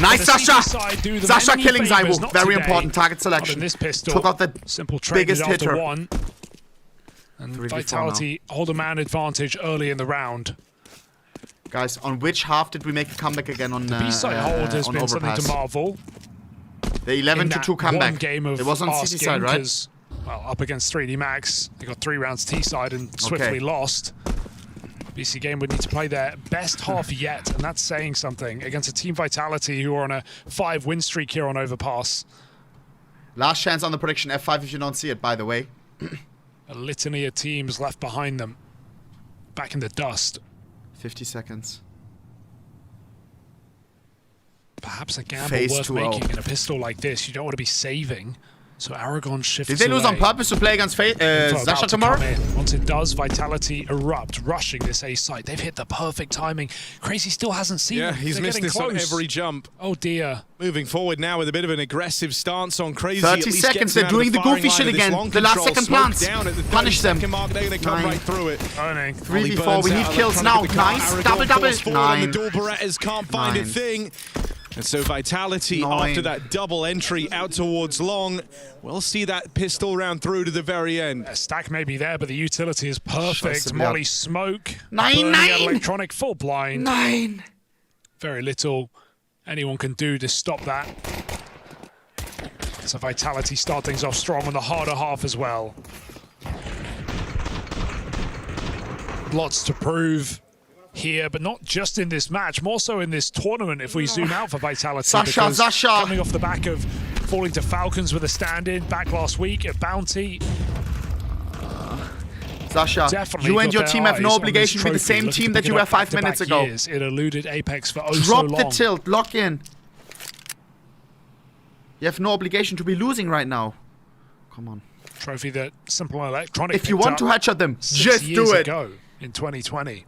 Nice, Zasha! Zasha killing Zaiwu. Very important target selection. This pistol. Took out the simple biggest hitter. One. And Vitality hold a man advantage early in the round. Guys, on which half did we make a comeback again on the B-side hold has been something to marvel. The 11-2 comeback. Game of it was on CT side, right? Well, up against 3D Max, they got 3 rounds T side and swiftly lost. BC game would need to play their best half yet, and that's saying something against a team Vitality who are on a 5-win streak here on Overpass. Last chance on the prediction F5 if you don't see it, by the way. A litany of teams left behind them, back in the dust. 50 seconds. Perhaps a gamble worth making in a pistol like this. You don't want to be saving So Aragon shifts Did they lose on away. purpose to play against Zasha tomorrow? Once it does, Vitality erupt, rushing this A site. They've hit the perfect timing. Crazy still hasn't seen Yeah, them. he's They're missed getting this on close. every jump. Oh dear. Moving forward now with a bit of an aggressive stance on Crazy. 30 At least seconds, gets they're him out of doing the firing goofy line shit of this again. long The last control. second Smoke plants. down at the Punish them. 30-second mark, they're going to come 9. right through it. 3v4, we need kills now. Nice. Double. 9. The Berettas can't find a 9. thing. And so Vitality, 9. after that double entry out towards long, we'll see that pistol round through to the very end. A stack may be there, but the utility is perfect. Scheiße, Molly smoke. 9, burning 9. out Electronic full blind. 9. Very little anyone can do to stop that. So Vitality start things off strong on the harder half as well. Lots to prove here, but not just in this match, more so in this tournament if we zoom out for Vitality. Zasha. Coming off the back of falling to Falcons with a stand-in back last week at Bounty. Zasha, Definitely you and got your their team have eyes no on obligation this to be the trophy, same looking team to that pick you it were up 5 minutes back-to-back ago. years. It eluded Apex for so Drop long. the tilt, lock in. You have no obligation to be losing right now. Come on. Trophy that Simple Electronic If you picked want to up headshot them, 6 just years do it. ago in 2020.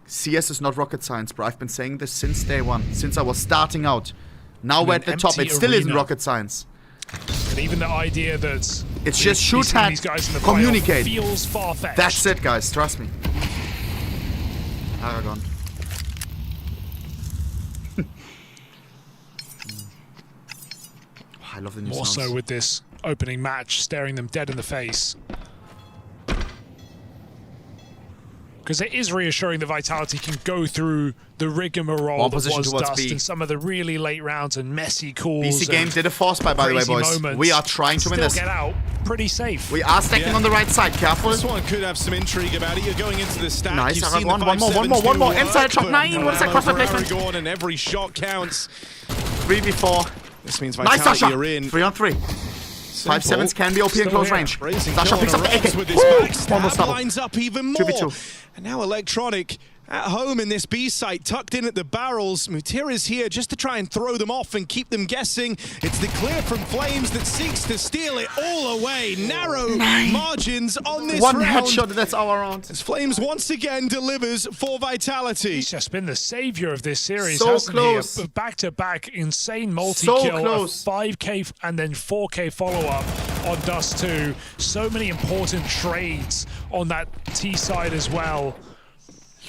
CS is not rocket science, bro. I've been saying this since day one, since I was starting out. Now we're at the top. It still isn't rocket science. And even the idea that It's just shoot hat, these guys in the communicate. playoff feels far-fetched. That's it, guys. Trust me. Aragon. I love the new More sounds. so with this opening match, staring them dead in the face. Because it is reassuring that Vitality can go through the rigmarole One that position was towards Dust B. in some of the really late rounds and messy calls. BC Game did a force buy, by the way, crazy boys. moments. We are trying to win Still this. get out pretty safe. We are stacking on the right side. Careful. This one could have some intrigue about it. You're going into the stack. Nice, You've Aragon. seen the One more. 5-7s do Inside work, shot but 9. What is that no cross for replacement? Aragon, and every shot counts. 3v4. This means Nice, Vitality Zasha. are in. 3 on 3. 5-7s can be OP in Still close here. range. Raising Zasha kill picks on up the the ropes AK. with this Woo! backstab, Almost double. lines up even more. 2v2. And now Electronic at home in this B site, tucked in at the barrels. Mutir is here just to try and throw them off and keep them guessing. It's the clear from Flames that seeks to steal it all away. Narrow margins on this One round. headshot, that's our round. As Flames once again delivers for Vitality. He's just been the savior of this series, So hasn't close. he? Back-to-back insane multi-kill, So close. a 5K and then 4K follow-up on Dust 2. So many important trades on that T side as well.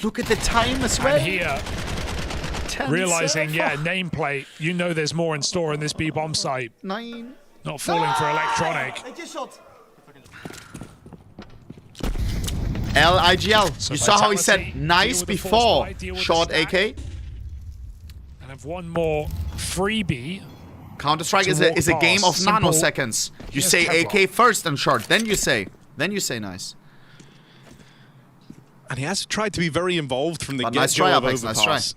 Look at the time as well. And here, realizing, nameplate, you know there's more in store in this B-bomb site. 9. Not falling for Electronic. LIGL. So You saw how he Vitality said deal nice with the force before buy, deal with the short stack. AK. And have one more freebie. Counter-Strike To is a walk game of past. Simple. nanoseconds. You Yes, say Kevlar. AK first and short, then you say nice. And he has tried to be very involved from the But get-go nice try, of Apex, nice try. Overpass.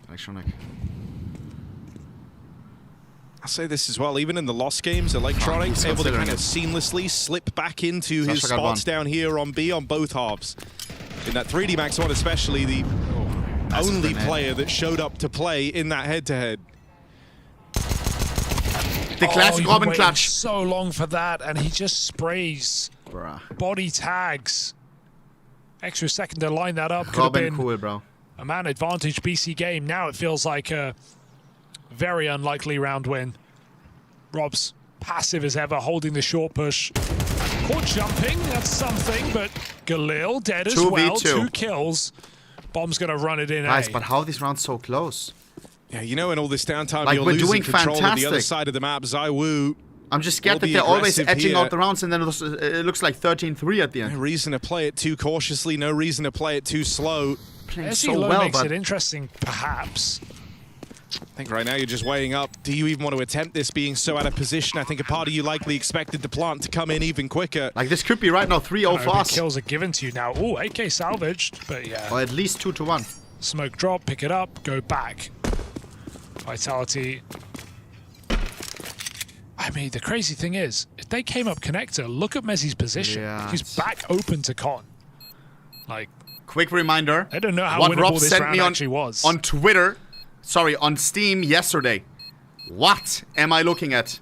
Electronic. I'll say this as well, even in the lost games, Electronic he's able to considering kind of it. seamlessly slip back into his Zasha got spots one. down here on B on both halves. In that 3D Max one especially, the Massive only grenade. player that showed up to play in that head-to-head. The classic you've Robin waited clutch. so long for that, and he just sprays Bruh. body tags. Extra second to line that up. Could have Robin been cool, bro. a man advantage BC game. Now it feels like a very unlikely round win. Rob's passive as ever, holding the short push. Caught jumping, that's something, but Galil dead as 2v2. well. 2 kills. Bomb's going to run it in. Nice, A. but how are these rounds so close? Yeah, you know, in all this downtime, Like, you're we're losing doing control of the other fantastic. side of the map. ZywOo. I'm just scared will that be they're always aggressive edging here. out the rounds, and then it looks like 13-3 at the No end. reason to play it too cautiously, no reason to play it too slow. Playing SE so Low well, makes but it interesting, perhaps. I think right now you're just weighing up, do you even want to attempt this being so out of position? I think a part of you likely expected the plant to come in even quicker. like this could be right now 3-0 for us. Kills are given to you now. Oh, AK salvaged, but yeah. Or at least 2-1. Smoke drop, pick it up, go back. Vitality. I mean, the crazy thing is, if they came up connector, look at Messi's position. Yeah. He's back open to Con. Like, Quick reminder. I don't know how what winnable Rob this sent round me on, actually was. on Twitter, sorry, on Steam yesterday. What am I looking at?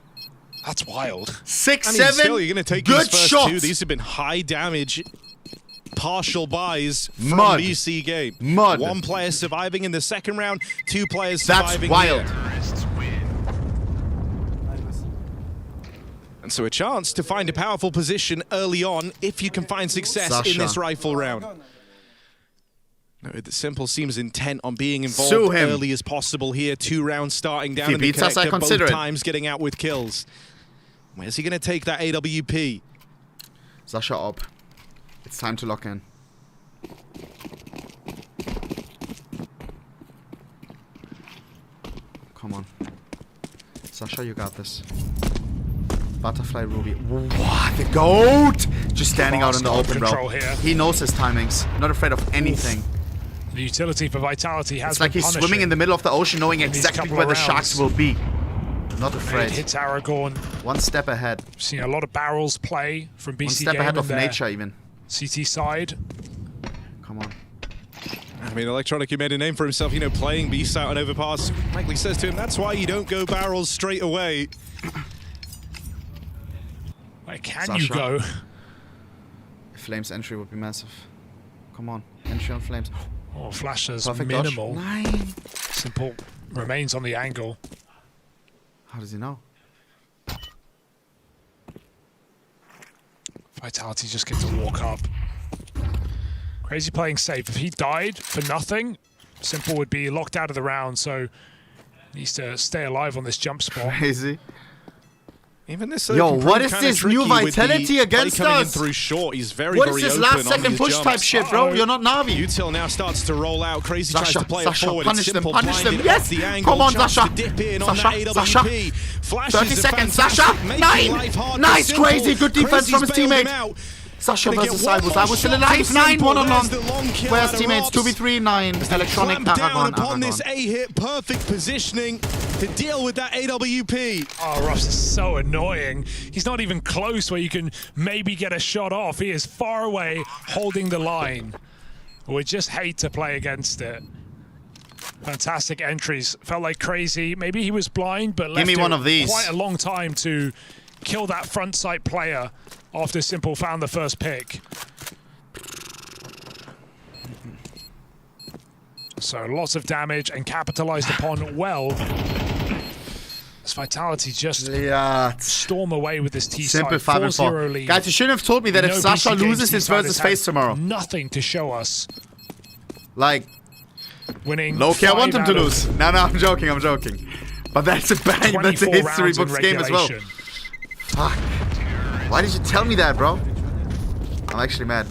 That's wild. 6, I mean, 7. still, you're going to take good these first shots. two. These have been high damage, partial buys from Mud. BC game. Mud. 1 player surviving in the second round, 2 players That's surviving wild. here. And so a chance to find a powerful position early on if you can find success in this rifle round. No, Simple seems intent on being involved early as possible here. 2 rounds starting down in the connector, both times getting out with kills. Where's he going to take that AWP? Sasha up. It's time to lock in. Come on. Sasha, you got this. Butterfly Ruby. What? The GOAT! Just standing out in the open, bro. Here. He knows his timings. Not afraid of anything. The utility for Vitality has It's like he's swimming in the middle of the ocean knowing exactly where the sharks will be. Not afraid. It hits Aragorn. 1 step ahead. Seen a lot of barrels play from BC 1 step game ahead of their nature even. CT side. Come on. I mean, Electronic, he made a name for himself, you know, playing beast out on overpass. Likely says to him, that's why you don't go barrels straight away. Where can you go? Flames entry would be massive. Come on. Entry on Flames. Oh, Flasher's Perfect minimal. dodge. 9. Simple remains on the angle. How does he know? Vitality just gets to walk up. Crazy playing safe. If he died for nothing, Simple would be locked out of the round, so needs to stay alive on this jump spot. Crazy. Even this Yo, what is this new Vitality against us? Through short. He's very, What very is this open last second push type shit, bro? You're not Navi. Util now starts to roll out. Crazy tries to play it forward. Punish them, Simple punish them. blinded Yes. off the angle. Come on, Chance Sasha. to dip in Sasha, on that Sasha. AWP. Flashes 30 are seconds, fantastic, Sasha. making 9. life hard for Nice, Simple. crazy. Good defense from his Crazy's bailed him teammate. out. Sasha Gonna versus get one Cybus. more I was still shot alive. from 9, Simple. 1 on There's 1. the long kill Where's out of teammates? Rops. 2v3, 9. Electronic Clamp down Aragon. upon this A-hit. Perfect positioning to deal with that AWP. Oh, Ross is so annoying. He's not even close where you can maybe get a shot off. He is far away, holding the line. We just hate to play against it. Fantastic entries. Felt like Crazy. Maybe he was blind, but left Give me one of these. Quite a long time to kill that front sight player after Simple found the first pick. So lots of damage and capitalized upon well. This Vitality just storm away with this T side. Simple 5-4 lead. Guys, you shouldn't have told me that if No Sasha BC loses games his versus team face has tomorrow. Nothing to show us. Like, winning. low-key, I want him to 5 out of lose. No, I'm joking. But that's a bang. That's a 24 history rounds in books game as well. regulation. Fuck. Why did you tell me that, bro? I'm actually mad.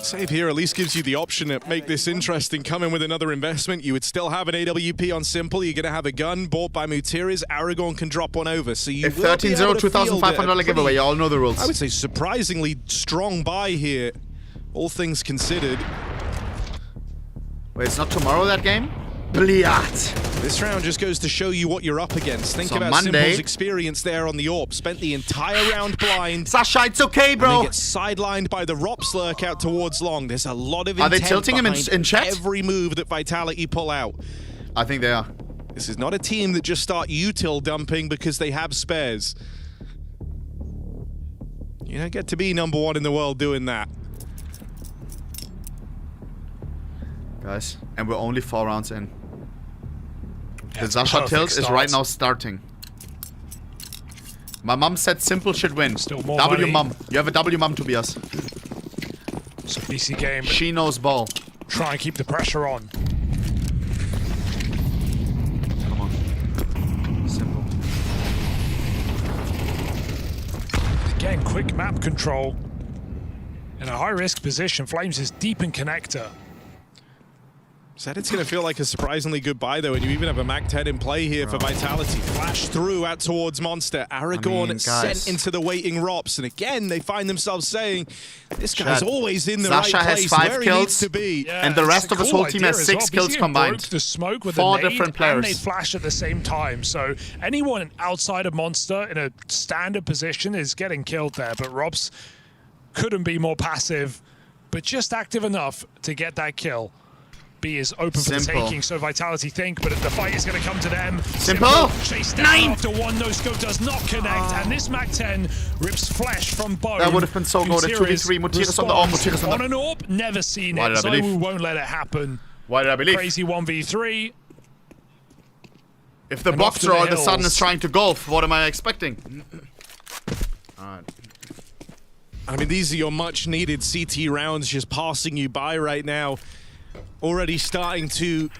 Save here at least gives you the option to make this interesting. Come in with another investment. You would still have an AWP on Simple. You're going to have a gun bought by Mutiris. Aragorn can drop one over. So you If will be able 13-0, to field $2,500 a giveaway. You all know the rules. I would say surprisingly strong buy here, all things considered. Wait, it's not tomorrow that game? Bliat. This round just goes to show you what you're up against. Think So about Monday. Simple's experience there on the AWP. Spent the entire round blind. Sasha, it's okay, bro. And they get sidelined by the Rops lurk out towards long. There's a lot of Are intent they tilting him behind in chat? every move that Vitality pull out. I think they are. This is not a team that just start util dumping because they have spares. You don't get to be #1 in the world doing that. Guys, and we're only 4 rounds in. The it's a Sasha perfect tilt is start. right now starting. My mom said Simple should win. Still more W money. mom. You have a W mom, Tobias. So BC game. She knows ball. Try and keep the pressure on. Come on. Simple. Again, quick map control. In a high-risk position, Flames is deep in connector. Said it's going to feel like a surprisingly good buy, though, and you even have a Mac 10 in play here for Vitality. Flash through out towards Monster. Aragorn sent into the waiting Rops, and again, they find themselves saying, this guy's always in the Sasha right has place, 5 where he kills, needs to be. and the rest of his whole team has 6 kills combined. The smoke with 4 the nade different and players. they flash at the same time. So anyone outside of Monster in a standard position is getting killed there, but Robs couldn't be more passive, but just active enough to get that kill. B is open for the taking, so Vitality think, but the fight is going to come to them. Simple! Chase down after one, no scope does not connect, and this MAC-10 rips flesh from bone. That would have been so good. A 2v3, Mutiras on the arm, Mutiras on an AWP, never seen Why it. did I believe? Zywoo won't let it happen. Why did I believe? Crazy 1v3. If the boxer all of a sudden is trying to golf, what am I expecting? Alright. I mean, these are your much-needed CT rounds just passing you by right now. Already starting to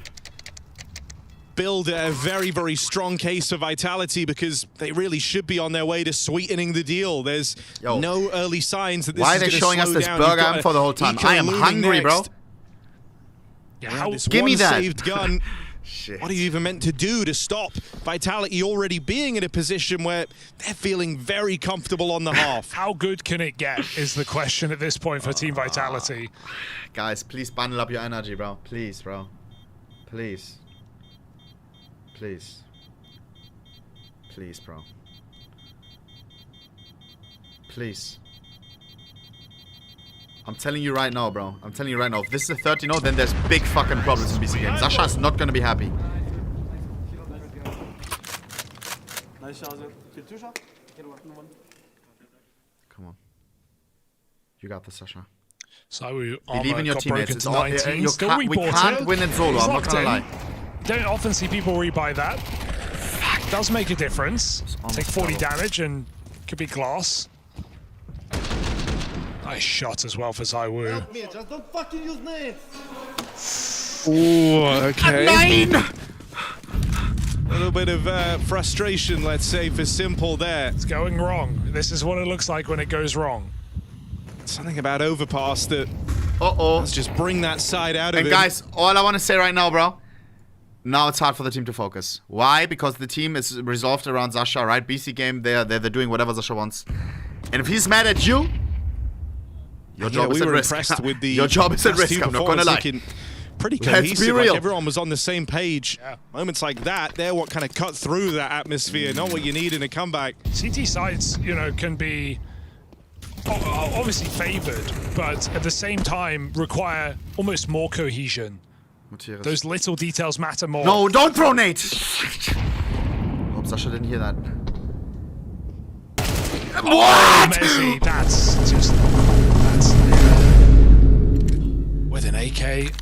build a very, very strong case for Vitality because they really should be on their way to sweetening the deal. There's no early signs that this Why is are they showing us this down. burger for the whole time? I am hungry, bro. Yeah, this Give me that. saved gun. What are you even meant to do to stop Vitality already being in a position where they're feeling very comfortable on the half? How good can it get is the question at this point for Team Vitality. Guys, please bundle up your energy, bro. Please, bro. Please. Please. Please, bro. Please. I'm telling you right now, bro. I'm telling you right now. If this is a 13-0, then there's big fucking problems in BC games. Zasha is not going to be happy. Come on. You got this, Sasha. Zywoo believe in your teammates. It's all, we can't win in solo. I'm not gonna lie. You don't often see people rebuy that. Does make a difference. Take 40 damage and could be glass. Nice shot as well for Zywoo. Help me, just don't fucking use nades. Ooh, okay. 9! A little bit of frustration, let's say, for Simple there. It's going wrong. This is what it looks like when it goes wrong. Something about overpass that... Let's just bring that side out of it. And guys, all I want to say right now, bro. Now it's hard for the team to focus. Why? Because the team is resolved around Zasha, right? BC game, they're doing whatever Zasha wants. And if he's mad at you, your job is at risk. With the your job is at risk, I'm not gonna lie. Pretty Let's cohesive, be real. like everyone was on the same page. Yeah. Moments like that, they're what kind of cut through that atmosphere, not what you need in a comeback. CT sides, you know, can be obviously favored, but at the same time require almost more cohesion. Those little details matter more. No, don't throw Nate! Hope Zasha didn't hear that. What? Messi, that's just... with an AK.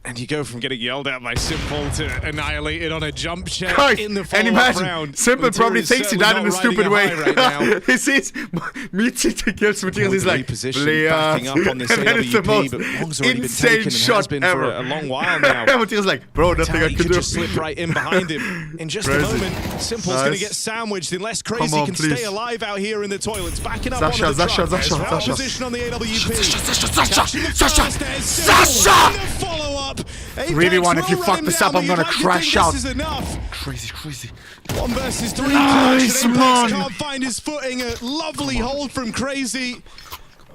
And you go from getting yelled at by Simple to annihilated on a jump check in the follow-up round. Simple probably thinks he died in a stupid way. Right He sees Mutiara kills Mutiara, he's like, backing up on this and then it's the most insane shot been ever. for a long while now. Mutiara's like, bro, nothing I He can could do. just slip right in behind him. In just a moment, Simple's going to get sandwiched unless Crazy on, can please. stay alive out here in the toilets. Backing up Zasha, onto the Zasha, truck. Zasha, Well Zasha. position on the AWP. Zasha! Follow-up. Really one, if you fuck this up, I'm gonna crash out. This is enough. Crazy. 1 versus 3. Nice, man. Can't find his footing. A lovely hold from Crazy.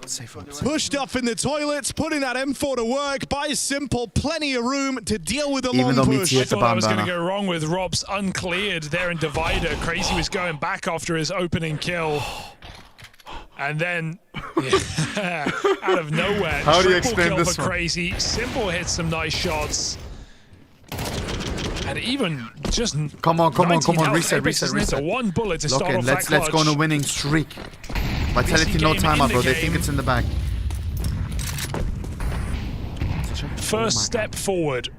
Pushed up in the toilets, putting that M4 to work by Simple. Plenty of room to deal with a long push. I thought that was going to go wrong with Rob's uncleared there in Divider. Crazy was going back after his opening kill. And then, out of nowhere, how do you triple explain kill this for one? Crazy. Simple hits some nice shots. And even just Come on, health. reset. It's a one bullet to start off let's that clutch. go on a winning streak. Vitality, no timeout, bro. They think it's in the bag. First step forward.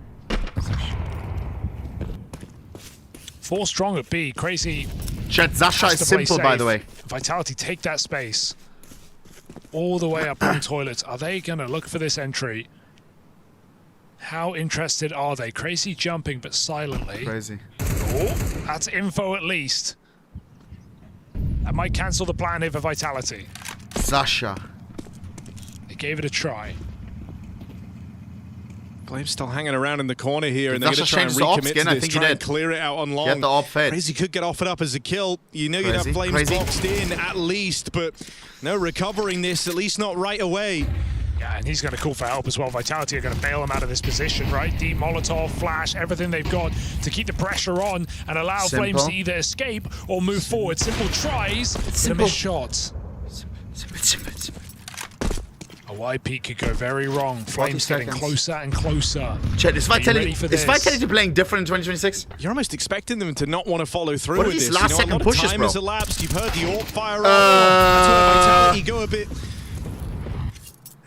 4 strong at B. Crazy. Chat, Zasha is Simple, by the way. Vitality, take that space. All the way up on toilets. Are they going to look for this entry? How interested are they? Crazy jumping, but silently. Crazy. Oh, that's info at least. That might cancel the plan here for Vitality. Zasha. They gave it a try. Flame's still hanging around in the corner here, and they're Zasha going to try and changed the recommit op skin, to I this, think he try and did. clear it out on long. Get the op fed. Crazy could get offered up as a kill. You know you'd have Flames Crazy. boxed in at least, but no recovering this, at least not right away. Yeah, and he's going to call for help as well. Vitality are going to bail him out of this position, right? Deep Molotov, Flash, everything they've got to keep the pressure on and allow Simple. Flames to either escape or move forward. Simple tries, but a missed shot. A wide peak could go very wrong. Flames getting closer and closer. Chet, is Vitality playing different in 2026? You're almost expecting them to not want to follow through What are with these this. last second a lot pushes, of time bro? has elapsed. You've heard the AWP fire that's where Vitality go a bit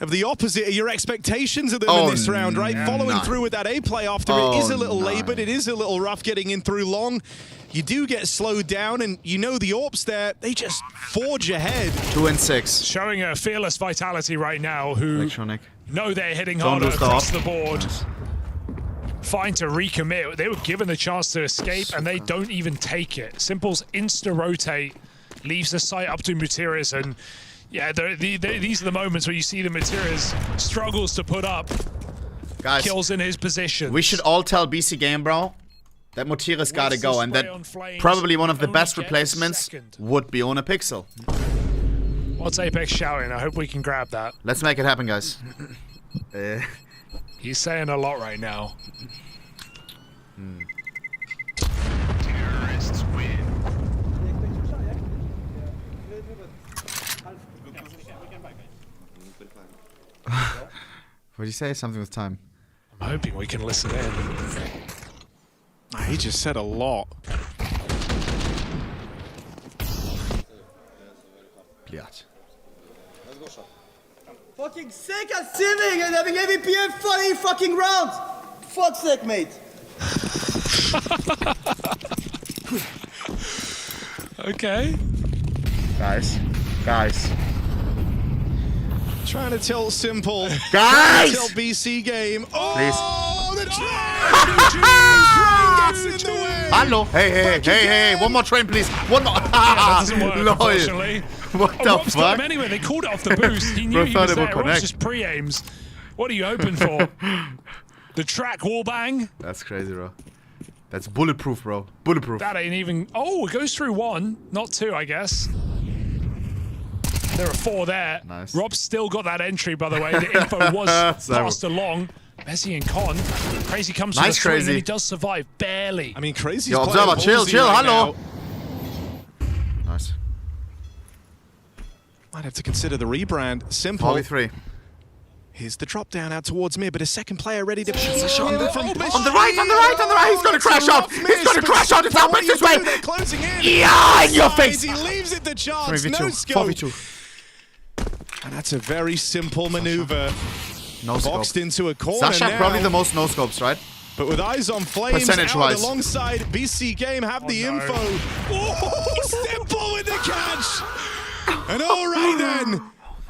of the opposite of your expectations of them in this round, right? Following through with that A play after it is a little labored, it is a little rough getting in through long. You do get slowed down, and you know the AWPs there, they just forge ahead. 2 and 6. Showing a fearless Vitality right now who Electronic. know they're hitting Don't harder lose the across AWP. the board. Fine to recommit. They were given the chance to escape, and they don't even take it. Simple's insta-rotate leaves the site up to Mutirius, and yeah, these are the moments where you see the Mutirius struggles to put up Guys, kills in his position. We should all tell BC Game, bro, that Mutirius gotta go, and that probably one of the best replacements would be ohnepixel. What's Apex shouting? I hope we can grab that. Let's make it happen, guys. He's saying a lot right now. Terrorists win. What did you say? Something with time. I'm hoping we can listen in. He just said a lot. Bliat. Fucking sick of sitting and having AVP 40 fucking rounds. Fuck's sake, mate. Okay. Guys. Trying to tell Simple. Guys! Trying to tell BC Game. Oh, the train gets in the way. Hello. Hey. One more train, please. One more. That doesn't work, Lol. unfortunately. What the Rob's got him fuck? anyway. They called it off the boost. He knew he was there. Rob's just pre-aims. What are you hoping for? The track wall bang? That's crazy, bro. That's bulletproof, bro. Bulletproof. That ain't even... Oh, it goes through 1, not 2, I guess. There are 4 there. Nice. Rob's still got that entry, by the way. The info was passed along. Messi and Con. Crazy comes to the swing, and he does survive, barely. I mean, Crazy's Yo, playing observer, chill, right hello. now. Nice. Might have to consider the rebrand. Simple. 43. Here's the drop down out towards mid, but a second player ready to On the right. He's gonna crash out. It's out this way. They're closing in. Yeah, in your face. He leaves it to chance. 3v2. No scope. 4v2. And that's a very simple maneuver. No scope. Boxed into a corner Sasha now. probably the most no scopes, right? But with eyes on flames, Percentage-wise. out alongside BC Game have the info. Oh, Simple with the catch. And all right then.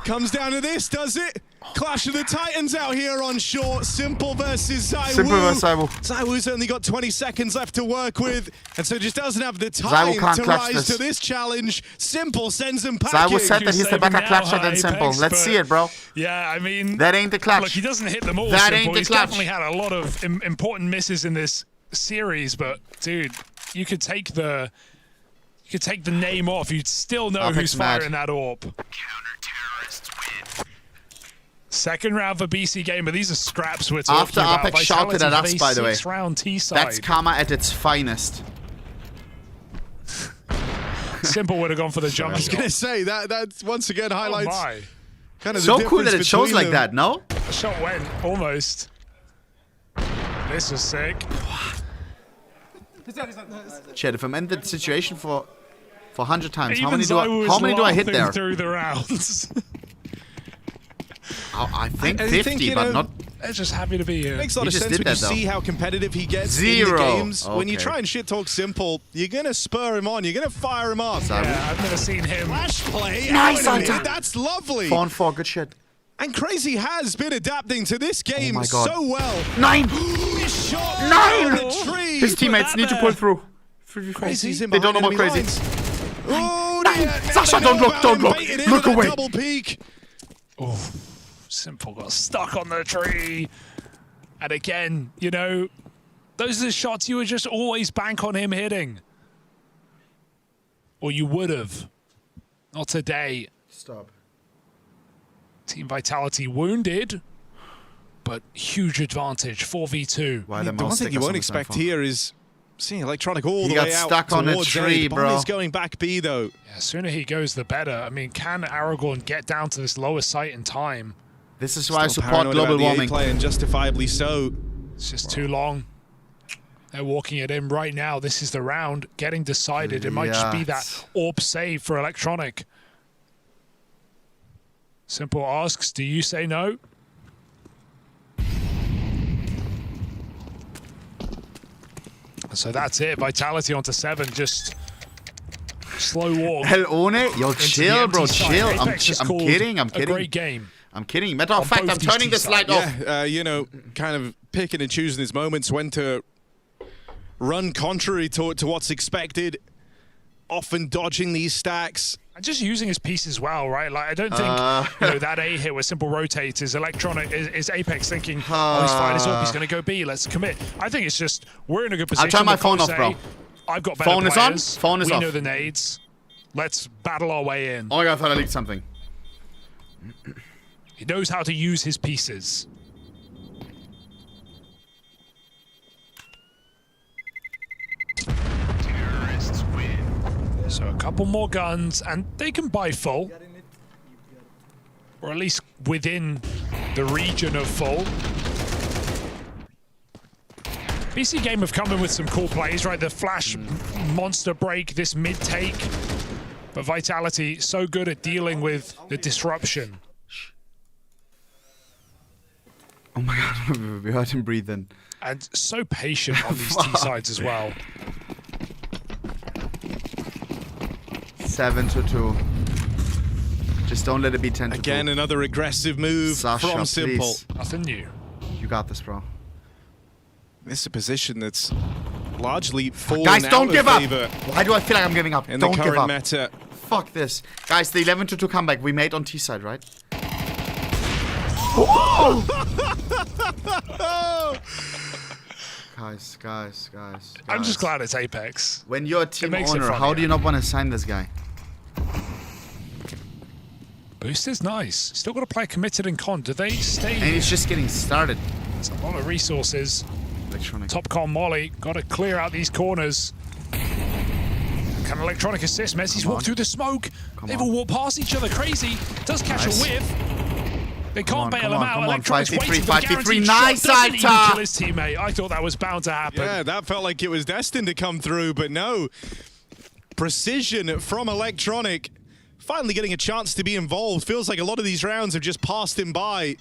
Comes down to this, does it? Clash of the Titans out here on short. Simple versus Zywoo. Simple versus Zywoo. Zywoo's only got 20 seconds left to work with, and so just doesn't have the time to rise to this challenge. Simple sends him packing. Zywoo said that he's the better clutcher than Simple. Let's see it, bro. Yeah, I mean... That ain't the clutch. Look, he doesn't hit them all, That Simple. ain't the He's clutch. definitely had a lot of important misses in this series, but, dude, you could take the name off. You'd still know who's firing that AWP. Second round for BC Game, but these are scraps we're talking After about. Apex shouted at us, by the way. 6-round T-side. That's karma at its finest. Simple would have gone for the jump. I was going to say, that once again highlights kind of So the cool that it shows between like them. that, no? The shot went, almost. This was sick. Chet, if I'm in the situation for 100 times, Even how many Zywoo do I hit laughing there? through the rounds. I think I 50, think, you but know, not... They're just happy to be here. Makes a lot He of just sense did when you that, though. see how competitive he gets in Zero. the games. When you Okay. try and shit talk Simple, you're going to spur him on. You're going to fire him up. Yeah, I've never seen him. Flash play. Nice out of hunter. it. That's lovely. 4 and 4, good shit. And Crazy has been adapting to this game my God. so well. 9! His shot 9! down the tree. His teammates need to pull through. Crazy's in They don't know behind about enemy Crazy. lines. Oh, Sasha, don't look. Baited in Look with a away. Double peek. Oh, Simple got stuck on the tree. And again, you know, those are the shots you would just always bank on him hitting. Or you would have. Not today. Stop. Team Vitality wounded, but huge advantage, 4v2. Why The one thing you won't expect here is seeing Electronic all the He got way out stuck on a towards tree, A. The bro. bomb is going back B, though. Yeah, sooner he goes, the better. I mean, can Aragorn get down to this lower site in time? This is why I Still support paranoid global about the A warming. play, and justifiably so. It's just too long. They're walking it in right now. This is the round getting decided. It might just be that AWP save for Electronic. Simple asks, do you say no? So that's it. Vitality onto 7. Just slow walk. Hell, Ohne? Yo, chill, bro, chill. I'm kidding. I'm kidding. A great game. I'm kidding. Matter of fact, I'm turning this light off. Yeah, you know, kind of picking and choosing his moments when to run contrary to what's expected, often dodging these stacks. And just using his pieces well, right? Like I don't think you know, that A hit where simple rotate is Electronic is Apex thinking, oh, he's fired his up, he's going to go B, let's commit. I think it's just we're in a good position. I'll turn my The phone folks off, bro. say, I've got better Phone is players. on. Phone is we off. know the nades. Let's battle our way in. Oh my god, I thought I leaked something. He knows how to use his pieces. Terrorists win. So a couple more guns, and they can buy full. Or at least within the region of full. PC Game have come in with some cool plays, right? The flash monster break, this mid-take. But Vitality, so good at dealing with the disruption. Oh my god, we heard him breathe in. And so patient on these T-sides as well. 7-2. Just don't let it be 10-2. Again, another aggressive move Sasha, from Simple. please. Nothing new. You got this, bro. This is a position that's largely fallen Guys, don't out give of up. favor Why do I feel like I'm giving up? in Don't the give current up. meta. Fuck this. Guys, the 11-2 comeback we made on T-side, right? Guys. I'm just glad it's Apex. When you're a team makes it owner, funnier. how do you not want to sign this guy? Boost is nice. Still got to play committed and con. Do they stay? And he's just getting started. It's a lot of resources. Electronic. Top con Molly. Got to clear out these corners. Can Electronic assist? Messi's walked through the smoke. They've all walked past each other. Crazy. Does catch a whiff. They can't bail him out. Electronic's waiting for the guaranteed nice shot. Doesn't even side kill his teammate. I thought that was bound to happen. Yeah, that felt like it was destined to come through, but no. Precision from Electronic. Finally getting a chance to be involved. Feels like a lot of these rounds have just passed him by.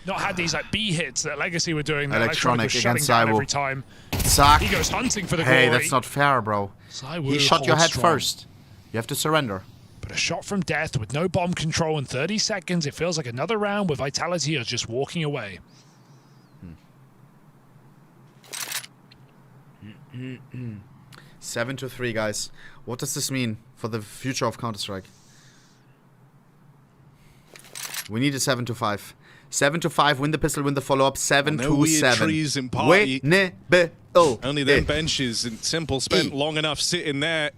Not had these like B hits that Legacy were doing. That Electronic was shutting against down Cyborg. every time. Suck. He goes hunting for the glory. Hey, that's not fair, bro. He shot your head first. You have to surrender. But a shot from death with no bomb control in 30 seconds. It feels like another round where Vitality are just walking away. 7-3, guys. What does this mean for the future of Counter-Strike? We need a 7-5. 7-5, win the pistol, win the follow-up, 7-7. No weird trees in party. Only them benches, and Simple spent long enough sitting there.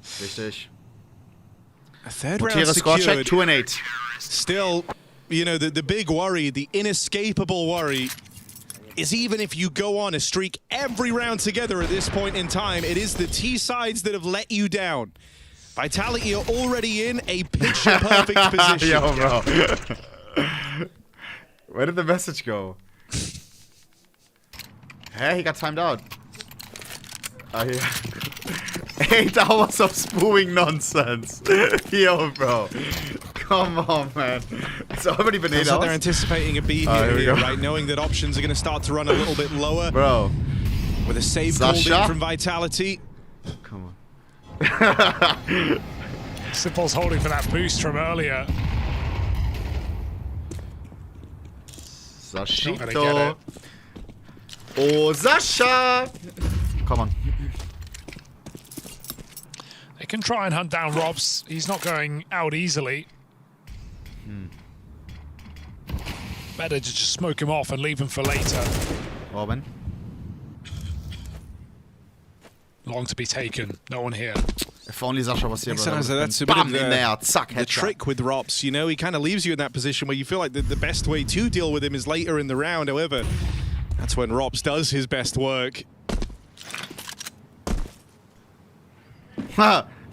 Richtig. A third round Matera score secured. check, 2-8. Still, you know, the big worry, the inescapable worry, is even if you go on a streak every round together at this point in time, it is the T-sides that have let you down. Vitality are already in a picture-perfect position. Yo, bro. Where did the message go? Hey, he got timed out. Oh, yeah. 8 hours of spooing nonsense. Yo, bro. Come on, man. It's already been 8 So hours. they're anticipating a B here, right? Knowing that options are going to start to run a little bit lower. Bro. With a save Sasha? called in from Vitality. Come on. Simple's holding for that boost from earlier. Sashito. Oh, Sasha! Come on. They can try and hunt down Robs. He's not going out easily. Better to just smoke him off and leave him for later. Robin. Long to be taken. No one here. If only Sasha was here, bro. Sometimes that's a bit Bam of in there. Zack, the headshot. trick with Rops. You know, he kind of leaves you in that position where you feel like the best way to deal with him is later in the round. However, that's when Rops does his best work.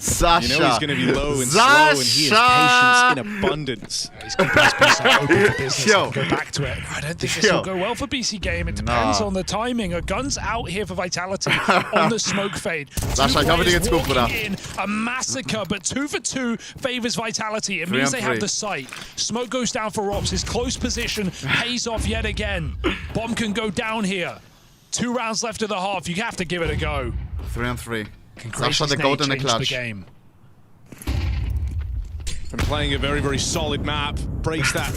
Sasha. You know he's going to be low and slow, and he has patience in abundance. He's keeping his piece open for business. Go back to it. I don't think this will go well for BC Game. It depends on the timing. A gun's out here for Vitality on the smoke fade. Sasha, ich hoffe, dir geht's gut, Bruder. In a massacre, but 2 for 2 favors Vitality. It means they have the sight. Smoke goes down for Ops. His close position pays off yet again. Bomb can go down here. 2 rounds left of the half. You have to give it a go. 3-on-3. Sasha the goat in the clutch. Game. Been playing a very, very solid map. Breaks that.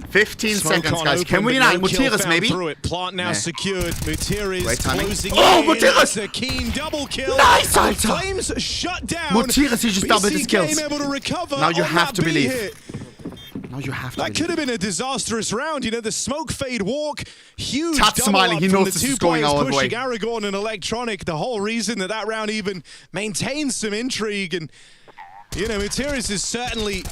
15 seconds, guys. Can we not? Mutiris, maybe? Through it. Plant now secured. Mutiris closing in. Mutiris! A keen double kill. Nice, Alter! Flames shut down. Mutiris, he just doubled his kills. Able to recover now you have to believe. Hit. Now you have to That could have been a disastrous round. You know, the smoke fade walk, huge Tat's double smiling. up He from knows the this two is going players our way. pushing Aragorn and Electronic. The whole reason that round even maintains some intrigue. And, you know, Mutiris is certainly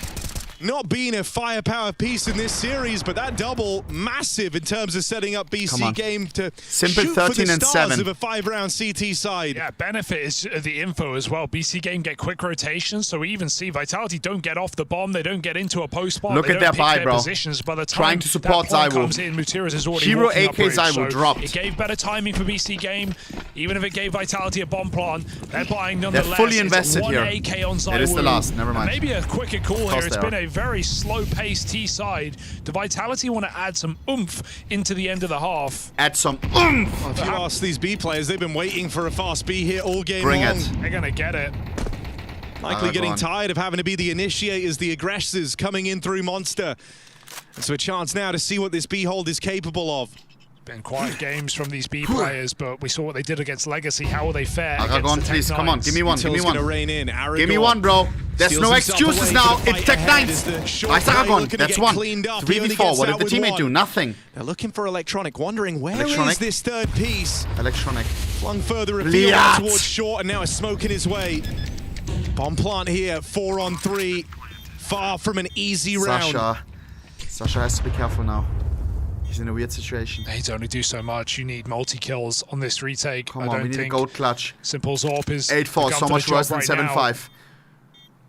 not being a firepower piece in this series, but that double, massive in terms of setting up BC Game to Simple shoot 13 for the and stars 7 of a 5-round CT side. Yeah, benefit is the info as well. BC Game get quick rotations, so we even see Vitality don't get off the bomb, they don't get into a post spot. Look at their buy, bro. Positions. By the time trying to support that Zywu. comes in, Mutiris is already Hero walking AK upwards, Zywu so dropped. It gave better timing for BC Game, even if it gave Vitality a bomb plant. They're buying nonetheless. They're fully invested it's here. AK on Zywu. It is the last. Never mind. And maybe a quicker call Of here. course It's they been are. a very slow-paced T side. Do Vitality want to add some oomph into the end of the half? Add some oomph. Well, if you ask these B players, they've been waiting for a fast B here all game Bring long. it. They're gonna get it. Likely getting tired of having to be the initiators, the aggressors coming in through Monster. And so a chance now to see what this B hold is capable of. Been quiet games from these B players, but we saw what they did against Legacy. How will they fare? Aragorn, against the please, Tech come on, Nines? give me one, give me Util's one. gonna rein in. Give me one, bro. There's no excuses now. It's Tech 9. Nice Aragorn, that's one. 3v4, what did the teammate do? Nothing. They're looking for Electronic, wondering where Electronic. is this third piece? Electronic. Flung further afield Liat. towards short, and now a smoke in his way. Bomb plant here, 4-on-3. Far from an easy round. Sasha has to be careful now. He's in a weird situation. They'd only do so much. You need multi-kills on this retake. Come on, we need a gold clutch. Simple Zorp is 8-4, so much worse than 7-5.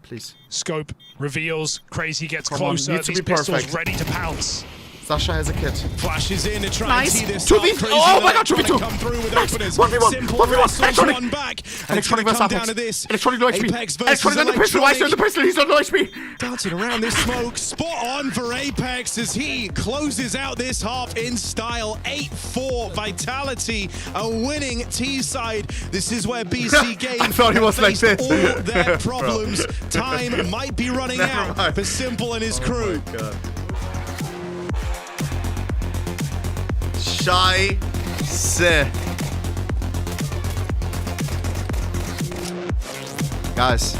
Please. Scope reveals. Crazy gets Come on, closer. needs to These be pistols perfect. ready to pounce. Sasha has a kit. Flashes in to try Nice. and tee this 2v. up. Crazy Oh my god, 2v2. come through with Nice. openers. 1v1. Simple 1v1. wrestles Electronic. one back. Electronic It's versus gonna come down Apex. to this. Electronic no HP. Apex versus Electronic on the pistol. Why is he on the pistol? He's on no HP. Dancing around this smoke. Spot on for Apex as he closes out this half in style. 8-4 Vitality, a winning T-side. This is where BC Game I thought he was like faced this. all their problems. Time might be running out for Simple and his crew. Oh my god. Scheiße. Guys.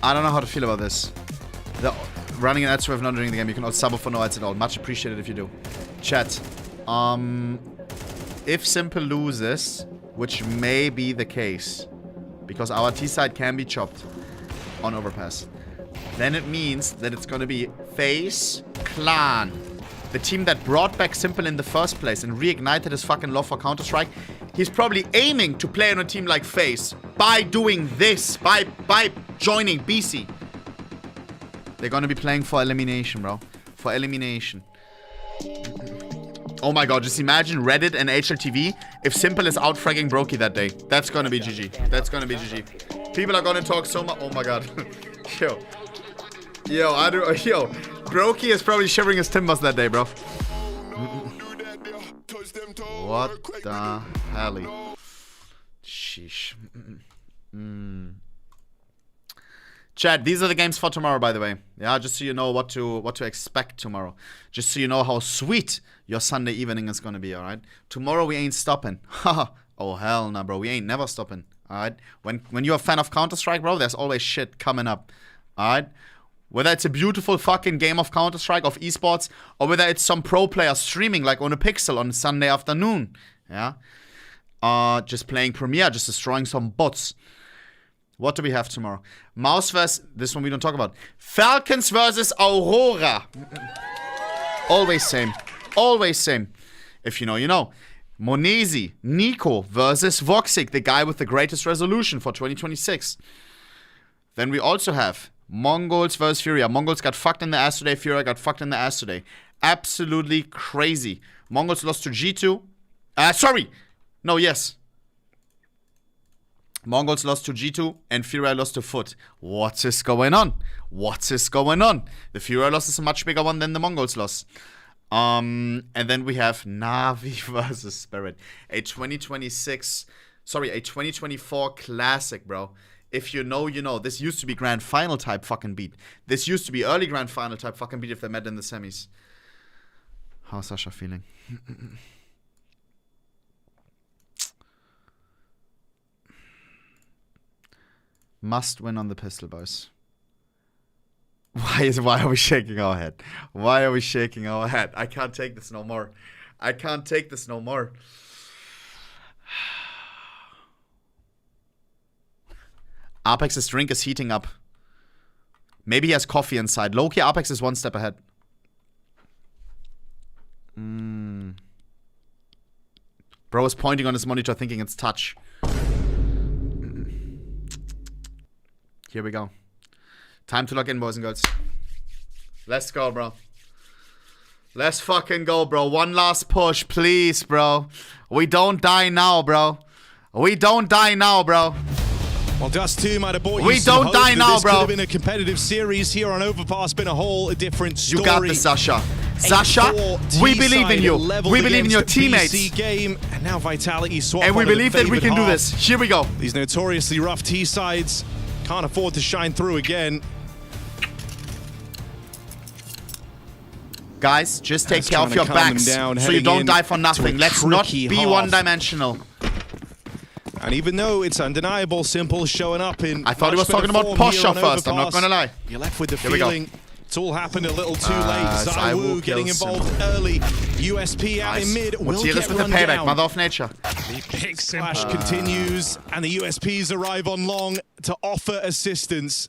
I don't know how to feel about this. Running an ad swerve, not doing the game. You can also sub for no ads at all. Much appreciated if you do. Chat. If Simple loses, which may be the case, because our T side can be chopped on overpass, then it means that it's gonna be FaZe Clan. The team that brought back Simple in the first place and reignited his fucking love for Counter-Strike. He's probably aiming to play on a team like FaZe by doing this, by joining BC. They're gonna be playing for elimination, bro. For elimination. Oh my god, just imagine Reddit and HLTV if Simple is out fragging Brokey that day. That's gonna be GG. That's gonna be GG. People are gonna talk so much. Oh my god. Yo. Brokey is probably shivering his timbers that day, bro. What the hell? Sheesh. Chat, these are the games for tomorrow, by the way. Yeah, just so you know what to expect tomorrow. Just so you know how sweet your Sunday evening is gonna be, alright? Tomorrow we ain't stopping. Oh hell nah, bro. We ain't never stopping. Alright? When you're a fan of Counter-Strike, bro, there's always shit coming up. Alright? Whether it's a beautiful fucking game of Counter-Strike, of esports, or whether it's some pro player streaming like ohnepixel on Sunday afternoon. Yeah? Just playing Premiere, just destroying some bots. What do we have tomorrow? Mouse versus... This one we don't talk about. Falcons versus Aurora. Always same. Always same. If you know, you know. Monesi, Nico versus Voxic, the guy with the greatest resolution for 2026. Then we also have Mongols versus Furia. Mongols got fucked in the ass today. Furia got fucked in the ass today. Absolutely crazy. Mongols lost to G2. Mongols lost to G2 and Furia lost to Foot. What is going on? What is going on? The Furia loss is a much bigger one than the Mongols loss. And then we have Na'Vi versus Spirit. A 2024 classic, bro. If you know, you know. This used to be grand final type fucking beat. This used to be early grand final type fucking beat if they met in the semis. How's Sasha feeling? Must win on the pistol, boys. Why are we shaking our head? Why are we shaking our head? I can't take this no more. I can't take this no more. Apex's drink is heating up. Maybe he has coffee inside. Low-key, Apex is one step ahead. Bro is pointing on his monitor thinking it's touch. Here we go. Time to log in, boys and girls. Let's go, bro. Let's fucking go, bro. One last push, please, bro. We don't die now, bro. We don't die now, bro. Well, Dust 2 might have bought you We some don't hope die that now, this bro. could have been a competitive series here on Overpass. Been a whole different story. You got this, Sasha. Sasha, we believe in you. We believe in your teammates. BC game, and now Vitality swap. And we believe that we can do this. Here we go. These notoriously rough T sides can't afford to shine through again. Guys, just take care of your backs so you don't die for nothing. Let's not be one-dimensional. And even though it's undeniable, Simple showing up in. I thought he was talking about Posture first, I'm not gonna lie. You're left with the feeling it's all happened a little too late. Zaiwu getting involved early. USP out in mid. Will get with the run payback, down. mother of nature. Clash continues, and the USPs arrive on long to offer assistance.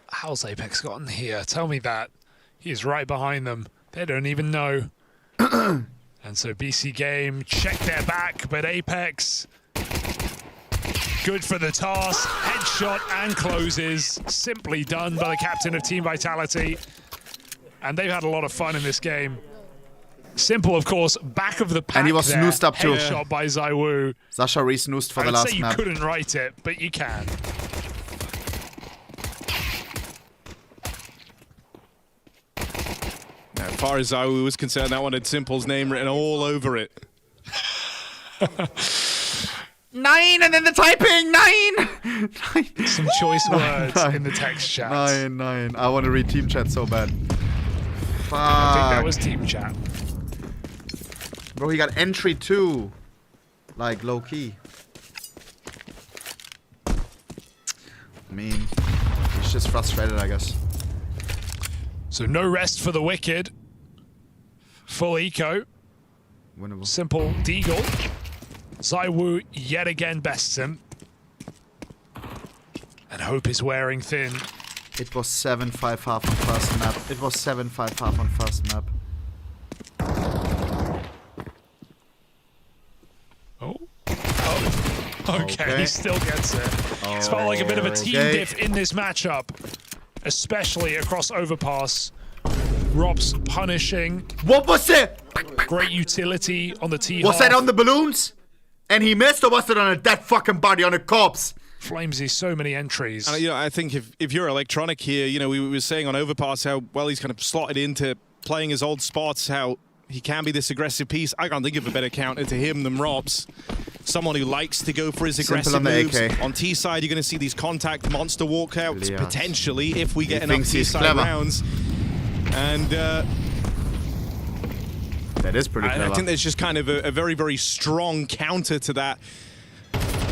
How's Apex gotten here? Tell me that. He's right behind them. They don't even know. And so BC Game check their back, but Apex good for the task. Headshot and closes. Simply done by the captain of Team Vitality. And they've had a lot of fun in this game. Simple, of course, back of the pack. And he was there. snoozed up too. Headshot by Zaiwu. Sasha re-snoozed for the last I'd say you map. couldn't write it, but you can. As far as Zaiwu was concerned, that one had Simple's name written all over it. 9, and then the typing. 9. Some choice words in the text chat. 9. I want to read team chat so bad. Fuck. I think that was team chat. Bro, he got entry too. Like, low key. I mean, he's just frustrated, I guess. So no rest for the Wicked. Full eco. Winnable. Simple Deagle. Zaiwu yet again bests him. And Hope is wearing thin. It was 7-5 half on first map. It was 7-5 half on first map. Okay, he still gets it. It's felt like a bit of a team diff in this matchup, especially across Overpass. Rob's punishing. What was it? Great utility on the T. Was that on the balloons? And he missed, or was it on a dead fucking body on a corpse? Flamesy, so many entries. And, I think if you're Electronic here, we were saying on Overpass how well he's kind of slotted into playing his old spots, how he can be this aggressive piece. I can't think of a better counter to him than Rob's. Someone who likes to go for his aggressive moves. On T side, you're going to see these contact monster walkouts potentially if we get enough T side rounds. And that is pretty clever. I think there's just kind of a very, very strong counter to that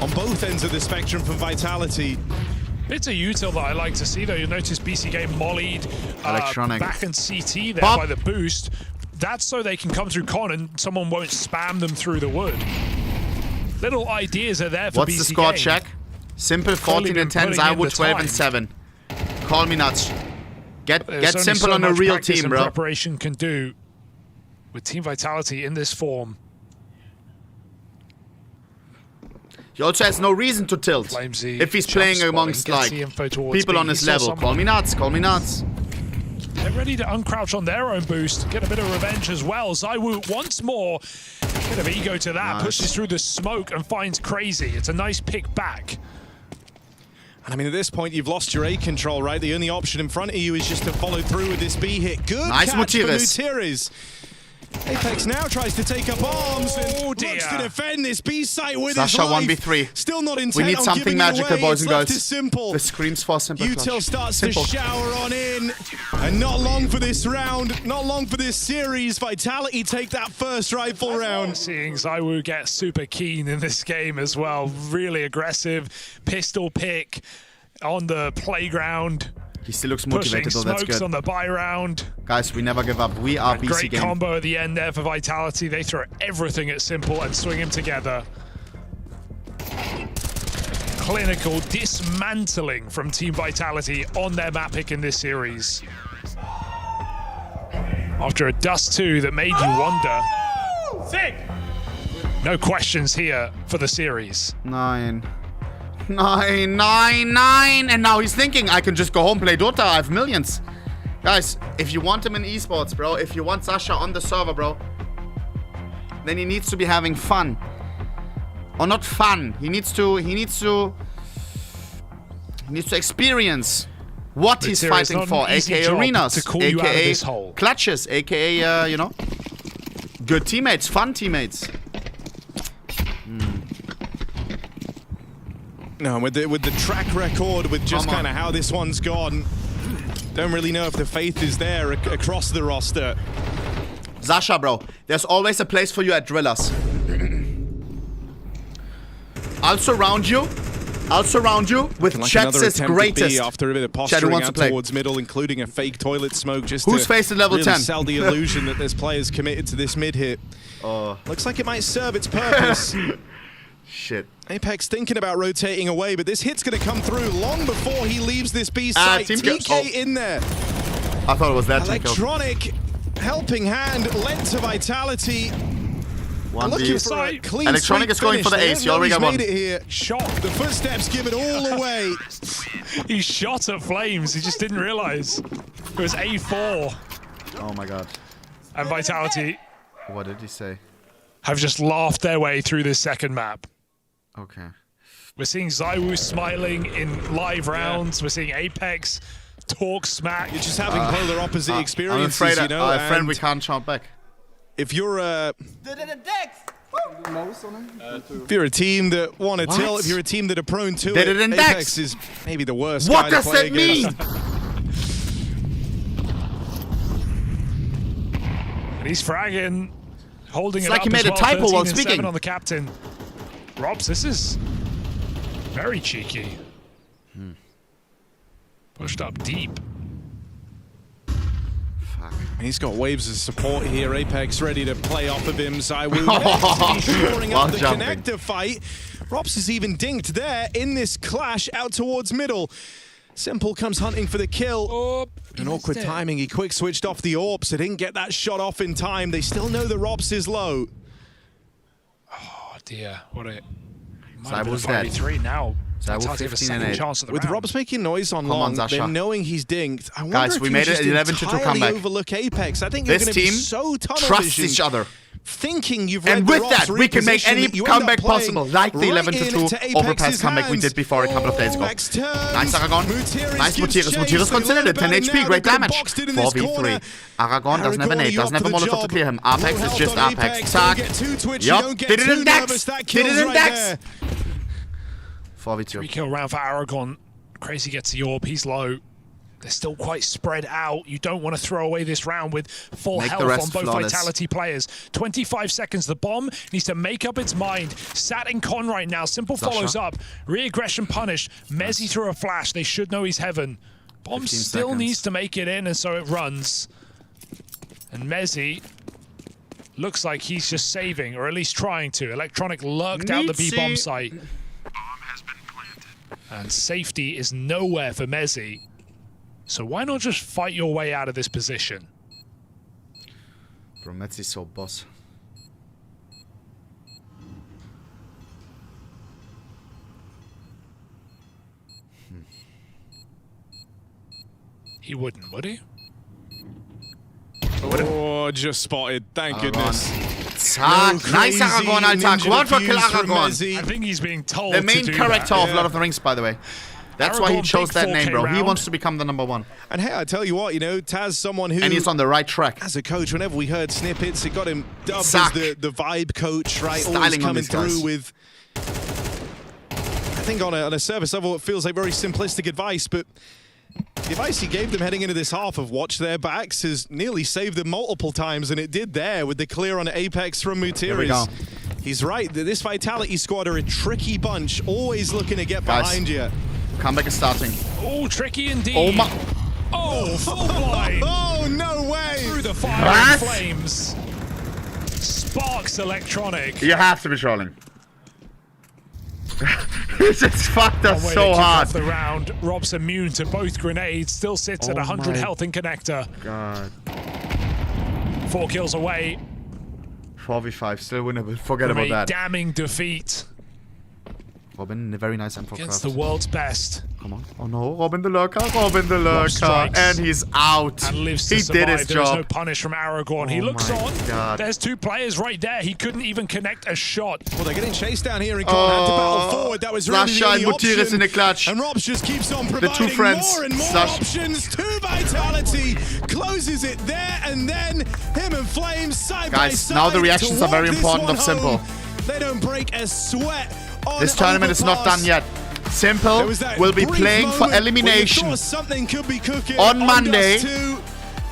on both ends of the spectrum from Vitality. Bits of util that I like to see, though. You'll notice BC Game mollied Electronic. back in CT there by the boost. That's so they can come through con and someone won't spam them through the wood. Little ideas are there for BC Game. What's the score check? Simple 14 and 10, Zaiwu 12 and 7. Call me nuts. Get Simple on a real team, bro. Preparation can do with Team Vitality in this form. He also has no reason to tilt. Flamesy If he's playing amongst like people on his level. Call me nuts, call me nuts. They're ready to uncrouch on their own boost, get a bit of revenge as well. ZywOo once more, bit of ego to that, pushes through the smoke and finds Crazy. It's a nice pick back. And I mean, at this point, you've lost your A control, right? The only option in front of you is just to follow through with this B hit. Good nice catch for Mutiris. Mutiris. Apex now tries to take up arms and looks to defend this B site with his Zasha life. 1v3. Still not intent We need on something giving magical, it away. boys and It's left girls. to Simple. The screams for Simple. Util starts Simple. to shower on in. And not long for this round, not long for this series. Vitality take that first rifle round. Seeing ZywOo get super keen in this game as well. Really aggressive. Pistol pick on the playground. He still looks motivated though, that's smokes good. on the buy round. Guys, we never give up. We are BC Great game. combo at the end there for Vitality. They throw everything at Simple and swing him together. Clinical dismantling from Team Vitality on their map pick in this series. After a Dust 2 that made you wonder. Sick! No questions here for the series. 9. And now he's thinking, I can just go home, play Dota, I have millions. Guys, if you want him in esports, bro, if you want Zasha on the server, bro, then he needs to be having fun. Or not fun. He needs to experience what he's fighting for, aka arenas, aka clutches, aka you know, good teammates, fun teammates. No, with the track record, with just kind of how this one's gone, don't really know if the faith is there across the roster. Zasha, bro, there's always a place for you at Drillers. I'll surround you with like Chet's greatest. After a bit of posturing out towards middle, including a fake toilet smoke, just who's to facing level really 10? sell the illusion that this player's committed to this mid hit. Looks like it might serve its purpose. Shit. Apex thinking about rotating away, but this hit's going to come through long before he leaves this B site. TK in there. I thought it was that. Electronic helping hand led to Vitality. Looking for a clean Electronic is going for the ace. You already got one. Made it here. Shot. The footsteps give it all away. He shot at Flames. He just didn't realize. It was A4. Oh my god. And Vitality. What did he say? Have just laughed their way through this second map. Okay. We're seeing ZywOo smiling in live rounds. We're seeing Apex talk smack. You're just having polar opposite experiences, I'm afraid you know. friend, we can't shout back. If you're a team that want to tilt, if you're a team that are prone to it, Apex is maybe the worst guy to play against. What does that mean? And he's fragging, holding it's it like up he made as a typo well, while 13 and speaking. 7 on the captain. Robs, this is very cheeky. Pushed up deep. And he's got waves of support here. Apex ready to play off of him. ZywOo shoring up the connector fight. Robs is even dinked there in this clash out towards middle. Simple comes hunting for the kill. An awkward timing. He quick switched off the AWP, so didn't get that shot off in time. They still know the Robs is low. Oh dear, what a... ZywOo's dead. 3 now. ZywOo 15 and 8. Chance of the With round. Robs making noise on long, they're knowing he's dinked. I wonder Guys, if we you made it just 11 to 2 entirely comeback. overlook Apex. I think you're This going to be team so tunnel trusts vision, each other. thinking you've read And the with Robs that, we can make reposition any that you end up comeback playing possible, like the right 11 to 2 into overpass Apex's comeback we hands. did before a couple of days ago. Max turns. Nice Aragon. Nice Mutiris. Mutiris considered it. 10 HP, great damage. 4v3. Aragon doesn't have a nade, doesn't have a Molotov to clear him. Apex is just Apex. Tack. Yup. Did it in Dex. Did it in Dex. 4v2. 3-kill round for Aragon. Crazy gets the AWP. He's low. They're still quite spread out. You don't want to throw away this round with full health on both flawless. Vitality players. 25 seconds. The bomb needs to make up its mind. Sat in con right now. Simple follows up. Re-aggression punished. Mezzi threw a flash. They should know he's heaven. Bomb still needs to make it in, and so it runs. And Mezzi looks like he's just saving, or at least trying to. Electronic lurked out the B-bomb site. And safety is nowhere for Mezzi. So why not just fight your way out of this position? Bro, Mezzi's so boss. He wouldn't, would he? Oh, just spotted. Thank goodness. Nice Aragorn, Alter. Quadra kill Aragorn. I think he's being told The main to do character that. of Lord of the Rings, by the way. That's why he Aragorn, chose big that name, 4K bro. He round. wants to become the #1. And hey, I tell you what, you know, Taz, someone who... And he's on the right track. As a coach, whenever we heard snippets, it got him dubbed Sack. as the vibe coach, right? Styling Always on coming these guys. through with... I think on a surface level, it feels like very simplistic advice, but the advice he gave them heading into this half of watch their backs has nearly saved them multiple times, and it did there with the clear on Apex from Here we go. Mutiris. He's right, this Vitality squad are a tricky bunch, always looking to get behind you. Comeback is starting. Oh, tricky indeed. Oh my... Oh, full blind. Oh, no way. Through the fire and flames. Sparks Electronic. You have to be trolling. He just fucked us One way so to kick hard. off the round. Rob's immune to both grenades. Still sits at 100 my health in connector. God. 4 kills away 4v5, still winnable. Forget from about a that. damning defeat Robin, a very nice M4 against craft. the world's best. Come on. Oh no, Robin the Lurker, Robin the Lurker. strikes. And he's out. And lives to He survive. did his There is no job. punish from Aragorn. He Oh looks my on. God. There's 2 players right there. He couldn't even connect a shot. Well, they're getting chased down here and can't have to battle forward. That was really Slasha the only and Mutiris option. in the clutch. And Robs just keeps on The providing two friends. more and more options to Vitality. Closes it there, and then him and Flames side by Guys, side. now the reactions to are very walk this important one of Simple. home. They don't break a sweat on This tournament is not done yet. Simple will be playing for elimination something could be cooking on Monday Dust 2.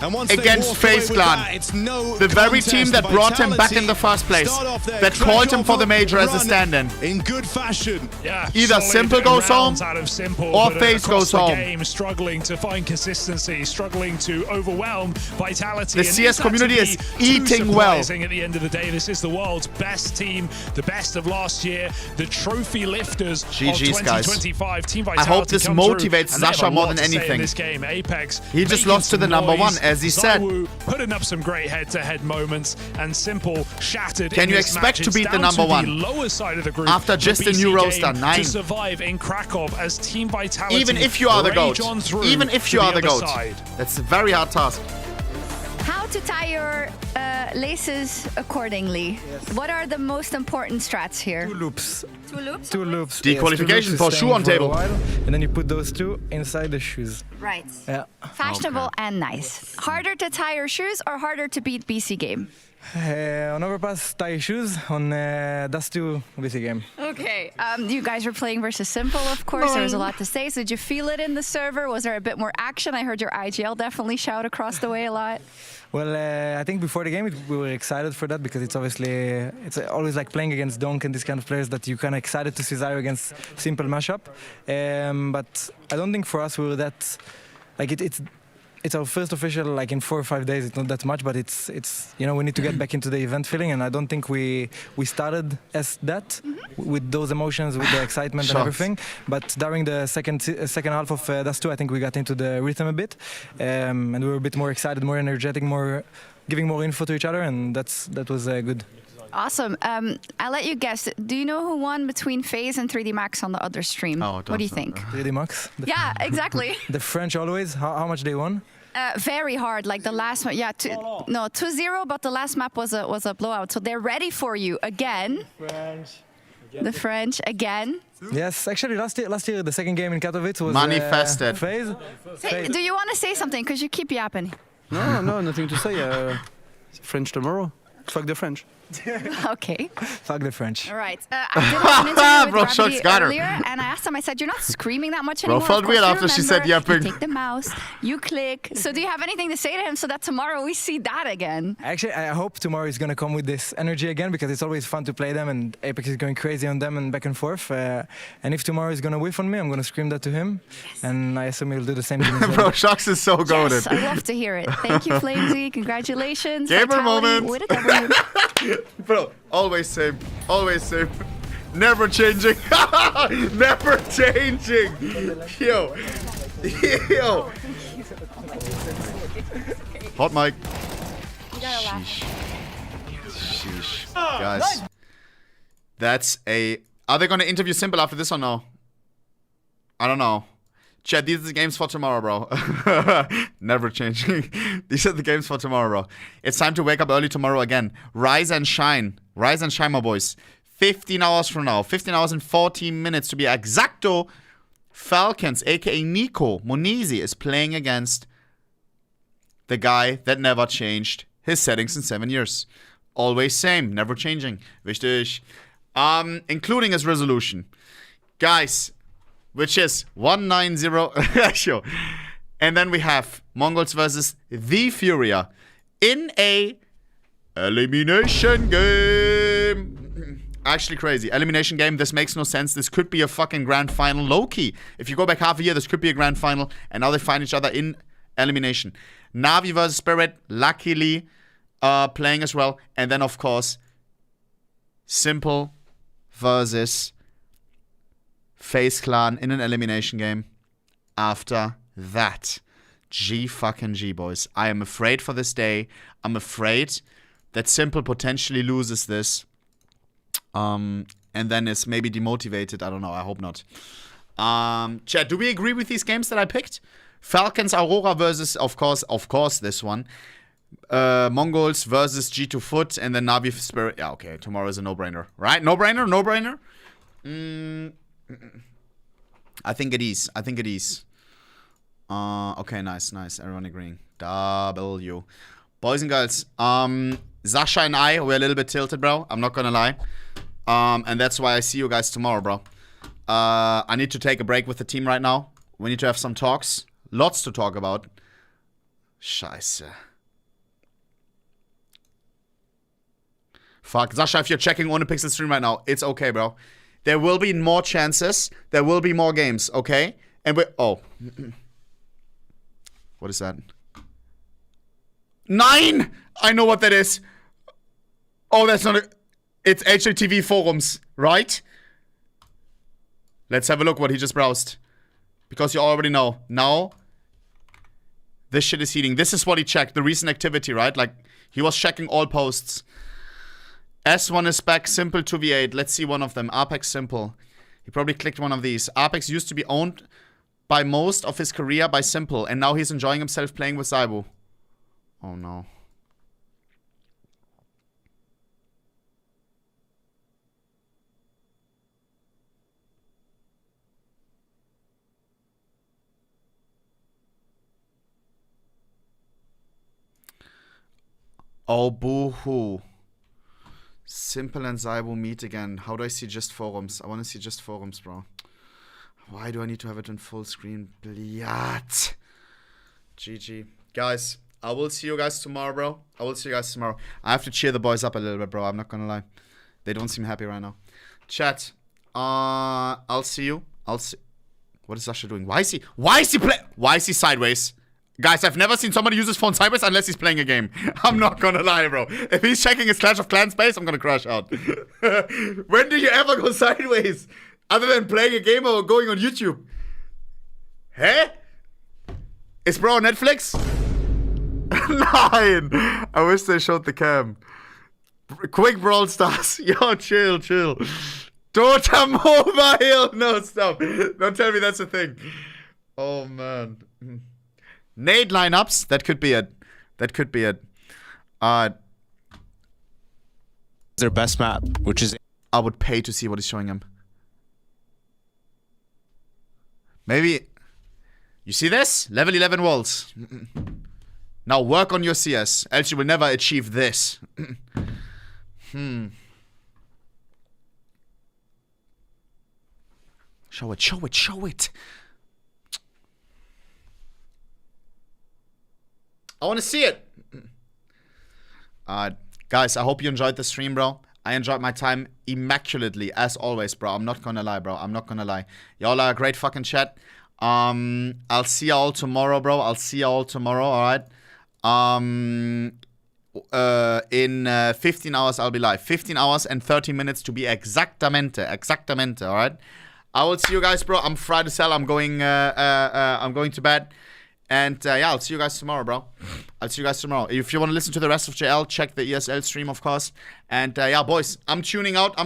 And once they against walk away FaZe with Clan. that, it's no The very contest. team that brought him back in Vitality the first place, start off their that called him for the major as a run stand-in. in good fashion. Yeah, Either solid Simple goes rounds home out of Simple, or but FaZe across goes the home. Game, struggling to find consistency, struggling to overwhelm Vitality. The And CS is that to community be is too eating well. surprising At the end of the day, this is the world's best team, the best of last year, the trophy lifters GG's, of guys. 2025. Team I Vitality hope this come through, motivates and they have Sasha a more lot than to say in anything. this game. Apex He just making lost to the some number noise. 1, as he said. Zywoo putting up some great head-to-head moments, and Simple shattered. Can in you this expect match. to It's beat the down number to 1 the lower side of the group after for just a BC new Game roster, 9? to survive in Krakow as Team Vitality. Even if you are the rage GOAT. on through Even if to you are the other GOAT. side. That's a very hard task. How to tie your laces accordingly. What are the most important strats here? 2 loops. 2 loops? 2 loops. Dequalification Yes, 2 for loops shoe staying on for a table. while, and then you put those 2 inside the shoes. Right. Yeah. Fashionable and nice. Harder to tie your shoes or harder to beat BC Game? On overpass, tie shoes. On Dust 2, BC Game. Okay. You guys were playing versus Simple, of course. There was a lot to say. So did you feel it in the server? Was there a bit more action? I heard your IGL definitely shout across the way a lot. Well, I think before the game we were excited for that because it's always like playing against Donk and these kind of players that you're kind of excited to see Zyro against Simple mashup. But I don't think for us we were that like it's our first official like in 4 or 5 days. It's not that much, but it's we need to get back into the event feeling, and I don't think we started as that with those emotions, with the excitement and everything. But during the second half of Dust 2, I think we got into the rhythm a bit, and we were a bit more excited, more energetic, more giving more info to each other, and that was good. Awesome. I'll let you guess. Do you know who won between FaZe and 3D Max on the other stream? What do you think? 3D Max? Yeah, exactly. The French always? How much they won? Very hard, like the last one. Yeah, 2-0, but the last map was a blowout. So they're ready for you again. The French again. Yes, actually last year the second game in Katowice was manifested. FaZe. Do you want to say something? Because you keep yapping. No, nothing to say. French tomorrow. Fuck the French. Okay. Fuck the French. All right. I did have an interview Bro, with shots Gravity got her. earlier, and I asked him, I said, you're not screaming that much Bro, anymore. felt Of course, weird you after she said remember, yapping. You take the mouse, you click. So do you have anything to say to him so that tomorrow we see that again? Actually, I hope tomorrow is going to come with this energy again because it's always fun to play them and Apex is going crazy on them and back and forth. And if tomorrow is going to whiff on me, I'm going to scream that to him. Yes. And I assume he'll do the same thing. Bro, Shox is so goated. Yes, I love to hear it. Thank you, Flamesy. Congratulations. Gamer Vitality moment. with a W. Bro, always same. Always same. Never changing. Never changing. Yo. Yo. Hot mic. Sheesh. Sheesh. Guys. That's a... Are they going to interview Simple after this or no? I don't know. Chat, these are the games for tomorrow, bro. Never changing. These are the games for tomorrow, bro. It's time to wake up early tomorrow again. Rise and shine. Rise and shine, my boys. 15 hours from now. 15 hours and 14 minutes to be exacto. Falcons, aka Nico Monesi, is playing against the guy that never changed his settings in 7 years. Always same, never changing. Wichtig. Including his resolution. Guys, which is 190. Sure. And then we have Mongols versus the Furia in a elimination game. Actually crazy. Elimination game, this makes no sense. This could be a fucking grand final. Low-key. If you go back half a year, this could be a grand final. And now they find each other in elimination. Na'Vi versus Spirit, luckily playing as well. And then, of course, Simple versus FaZe Clan in an elimination game. After that, G, boys. I am afraid for this day. I'm afraid that Simple potentially loses this. And then is maybe demotivated. I don't know. I hope not. Chat, do we agree with these games that I picked? Falcons, Aurora versus, of course, this one. Mongols versus G2 Foot, and then Na'Vi Spirit. Yeah, okay. Tomorrow is a no-brainer. Right? No-brainer? No-brainer? I think it is. Okay, nice. Everyone agreeing. W. Boys and girls, Sasha and I, we're a little bit tilted, bro. I'm not gonna lie. And that's why I see you guys tomorrow, bro. I need to take a break with the team right now. We need to have some talks. Lots to talk about. Scheiße. Fuck. Sasha, if you're checking ohnepixel stream right now, it's okay, bro. There will be more chances. There will be more games, okay? And we... Oh. What is that? 9! I know what that is. Oh, that's not a... It's HLTV forums, right? Let's have a look what he just browsed. Because you already know. Now, this shit is heating. This is what he checked. The recent activity, right? Like, he was checking all posts. S1 is back. Simple 2v8. Let's see one of them. Apex Simple. He probably clicked one of these. Apex used to be owned by most of his career by Simple. And now he's enjoying himself playing with Zaibu. Oh, no. Oh, boo-hoo. Simple and Zaibu meet again. How do I see just forums? I want to see just forums, bro. Why do I need to have it on full screen? Bliat. GG. Guys, I will see you guys tomorrow, bro. I have to cheer the boys up a little bit, bro. I'm not gonna lie. They don't seem happy right now. Chat. I'll see you. What is Sasha doing? Why is he sideways? Guys, I've never seen somebody use his phone sideways unless he's playing a game. I'm not gonna lie, bro. If he's checking his Clash of Clans space, I'm gonna crash out. When do you ever go sideways? Other than playing a game or going on YouTube? Hey? Is bro on Netflix? 9! I wish they showed the cam. Quick Brawl Stars. Yo, chill. Dota Mobile. No, stop. Don't tell me that's a thing. Oh, man. Nade lineups. That could be it. Their best map, which is... I would pay to see what he's showing him. Maybe... You see this? Level 11 walls. Now work on your CS, else you will never achieve this. Show it. I want to see it. Guys, I hope you enjoyed the stream, bro. I enjoyed my time immaculately, as always, bro. I'm not gonna lie, bro. Y'all are a great fucking chat. I'll see y'all tomorrow, bro. Alright? In 15 hours, I'll be live. 15 hours and 30 minutes to be exactamente, alright? I will see you guys, bro. I'm fried as hell. I'm going to bed. And yeah, I'll see you guys tomorrow, bro. If you want to listen to the rest of JL, check the ESL stream, of course. And yeah, boys, I'm tuning out.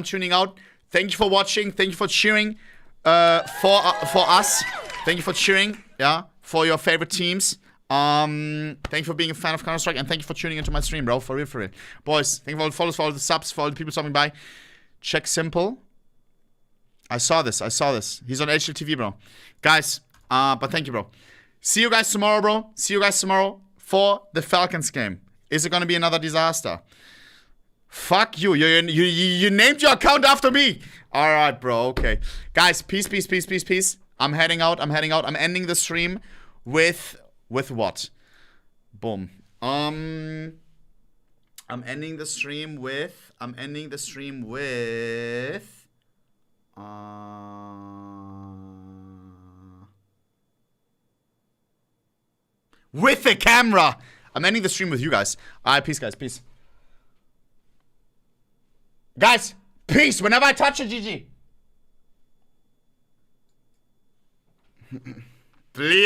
Thank you for watching. Thank you for cheering for us. Thank you for cheering, yeah, for your favorite teams. Thank you for being a fan of Counter-Strike, and thank you for tuning into my stream, bro. For real. Boys, thank you for all the follows, for all the subs, for all the people stopping by. Check Simple. I saw this. He's on HLTV, bro. Guys, but thank you, bro. See you guys tomorrow, bro. See you guys tomorrow for the Falcons game. Is it going to be another disaster? Fuck you. You named your account after me. All right, bro. Okay. Guys, peace. I'm heading out. I'm ending the stream with what? Boom. I'm ending the stream with the camera. I'm ending the stream with you guys. All right, peace, guys. Peace. Guys, peace. Whenever I touch a GG. Please.